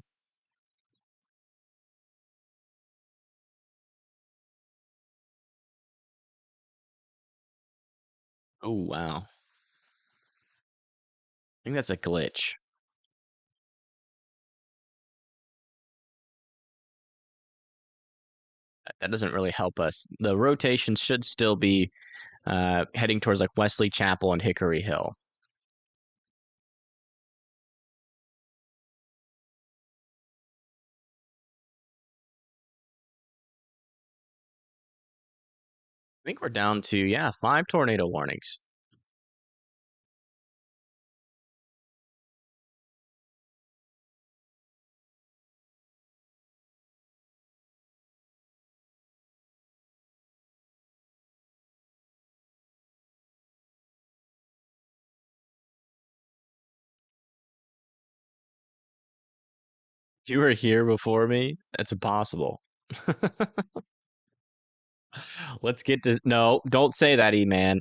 Oh, wow. I think that's a glitch. That doesn't really help us. The rotation should still be heading towards like Wesley Chapel and Hickory Hill. I think we're down to, yeah, 5 tornado warnings. You were here before me? That's impossible. Let's get to, no, don't say that, E-Man.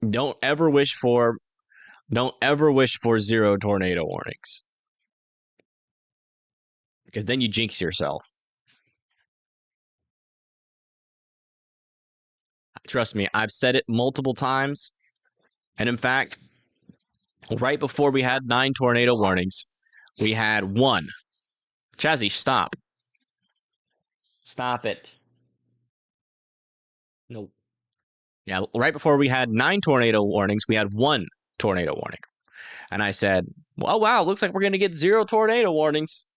Don't ever wish for 0 tornado warnings. Because then you jinx yourself. Trust me, I've said it multiple times. And in fact, right before we had 9 tornado warnings, we had 1. Chazzy, stop. Stop it. No. Yeah, right before we had 9 tornado warnings, we had 1 tornado warning. And I said, well, wow, looks like we're going to get 0 tornado warnings.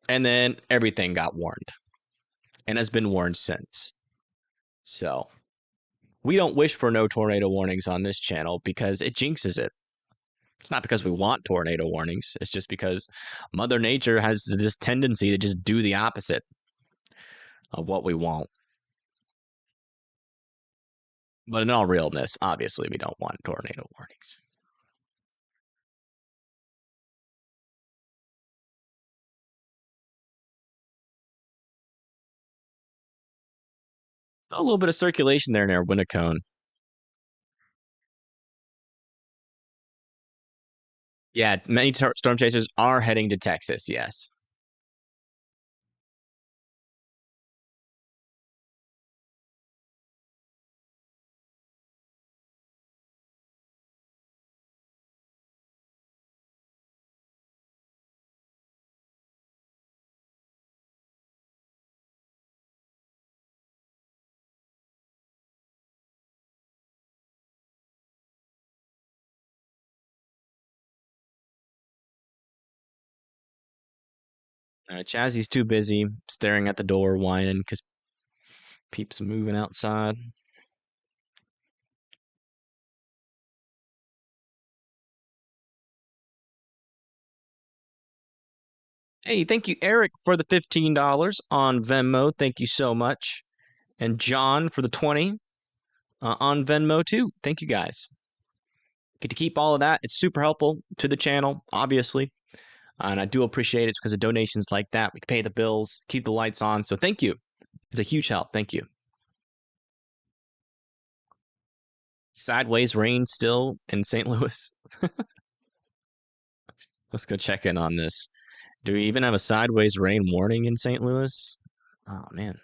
And then everything got warned and has been warned since. So we don't wish for no tornado warnings on this channel because it jinxes it. It's not because we want tornado warnings. It's just because Mother Nature has this tendency to just do the opposite of what we want. But in all realness, obviously, we don't want tornado warnings. A little bit of circulation there near Winnacone. Yeah, many storm chasers are heading to Texas, yes. Chazzy's too busy staring at the door, whining because peeps moving outside. Hey, thank you, Eric, for the $15 on Venmo. Thank you so much. And John for the 20 on Venmo, too. Thank you, guys. Get to keep all of that. It's super helpful to the channel, obviously. And I do appreciate it because of donations like that. We can pay the bills, keep the lights on. So thank you. It's a huge help. Thank you. Sideways rain still in St. Louis. Let's go check in on this. Do we even have a sideways rain warning in St. Louis? Oh, man.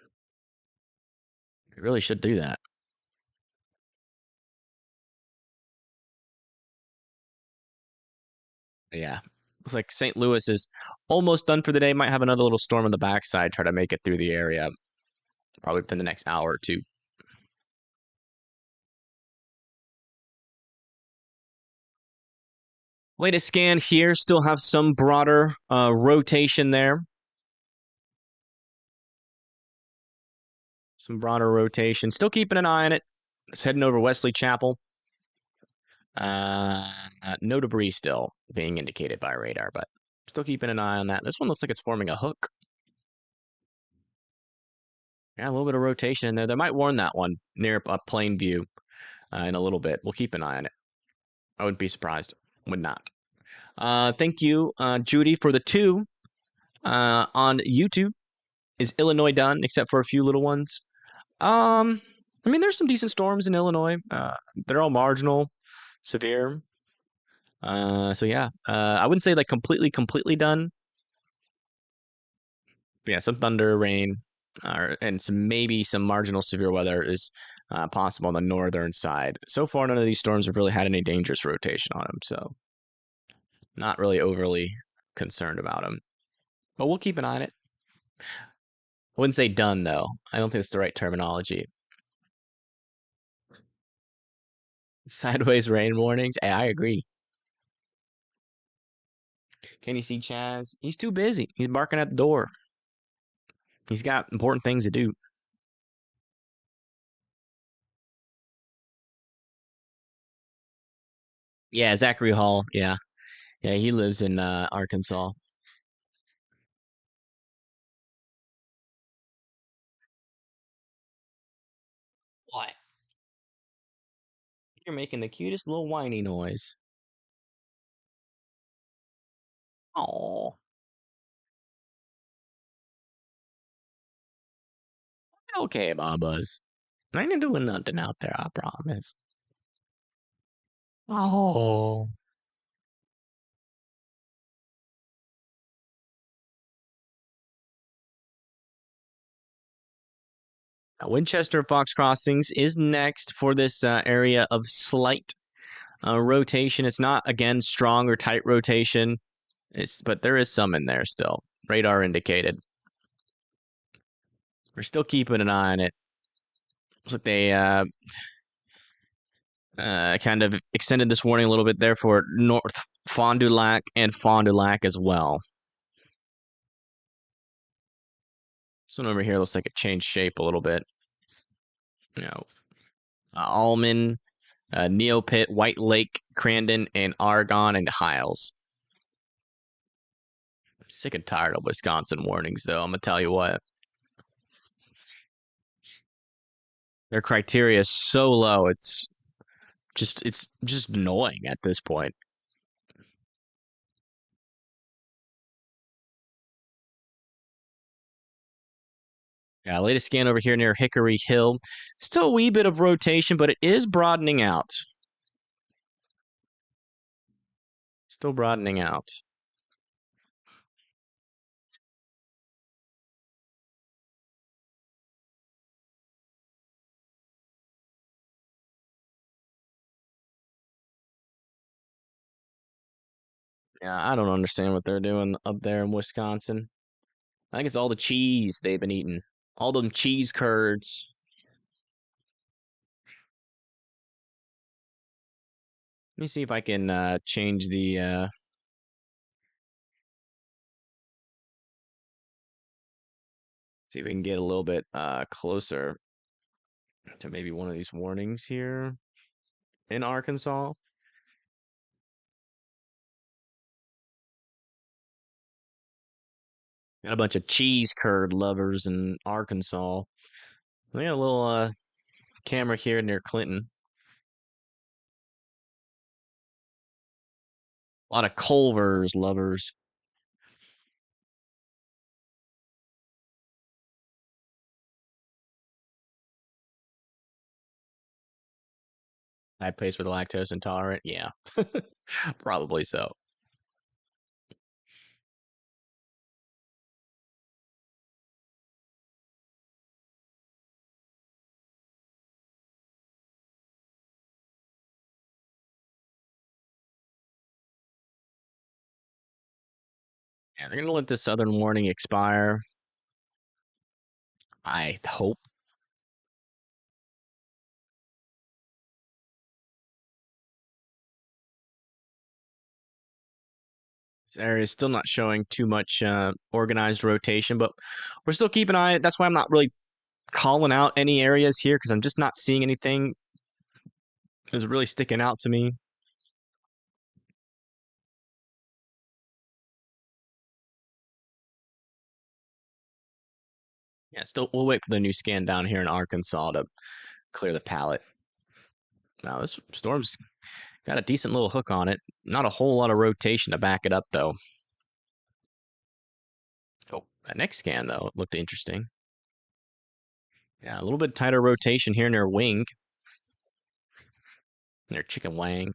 It really should do that. Yeah. Looks like St. Louis is almost done for the day. Might have another little storm on the backside, try to make it through the area probably within the next hour or two. Latest scan here, still have some broader rotation there. Some broader rotation. Still keeping an eye on it. It's heading over Wesley Chapel. No debris still being indicated by radar, but still keeping an eye on that. This one looks like it's forming a hook. Yeah, a little bit of rotation in there. They might warn that one near a plain view in a little bit. We'll keep an eye on it. I wouldn't be surprised. Would not. Thank you, Judy, for the 2 on YouTube. Is Illinois done, except for a few little ones? I mean, there's some decent storms in Illinois. They're all marginal, severe. So yeah, I wouldn't say like completely done. But yeah, some thunder, rain, and maybe some marginal severe weather is possible on the northern side. So far, none of these storms have really had any dangerous rotation on them, so not really overly concerned about them. But we'll keep an eye on it. I wouldn't say done, though. I don't think it's the right terminology. Sideways rain warnings? Hey, I agree. Can you see Chaz? He's too busy. He's barking at the door. He's got important things to do. Yeah, Zachary Hall. Yeah. Yeah, he lives in Arkansas. What? You're making the cutest little whiny noise. Oh. Okay, Babas. I ain't doing nothing out there, I promise. Oh. Winchester Fox Crossings is next for this area of slight rotation. It's not, again, strong or tight rotation, but there is some in there still. Radar indicated. We're still keeping an eye on it. Looks like they kind of extended this warning a little bit there for North Fond du Lac and Fond du Lac as well. This one over here looks like it changed shape a little bit. You know, Almond, Neopit, White Lake, Crandon, and Argonne and Hiles. I'm sick and tired of Wisconsin warnings, though. I'm gonna tell you what. Their criteria is so low. It's just annoying at this point. Yeah, latest scan over here near Hickory Hill. Still a wee bit of rotation, but it is broadening out. Still broadening out. Yeah, I don't understand what they're doing up there in Wisconsin. I think it's all the cheese they've been eating. All them cheese curds. Let me see if I can change the see if we can get a little bit closer to maybe one of these warnings here in Arkansas. Got a bunch of cheese curd lovers in Arkansas. We got a little camera here near Clinton. A lot of Culver's lovers. High place for the lactose intolerant? Yeah, probably so. Yeah, they're going to let this southern warning expire. I hope. This area is still not showing too much organized rotation, but we're still keeping an eye. That's why I'm not really calling out any areas here, because I'm just not seeing anything that's really sticking out to me. Yeah, still, we'll wait for the new scan down here in Arkansas to clear the palette. Now, this storm's got a decent little hook on it. Not a whole lot of rotation to back it up, though. Oh, that next scan, though, it looked interesting. Yeah, a little bit tighter rotation here near wing. Near chicken wang.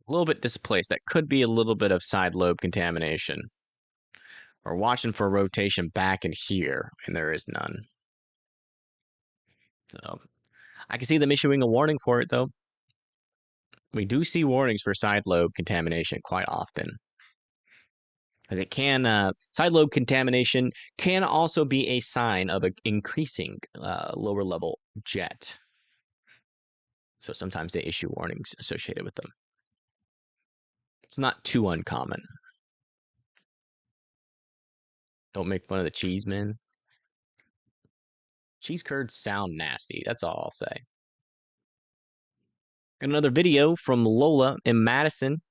A little bit displaced. That could be a little bit of side lobe contamination. We're watching for a rotation back in here, and there is none. So, I can see them issuing a warning for it, though. We do see warnings for side lobe contamination quite often. As it can, side lobe contamination can also be a sign of an increasing lower level jet. So sometimes they issue warnings associated with them. It's not too uncommon. Don't make fun of the cheese men. Cheese curds sound nasty. That's all I'll say. Got another video from Lola in Madison.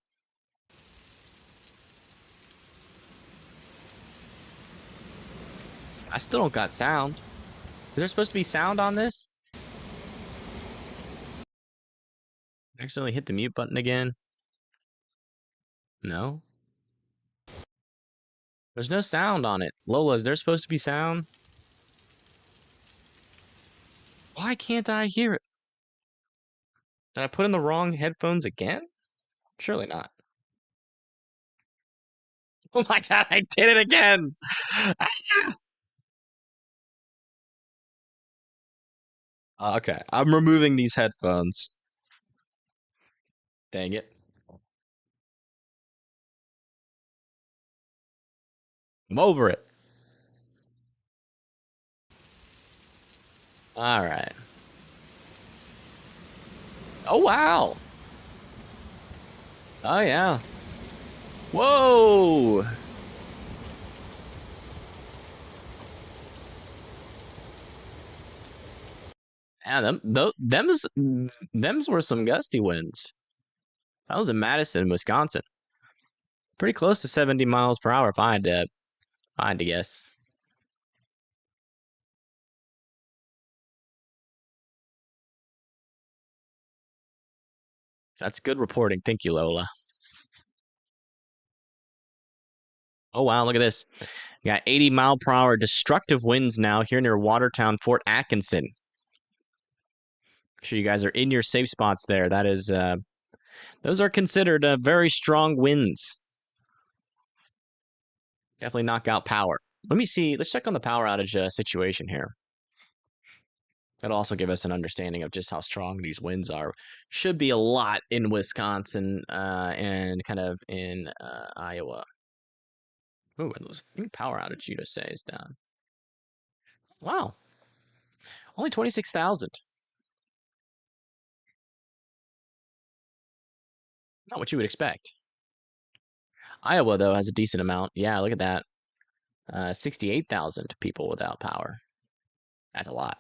I still don't got sound. Is there supposed to be sound on this? Accidentally hit the mute button again. No. There's no sound on it. Lola, is there supposed to be sound? Why can't I hear it? Did I put in the wrong headphones again? Surely not. Oh my god, I did it again! Okay, I'm removing these headphones. Dang it. I'm over it. Alright. Oh, wow! Oh, yeah. Whoa! Yeah, them's were some gusty winds. That was in Madison, Wisconsin. Pretty close to 70 miles per hour if I had to guess. That's good reporting. Thank you, Lola. Oh, wow, look at this. We got 80 mile per hour destructive winds now here near Watertown, Fort Atkinson. Make sure you guys are in your safe spots there. That is, those are considered very strong winds. Definitely knock out power. Let me see. Let's check on the power outage situation here. That'll also give us an understanding of just how strong these winds are. Should be a lot in Wisconsin and kind of in Iowa. Ooh, those power outage you just say is down. Wow. Only 26,000. Not what you would expect. Iowa, though, has a decent amount. Yeah, look at that. 68,000 people without power. That's a lot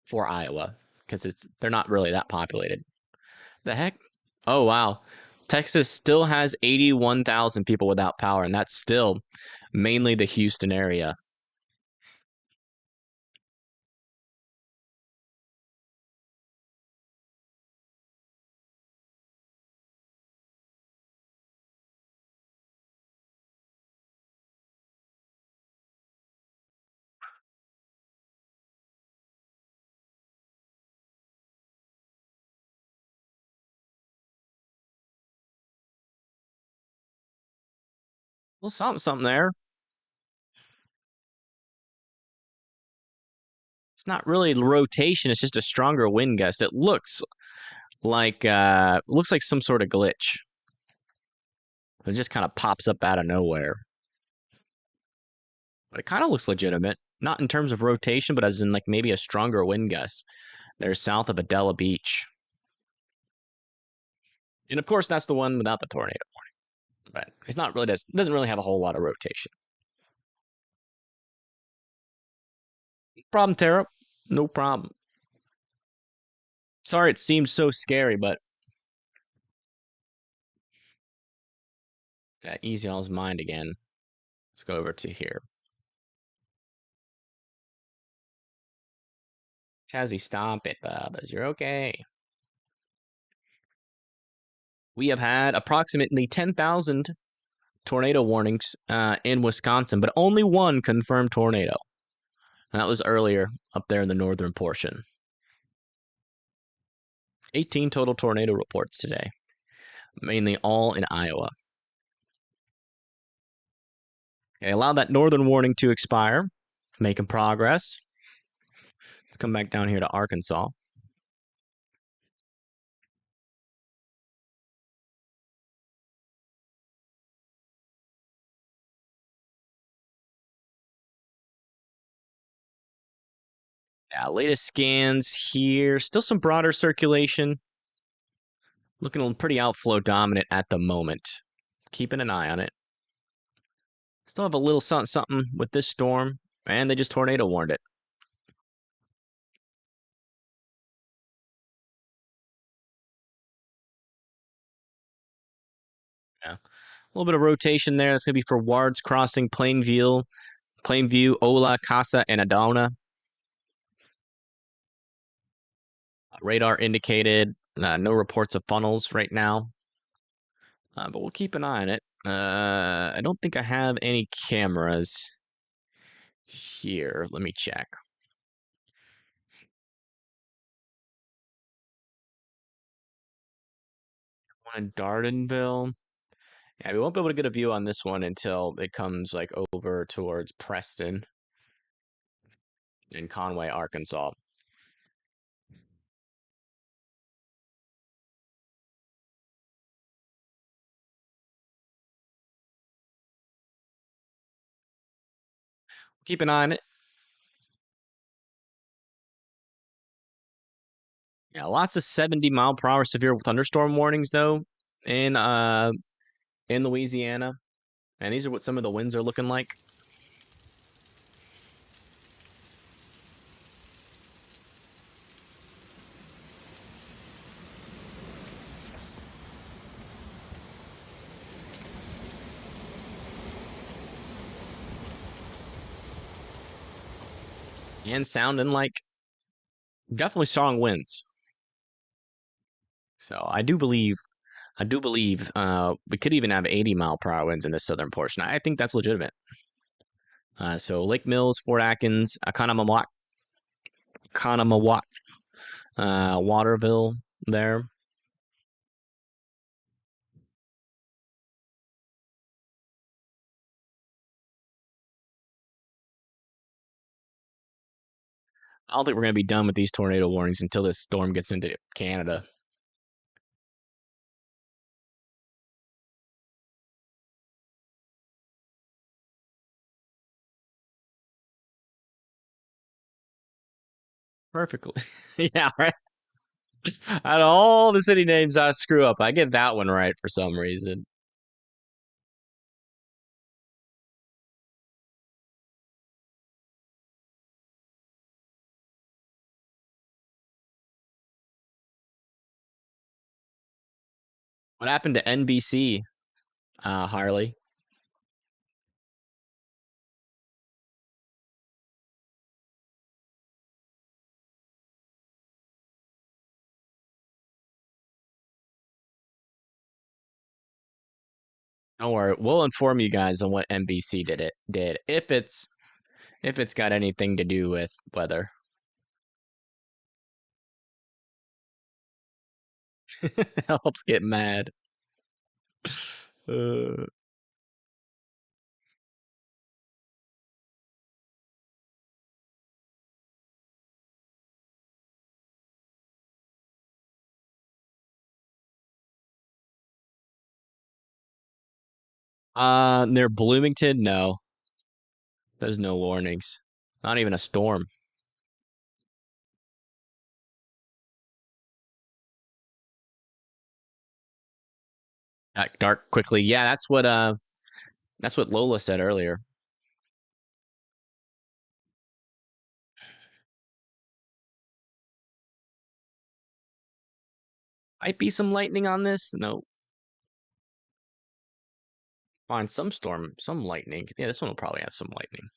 for Iowa because they're not really that populated. The heck? Oh, wow. Texas still has 81,000 people without power, and that's still mainly the Houston area. Well, something there. It's not really rotation. It's just a stronger wind gust. It looks like looks like some sort of glitch. It just kind of pops up out of nowhere. But it kind of looks legitimate. Not in terms of rotation, but as in like maybe a stronger wind gust. They're south of Adela Beach. And of course, that's the one without the tornado warning. But it's not really doesn't really have a whole lot of rotation. No problem, Tara. No problem. Sorry it seems so scary, but that easy on his mind again. Let's go over to here. Chazzy, stop it, Bubba's. You're okay. We have had approximately 10,000 tornado warnings in Wisconsin, but only one confirmed tornado. And that was earlier up there in the northern portion. 18 total tornado reports today, mainly all in Iowa. Okay, allow that northern warning to expire. Making progress. Let's come back down here to Arkansas. Yeah, latest scans here. Still some broader circulation. Looking pretty outflow dominant at the moment. Keeping an eye on it. Still have a little something with this storm, and they just tornado warned it. Yeah. A little bit of rotation there. That's going to be for Wards crossing Plainview, Ola, Casa, and Adona. Radar indicated. No reports of funnels right now. But we'll keep an eye on it. I don't think I have any cameras here. Let me check. One in Dardenville. Yeah, we won't be able to get a view on this one until it comes like over towards Preston in Conway, Arkansas. Keep an eye on it. Yeah, lots of 70-mile-per-hour severe thunderstorm warnings though in Louisiana. And these are what some of the winds are looking like. And sounding like definitely strong winds. So I do believe we could even have 80-mile-per-hour winds in the southern portion. I think that's legitimate. So Lake Mills, Fort Atkins, Economawat, Waterville there. I don't think we're going to be done with these tornado warnings until this storm gets into Canada. Perfectly. Yeah, right. Out of all the city names I screw up, I get that one right for some reason. What happened to NBC, Harley? Don't worry, we'll inform you guys on what NBC did if it's got anything to do with weather. Helps get mad. Uh, Near Bloomington, no. There's no warnings. Not even a storm. Got dark quickly. Yeah, that's what Lola said earlier. Might be some lightning on this. No. Find some storm, some lightning. Yeah, this one will probably have some lightning.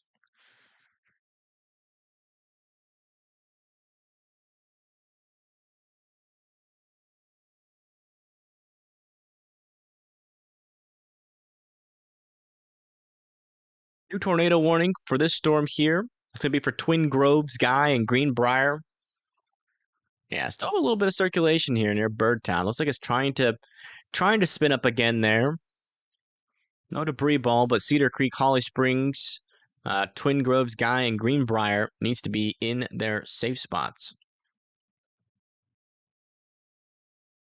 New tornado warning for this storm here. It's going to be for Twin Groves, Guy, and Greenbrier. Yeah, still a little bit of circulation here near Birdtown. Looks like it's trying to spin up again there. No debris ball, but Cedar Creek, Holly Springs, Twin Groves, Guy, and Greenbrier needs to be in their safe spots.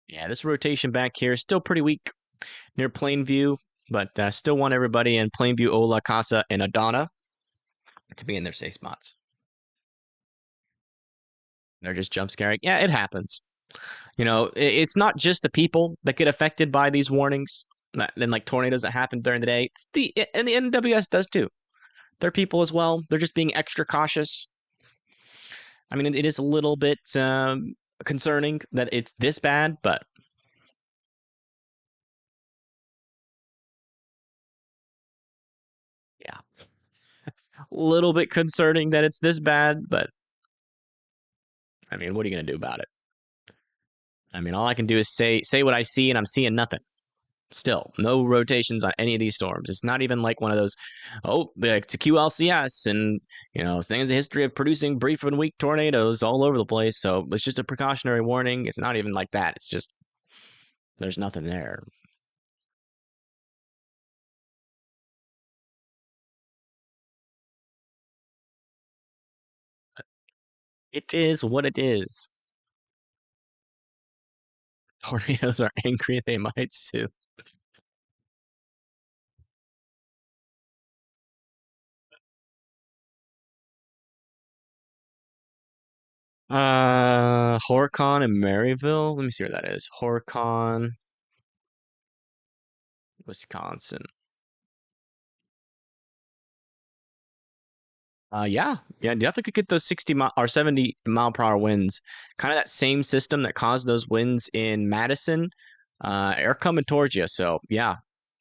Yeah, this rotation back here is still pretty weak near Plainview, but still want everybody in Plainview, Ola, Casa, and Adana to be in their safe spots. They're just jump scaring. Yeah, it happens. You know, it's not just the people that get affected by these warnings and like tornadoes that happen during the day. And the NWS does too. They're people as well. They're just being extra cautious. I mean, it is a little bit concerning that it's this bad, but yeah, a little bit concerning that it's this bad, but I mean, what are you gonna do about it? I mean, all I can do is say what I see, and I'm seeing nothing. Still, no rotations on any of these storms. It's not even like one of those, oh, it's a QLCS, and you know, this thing has a history of producing brief and weak tornadoes all over the place. So it's just a precautionary warning. It's not even like that. It's just there's nothing there. It is what it is. Tornadoes are angry. They might sue. Horicon and Maryville. Let me see where that is. Horicon, Wisconsin. Yeah, definitely could get those 60 mile or 70 mph winds. Kind of that same system that caused those winds in Madison. Are coming towards you. So yeah,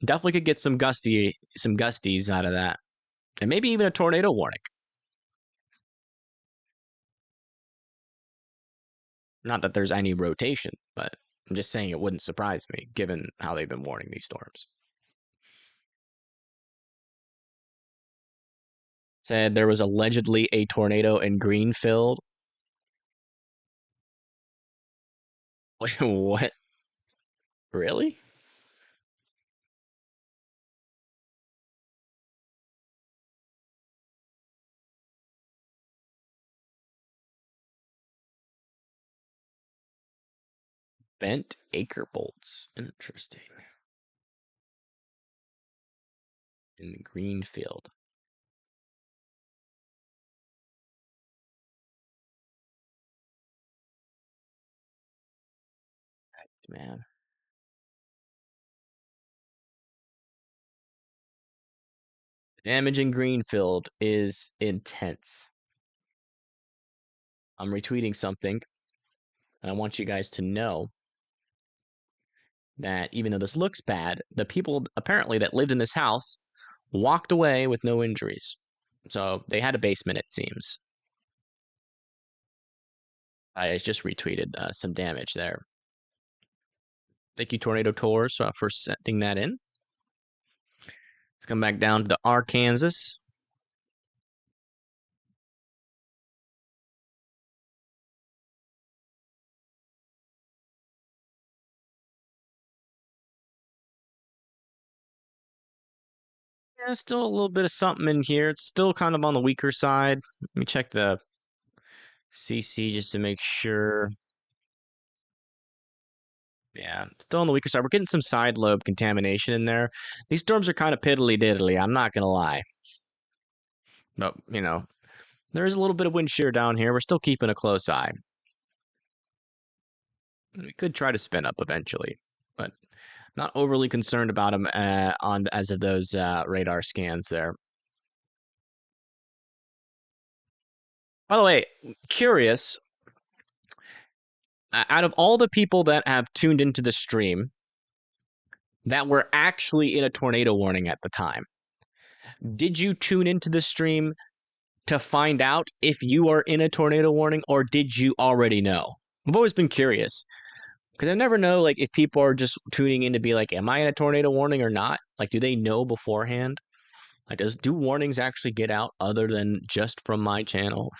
definitely could get some gusties out of that, and maybe even a tornado warning. Not that there's any rotation, but I'm just saying it wouldn't surprise me given how they've been warning these storms. Said there was allegedly a tornado in Greenfield. What? Really? Bent acre bolts. Interesting. In Greenfield. Man. Damage in Greenfield is intense. I'm retweeting something, and I want you guys to know that even though this looks bad, the people apparently that lived in this house walked away with no injuries. So they had a basement, it seems. I just retweeted some damage there. Thank you, Tornado Tours, for sending that in. Let's come back down to Arkansas. Yeah, still a little bit of something in here. It's still kind of on the weaker side. Let me check the CC just to make sure. Yeah, still on the weaker side. We're getting some side lobe contamination in there. These storms are kind of piddly diddly, I'm not going to lie. But, you know, there is a little bit of wind shear down here. We're still keeping a close eye. We could try to spin up eventually, but not overly concerned about them as of those radar scans there. By the way, curious, out of all the people that have tuned into the stream that were actually in a tornado warning at the time, did you tune into the stream to find out if you are in a tornado warning, or did you already know? I've always been curious because I never know, like, if people are just tuning in to be like, am I in a tornado warning or not? Like, do they know beforehand? Like, do warnings actually get out other than just from my channel?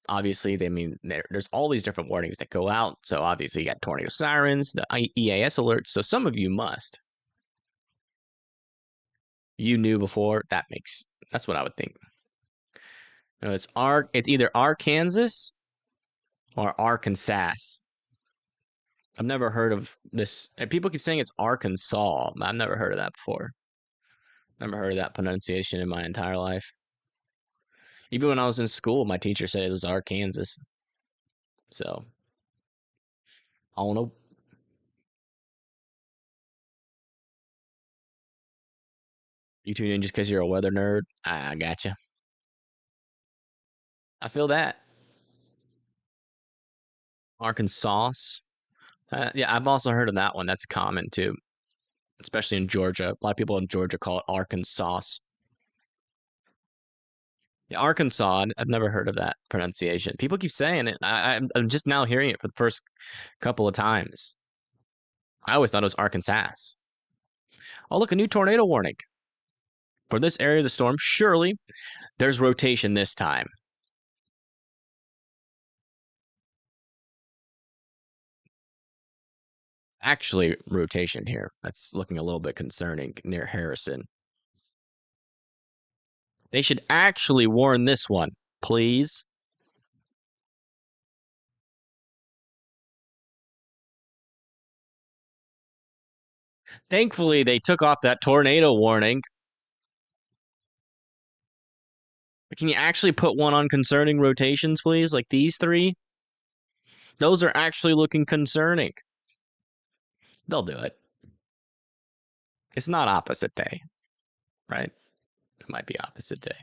Obviously, there's all these different warnings that go out. So obviously, you got tornado sirens, the EAS alerts. So some of you must. You knew before. That's what I would think. No, it's either Arkansas or Arkansas. I've never heard of this. People keep saying it's Arkansas. I've never heard of that before. Never heard of that pronunciation in my entire life. Even when I was in school, my teacher said it was Arkansas. So, I don't know. You tune in just because you're a weather nerd? I gotcha. I feel that. Arkansas. Yeah, I've also heard of that one. That's common too, especially in Georgia. A lot of people in Georgia call it Arkansas. Yeah, Arkansas. I've never heard of that pronunciation. People keep saying it. I'm just now hearing it for the first couple of times. I always thought it was Arkansas. Oh, look, a new tornado warning. For this area of the storm, surely there's rotation this time. Actually, rotation here. That's looking a little bit concerning near Harrison. They should actually warn this one, please. Thankfully, they took off that tornado warning. But can you actually put one on concerning rotations, please? Like these three? Those are actually looking concerning. They'll do it. It's not opposite day, right? It might be opposite day.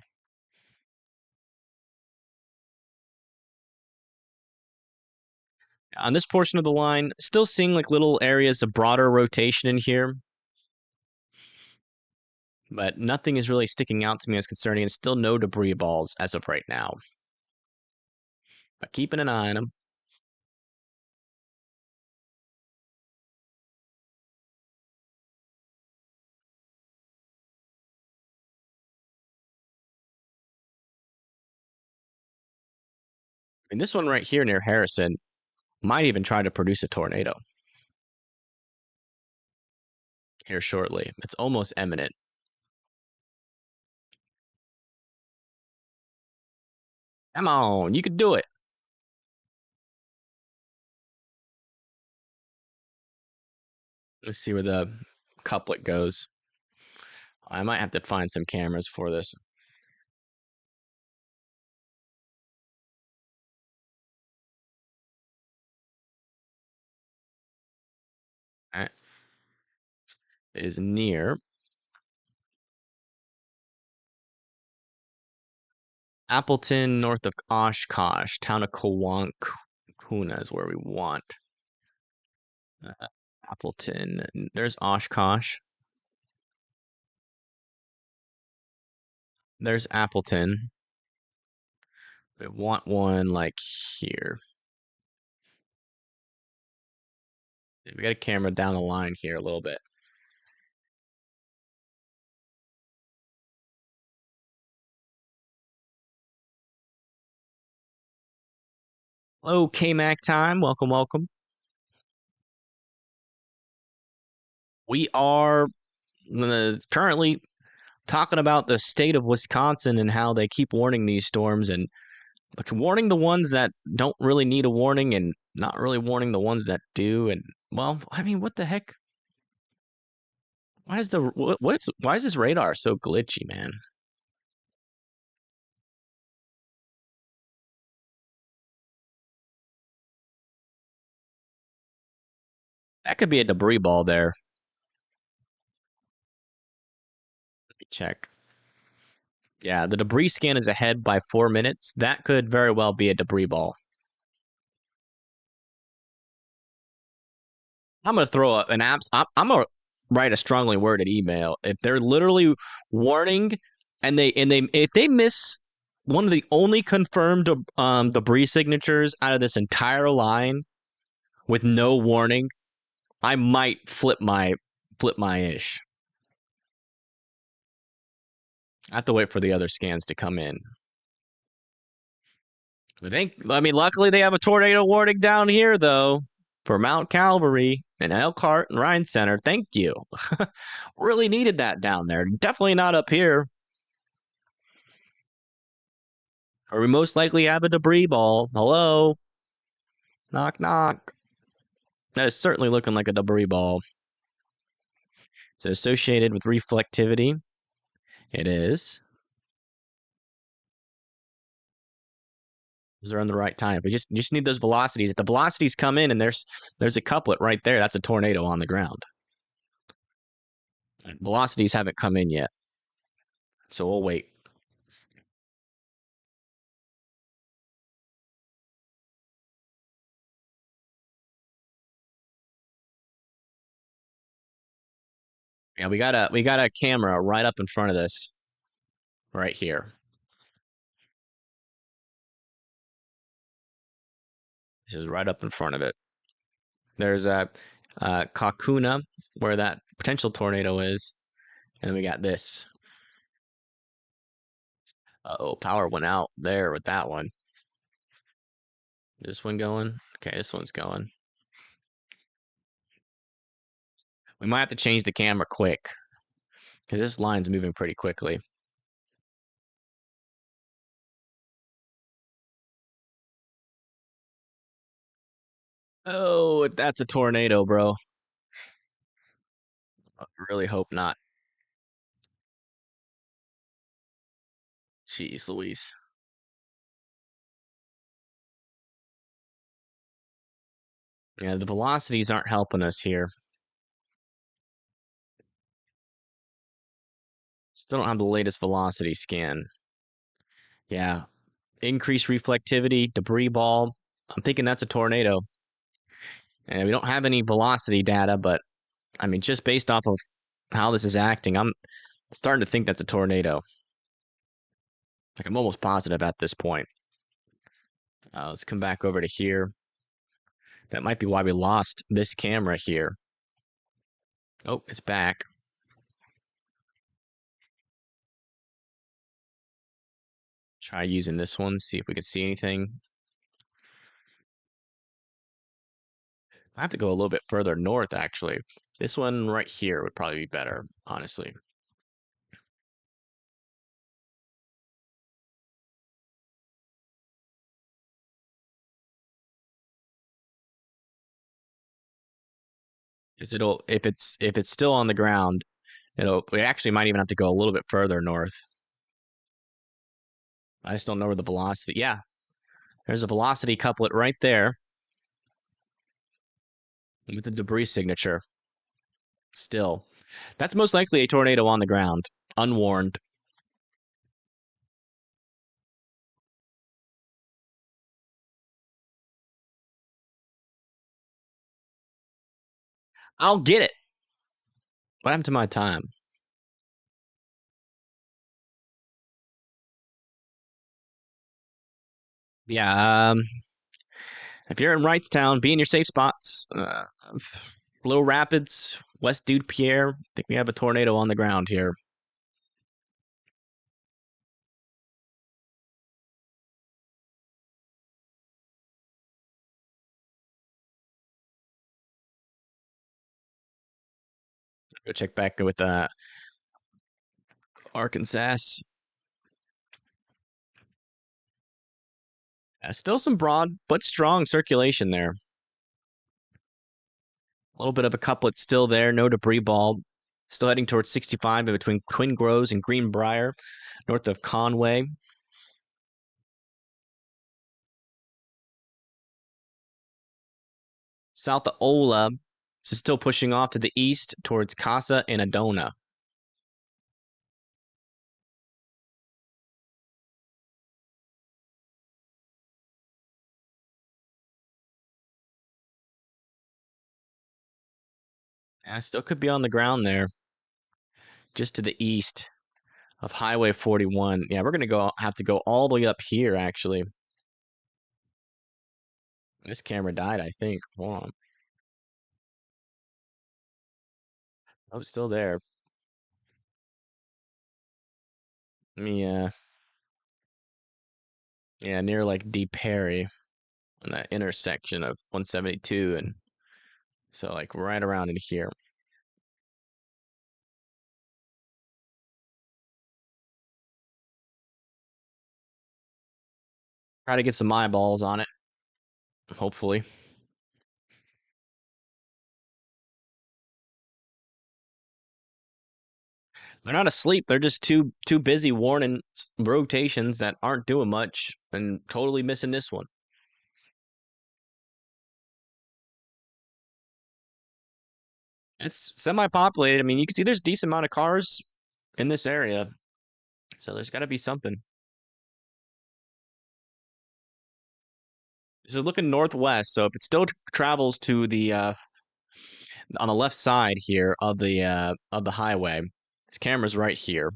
On this portion of the line, still seeing like little areas of broader rotation in here. But nothing is really sticking out to me as concerning, and still no debris balls as of right now. But keeping an eye on them. And this one right here near Harrison might even try to produce a tornado here shortly. It's almost imminent. Come on, you could do it. Let's see where the couplet goes. I might have to find some cameras for this. All right. It is near Appleton, north of Oshkosh, town of Kuna is where we want. Appleton. There's Oshkosh. There's Appleton. We want one like here. We got a camera down the line here a little bit. Hello, K-Mac time. Welcome, welcome. We are currently talking about the state of Wisconsin and how they keep warning these storms and warning the ones that don't really need a warning and not really warning the ones that do. And Well, I mean, what the heck? Why is why is this radar so glitchy, man? That could be a debris ball there. Let me check. Yeah, the debris scan is ahead by 4 minutes. That could very well be a debris ball. I'm gonna throw up an apps. I'm gonna write a strongly worded email if they're literally warning, and if they miss one of the only confirmed debris signatures out of this entire line with no warning, I might flip my ish. I have to wait for the other scans to come in. I mean, luckily they have a tornado warning down here though for Mount Calvary and Elkhart and Rhine Center. Thank you. Really needed that down there. Definitely not up here. Or we most likely have a debris ball. Hello? Knock, knock. That is certainly looking like a debris ball. Is it associated with reflectivity? It is. Those are on the right time. We just need those velocities. If the velocities come in and there's a couplet right there, that's a tornado on the ground. And velocities haven't come in yet. So we'll wait. Yeah, we got a camera right up in front of this. Right here. This is right up in front of it. There's a Kakuna, where that potential tornado is. And then we got this. Uh-oh, power went out there with that one. Is this one going? Okay, this one's going. We might have to change the camera quick, because this line's moving pretty quickly. Oh, that's a tornado, bro. I really hope not. Jeez Louise. Yeah, the velocities aren't helping us here. Still don't have the latest velocity scan. Yeah. Increased reflectivity, debris ball. I'm thinking that's a tornado. And we don't have any velocity data, but I mean, just based off of how this is acting, I'm starting to think that's a tornado. Like, I'm almost positive at this point. Let's come back over to here. That might be why we lost this camera here. Oh, it's back. Try using this one, see if we can see anything. I have to go a little bit further north, actually. This one right here would probably be better, honestly. Because if it's still on the ground, we actually might even have to go a little bit further north. I just don't know where the velocity. Yeah, there's a velocity couplet right there with the debris signature. Still, that's most likely a tornado on the ground, unwarned. I'll get it. What happened to my time? Yeah, if you're in Wrightstown, be in your safe spots. Little Rapids, West Dude Pierre. I think we have a tornado on the ground here. Go check back with Arkansas. Still some broad but strong circulation there. A little bit of a couplet still there. No debris ball. Still heading towards 65 in between Twin Groves and Greenbrier, north of Conway. South of Ola, this is still pushing off to the east towards Casa and Adona. Yeah, still could be on the ground there, just to the east of Highway 41. Yeah, we're gonna have to go all the way up here, actually. This camera died, I think. Hold on. Oh, it's still there. Let me, yeah, near like D. Perry, on that intersection of 172, and so like right around in here. Try to get some eyeballs on it, hopefully. They're not asleep. They're just too busy warning rotations that aren't doing much and totally missing this one. It's semi-populated. I mean, you can see there's a decent amount of cars in this area, so there's got to be something. This is looking northwest, so if it still travels to the on the left side here of the highway, this camera's right here.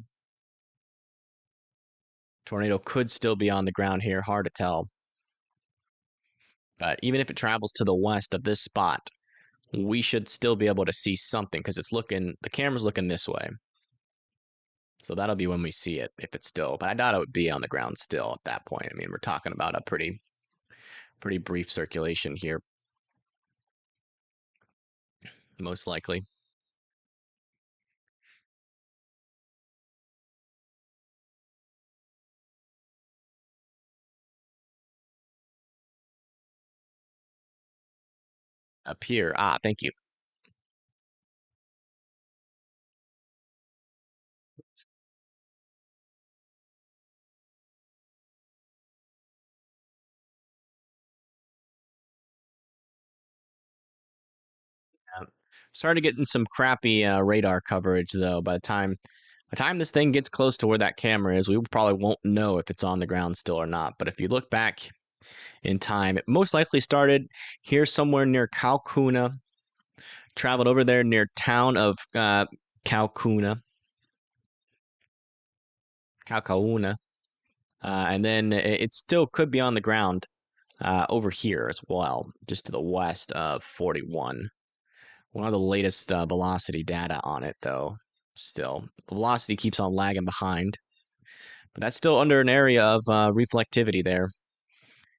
Tornado could still be on the ground here, hard to tell. But even if it travels to the west of this spot, we should still be able to see something because the camera's looking this way. So that'll be when we see it, if it's still, but I doubt it would be on the ground still at that point. I mean, we're talking about a pretty brief circulation here, most likely. Up here. Ah, thank you. Started getting some crappy radar coverage though. By the time this thing gets close to where that camera is, we probably won't know if it's on the ground still or not. But if you look back in time, it most likely started here somewhere near Calcuna, traveled over there near town of Calcuna, and then it still could be on the ground over here as well, just to the west of 41. One of the latest velocity data on it, though. Still, the velocity keeps on lagging behind, but that's still under an area of reflectivity there.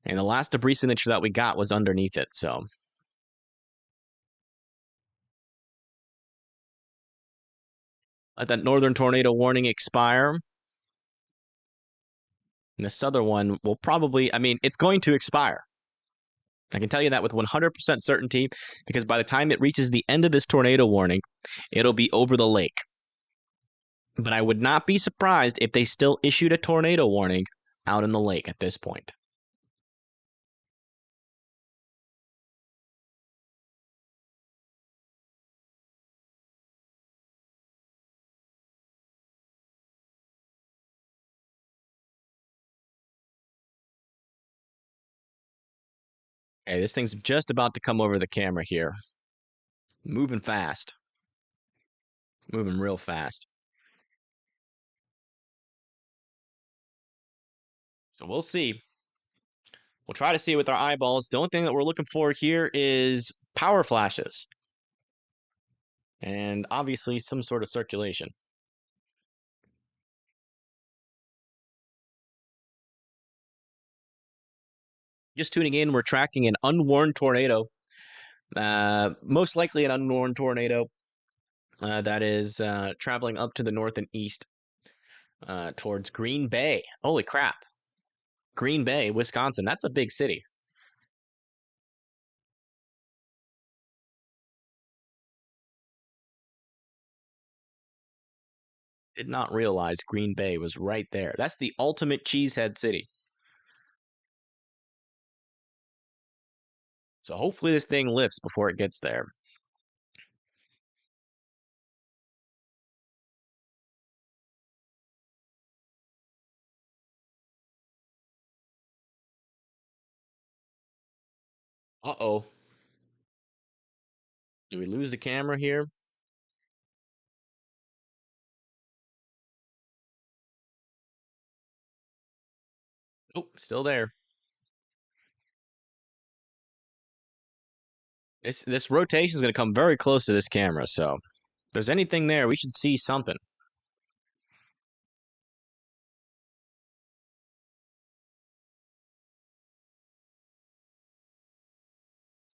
And the last debris signature that we got was underneath it, so. Let that northern tornado warning expire. And the southern one will probably, I mean, it's going to expire. I can tell you that with 100% certainty because by the time it reaches the end of this tornado warning, it'll be over the lake. But I would not be surprised if they still issued a tornado warning out in the lake at this point. Okay, this thing's just about to come over the camera here. Moving fast. Moving real fast. So we'll see. We'll try to see it with our eyeballs. The only thing that we're looking for here is power flashes. And obviously some sort of circulation. Just tuning in, we're tracking an unwarned tornado. Most likely an unwarned tornado that is traveling up to the north and east towards Green Bay. Holy crap. Green Bay, Wisconsin. That's a big city. Did not realize Green Bay was right there. That's the ultimate cheesehead city. So hopefully this thing lifts before it gets there. Uh-oh. Do we lose the camera here? Nope, still there. This rotation is going to come very close to this camera, so if there's anything there, we should see something.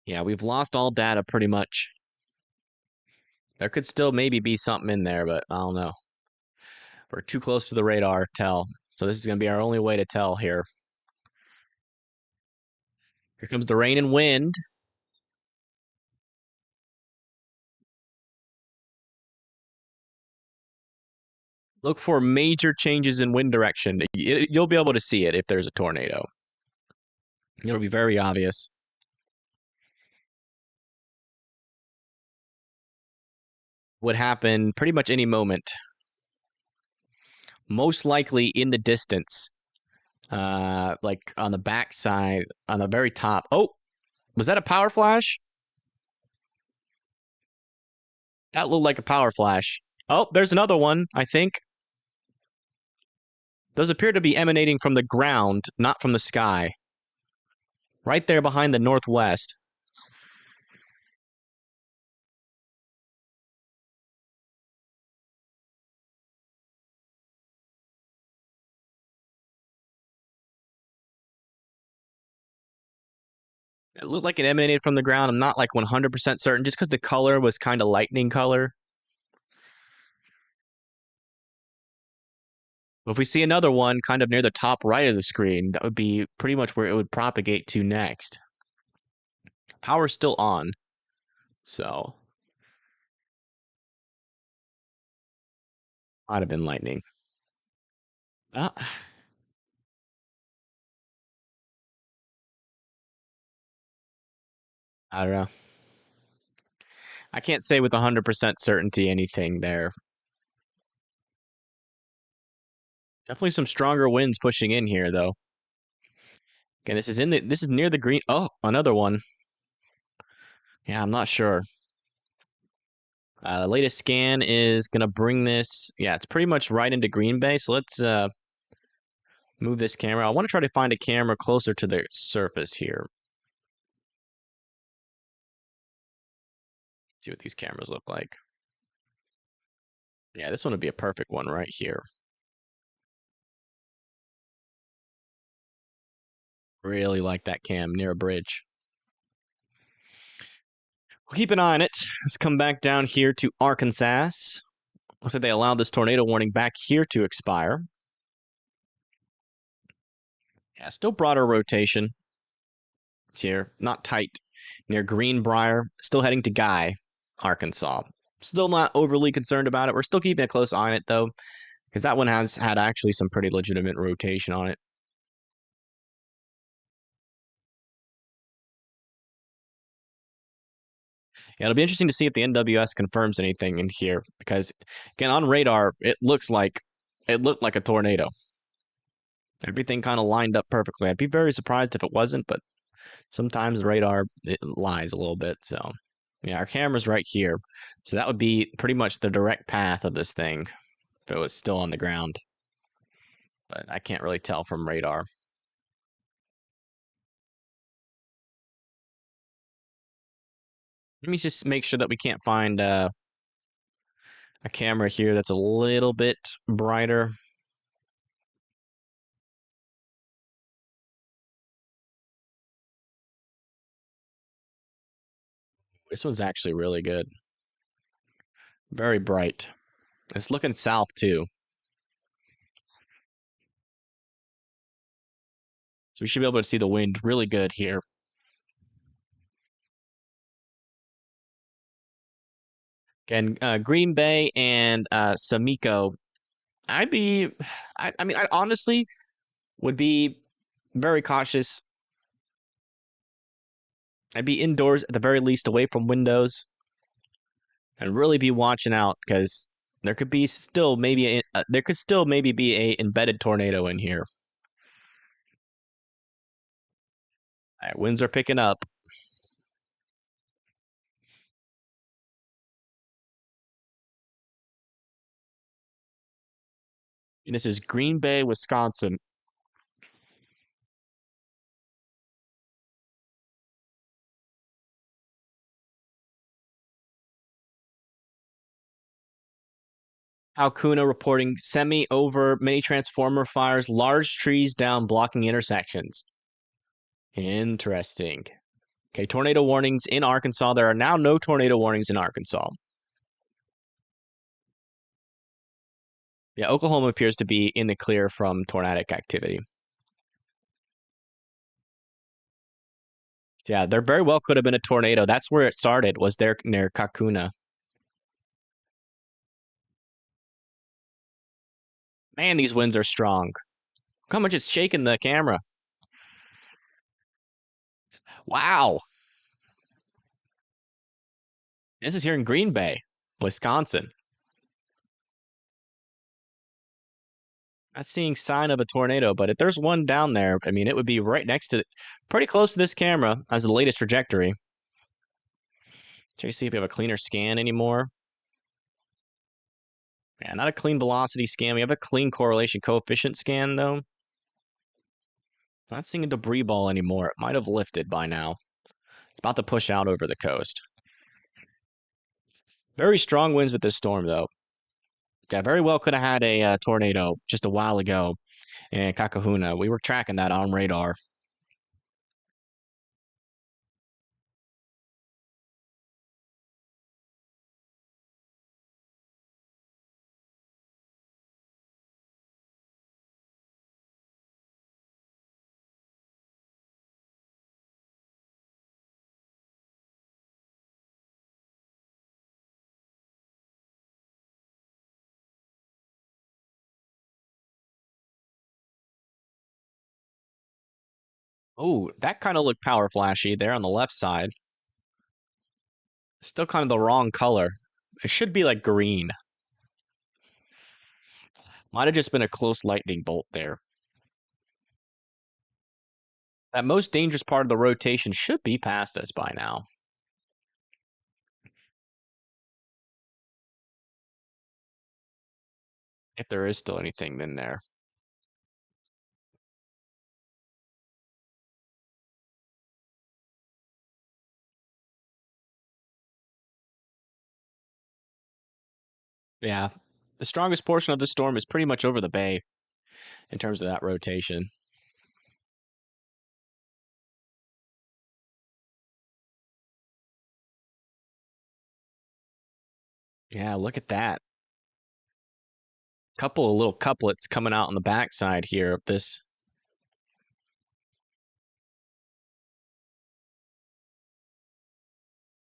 Yeah, we've lost all data pretty much. There could still maybe be something in there, but I don't know. We're too close to the radar to tell. So this is going to be our only way to tell here. Here comes the rain and wind. Look for major changes in wind direction. You'll be able to see it if there's a tornado. It'll be very obvious. Would happen pretty much any moment. Most likely in the distance. Like on the back side, on the very top. Oh, was that a power flash? That looked like a power flash. Oh, there's another one, I think. Those appear to be emanating from the ground, not from the sky. Right there behind the northwest. It looked like it emanated from the ground. I'm not like 100% certain, just because the color was kind of lightning color. If we see another one kind of near the top right of the screen, that would be pretty much where it would propagate to next. Power's still on, so might have been lightning. I don't know. I can't say with 100% certainty anything there. Definitely some stronger winds pushing in here, though. Again, this is near the green. Oh, another one. Yeah, I'm not sure. The latest scan is gonna bring this. Yeah, it's pretty much right into Green Bay. So let's move this camera. I want to try to find a camera closer to the surface here. See what these cameras look like. Yeah, this one would be a perfect one right here. Really like that cam near a bridge. We'll keep an eye on it. Let's come back down here to Arkansas. Looks like they allowed this tornado warning back here to expire. Yeah, still broader rotation here. Not tight. Near Greenbrier. Still heading to Guy, Arkansas. Still not overly concerned about it. We're still keeping a close eye on it, though, because that one has had actually some pretty legitimate rotation on it. Yeah, it'll be interesting to see if the NWS confirms anything in here, because again on radar it looked like a tornado. Everything kind of lined up perfectly. I'd be very surprised if it wasn't, but sometimes the radar it lies a little bit. So yeah, our camera's right here, so that would be pretty much the direct path of this thing if it was still on the ground. But I can't really tell from radar. Let me just make sure that we can't find a camera here that's a little bit brighter. This one's actually really good. Very bright. It's looking south too. So we should be able to see the wind really good here. Again, Green Bay and Samico I'd be, I mean, I honestly would be very cautious. I'd be indoors at the very least, away from windows, and really be watching out because there could be still maybe there could still maybe be a embedded tornado in here. All right, winds are picking up. And this is Green Bay, Wisconsin. Alcuna reporting semi over mini transformer fires, large trees down blocking intersections. Interesting. Okay, tornado warnings in Arkansas. There are now no tornado warnings in Arkansas. Yeah, Oklahoma appears to be in the clear from tornadic activity. So yeah, there very well could have been a tornado. That's where it started, was there near Kakuna. Man, these winds are strong. Look how much it's shaking the camera. Wow. This is here in Green Bay, Wisconsin. Not seeing sign of a tornado, but if there's one down there, I mean, it would be right next to, pretty close to this camera as the latest trajectory. Check to see if we have a cleaner scan anymore. Yeah, not a clean velocity scan. We have a clean correlation coefficient scan, though. Not seeing a debris ball anymore. It might have lifted by now. It's about to push out over the coast. Very strong winds with this storm, though. Yeah, very well could have had a tornado just a while ago in Kakahuna. We were tracking that on radar. Oh, that kind of looked power flashy there on the left side. Still kind of the wrong color. It should be like green. Might have just been a close lightning bolt there. That most dangerous part of the rotation should be past us by now. If there is still anything in there. Yeah. The strongest portion of the storm is pretty much over the bay in terms of that rotation. Yeah, look at that. Couple of little couplets coming out on the backside here of this.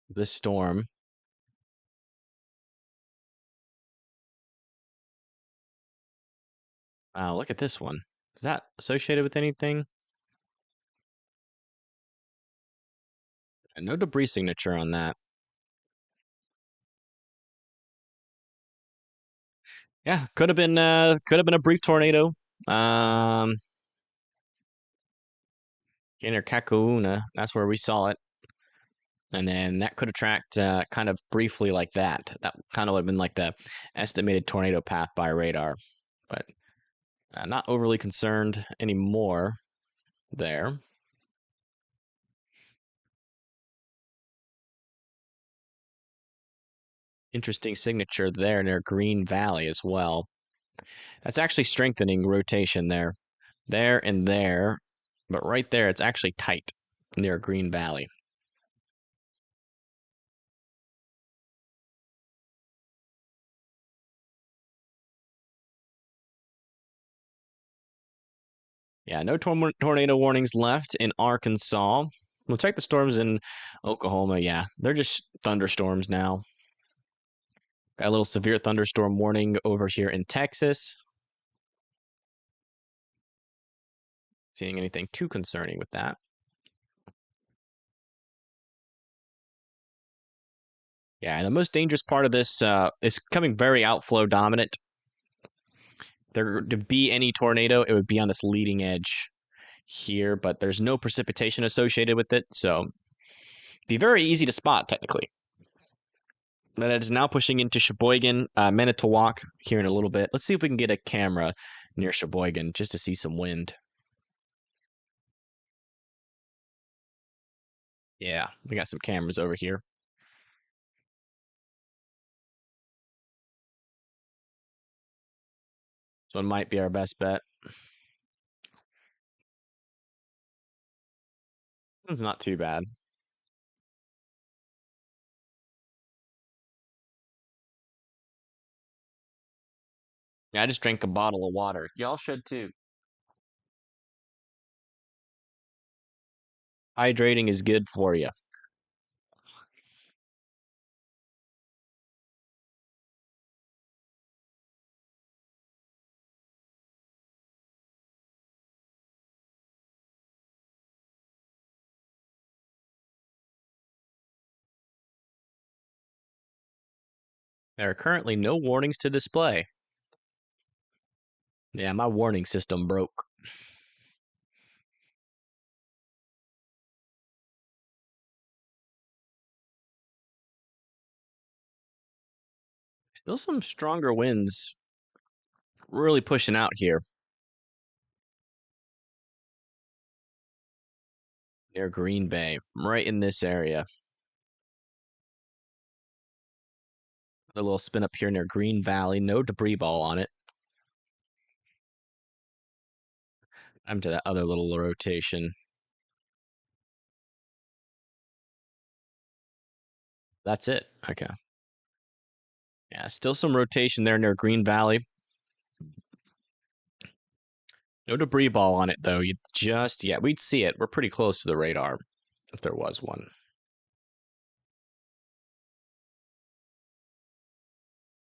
This storm. Wow, look at this one. Is that associated with anything? And no debris signature on that. Yeah, could have been a brief tornado. Near Kakuna, that's where we saw it. And then that could have tracked kind of briefly like that. That kind of would have been like the estimated tornado path by radar. But not overly concerned anymore there. Interesting signature there near Green Valley as well. That's actually strengthening rotation there. There and there. But right there, it's actually tight near Green Valley. Yeah, no tornado warnings left in Arkansas. We'll check the storms in Oklahoma. Yeah, they're just thunderstorms now. Got a little severe thunderstorm warning over here in Texas. Seeing anything too concerning with that. Yeah, and the most dangerous part of this is coming very outflow dominant. There to be any tornado, it would be on this leading edge here, but there's no precipitation associated with it, so it'd be very easy to spot technically. But it is now pushing into Sheboygan, Manitowoc here in a little bit. Let's see if we can get a camera near Sheboygan just to see some wind. Yeah, we got some cameras over here. So it might be our best bet. It's not too bad. Yeah, I just drank a bottle of water. Y'all should too. Hydrating is good for you. There are currently no warnings to display. Yeah, my warning system broke. Still some stronger winds really pushing out here near Green Bay, right in this area. A little spin up here near Green Valley, no debris ball on it. I'm to that other little rotation. That's it. Okay. Yeah, still some rotation there near Green Valley. No debris ball on it, though. Yeah, we'd see it. We're pretty close to the radar if there was one.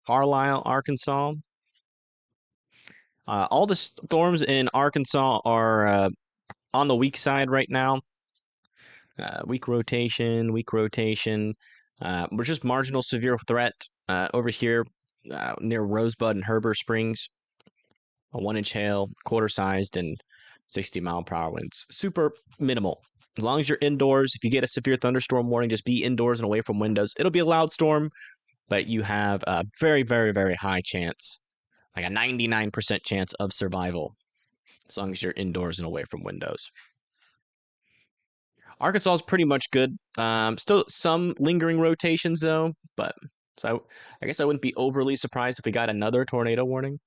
Carlisle, Arkansas. All the storms in Arkansas are on the weak side right now. Weak rotation, weak rotation. We're just marginal severe threat over here near Rosebud and Heber Springs. A 1-inch hail, quarter sized, and 60-mile-per-hour winds. Super minimal. As long as you're indoors, if you get a severe thunderstorm warning, just be indoors and away from windows. It'll be a loud storm, but you have a very, very, very high chance, like a 99% chance of survival, as long as you're indoors and away from windows. Arkansas is pretty much good. Still some lingering rotations though, but so I guess I wouldn't be overly surprised if we got another tornado warning.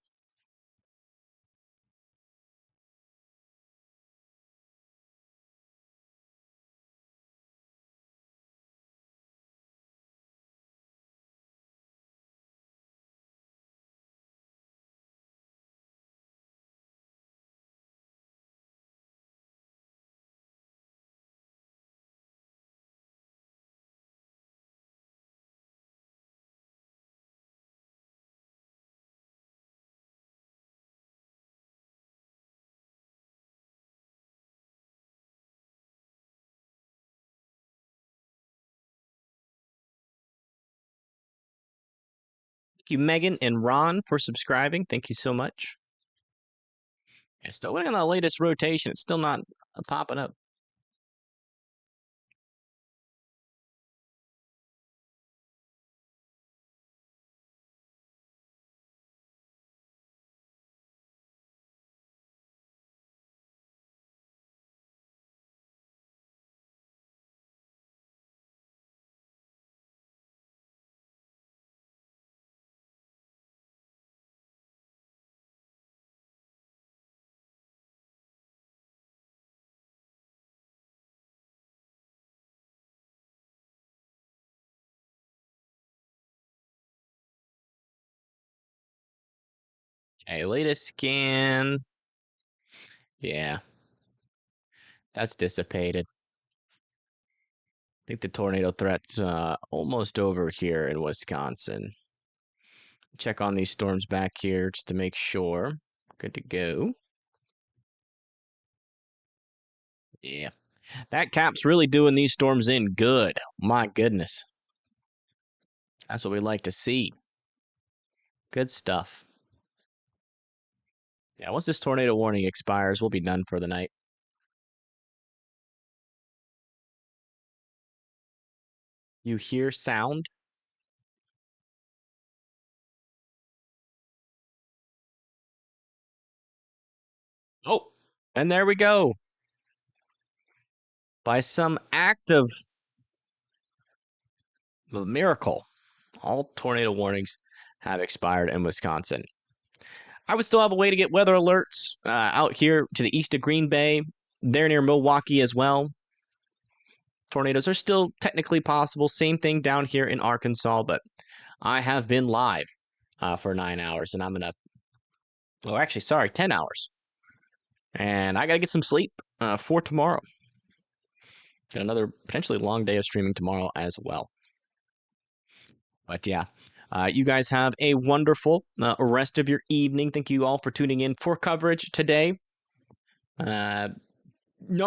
Thank you, Megan and Ron, for subscribing. Thank you so much. Yeah, still waiting on the latest rotation. It's still not popping up. Okay, latest scan. Yeah, that's dissipated. I think the tornado threat's almost over here in Wisconsin. Check on these storms back here just to make sure. Good to go. Yeah. That cap's really doing these storms in good. My goodness. That's what we like to see. Good stuff. Yeah, once this tornado warning expires, we'll be done for the night. You hear sound? Oh, and there we go. By some act of a miracle, all tornado warnings have expired in Wisconsin. I would still have a way to get weather alerts out here to the east of Green Bay. They're near Milwaukee as well. Tornadoes are still technically possible. Same thing down here in Arkansas, but I have been live for 9 hours, and I'm going to, well, actually, sorry, 10 hours. And I got to get some sleep for tomorrow. Got another potentially long day of streaming tomorrow as well. But yeah, you guys have a wonderful rest of your evening. Thank you all for tuning in for coverage today. No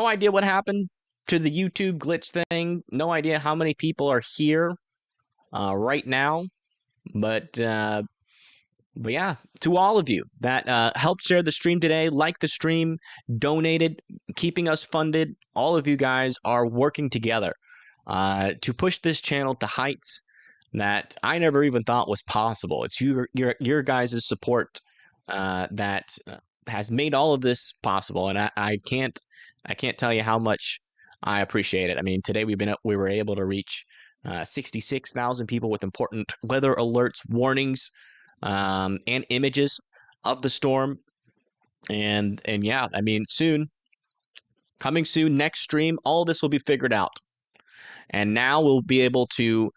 idea what happened to the YouTube glitch thing. No idea how many people are here right now. But yeah, to all of you that helped share the stream today, like the stream, donated, keeping us funded, all of you guys are working together to push this channel to heights that I never even thought was possible. It's your guys' support that has made all of this possible, and I can't tell you how much I appreciate it. I mean, today we were able to reach 66,000 people with important weather alerts, warnings, and images of the storm, and yeah, I mean, coming soon, next stream, all this will be figured out, and now we'll be able to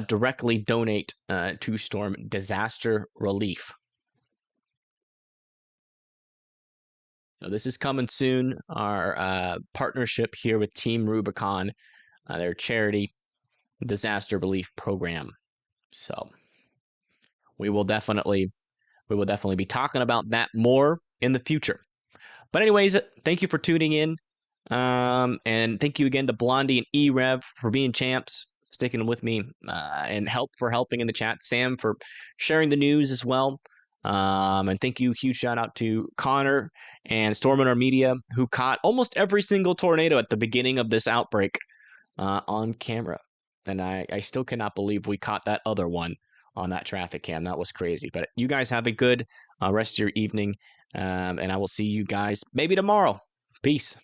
directly donate to storm disaster relief. So this is coming soon. Our partnership here with Team Rubicon, their charity disaster relief program. So we will definitely be talking about that more in the future. But anyways, thank you for tuning in, and thank you again to Blondie and E-Rev for being champs, sticking with me, and helping in the chat. Sam for sharing the news as well. And thank you, huge shout out to Connor and Storm Media, who caught almost every single tornado at the beginning of this outbreak on camera. And I still cannot believe we caught that other one on that traffic cam. That was crazy. But you guys have a good rest of your evening, and I will see you guys maybe tomorrow. Peace.